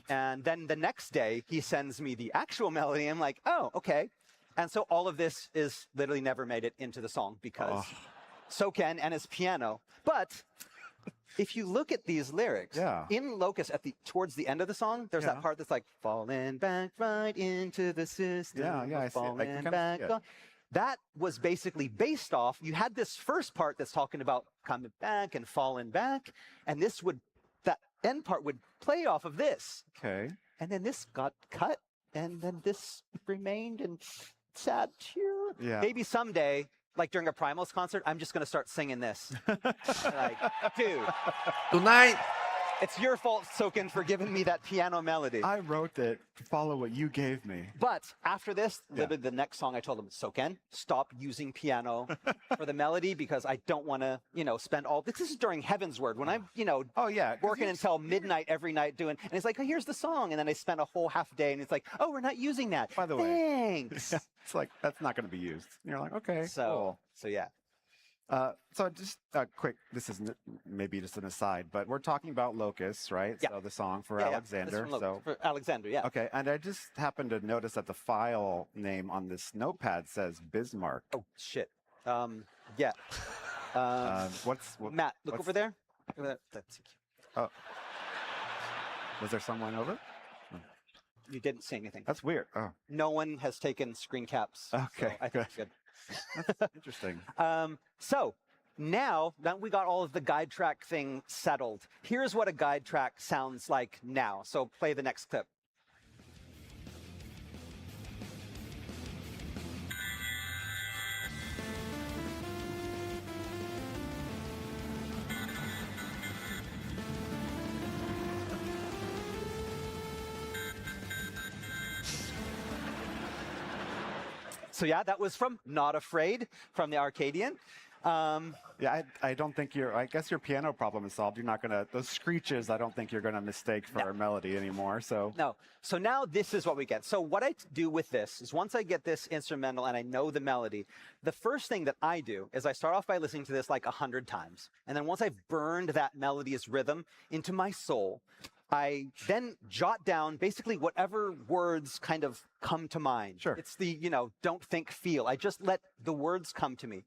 And then the next day he sends me the actual melody. I'm like, oh, okay. And so all of this is literally never made it into the song because Soken and his piano. But if you look at these lyrics, in Locust towards the end of the song, there's that part that's like falling back right into the system. I see it. I can kind of see it. That was basically based off, you had this first part that's talking about coming back and falling back, and that end part would play off of this. Okay. And then this got cut, and then this remained, and sad tear. Yeah. Maybe someday, like during a Primals concert, I'm just going to start singing this. Like, dude. Tonight. It's your fault, Soken, for giving me that piano melody. I wrote it to follow what you gave me. But after this, the next song I told him, Soken, stop using piano for the melody because I don't want to, spend all this is during Heaven's Word when I'm, working until midnight every night doing, and it's like, oh, here's the song, and then I spent a whole half day, and it's like, oh, we're not using that. By the way, thanks. It's like that's not going to be used. And you're like, okay, so yeah. So just quick, this is maybe just an aside, but we're talking about Locusts, right? Yeah. So the song for Yeah, Alexander. for Alexander, yeah. Okay, and I just happened to notice that the file name on this notepad says Bismarck. Oh shit. Yeah. Matt, look over there. That's oh. Was there someone over? You didn't say anything. That's weird. Oh. No one has taken screen caps. Okay, so I think it's good. That's interesting. So now that we got all of the guide track thing settled, here's what a guide track sounds like now. So play the next clip. So yeah, that was from Not Afraid from the Arcadian. Yeah, I don't think I guess your piano problem is solved. You're not going to, those screeches, I don't think you're going to mistake for a melody anymore, so. No, so now this is what we get. So what I do with this is once I get this instrumental and I know the melody, the first thing that I do is I start off by listening to this like 100 times. And then once I've burned that melody's rhythm into my soul, I then jot down basically whatever words kind of come to mind. Sure. It's the, don't think, feel. I just let the words come to me.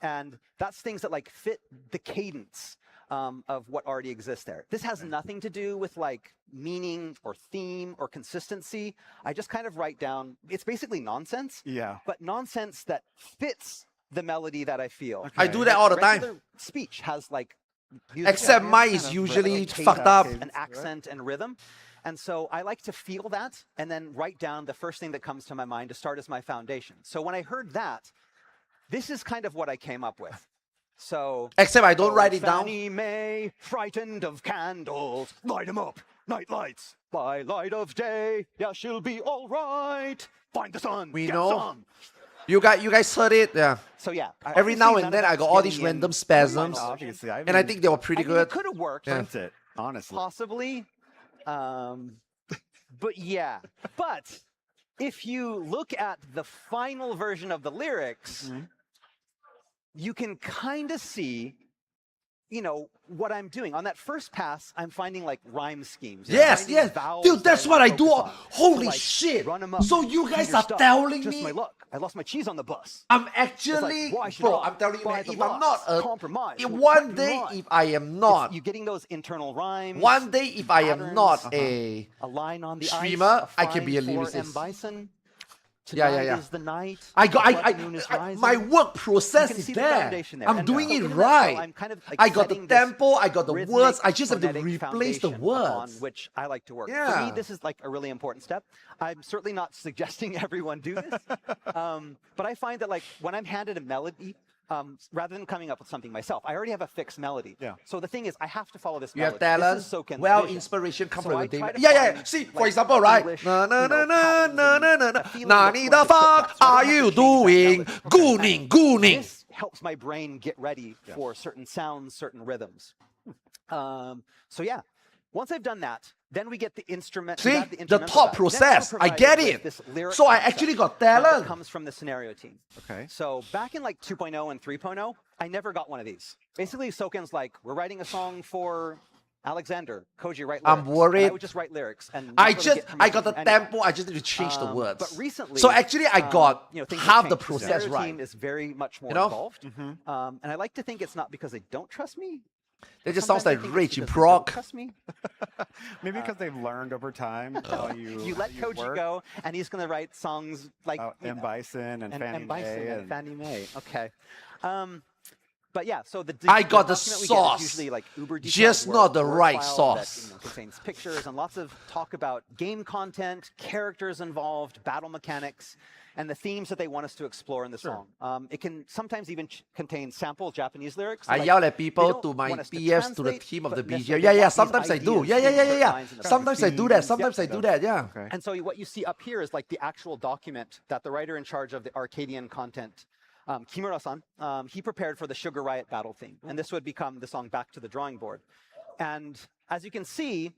And that's things that like fit the cadence of what already exists there. This has nothing to do with like meaning or theme or consistency. I just kind of write down, it's basically nonsense. Yeah. But nonsense that fits the melody that I feel. Okay. I do that all the time. Regular speech has like except mine is usually fucked up. An accent and rhythm. And so I like to feel that and then write down the first thing that comes to my mind to start as my foundation. So when I heard that, this is kind of what I came up with. So except I don't write it down. Fannie Mae, frightened of candles, light 'em up, night lights, by light of day, yeah, she'll be all right. Find the sun, we get know. some. You guys heard it, yeah. So yeah. Every now and then I got all these random spasms, and I think they were pretty good. It could have worked. Yeah. It, honestly. Possibly. But yeah. But if you look at the final version of the lyrics, you can kind of see, what I'm doing. On that first pass, I'm finding like rhyme schemes. Yes, yes. Dude, that's what I do. Holy like, shit. Run 'em up, So you guys Peter are Stuff, telling just me. my luck. I lost my cheese on the bus. I'm actually, It's like, bro, I'm telling you, man, if I'm not compromise, one day, if I am not, you're getting those internal rhymes. one day, if I am not a line on the streamer, ice, I can be a fine for lyricist. M. Bison. Yeah. is the night. I got blood moon is rising. my work process You can is see the there. foundation there. I'm And doing so it in a right. nutshell, I'm kind of, like, I got the setting this tempo, I got the rhythmic, words. I just have to phonetic replace the foundation words. upon which I like to work. For Yeah. me, this is like a really important step. I'm certainly not suggesting everyone do this, but I find that like when I'm handed a melody, rather than coming up with something myself, I already have a fixed melody. Yeah. So the thing is, I have to follow this You melody. have talent. This is Soken's Well, vision. inspiration comes So from I the try David. to Yeah. find, See, for like, example, right? English, Na na you na know, na patterns na and na na na. a feeling Nani that's the like a fuck so I are don't have you to change that doing? melody. Gooning, gooning. This helps my brain get ready for certain sounds, certain rhythms. So yeah, once I've done that, then we get the instrument. See, we have the instrumental thought guide. Next, process. we're I provided get with it. this lyric So I concept, actually got that talent. comes from the scenario team. Okay. So back in like 2.0 and 3.0, I never got one of these. Basically, Soken's like, we're writing a song for Alexander. Koji, write lyrics. I'm And worried. I would just write lyrics. And not I really get got permission the from anyone. tempo. I just need to change the words. But recently, so actually, I got you know, things half have the changed. process scenario right. team is very much more You know? involved. And I like to think it's not because they don't trust me. That just sounds Sometimes I like think it's rage in because they don't prog. Trust me. Maybe because they've learned over time how you You let how Koji work. go, and he's going to write songs like M. Bison and Fannie Bison Mae and Fannie Mae. Okay. But yeah, so the I got the document we get is sauce. usually like uber detailed Just not the word right file that, sauce. contains pictures and lots of talk about game content, characters involved, battle mechanics, and the themes that they want us to explore in the song. It can sometimes even contain sample Japanese lyrics. I like, yell at they people don't to my want us to PFs to the translate, team of but the necessarily BGM. Yeah, they want these sometimes I do. ideas Yeah. in certain lines in the Sometimes I do that. themes. Sometimes I do that. Yeah. And so what you see up here is like the actual document that the writer in charge of the Arcadian content, Kimura-san, he prepared for the Sugar Riot battle theme. And this would become the song Back to the Drawing Board. And as you can see,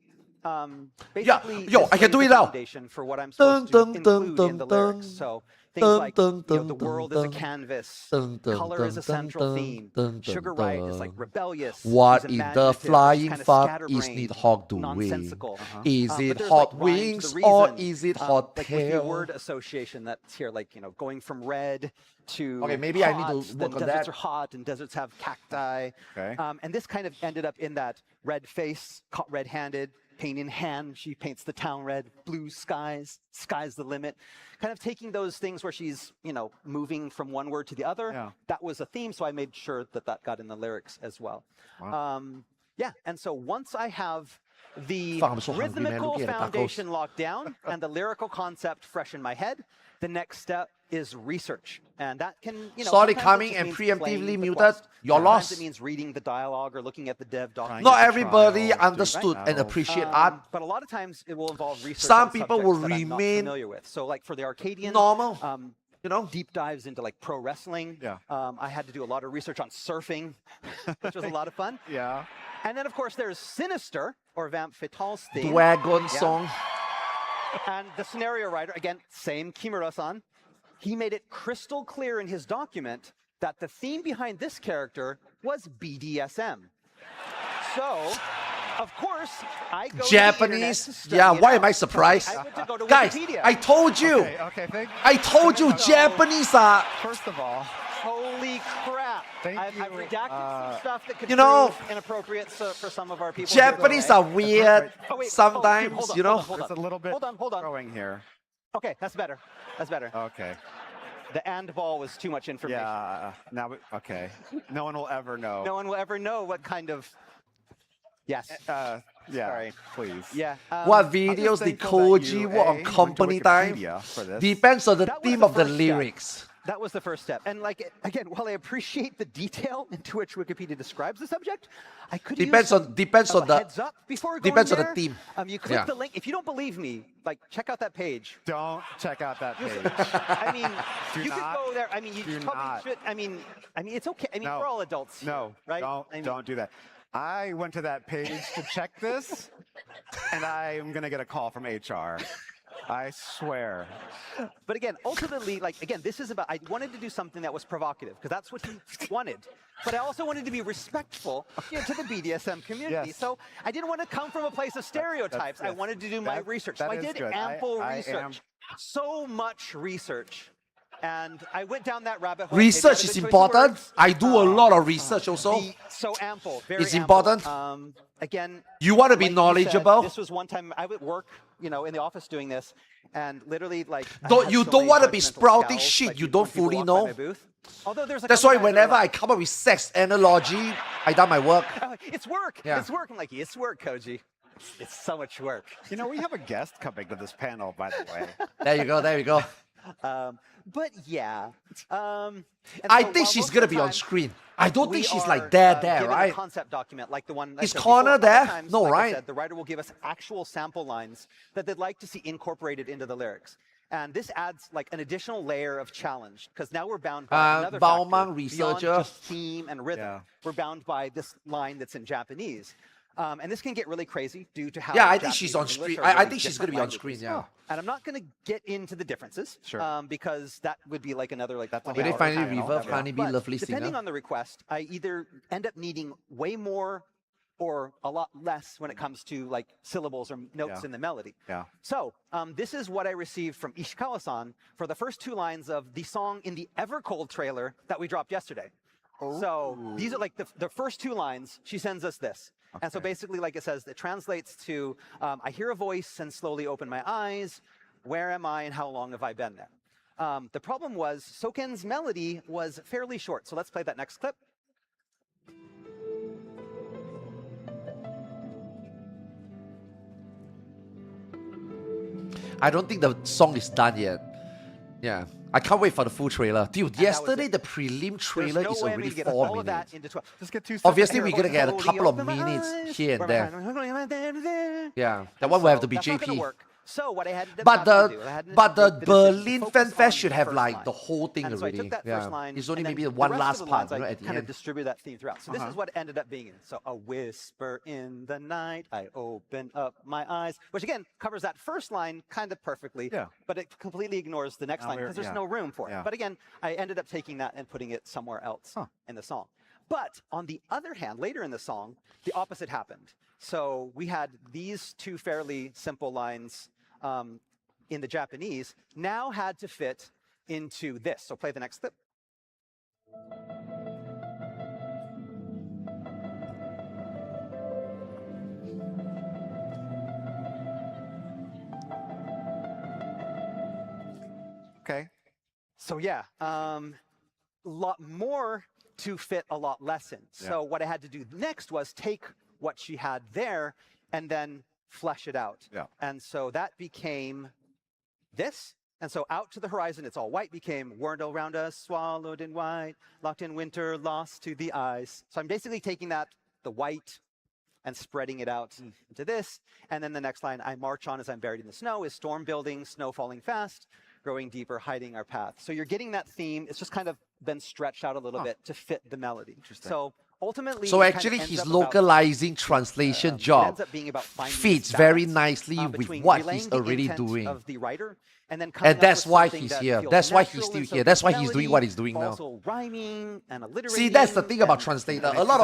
basically, yo, this I can do lays it the now. foundation for what I'm supposed to include in the lyrics. So things like, the world is a canvas, color is a central theme, Sugar Riot is like rebellious. What he's in the imaginative, flying kind of fuck is scatterbrained, need hog doing? nonsensical. Is But it there's, hot like, rhyme to the wings or reason, is it hot like with the tail? word association that's here, like, going from red to Okay, maybe hot, I need to then work on deserts that. are hot and deserts have cacti. Okay. And this kind of ended up in that red face, caught red-handed, paint in hand. She paints the town red, blue skies, sky's the limit. Kind of taking those things where she's, moving from one word to the other. Yeah. That was a theme, so I made sure that that got in the lyrics as well. Wow. Yeah, and so once I have the Fuck, I'm so hungry, man. rhythmical Looking at the tacos. foundation locked down and the lyrical concept fresh in my head, the next step is research. And that can, Saw it sometimes coming just and means preemptively playing the muted. quest. You're Sometimes lost. it means reading the dialogue or looking at the dev document. Not everybody understood and appreciate art. But a lot of times it will involve research Some on people subjects will that I'm not remain familiar with. So like for the Arcadian, normal, deep dives into like pro wrestling. Yeah. I had to do a lot of research on surfing, which was a lot of fun. Yeah. And then of course there's Sinister or Vamp Fatale's theme. Dragon song. And the scenario writer, again, same Kimura-san, he made it crystal clear in his document that the theme behind this character was BDSM. So, of course, I go to the internet to Japanese. study Yeah, it why out. am I surprised? I went to go to Guys, Wikipedia. I told you. Okay, I told you Japanese are. First of all, holy crap. I've redacted some stuff that could prove inappropriate for some of our people. here Japanese today. are weird Oh, wait, sometimes, hold on, you know. hold on. It's a little bit Hold on. growing here. Okay, that's better. That's better. Okay. The and ball was too much information. Yeah. Okay. No one will ever know. No one will ever know what kind of. Yes. Yeah. Sorry. Please. Yeah. What videos the Koji were on company time depends on the theme of the lyrics. That was the first step. And like, again, while I appreciate the detail into which Wikipedia describes the subject, I could Depends use on the heads up before going depends on there. the theme. You click Yeah. the link. If you don't believe me, like, check out that page. Don't check out that page. I mean, Do you not. could go there. I mean, you Do probably not. should. I mean, it's okay. I mean, No. we're all adults. No, right? don't do that. I went to that page to check this, and I am gonna get a call from HR. I swear. But again, ultimately, like, again, this is about, I wanted to do something that was provocative, because that's what he wanted. But I also wanted to be respectful to the BDSM community. Yes. So I didn't want to come from a place of stereotypes. I wanted to do my research. So I did ample research. So much research. And I went down that rabbit hole. Research is important. I do a lot of research also. So ample, very It's ample. important. Again, You want to be like you said, knowledgeable. this was one time I would work, you know, in the office doing this, and literally like. You don't want to be sprouting shit you don't fully know. Although there's That's why whenever I come up with sex analogy, I done my work. It's work. Yeah. It's work. I'm like, it's work, Koji. It's so much work. You know, we have a guest coming to this panel, by the way. There you go. There you go. But yeah. I think she's gonna be on screen. I don't think she's like there, right? A concept document like the one. Is Connor there? Times, No, like right? I said, the writer will give us actual sample lines that they'd like to see incorporated into the lyrics. And this adds like an additional layer of challenge because now we're bound by another factor, beyond researcher. just theme and rhythm. Yeah. We're bound by this line that's in Japanese. And this can get really crazy due to how. Yeah, I think Japanese she's on and English screen. are I really think she's different gonna be on languages. screen. Yeah. And I'm not going to get into the differences, Sure. because that would be like another like. Will they finally reverb Honeybee, But lovely depending singer? on the request, I either end up needing way more or a lot less when it comes to like syllables or notes Yeah. in the melody. Yeah. So this is what I received from Ishikawa-san for the first 2 lines of the song in the Evercold trailer that we dropped yesterday. So these are like the first 2 lines. She sends us this. And so basically, like it says, it translates to, I hear a voice and slowly open my eyes. Where am I and how long have I been there? The problem was Soken's melody was fairly short. So let's play that next clip. I don't think the song is done yet. Yeah. I can't wait for the full trailer. Dude, yesterday the prelim trailer is already 4 minutes. Just get 2 seconds. Obviously, we're going to get a couple of minutes here and there. Yeah, that one will have to be That's not gonna JP. work. So what I had to But the decision Berlin to Fan focus Fest on should the have first like line. the whole thing And so already. I took that Yeah. first line. It's only and then maybe the one rest last of the part, lines, I at the kind of end. distribute that theme throughout. So this is what ended up being in. So a whisper in the night, I open up my eyes, which again covers that first line kind of perfectly. Yeah. But it completely ignores the next Now line we're- because there's yeah. no room for it. Yeah. But again, I ended up taking that and putting it somewhere else in the song. But on the other hand, later in the song, the opposite happened. So we had these 2 fairly simple lines in the Japanese now had to fit into this. So play the next clip. Okay. So yeah, lot more to fit a lot less in. So what I had to do next was take what she had there and then flesh it out. Yeah. And so that became this. And so out to the horizon, it's all white, became world around us, swallowed in white, locked in winter, lost to the ice. So I'm basically taking that, the white, and spreading it out into this. And then the next line, I march on as I'm buried in the snow, is storm building, snow falling fast, growing deeper, hiding our path. So you're getting that theme. It's just kind of been stretched out a little bit to fit the melody. Interesting. So ultimately, So it kind of actually, ends his up about- localizing translation it job ends up being about finding fits the very balance, nicely with between what relaying he's the already intent doing. of the writer, and then coming And up that's with why something he's that here. feels That's why he's natural still and here. That's why he's melody, doing what he's doing now. Also rhyming and alliterating. See, that's the thing about translator. A lot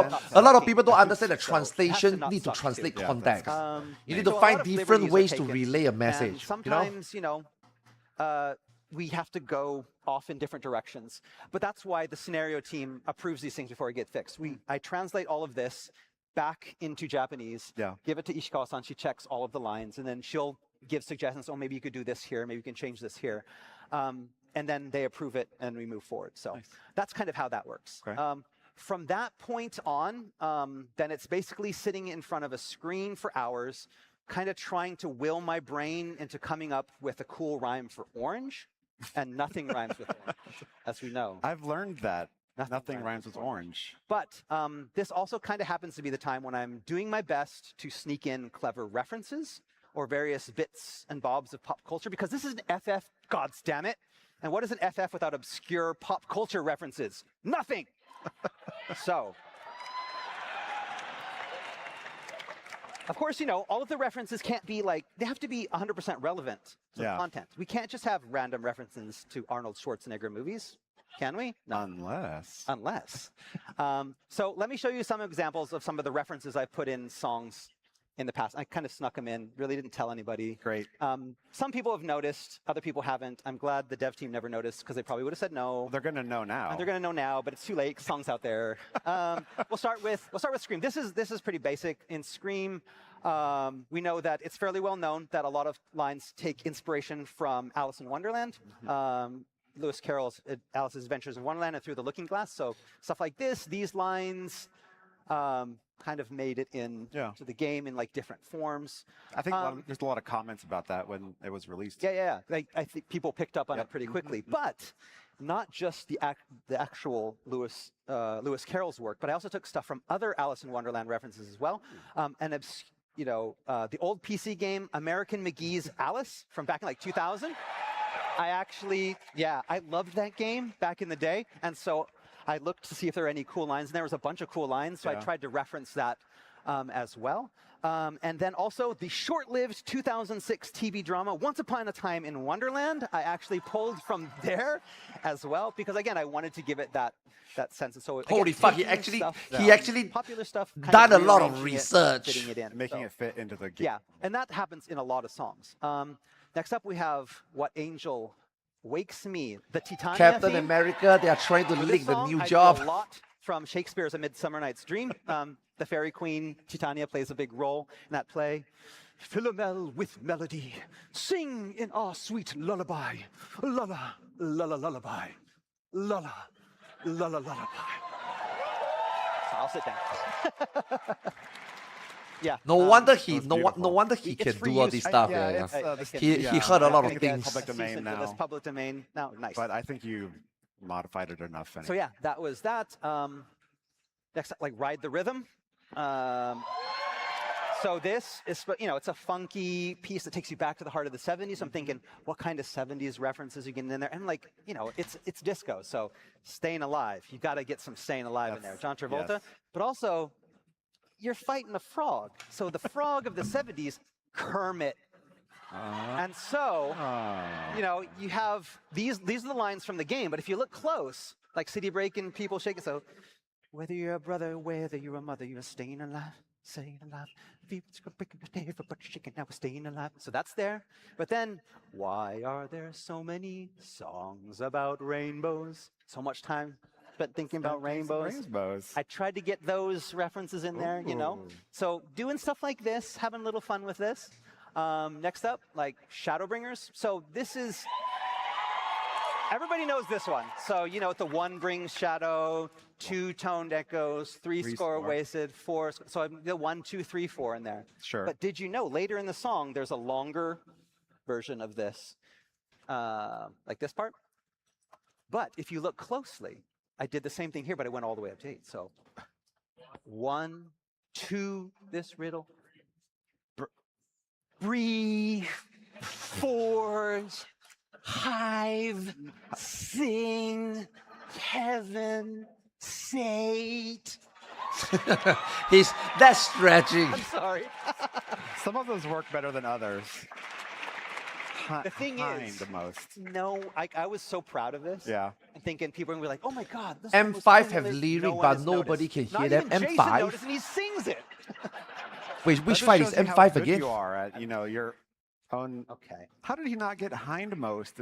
of people don't understand that So it has to translation not need to suck translate too. context. You need So to a find lot of different liberties are ways to taken, relay a and message. You know? sometimes, we have to go off in different directions. But that's why the scenario team approves these things before it gets fixed. I translate all of this back into Japanese, give it to Ishikawa-san, she checks all of the lines, and then she'll give suggestions, oh, maybe you could do this here, maybe you can change this here. And then they approve it, and we move forward. So that's kind of how that works. Okay. From that point on, then it's basically sitting in front of a screen for hours, kind of trying to will my brain into coming up with a cool rhyme for orange, and nothing rhymes with orange, as we know. I've learned that. Nothing rhymes with orange. But this also kind of happens to be the time when I'm doing my best to sneak in clever references or various bits and bobs of pop culture, because this is an FF, gods damn it. And what is an FF without obscure pop culture references? Nothing! So, of course, all of the references can't be they have to be 100% relevant to the content. We can't just have random references to Arnold Schwarzenegger movies, can we? No. Unless. So let me show you some examples of some of the references I've put in songs in the past. I kind of snuck them in, really didn't tell anybody. Great. Some people have noticed, other people haven't. I'm glad the dev team never noticed, because they probably would have said no. They're going to know now. They're going to know now, but it's too late. Song's out there. We'll start with Scream. This is pretty basic. In Scream, We know that it's fairly well known that a lot of lines take inspiration from Alice in Wonderland. Lewis Carroll's Alice's Adventures in Wonderland and Through the Looking Glass. So stuff like this, these lines kind of made it into the game in like different forms. I think there's a lot of comments about that when it was released. Yeah. I think people picked up on it pretty quickly. But not just the actual Lewis Carroll's work, but I also took stuff from other Alice in Wonderland references as well. The old PC game American McGee's Alice from back in like 2000. I loved that game back in the day, and so I looked to see if there were any cool lines, and there was a bunch of cool lines, so I tried to reference that as well. And then also the short-lived 2006 TV drama Once Upon a Time in Wonderland, I actually pulled from there as well, because again, I wanted to give it that sense. And so Holy again, fuck, he actually popular stuff, done a lot of research. Fitting it in. Making it fit into the game. Yeah, and that happens in a lot of songs. Next up, we have What Angel Wakes Me, the Titania Captain theme. America, they are trying to For this leak the song, new I job. drew a lot from Shakespeare's A Midsummer Night's Dream. The fairy queen Titania plays a big role in that play. Philomel with melody, sing in our sweet lullaby. Lulla, lulla, lullaby. Lulla, lulla, lullaby. So I'll sit down. Yeah. No wonder he can do all this stuff. He heard a lot of things. Public domain now. This public domain now, nice. But I think you modified it enough. Anyway. So yeah, that was that. Next up, like Ride the Rhythm. So this is, it's a funky piece that takes you back to the heart of the 70s. I'm thinking, what kind of 70s references are you getting in there? And like, it's disco, so Staying Alive. You got to get some Staying Alive in there. John Travolta. Yes. But also, you're fighting a frog. So the frog of the 70s, Kermit. And so, you have these are the lines from the game, but if you look close, like City Breaking, People Shaking, so whether you're a brother, whether you're a mother, you're staying alive, staying alive. But shaking, now we're staying alive. So that's there. But then, why are there so many songs about rainbows? So much time spent thinking about rainbows. I tried to get those references in there, So doing stuff like this, having a little fun with this. Next up, like Shadowbringers. So this is, everybody knows this one. So, the 1 brings shadow, 2 toned echoes, 3 score wasted, 4. So I'm the 1, 2, 3, 4 in there. Sure. But did you know later in the song, there's a longer version of this, like this part? But if you look closely, I did the same thing here, but I went all the way up to 8. So 1, 2, this riddle. Breathe, forge, hive, sing, heaven, sate. That's stretching. I'm sorry. Some of those work better than others. The thing is, the most. No, I was so proud of this. Yeah. I'm thinking people are going to be like, oh my God. This M5 have lyric, but nobody can hear them. Not even Jason M5? noticed, and he sings it. Wait, That which just fight is shows you how M5 good again? You are at, your own. Okay. How did he not get hindmost?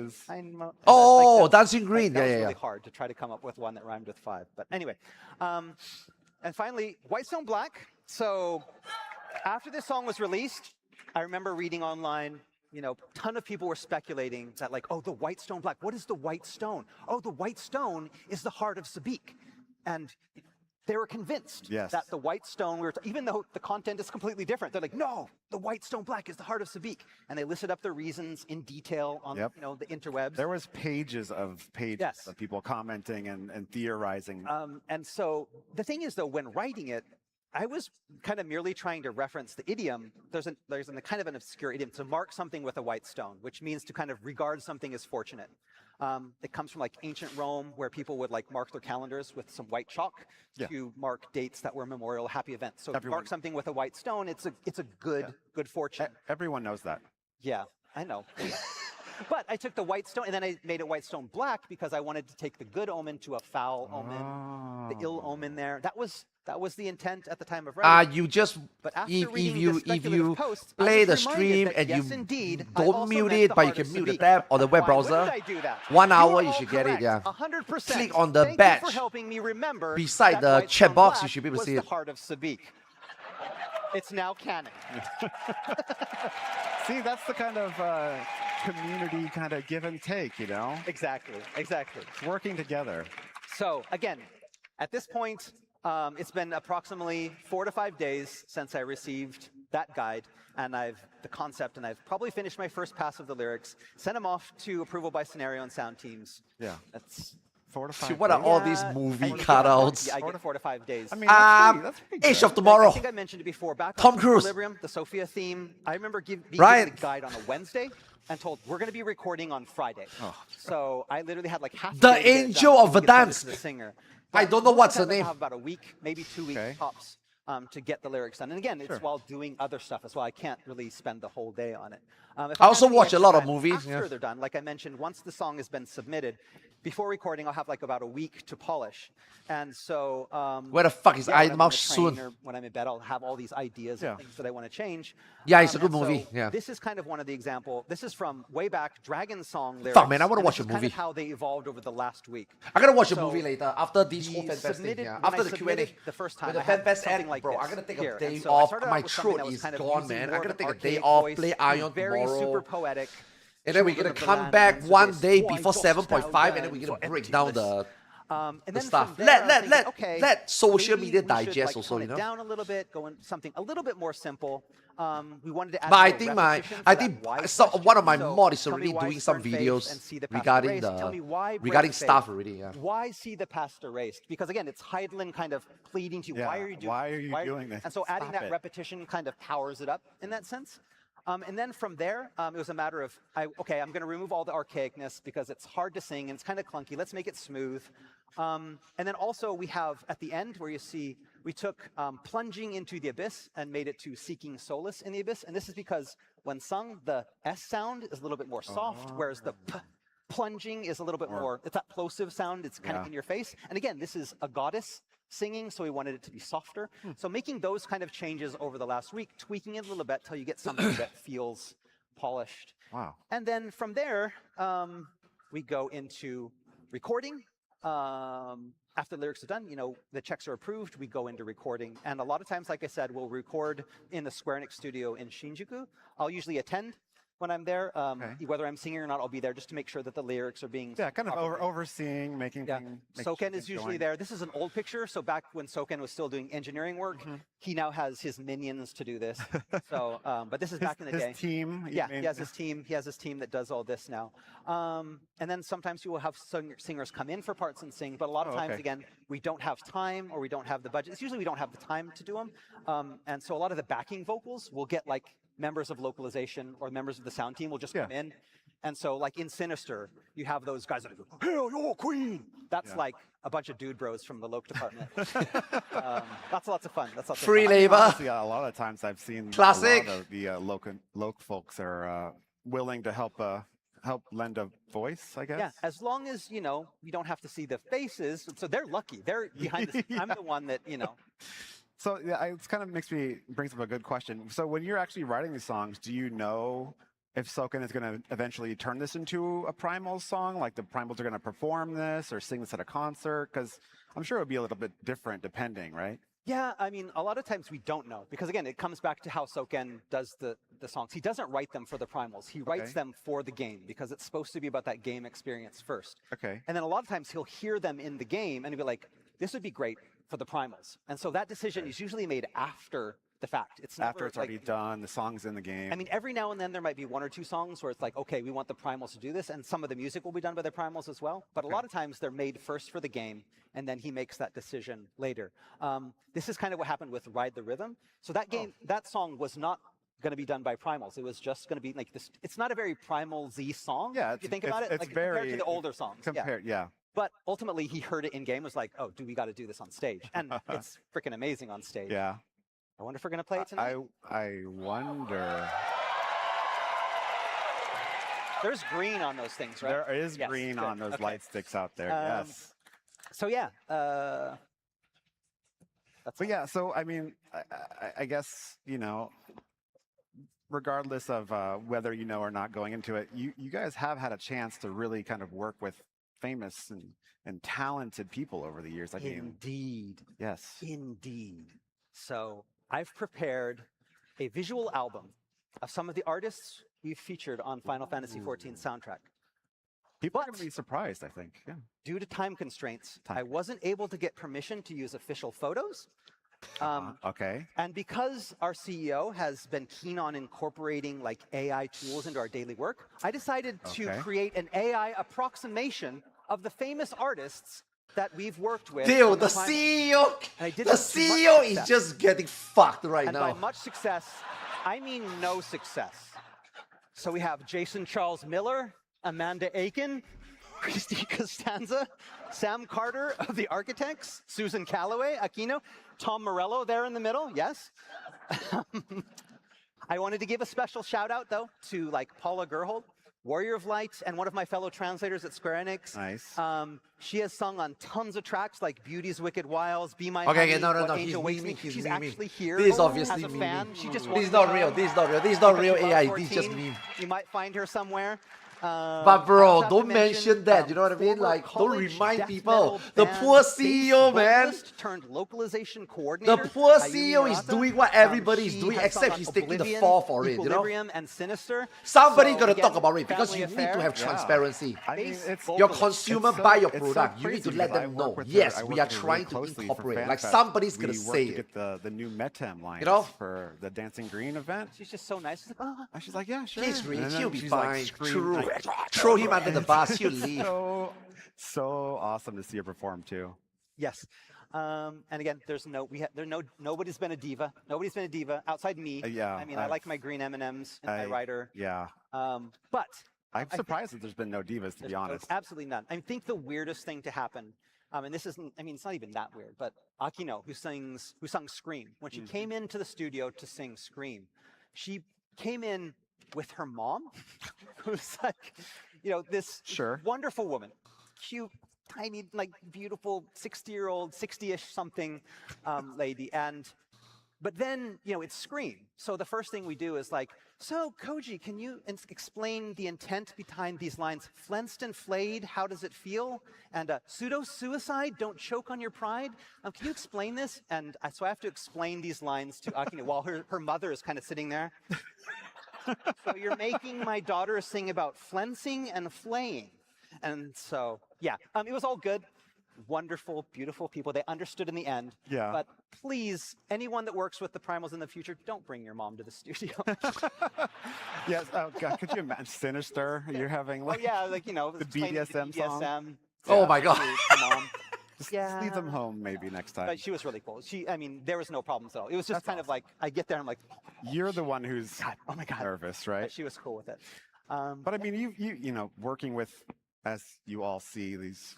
Oh, Dancing Green. That was Yeah. really hard to try to come up with one that rhymed with 5. But anyway, and finally, Whitestone Black. So after this song was released, I remember reading online, a ton of people were speculating that like, oh, the Whitestone Black. What is the White Stone? Oh, the White Stone is the heart of Sabik. And they were convinced that the White Stone, even though the content is completely different, they're like, no, the White Stone Black is the heart of Sabik. And they listed up the reasons in detail on the interwebs. There was pages of people commenting and theorizing. And so the thing is, though, when writing it, I was kind of merely trying to reference the idiom. There's a kind of an obscure idiom to mark something with a white stone, which means to kind of regard something as fortunate. It comes from like ancient Rome, where people would like mark their calendars with some white chalk to mark dates that were memorial happy events. So to mark something with a white stone, it's a good fortune. Everyone knows that. Yeah, I know. But I took the white stone, and then I made it white stone black because I wanted to take the good omen to a foul omen, the ill omen there. That was the intent at the time of writing. You just But after if reading you the speculative posts, I play the was reminded stream that, and yes, you indeed, I don't also mute meant it, the but you heart can of mute the Sabik. tab or the web Why browser. would I do that? 1 You hour, are you all should get it. correct, Yeah. 100%. Click on the Thank badge you for helping me remember beside that the White chat Stone box. You Black should be able to was see the it. heart of Sabik. It's now canon. See, that's the kind of community kind of give and take, you know? Exactly, exactly. Working together. So again, at this point, it's been approximately 4 to 5 days since I received that guide and the concept, and I've probably finished my first pass of the lyrics, sent them off to approval by scenario and sound teams. Yeah. That's 4 to 5 See, what are all these movie cutouts? Yeah, I get 4 to 5 days. I mean, that's pretty Age good. of Tomorrow. I think I mentioned it before. Back Tom on Cruise. Equilibrium, the Sophia theme, I remember being Right. given the guide on a Wednesday and told, we're going to be recording on Friday. Oh. So I literally had like half The a day to get it Angel done of so we could send it to Verdansk. the singer. I But don't know most what's of the time I name. have about a week, maybe 2 weeks Okay. tops to get the lyrics done. And again, it's Sure. while doing other stuff as well. I can't really spend the whole day on it. If I I'm also having watch a extra lot of time movies, After yeah. they're done, like I mentioned, once the song has been submitted, before recording, I'll have like about a week to polish. And so, Where the fuck is yeah, when Iron I'm Mouse on the train soon? or when I'm in bed, I'll have all these ideas Yeah. and things that I want to change. Yeah, it's a good and movie, so yeah. This is kind of one of the example. This is from way back, Dragon Song lyrics. Fuck, man, I wanna and watch this a is kind movie. of how they evolved over the last week. I'm gonna watch a So movie later after this whole the fan fest thing. submitted- Yeah. when After I the Q&A. submitted the first time, When the I had fan fest something end, like bro, this I'm gonna take here. a day And so I off. started out My with something throat that was is kind of gone, using man. more I'm gonna of an take a day archaic off, voice, play Aion very tomorrow. super poetic. And then we're Children gonna of the come land, back winds of one this, day why before dost 7.5, thou and then we're yearn gonna for break down emptiness? the And the then stuff. from there, I was Let thinking, okay, let social maybe media we should, digest like, also, tone you it know. down a little bit, go into something a little bit more simple. We wanted to add But I more think repetition I for think that why one of my question. mod is So, tell me already why doing some Stern Faith videos and see the past regarding erased. Tell me why break regarding faith. stuff already. Yeah. Why see the past erased? Because again, it's Heidlin kind of pleading to you. Why Yeah, are you doing? why are you doing this? And so adding Stop that it. repetition kind of powers it up in that sense. And then from there, it was a matter of, okay, I'm going to remove all the archaicness because it's hard to sing and it's kind of clunky. Let's make it smooth. And then also we have at the end where you see we took plunging into the abyss and made it to seeking solace in the abyss. And this is because when sung, the S sound is a little bit more soft, whereas the P plunging is a little bit more, it's that plosive sound, it's kind of in your face. And again, this is a goddess singing, so we wanted it to be softer. So making those kind of changes over the last week, tweaking it a little bit till you get something that feels polished. Wow. And then from there, we go into recording. After the lyrics are done, you know, the checks are approved, we go into recording. And a lot of times, like I said, we'll record in the Square Enix studio in Shinjuku. I'll usually attend when I'm there. Whether I'm singing or not, I'll be there just to make sure that the lyrics are being kind of overseeing, making things. Soken is usually there. This is an old picture, so back when Soken was still doing engineering work, he now has his minions to do this. So, but this is back in the day. His team. Yeah, he has his team. He has his team that does all this now. And then sometimes you will have singers come in for parts and sing, but a lot of times, again, we don't have time or we don't have the budget. It's usually we don't have the time to do them. And so a lot of the backing vocals will get like members of localization or members of the sound team will just come in. And so like in Sinister, you have those guys that go, "Hail your queen!" That's like a bunch of dude bros from the loc department. That's lots of fun. That's lots Free of fun. labor. Honestly, a lot of times I've seen Classic. a lot of the loc folks are willing to help lend a voice, I guess. Yeah, as long as, you know, you don't have to see the faces. So they're lucky. They're behind the scenes. I'm the one that, you know. So yeah, it's kind of brings up a good question. So when you're actually writing these songs, do you know if Soken is going to eventually turn this into a Primals song? Like the Primals are going to perform this or sing this at a concert? Because I'm sure it would be a little bit different depending, right? Yeah, I mean, a lot of times we don't know. Because again, it comes back to how Soken does the songs. He doesn't write them for the Primals. He writes them for the game because it's supposed to be about that game experience first. Okay. And then a lot of times he'll hear them in the game and he'll be like, this would be great for the Primals. And so that decision is usually made after the fact. It's never, After it's already done, the song's in the game. I mean, every now and then there might be 1 or 2 songs where it's like, okay, we want the Primals to do this, and some of the music will be done by the Primals as well. But a lot of times they're made first for the game, and then he makes that decision later. This is kind of what happened with Ride the Rhythm. So that game, that song was not going to be done by Primals. It was just going to be like this. It's not a very Primal-y song. Yeah, if you think about it, it's like very compared to the older songs. Yeah. But ultimately, he heard it in game, was like, oh, we got to do this on stage. And it's freaking amazing on stage. Yeah. I wonder if we're going to play it tonight. I wonder. There's green on those things, right? There is green on those light sticks out there, yes. So yeah. But yeah, so I mean, I guess, you know, regardless of whether you know or not going into it, you guys have had a chance to really kind of work with famous and talented people over the years. I mean, Indeed. Yes. Indeed. So I've prepared a visual album of some of the artists we've featured on Final Fantasy XIV soundtrack. People are going to be surprised, I think. Yeah. Due to time constraints, I wasn't able to get permission to use official photos. Okay. And because our CEO has been keen on incorporating like AI tools into our daily work, I decided to create an AI approximation of the famous artists that we've worked with. Dude, the CEO, is just getting fucked right now. And by much success, I mean no success. So we have Jason Charles Miller, Amanda Aiken, Christy Costanza, Sam Carter of the Architects, Susan Calloway, Aquino, Tom Morello there in the middle, yes. I wanted to give a special shout out though to like Paula Gerhold, Warrior of Light, and one of my fellow translators at Square Enix. Nice. She has sung on tons of tracks like Beauty's Wicked Wiles, Be My Okay, Honey, no, What he's Angel Waits Me. memeing, he's She's memeing. actually here This is obviously as a fan. memeing. She just This wanted is not to real, come this is not real, this is not because real she loves AI, this is 14. just meme. You might find her somewhere. But bro, don't mention that, you know what I mean? Like, don't remind people. The poor CEO, man. Turned localization coordinator. The poor Ayumi CEO is Hirata. doing what everybody is She doing, has except sung on he's taking the Oblivion, fall for it, you know? Equilibrium, and Sinister. Somebody So, gotta again, talk about it because family you need affair. to have transparency. I mean, it's Your consumer buy your it's product. You need to let them know. Yes, we are trying to incorporate. Like somebody's gonna say to it. get the new Metem lines, You know? for the Dancing Green event. She's just so nice. She's like, oh. And she's like, yeah, sure. He's really, And then he'll be she's like fine. screaming, True. like, Throw him under the bus. He'll leave. So awesome to see her perform too. Yes. And again, nobody's been a diva. Nobody's been a diva outside me. Yeah, I mean, I like my green M&Ms and my rider. Yeah. But I'm surprised that there's been no divas, to be honest. Absolutely none. I think the weirdest thing to happen, and this isn't, I mean, it's not even that weird, but Aquino, who sung Scream, when she came into the studio to sing Scream, she came in with her mom, who's like, you know, this wonderful woman, cute, tiny, like beautiful 60-year-old, 60-ish something lady. But then, you know, it's Scream. So the first thing we do is like, so Koji, can you explain the intent behind these lines? Flensed and flayed, how does it feel? And pseudo-suicide, don't choke on your pride. Can you explain this? And so I have to explain these lines to Aquino while her mother is kind of sitting there. So you're making my daughter sing about flensing and flaying. And so, yeah, it was all good. Wonderful, beautiful people. They understood in the end. Yeah. But please, anyone that works with the Primals in the future, don't bring your mom to the studio. Yes. Oh God, could you imagine Sinister? You're having like, like, you know, the BDSM song. Oh my God. Just leave them home maybe next time. But she was really cool. I mean, there was no problems at all. It was just kind of like, I get there, I'm like, you're the one who's oh my God, nervous, right? She was cool with it. But I mean, you know, working with, as you all see, these.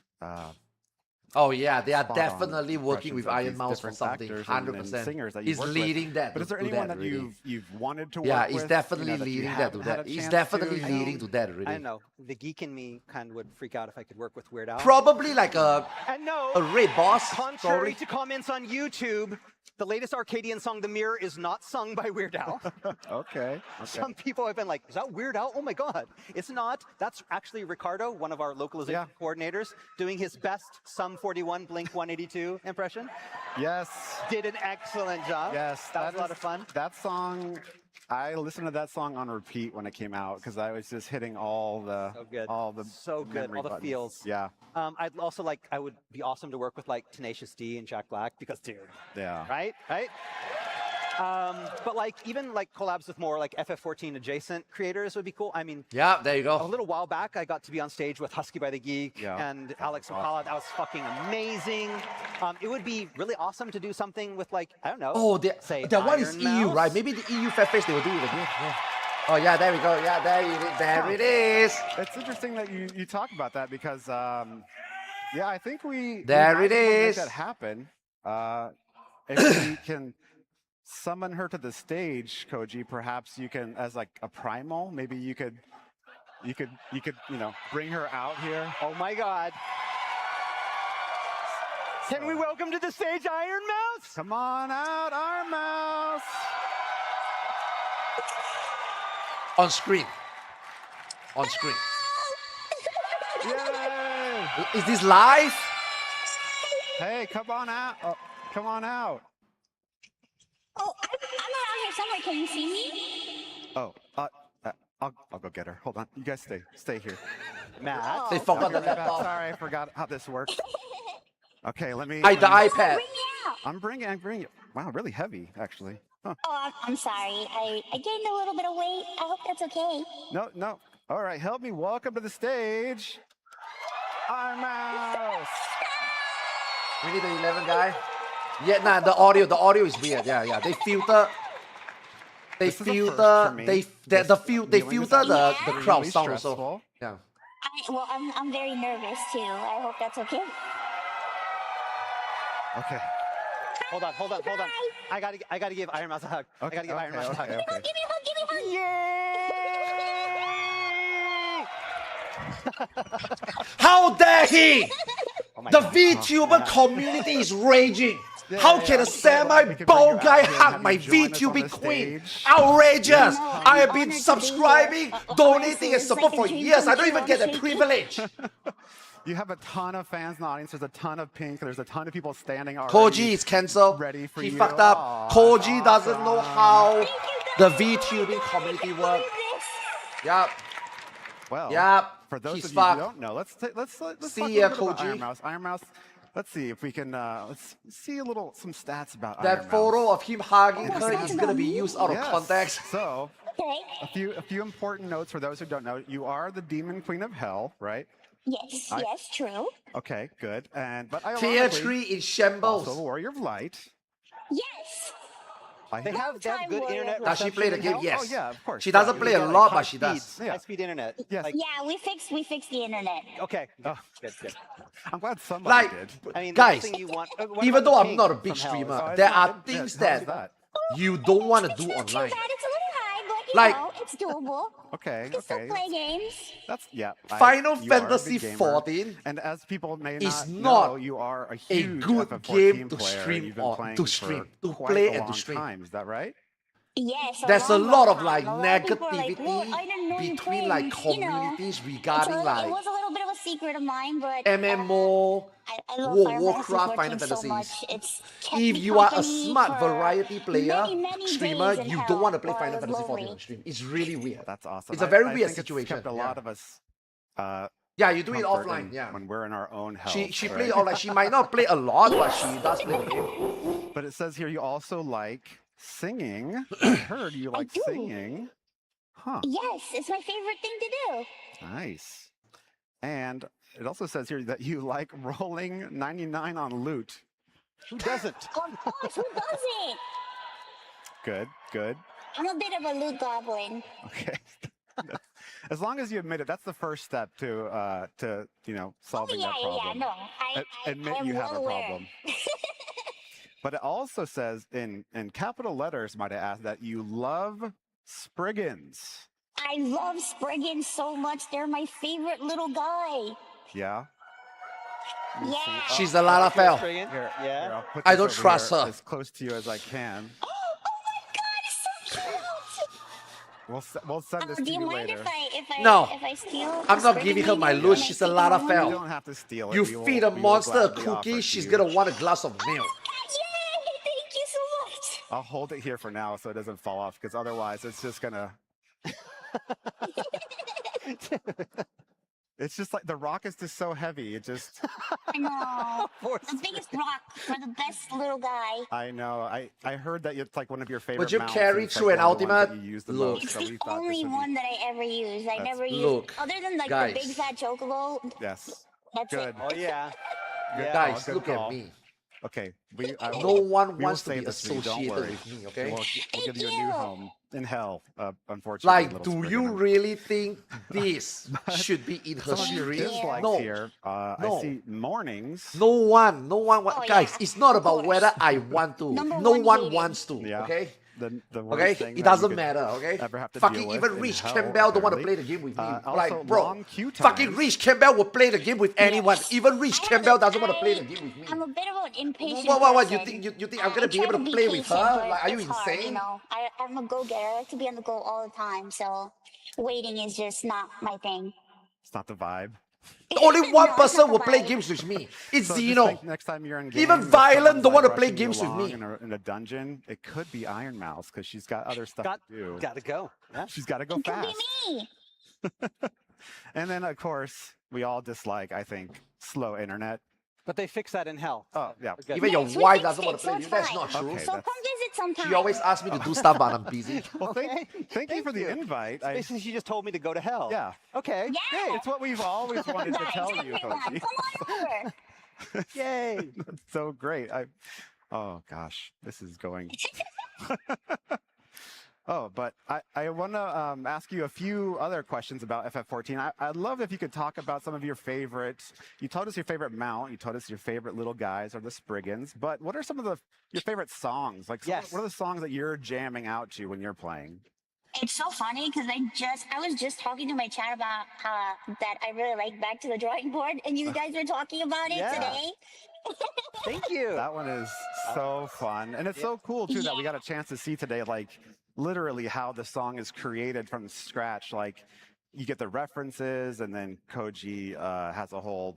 Oh yeah, they are spot-on definitely working impressions with of Iron these Mouse for different something. actors 100%. and singers that He's you've worked leading with. that. But is there to anyone that that really. you've wanted to work Yeah, with? he's definitely you know, leading you that to haven't had that. a He's chance definitely to? leading to that really. I don't know. The geek in me kind of would freak out if I could work with Weird Al. Probably like a raid boss. Contrary to comments on YouTube, the latest Arcadian song, The Mirror, is not sung by Weird Al. Okay. Some people have been like, is that Weird Al? Oh my God. It's not. That's actually Ricardo, one of our localization coordinators, doing his best Sum 41 Blink 182 impression. Yes. Did an excellent job. Yes. That was a lot of fun. That song, I listened to that song on repeat when it came out because I was just hitting all the all the feels. Yeah. I'd also I would be awesome to work with like Tenacious D and Jack Black because, dude. Yeah. Right? But even collabs with more FF14 adjacent creators would be cool. I mean, yeah, there you go. A little while back, I got to be on stage with Husky by the Geek and Alex O'Cala. That was fucking amazing. It would be really awesome to do something with I don't know. Oh, that one is Iron EU, Mouse. right? Maybe the EU Fest they will do it again. Yeah. Oh yeah, there we go. Yeah, there it is. It's interesting that you talk about that because yeah, I think we There might it is. make that happen. If we can summon her to the stage, Koji, perhaps you can, as a primal, maybe you could bring her out here. Oh my God. Can we welcome to the stage Iron Mouse? Come on out, Iron Mouse. On screen. On screen. Yay! Is this live? Hey, come on out. Oh, come on out. Oh, sorry, can you see me? Oh, I'll go get her. Hold on. You guys stay here. Matt. They forgot the Okay, Matt, laptop. sorry, I forgot how this works. Okay, let me. The iPad. Bring me out. I'm bringing it. Wow, really heavy, actually. Huh. Oh, I'm sorry. I gained a little bit of weight. I hope that's okay. No. All right, help me. Welcome to the stage. Iron Mouse. We need the 11 guy. Yeah, nah, the audio is weird. Yeah. They filter. They filter. They filter the crowd sound also. Yeah. Well, I'm very nervous too. I hope that's okay. Okay. Hold on. I gotta give Iron Mouse a hug. Okay, I gotta give Iron Mouse a hug. Give me a hug. How dare he! Oh The VTuber community is raging. How can a semi-bald guy hug my VTubing queen? Outrageous! I have been subscribing, donating, and support for years. I don't even get the privilege. You have a ton of fans in the audience. There's a ton of pink. There's a ton of people standing already. Koji is cancelled. Ready for he you. fucked up. Aw, Koji doesn't know awesome. how the VTubing community works. Yup. Well, Yep. For those He's of you fucked. who don't know, let's See talk a ya, little bit about Koji. Iron Mouse. Iron Mouse. Let's see if we can. Let's see some stats about Iron That Mouse. photo of him hugging her is gonna be used out of Yes. context. So, a few important notes for those who don't know. You are the Demon Queen of Hell, right? Yes, yes, true. Okay, good. But Tier ironically, 3 in shambles. Also, Warrior of Light. Yes. They have good internet. Does she play the game? reception in Yes. hell? Oh yeah, of course. She doesn't You play get, a like, lot, high but she does. speed- High-speed internet. Yes. Like, Yeah, we fixed the internet. okay. Oh. Good. I'm glad somebody Like, did. I mean, guys, the thing you want, what even about though the I'm ping not a big from hell? streamer, Oh, there it's are not- things how's that you don't want to do It's not too online. bad. It's a little high, but you Like- know, it's doable. Okay. You can still play games. That's Final you are a Fantasy big gamer, 14 and as people may is not know, not you are a a huge good FF14 game to player. stream You've been on- playing to for stream, to quite play a and to long stream. time. Is that right? Yes. There's a long lot of time. like A lot of people are like, negativity "Look, I didn't know you between played," like you know. communities regarding It like was a little bit of a secret of mine, but MMO, I love Fire Fantasy Warcraft, 14 Final so Fantasy. much. It's kept If me you are a company smart for variety player, many streamer, days in you hell don't want to play while I Final was Fantasy 14 lonely. on stream. It's really weird. That's awesome. It's a very I weird think situation. It's kept a lot of us. Yeah, you do it comfort offline. in- Yeah. when we're in our own health. She right? plays online. She might not play a lot, but she does play the game. But it says here you also like singing. I heard you like do. singing. Huh. Yes, it's my favorite thing to do. Nice. And it also says here that you like rolling 99 on loot. Who doesn't? Of course, who doesn't? Good. I'm a bit of a loot goblin. Okay. As long as you admit it, that's the first step to solving that problem. No, Admit I am you have well a aware. problem. But it also says in capital letters, might I ask, that you love Spriggans. I love Spriggans so much. They're my favorite little guy. Yeah. Yeah. She's a Lalafell. Here, I'll put I this don't over trust here her. as close to you as I can. Oh my god, it's so cute. We'll send this Do to you you mind later. if I steal? I'm a not Spriggan giving her my maybe loot. and I She's a stick it on one? Lalafell. You don't have to steal it. You We will- feed a we will monster a gladly offer cookie, it she's to gonna you. want a glass of milk. Yay, thank you so much. I'll hold it here for now so it doesn't fall off, because otherwise it's just gonna. It's just like the rock is just so heavy. It just. I know. The biggest rock for the best little guy. I know. I heard that it's like one of your favorite. Would you mounts, carry and it's through like an one of the ones ultimate? that you use the Look. most, It's so the we thought this only would be- one that I ever use. I never use. Look, Other than like guys. the big fat chocobo. Yes. That's Good. it. Oh yeah. Yeah. Guys, good look call. at me. Okay. No one we will wants to save be this for you, don't associated worry. with me, okay? We'll give you a new home in hell, unfortunately. Like, little do Spriggan. you really think this should be in her Some of your stream? dislikes No. here. I No. see mornings. No one. Oh, Guys, yeah, it's not of about course. whether I want to. Number No one one hated. wants to. Yeah. Okay. The worst Okay, thing it that doesn't you could matter. Okay, ever have to fucking deal with even in Rich hell, Campbell don't want to apparently. play the game with me. Also, Like, bro, long queue fucking times. Rich Campbell will play the game with anyone. Even Rich Campbell doesn't want to play the game with me. I'm a bit of an impatient What? You person. think you think I'm gonna I be try able to be play with patient, her? but Like, are you it's hard, insane? I'm a go-getter. I like to be on the go all the time. So waiting is just not my thing. It's not the vibe. Only one No, person it's will not play right. games with me. It's So just Zeno. think next time you're in Even game, if Violent someone's, don't like, want to play rushing you games with along me. in a dungeon, it could be Iron Mouse because she's got other stuff to do. Gotta go. Yeah. She's got to go It could fast. be me. And then, of course, we all dislike, I think, slow internet. But they fix that in hell. Oh, yeah. We're good. Even your Yes, we wife fixed doesn't want it, to play so with you. it's That's not fine. true. Okay, So that's- come visit sometime. She always asks me to do stuff, but I'm busy. Well, thank you for the invite. Basically, she just told me to go to hell. Yeah. Okay. Yeah. Great. It's what we've always wanted to tell you, Come Koji. on over. Yay. That's so great. Oh gosh, this is going. Oh, but I want to ask you a few other questions about FF14. I'd love if you could talk about some of your favorites. You told us your favorite mount. You told us your favorite little guys are the Spriggans. But what are some of your favorite songs? Like, Yes. what are the songs that you're jamming out to when you're playing? It's so funny because I was just talking to my chat about that I really like Back to the Drawing Board, and you guys were talking about it Yeah. today. Thank you. That one is so fun. And it's so cool, too, that we got a chance to see today, like, literally how the song is created from scratch. Like, you get the references, and then Koji has a whole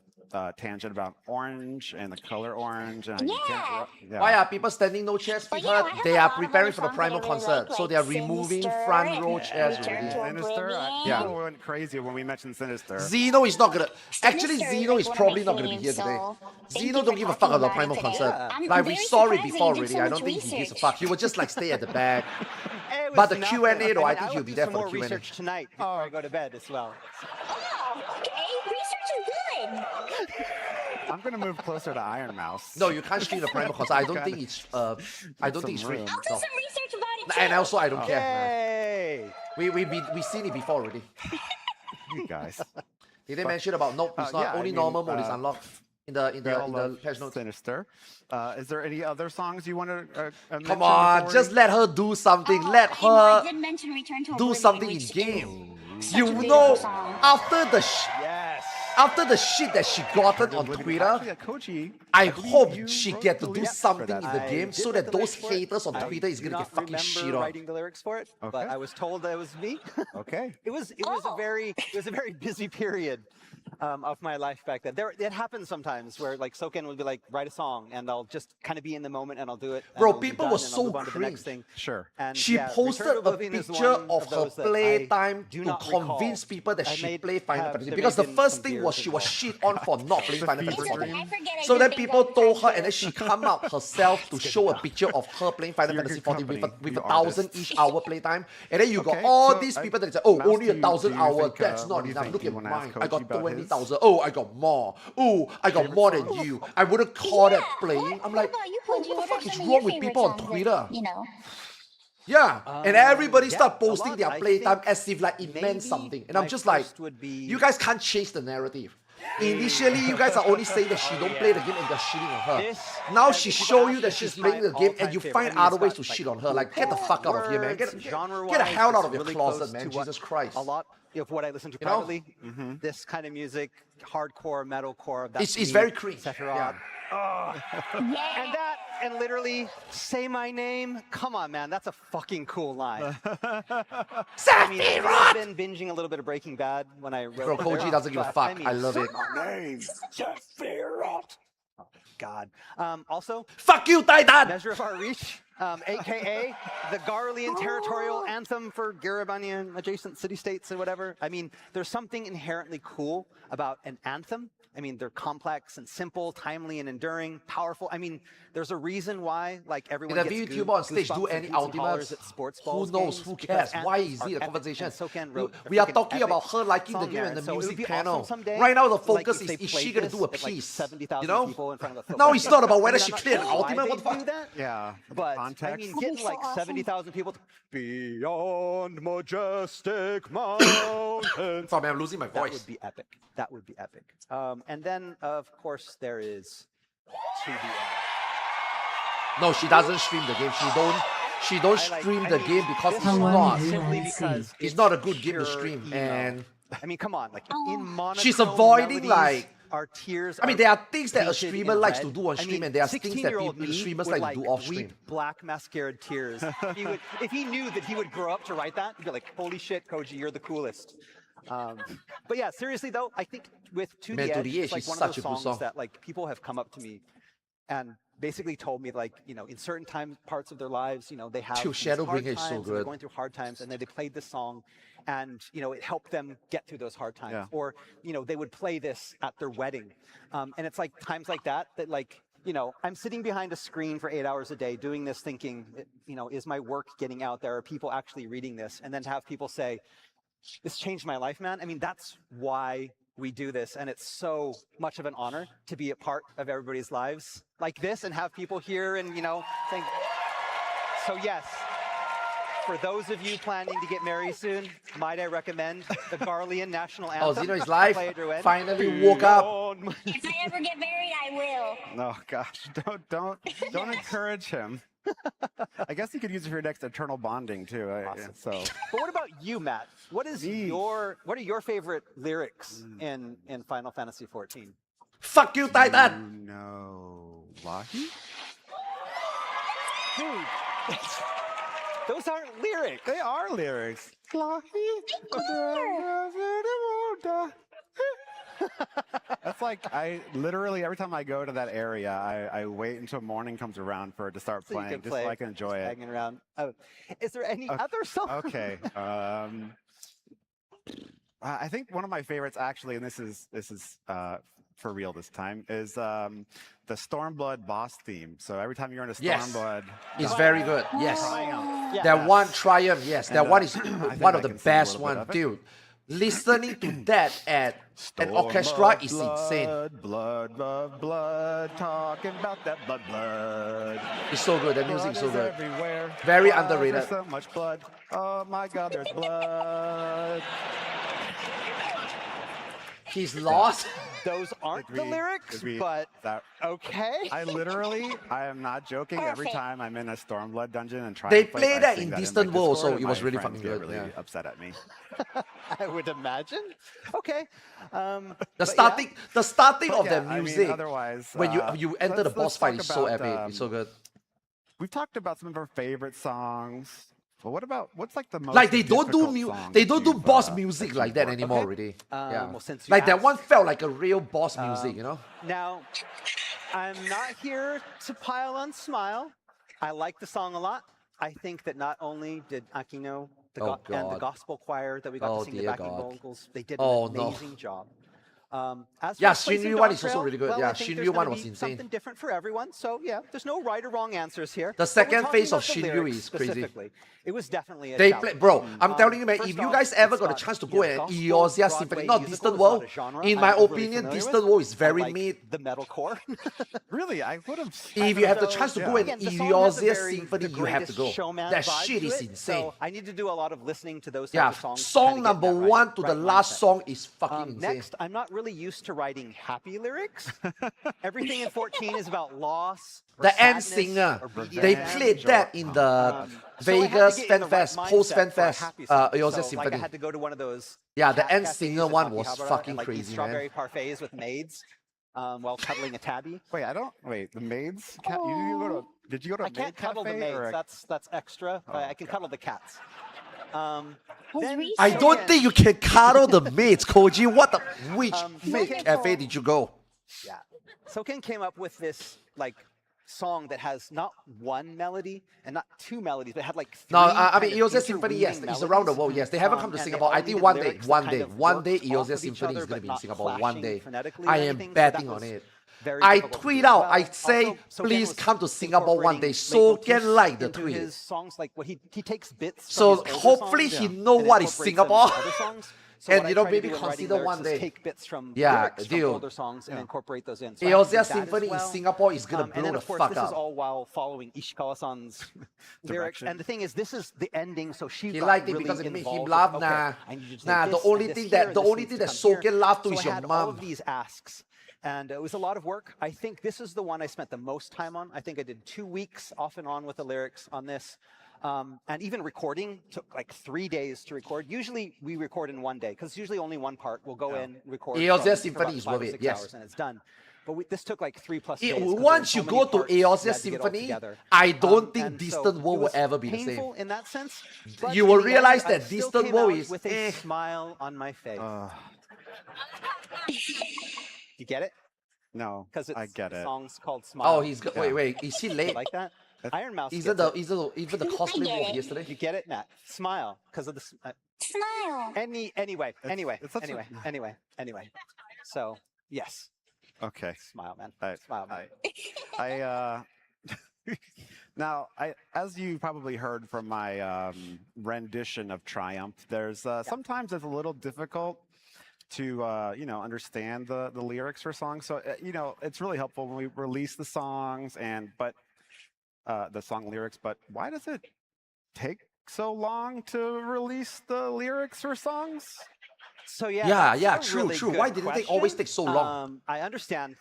tangent about orange and the color orange. And you can't, Why are people standing no chairs? But Because yeah, I have they a are lot of preparing other for the songs that I Primal really concert. like So they are removing Sinister front and row chairs Return already. to Sinister? Oblivion. People went crazy when we mentioned Sinister. Zeno is not gonna. Actually, Sinister is Zeno like is one of probably my not gonna be here faves, today. so thank Zeno you don't for give a fuck talking about the about Primal it today. concert. I'm Like we very saw it surprised that before you did already. so I much don't think he gives a research. fuck. He will just like stay at the back. It was But the nothing. Q&A though, I think will he'll be do there some for the more Q&A. research tonight before I go to bed as well. Oh, okay. Research is good. I'm going to move closer to Iron Mouse. No, you can't stream the Primal concert. I don't think it's. I don't think it's free. I'll do No. some research about it And too. also, I don't care. Yay! We seen it before already. You guys. Did they mention about no? It's not yeah, I only mean, normal mode is unlocked in the We all love patch notes. Sinister. Is there any other songs you want to mention? Come on, before just we- let her do something. Let I know, I her did mention Return to do Oblivion, something in which game. is such You a know, beautiful song. after the Yes. after the shit that she gotten on Twitter, Actually, Koji, I believe hope you she wrote get the to do lyrics for something that. in the I game did so write that the those lyrics for it. haters on I Twitter is do gonna not get fucking shit remember on. writing the lyrics for it, but Okay. I was told that it was me. Okay. It was a very busy period of my life back then. It happens sometimes where like Soken would be like, write a song, and I'll just kind of be in the moment and I'll do it. and Bro, it'll be people done, were and I'll so move on to the next cringe. thing. Sure. And She yeah, posted Return to a Oblivion is picture one of her those that I playtime do to not recall. convince people that I she may played Final have Fantasy. been Because the making first some thing beers was as she was well. shit on for not playing Final It's Fantasy okay, 14. I forget I So did then things people all the told her, time and then she come out herself to show a picture of her playing Final You're Fantasy good 14 with company, a you 1,000 artists. each hour playtime. And then you got Okay, all so these I- people that say, oh, Mouse, only do you 1,000 hours, think, that's what not do you enough. think? Look Do at you wanna ask mine. I Koji got about 20,000. Oh, I got more. Oh, I got Favorite more songs? than you. I wouldn't call that playing. I'm like, What about you, bro, Koji? what the What fuck are is some of wrong your with favorite people on songs Twitter? that, you know? Yeah, and everybody yeah, start a posting lot. their I playtime think as if like it meant maybe something. And I'm my just like, first would be- you guys can't chase the narrative. Initially, you guys are only saying that she don't play the game and you're shitting on her. This- Now and she people show ask you that this she's is playing my the game all-time and you favorite. find I mean, it's other ways got, to like, shit on her. Like, get the fuck out of here, man. Get the hell out of your really closet, close man. to what Jesus Christ. A lot of what I listen to You know? privately, this kind of music, hardcore, metalcore. It's very cringe. Sephiroth. And that, and literally, say my name. Come on, man, that's a fucking cool line. I mean, I've been binging a little bit of Breaking Bad when I wrote Bro, it Koji there, doesn't give a but, fuck. mean, I love it. My name, Sephiroth. Oh, God. Also, fuck you, Titan! Measure of Our Reach, aka the Garlean territorial anthem for Garabanian adjacent city-states and whatever. I mean, there's something inherently cool about an anthem. I mean, they're complex and simple, timely and enduring, powerful. I mean, there's a reason why, like, everyone If a gets VTuber on stage do goosebumps and any hoots and hollers ultimates, at sports who balls knows, games who because cares? Why anthems is are it a epic, conversation? and Soken wrote a We are freaking talking epic about her liking the song game there, and the so it would music be panel. awesome someday, Right now, the like, focus if they is she played going to this do a at, like, piece? 70,000 You know? people in front of a Now football it's game. not about I whether mean, she I'm not cleared an sure why ultimate. they What the fuck? do that, Yeah. but Context. I mean, That'd getting be so like awesome. 70,000 people to beyond majestic mountains. Sorry, man, I'm losing my That voice. would be epic. That would be epic. And then, of course, there is 2DM. No, she doesn't stream the game. She don't stream the game because it's not. Simply because It's not a good game to pure stream. emo. And I mean, come on, like in monotone she's avoiding melodies, like. our tears. I mean, there are things that a painted streamer in likes red. to do on I stream, mean, and there are things that 16-year-old me streamers would, like to do off weep stream. black mascaraed tears. If he knew that he would grow up to write that, he'd be like, "Holy shit, Koji, you're the coolest." But yeah, seriously though, I think with To Man, the To Edge, the Edge it's like is one such of a those good songs song. that like people have come up to me and basically told me like, you know, in certain parts of their lives, you know, they have Dude, these hard Shadowbringer is times so and they're good. going through hard times, and then they played this song and, you know, it helped them get through those hard times. Yeah. Or, you know, they would play this at their wedding. And it's like times like that like, you know, I'm sitting behind a screen for 8 hours a day doing this thinking, you know, is my work getting out there? Are people actually reading this? And then to have people say, this changed my life, man. I mean, that's why we do this. And it's so much of an honor to be a part of everybody's lives like this and have people here and, you know, saying, so yes, for those of you planning to get married soon, might I recommend the Garlean National Anthem? Oh, Zeno is live. Play at your wedding. Finally woke up. If I ever get married, I will. No, gosh, don't encourage him. I guess you could use it for your next eternal bonding too. Awesome. So, but what about you, Matt? What are your favorite lyrics in Final Fantasy 14? Fuck you, Titan. No, Lahi? Dude, those aren't lyrics. They are lyrics. That's like, I literally, every time I go to that area, I wait until morning comes around for it to start So you playing, can just play so I can enjoy it. hanging around. Is there any other song? Okay. I think one of my favorites, actually, and this is for real this time, is the Stormblood boss theme. So every time you're in a Yes. Stormblood, It's very good. Yes. Triumph. That one Triumph, yes. And, that one is I think one I of the can sing a best little bit one, of it. dude. Listening to that at an orchestra is insane. Blood, talking about that blood. It's so good. That music is so Blood good. everywhere. Very Why is underrated. there so much blood. Oh my God, there's blood. He's lost. Those aren't the lyrics, but okay. I am not joking. Every time I'm in a Stormblood dungeon and try They to play, play I that sing in my Distant World, Discord, so and it was my really friends fucking get good, really yeah. upset at me. I would imagine. Okay. The starting of Yeah, that I mean, music, otherwise, when you enter the let's boss fight, talk is so about, epic. It's so good. We've talked about some of our favorite songs. But what's like the most Like they don't do difficult song they don't do you've, boss that music you've like that worked? anymore Okay. already. Yeah. Well, since you Like that asked, one felt like a real boss music, you know? Now, I'm not here to pile on Smile. I like the song a lot. I think that not only did Akino and the God. gospel choir that we got Oh, to sing the dear backing God. vocals, they did Oh, an no. amazing job. As Yeah, for placing Shinryu one Dog is also Trail, really good. well, Yeah, I think Shinryu there's one gonna was be insane. Something different for everyone. So yeah, there's no right or wrong answers here. The But we're second talking phase of about the Shinryu lyrics is crazy. specifically. It was definitely a They challenge. play, bro. I'm telling you, man. First If you off, guys ever it's got a not, chance to you go know, and gospel Eorzea Broadway Symphony, not musical Distant is not a World. genre In I'm my overly opinion, familiar Distant with. World is very I like mid. the metalcore. Really, I would have. If you have the chance to go and Again, the song has a Eorzea very Symphony, The you have to Greatest go. Showman That vibe shit to is it, insane. So I need to do a lot of listening to those Yeah, types of songs. to song kinda get number that right- one to the right last mindset. song is fucking insane. Next, I'm not really used to writing happy lyrics. Everything in 14 is about loss. Or The end sadness singer, or they BDSM. played that in the Vegas Fan Fest, post Fan Fest, Eorzea So, like, I Symphony. had to go to one of those. Yeah, the cat end cafes singer in one was Akihabara fucking and, like, eat crazy, strawberry man. parfaits with maids while cuddling a tabby. Wait, the maids? Did you go to a I can't maid cuddle the cafe maids. or a- That's extra. I can cuddle the cats. Then I don't Soken- think you can cuddle the maids, Koji. What the? Which maid Soken- cafe did you go? Yeah. Soken came up with this like song that has not one melody and not two melodies, but had like three. No, I kind mean of Eorzea Symphony, yes, interweaving it's around the melodies. world, yes. They haven't come to And they Singapore. all I think needed one day, lyrics that one kind day, of one day worked off Eorzea of each Symphony other, is going to but be in not Singapore. One clashing day. phonetically I or am anything, so betting that on was it. very I difficult to tweet do as out, well. I say, Also, Soken please was come to Singapore one day. incorporating So leitmotifs can like the into tweet. his songs, like what he takes bits. From So his older hopefully songs he and know what is incorporates them Singapore. into other songs. So And what you I know, try to maybe do in writing consider lyrics one is day. take bits from Yeah, lyrics from dude. older songs and incorporate those in. So I Eorzea did that as Symphony in well. Singapore is going to And blow then the of course fuck this is up. all while following Ishikawa-san's lyrics. And the thing is, this is the ending, so she He got liked it really because it made him involved laugh. with, Nah, I need you to nah. say The this only and thing this that here, the and this only needs thing to that come here. Soken laughed to So is I your had all mom. of these asks. And it was a lot of work. I think this is the one I spent the most time on. I think I did 2 weeks off and on with the lyrics on this. And even recording took like 3 days to record. Usually we record in 1 day because usually only one part. We'll go in, record Eorzea for Symphony about is 5 or worth it, 6 yes. hours and it's done. but this took like 3+ days. It, 'cause there once were you so go many to parts we Aeosia had to get all Symphony, together. I don't think And so Distant World it will was ever be the same. painful in that sense. But You in will the realize end, I that still Distant came World out is with a smile on my face. You get it? No, Because I get the it. song's called Smile. Oh, he's got. Wait. Is he You late? like that? Iron Mouse. Even gets the it. even the cosplay move of yesterday. You get it, Matt? Smile, because of the Smile. Anyway. So yes. Okay. Smile, man. Smile, man. Now, as you probably heard from my rendition of Triumph, there's sometimes it's a little difficult to understand the lyrics for songs. So it's really helpful when we release the songs but the song lyrics. But why does it take so long to release the lyrics for songs? So true. Why did they always take so long? I understand.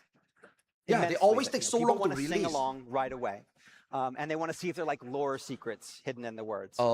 Yeah, they always take so long to release. Sing release. along right away. And they want to see if they're like lore secrets hidden in the words. But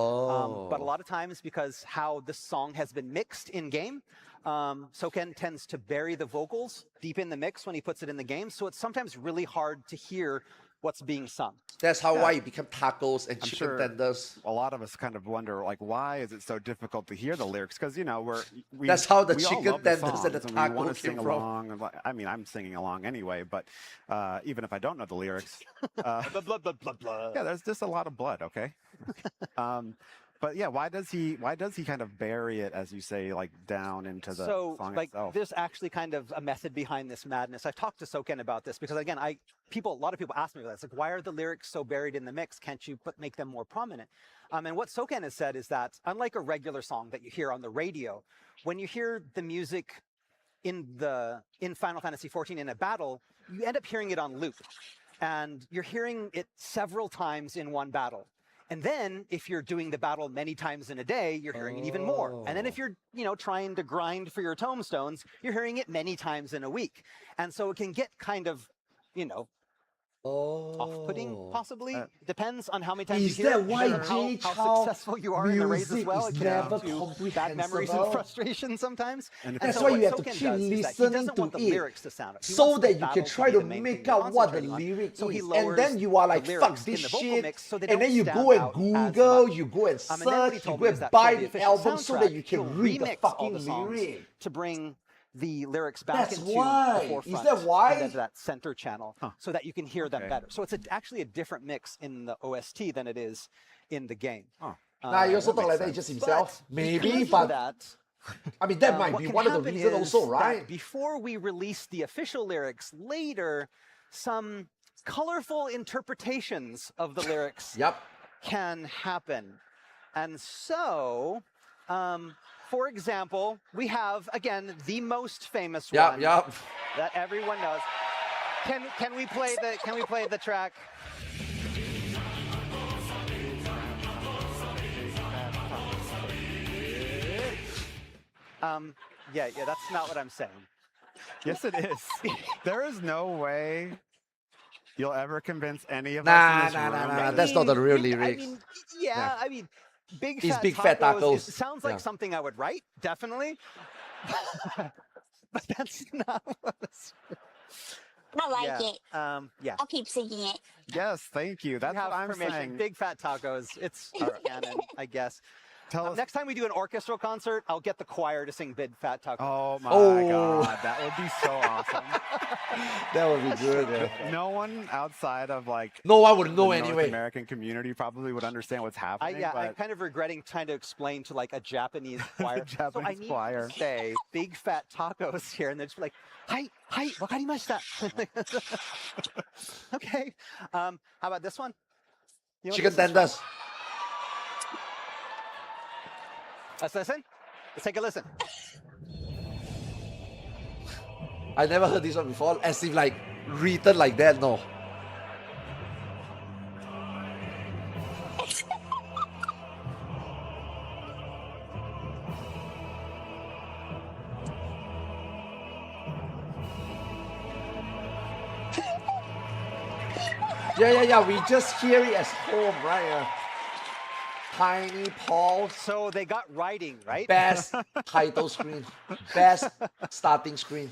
a lot of times, because how the song has been mixed in game, Soken tends to bury the vocals deep in the mix when he puts it in the game. So it's sometimes really hard to hear what's being sung. That's why it became tacos and I'm chicken sure tenders. A lot of us kind of wonder, like, why is it so difficult to hear the lyrics? Because That's how the we all chicken love the tenders and the songs, and we want taco to sing came from. along. And, I mean, I'm singing along anyway, but even if I don't know the lyrics, yeah, there's just a lot of blood. Okay. But yeah, why does he kind of bury it, as you say, like down into the song itself? There's actually kind of a method behind this madness. I've talked to Soken about this because again, a lot of people ask me about this, like, why are the lyrics so buried in the mix? Can't you make them more prominent? And what Soken has said is that unlike a regular song that you hear on the radio, when you hear the music in Final Fantasy XIV in a battle, you end up hearing it on loop, and you're hearing it several times in one battle. And then if you're doing the battle many times in a day, you're hearing it even more. And then if you're, trying to grind for your tombstones, you're hearing it many times in a week. And so it can get kind of, off-putting, possibly. Depends on how many times you hear it. Why how successful you are in the race as well. It can lead to bad memories and frustration sometimes. And that's why you have to keep listening to it, so that you can try to make out what the lyric is. And then you are like, fuck this shit. And then you go and Google, you go and search, you go and buy the album so that you can read the fucking lyric. To bring the lyrics back into the forefront. Is that why? And then to that center channel, so that you can hear them better. So it's actually a different mix in the OST than it is in the game. Nah, he also thought like that just himself. Maybe, but I mean, that might be one of the reasons also, right? Before we release the official lyrics later, some colorful interpretations of the lyrics can happen. And so, for example, we have, again, the most famous one that everyone knows. Can we play the track? Yeah, that's not what I'm saying. Yes, it is. There is no way you'll ever convince any of us in this room. Nah. That's not the real lyrics. I mean, Big Fat Tacos. It sounds like something I would write, definitely. But that's not what it's... I like it. Yeah. I'll keep singing it. Yes, thank you. That's what I'm saying. Big Fat Tacos. It's canon, I guess. Next time we do an orchestral concert, I'll get the choir to sing Big Fat Tacos. Oh my God, that would be so awesome. That would be good. Yeah. No one outside of no one would know the anyway. North American community probably would understand what's happening. I'm kind of regretting trying to explain to like a Japanese choir. So I need to say Big Fat Tacos here, and they're just like, "Hi, wakarimashita." Okay. How about this one? Chicken tenders. Let's listen. Let's take a listen. I never heard this one before, as if like written like that, no. Yeah, we just hear it as home, right? Tiny Paul. So they got writing, right? Best title screen. Best starting screen.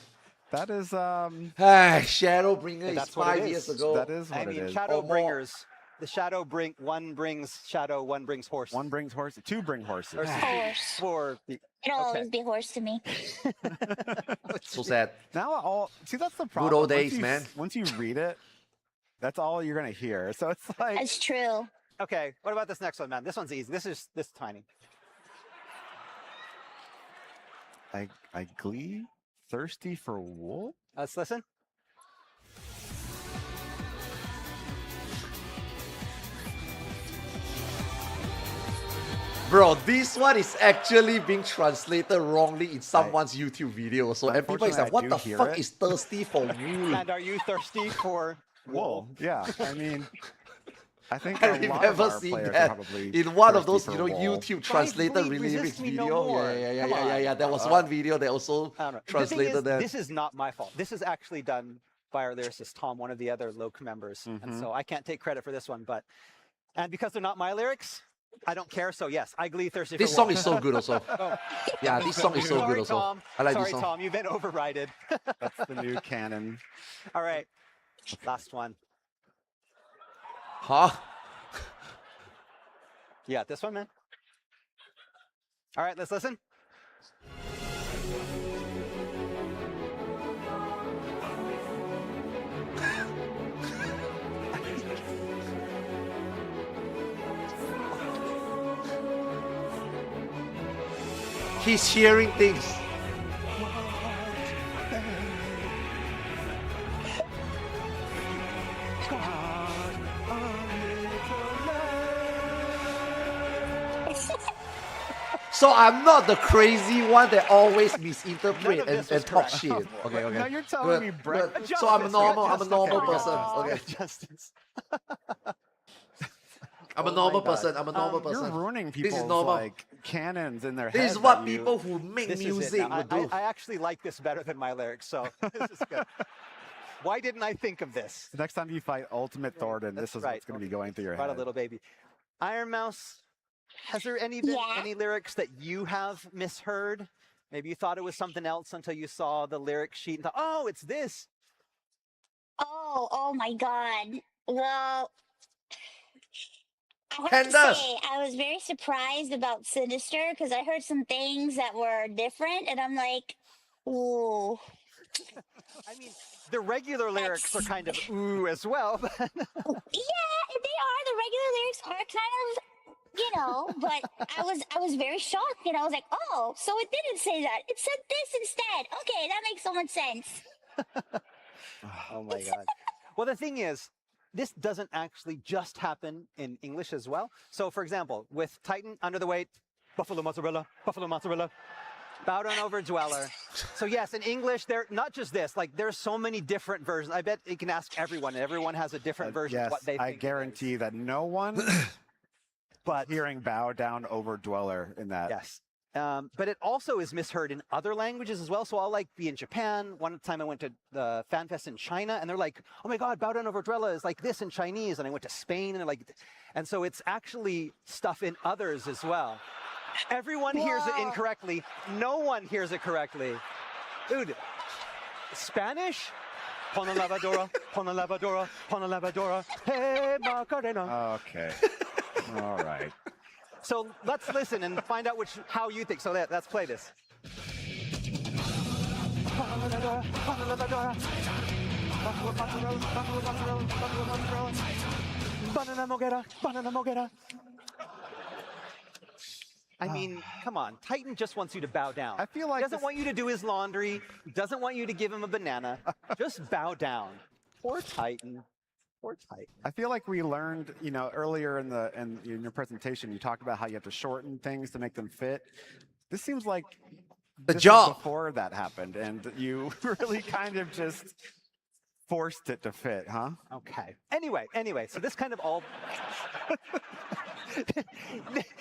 That is Shadowbringer is that's what it 5 years is. ago. That is what I it mean, is. Shadowbringers. The one brings shadow, one brings horse. One brings horse. Two bring horses. Versus Horse. for the, It'll always be horse to me. So sad. Now see that's the problem. Good old days, man. Once you read it, that's all you're gonna hear. So it's like That's true. Okay, what about this next one, man? This one's easy. This tiny. I glee, thirsty for wool. Let's listen. Bro, this one is actually being translated wrongly in someone's YouTube video. So everybody's like, what the fuck is thirsty for wool? And are you thirsty for wool? Yeah, I mean, I think I've a lot of never our seen players are that probably in one of thirsty those, for wool. YouTube translated remix Resist Me No video. More. Yeah. There was one video that also I don't know. The thing translated is, that. This is not my fault. This is actually done by our lyricist, Tom, one of the other Loc members. And so I can't take credit for this one. And because they're not my lyrics, I don't care. So yes, I glee thirsty This for song wool. is so good also. Yeah, this song is so Sorry, good also. Tom. I like Sorry, this song. Tom, you've been overrided. That's the new canon. All right, last one. Huh? Yeah, this one, man. All right, let's listen. He's hearing things. So I'm not the crazy one that always misinterpret and talk shit. Okay. Now you're telling me, Brett. Good. So I'm a normal person. Okay. Justice. I'm a normal person. I'm a normal person. You're ruining This is people's normal. like canons in their head. This is what people who make This is it. music Now, would do. I actually like this better than my lyrics, so this is good. Why didn't I think of this? The next time you fight Ultimate Thornton, this is what's going to be going through your Right, head. a little baby. Iron Mouse, has there been any lyrics that you have misheard? Maybe you thought it was something else until you saw the lyric sheet and thought, oh, it's this. Oh my God. Well, I have to say, I was very surprised about Sinister because I heard some things that were different, and I'm like, ooh. I mean, the regular lyrics are kind of ooh as well. Yeah, they are. The regular lyrics are kind of, but I was very shocked, and I was like, oh, so it didn't say that. It said this instead. Okay, that makes so much sense. Oh my God. Well, the thing is, this doesn't actually just happen in English as well. So for example, with Titan, under the weight, buffalo mozzarella, bow down over dweller. So yes, in English, there not just this, like there's so many different versions. I bet you can ask everyone, and everyone has a different version Yes, of what they think. I guarantee that no one but hearing bow down over dweller in that. Yes. But it also is misheard in other languages as well. So I'll be in Japan. One time I went to the fan fest in China, and they're like, oh my God, bow down over dweller is like this in Chinese. And I went to Spain, and they're like, and so it's actually stuff in others as well. Everyone hears it incorrectly. No one hears it correctly. Dude, Spanish? Pon la lavadora, pon la lavadora, pon la lavadora, hey Macarena. Okay. All right. So let's listen and find out how you think. So let's play this. I mean, come on. Titan just wants you to bow down. I feel like he doesn't want you to do his laundry. Doesn't want you to give him a banana. Just bow down. Poor Titan. Poor Titan. I feel like we learned, earlier in your presentation, you talked about how you have to shorten things to make them fit. This seems like this was before that happened, and you really kind of just forced it to fit, huh? Okay. Anyway, so this kind of all...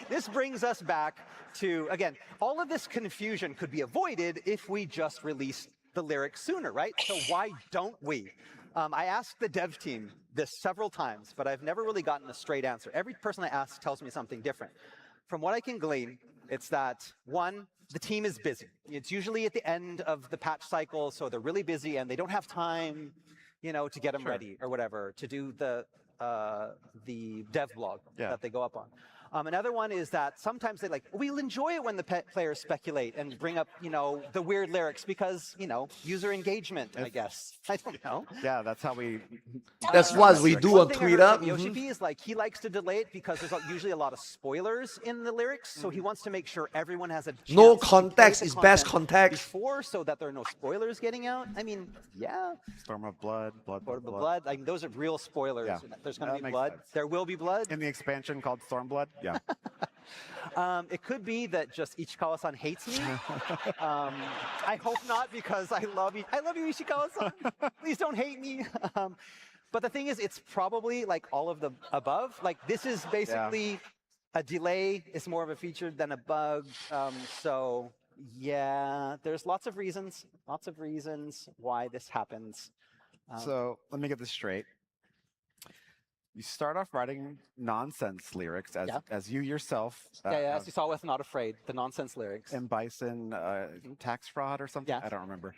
This brings us back to, again, all of this confusion could be avoided if we just released the lyrics sooner, right? So why don't we? I asked the dev team this several times, but I've never really gotten a straight answer. Every person I ask tells me something different. From what I can glean, It's that, one, the team is busy. It's usually at the end of the patch cycle, so they're really busy and they don't have time, to get them ready or whatever, to do the dev blog that they go up on. Another one is that sometimes we'll enjoy it when the players speculate and bring up, the weird lyrics because, user engagement, I guess. I don't know. Yeah, that's how we... That's what we do on Twitter. Yoshi P is he likes to delay it because there's usually a lot of spoilers in the lyrics, so he wants to make sure everyone has a chance No to context play the is best content context. before, so that there are no spoilers getting out. I mean, yeah. Storm of Blood, Blood. Those are real spoilers. Yeah. There's going to be makes blood. sense. There will be blood. In the expansion called Stormblood? Yeah. It could be that just Ichikawa-san hates me. I hope not, because I love you, Ishikawa-san. Please don't hate me. But the thing is, it's probably all of the above. This is basically a delay. It's more of a feature than a bug. So yeah, there's lots of reasons why this happens. So let me get this straight. You start off writing nonsense lyrics as you yourself. As you saw with Not Afraid, the nonsense lyrics. And Bison tax fraud or something. I don't remember.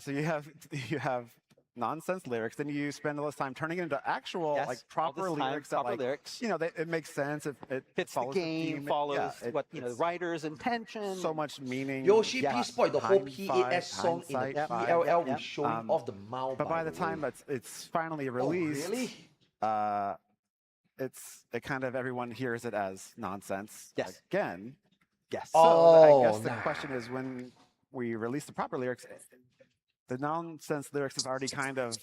So you have nonsense lyrics. Then you spend all this time turning it into actual proper lyrics. Proper lyrics. It makes sense. It fits the game. Follows what the writer's intention. So much meaning. Yoshi P spoiled the whole PAS song in the PLL with showing off the mouth. But by the time it's finally released. Really? It kind of everyone hears it as nonsense again. Yes. So I guess the question is, when we release the proper lyrics, the nonsense lyrics have already kind of.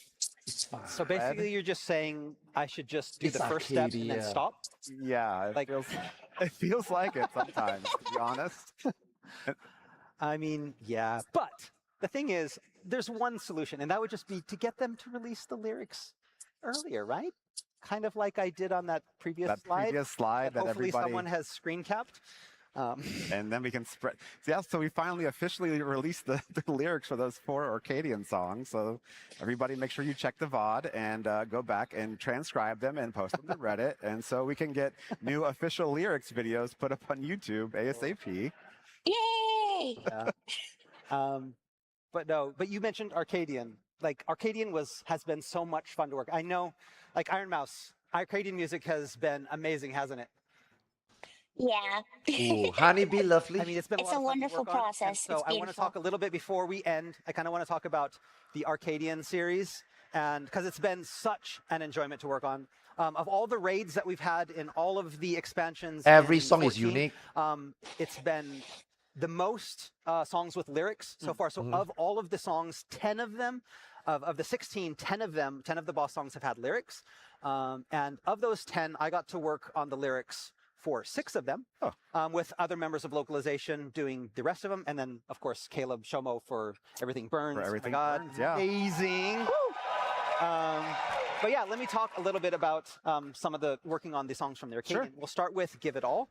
So basically, you're just saying I should just do the first step and then stop. Yeah, it feels like it sometimes, to be honest. I mean, yeah, but the thing is, there's one solution, and that would just be to get them to release the lyrics earlier, right? Kind of like I did on that previous slide. That hopefully everybody... someone has screen capped. And then we can spread. So we finally officially released the lyrics for those 4 Arcadian songs. So everybody make sure you check the VOD and go back and transcribe them and post them to Reddit. And so we can get new official lyrics videos put up on YouTube ASAP. Yay! But you mentioned Arcadian. Arcadian has been so much fun to work. I know, Iron Mouse, Arcadian music has been amazing, hasn't it? Yeah. Ooh, Honeybee, lovely. I mean, it's a wonderful process. So I want to talk a little bit before we end. I kind of want to talk about the Arcadian series, and because it's been such an enjoyment to work on. Of all the raids that we've had in all of the expansions, every song is unique. It's been the most songs with lyrics so far. So of all of the songs, 10 of them, of the 16, 10 of the boss songs have had lyrics. And of those 10, I got to work on the lyrics for 6 of them, with other members of localization doing the rest of them. And then, of course, Caleb Shomo for Everything Burns. For Everything Burns, yeah. Amazing. But yeah, let me talk a little bit about some of the working on the songs from the Arcadian. Sure. We'll start with Give It All.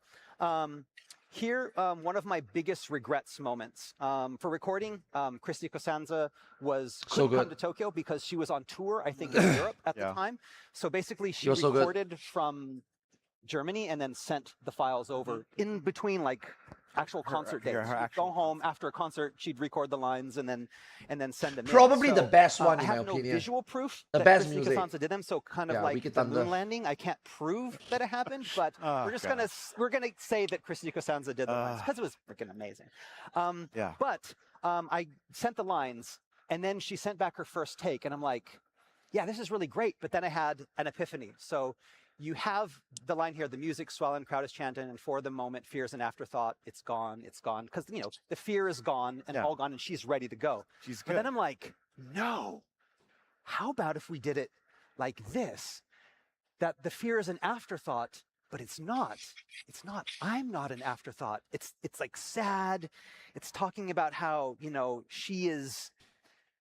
Here, one of my biggest regrets moments. For recording, Christy Costanza couldn't come to Tokyo because she was on tour, I think, in Europe at the time. So basically, she recorded from Germany and then sent the files over in between actual concert days. She'd go home after a concert, she'd record the lines and then send them Probably in. the best one, in my opinion. I have no visual proof the that best Christy music. Costanza did them, so kind of like the moon landing, I can't prove that it happened, but we're gonna say that Christy Costanza did the lines because it was freaking amazing. But I sent the lines, and then she sent back her first take, and I'm like, yeah, this is really great. But then I had an epiphany. So you have the line here, the music swell and crowd is chanting, and for the moment, fear's an afterthought. It's gone, it's gone. Because, the fear is gone and all gone, and she's ready to go. But then I'm like, no, how about if we did it like this? That the fear is an afterthought, but it's not. It's not. I'm not an afterthought. It's sad. It's talking about how,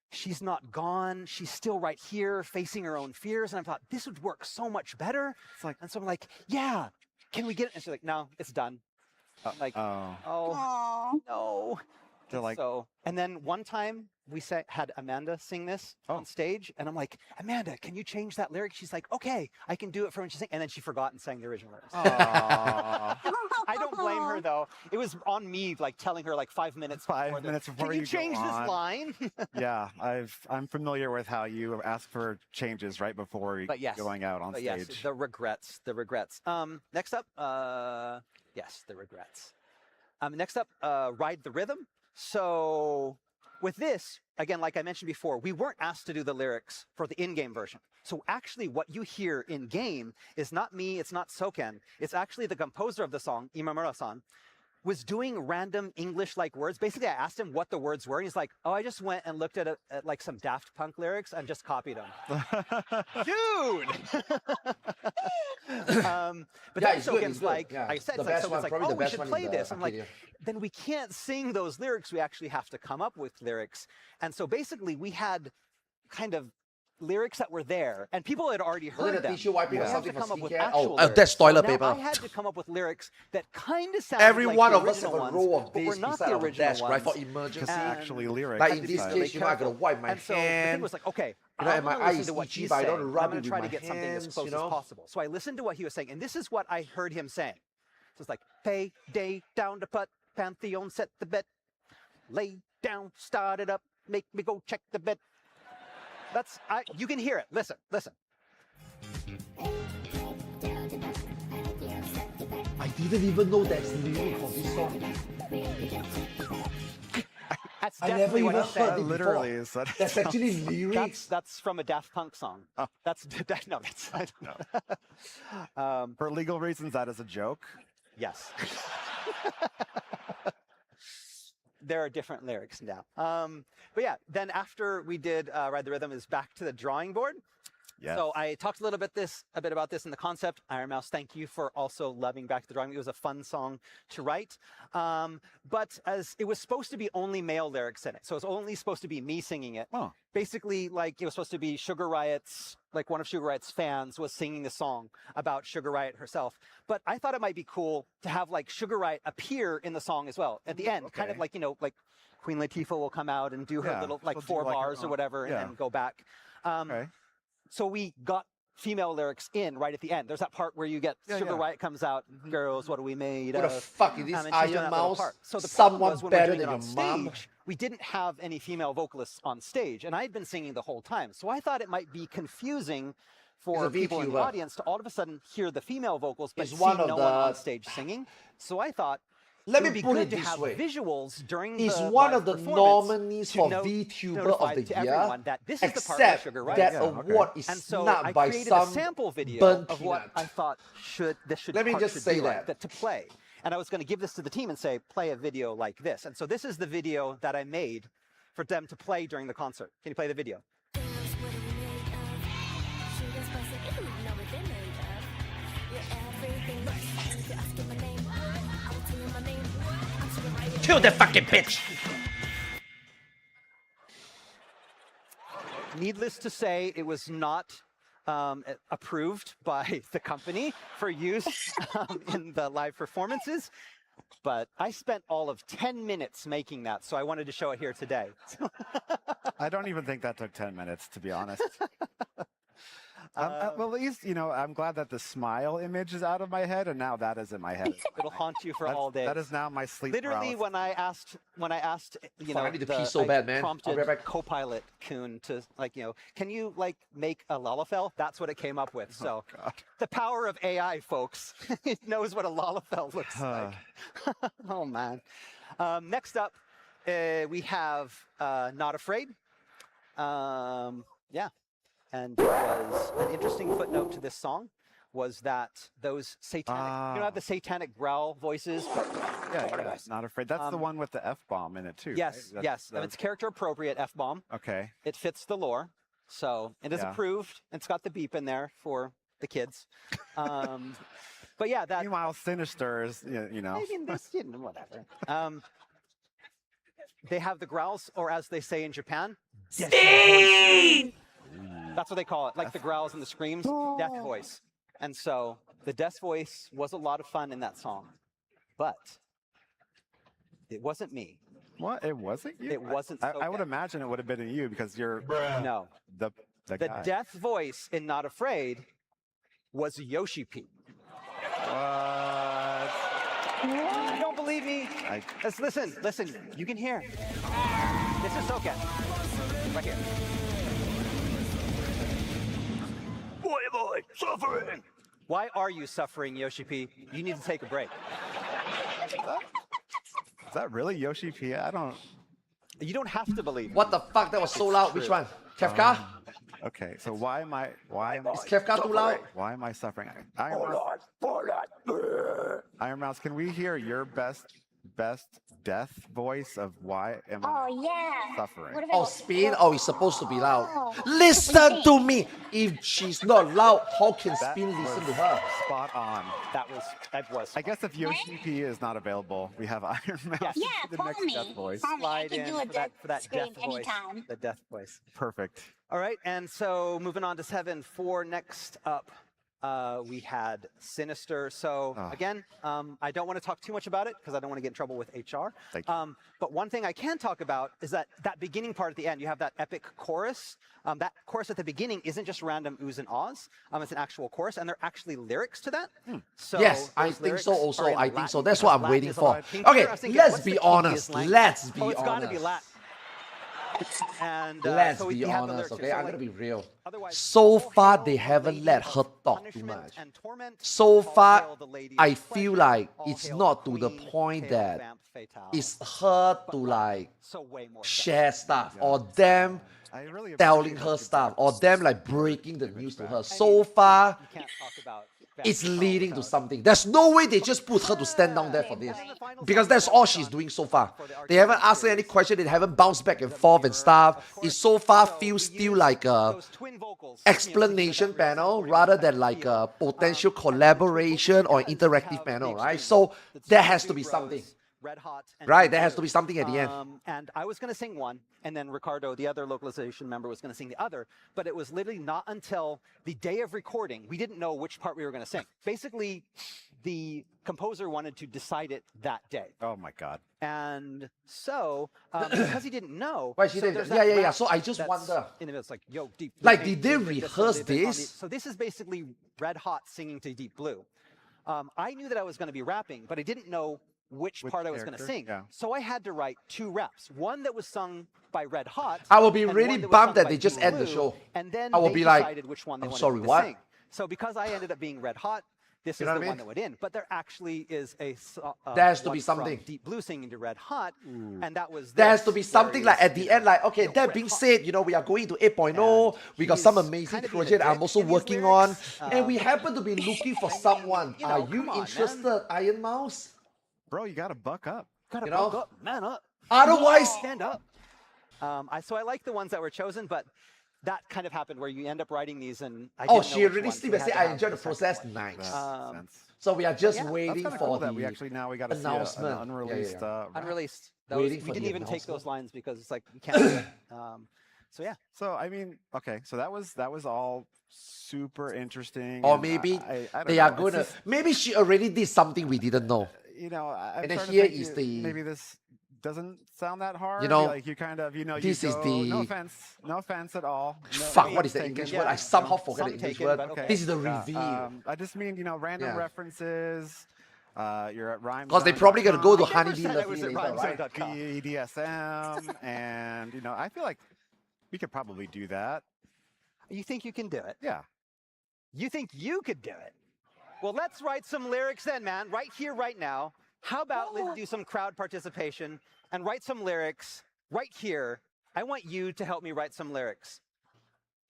she's not gone. She's still right here facing her own fears. And I thought, this would work so much better. And so I'm like, yeah, can we get it? And she's like, no, it's done. I'm like, oh, no. They're like, and then one time had Amanda sing this on stage, and I'm like, Amanda, can you change that lyric? She's like, okay, I can do it for when she sings. And then she forgot and sang the original lyrics. I don't blame her though. It was on me, like telling her like 5 minutes. Before can you go change this on. line? Yeah, I'm familiar with how you ask for changes right before going out on stage. Yes, the regrets. Next up, yes, the regrets. Next up, Ride the Rhythm. So with this, again, like I mentioned before, we weren't asked to do the lyrics for the in-game version. So actually what you hear in-game is not me, it's not Soken. It's actually the composer of the song, Imamura-san, was doing random English-like words. Basically, I asked him what the words were, and he's like, oh, I just went and looked at like some Daft Punk lyrics and just copied them. Dude! But Yeah, then Soken's like, yeah. I said, The so best it's one, like, probably oh, the we best should one in play the this. I'm like, arcade, then we can't sing those lyrics. We actually have to come up with lyrics. And so basically, we had kind of lyrics that were there, and people had already heard them. Tissue wiping We or had something to for come up with skincare? actual Oh, that's lyrics. toilet Now paper. I had to come up with lyrics that kind of sounded Every like one the of us have original a ones, row of but this were not beside the our original desk, right, for ones. emergency. And actually lyrics. Like in had to this be case, really you know, I gotta careful. wipe my And so the thing hand. was like, okay, You know, I'm and my gonna eye listen is to what itchy, he's but I saying. don't I'm rub gonna it with try to my get something as hands, close you know? as possible. So I listened to what he was saying, and this is what I heard him saying. So it's like, pay day down to putt, Pantheon set the bet, lay down, start it up, make me go check the bet. You can hear it. Listen. I didn't even know there's lyrics for this song. That's I never definitely what even he said. heard it Literally before. is that That's actually lyrics. That's from a Daft Punk song. Oh. No, that's I don't know. For legal reasons, that is a joke. Yes. There are different lyrics now. But yeah, then after we did Ride the Rhythm is back to the drawing board. Yes. So I talked a bit about this in the concept. Iron Mouse, thank you for also loving Back to the Drawing. It was a fun song to write. But as it was supposed to be only male lyrics in it. So it's only supposed to be me singing it. Oh. Basically, like it was supposed to be Sugar Riot's, like one of Sugar Riot's fans was singing the song about Sugar Riot herself. But I thought it might be cool to have like Sugar Riot appear in the song as well at the end, kind of like, you know, like Queen Latifah will come out and do her little like she'll do, 4 like, her bars or own- whatever and then go back. So we got female lyrics in right at the end. There's that part where you get Sugar Riot comes out, girls, what are we made What of? the fuck is this, and she's doing Iron that little Mouse? part. So the problem Someone was when better we're doing than it on your mom? stage, we didn't have any female vocalists on stage, and I had been singing the whole time. So I thought it might be confusing for It's a people in the VTuber. audience to all of a sudden hear the female vocals but It's see one of no the- one on stage singing. So I thought Let it me would be put good it to this have way. visuals during It's the one live of the performance nominees to for no- VTuber notify of the to year, everyone that this is the part except where Sugar Riot that is. award is And so not I by created some a sample video burnt of what peanut. I thought this Let me part just should say be like, that. to play. And I was going to give this to the team and say, play a video like this. And so this is the video that I made for them to play during the concert. Can you play the video? Kill that fucking bitch! Needless to say, it was not approved by the company for use in the live performances. But I spent all of 10 minutes making that, so I wanted to show it here today. I don't even think that took 10 minutes, to be honest. Well, at least, you know, I'm glad that the smile image is out of my head, and now that is in my head. It'll haunt you for all day. That is now my sleep Literally, paralysis. when I asked, you Fuck, know, I need to pee so bad, man. I'll be prompted right back. Copilot Kun to, like, you know, can you like make a Lalafell? That's what it came up with. So the power of AI, folks. It knows what a Lalafell looks like. Oh man. Next up, we have Not Afraid. Yeah. And it was an interesting footnote to this song was that those satanic, you know, the satanic growl voices. Yeah, Not Afraid. That's the one with the F-bomb in it too. Yes, right? yes. And it's character appropriate F-bomb. Okay. It fits the lore, so it is approved. It's got the beep in there for the kids. But yeah, that. Meanwhile, Sinister is, you know. I mean, this, you know, whatever. They have the growls, or as they say in Japan, that's what they call it, like the growls and the screams, death voice. And so the death voice was a lot of fun in that song, but it wasn't me. What? It wasn't you? It wasn't I would Soken. imagine it would have been you because you're No. the The guy. death voice in Not Afraid was Yoshi P. What? You don't believe me? Listen. You can hear. This is Soken. Right here. Boy, suffering. Why are you suffering, Yoshi P? You need to take a break. Is that really Yoshi P? I don't. You don't have to believe. What the fuck? That was so loud. Which one? Kefka? Okay, so why am I? Is Kefka too loud? Why am I suffering? Iron Mouse, can we hear your best death voice of why am I suffering? Oh, Spin? Oh, it's supposed to be loud. Listen to me! If she's not loud, how can Spin listen to her? Spot on. That was. I guess if Yoshi P is not available, we have Iron Mouse. Yeah, the call next me. death voice. Call me. I Slide can in do a for that death scream death voice. anytime. The death voice. Perfect. All right, and so moving on to 7-4. Next up, we had Sinister. So again, I don't want to talk too much about it because I don't want to get in trouble with HR. Thank you. But one thing I can talk about is that beginning part at the end, you have that epic chorus. That chorus at the beginning isn't just random oohs and ahs. It's an actual chorus, and there are actually lyrics to that. So Yes, I those think so lyrics also. are in I think so. Latin That's because what I'm Latin waiting is a for. lot of kinkier. Okay, I was thinking, let's what's be the honest. kinkiest language? Let's be Oh, it's got to be honest. Latin. And Let's so we be have the honest, lyrics here. okay? So, I'm like, gonna be real. otherwise, So all far, hail they the haven't lady let of her talk too punishment much. and torment. So All far, hail the lady I of feel pleasure. like All it's hail not the to the queen, point hail that vamp fatale. it's her to like So way more share stuff or them I really telling appreciate her those stuff or them like breaking the news to her. So far, You can't talk about it's leading to something. There's no way they just put her to stand down there for this. Because that's all she's doing so far. They haven't asked her any question, they haven't bounced back and forth and stuff. It so far feels still like a explanation panel rather than like a potential collaboration or interactive panel, right? So there has to be something. Red Hot. And Right, there has to be something at the end. And I was going to sing one, and then Ricardo, the other localization member, was going to sing the other. But it was literally not until the day of recording, we didn't know which part we were going to sing. Basically, the composer wanted to decide it that day. Oh my God. And so, because he didn't know, Why she so did there's that? that Yeah. rap So I just that's wonder. in the middle, it's like, yo, Deep Blue. Like, hey, did they you did rehearse you did on this? So this is basically Red Hot singing to Deep Blue. I knew that I was going to be rapping, but I didn't know which part I was going to character? sing. Yeah. So I had to write two raps. One that was sung by Red Hot. I will be and really one that was bummed sung that by they just Deep end the Blue, show. And then I will they be like, decided which one they I'm wanted sorry, me to what? sing. So because I ended up being Red Hot, this You is know the what I one mean? that went in. But there actually is a There has to one be something. from Deep Blue singing to Red Hot, and that was There has this, to be where something he like was, at the end, like, okay, that being said, we are going to 8.0, we got some amazing kind of being a project I'm dick also in these working on, lyrics. and we happen to be looking for someone. You know, Are you come on, interested, Iron Mouse? Bro, you gotta buck up. Gotta You buck know? up, man up. Otherwise- stand up. So I like the ones that were chosen, but that kind of happened where you end up writing these, and I Oh, didn't know she which already one, so sleep we and had say, to I have enjoyed the the second process. one. Nice. So we are just yeah, waiting That's kinda for cool the that we actually now we got to see announcement. an unreleased. rap. Unreleased. Waiting We for didn't the even take those announcement. lines because it's like you can't. So yeah. So I mean, okay, so that was all super interesting. Or and maybe I don't they know, are it's going to, just, maybe she already did something we didn't know. you know, I'm And then starting to here think is you- the- maybe this doesn't sound that hard. know, like you kind of, this you is go, the- no offense at all. No, Fuck, no what is the offense English taken. word? I somehow forget Some the English taken, word. but okay. This is the Yeah, reveal. I just mean, random Yeah. references. You're at rhyme. Because they probably going to go to I never Honeybee said I Lovely was at later, right? rhymezone.com. BDSM, and I feel like we could probably do that. You think you can do it? Yeah. You think you could do it? Well, let's write some lyrics then, man. Right here, right now. How about let's do some crowd participation and write some lyrics right here. I want you to help me write some lyrics.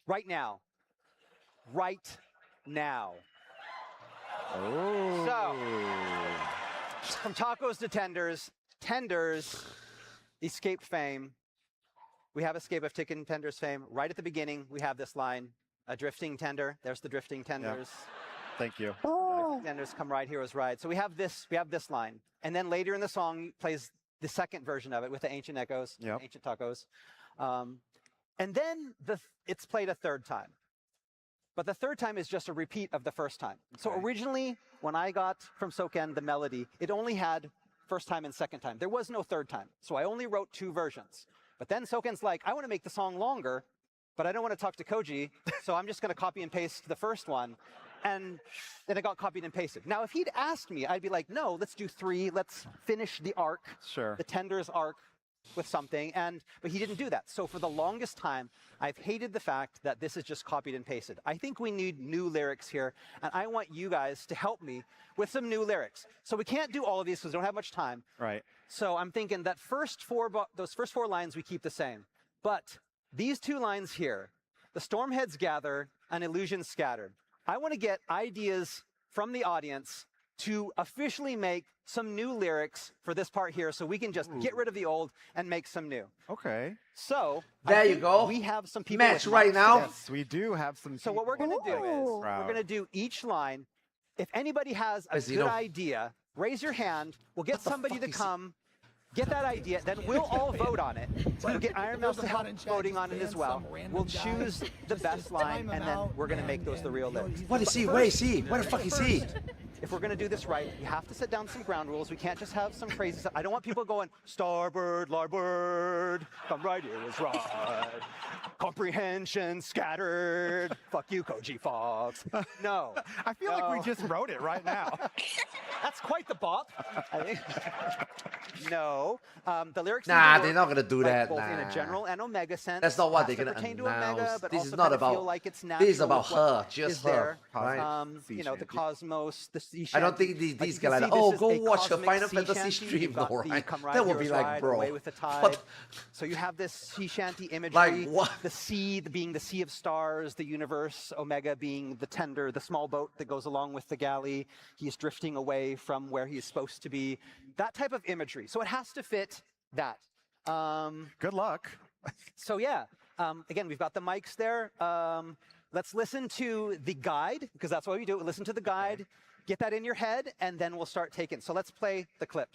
Right now. Right now. Oh. So, from tacos to tenders, tenders escaped fame. We have escape of chicken tenders fame. Right at the beginning, we have this line, a drifting tender. There's the drifting tenders. Thank you. Tenders come right, heroes ride. So we have this line. And then later in the song plays the second version of it with the ancient echoes, ancient tacos. And then it's played a third time. But the third time is just a repeat of the first time. So originally, when I got from Soken the melody, it only had first time and second time. There was no third time. So I only wrote 2 versions. But then Soken's like, I want to make the song longer, but I don't want to talk to Koji, so I'm just going to copy and paste the first one. And then it got copied and pasted. Now, if he'd asked me, I'd be like, no, let's do 3. Let's finish the arc, the Tender's arc with something. But he didn't do that. So for the longest time, I've hated the fact that this is just copied and pasted. I think we need new lyrics here, and I want you guys to help me with some new lyrics. So we can't do all of these because we don't have much time. Right. So I'm thinking that those first 4 lines we keep the same. But these 2 lines here, the stormheads gather, an illusion scattered. I want to get ideas from the audience to officially make some new lyrics for this part here so we can just get rid of the old and make some new. Okay. So there you go. We have some people match with right mics now. Yes, we do have some. So what we're going to do is we're going to do each line. If anybody has a good idea, raise your hand. We'll get somebody to come. Get that idea, then we'll all vote on it. We'll get Iron Mouse to help voting on it as well. We'll choose the best line, and then we're going to make those the real lyrics. What is he? Where is he? Where the fuck is he? If we're going to do this right, you have to set down some ground rules. We can't just have some crazy stuff. I don't want people going, starboard, larboard, come right here is right. Comprehension scattered. Fuck you, Koji Fox. No. I feel like we just wrote it right now. That's quite the bop. I think. No. The lyrics. Nah, they're not going to do that. Both in a general and Omega sense. That's not what they're going to announce. This is not about. This is about her, just her. Right? You know, the cosmos, the sea I don't think these guys like, oh, go watch her Final Fantasy stream, though, right? That would be like, bro. What? So you have this sea shanty imagery. Like what? The sea being the sea of stars, the universe, Omega being the tender, the small boat that goes along with the galley. He's drifting away from where he's supposed to be. That type of imagery. So it has to fit that. Good luck. So yeah, again, we've got the mics there. Let's listen to the guide, because that's what we do. Listen to the guide, get that in your head, and then we'll start taking. So let's play the clip.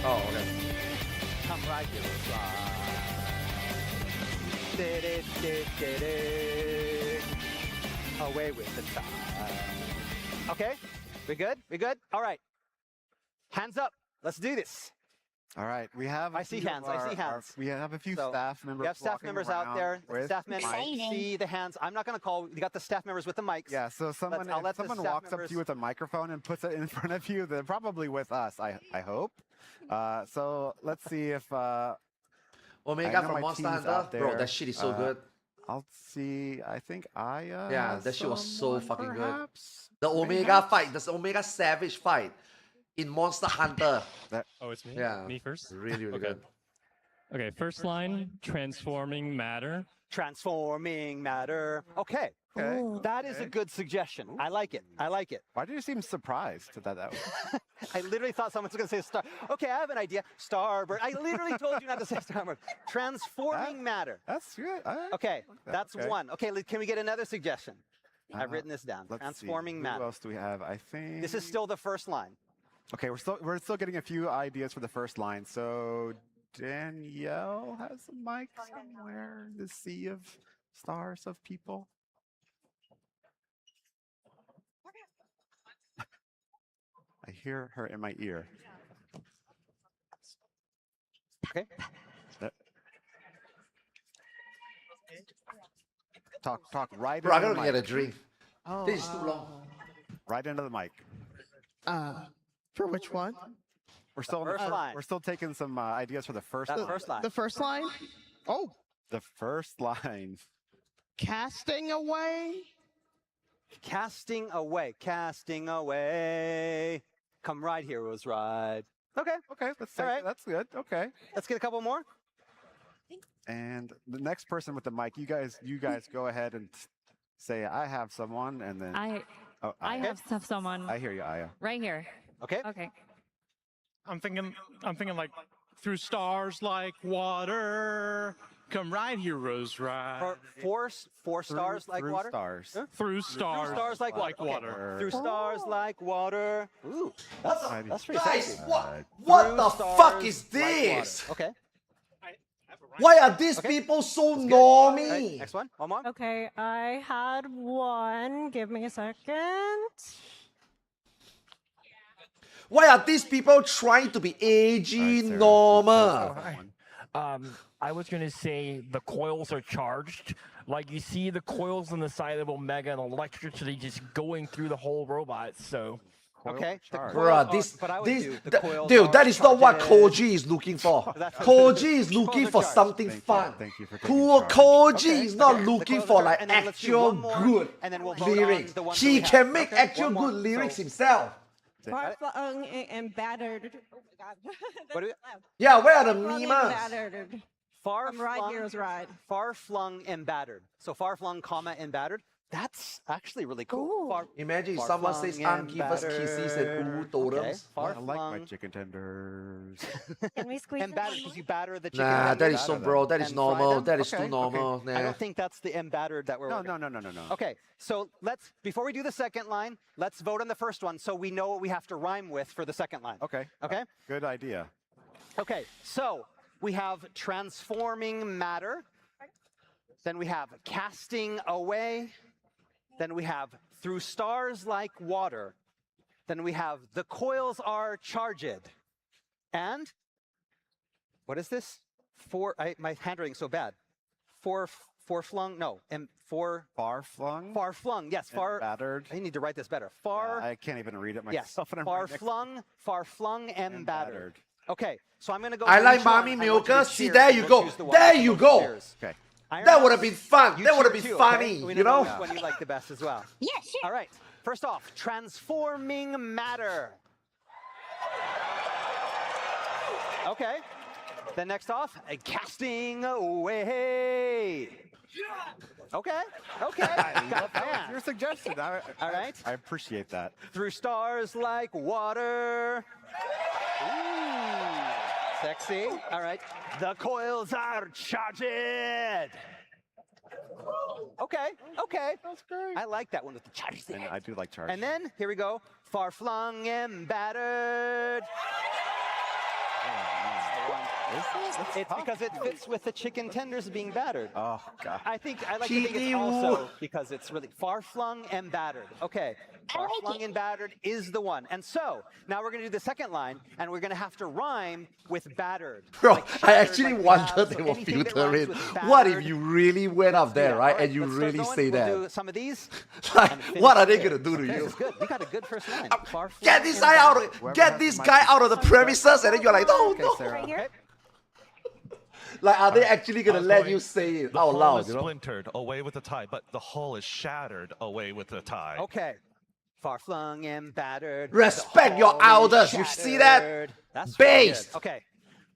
Oh, okay. Come right here, away with the time. Okay, we good? We good? All right. Hands up. Let's do this. All right, we have. I see hands. I see hands. We have a few staff members. We have staff members out there. Staff members see the hands. I'm not going to call. You got the staff members with the mics. Yeah. So someone, if someone walks up to you with a microphone and puts it in front of you, they're probably with us. I hope. So let's see if. Omega from Monster Hunter, bro. That shit is so good. I'll see. I think Aya. Yeah, that shit was so fucking good. The Omega fight, the Omega Savage fight in Monster Hunter. Oh, it's me? Yeah. Me first? Really, really good. Okay, first line, transforming matter. Transforming matter. Okay. That is a good suggestion. I like it. I like it. Why do you seem surprised that that was? I literally thought someone was going to say star. Okay, I have an idea. Starboard. I literally told you not to say starboard. Transforming matter. That's good. Okay, that's one. Okay, can we get another suggestion? I've written this down. Transforming matter. Who else do we have? I think this is still the first line. Okay, we're still getting a few ideas for the first line. So Danielle has a mic somewhere. The sea of stars of people. I hear her in my ear. Okay. Talk right. Bro, I into gotta the get a mic. drink. This is too long. Right into the mic. For which one? We're still we're still taking some ideas for the first line. First line. The first line? Oh. The first line. Casting away? Casting away. Casting away. Come right, heroes, ride. Okay. Okay. That's good. Okay. Let's get a couple more. And the next person with the mic, you guys go ahead and say, I have someone, and then I have someone. I hear you, Aya. Right here. Okay. Okay. I'm thinking like through stars like water. Come right, heroes, right. Four stars like water? Stars. Huh? Through stars. Through stars like water. water. Through stars like water. Ooh, that's pretty Guys, sexy. what the fuck is this? Okay. Why are these people so normie? Right, next one. One more. Okay, I had one. Give me a second. Why are these people trying to be AG normal? I was gonna say the coils are charged. Like you see the coils on the side of Omega and electricity just going through the whole robot. So. Okay. Bruh, dude, that is not what Koji is looking for. Koji is looking for something fun. Koji is not looking for like actual good lyrics. He can make actual good lyrics himself. Far-flung and battered. Oh my God. Yeah, where are the Far-flung and memes? battered. From Ride Heroes Ride. Far-flung and battered. So far-flung, comma, and battered. That's actually really cool. Imagine if someone says, give us kisses and ooh totems. I like my chicken tenders. Can we squeeze and battered because you batter the chicken. Nah, that is so tenders bro. That is and fry normal. them? That is Okay, too normal. okay. Nah. I don't think that's the embattered that we're. No. Okay, so let's before we do the second line, let's vote on the first one so we know what we have to rhyme with for the second line. Okay. Okay. Good idea. Okay, so we have transforming matter. Then we have casting away. Then we have through stars like water. Then we have the coils are charged. And what is this? My handwriting's so bad. Far flung. Far flung. Yes, far battered. I need to write this better. Far. I can't even read it Yes. myself. and I'm Far right next- flung, and battered. Okay, so I'm gonna go. I for like each one. Mommy I want you to Milker. See, cheer. there you We'll go. choose the one. There you Both go. cheers. Okay. That would have been fun. You That would have cheer been too, funny. okay? We You know? which one you like the best as well. Yeah, sure. All right. First off, transforming matter. Okay. Then next off, casting away. Okay. Got that. Your suggestion. All right. I appreciate that. Through stars like water. Ooh, sexy. All right. The coils are charged. Okay. That's great. I like that one with the charge. And I do like charge. And then here we go. Far flung and battered. It's because it fits with the chicken tenders being battered. Oh God. I like to think it's also because it's really far flung and battered. Okay. Far flung and battered is the one. And so now we're gonna do the second line, and we're gonna have to rhyme with battered. Bro, Like I shattered, actually like we wanted have, they so were anything that filtering. rhymes with What if battered. you really went up there, Yeah, right? all And you let's start really going. say We'll that. do some of these. Like, and finish what are they there. gonna do to Okay, you? This is good. You got a good first line. Far Get flung this and guy out battered. of get this guy out of the premises, and then you're like, no, no. Sarah. Okay. Like, are they actually gonna let you say it The out hull loud? is You know? splintered away with a tie, but the hull is shattered away with a tie. Okay. Far flung and battered. Respect The your hull is elders. You see that? shattered. That's really good. Based. Okay.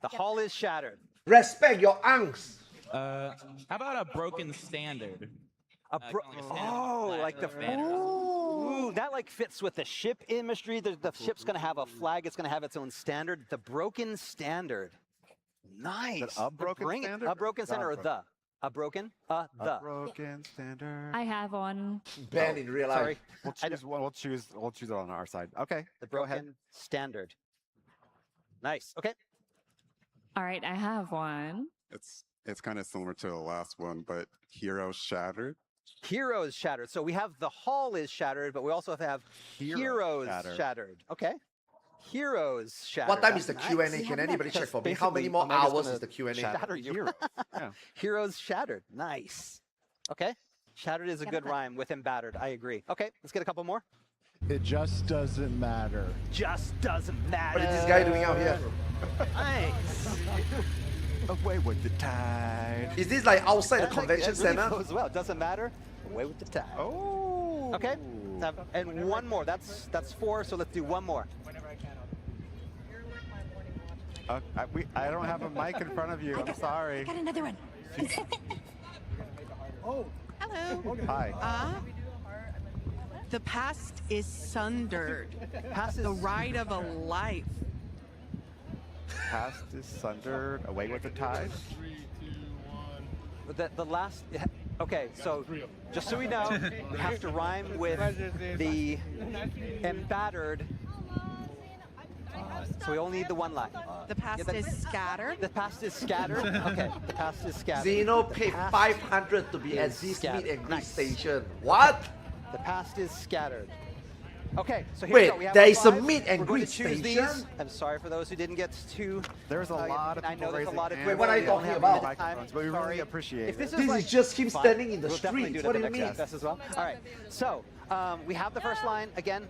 The hull is shattered. Respect your angst. How about a broken standard? Like the ooh, that like fits with the ship imagery. The ship's gonna have a flag. It's gonna have its own standard. The broken standard. Nice. Is it a broken standard? A broken standard or the? A broken? The. A broken standard. I have one. Ben in real life. Sorry. We'll choose one. We'll choose it on our side. Okay. The Go ahead. broken standard. Nice. Okay. All right, I have one. It's kind of similar to the last one, but Hero Shattered. Heroes shattered. So we have the hull is shattered, but we also have heroes shattered. Okay. Heroes shattered. What time is the Nice. Q&A? Can anybody check for me? How many more Omega's hours gonna is the Q&A? Shatter you. Heroes shattered. Nice. Okay. Shattered is a good rhyme with embattered. I agree. Okay, let's get a couple more. It just doesn't matter. Just doesn't matter. What is this guy doing out here? Nice. Away with the tide. Is this like outside the convention That really center? goes well. Doesn't matter. Away with the tide. Oh. Okay. And one more. That's 4. So let's do one more. I don't have a mic in front of you. I'm sorry. I got another one. Oh. Hello. Hi. The past is sundered. Past is the ride of a life. Past is sundered. Away with the tide. The last. Okay, so just so we know, we have to rhyme with the embattered. So we only need the one line. The past is scattered. The past is scattered. Okay, the past is scattered. Zeno The paid past 500 to be at is this scattered. meet and greet Nice. station. What? The past is scattered. Okay, so here Wait, we go. We have there our is a 5. meet and We're going greet to choose station? these. I'm sorry for those who didn't get to. There's a lot of I people know there's a raising lot of. hands. Wait, what are you We don't talking have about? many microphones, but we Sorry. really appreciate If this it. is This like, is just him fun, standing in the we'll definitely streets. do What it do at you the mean? next fest as well. All right, so we have the first line again.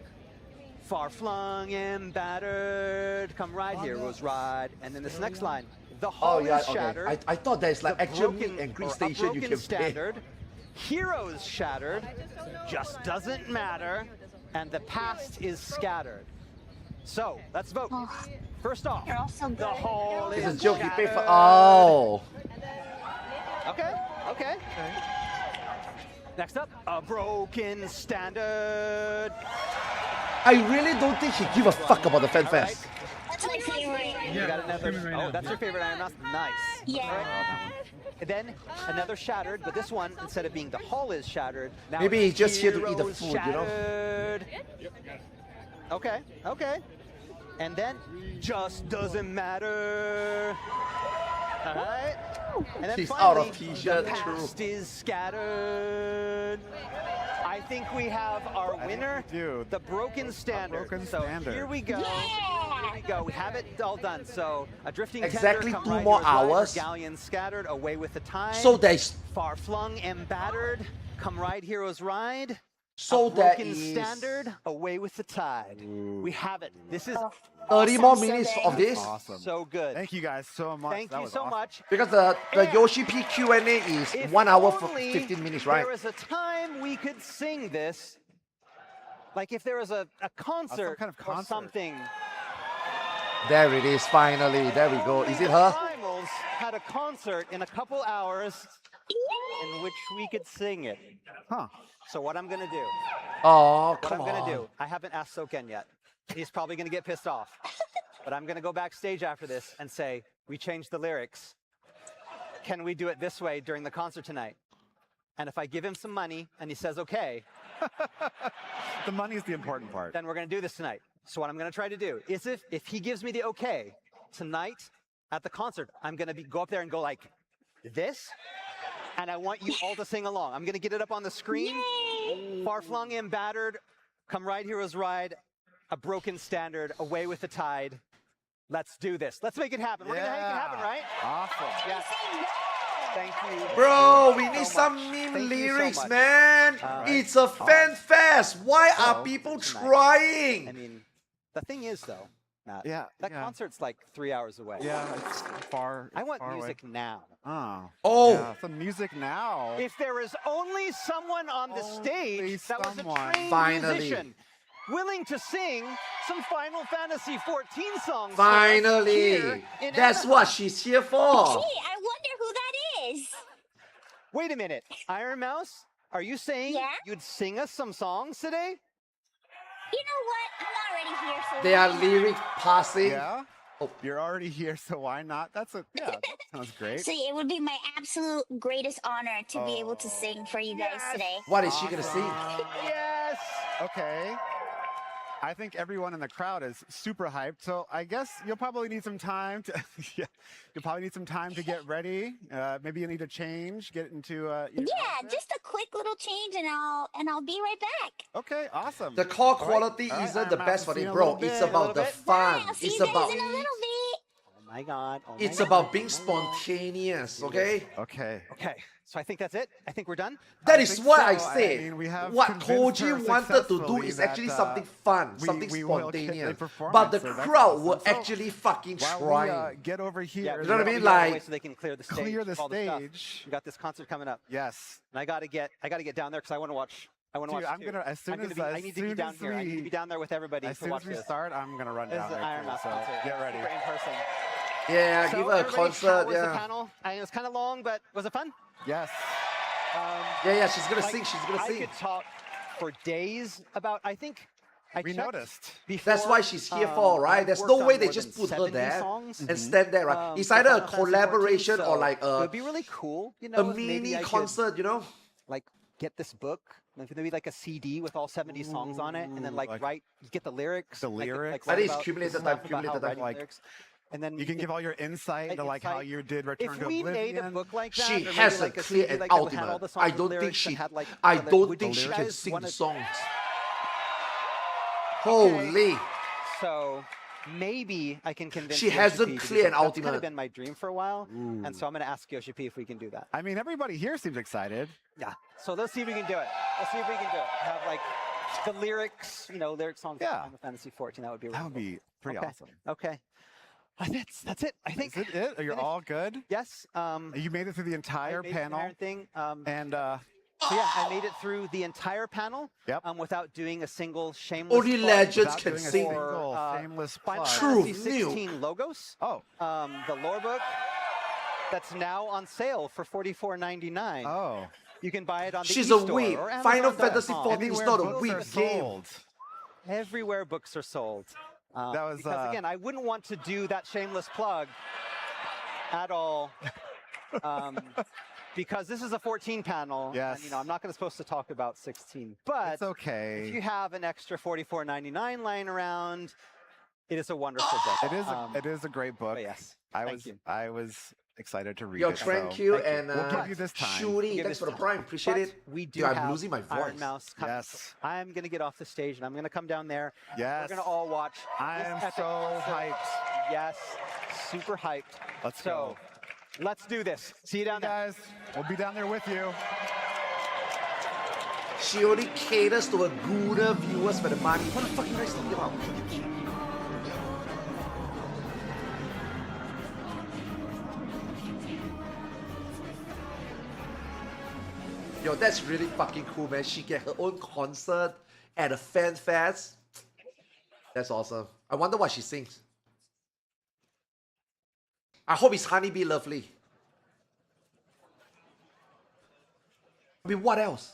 Far flung and battered, come right here, Rose Ride. And then this next line, the hull Oh yeah, is okay. shattered. I thought there's like the actual broken- meet and greet or a station you broken can play. standard. Heroes shattered, just doesn't matter, and the past is scattered. So let's vote. First off, You're all so the good. hull It's is a joke you pay for. shattered. Oh. Okay, okay. Next up, a broken standard. I really don't think he give a fuck about the fan All right. fest. That's my favorite. You got another. Oh, that's your favorite Iron Mouse? Nice. Yeah. All right. And then another shattered, but this one, instead of being the hull is shattered, now Maybe it's he's just here to eat the heroes food, you know? shattered. Okay, okay. And then just doesn't matter. All right. And then He's finally, out of t-shirt, the true. past is scattered. I think we have our winner, the broken standard. broken so standard. here we go. Here we go. We have it all done. So a drifting Exactly tender, come 2 right more here, ride, hours. Galleon scattered, away with the tide. So there's Far flung and battered, come ride, heroes ride. So a there broken is- standard, away with the tide. We have it. This is 30 more so minutes good. of this. Awesome. so good. Thank you guys so much. Thank That you was so awesome. much. Because the And Yoshi P Q&A is If 1 hour for only 15 minutes, right? There was a time we could sing this. Like if there was a concert, kind of or concert. something. There it is, finally. There we go. Is it The her? Primals had a concert in a couple hours in which we could sing it. Huh. So what I'm gonna do, Oh, what come I'm gonna on. do, I haven't asked Soken yet. He's probably gonna get pissed off. But I'm gonna go backstage after this and say, we changed the lyrics. Can we do it this way during the concert tonight? And if I give him some money and he says okay, The money is the important part. then we're gonna do this tonight. So what I'm gonna try to do is if he gives me the okay, tonight at the concert, I'm gonna go up there and go like this, and I want you all to sing along. I'm gonna get it up on the screen. Far flung and battered, come ride, heroes ride, a broken standard, away with the tide. Let's do this. Let's make it happen. We're gonna make it happen, right? Awesome. Yeah. Thank you. Bro, we so need some much. meme Thank you so lyrics, much. man. All right. It's a fan fest. Why are So, people tonight, trying? I mean, the thing is though, Matt, Yeah, that yeah. concert's like 3 hours away. Yeah, it's far. I want far away. music now. Oh. Oh. Yeah, some music now. If there was only someone on the stage that was a someone. trained Finally. musician willing to sing some Final Fantasy 14 songs. for us Finally. here in That's Anaheim. what she's here for. Gee, I wonder who that is. Wait a minute, Iron Mouse, are you saying Yeah? you'd sing us some songs today? You know what? I'm already here, so They are why not? lyric passing. Yeah? Oh, you're already here, so why not? Yeah, that sounds great. See, it would be my absolute greatest honor to be able to sing for you guys today. What is she gonna sing? Yes! Okay. I think everyone in the crowd is super hyped, so I guess you'll probably need some time to. Yeah, you'll probably need some time to get ready. Maybe you need to change, get into. Your Yeah, outfit. just a quick little change, and I'll be right back. Okay, awesome. The call All right, quality all right, isn't the Iron best Mouse, for see it, you in a bro. little It's bit, about the fun. I'll see It's you guys about in a little bit. Oh my God. Oh my it's God. about being spontaneous, okay? Okay. Okay, so I think that's it. I think we're done. That I is think what so. I I said. mean, we have What convinced her Koji wanted to do successfully is that, actually something fun, something we will get a spontaneous. performance, But the so that's crowd awesome. will So, actually fucking While try. we get over here, Yeah, You know what I we mean? gotta get away Like- so they can clear the stage. clear the all stuff. stage. We got this concert coming up, Yes. and I gotta get down there because I want to watch. I want to Dude, watch. I'm too. gonna as soon I'm gonna as be, as I need to be soon down as here. I need to we- be down there with everybody As to soon watch as we this. start, I'm gonna run This down is an there. Iron too, Mouse so concert. get ready. Super in person. Yeah, So give her a everybody, how concert. was the Yeah. panel? It was kind of long, but was it fun? Yes. Yeah, she's gonna Like, sing. She's gonna I sing. could talk for days about. I think I We checked noticed. before, That's why she's here um, for, right? I've There's worked no on way they more just than put her 70 there songs. and stand there, right? It's for either a Final Fantasy 14, collaboration or so like it a would be really cool, you know, if maybe mini I could, concert, you know? like get this book maybe like a CD with all 70 songs on it, and then like you get the lyrics. The lyrics. Like, That is about cumulative stuff time, about cumulative how time. writing Like, lyrics. And then you can give all your insight into like how you did Return if to we Oblivion. made a book like that, She or maybe has like a a clear CD and like that would have all ultimate. the songs I and don't think lyrics she. and had, like, I would don't you think she can guys sing wanna- the songs. Holy. So maybe I can convince. She has Yoshi a P to do clear and something. That's kind ultimate. of been my dream for a while, and so I'm going to ask Yoshi P if we can do that. I mean, everybody here seems excited. Yeah. So let's see if we can do it. Let's see if we can do it. Have like the lyrics, lyric songs. Yeah. Final Fantasy 14. That would be. Really That would be pretty okay. awesome. Okay. That's it. I think. Is it? Are you all good? Yes. You made it through the entire panel. Thing. And so yeah, I made it through the entire panel. Yep. Without doing a single shameless. Only plug. legends without can doing a sing. single shameless Final plug. Fantasy Truth, new. 16 logos. Oh. The lore book. That's now on sale for $44.99. Oh. You can buy it on the She's a e-store weeb. or Final Amazon.com. Fantasy 14 is not a books are weeb game. sold. Everywhere books are sold. That was because again, I wouldn't want to do that shameless plug at all. Because this is a 14 panel. Yes. And, I'm not going to supposed to talk about 16. But it's okay. if you have an extra $44.99 lying around, it is a wonderful book. It is a great book. Yes. I was excited to read Yo, it. thank so you, and we'll give you this time. Shooty, thanks for the prime. Appreciate it. We do Dude, have I'm losing my Iron voice. Mouse coming. Yes. I'm going to get off the stage, and I'm going to come down there. Yes. We're going to all watch. I this am epic so concert. hyped. Yes. Super hyped. Let's go. Let's do this. See you down there. Guys, we'll be down there with you. She only caters to a gooder viewers for the money. What the fuck are you guys talking about? Yo, that's really fucking cool, man. She get her own concert at a fan fest. That's awesome. I wonder what she sings. I hope it's Honeybee Lovely. I mean, what else?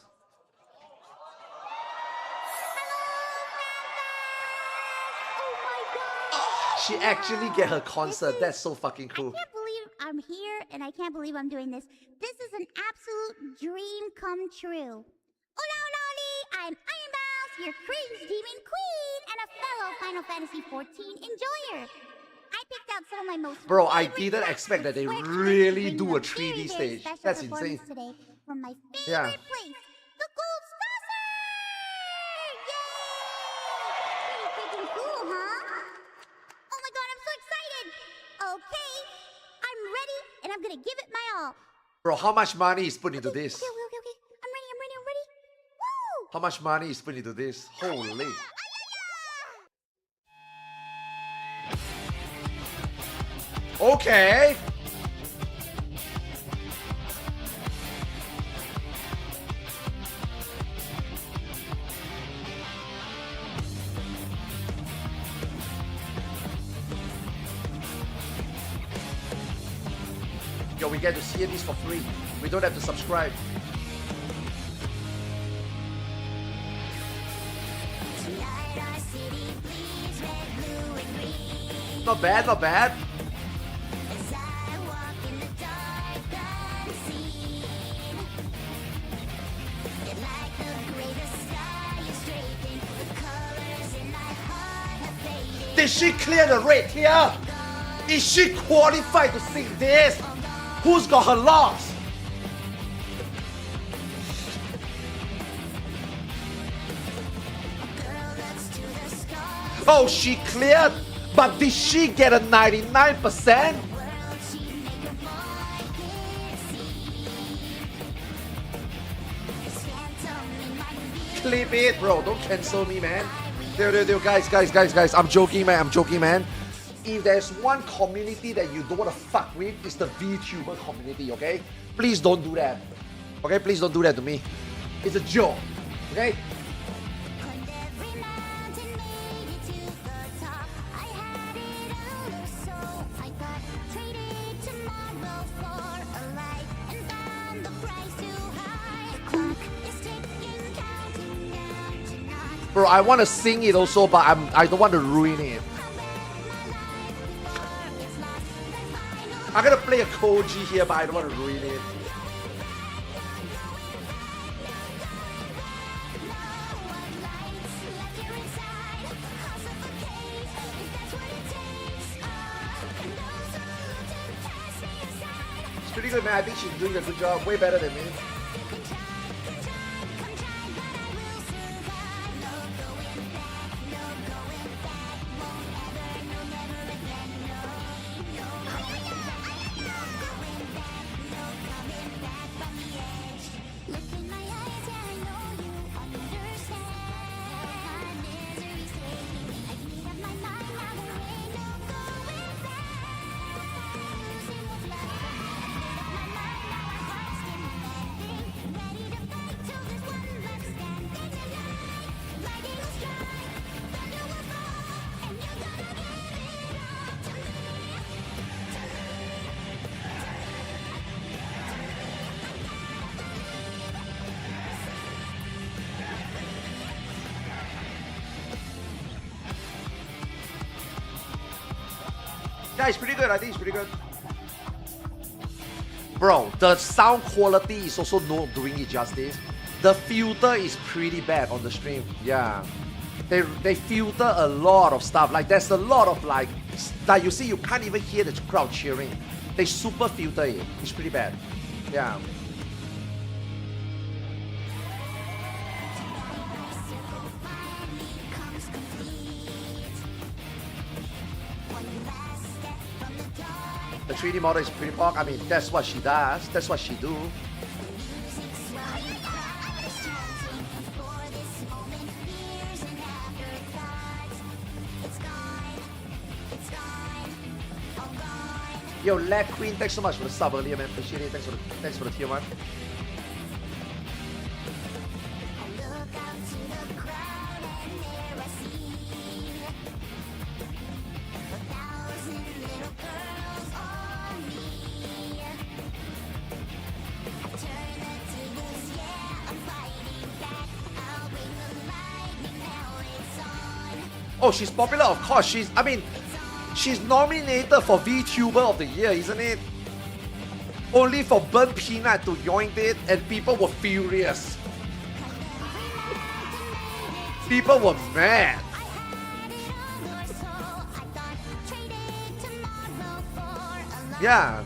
She actually get her concert. That's so fucking cool. I can't believe I'm here, and I can't believe I'm doing this. This is an absolute dream come true. Hola, I'm Iron Mouse, your cringe demon queen, and a fellow Final Fantasy 14 enjoyer. I picked out some of my most Bro, I favorite didn't tracks expect that they to swear really to do a bring 3D very, very stage. special That's performance insane. Today from my favorite Yeah. place, the Gold Saucer! Yay! Pretty freaking cool, huh? Oh my god, I'm so excited! Okay, I'm ready, and I'm gonna give it my all. Bro, how much money is put into this? Okay. I'm ready. Woo! How much money is put into this? Holy. Okay. Yo, we get to see this for free. We don't have to subscribe. Not bad, not bad. Did she clear the rate here? Is she qualified to sing this? Who's got her locks? Oh, she cleared, but did she get a 99%? Clip it, bro. Don't cancel me, man. Dude, guys. I'm joking, man. If there's one community that you don't want to fuck with, it's the VTuber community, okay? Please don't do that. Okay? Please don't do that to me. It's a joke. Okay? Bro, I want to sing it also, but I don't want to ruin it. I'm gonna play a Koji here, but I don't want to ruin it. pretty good, man. I think she's doing a good job. Way better than me. Yeah, it's pretty good. I think it's pretty good. Bro, the sound quality is also not doing it justice. The filter is pretty bad on the stream. Yeah. They filter a lot of stuff. Like there's a lot of like you see you can't even hear the crowd cheering. They super filter it. It's pretty bad. Yeah. The 3D model is pretty pog. I mean, that's what she does. That's what she do. Yo, Lag Queen, thanks so much for the sub earlier, man. Appreciate it. Thanks for the tier 1. Oh, she's popular, of course. She's nominated for VTuber of the Year, isn't it? Only for Burnt Peanut to yoink it, and people were furious. People were mad. Yeah.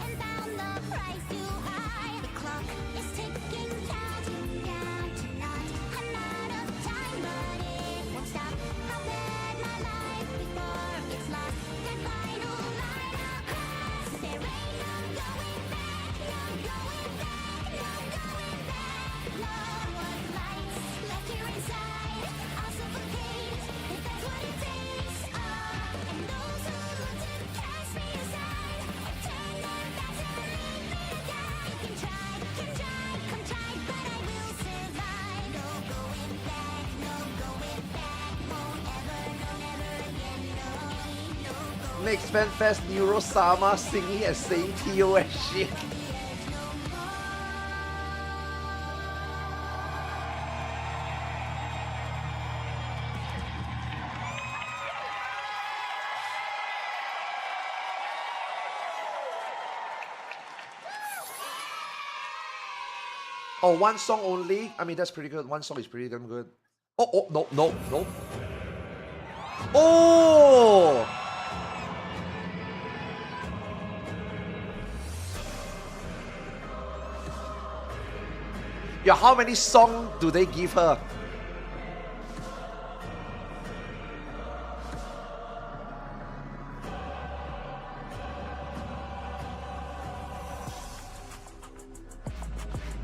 Next Fan Fest, Neuro-sama singing and saying TOS shit. Oh, one song only? I mean, that's pretty good. One song is pretty damn good. Oh, no. Oh! Yeah, how many songs do they give her?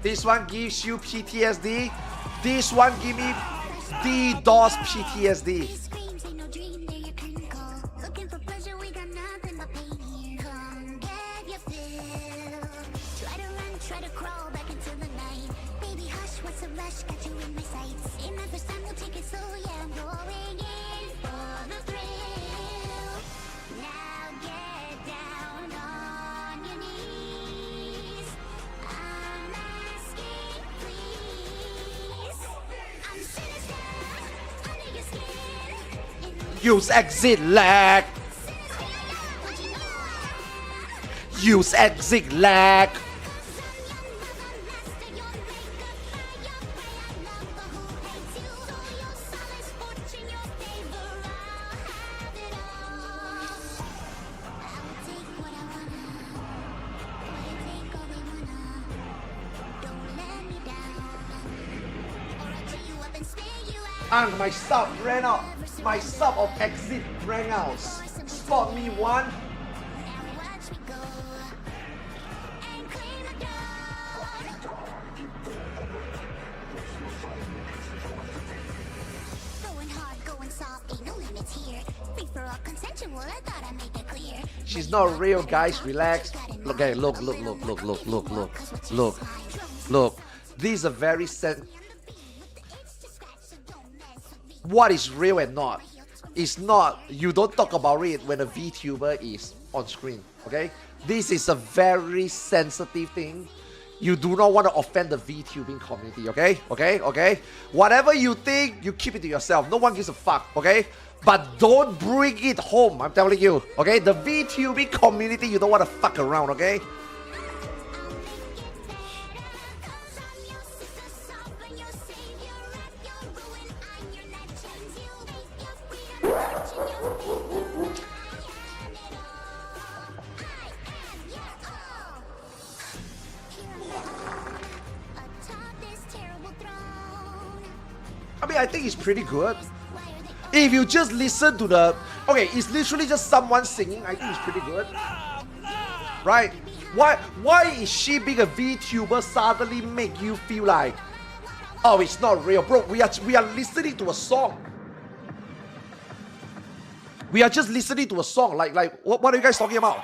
This one gives you PTSD. This one give me DDoS PTSD. Use EXITLAG. Use EXITLAG. My sub ran out. My sub of exit ran out. Spot me one. She's not real, guys. Relax. Okay, look. This is a very what is real and not? It's not. You don't talk about it when a VTuber is on screen. Okay. This is a very sensitive thing. You do not want to offend the VTubing community. Okay. Whatever you think, you keep it to yourself. No one gives a fuck. Okay. But don't bring it home, I'm telling you, okay? The VTubing community, you don't want to fuck around, okay? I mean, I think it's pretty good. If you just listen to the... Okay, it's literally just someone singing. I think it's pretty good. Right? Why is she being a VTuber suddenly make you feel like... Oh, it's not real. Bro, we are listening to a song. We are just listening to a song. Like what are you guys talking about?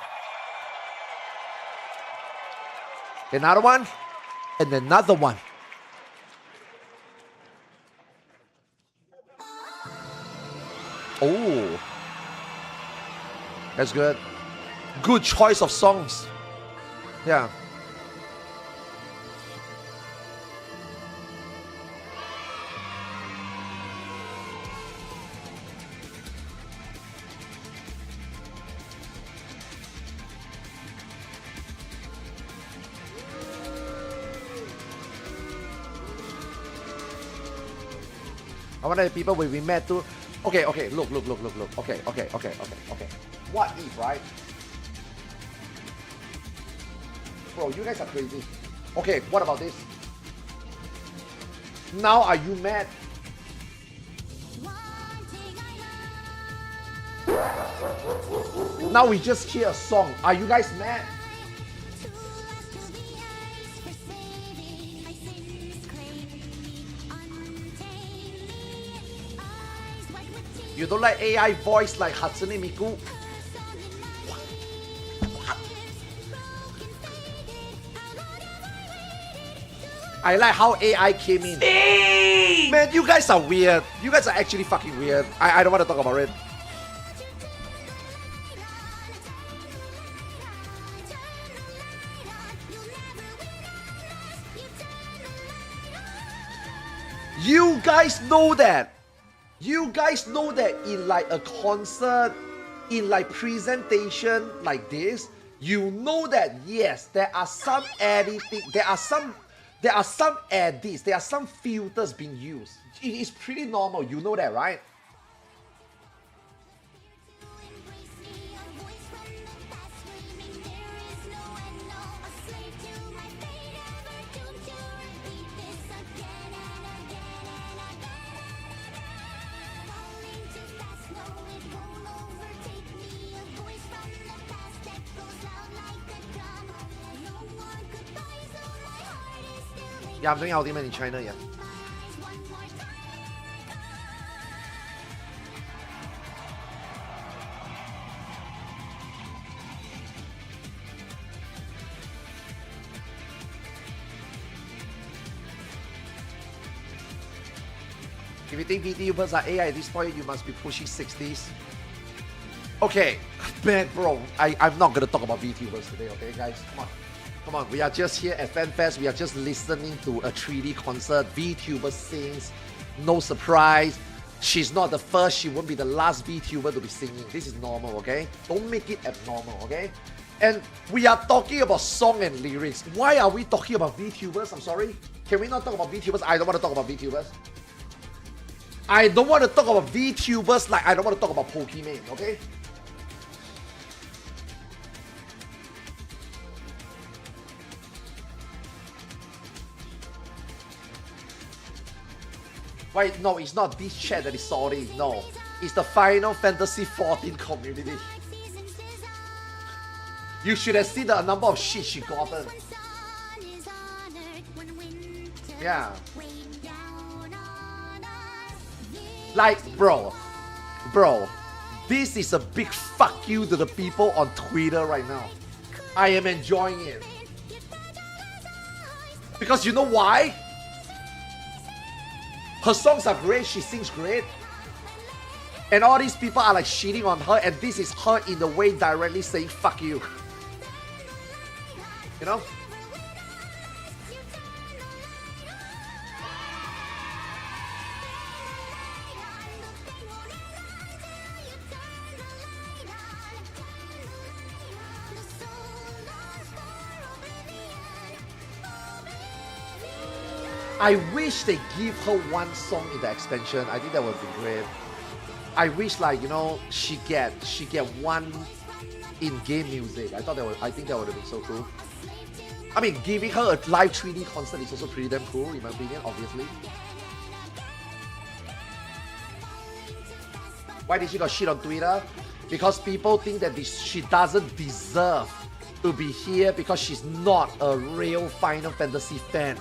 Another one. And another one. Oh, that's good. Good choice of songs. Yeah. I wonder if people will be mad too. Okay, look. Okay. What if, right? Bro, you guys are crazy. Okay, what about this? Now are you mad? Now we just hear a song. Are you guys mad? You don't like AI voice like Hatsune Miku? I like how AI came in. Man, you guys are weird. You guys are actually fucking weird. I don't want to talk about it. You guys know that. You guys know that in like a concert, in like presentation like this, you know that yes, there are some editing, there are some edits, there are some filters being used. It is pretty normal, you know that, right? Yeah, I'm doing Ultimate in China, yeah. If you think VTubers are AI at this point, you must be pushing 60s. Okay, man, bro, I'm not gonna talk about VTubers today, okay, guys? Come on, we are just here at FanFest. We are just listening to a 3D concert. VTuber sings, no surprise. She's not the first, she won't be the last VTuber to be singing. This is normal, okay? Don't make it abnormal, okay? And we are talking about song and lyrics. Why are we talking about VTubers? I'm sorry. Can we not talk about VTubers? I don't want to talk about VTubers. I don't want to talk about VTubers like I don't want to talk about Pokemon, okay? Wait, no, it's not this chat that is sorry. No, it's the Final Fantasy 14 community. You should have seen the number of shit she gotten. Yeah. Like, bro, this is a big fuck you to the people on Twitter right now. I am enjoying it. Because you know why? Her songs are great, she sings great. And all these people are like shitting on her, and this is her in a way directly saying fuck you. You know? I wish they give her one song in the expansion. I think that would be great. I wish, like, you know, she get one in-game music. I think that would have been so cool. I mean, giving her a live 3D concert is also pretty damn cool, in my opinion, obviously. Why did she got shit on Twitter? Because people think that she doesn't deserve to be here because she's not a real Final Fantasy fan.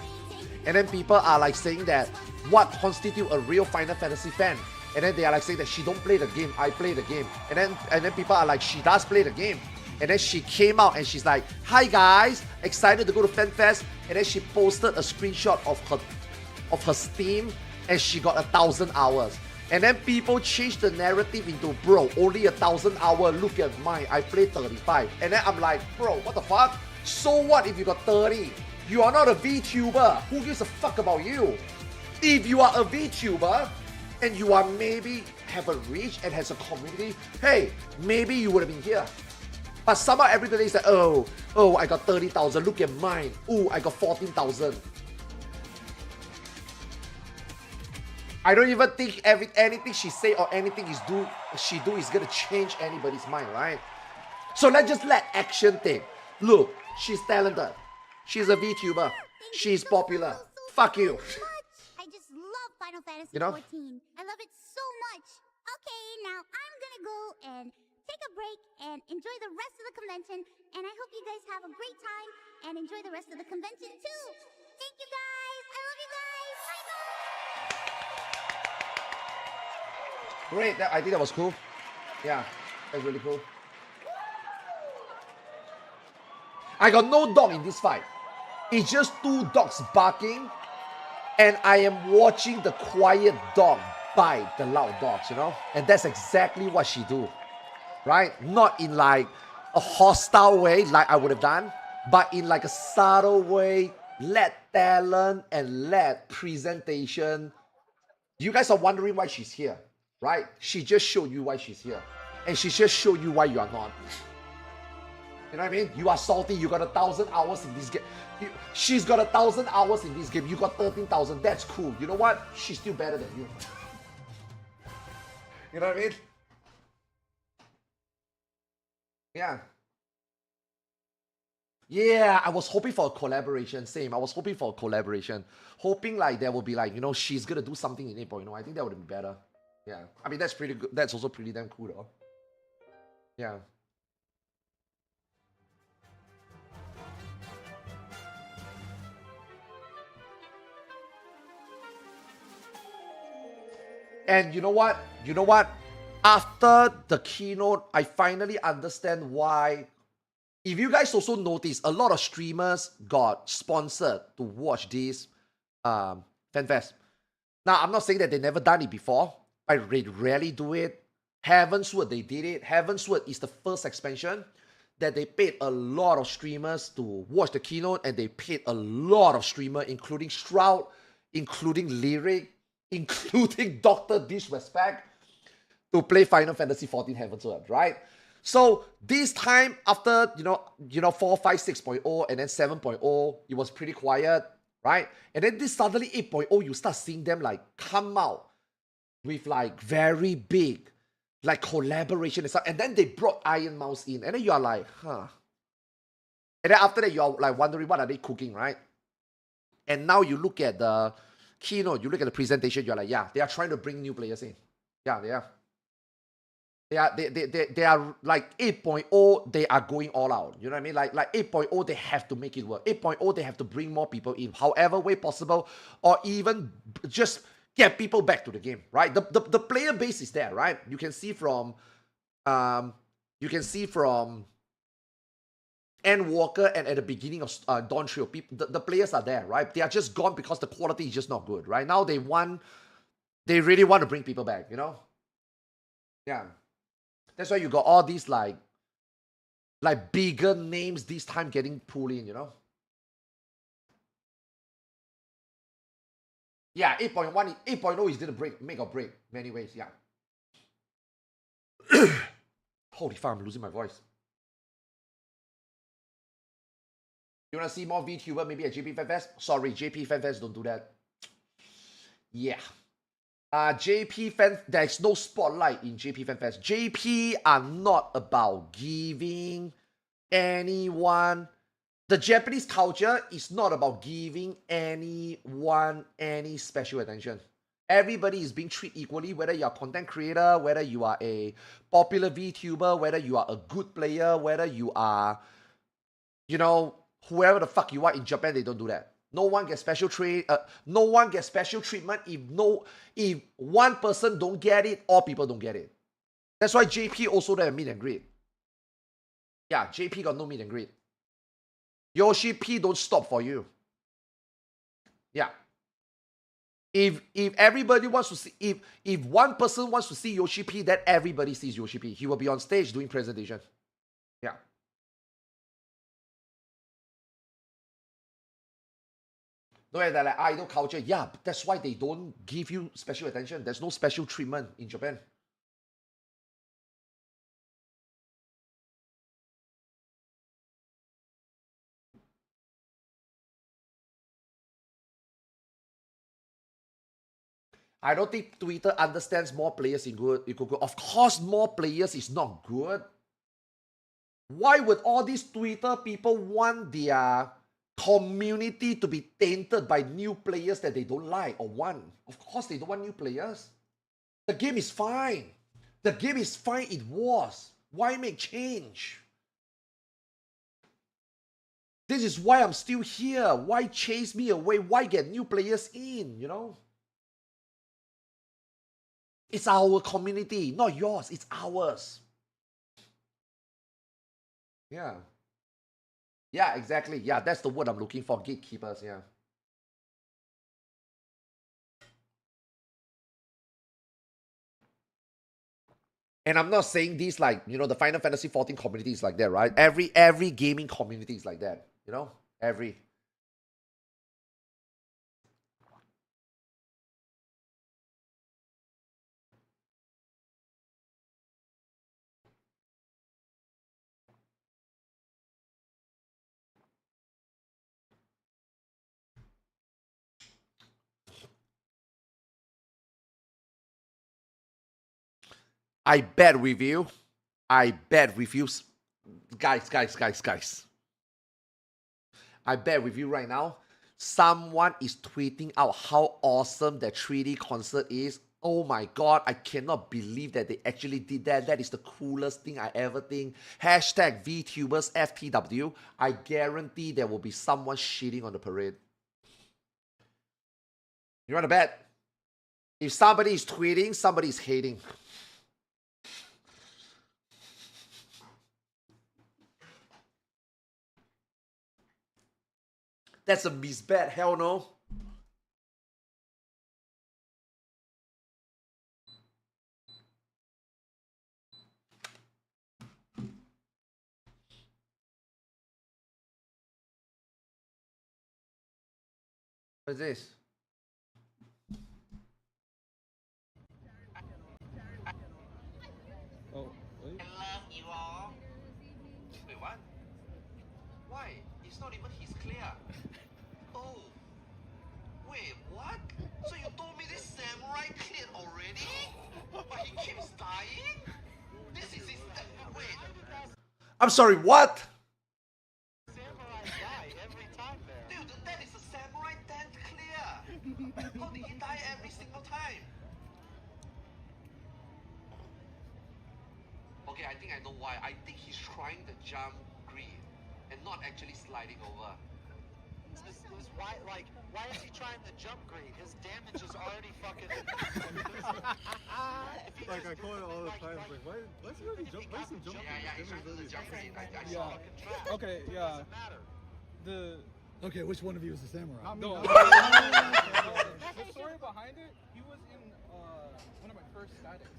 And then people are like saying that what constitutes a real Final Fantasy fan? And then they are like saying that she don't play the game, I play the game. And then people are like, she does play the game. And then she came out and she's like, hi guys, excited to go to FanFest. And then she posted a screenshot of her Steam and she got 1,000 hours. And then people changed the narrative into, bro, only 1,000 hours, look at mine, I played 35. And then I'm like, bro, what the fuck? So what if you got 30? You are not a VTuber. Who gives a fuck about you? If you are a VTuber and you are maybe have a reach and has a community, hey, maybe you would have been here. But somehow everybody is like, oh, I got 30,000. Look at mine. Oh, I got 14,000. I don't even think anything she say or anything she do is gonna change anybody's mind, right? So let's just let action take. Look, she's talented. She's a VTuber. She's popular. Fuck you. I just love Final Fantasy You know? 14. I love it so much. Okay, now I'm gonna go and take a break and enjoy the rest of the convention. And I hope you guys have a great time and enjoy the rest of the convention too. Thank you guys. I love you guys. Bye bye. Great. I think that was cool. Yeah, that's really cool. I got no dog in this fight. It's just two dogs barking, and I am watching the quiet dog bite the loud dogs, you know? And that's exactly what she do, right? Not in like a hostile way like I would have done, but in like a subtle way, let talent and let presentation. You guys are wondering why she's here, right? She just showed you why she's here. And she just showed you why you are not. You know what I mean? You are salty. You got 1,000 hours in this game. She's got 1,000 hours in this game. You got 13,000. That's cool. You know what? She's still better than you. You know what I mean? Yeah. Yeah, I was hoping for a collaboration. Same. I was hoping for a collaboration. Hoping like there will be like, you know, she's gonna do something in 8.0. I think that would be better. Yeah. I mean, that's pretty good. That's also pretty damn cool though. Yeah. And you know what? You know what? After the keynote, I finally understand why. If you guys also notice, a lot of streamers got sponsored to watch this FanFest. Now, I'm not saying that they never done it before. I rarely do it. Heavensward, they did it. Heavensward is the first expansion that they paid a lot of streamers to watch the keynote, and they paid a lot of streamers, including Shroud, including Lyric, including Dr. Disrespect, to play Final Fantasy 14 Heavensward, right? So this time, after, you know, 4, 5, 6.0, and then 7.0, it was pretty quiet, right? And then this suddenly 8.0, you start seeing them like come out with like very big like collaboration and stuff. And then they brought Iron Mouse in, and then you are like, huh. And then after that, you are like wondering what are they cooking, right? And now you look at the keynote, you look at the presentation, you're like, yeah, they are trying to bring new players in. Yeah, they are. They are like 8.0, they are going all out. You know what I mean? Like 8.0, they have to make it work. 8.0, they have to bring more people in, however way possible, or even just get people back to the game, right? The player base is there, right? You can see from N Walker and at the beginning of Dawn Trio, people, the players are there, right? They are just gone because the quality is just not good, right? Now they really want to bring people back, you know? Yeah. That's why you got all these like bigger names this time getting pulled in, you know? Yeah, 8.1, 8.0 is gonna make or break many ways, yeah. Holy fuck, I'm losing my voice. You wanna see more VTuber maybe at JP Fan Fest? Sorry, JP Fan Fest don't do that. Yeah. JP Fan, there's no spotlight in JP Fan Fest. JP are not about giving anyone. The Japanese culture is not about giving anyone any special attention. Everybody is being treated equally, whether you're a content creator, whether you are a popular VTuber, whether you are a good player, whether you are, you know, whoever the fuck you are in Japan, they don't do that. No one gets special no one gets special treatment if one person don't get it, all people don't get it. That's why JP also don't have meet and greet. Yeah, JP got no meet and greet. Yoshi P don't stop for you. Yeah. If everybody wants to see, if one person wants to see Yoshi P, then everybody sees Yoshi P. He will be on stage doing presentation. Yeah. No, that like idol culture. Yeah, that's why they don't give you special attention. There's no special treatment in Japan. I don't think Twitter understands more players in good. Of course, more players is not good. Why would all these Twitter people want their community to be tainted by new players that they don't like or want? Of course, they don't want new players. The game is fine. The game is fine. It was. Why make change? This is why I'm still here. Why chase me away? Why get new players in, you know? It's our community, not yours. It's ours. Yeah. Yeah, exactly. Yeah, that's the word I'm looking for. Gatekeepers, yeah. And I'm not saying this like, you know, the Final Fantasy 14 community is like that, right? Every gaming community is like that, you know? Every. I bet with you, guys. I bet with you right now, someone is tweeting out how awesome that 3D concert is. Oh my god, I cannot believe that they actually did that. That is the coolest thing I ever think. Hashtag VTubers FTW. I guarantee there will be someone shitting on the parade. You want to bet? If somebody is tweeting, somebody is hating. That's a misbet. Hell no. What is this? Oh, wait. I love you all. Wait, what? Why? It's not even his clear. Oh. Wait, what? So you told me this samurai cleared already? But he keeps dying? This is his... Wait. I'm sorry, what? Samurai die every time there. Dude, that is a samurai dent clear. How did every single time. Okay, I think I know why. I think he's trying to jump green and not actually sliding over. Why, like, why is he trying to jump green? His damage is already fucking. Like I call it all the time. Like, why's he already jump? Why's he jumping? Yeah, he's trying to jump green. I Yeah. saw. Okay, yeah. Okay, which one of you is the samurai? No. The story behind it, he was in one of my first statics,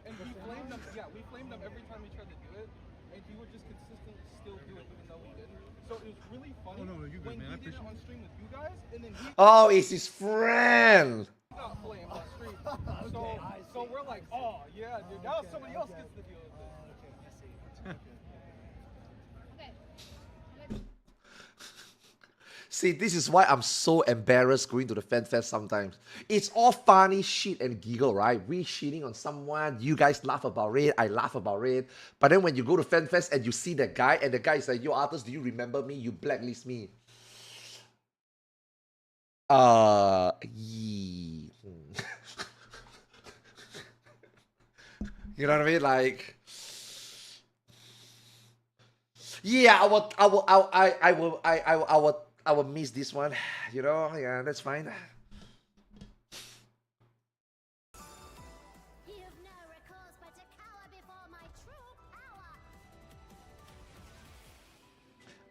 and we flamed him. Yeah, we flamed him every time we tried to do it, and he would just consistently still do it even though we didn't. So it was really funny no, you good, when man. I he did it on stream with you guys, and then he Oh, it's his friend. got flamed on stream. So we're like, oh yeah, dude, now somebody else gets to deal with it. See, this is why I'm so embarrassed going to the fan fest sometimes. It's all funny shit and giggle, right? We shitting on someone, you guys laugh about it, I laugh about it. But then when you go to fan fest and you see that guy, and the guy is like, yo, ARTHARS, do you remember me? You blacklist me. Yeah. You know what I mean? Like, yeah, I will miss this one. You know, yeah, that's fine.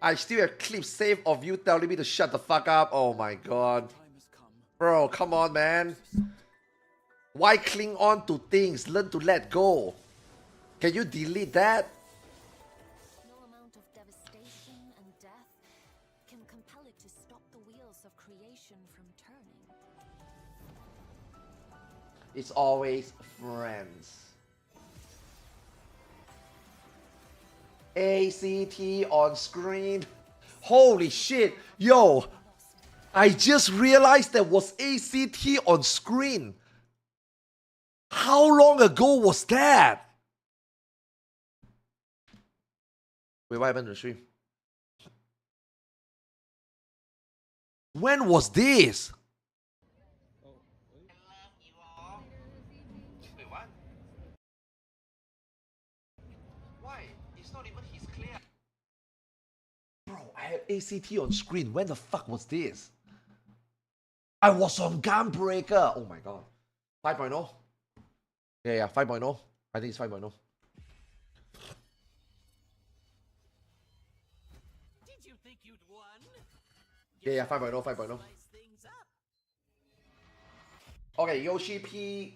I still have clips saved of you telling me to shut the fuck up. Oh my god. Bro, come on, man. Why cling on to things? Learn to let go. Can you delete that? No amount of devastation and death can compel it to stop the wheels of creation from turning. It's always friends. ACT on screen. Holy shit. Yo, I just realized there was ACT on screen. How long ago was that? Wait, what happened to the stream? When was this? Wait, what? Why? It's not even his clear. Bro, I have ACT on screen. When the fuck was this? I was on Gunbreaker. Oh my god. 5.0? Yeah, 5.0. I think it's 5.0. Did you think you'd won? Yeah, 5.0, 5.0. Okay, Yoshi P.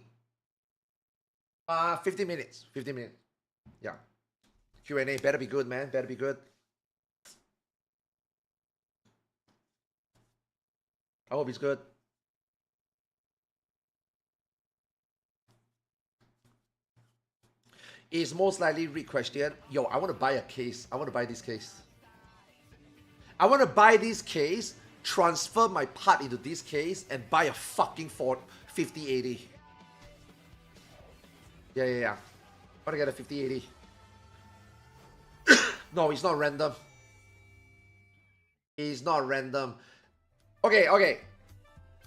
15 minutes. 15 minutes. Yeah. Q&A. Better be good, man. Better be good. I hope it's good. Is most likely read question. Yo, I want to buy a case. I want to buy this case. I want to buy this case, transfer my part into this case, and buy a fucking 5080. Yeah. I want to get a 5080. No, it's not random. It's not random. Okay.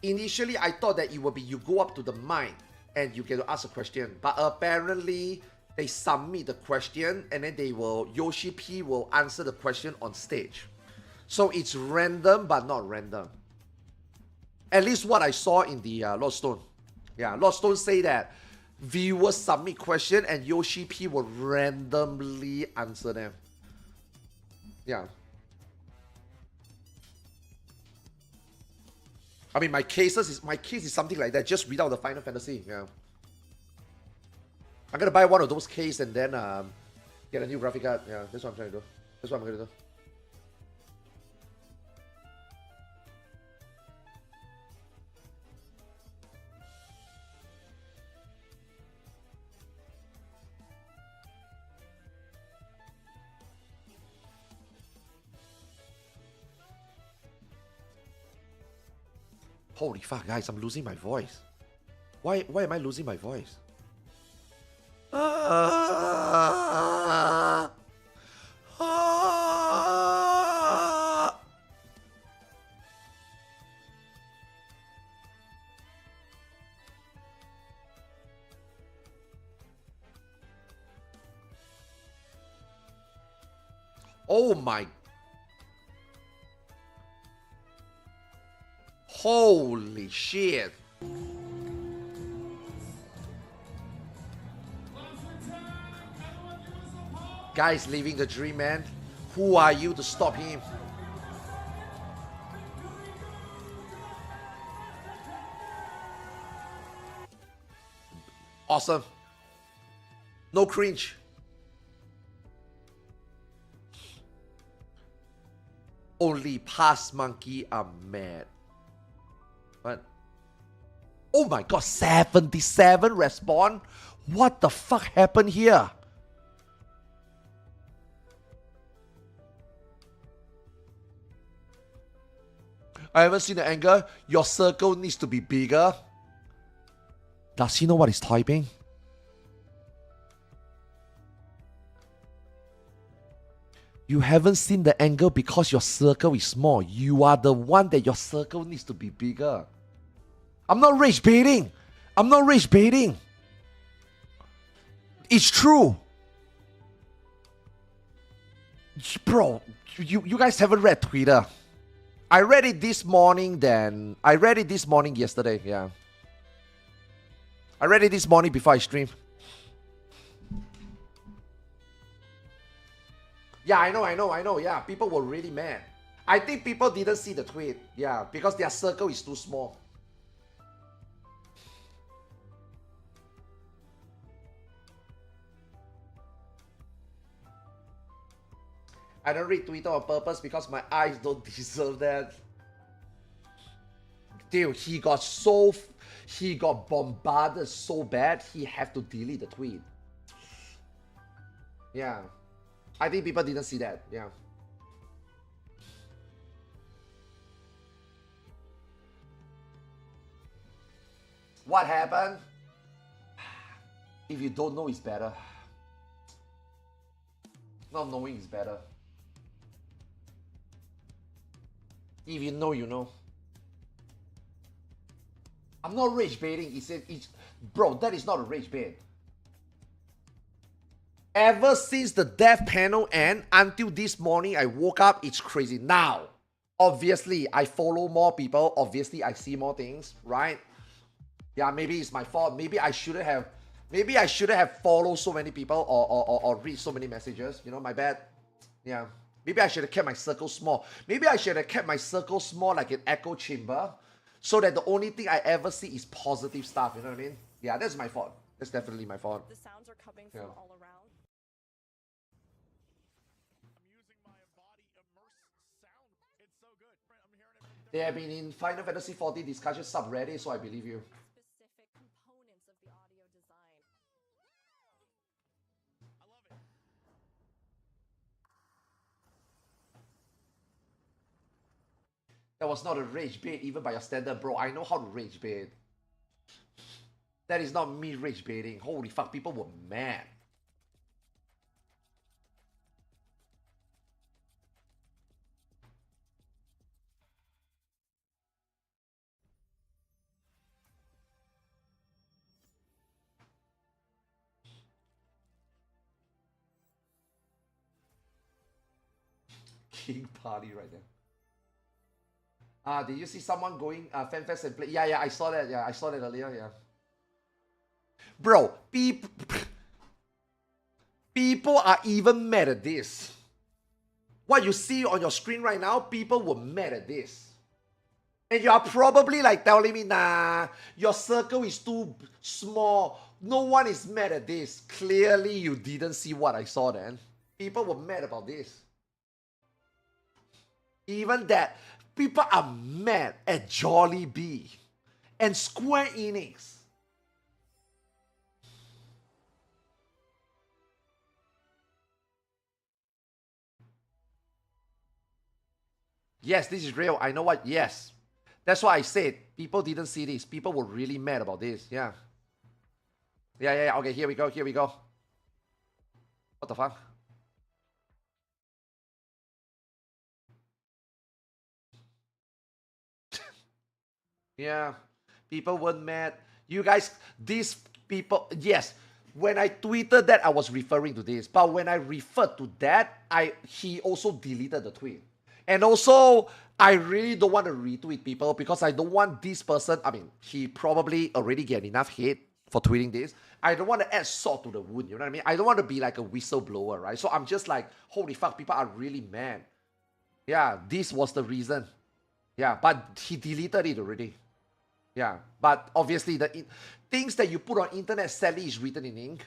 Initially, I thought that it would be you go up to the mic and you get to ask a question. But apparently, they submit the question and then Yoshi P will answer the question on stage. So it's random but not random. At least what I saw in the Lordstone. Yeah, Lordstone say that viewers submit question and Yoshi P will randomly answer them. Yeah. I mean, my case is something like that, just without the Final Fantasy. Yeah. I'm gonna buy one of those cases and then get a new graphic card. Yeah, that's what I'm trying to do. That's what I'm gonna do. Holy fuck, guys, I'm losing my voice. Why am I losing my voice? Oh my. Holy shit. Guy's living the dream, man. Who are you to stop him? Awesome. No cringe. Only past monkey are mad. What? Oh my god, 77 respawn? What the fuck happened here? I haven't seen the angle. Your circle needs to be bigger. Does he know what he's typing? You haven't seen the angle because your circle is small. You are the one that your circle needs to be bigger. I'm not rage baiting. I'm not rage baiting. It's true. Bro, you guys haven't read Twitter. I read it this morning then. I read it this morning yesterday, yeah. I read it this morning before I streamed. Yeah, I know, yeah. People were really mad. I think people didn't see the tweet, yeah, because their circle is too small. I don't read Twitter on purpose because my eyes don't deserve that. Dude, he got bombarded so bad, he had to delete the tweet. Yeah. I think people didn't see that, yeah. What happened? If you don't know, it's better. Not knowing is better. If you know, you know. I'm not rage baiting. He said, bro, that is not a rage bait. Ever since the death panel end until this morning, I woke up, it's crazy. Now, obviously, I follow more people. Obviously, I see more things, right? Yeah, maybe it's my fault. Maybe I shouldn't have followed so many people or read so many messages. You know, my bad. Yeah. Maybe I should have kept my circle small. Maybe I should have kept my circle small like an echo chamber so that the only thing I ever see is positive stuff. You know what I mean? Yeah, that's my fault. That's definitely my fault. The sounds are coming from all around. They have been in Final Fantasy 14 discussion subreddit, so I believe you. Specific components of the audio design. That was not a rage bait even by your standard, bro. I know how to rage bait. That is not me rage baiting. Holy fuck, people were mad. King party right there. Did you see someone going FanFest and play? Yeah, I saw that. Yeah, I saw that earlier. Yeah. Bro, people are even mad at this. What you see on your screen right now, people were mad at this. And you are probably like telling me, nah, your circle is too small. No one is mad at this. Clearly, you didn't see what I saw then. People were mad about this. Even that, people are mad at Jollibee and Square Enix. Yes, this is real. I know what. Yes. That's why I said people didn't see this. People were really mad about this. Yeah. Yeah. Okay, here we go. What the fuck? Yeah. People weren't mad. You guys, these people, yes. when I tweeted that, I was referring to this. But when I referred to that, he also deleted the tweet. And also, I really don't want to retweet people because I don't want this person, I mean, he probably already get enough hate for tweeting this. I don't want to add salt to the wound, you know what I mean? I don't want to be like a whistleblower, right? So I'm just like, holy fuck, people are really mad. Yeah, this was the reason. Yeah, but he deleted it already. Yeah, but obviously the things that you put on internet sadly is written in ink,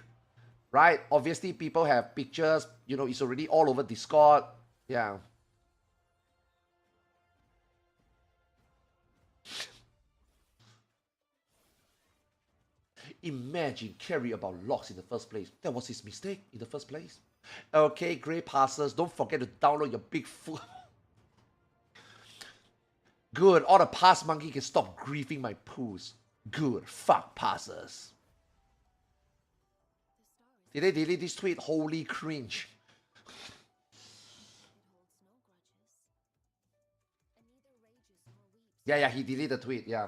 right? Obviously people have pictures, you know, it's already all over Discord. Yeah. Imagine caring about logs in the first place. That was his mistake in the first place. Okay, great passers. Don't forget to download your big foot. Good. All the pass monkey can stop griefing my poos. Good. Fuck passers. Did they delete this tweet? Holy cringe. Yeah, he deleted the tweet. Yeah.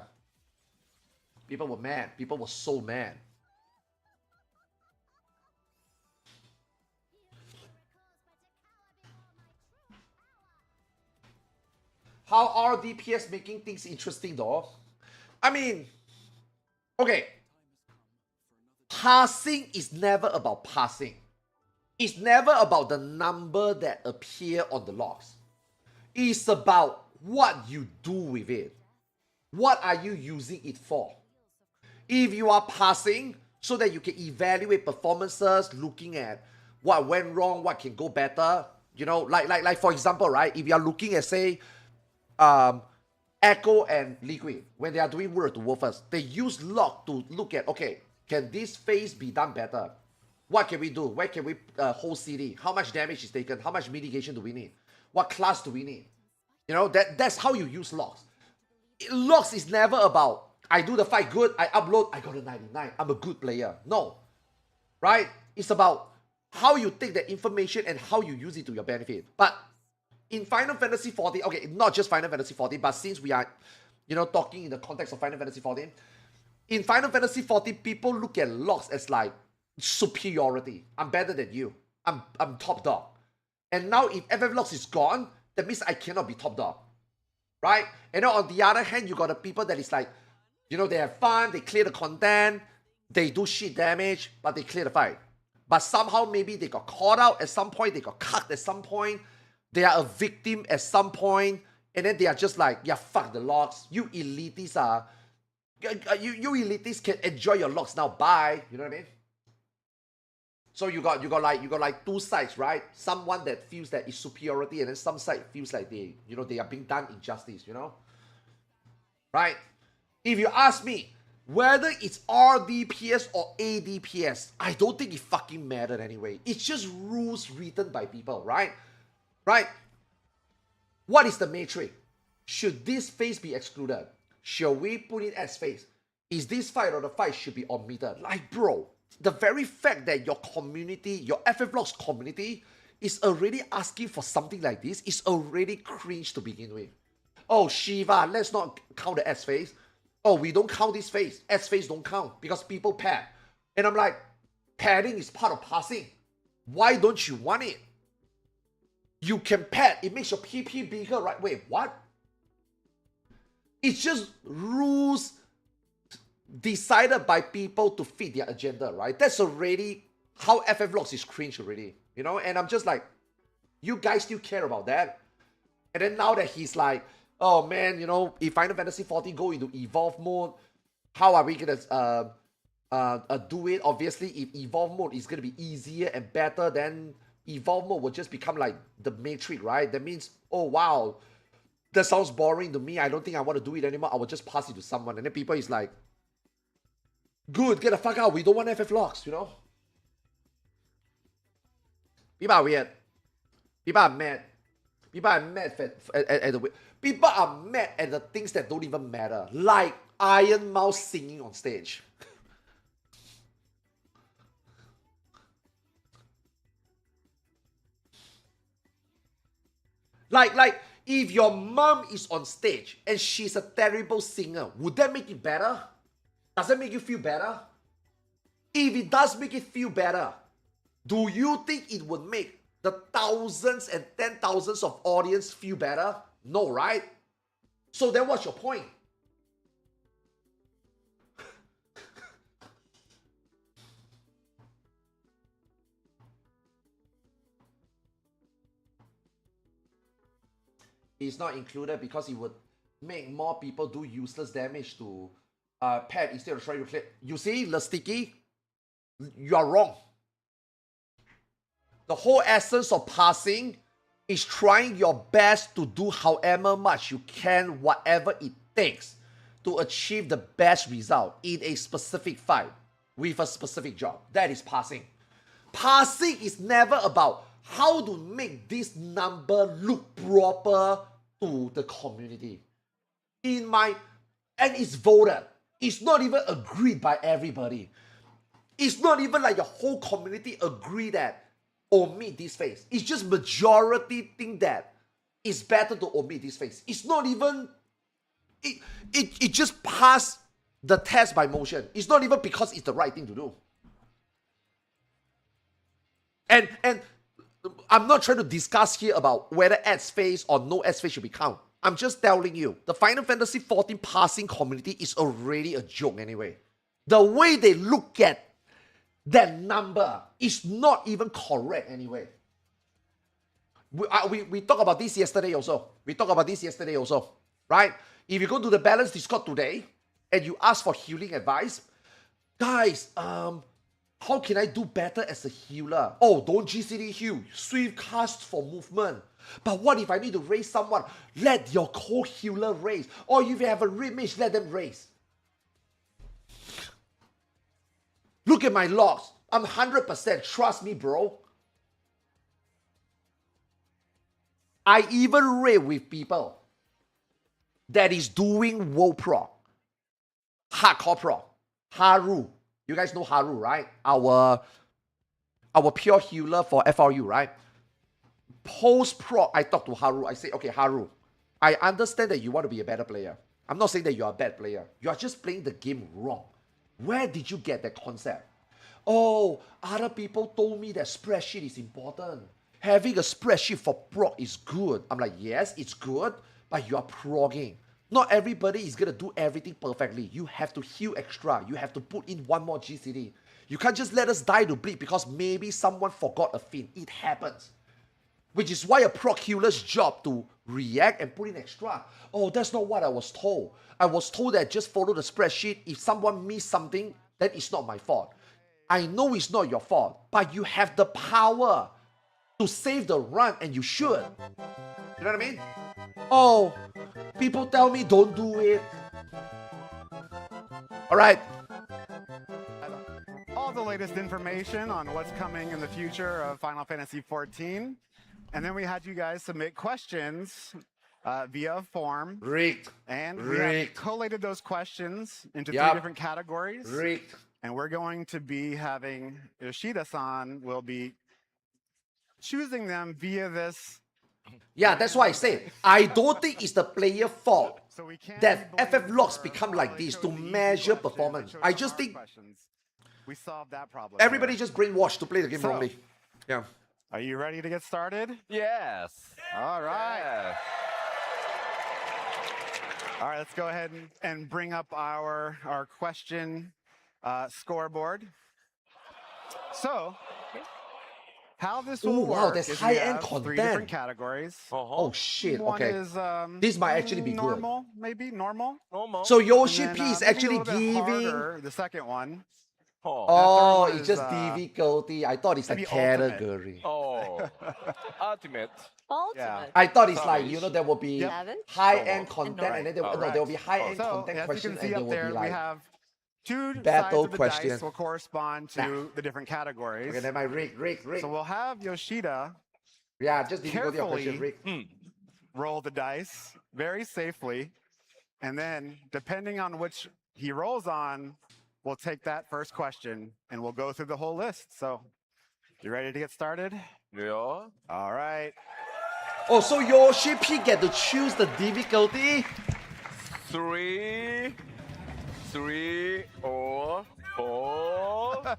People were mad. People were so mad. How are DPS making things interesting though? I mean, okay. Passing is never about passing. It's never about the number that appear on the logs. It's about what you do with it. What are you using it for? If you are passing so that you can evaluate performances, looking at what went wrong, what can go better, you know, like for example, right? If you are looking at, say, Echo and Liquid, when they are doing word to word first, they use log to look at, okay, can this phase be done better? What can we do? Where can we hold CD? How much damage is taken? How much mitigation do we need? What class do we need? You know, that's how you use logs. Logs is never about, I do the fight good, I upload, I got a 99, I'm a good player. No, right? It's about how you take the information and how you use it to your benefit. But in Final Fantasy 14, okay, not just Final Fantasy 14, but since we are, you know, talking in the context of Final Fantasy 14, in Final Fantasy 14, people look at logs as like superiority. I'm better than you. I'm top dog. And now if FF logs is gone, that means I cannot be top dog. Right? And then on the other hand, you got the people that is like, you know, they have fun, they clear the content, they do shit damage, but they clear the fight. But somehow maybe they got caught out at some point, they got cut at some point, they are a victim at some point, and then they are just like, yeah, fuck the logs. You elitists are, you elitists can enjoy your logs now, bye. You know what I mean? So you got like two sides, right? Someone that feels that it's superiority, and then some side feels like they, you know, they are being done injustice, you know? Right? If you ask me, whether it's RDPS or ADPS, I don't think it fucking mattered anyway. It's just rules written by people, right? Right? What is the matrix? Should this phase be excluded? Shall we put it as phase? Is this fight or the fight should be omitted? Like, bro, the very fact that your community, your FF Logs community, is already asking for something like this is already cringe to begin with. Oh, Shiva, let's not count the S phase. Oh, we don't count this phase. S phase don't count because people pad. And I'm like, padding is part of passing. Why don't you want it? You can pad. It makes your PP bigger, right? Wait, what? It's just rules decided by people to fit their agenda, right? That's already how FF Logs is cringe already, you know? And I'm just like, you guys still care about that? And then now that he's like, oh man, you know, if Final Fantasy 14 go into evolve mode, how are we gonna do it? Obviously, if evolve mode is gonna be easier and better, then evolve mode will just become like the matrix, right? That means, oh wow, that sounds boring to me. I don't think I want to do it anymore. I will just pass it to someone. And then people is like, good, get the fuck out. We don't want FF Logs, you know? People are weird. People are mad. People are mad at the people are mad at the things that don't even matter. Like Iron Mouse singing on stage. Like if your mom is on stage and she's a terrible singer, would that make it better? Does that make you feel better? If it does make it feel better, do you think it would make the thousands and 10,000s of audience feel better? No, right? So then what's your point? It's not included because it would make more people do useless damage to pet instead of trying to clear. You see, Sticky, you are wrong. The whole essence of passing is trying your best to do however much you can, whatever it takes, to achieve the best result in a specific fight with a specific job. That is passing. Passing is never about how to make this number look proper to the community. And it's voted. It's not even agreed by everybody. It's not even like the whole community agree that omit this phase. It's just majority think that it's better to omit this phase. It's not even, it just passed the test by motion. It's not even because it's the right thing to do. And I'm not trying to discuss here about whether ads phase or no ads phase should be count. I'm just telling you, the Final Fantasy XIV passing community is already a joke anyway. The way they look at that number is not even correct anyway. We talked about this yesterday also. Right? If you go to the Balance Discord today and you ask for healing advice, guys, how can I do better as a healer? Oh, don't GCD heal. Swift cast for movement. But what if I need to raise someone? Let your co-healer raise. Or if you have a red mage, let them raise. Look at my logs. I'm 100%. Trust me, bro. I even raid with people that is doing WoW Pro. Hardcore Pro. Haru. You guys know Haru, right? Our pure healer for FRU, right? Post-proc, I talked to Haru. I say, okay, Haru, I understand that you want to be a better player. I'm not saying that you're a bad player. You are just playing the game wrong. Where did you get that concept? Oh, other people told me that spreadsheet is important. Having a spreadsheet for proc is good. I'm like, yes, it's good, but you are progging. Not everybody is going to do everything perfectly. You have to heal extra. You have to put in one more GCD. You can't just let us die to bleed because maybe someone forgot a fin. It happens. Which is why a proc healer's job to react and put in extra. Oh, that's not what I was told. I was told that just follow the spreadsheet. If someone missed something, then it's not my fault. I know it's not your fault, but you have the power to save the run and you should. You know what I mean? Oh, people tell me don't do it. All right. All the latest information on what's coming in the future of Final Fantasy XIV. And then we had you guys submit questions via a form. Rigged. And we have collated those questions into 3 different categories. Rigged. And we're going to be having Yoshida-san will be choosing them via this. Yeah, that's why I say, I don't think it's the player fault that FF logs become like this to measure performance. I just think we solved that problem. Everybody just brainwashed to play the game wrongly. Yeah. Are you ready to get started? Yes. All right. All right, let's go ahead and bring up our question scoreboard. So, how this will work? Wow, there's is high-end we have content. 3 different categories. Oh shit, One okay. is, this might actually be normal, maybe normal. So Yoshi And P then, is maybe a actually little bit giving. harder, the second one. Oh, That third it's just one is, difficulty. I thought it's like maybe ultimate. category. Oh, ultimate. Ultimate. I thought it's like, you know, there will be Yep. high-end content and then there, no, Correct. there will be high-end So, content as you question can see and there up will there, be we like have 2 battle sides of the question. dice will correspond to the different categories. Okay, then my Rick. So we'll have Yoshida just difficulty of question, carefully Rick. roll the dice very safely, and then depending on which he rolls on, we'll take that first question and we'll go through the whole list. So, you ready to get started? Yeah. All right. Oh, so Yoshi P get to choose the difficulty? 3 or 4.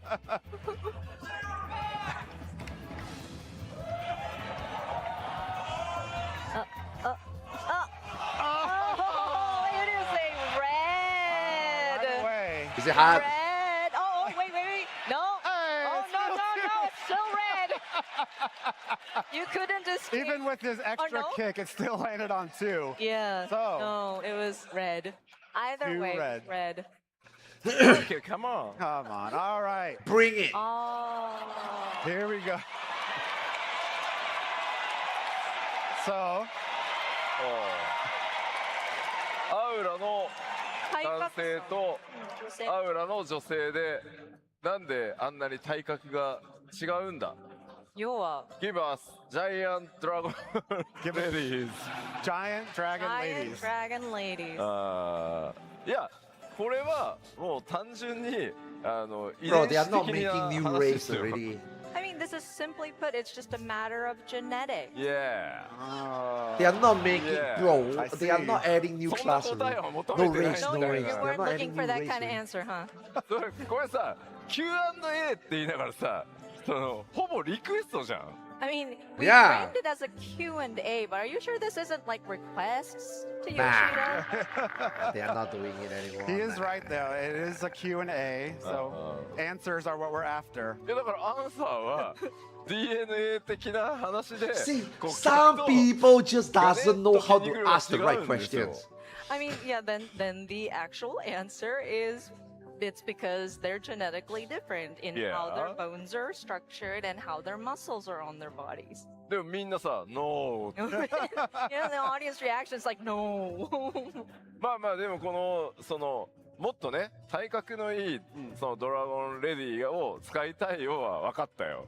Oh, it is a red. By the way, Is it hot? Red. Oh, wait. No. Oh, no. It's still red. You couldn't just. even with his extra no? kick, it still landed on 2. Yeah. So No, it was red. Either 2 way, red. red. Okay, come on. Come on. All right. Bring it. Oh. Here we go. So, アウラの男性とアウラの女性でなんであんなに体格が違うんだ要は Give us giant dragon ladies Giant Dragon Giant Ladies. Dragon Ladies. いやこれはもう単純に遺 Bro, 伝 they are 子 not 的な making new 話 race ですよ already. I mean, this is simply put, it's just a matter of genetics. Yeah. They are not making, Yeah. bro. I They are see. not adding new そんな class 答えは already. 求 No めてない race, ん no だ race. You They're weren't not looking adding for new that race. kind of already. answer, huh? これさ Q&A って言いながらさほぼリクエストじゃん I mean, we Yeah. framed it as a Q&A, but are you sure this isn't like requests to Nah. Yoshida? They are not doing it anymore. He is right though. It is a Q&A, so answers are what we're after. いやだからアンサーは DNA 的な話で See, こう some 聞くと people just ガネ doesn't ッ know と how 気に to くるは ask the 違 right うんですよ questions. I mean, yeah, then the actual answer is it's because they're genetically different in how their Yeah. bones are structured and how their muscles are on their bodies. でもみんなさ NO You know, the audience reaction is like, no. まあまあでもこのそのもっとね体格のいいそのドラゴンレディーを使いたいよは分かったよ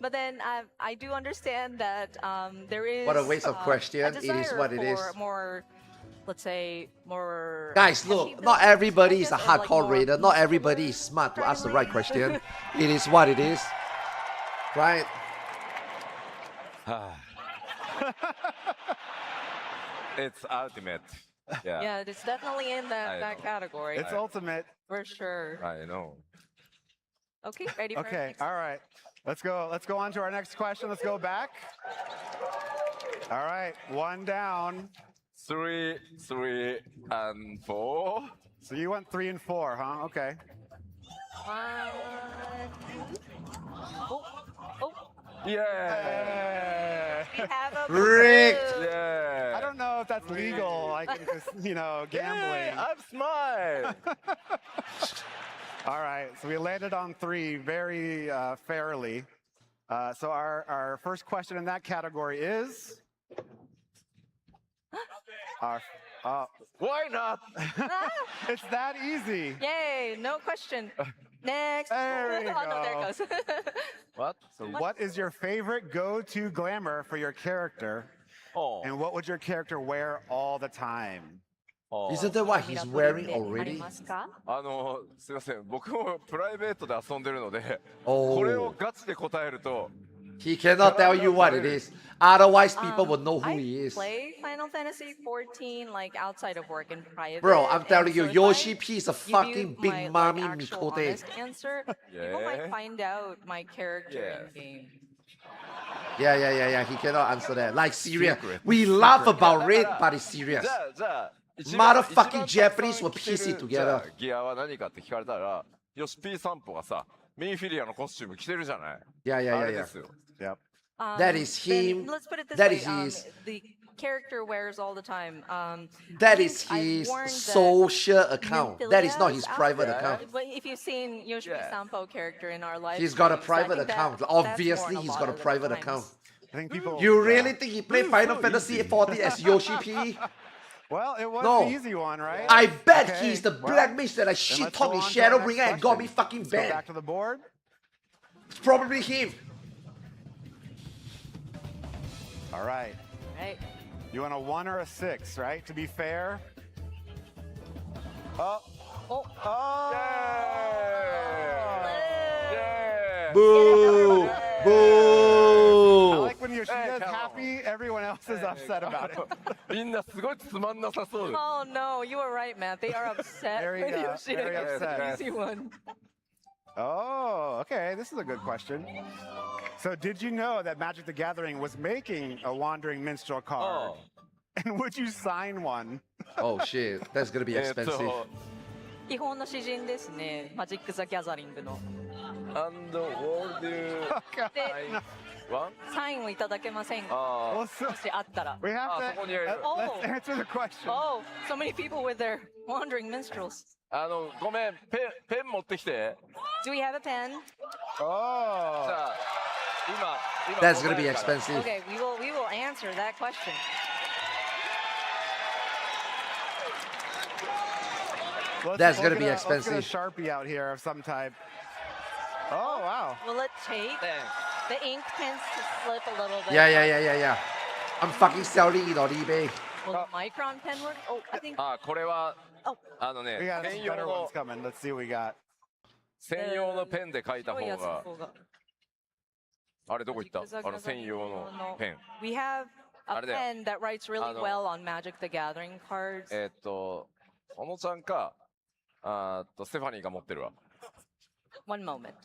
But then I do understand that there is What a waste of question. a It is desire what it is. for more, let's say, more. Guys, look, not everybody is a hardcore raider. Not everybody is smart to ask the right question. It is what it is. Right? It's ultimate yeah Yeah, it's definitely in that category. It's ultimate. For sure. I know Okay, ready for our Okay, next? all right. Let's go on to our next question. Let's go back. All right, 1 down. 3 and 4 So you went 3 and 4, huh? Okay. 1, 2. Oh. Yeah We have a Rigged. blue. yeah I don't know if that's legal, like in this, gambling. I'm smart All right, so we landed on 3 very fairly. So our first question in that category is... Why not It's that easy. Yay, no question. Next. There we Oh, no, there go. it goes. What So what is your favorite go-to glamour for your character? Oh. And what would your character wear all the time? Isn't that what he's wearing already? すいません僕もプライベートで遊んでるので Oh. これをガチで答えると He cannot tell you what it is. Otherwise, people will know who I he is. play Final Fantasy 14 like outside of work in private. Bro, I'm telling and you, so if Yoshi I P is a give you fucking big my, mommy like, actual Mikote. honest answer, people might Yeah. find out my character Yeah. in game. Yeah. He cannot answer that. Like serious. Secret. We laugh about it, but it's serious. じゃあ Motherfucking 一番 Japanese will たくさん着 piece て it るじゃあ together. ギアは何かって聞かれたらヨシピー散歩がさミンフィリアのコスチューム着てるじゃない Yeah. あれですよ Yep. That is then him. let's put it this That way. is his. The character wears all the time. That is I've his worn the social account. That is not his Nymphilia private outfit. account. But if you've seen Yoshi Sampo character in our live He's got a streams, I private think account. that's Obviously, worn a he's lot got a of the private times. account. I think people... You really think he played Final Fantasy 14 as Yoshi P? Well, it was No. the easy one, right? I bet Okay, he's the well, black mage that I then shit let's talk go in on to our Shadowbringer next and got me question. fucking Let's go banned. back to the board. It's probably him. All right. Right. You want a 1 or a 6, right? To be fair. Oh. Oh. Yeah. Boo! I Boo! like when Yoshida's happy, everyone else is upset about it. みんなすごいつまんなさそうです Oh no, you were right, Matt. They are upset Very, when very Yoshida gets upset. the easy one. Oh, okay. This is a good question. So, did you know that Magic the Gathering was making a Wandering Minstrel card? And would you sign one? Oh shit, that's gonna be expensive. 基本の詩人ですね、マジック・ザ・ギャザリングの。And what do you で、 want? サインをいただけませんかあもしあったら。 We have あ、そこにある。 Let's answer the question. Oh, so many people with their wandering minstrels. ごめん、ペン持ってきて。 Do we have a pen? Oh. じゃあ、今 That's gonna be 答えるから expensive. Okay, we will answer that question. That's gonna Let's be get a expensive. Sharpie out here of some type. Oh, wow. Will it take? The ink tends to slip a little bit. Yeah. I'm fucking selling it on eBay. Will the micron pen work? Oh, I think. あ、これは、 Oh. ね、 We got 専 some 用 better の ones coming. Let's see what we got. 専用のペンで書いた方白いやつのが、方が。あれどこ行った？専用のペン。 We have a あれだよ。 pen that writes really well on Magic the Gathering cards. 小野ちゃんか、ステファニーが持ってるわ。 One moment.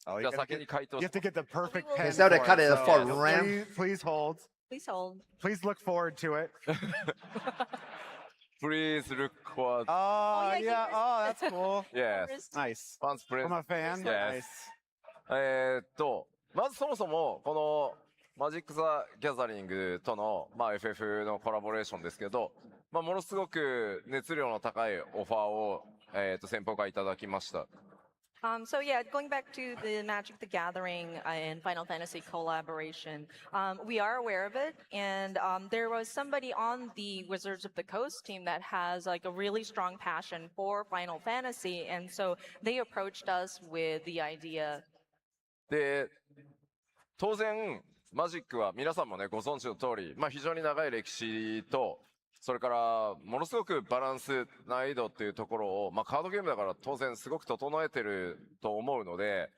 Oh, じゃあ先に回答 You have to get the perfect pen. Is that to for cut it so for RAM? Please hold. Please hold. Please look forward to it. Please look forward. Oh, yeah. Oh, that's cool. Yes. Nice. Once press. I'm a fan. Yes. Nice. まずそもそも、このマジック・ザ・ギャザリングとの、FF のコラボレーションですけど、ものすごく熱量の高いオファーを、先方からいただきました。So yeah, going back to the Magic the Gathering and Final Fantasy collaboration, we are aware of it, and there was somebody on the Wizards of the Coast team that has like a really strong passion for Final Fantasy, and so they approached us with the idea. で、当然、マジックは皆さんもね、ご存知の通り、非常に長い歴史と、それからものすごくバランス、難易度っていうところを、カードゲームだから当然すごく整えてると思うので、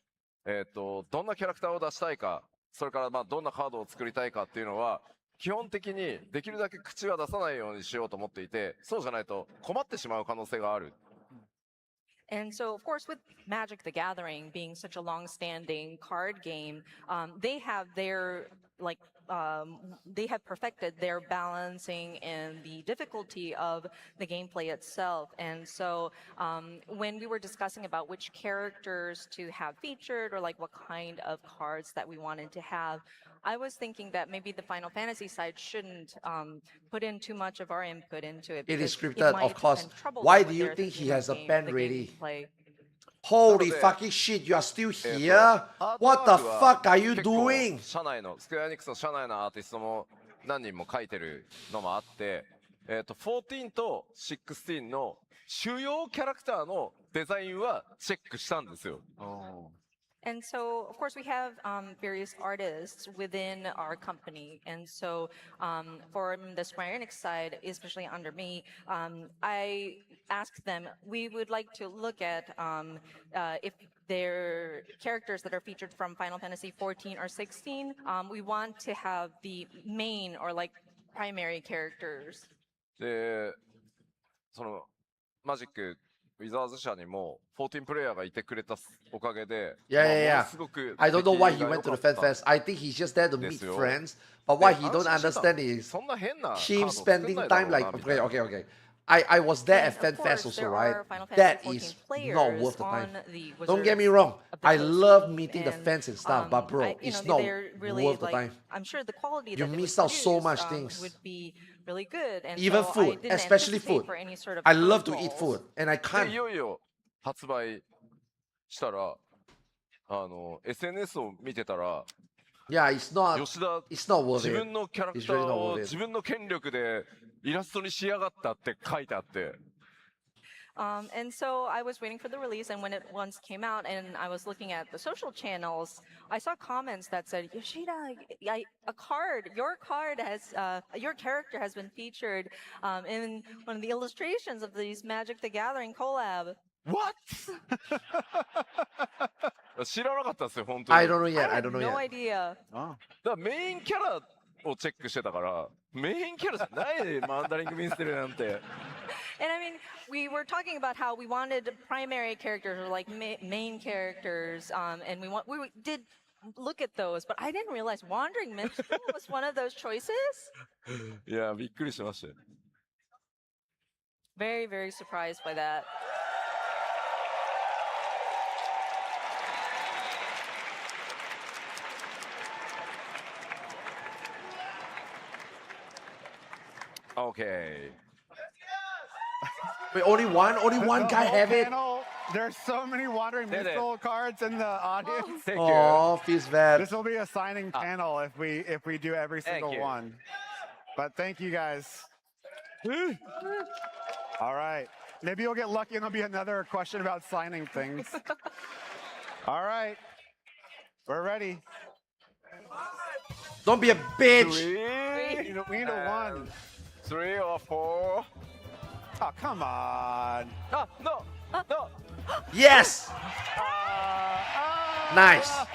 どんなキャラクターを出したいか、それからどんなカードを作りたいかっていうのは、基本的にできるだけ口は出さないようにしようと思っていて、そうじゃないと困ってしまう可能性がある。And so, of course, with Magic the Gathering being such a long-standing card game, they have their they have perfected their balancing and the difficulty of the gameplay itself. And so, when we were discussing about which characters to have featured or like what kind of cards that we wanted to have, I was thinking that maybe the Final Fantasy side shouldn't put in too much of our input into it. It is because scripted, might of course. present trouble Why with do you their think he thinking has a of pen the ready? gameplay. Holy fucking shit, you are still here? What the fuck are you doing? 社内の、スクエアエニックスの社内のアーティストも何人も書いてるのもあって、14と16の主要キャラクターのデザインはチェックしたんですよ。And so, of course, we have various artists within our company. And so, for the Square Enix side, especially under me, I asked them, we would like to look at if they're characters that are featured from Final Fantasy 14 or 16, we want to have the main or like primary characters. で、そのマジックウィザーズ社にも14プレイヤーがいてくれたおかげで、ものすごく I don't know why he 出来が went to 良 the か Fan った Fest. I think he's just there to meet ですよ。 friends. But what he で don't 安心した understand is そんな変なカード him 作ん spending ないだろ time うな like みたいな。 okay. I was there at And Fan of course, Fest also, there right? are Final That Fantasy is 14 not players worth the on time. the Don't get me Wizards wrong. of the I Coast love team, meeting the and, fans and stuff, but bro, you it's know, not they're really worth the like, time. I'm sure the quality You that they miss would out so produce, much things. would be really good. And Even so I food, didn't especially anticipate food. for any sort of I love to eat curveballs. food, and I で can't. いよいよ発売したら、SNS を見てたら、 Yeah, it's not. 吉田 It's not worth 自 it. 分のキャラク It's ター really not を worth 自 it. 分の権力でイラストにしやがったって書いてあって。And so I was waiting for the release, and when it once came out, and I was looking at the social channels, I saw comments that said, "Yoshida, your character has been featured in one of the illustrations of these Magic the Gathering collab." What? 知らなかったですよ、本当に。 I don't know yet. I I don't had know no yet. idea. だからメインキャラをチェックしてたから、メインキャラじゃないで、マンダリングミンステルなんて。And I mean, we were talking about how we wanted primary characters or like main characters, and we did look at those, but I didn't realize Wandering Minstrel was one of those choices. いや、びっくりしましたよ。Very, very surprised by that. Okay. Wait, only one? Only one guy have it? There's so many Wandering Minstrel cards in the audience. Oh, feels bad. This will be a signing panel if we do every single one. But thank you guys. All right. Maybe you'll get lucky and there'll be another question about signing things. All right. We're ready. Don't be a bitch. We need a one. 3 or 4. Oh, come on. No. Yes. Nice. All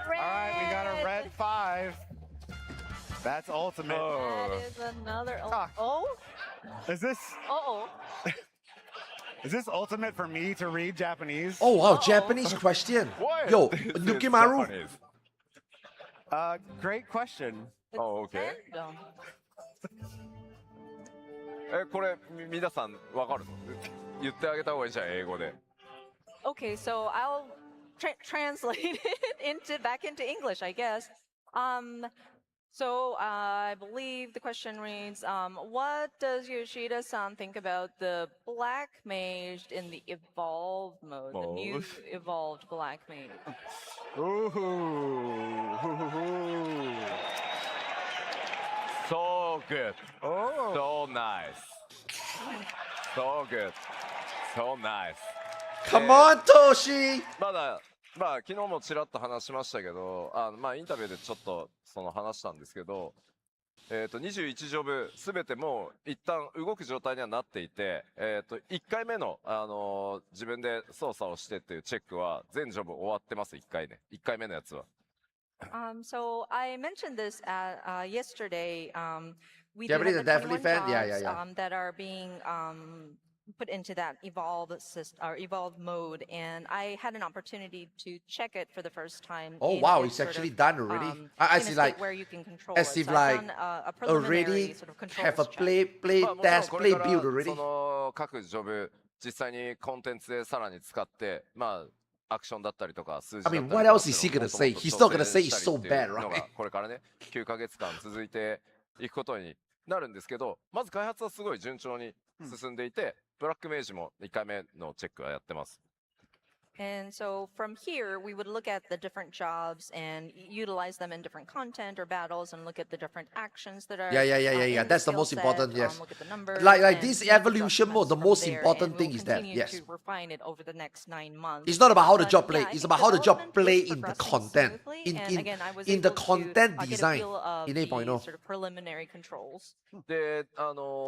right, we got a red 5. That's ultimate. That is another. Oh. Is this? Oh. Is this ultimate for me to read Japanese? Oh wow, Japanese question. Yo, Nukimaru. Great question. Oh, okay. これ皆さんわかるの？言ってあげた方がいいじゃん英語で。Okay, so I'll translate it back into English, I guess. So I believe the question reads, what does Yoshida-san think about the Black Mage in the evolved mode, the new evolved Black Mage? So good. So nice. So good. So nice. Come on, Toshi! まあ昨日もちらっと話しましたけど、インタビューでちょっとその話したんですけど、21ジョブすべてもう一旦動く状態にはなっていて、1回目の自分で操作をしてっていうチェックは全ジョブ終わってます1回目のやつは。So I mentioned this yesterday. We Japanese do are have definitely 21 fan. Yeah. jobs, that are being put into that evolved mode, and I had an opportunity to check it for the first time. Oh wow, it's actually done already. I see, like where you can control as it. if So like I've done a preliminary already sort of controls have a check. play もちろん test, これ play から build already. その各ジョブ実際にコンテンツでさらに使ってアクションだったりとか数字だった I り mean, とか what else is he っていう gonna のを say? もっと He's 挑 not gonna 戦 say it's したり so ってい bad, うの right? がこれからね9ヶ月間続いていくことになるんですけど、まず開発はすごい順調に進んでいて、ブラックメイジも1回目のチェックはやってます。And so from here, we would look at the different jobs and utilize them in different content or battles, and look at the different actions that are. Yeah. in That's the skill most set, important. Yes. Look at the numbers. Like and this make evolution mode, the adjustments most from there, important and thing we'll is that continue yes. to refine it over the next 9 months. It's not about how the But, job play. yeah, I It's think about how the job development play is in the progressing content, smoothly, and again, I was in the able to content get a design. feel of いね、ポイント。 the sort of preliminary controls. で、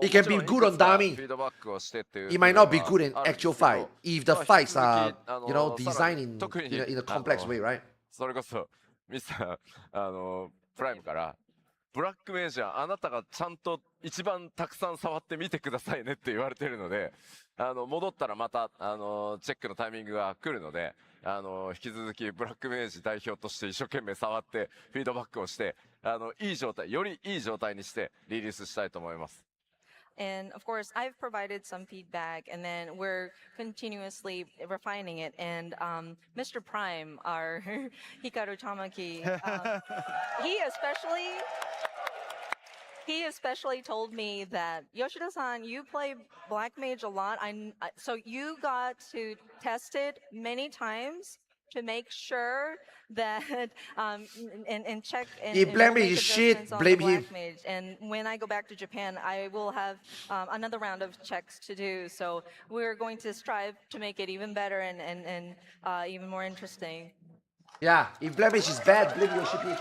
It can be good on dummy. フィードバックをしてっていう。 It might not be good in actual fight if the まあ fights are, 引き続き you know, designed in 特に in a complex way, right? それこそミスタープライムからブラックメイジャーあなたがちゃんと一番たくさん触ってみてくださいねって言われてるので、戻ったらまたチェックのタイミングが来るので、引き続きブラックメイジ代表として一生懸命触ってフィードバックをして、いい状態よりいい状態にしてリリースしたいと思います。And of course, I've provided some feedback, and then we're continuously refining it. And Mr. Prime, our Hikaru Tamaki, he especially told me that Yoshida-san, you play Black Mage a lot. So you got to test it many times to make sure that and check and He blamed me, make his shit, adjustments on the blame Black him. Mage. And when I go back to Japan, I will have another round of checks to do. So we're going to strive to make it even better and even more interesting. Yeah, if blemish is bad, blame Yoshiki.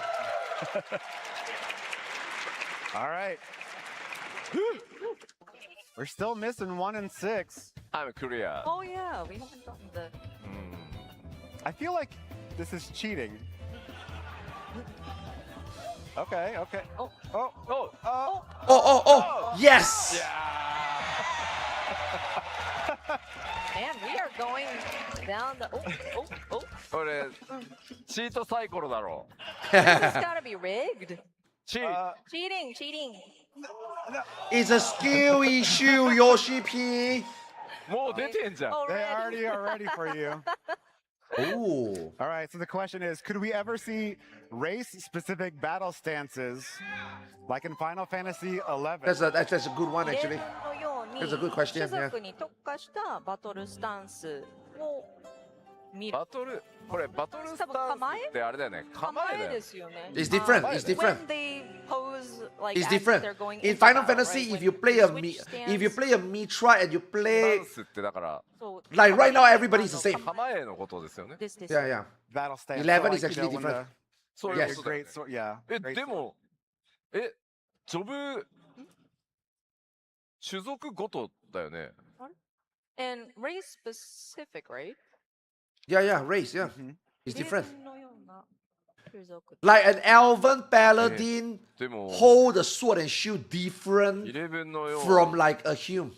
All right. We're still missing 1 and 6. I'm clear. Oh yeah, we haven't gotten the. I feel like this is cheating. Okay, okay. Oh. Oh, oh, oh. Oh, yes! Man, we are going down the. Oh. これ、チートサイコロだろう。 This has got to be rigged. Cheating. Cheating. It's a skill issue, Yoshi P. もう出てんじゃん。 They already are ready for you. Ooh. All right, so the question is, could we ever see race-specific battle stances like in Final Fantasy XI? That's a good one, actually. のように That's a good question, 種族に特化したバトルスタンスを見る。バトルスタンスってあれだよね。構えだよ。ですよね。 It's different. It's different. When they pose like It's as different. they're going In into Final battle, Fantasy, right? if you When play a Mitra and you ス play タンスってだから、 like right now, everybody's the same. 構えのことですよね。This Yeah, yeah. Battle stance. Eleven so, is like, you actually know, when different. the- そういう Yes, ことだよ great sword. Yeah. え、 great でも、ジョブ、種族ごとだよね。 And race specific, right? Yeah, yeah, race, yeah. It's different. のような種族 Like an elven paladin でも、 hold a sword and shield different 11のよう from like a human.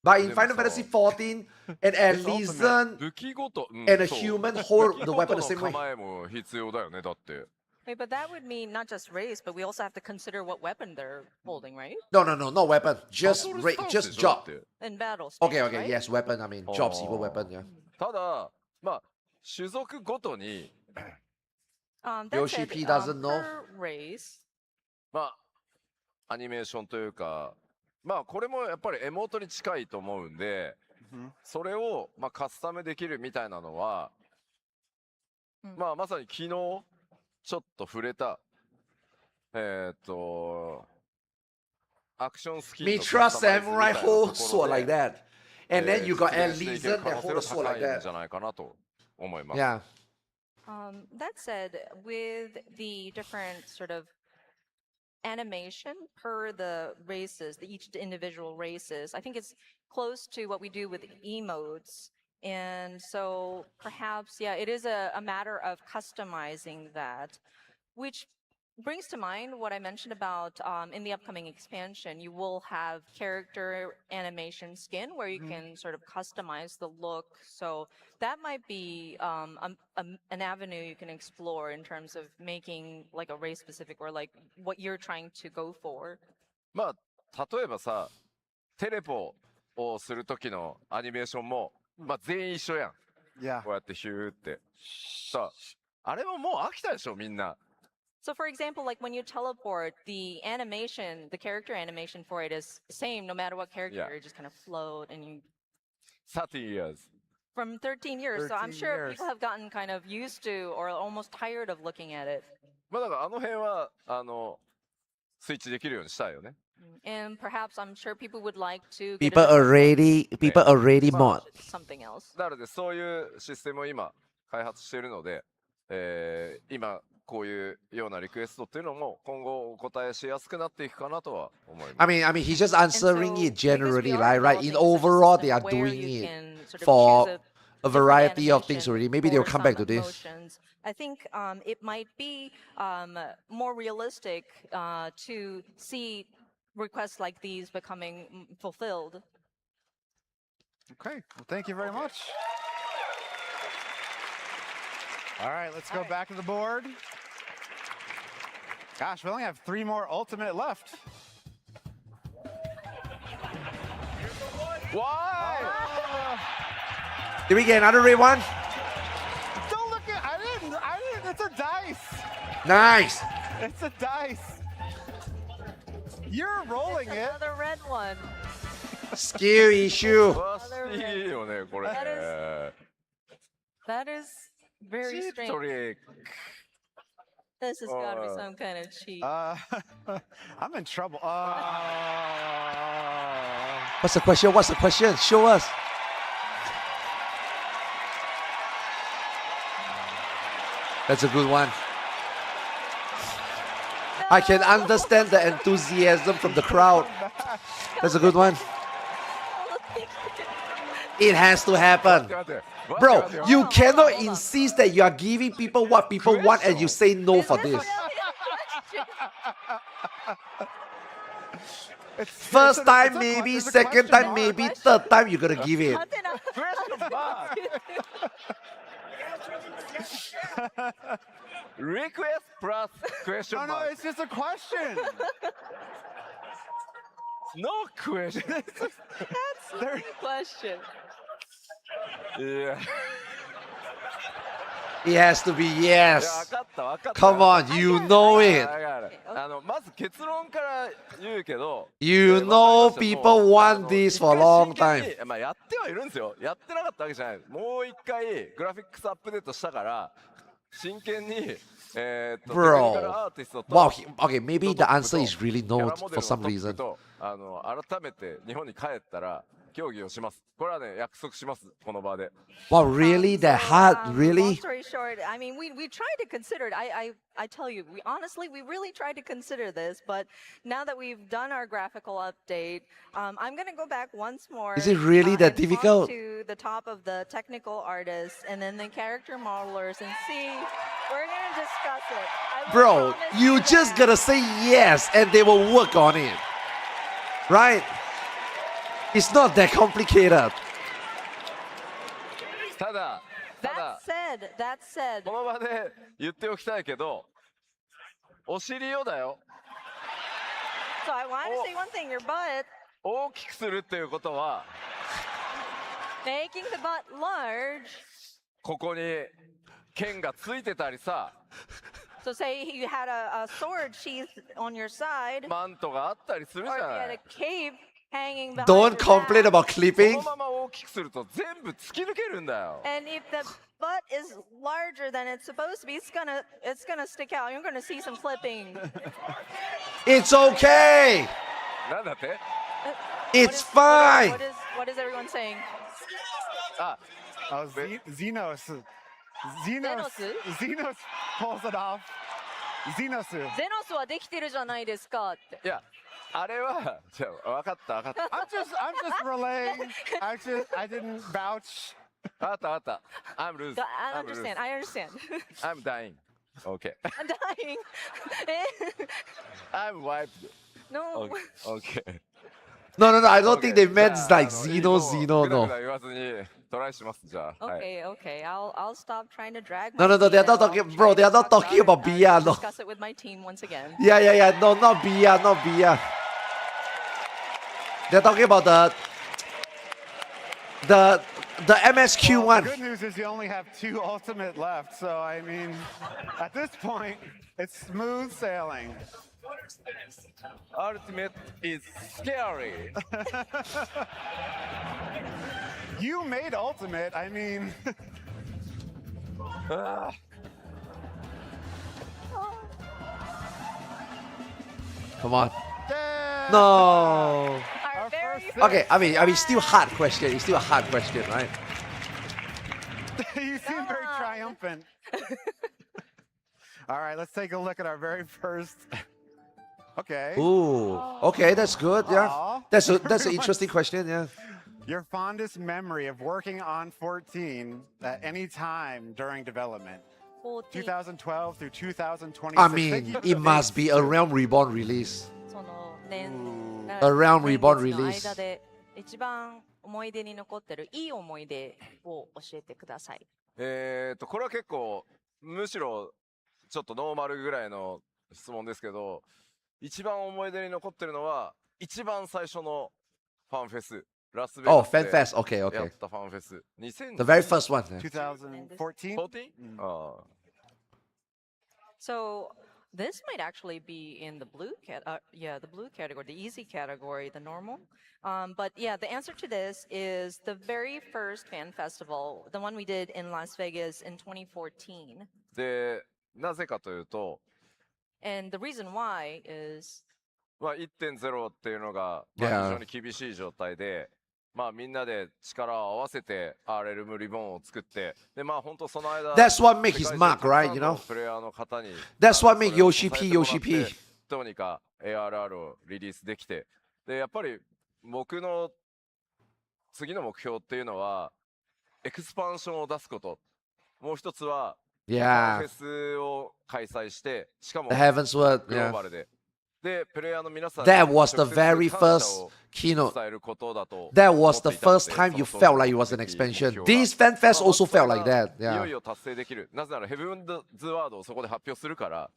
But in Final Fantasy 14, an Elysian 武器ごと、うん and a そう human 武 hold 器 the ごと weapon の the same way. 構えも必要だよね、だって。 Wait, but that would mean not just race, but we also have to consider what weapon they're holding, right? No, weapon. Just just job. In battle. Okay, stance, okay, right? yes, weapon. I mean, jobs equal weapon, yeah. ただ、まあ、種族ごとに、 That Yoshi said, P doesn't know. per race, まあ、アニメーションというか、まあ、これもやっぱりエモートに近いと思うんで、それを、まあ、カスタムできるみたいなのは、まあ、まさに昨日、ちょっと触れた、アクションスキルの Mitra カスタマイズみたい Samurai なところ hold sword で like that. And then you got 実現していける Elysian 可 that 能性 hold が a sword 高 like いん that. じゃないかなと思います。 Yeah. that said, with the different sort of animation per the races, each individual races, I think it's close to what we do with emotes. And so perhaps, yeah, it is a matter of customizing that, which brings to mind what I mentioned about in the upcoming expansion, you will have character animation skin where you can sort of customize the look. So that might be an avenue you can explore in terms of making like a race specific or like what you're trying to go for. まあ、例えばさ、テレポをする時のアニメーションも、まあ全員一緒やん。Yeah. こうやってヒューって。さあ、あれももう飽きたでしょ、みんな。 So for example, like when you teleport, the animation, the character animation for it is the same no matter what character, Yeah. you just kind of float and you 30 years. from 13 years. So I'm 13 sure years. people have gotten kind of used to or almost tired of looking at it. まあだからあの辺は、スイッチできるようにしたいよね。 And perhaps I'm sure people would like to get People already mod. something else. なのでそういうシステムを今開発しているので、今こういうようなリクエストっていうのも今後お答えしやすくなっていくかなとは思います。 I mean, he's just answering so, it generally, because we are right? In developing such a overall, they are system where doing you it can sort of for choose a different variety of things animation already. Maybe they'll for come some back to this. emotions. I think it might be more realistic to see requests like these becoming fulfilled. Okay, well, thank you very much. All right, let's go back to the board. Gosh, we only have 3 more ultimate left. Why? Did we get another red one? Don't look at, I didn't, it's a dice. Nice. It's a dice. You're rolling it. Another red one. Skill issue. いいよね、これ。 That is very チー strange. トリック。 This has got to be some kind of cheat. I'm in trouble. What's the question? What's the question? Show us. That's a good one. I can understand the enthusiasm from the crowd. That's a good one. It has to happen. Bro, you cannot insist that you are giving people what people want and you say no for this. First time maybe, second time maybe, third time you're gonna give it. Question mark. Request plus question No, mark. no, it's just a question. No question. That's the question. Yeah. It has to be いや、 yes. 分かった分かった。 Come on, you know it. まず結論から言うけど、 You know people want this for a long time. まあやってはいるんですよ。やってなかったわけじゃない。もう一回グラフィックスアップデートしたから、真剣にBro. Wow, okay, maybe the answer is really no for some reason. 改めて日本に帰ったら協議をします。これはね、約束します。この場で。 Wow, really? That hard? Long Really? story short, I mean, we tried to consider it. I tell you, we honestly, we really tried to consider this, but now that we've done our graphical update, I'm going to go back once more. Is it really that and talk difficult? to the top of the technical artists and then the character modelers and see. We're going to discuss it. I will Bro, promise you you just that. gotta say yes and they will work on it. Right? It's not that complicated. ただ、 That said, この場で言っておきたいけど、お尻をだよ。 so I want to say one thing, your butt, 大きくするっていうことは、 making the butt large. ここに剣がついてたりさ、 So say you had a sword sheath on your side, マントがあったりするじ or ゃ if you な had い a。cape hanging behind Don't your complain back. about そ clipping. のまま大きくすると全部突き抜けるんだよ。 And if the butt is larger than it's supposed to be, it's gonna stick out. You're gonna see some clipping. It's okay. なんだって？ It's fine. What is everyone saying? あ、 Oh, Xenos pulls it off. Xenos. ゼノスはできてるじゃないですかって。いや、あれは、じゃあ分かった分かった。 I'm just relaying. I didn't vouch. 分かった分かった。I'm loose. I understand. I understand. I'm dying. Okay. I'm dying. I'm wiped. No. Okay. No, I don't think they meant じゃあ like Xeno, ぐだ no. ぐだ言わずにトライしますじゃあ。はい。 Okay. I'll stop trying to drag. No, my feet they're not and I'll talking, try bro, to they're not talk talking about it. BR, I'll no. discuss it with my team once again. Yeah. No, not BR, not BR. They're talking about the MSQ Well, one. the good news is you only have 2 ultimate left, so I mean, at this point, it's smooth sailing. Ultimate is scary. You made ultimate. I mean, Come on. No. Our very Okay, I mean, still hard question. It's still a hard question, right? you seem very triumphant. All right, let's take a look at our very first. Okay. Ooh. Okay, that's good. Yeah. Aw. That's an interesting question. Yeah. Your fondest memory of working on 14 at any time during development. 2012 through 2026. I mean, it must be a Realm Reborn release. その年 Around 年 Reborn 月の release. 間で一番思い出に残ってるいい思い出を教えてください。これは結構むしろちょっとノーマルぐらいの質問ですけど、一番思い出に残ってるのは一番最初のファンフェス。ラスベガ Oh, スで Fan Fest. Okay. やっ The たファンフェス。very first one. Yeah. 2014. 14? ああ。 So this might actually be in the blue the blue category, the easy category, the normal. But yeah, the answer to this is the very first fan festival, the one we did in Las Vegas in 2014. で、なぜかというと、 And the reason why is まあ、1.0 っていうのが、ま Yeah. あ、非常に厳しい状態で、まあみんなで力を合わせて RLM リボンを作って、でまあ本当その間、 That's what make his 世界中 mark, たくさ right? ん You の know. プレイヤーの方に、 That's what make それを Yoshi 支え P てもらって Yoshi P. どうにか ARR をリリースできて、でやっぱり僕の次の目標っていうのはエクスパンションを出すこと。もう一つは Yeah. フェスを開催して、しかも The Heaven's Word, グローバルで。で、プレイヤーの皆さん That に was the 直接 very 感 first 謝を keynote. 伝えることだと That 思 was って the いたので、 first time you その当 felt 時 like it の was an 目的目 expansion. 標が These fan fests まあ also それ felt like が that. いよ Yeah. いよ達成できる。なぜならヘブンズワードをそこで発表するから、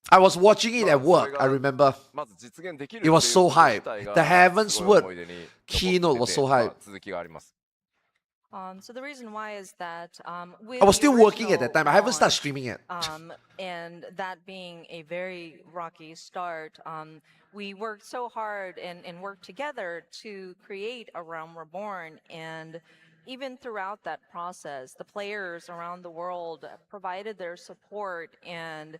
I was watching it まあ at それ work, I が remember. まず実現できる It was っていう so こと hype. 自体 The が Heaven's すごい Word 思い出に keynote 残 was って so て、まあ hype. 続きがあります。So the reason why is that with I was the still working at original that time. I haven't started launch, streaming it. And that being a very rocky start, we worked so hard and worked together to create A Realm Reborn. And even throughout that process, the players around the world provided their support, and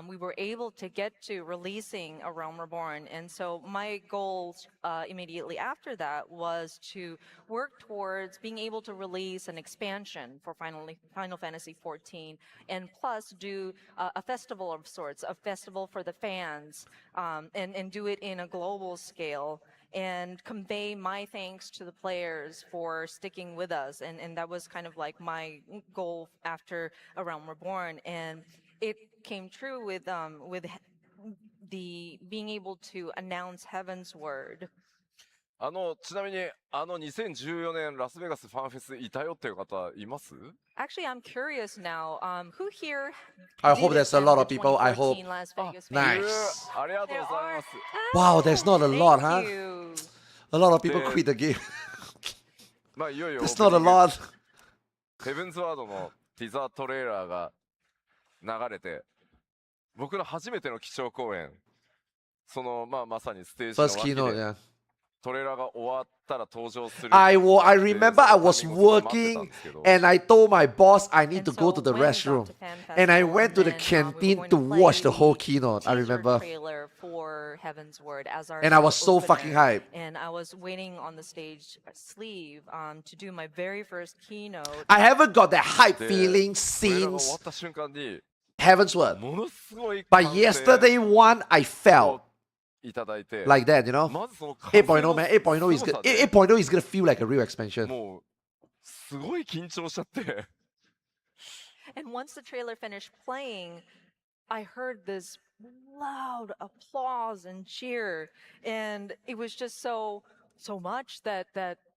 we were able to get to releasing A Realm Reborn. And so my goals immediately after that was to work towards being able to release an expansion for Final Fantasy XIV, and plus do a festival of sorts, a festival for the fans, and do it in a global scale, and convey my thanks to the players for sticking with us. And that was kind of like my goal after A Realm Reborn. And it came true with the being able to announce Heaven's Word. ちなみに2014年ラスベガスファンフェスいたよっていう方います？ Actually, I'm curious now. Who here? I hope did there's a attend lot the of people. I hope. 2014 Las Vegas Nice. Fest? ありがとうございます。 Wow, there's not a lot, huh? Thank you. A lot of people quit the game. まあいよいよ There's not a lot. ヘブンズワードのティザートレーラーが流れて、僕の初めての基調講演、そのまさにステージの First 脇 keynote, で yeah. トレーラーが終わったら登場する。 I remember I was working and I told my boss I need to go to the restroom. And I went to the canteen to watch the whole keynote, I remember. Trailer for Heaven's Word as our And I was so opener. fucking hyped. And I was waiting on the stage sleeve to do my very first keynote. I haven't got that hype で feeling トレーラーが終わ since った瞬間に Heaven's Word. ものすごい But 歓声 yesterday one, I felt いただいて、 like that, you know? まずその歓声 8.0 の man, 8.0 is す good. ごさで 8.0 is gonna feel like a real expansion. もうすごい緊張しちゃって。 And once the trailer finished playing, I heard this loud applause and cheer, and it was just so much that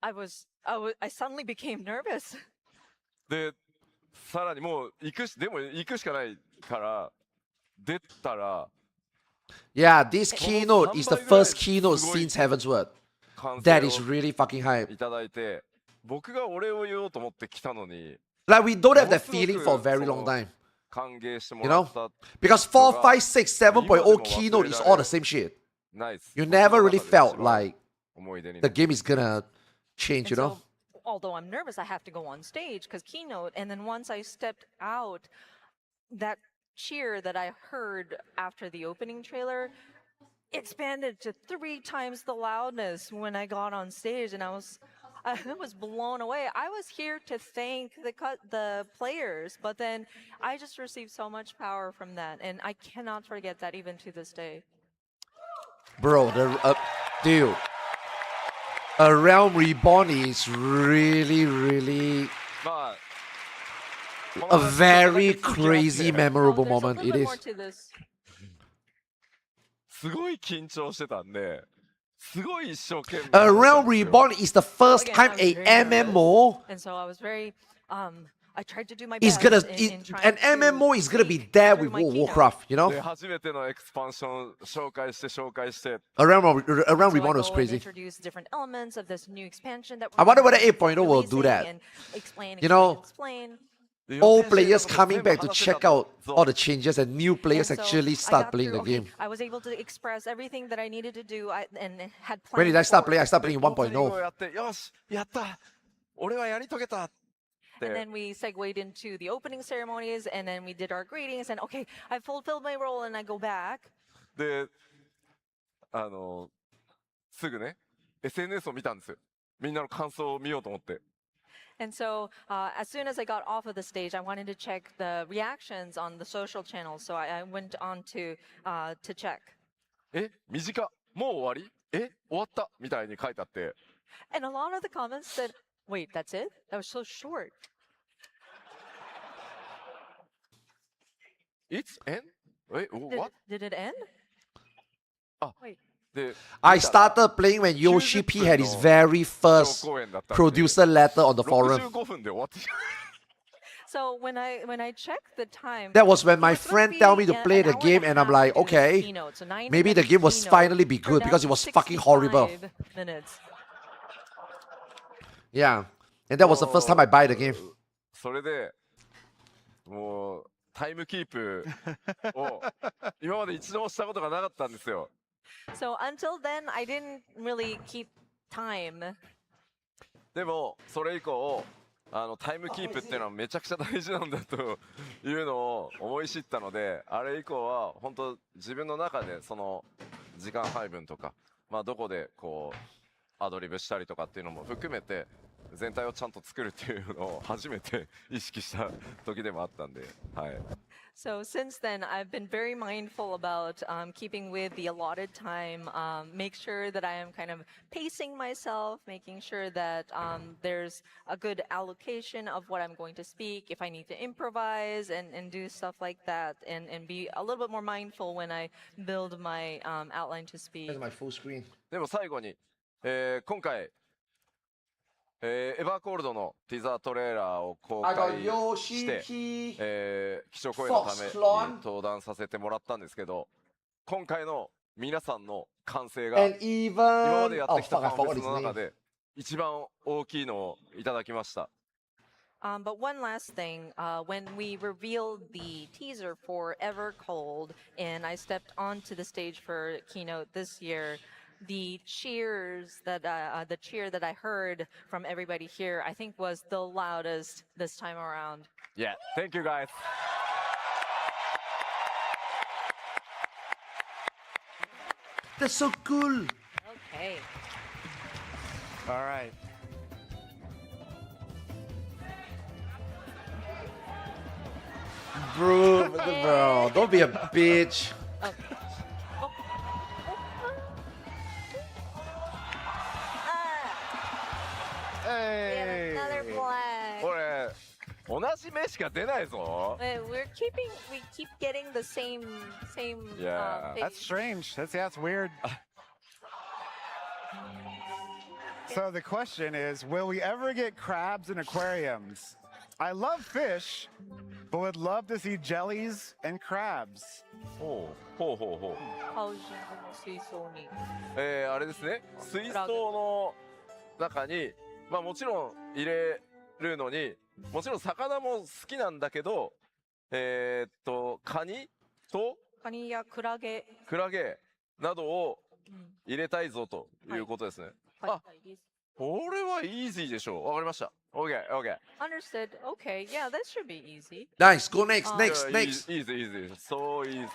I suddenly became nervous. で、さらにもう行くしかないから出たら Yeah, this keynote is the first keynote since Heaven's Word. 歓 That 声 is を really fucking hype. いただいて、僕がお礼を言おうと思って来たのに、 Like we don't have もの that すご feeling く for a そ very の long time. 歓迎しても You ら know? った Because の 4, が 5, 6, 今でも 7.0 忘 keynote れ is ら all れ the same shit. ないです。 You 僕の never 中 really で一 felt 番 like 思い出に the 残って game is gonna change, And you know? so, although I'm nervous, I have to go on stage because keynote. And then once I stepped out, that cheer that I heard after the opening trailer expanded to 3 times the loudness when I got on stage, and I was blown away. I was here to thank the players, but then I just received so much power from that, and I cannot forget that even to this day. Bro, dude. A Realm Reborn is really, really まあ a very crazy, この話 memorable There's a moment. little It bit is. more to this. すごい緊張してたんで、すごい一生懸命 A やった Realm んですよ。 Reborn is the first Again, time I was a very nervous, MMO and so I was very I tried to do my is best gonna in trying an to MMO is gonna be speak there through with my World of keynote. Warcraft, you know? で、初めてのエクスパンション紹介して、 A Realm So I Reborn was go and crazy. introduce different elements of this new expansion that I we're wonder whether gonna be 8.0 will do releasing that. and explain, You know, explain. で All 予定している players こと coming 全部 back to 話せた check と out そう all the changes and new And players so actually I start got playing through, the game. I was able to express everything that I needed to do and had When planned did I start for. playing? I started playing オープニングを 1.0. やって、よしやった俺はやり遂げたっ And て then we segued into the opening ceremonies, and then we did our greetings, and okay, I fulfilled my role, and I go back. で、すぐね SNS を見たんですよ。みんなの感想を見ようと思って。 And so, as soon as I got off of the stage, I wanted to check the reactions on the social channels. So I went on to check. え、短っもう終わりえ、終わったみたいに書いてあって。 And a lot of the comments said, "Wait, that's it? That was so short." It's end? Wait, what? Did it end? Ah, Wait. I started playing when Yoshi P had his very first producer letter on the forum. 65分で終わって。 So when I checked the time, That was when it my was supposed friend to tell be me to an play the hour and a game, and I'm half like, to do the okay, keynote. So 90 maybe the minutes game was keynote finally be turned good out because to it be was fucking horrible. 65 minutes. Yeah, and that was the first time I buy the game. それでもうタイムキープを今まで一度もしたことがなかったんですよ。 So until then, I didn't really keep time. でもそれ以降タイムキープっていうのはめちゃくちゃ大事なんだというのを思い知ったので、あれ以降は本当自分の中でその時間配分とか、まあどこでこうアドリブしたりとかっていうのも含めて全体をちゃんと作るっていうのを初めて意識した時でもあったんで、はい。 So since then, I've been very mindful about keeping with the allotted time, make sure that I am kind of pacing myself, making sure that there's a good allocation of what I'm going to speak, if I need to improvise and do stuff like that, and be a little bit more mindful when I build my outline to speak. That's my full screen. でも最後に、今回エヴァーコールドのティザートレーラーを公開して、基調講演のために登壇させてもらったんですけど、今回の皆さんの歓声が今までやってきたファンフェスの中で一番大きいのをいただきました。But one last thing, when we revealed the teaser for Evercold and I stepped onto the stage for keynote this year, the cheer that I heard from everybody here, I think was the loudest this time around. Yeah, thank you guys. That's so cool. Okay. All right. Bro, don't be a bitch. Hey. Another flag. これ同じ目しか出ないぞ。We keep getting the same. Yeah. Face. That's strange. That's weird. So the question is, will we ever get crabs in aquariums? I love fish, but would love to see jellies and crabs. ほう。水槽に。あれですね。水槽の中に、まあもちろん入れるのに、もちろん魚も好きなんだけど、カニやクラゲなどを入れたいぞということですね。あ、これはイージーでしょう。わかりました。Okay. Understood. Okay. Yeah, that should be easy. Nice. Go next. Easy. So easy.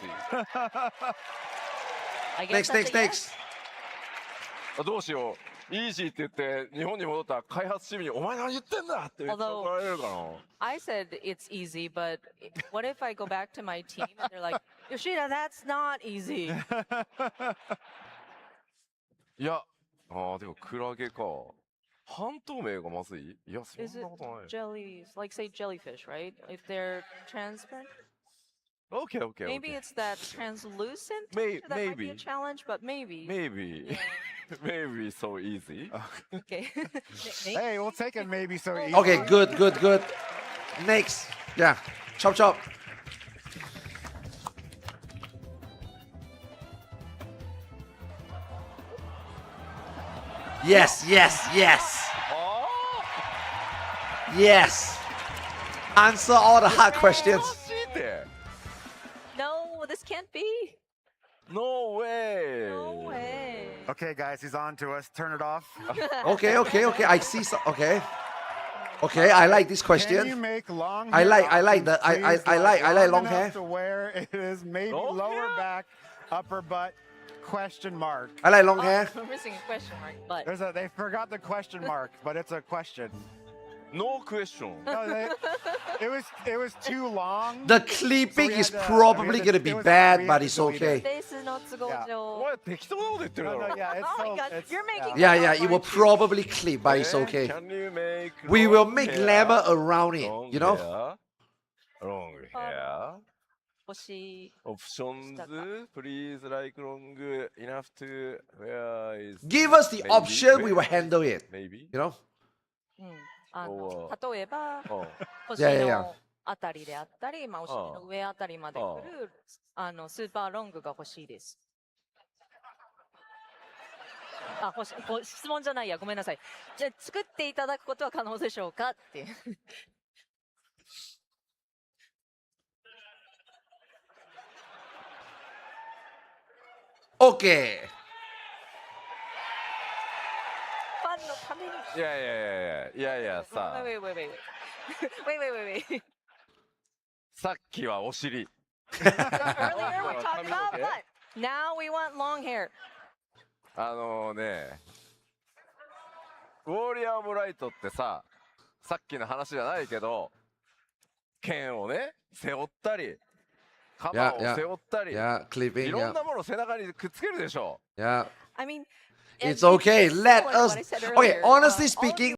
Next. どうしよう。イージーって言って日本に戻ったら開発チームにお前何言ってんだって言って怒られるかな。I said it's easy, but what if I go back to my team and they're like, Yoshida, that's not easy. いや、でもクラゲか。半透明がまずい？いや、そんなことない。Is it jellies, like say jellyfish, right? If they're transparent? Okay. Maybe it's that translucent maybe. That might be a challenge, but maybe. Yeah. Maybe so easy. Okay. Hey, we'll take it maybe so easy. Okay, good. Next. Yeah. Chop. Yes. Yes. Answer all the hard questions. No, this can't be. No way. Okay, guys, he's on to us. Turn it off. Okay. I see. Okay, I like this question. Can you make long hair? I like long hair. To where it is maybe lower back, upper butt, question mark. I like long hair. We're missing a question mark, but They forgot the question mark, but it's a question. No question. No, it was too long. The clipping is probably gonna be bad, but it's okay. Oh my god, you're making Yeah, it will probably clip, but it's okay. Can you make We will make glamour around it, you know? Long hair. 欲しい。オプションズ please like long enough to where is Give us the maybe? option, we will Where? handle it. Maybe? You know? 例えば、星 Yeah, yeah, yeah. のあたりであったり、まあ、お尻の上あたりまで来る、スーパーロングが欲しいです。質問じゃないや、ごめんなさい。じゃあ、作っていただくことは可能でしょうかって。Okay. ファンのために。いやさ。Wait. さっきはお尻。Earlier we talked about butt. Now we want long hair. ウォーリアー・オブ・ライトってさっきの話じゃないけど、剣をね、背負ったり、カバーを背負ったり、いろんなものを背中にくっつけるでしょ。Yeah. I mean, It's okay. Let us. Okay, honestly speaking.